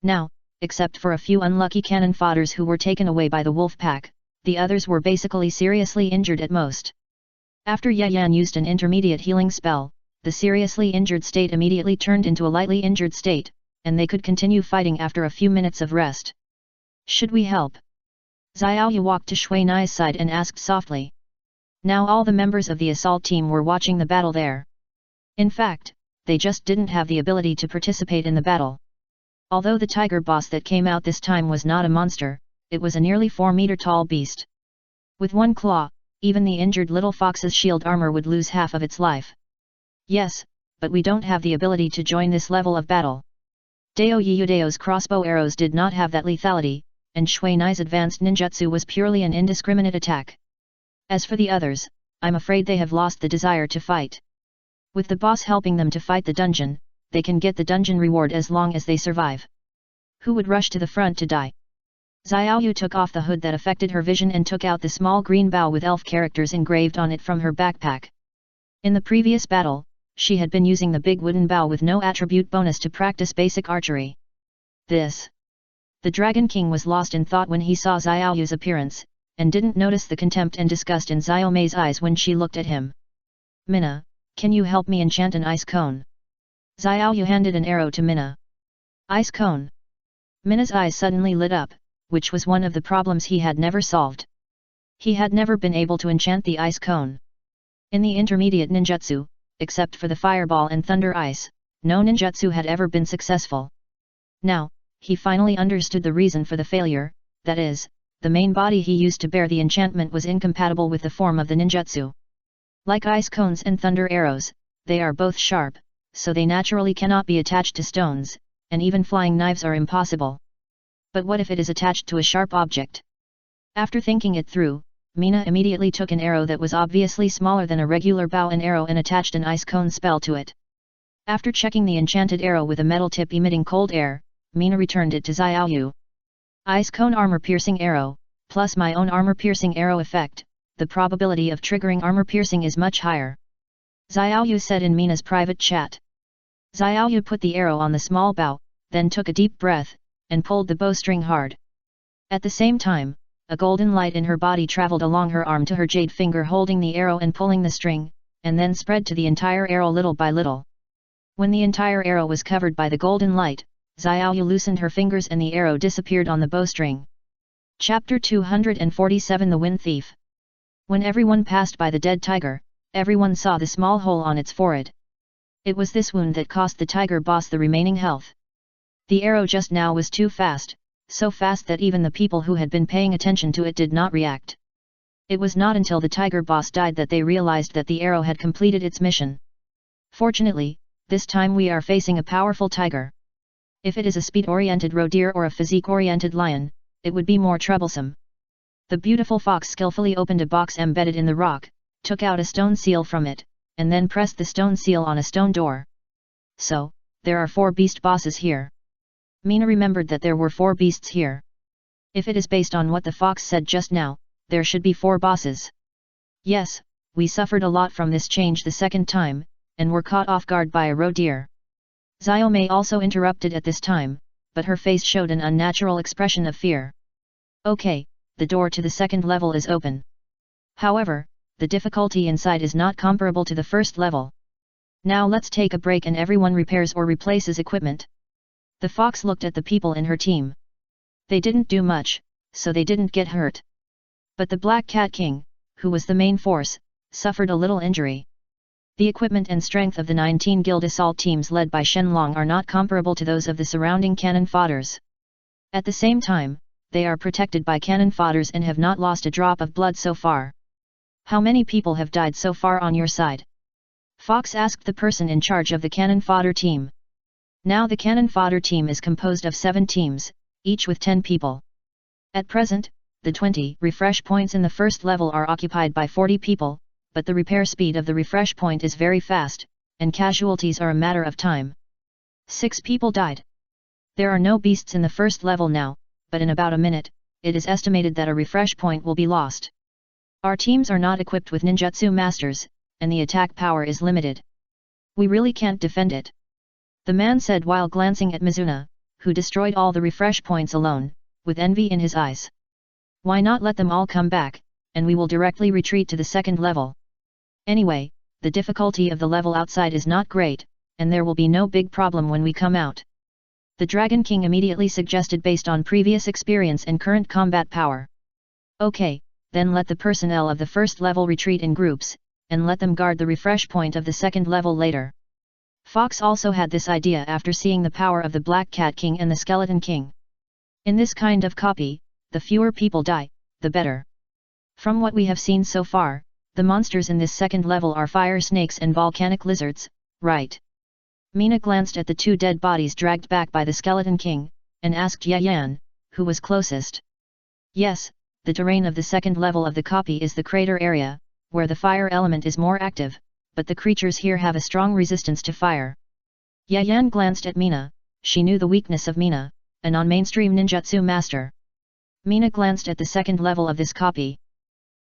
Now, except for a few unlucky cannon fodders who were taken away by the wolf pack, the others were basically seriously injured at most. After Yan used an intermediate healing spell, the seriously injured state immediately turned into a lightly injured state, and they could continue fighting after a few minutes of rest. Should we help? Xiaoyu walked to Shui Nai's side and asked softly. Now all the members of the assault team were watching the battle there. In fact, they just didn't have the ability to participate in the battle. Although the tiger boss that came out this time was not a monster, it was a nearly 4-meter tall beast. With one claw, even the injured little fox's shield armor would lose half of its life. Yes, but we don't have the ability to join this level of battle. Dao Yudao's crossbow arrows did not have that lethality, and Shui Nai's advanced ninjutsu was purely an indiscriminate attack. As for the others, I'm afraid they have lost the desire to fight. With the boss helping them to fight the dungeon, they can get the dungeon reward as long as they survive. Who would rush to the front to die? Xiaoyu took off the hood that affected her vision and took out the small green bow with elf characters engraved on it from her backpack. In the previous battle, she had been using the big wooden bow with no attribute bonus to practice basic archery. The Dragon King was lost in thought when he saw Xiaoyu's appearance, and didn't notice the contempt and disgust in Xiaomei's eyes when she looked at him. Mina, can you help me enchant an ice cone? Xiaoyu handed an arrow to Mina. Ice cone. Mina's eyes suddenly lit up, which was one of the problems he had never solved. He had never been able to enchant the ice cone. In the intermediate ninjutsu, except for the fireball and thunder ice, no ninjutsu had ever been successful. Now, he finally understood the reason for the failure, that is, the main body he used to bear the enchantment was incompatible with the form of the ninjutsu. Like ice cones and thunder arrows, they are both sharp, so they naturally cannot be attached to stones, and even flying knives are impossible. But what if it is attached to a sharp object? After thinking it through, Mina immediately took an arrow that was obviously smaller than a regular bow and arrow and attached an ice cone spell to it. After checking the enchanted arrow with a metal tip emitting cold air, Mina returned it to Xiaoyu. Ice cone armor piercing arrow, plus my own armor piercing arrow effect, the probability of triggering armor piercing is much higher. Xiaoyu said in Mina's private chat. Xiaoyu put the arrow on the small bow, then took a deep breath, and pulled the bowstring hard. At the same time, a golden light in her body traveled along her arm to her jade finger holding the arrow and pulling the string, and then spread to the entire arrow little by little. When the entire arrow was covered by the golden light, Xiaoyu loosened her fingers and the arrow disappeared on the bowstring. Chapter 247 The Wind Thief. When everyone passed by the dead tiger, everyone saw the small hole on its forehead. It was this wound that cost the tiger boss the remaining health. The arrow just now was too fast, so fast that even the people who had been paying attention to it did not react. It was not until the tiger boss died that they realized that the arrow had completed its mission. Fortunately, this time we are facing a powerful tiger. If it is a speed-oriented roe deer or a physique-oriented lion, it would be more troublesome. The beautiful fox skillfully opened a box embedded in the rock, took out a stone seal from it, and then pressed the stone seal on a stone door. So, there are 4 beast bosses here. Mina remembered that there were 4 beasts here. If it is based on what the fox said just now, there should be 4 bosses. Yes, we suffered a lot from this change the second time, and were caught off guard by a roe deer. Xiaomei also interrupted at this time, but her face showed an unnatural expression of fear. Okay, the door to the second level is open. However, the difficulty inside is not comparable to the first level. Now let's take a break and everyone repairs or replaces equipment. The fox looked at the people in her team. They didn't do much, so they didn't get hurt. But the Black Cat King, who was the main force, suffered a little injury. The equipment and strength of the 19 guild assault teams led by Shenlong are not comparable to those of the surrounding cannon fodders. At the same time, they are protected by cannon fodders and have not lost a drop of blood so far. How many people have died so far on your side? Fox asked the person in charge of the cannon fodder team. Now the cannon fodder team is composed of 7 teams, each with 10 people. At present, the 20 refresh points in the first level are occupied by 40 people, but the repair speed of the refresh point is very fast, and casualties are a matter of time. 6 people died. There are no beasts in the first level now, but in about a minute, it is estimated that a refresh point will be lost. Our teams are not equipped with ninjutsu masters, and the attack power is limited. We really can't defend it. The man said while glancing at Mizuna, who destroyed all the refresh points alone, with envy in his eyes. Why not let them all come back, and we will directly retreat to the second level. Anyway, the difficulty of the level outside is not great, and there will be no big problem when we come out. The Dragon King immediately suggested based on previous experience and current combat power. Okay, then let the personnel of the first level retreat in groups, and let them guard the refresh point of the second level later. Fox also had this idea after seeing the power of the Black Cat King and the Skeleton King. In this kind of copy, the fewer people die, the better. From what we have seen so far, the monsters in this second level are fire snakes and volcanic lizards, right? Mina glanced at the 2 dead bodies dragged back by the Skeleton King, and asked Yan, who was closest. Yes, the terrain of the second level of the copy is the crater area, where the fire element is more active, but the creatures here have a strong resistance to fire. Yan glanced at Mina. She knew the weakness of Mina, a non-mainstream ninjutsu master. Mina glanced at the second level of this copy.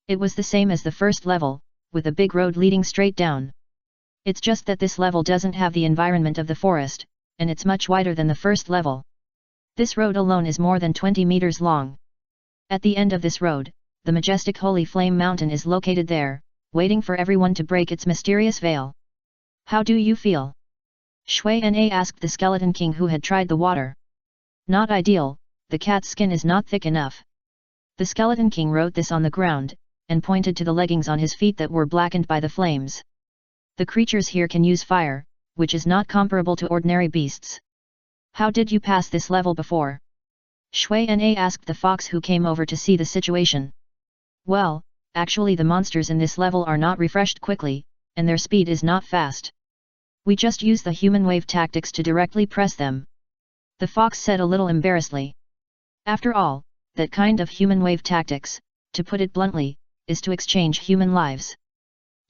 It was the same as the first level, with a big road leading straight down. It's just that this level doesn't have the environment of the forest, and it's much wider than the first level. This road alone is more than 20 meters long. At the end of this road, the majestic Holy Flame Mountain is located there, waiting for everyone to break its mysterious veil. How do you feel? Shui Na asked the Skeleton King who had tried the water. Not ideal, the cat's skin is not thick enough. The Skeleton King wrote this on the ground, and pointed to the leggings on his feet that were blackened by the flames. The creatures here can use fire, which is not comparable to ordinary beasts. How did you pass this level before? Shui Na asked the fox who came over to see the situation. Well, actually the monsters in this level are not refreshed quickly, and their speed is not fast. We just use the human wave tactics to directly press them. The fox said a little embarrassedly. After all, that kind of human wave tactics, to put it bluntly, is to exchange human lives.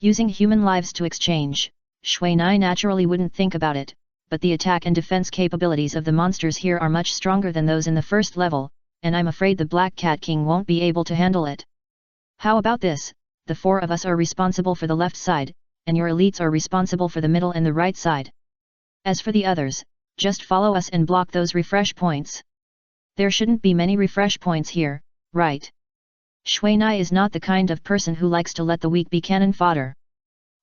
Using human lives to exchange, Shui Na naturally wouldn't think about it, but the attack and defense capabilities of the monsters here are much stronger than those in the first level, and I'm afraid the Black Cat King won't be able to handle it. How about this, the 4 of us are responsible for the left side, and your elites are responsible for the middle and the right side. As for the others, just follow us and block those refresh points. There shouldn't be many refresh points here, right? Shui Na is not the kind of person who likes to let the weak be cannon fodder.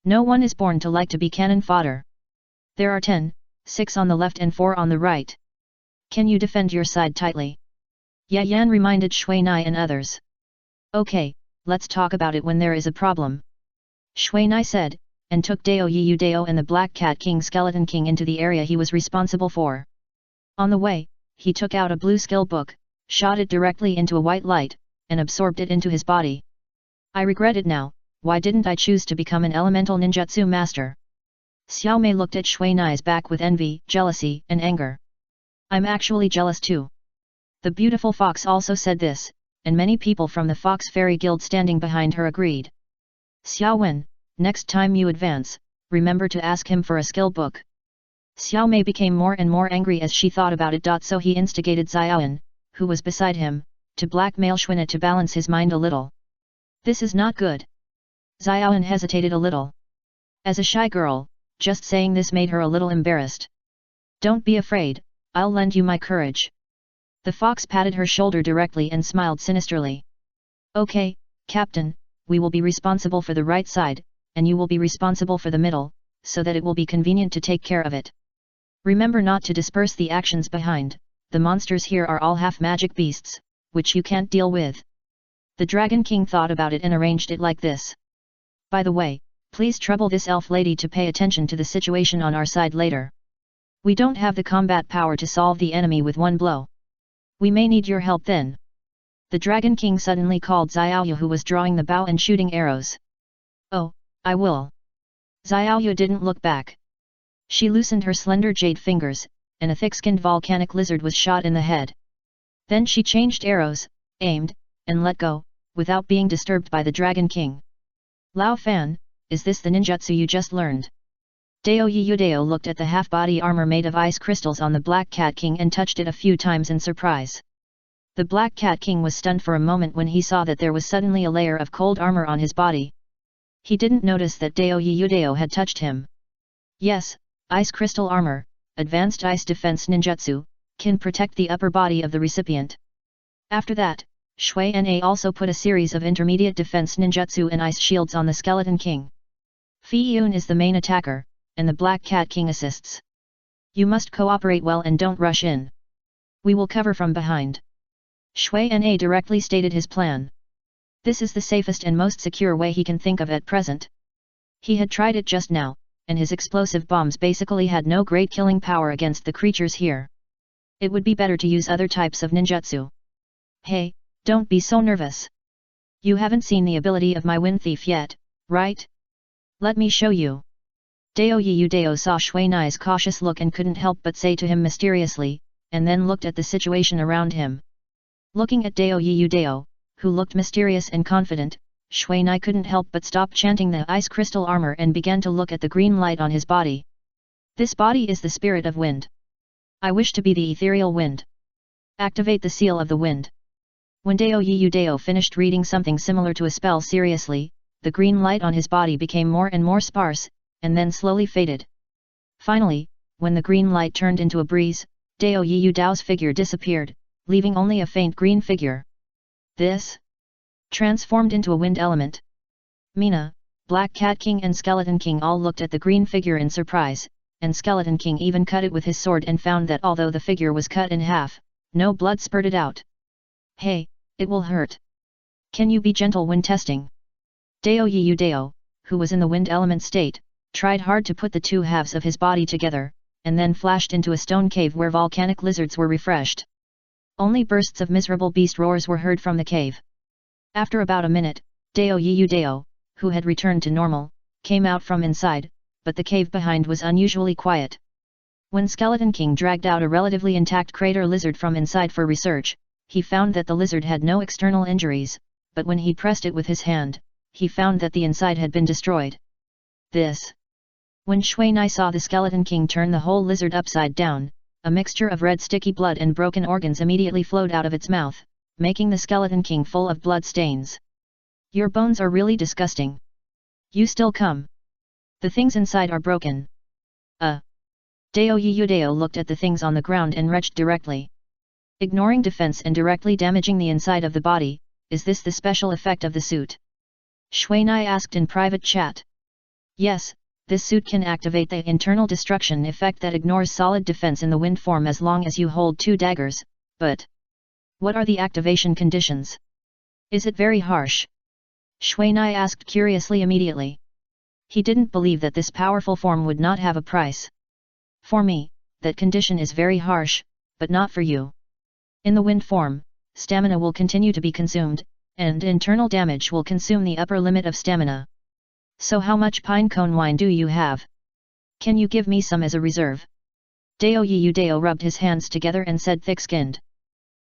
No one is born to like to be cannon fodder. There are 10, 6 on the left and 4 on the right. Can you defend your side tightly? Yan reminded Shui Na and others. Okay, let's talk about it when there is a problem. Shui Na said, and took Dao Yiyu Dao and the Black Cat King Skeleton King into the area he was responsible for. On the way, he took out a blue skill book, shot it directly into a white light, and absorbed it into his body. I regret it now, why didn't I choose to become an elemental ninjutsu master? Xiao Mei looked at Shui Nai's back with envy, jealousy, and anger. I'm actually jealous too. The beautiful fox also said this, and many people from the Fox Fairy Guild standing behind her agreed. Xiao Wen, next time you advance, remember to ask him for a skill book. Xiao Mei became more and more angry as she thought about it. So he instigated Xiaoan, who was beside him, to blackmail Xuan'e to balance his mind a little. This is not good. Xiaoan hesitated a little. As a shy girl, just saying this made her a little embarrassed. Don't be afraid, I'll lend you my courage. The fox patted her shoulder directly and smiled sinisterly. Okay, Captain, we will be responsible for the right side, and you will be responsible for the middle, so that it will be convenient to take care of it. Remember not to disperse the actions behind, the monsters here are all half-magic beasts, which you can't deal with. The Dragon King thought about it and arranged it like this. By the way, please trouble this elf lady to pay attention to the situation on our side later. We don't have the combat power to solve the enemy with one blow. We may need your help then. The Dragon King suddenly called Xiaoyu, who was drawing the bow and shooting arrows. Oh, I will. Xiaoyu didn't look back. She loosened her slender jade fingers, and a thick-skinned volcanic lizard was shot in the head. Then she changed arrows, aimed, and let go, without being disturbed by the Dragon King. Lao Fan, is this the ninjutsu you just learned? Dao Yudao looked at the half-body armor made of ice crystals on the Black Cat King and touched it a few times in surprise. The Black Cat King was stunned for a moment when he saw that there was suddenly a layer of cold armor on his body. He didn't notice that Dao Yudao had touched him. Yes, ice crystal armor, advanced ice defense ninjutsu, can protect the upper body of the recipient. After that, Shui Na also put a series of intermediate defense ninjutsu and ice shields on the Skeleton King. Fi Yun is the main attacker, and the Black Cat King assists. You must cooperate well and don't rush in. We will cover from behind. Shui Na directly stated his plan. This is the safest and most secure way he can think of at present. He had tried it just now, and his explosive bombs basically had no great killing power against the creatures here. It would be better to use other types of ninjutsu. Hey, don't be so nervous. You haven't seen the ability of my Wind Thief yet, right? Let me show you. Dao Yudao saw Shui Nai's cautious look and couldn't help but say to him mysteriously, and then looked at the situation around him. Looking at Dao Yudao, who looked mysterious and confident, Shui Nai couldn't help but stop chanting the ice crystal armor and began to look at the green light on his body. This body is the spirit of wind. I wish to be the ethereal wind. Activate the seal of the wind. When Dao Yudao finished reading something similar to a spell seriously, the green light on his body became more and more sparse, and then slowly faded. Finally, when the green light turned into a breeze, Dao Yudao's figure disappeared, leaving only a faint green figure. This transformed into a wind element. Mina, Black Cat King and Skeleton King all looked at the green figure in surprise, and Skeleton King even cut it with his sword and found that although the figure was cut in half, no blood spurted out. Hey, it will hurt. Can you be gentle when testing? Dao Yudao, who was in the wind element state, tried hard to put the two halves of his body together, and then flashed into a stone cave where volcanic lizards were refreshed. Only bursts of miserable beast roars were heard from the cave. After about a minute, Dao Yudao, who had returned to normal, came out from inside, but the cave behind was unusually quiet. When Skeleton King dragged out a relatively intact crater lizard from inside for research, he found that the lizard had no external injuries, but when he pressed it with his hand, he found that the inside had been destroyed. This. When Shui Nai saw the Skeleton King turn the whole lizard upside down, a mixture of red sticky blood and broken organs immediately flowed out of its mouth, making the Skeleton King full of blood stains. Your bones are really disgusting. You still come. The things inside are broken. Dao Yudao looked at the things on the ground and retched directly. Ignoring defense and directly damaging the inside of the body, is this the special effect of the suit? Shui Nai asked in private chat. Yes, this suit can activate the internal destruction effect that ignores solid defense in the wind form as long as you hold two daggers, but what are the activation conditions? Is it very harsh? Shui Nai asked curiously immediately. He didn't believe that this powerful form would not have a price. For me, that condition is very harsh, but not for you. In the wind form, stamina will continue to be consumed, and internal damage will consume the upper limit of stamina. So how much pine cone wine do you have? Can you give me some as a reserve? Dao Yudao rubbed his hands together and said thick-skinned.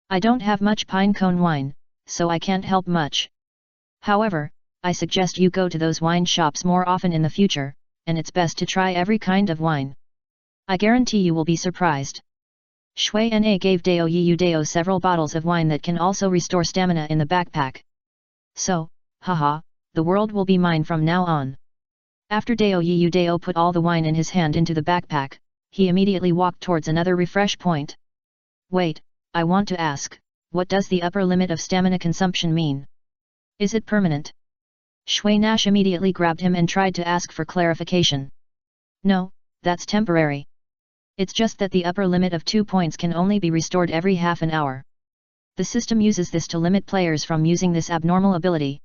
I don't have much pine cone wine, so I can't help much. However, I suggest you go to those wine shops more often in the future, and it's best to try every kind of wine. I guarantee you will be surprised. Shui Na gave Dao Yiyu Dao several bottles of wine that can also restore stamina in the backpack. So, haha, the world will be mine from now on. After Dao Yiyu Dao put all the wine in his hand into the backpack, he immediately walked towards another refresh point. Wait, I want to ask, what does the upper limit of stamina consumption mean? Is it permanent? Shui Nash immediately grabbed him and tried to ask for clarification. No, that's temporary. It's just that the upper limit of 2 points can only be restored every half an hour. The system uses this to limit players from using this abnormal ability.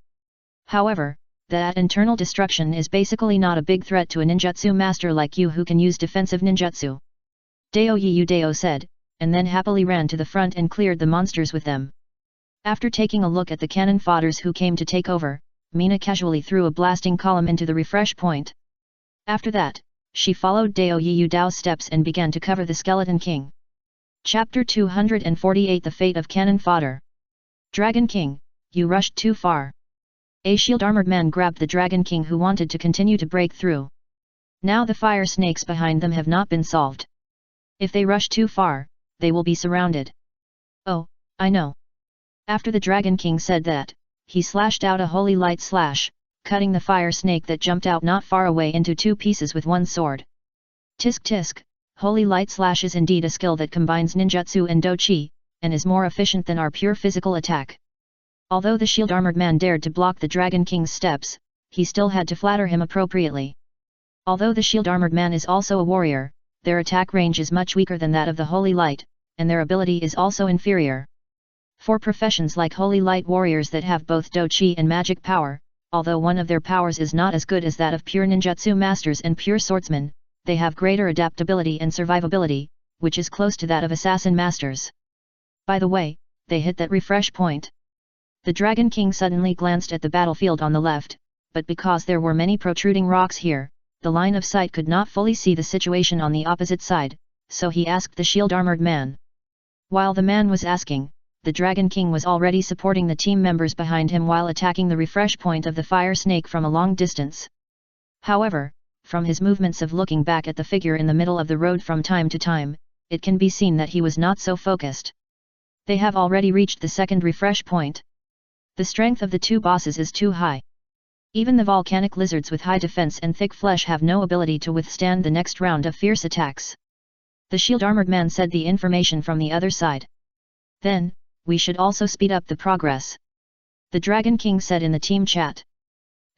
However, that internal destruction is basically not a big threat to a ninjutsu master like you who can use defensive ninjutsu. Dao Yiyu Dao said, and then happily ran to the front and cleared the monsters with them. After taking a look at the cannon fodders who came to take over, Mina casually threw a blasting column into the refresh point. After that, she followed Dao Yiyu Dao's steps and began to cover the Skeleton King. Chapter 248 The Fate of Cannon Fodder. Dragon King, you rushed too far. A shield-armored man grabbed the Dragon King who wanted to continue to break through. Now the fire snakes behind them have not been solved. If they rush too far, they will be surrounded. Oh, I know. After the Dragon King said that, he slashed out a holy light slash, cutting the fire snake that jumped out not far away into 2 pieces with one sword. Tisk tisk, holy light slash is indeed a skill that combines ninjutsu and dochi, and is more efficient than our pure physical attack. Although the shield-armored man dared to block the Dragon King's steps, he still had to flatter him appropriately. Although the shield-armored man is also a warrior, their attack range is much weaker than that of the holy light, and their ability is also inferior. For professions like holy light warriors that have both dochi and magic power, although one of their powers is not as good as that of pure ninjutsu masters and pure swordsmen, they have greater adaptability and survivability, which is close to that of assassin masters. By the way, they hit that refresh point. The Dragon King suddenly glanced at the battlefield on the left, but because there were many protruding rocks here, the line of sight could not fully see the situation on the opposite side, so he asked the shield-armored man. While the man was asking, the Dragon King was already supporting the team members behind him while attacking the refresh point of the fire snake from a long distance. However, from his movements of looking back at the figure in the middle of the road from time to time, it can be seen that he was not so focused. They have already reached the second refresh point. The strength of the 2 bosses is too high. Even the volcanic lizards with high defense and thick flesh have no ability to withstand the next round of fierce attacks. The shield-armored man said the information from the other side. Then, we should also speed up the progress. The Dragon King said in the team chat.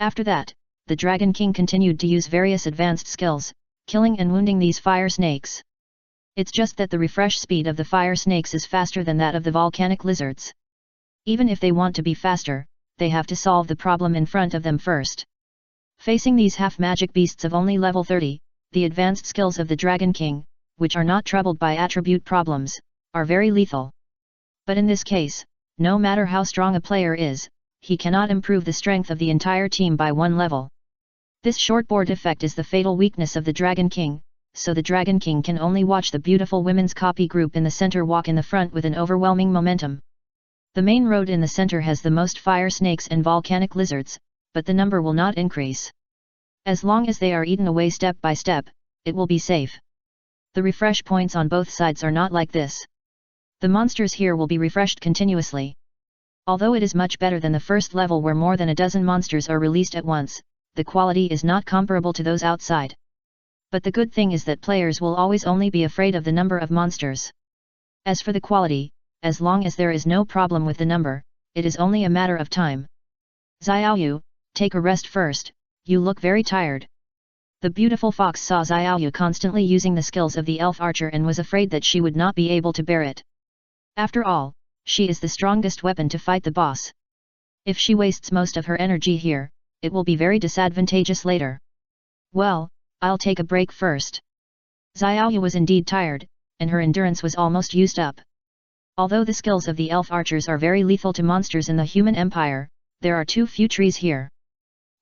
After that, the Dragon King continued to use various advanced skills, killing and wounding these fire snakes. It's just that the refresh speed of the fire snakes is faster than that of the volcanic lizards. Even if they want to be faster, they have to solve the problem in front of them first. Facing these half-magic beasts of only level 30, the advanced skills of the Dragon King, which are not troubled by attribute problems, are very lethal. But in this case, no matter how strong a player is, he cannot improve the strength of the entire team by 1 level. This shortboard effect is the fatal weakness of the Dragon King, so the Dragon King can only watch the beautiful women's copy group in the center walk in the front with an overwhelming momentum. The main road in the center has the most fire snakes and volcanic lizards, but the number will not increase. As long as they are eaten away step by step, it will be safe. The refresh points on both sides are not like this. The monsters here will be refreshed continuously. Although it is much better than the first level where more than a dozen monsters are released at once, the quality is not comparable to those outside. But the good thing is that players will always only be afraid of the number of monsters. As for the quality, as long as there is no problem with the number, it is only a matter of time. Xiaoyu, take a rest first, you look very tired. The beautiful fox saw Xiaoyu constantly using the skills of the elf archer and was afraid that she would not be able to bear it. After all, she is the strongest weapon to fight the boss. If she wastes most of her energy here, it will be very disadvantageous later. Well, I'll take a break first. Xiaoyu was indeed tired, and her endurance was almost used up. Although the skills of the elf archers are very lethal to monsters in the human empire, there are too few trees here.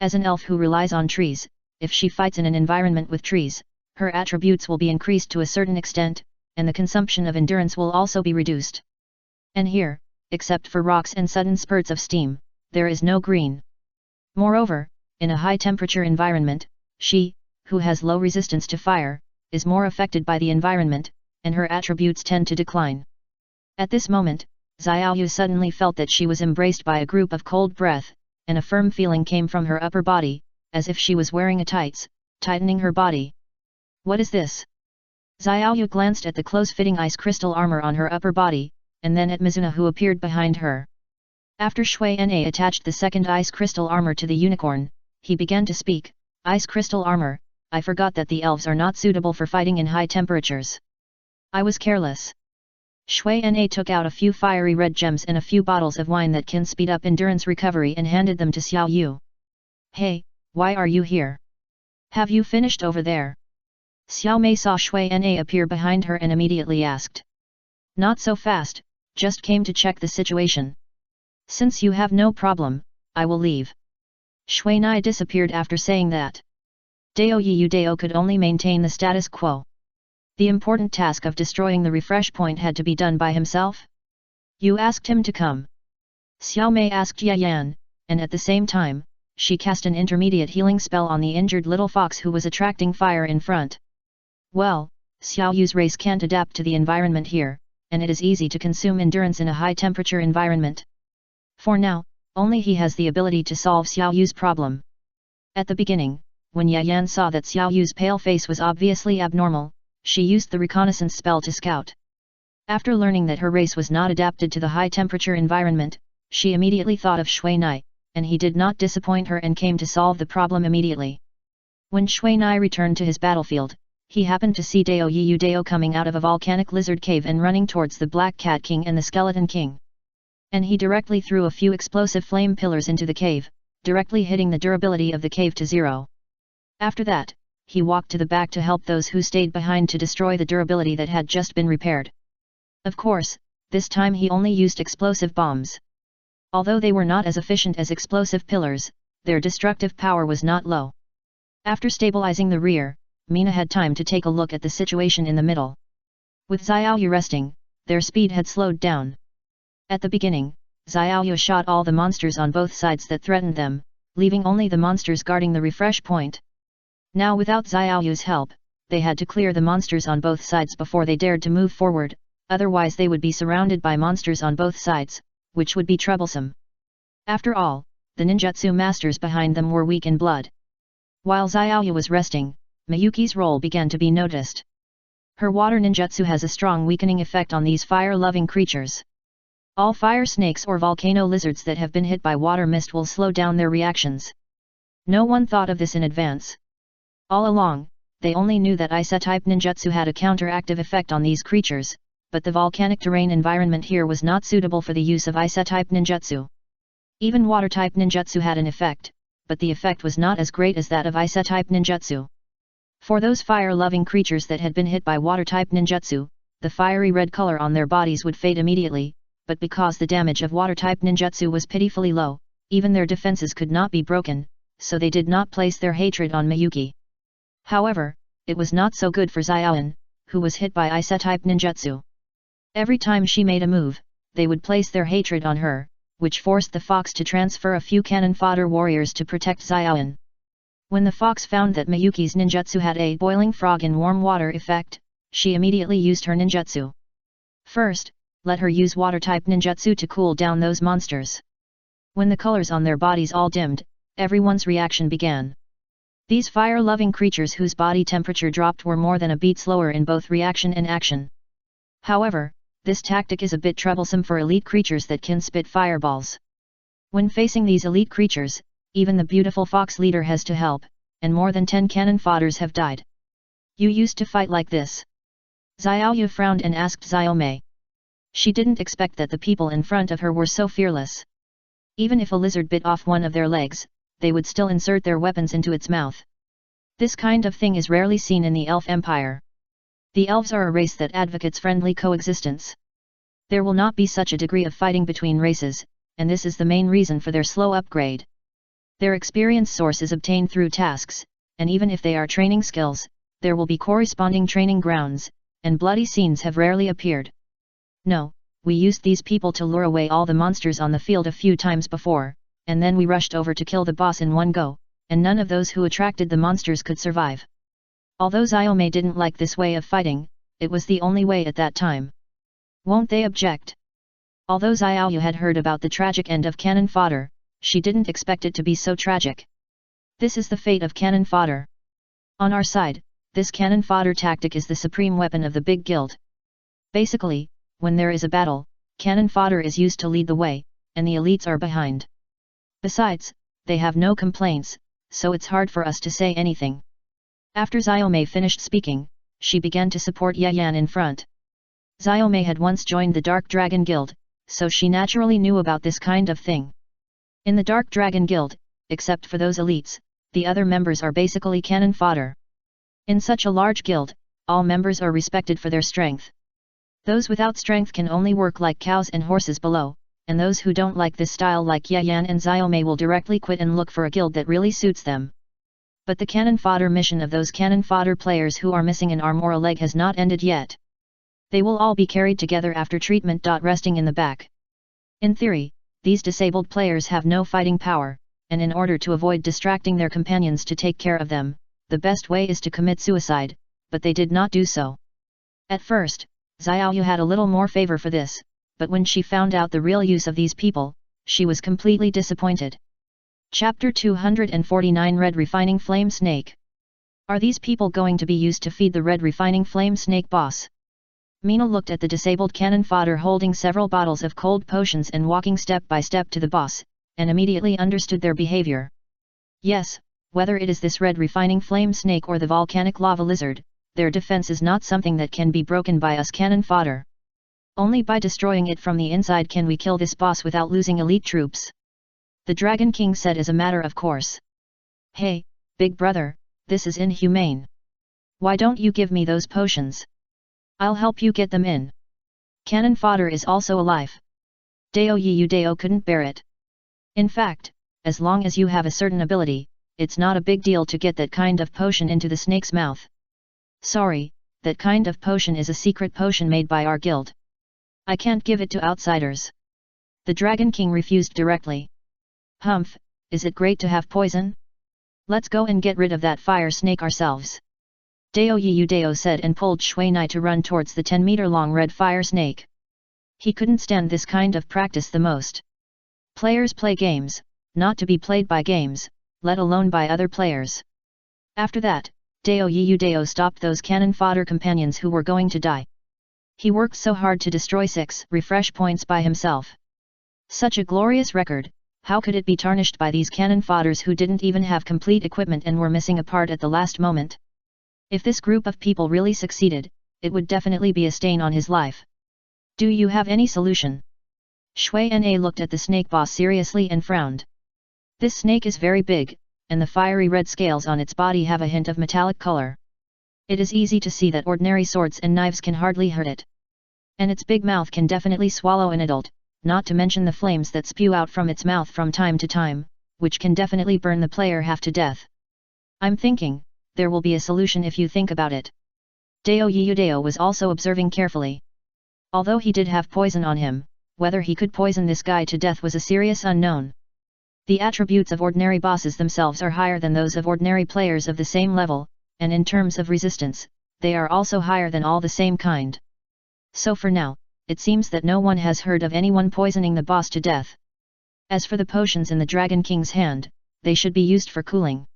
As an elf who relies on trees, if she fights in an environment with trees, her attributes will be increased to a certain extent, and the consumption of endurance will also be reduced. And here, except for rocks and sudden spurts of steam, there is no green. Moreover, in a high-temperature environment, she, who has low resistance to fire, is more affected by the environment, and her attributes tend to decline. At this moment, Xiaoyu suddenly felt that she was embraced by a group of cold breath, and a firm feeling came from her upper body, as if she was wearing a tights, tightening her body. What is this? Xiaoyu glanced at the close-fitting ice crystal armor on her upper body, and then at Mizuna who appeared behind her. After Shui Na attached the second ice crystal armor to the unicorn, he began to speak. Ice crystal armor, I forgot that the elves are not suitable for fighting in high temperatures. I was careless. Shui Na took out a few fiery red gems and a few bottles of wine that can speed up endurance recovery and handed them to Xiao Yu. Hey, why are you here? Have you finished over there? Xiao Mei saw Shui Na appear behind her and immediately asked. Not so fast, just came to check the situation. Since you have no problem, I will leave. Shui Na disappeared after saying that. Dao Yi Dao could only maintain the status quo. The important task of destroying the refresh point had to be done by himself? You asked him to come. Xiao Mei asked Yan, and at the same time, she cast an intermediate healing spell on the injured little fox who was attracting fire in front. Well, Xiao Yu's race can't adapt to the environment here, and it is easy to consume endurance in a high-temperature environment. For now, only he has the ability to solve Xiao Yu's problem. At the beginning, when Yan saw that Xiao Yu's pale face was obviously abnormal, she used the reconnaissance spell to scout. After learning that her race was not adapted to the high-temperature environment, she immediately thought of Shui Na, and he did not disappoint her and came to solve the problem immediately. When Shui Na returned to his battlefield, he happened to see Dao Yi Dao coming out of a volcanic lizard cave and running towards the Black Cat King and the Skeleton King. And he directly threw a few explosive flame pillars into the cave, directly hitting the durability of the cave to 0. After that, he walked to the back to help those who stayed behind to destroy the durability that had just been repaired. Of course, this time he only used explosive bombs. Although they were not as efficient as explosive pillars, their destructive power was not low. After stabilizing the rear, Mina had time to take a look at the situation in the middle. With Xiaoyu resting, their speed had slowed down. At the beginning, Xiaoyu shot all the monsters on both sides that threatened them, leaving only the monsters guarding the refresh point. Now without Xiaoyu's help, they had to clear the monsters on both sides before they dared to move forward, otherwise they would be surrounded by monsters on both sides, which would be troublesome. After all, the ninjutsu masters behind them were weak in blood. While Xiaoyu was resting, Miyuki's role began to be noticed. Her water ninjutsu has a strong weakening effect on these fire-loving creatures. All fire snakes or volcano lizards that have been hit by water mist will slow down their reactions. No one thought of this in advance. All along, they only knew that Ice-type ninjutsu had a counteractive effect on these creatures, but the volcanic terrain environment here was not suitable for the use of Ice-type ninjutsu. Even water-type ninjutsu had an effect, but the effect was not as great as that of Ice-type ninjutsu. For those fire-loving creatures that had been hit by water-type ninjutsu, the fiery red color on their bodies would fade immediately, but because the damage of water-type ninjutsu was pitifully low, even their defenses could not be broken, so they did not place their hatred on Miyuki. However, it was not so good for Xiaoyan, who was hit by Ice-type ninjutsu. Every time she made a move, they would place their hatred on her, which forced the fox to transfer a few cannon fodder warriors to protect Xiaoyan. When the fox found that Miyuki's ninjutsu had a boiling frog in warm water effect, she immediately used her ninjutsu. First, let her use water-type ninjutsu to cool down those monsters. When the colors on their bodies all dimmed, everyone's reaction began. These fire-loving creatures whose body temperature dropped were more than a beat slower in both reaction and action. However, this tactic is a bit troublesome for elite creatures that can spit fireballs. When facing these elite creatures, even the beautiful fox leader has to help, and more than 10 cannon fodders have died. You used to fight like this? Xiaoyu frowned and asked Xiaomei. She didn't expect that the people in front of her were so fearless. Even if a lizard bit off one of their legs, they would still insert their weapons into its mouth. This kind of thing is rarely seen in the Elf Empire. The elves are a race that advocates friendly coexistence. There will not be such a degree of fighting between races, and this is the main reason for their slow upgrade. Their experience source is obtained through tasks, and even if they are training skills, there will be corresponding training grounds, and bloody scenes have rarely appeared. No, we used these people to lure away all the monsters on the field a few times before, and then we rushed over to kill the boss in one go, and none of those who attracted the monsters could survive. Although Xiaomei didn't like this way of fighting, it was the only way at that time. Won't they object? Although Xiaoyu had heard about the tragic end of cannon fodder, she didn't expect it to be so tragic. This is the fate of cannon fodder. On our side, this cannon fodder tactic is the supreme weapon of the big guild. Basically, when there is a battle, cannon fodder is used to lead the way, and the elites are behind. Besides, they have no complaints, so it's hard for us to say anything. After Xiaomei finished speaking, she began to support Ye Yan in front. Xiaomei had once joined the Dark Dragon Guild, so she naturally knew about this kind of thing. In the Dark Dragon Guild, except for those elites, the other members are basically cannon fodder. In such a large guild, all members are respected for their strength. Those without strength can only work like cows and horses below, and those who don't like this style like Ye Yan and Xiaomei will directly quit and look for a guild that really suits them. But the cannon fodder mission of those cannon fodder players who are missing an arm or a leg has not ended yet. They will all be carried together after treatment. Resting in the back. In theory, these disabled players have no fighting power, and in order to avoid distracting their companions to take care of them, the best way is to commit suicide, but they did not do so. At first, Xiaoyu had a little more favor for this, but when she found out the real use of these people, she was completely disappointed. Chapter 249 Red Refining Flame Snake. Are these people going to be used to feed the Red Refining Flame Snake boss? Mina looked at the disabled cannon fodder holding several bottles of cold potions and walking step by step to the boss, and immediately understood their behavior. Yes, whether it is this Red Refining Flame Snake or the volcanic lava lizard, their defense is not something that can be broken by us cannon fodder. Only by destroying it from the inside can we kill this boss without losing elite troops. The Dragon King said as a matter of course. Hey, big brother, this is inhumane. Why don't you give me those potions? I'll help you get them in. Cannon fodder is also alive. Dao Yudao couldn't bear it. In fact, as long as you have a certain ability, it's not a big deal to get that kind of potion into the snake's mouth. Sorry, that kind of potion is a secret potion made by our guild. I can't give it to outsiders. The Dragon King refused directly. Humph, is it great to have poison? Let's go and get rid of that fire snake ourselves. Dao Yudao said and pulled Shui Nai to run towards the 10-meter-long red fire snake. He couldn't stand this kind of practice the most. Players play games, not to be played by games, let alone by other players. After that, Dao Yudao stopped those cannon fodder companions who were going to die. He worked so hard to destroy 6 refresh points by himself. Such a glorious record. How could it be tarnished by these cannon fodders who didn't even have complete equipment and were missing a part at the last moment? If this group of people really succeeded, it would definitely be a stain on his life. Do you have any solution? Shui Na looked at the snake boss seriously and frowned. This snake is very big, and the fiery red scales on its body have a hint of metallic color. It is easy to see that ordinary swords and knives can hardly hurt it. And its big mouth can definitely swallow an adult, not to mention the flames that spew out from its mouth from time to time, which can definitely burn the player half to death. I'm thinking, there will be a solution if you think about it. Dao Yudao was also observing carefully. Although he did have poison on him, whether he could poison this guy to death was a serious unknown. The attributes of ordinary bosses themselves are higher than those of ordinary players of the same level, and in terms of resistance, they are also higher than all the same kind. So for now, it seems that no one has heard of anyone poisoning the boss to death. As for the potions in the Dragon King's hand, they should be used for cooling.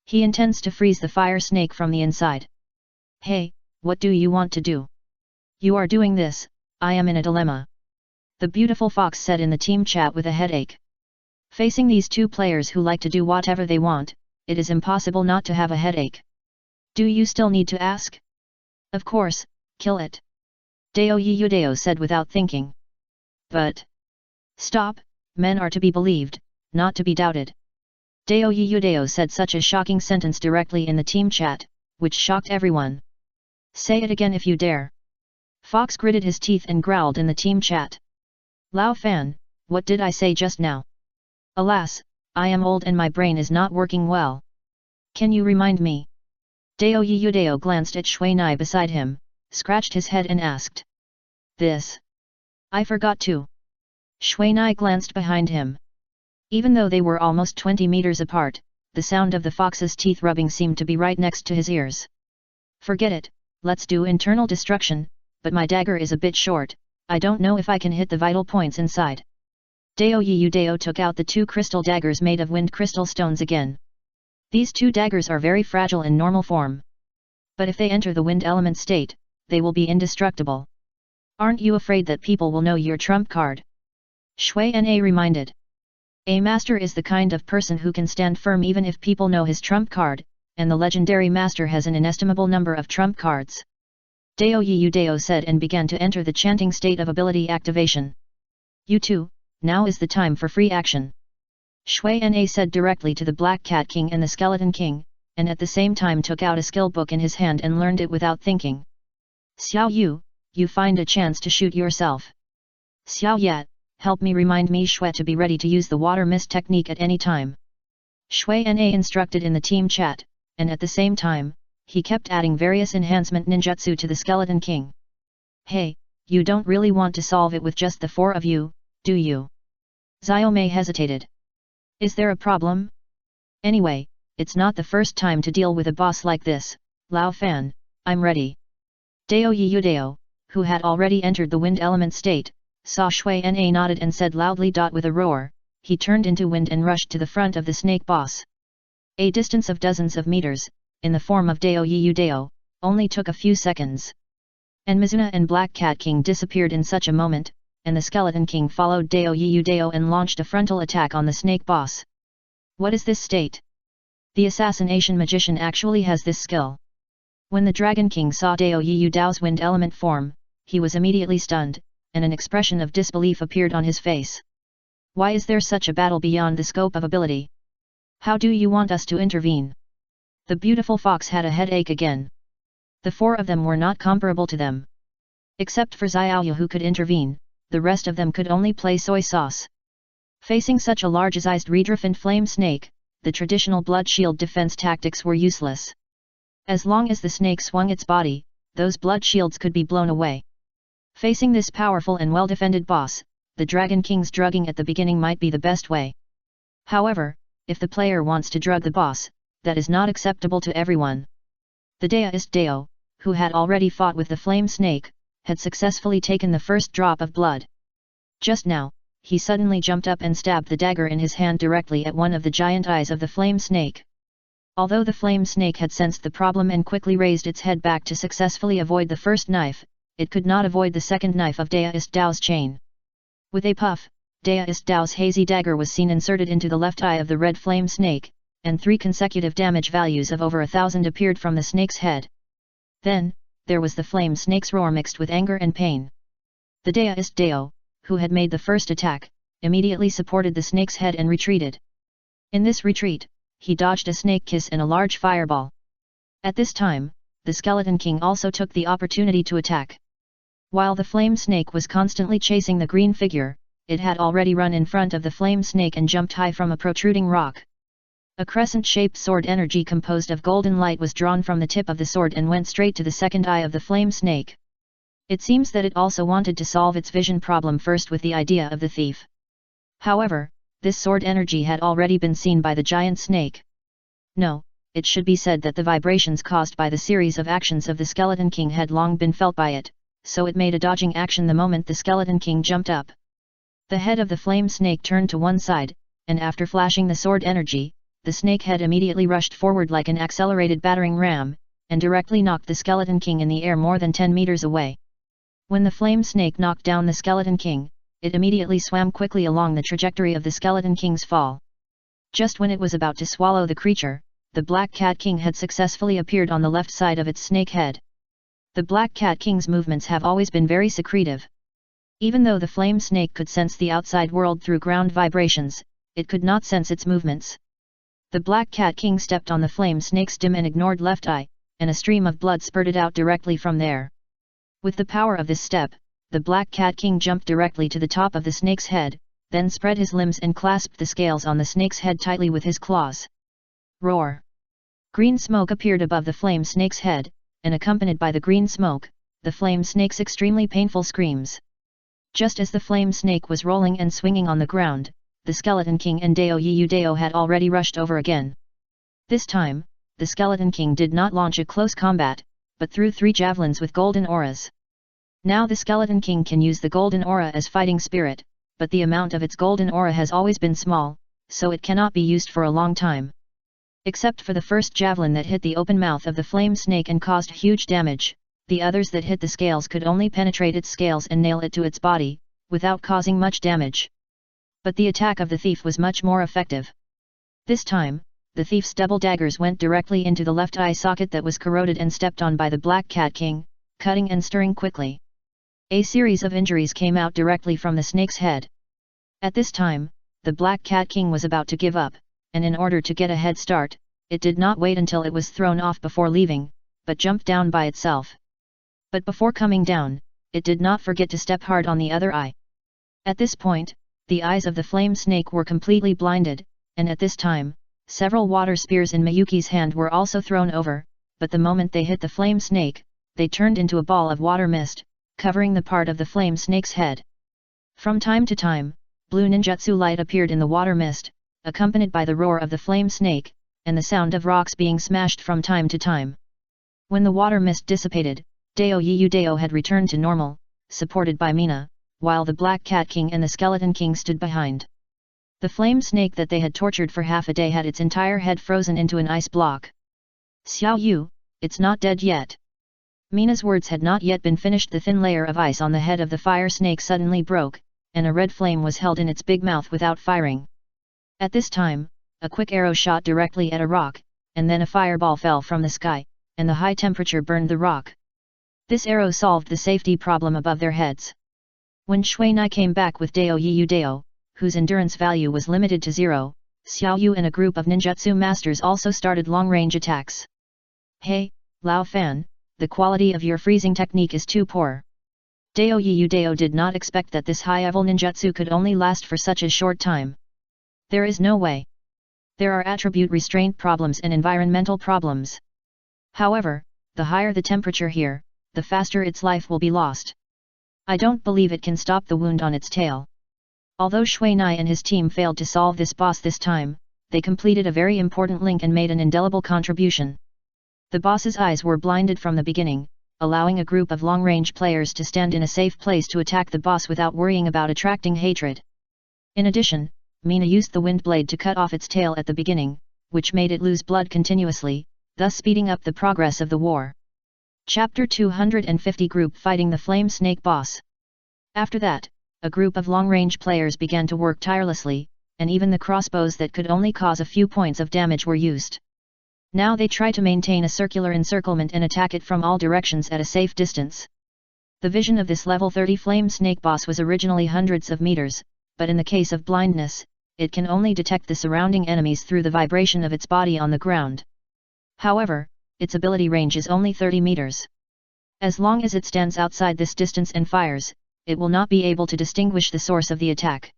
He intends to freeze the fire snake from the inside. Hey, what do you want to do? You are doing this, I am in a dilemma. The beautiful fox said in the team chat with a headache. Facing these two players who like to do whatever they want, it is impossible not to have a headache. Do you still need to ask? Of course, kill it. Dao Yudao said without thinking. But... Stop, men are to be believed, not to be doubted. Dao Yudao said such a shocking sentence directly in the team chat, which shocked everyone. Say it again if you dare. Fox gritted his teeth and growled in the team chat. Lao Fan, what did I say just now? Alas, I am old and my brain is not working well. Can you remind me? Dao Yudao glanced at Shui Nai beside him, scratched his head and asked. This. I forgot to. Shuai glanced behind him. Even though they were almost 20 meters apart, the sound of the fox's teeth rubbing seemed to be right next to his ears. Forget it, let's do internal destruction, but my dagger is a bit short, I don't know if I can hit the vital points inside. Dao Yudao took out the 2 crystal daggers made of wind crystal stones again. These 2 daggers are very fragile in normal form. But if they enter the wind element state, they will be indestructible. Aren't you afraid that people will know your trump card? Shui Na reminded. A master is the kind of person who can stand firm even if people know his trump card, and the legendary master has an inestimable number of trump cards. Dao Yudao said and began to enter the chanting state of ability activation. You too, now is the time for free action. Shui Na said directly to the Black Cat King and the Skeleton King, and at the same time took out a skill book in his hand and learned it without thinking. Xiao Yu, you find a chance to shoot yourself. Xiao Yat, help me remind me Shui to be ready to use the water mist technique at any time. Shui Na instructed in the team chat, and at the same time, he kept adding various enhancement ninjutsu to the Skeleton King. Hey, you don't really want to solve it with just the 4 of you, do you? Xiaomei hesitated. Is there a problem? Anyway, it's not the first time to deal with a boss like this, Lao Fan, I'm ready. Dao Yudao, who had already entered the wind element state, saw Shui Na nodded and said loudly. With a roar, he turned into wind and rushed to the front of the snake boss. A distance of dozens of meters, in the form of Dao Yudao, only took a few seconds. And Mizuna and Black Cat King disappeared in such a moment, and the Skeleton King followed Dao Yudao and launched a frontal attack on the snake boss. What is this state? The assassination magician actually has this skill. When the Dragon King saw Dao Yudao's wind element form, he was immediately stunned, and an expression of disbelief appeared on his face. Why is there such a battle beyond the scope of ability? How do you want us to intervene? The beautiful fox had a headache again. The 4 of them were not comparable to them. Except for Xiaoyu who could intervene, the rest of them could only play soy sauce. Facing such a large-sized redriffin flame snake, the traditional blood shield defense tactics were useless. As long as the snake swung its body, those blood shields could be blown away. Facing this powerful and well-defended boss, the Dragon King's drugging at the beginning might be the best way. However, if the player wants to drug the boss, that is not acceptable to everyone. The Daoist Dao, who had already fought with the flame snake, had successfully taken the first drop of blood. Just now, he suddenly jumped up and stabbed the dagger in his hand directly at one of the giant eyes of the flame snake. Although the flame snake had sensed the problem and quickly raised its head back to successfully avoid the first knife, it could not avoid the second knife of Daoist Dao's chain. With a puff, Daoist Dao's hazy dagger was seen inserted into the left eye of the red flame snake, and 3 consecutive damage values of over 1,000 appeared from the snake's head. Then, there was the flame snake's roar mixed with anger and pain. The Daoist Dao, who had made the first attack, immediately supported the snake's head and retreated. In this retreat, he dodged a snake kiss and a large fireball. At this time, the Skeleton King also took the opportunity to attack. While the flame snake was constantly chasing the green figure, it had already run in front of the flame snake and jumped high from a protruding rock. A crescent-shaped sword energy composed of golden light was drawn from the tip of the sword and went straight to the second eye of the flame snake. It seems that it also wanted to solve its vision problem first with the idea of the thief. However, this sword energy had already been seen by the giant snake. No, it should be said that the vibrations caused by the series of actions of the Skeleton King had long been felt by it, so it made a dodging action the moment the Skeleton King jumped up. The head of the flame snake turned to one side, and after flashing the sword energy, the snake head immediately rushed forward like an accelerated battering ram, and directly knocked the Skeleton King in the air more than 10 meters away. When the flame snake knocked down the Skeleton King, it immediately swam quickly along the trajectory of the Skeleton King's fall. Just when it was about to swallow the creature, the Black Cat King had successfully appeared on the left side of its snake head. The Black Cat King's movements have always been very secretive. Even though the flame snake could sense the outside world through ground vibrations, it could not sense its movements. The Black Cat King stepped on the flame snake's dim and ignored left eye, and a stream of blood spurted out directly from there. With the power of this step, the Black Cat King jumped directly to the top of the snake's head, then spread his limbs and clasped the scales on the snake's head tightly with his claws. Roar! Green smoke appeared above the flame snake's head, and accompanied by the green smoke, the flame snake's extremely painful screams. Just as the flame snake was rolling and swinging on the ground, the Skeleton King and Dao Yudao had already rushed over again. This time, the Skeleton King did not launch a close combat, but threw 3 javelins with golden auras. Now the Skeleton King can use the golden aura as fighting spirit, but the amount of its golden aura has always been small, so it cannot be used for a long time. Except for the first javelin that hit the open mouth of the flame snake and caused huge damage, the others that hit the scales could only penetrate its scales and nail it to its body, without causing much damage. But the attack of the thief was much more effective. This time, the thief's double daggers went directly into the left eye socket that was corroded and stepped on by the Black Cat King, cutting and stirring quickly. A series of injuries came out directly from the snake's head. At this time, the Black Cat King was about to give up, and in order to get a head start, it did not wait until it was thrown off before leaving, but jumped down by itself. But before coming down, it did not forget to step hard on the other eye. At this point, the eyes of the flame snake were completely blinded, and at this time, several water spears in Miyuki's hand were also thrown over, but the moment they hit the flame snake, they turned into a ball of water mist, covering the part of the flame snake's head. From time to time, blue ninjutsu light appeared in the water mist, accompanied by the roar of the flame snake, and the sound of rocks being smashed from time to time. When the water mist dissipated, Dao Yudao had returned to normal, supported by Mina, while the Black Cat King and the Skeleton King stood behind. The flame snake that they had tortured for half a day had its entire head frozen into an ice block. "Xiao Yu, it's not dead yet." Mina's words had not yet been finished. The thin layer of ice on the head of the fire snake suddenly broke, and a red flame was held in its big mouth without firing. At this time, a quick arrow shot directly at a rock, and then a fireball fell from the sky, and the high temperature burned the rock. This arrow solved the safety problem above their heads. When Shui Nai came back with Dao Yudao, whose endurance value was limited to 0, Xiao Yu and a group of ninjutsu masters also started long-range attacks. "Hey, Lao Fan, the quality of your freezing technique is too poor." Dao Yudao did not expect that this high-level ninjutsu could only last for such a short time. There is no way. There are attribute restraint problems and environmental problems. However, the higher the temperature here, the faster its life will be lost. I don't believe it can stop the wound on its tail. Although Shui Nai and his team failed to solve this boss this time, they completed a very important link and made an indelible contribution. The boss's eyes were blinded from the beginning, allowing a group of long-range players to stand in a safe place to attack the boss without worrying about attracting hatred. In addition, Mina used the wind blade to cut off its tail at the beginning, which made it lose blood continuously, thus speeding up the progress of the war. Chapter 250 Group Fighting the Flame Snake Boss. After that, a group of long-range players began to work tirelessly, and even the crossbows that could only cause a few points of damage were used. Now they try to maintain a circular encirclement and attack it from all directions at a safe distance. The vision of this level 30 flame snake boss was originally hundreds of meters, but in the case of blindness, it can only detect the surrounding enemies through the vibration of its body on the ground. However, its ability range is only 30 meters. As long as it stands outside this distance and fires, it will not be able to distinguish the source of the attack.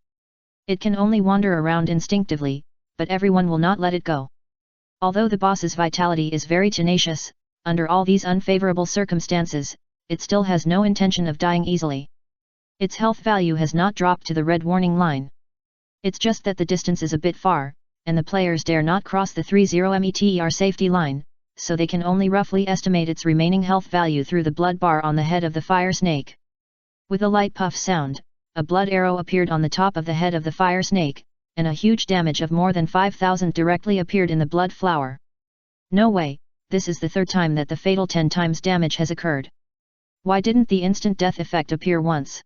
It can only wander around instinctively, but everyone will not let it go. Although the boss's vitality is very tenacious, under all these unfavorable circumstances, it still has no intention of dying easily. Its health value has not dropped to the red warning line. It's just that the distance is a bit far, and the players dare not cross the 30 meter safety line, so they can only roughly estimate its remaining health value through the blood bar on the head of the fire snake. With a light puff sound, a blood arrow appeared on the top of the head of the fire snake, and a huge damage of more than 5,000 directly appeared in the blood flower. No way, this is the third time that the fatal 10 times damage has occurred. Why didn't the instant death effect appear once?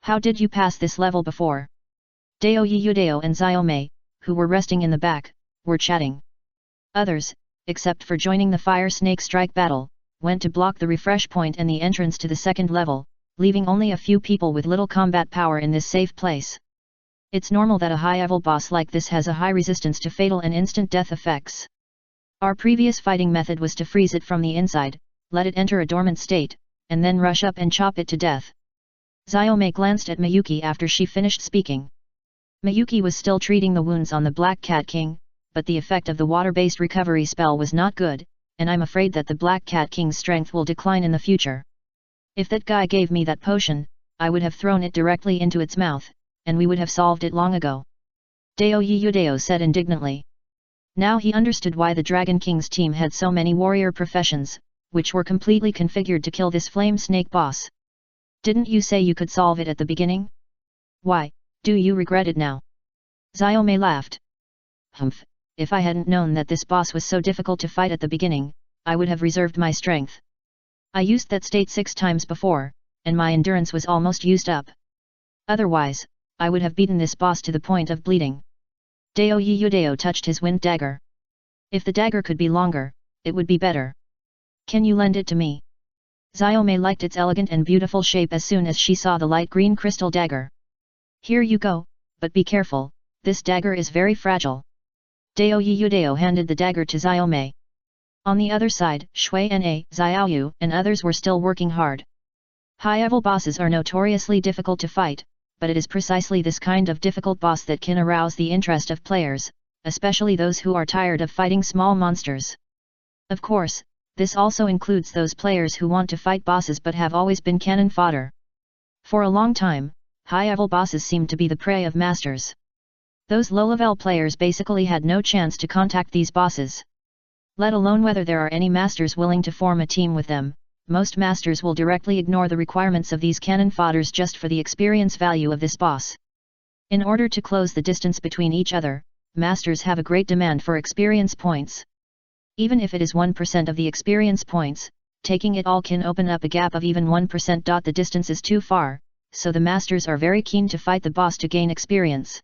How did you pass this level before? Dao Yudao and Xiaomei, who were resting in the back, were chatting. Others, except for joining the fire snake strike battle, went to block the refresh point and the entrance to the second level, leaving only a few people with little combat power in this safe place. It's normal that a high-level boss like this has a high resistance to fatal and instant death effects. Our previous fighting method was to freeze it from the inside, let it enter a dormant state, and then rush up and chop it to death. Xiaomei glanced at Miyuki after she finished speaking. Miyuki was still treating the wounds on the Black Cat King, but the effect of the water-based recovery spell was not good, and I'm afraid that the Black Cat King's strength will decline in the future. If that guy gave me that potion, I would have thrown it directly into its mouth, and we would have solved it long ago. Dao Yudao said indignantly. Now he understood why the Dragon King's team had so many warrior professions, which were completely configured to kill this flame snake boss. Didn't you say you could solve it at the beginning? Why, do you regret it now? Xiaomei laughed. Humph, if I hadn't known that this boss was so difficult to fight at the beginning, I would have reserved my strength. I used that state 6 times before, and my endurance was almost used up. Otherwise, I would have beaten this boss to the point of bleeding. Dao Yudao touched his wind dagger. If the dagger could be longer, it would be better. Can you lend it to me? Xiaomei liked its elegant and beautiful shape as soon as she saw the light green crystal dagger. Here you go, but be careful, this dagger is very fragile. Dao Yudao handed the dagger to Xiaomei. On the other side, Shui Na, Xiaoyu, and others were still working hard. High-level bosses are notoriously difficult to fight, but it is precisely this kind of difficult boss that can arouse the interest of players, especially those who are tired of fighting small monsters. Of course, this also includes those players who want to fight bosses but have always been cannon fodder. For a long time, high-level bosses seemed to be the prey of masters. Those low-level players basically had no chance to contact these bosses. Let alone whether there are any masters willing to form a team with them. Most masters will directly ignore the requirements of these cannon fodders just for the experience value of this boss. In order to close the distance between each other, masters have a great demand for experience points. Even if it is 1% of the experience points, taking it all can open up a gap of even 1%. The distance is too far, so the masters are very keen to fight the boss to gain experience.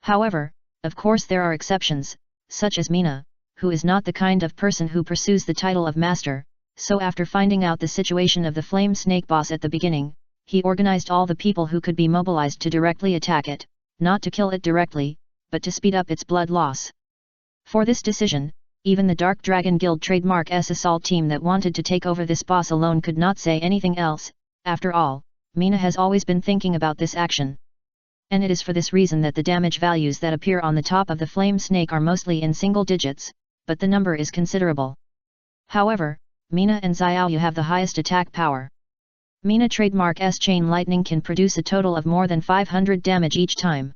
However, of course there are exceptions, such as Mina, who is not the kind of person who pursues the title of master. So after finding out the situation of the flame snake boss at the beginning, he organized all the people who could be mobilized to directly attack it, not to kill it directly, but to speed up its blood loss. For this decision, even the Dark Dragon Guild trademark assault team that wanted to take over this boss alone could not say anything else. After all, Mina has always been thinking about this action. And it is for this reason that the damage values that appear on the top of the flame snake are mostly in single digits, but the number is considerable. However, Mina and Xiaoyu have the highest attack power. Mina trademark S-Chain Lightning can produce a total of more than 500 damage each time.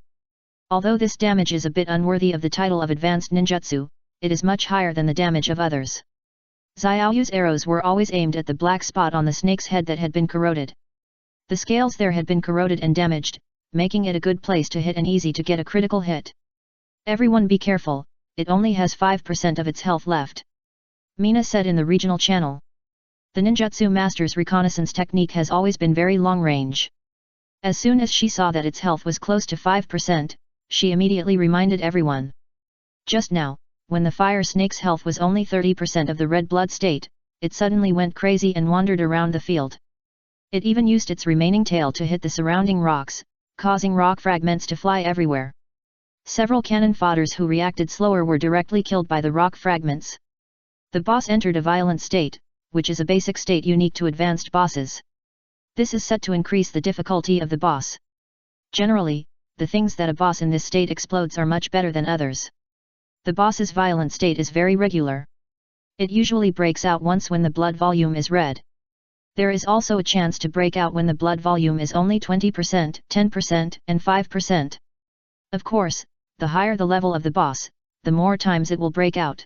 Although this damage is a bit unworthy of the title of advanced ninjutsu, it is much higher than the damage of others. Xiaoyu's arrows were always aimed at the black spot on the snake's head that had been corroded. The scales there had been corroded and damaged, making it a good place to hit and easy to get a critical hit. Everyone be careful, it only has 5% of its health left. Mina said in the regional channel. The ninjutsu master's reconnaissance technique has always been very long range. As soon as she saw that its health was close to 5%, she immediately reminded everyone. Just now, when the fire snake's health was only 30% of the red blood state, it suddenly went crazy and wandered around the field. It even used its remaining tail to hit the surrounding rocks, causing rock fragments to fly everywhere. Several cannon fodders who reacted slower were directly killed by the rock fragments. The boss entered a violent state, which is a basic state unique to advanced bosses. This is set to increase the difficulty of the boss. Generally, the things that a boss in this state explodes are much better than others. The boss's violent state is very regular. It usually breaks out once when the blood volume is red. There is also a chance to break out when the blood volume is only 20%, 10%, and 5%. Of course, the higher the level of the boss, the more times it will break out.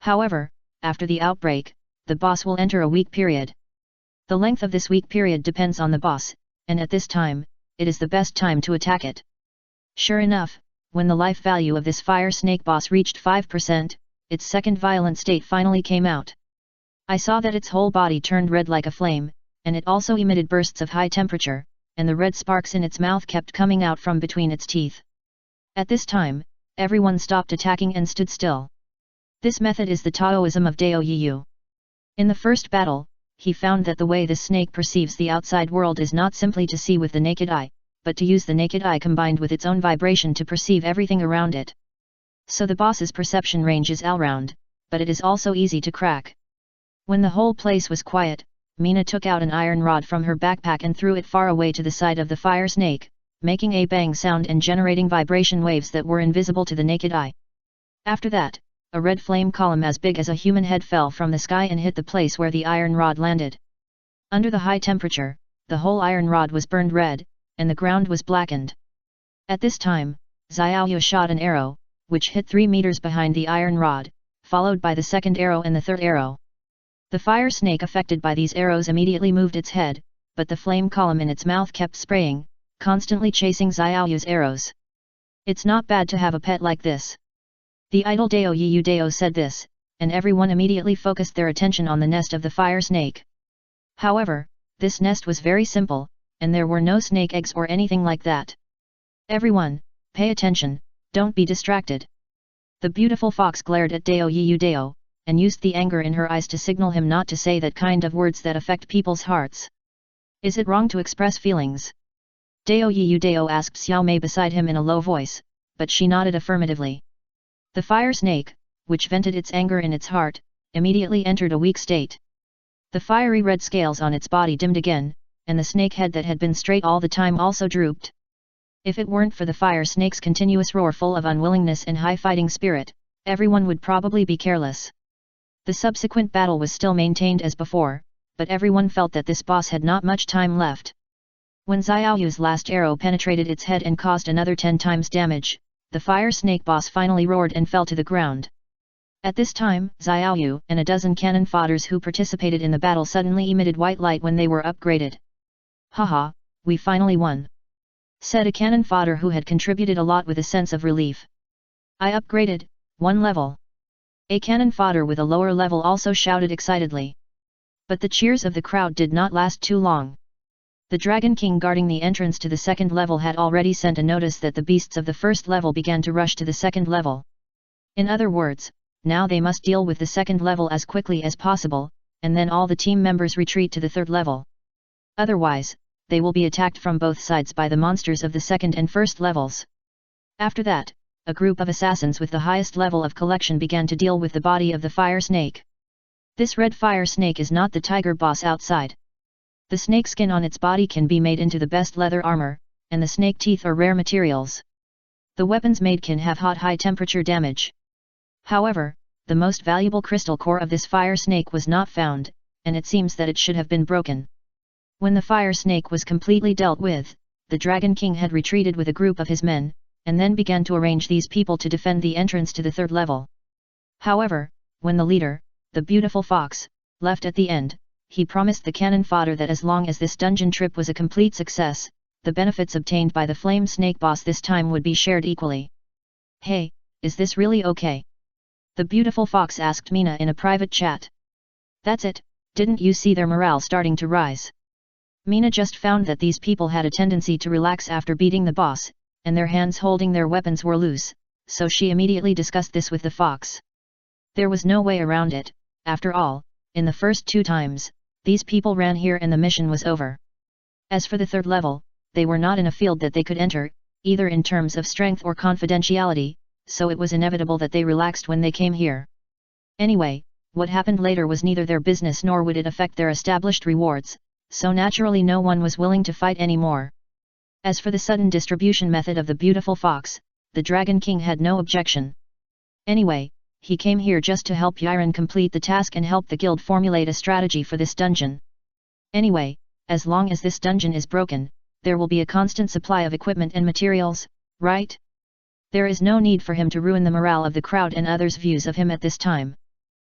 However, after the outbreak, the boss will enter a weak period. The length of this weak period depends on the boss, and at this time, it is the best time to attack it. Sure enough, when the life value of this fire snake boss reached 5%, its second violent state finally came out. I saw that its whole body turned red like a flame, and it also emitted bursts of high temperature, and the red sparks in its mouth kept coming out from between its teeth. At this time, everyone stopped attacking and stood still. This method is the Taoism of Dao Yiyu. In the first battle, he found that the way the snake perceives the outside world is not simply to see with the naked eye, but to use the naked eye combined with its own vibration to perceive everything around it. So the boss's perception range is all round, but it is also easy to crack. When the whole place was quiet, Mina took out an iron rod from her backpack and threw it far away to the side of the fire snake, making a bang sound and generating vibration waves that were invisible to the naked eye. After that, a red flame column as big as a human head fell from the sky and hit the place where the iron rod landed. Under the high temperature, the whole iron rod was burned red, and the ground was blackened. At this time, Xiaoyu shot an arrow, which hit 3 meters behind the iron rod, followed by the second arrow and the third arrow. The fire snake affected by these arrows immediately moved its head, but the flame column in its mouth kept spraying, constantly chasing Xiaoyu's arrows. It's not bad to have a pet like this. The idle Dao Yiyu Dao said this, and everyone immediately focused their attention on the nest of the fire snake. However, this nest was very simple, and there were no snake eggs or anything like that. Everyone, pay attention, don't be distracted. The beautiful fox glared at Dao Yiyu Dao, and used the anger in her eyes to signal him not to say that kind of words that affect people's hearts. Is it wrong to express feelings? Dao Yiyu Dao asked Xiao Mei beside him in a low voice, but she nodded affirmatively. The fire snake, which vented its anger in its heart, immediately entered a weak state. The fiery red scales on its body dimmed again, and the snake head that had been straight all the time also drooped. If it weren't for the fire snake's continuous roar full of unwillingness and high fighting spirit, everyone would probably be careless. The subsequent battle was still maintained as before, but everyone felt that this boss had not much time left. When Xiaoyu's last arrow penetrated its head and caused another 10 times damage, the fire snake boss finally roared and fell to the ground. At this time, Xiaoyu and a dozen cannon fodders who participated in the battle suddenly emitted white light when they were upgraded. Haha, we finally won, said a cannon fodder who had contributed a lot with a sense of relief. I upgraded, 1 level. A cannon fodder with a lower level also shouted excitedly. But the cheers of the crowd did not last too long. The Dragon King guarding the entrance to the second level had already sent a notice that the beasts of the first level began to rush to the second level. In other words, now they must deal with the second level as quickly as possible, and then all the team members retreat to the third level. Otherwise, they will be attacked from both sides by the monsters of the second and first levels. After that, a group of assassins with the highest level of collection began to deal with the body of the fire snake. This red fire snake is not the tiger boss outside. The snake skin on its body can be made into the best leather armor, and the snake teeth are rare materials. The weapons made can have high temperature damage. However, the most valuable crystal core of this fire snake was not found, and it seems that it should have been broken. When the fire snake was completely dealt with, the Dragon King had retreated with a group of his men, and then began to arrange these people to defend the entrance to the third level. However, when the leader, the beautiful fox, left at the end, he promised the cannon fodder that as long as this dungeon trip was a complete success, the benefits obtained by the flame snake boss this time would be shared equally. Hey, is this really okay? The beautiful fox asked Mina in a private chat. That's it, didn't you see their morale starting to rise? Mina just found that these people had a tendency to relax after beating the boss, and their hands holding their weapons were loose, so she immediately discussed this with the fox. There was no way around it, after all, in the first 2 times, these people ran here and the mission was over. As for the third level, they were not in a field that they could enter, either in terms of strength or confidentiality, so it was inevitable that they relaxed when they came here. Anyway, what happened later was neither their business nor would it affect their established rewards, so naturally no one was willing to fight anymore. As for the sudden distribution method of the beautiful fox, the Dragon King had no objection. Anyway, he came here just to help Yiren complete the task and help the guild formulate a strategy for this dungeon. Anyway, as long as this dungeon is broken, there will be a constant supply of equipment and materials, right? There is no need for him to ruin the morale of the crowd and others' views of him at this time.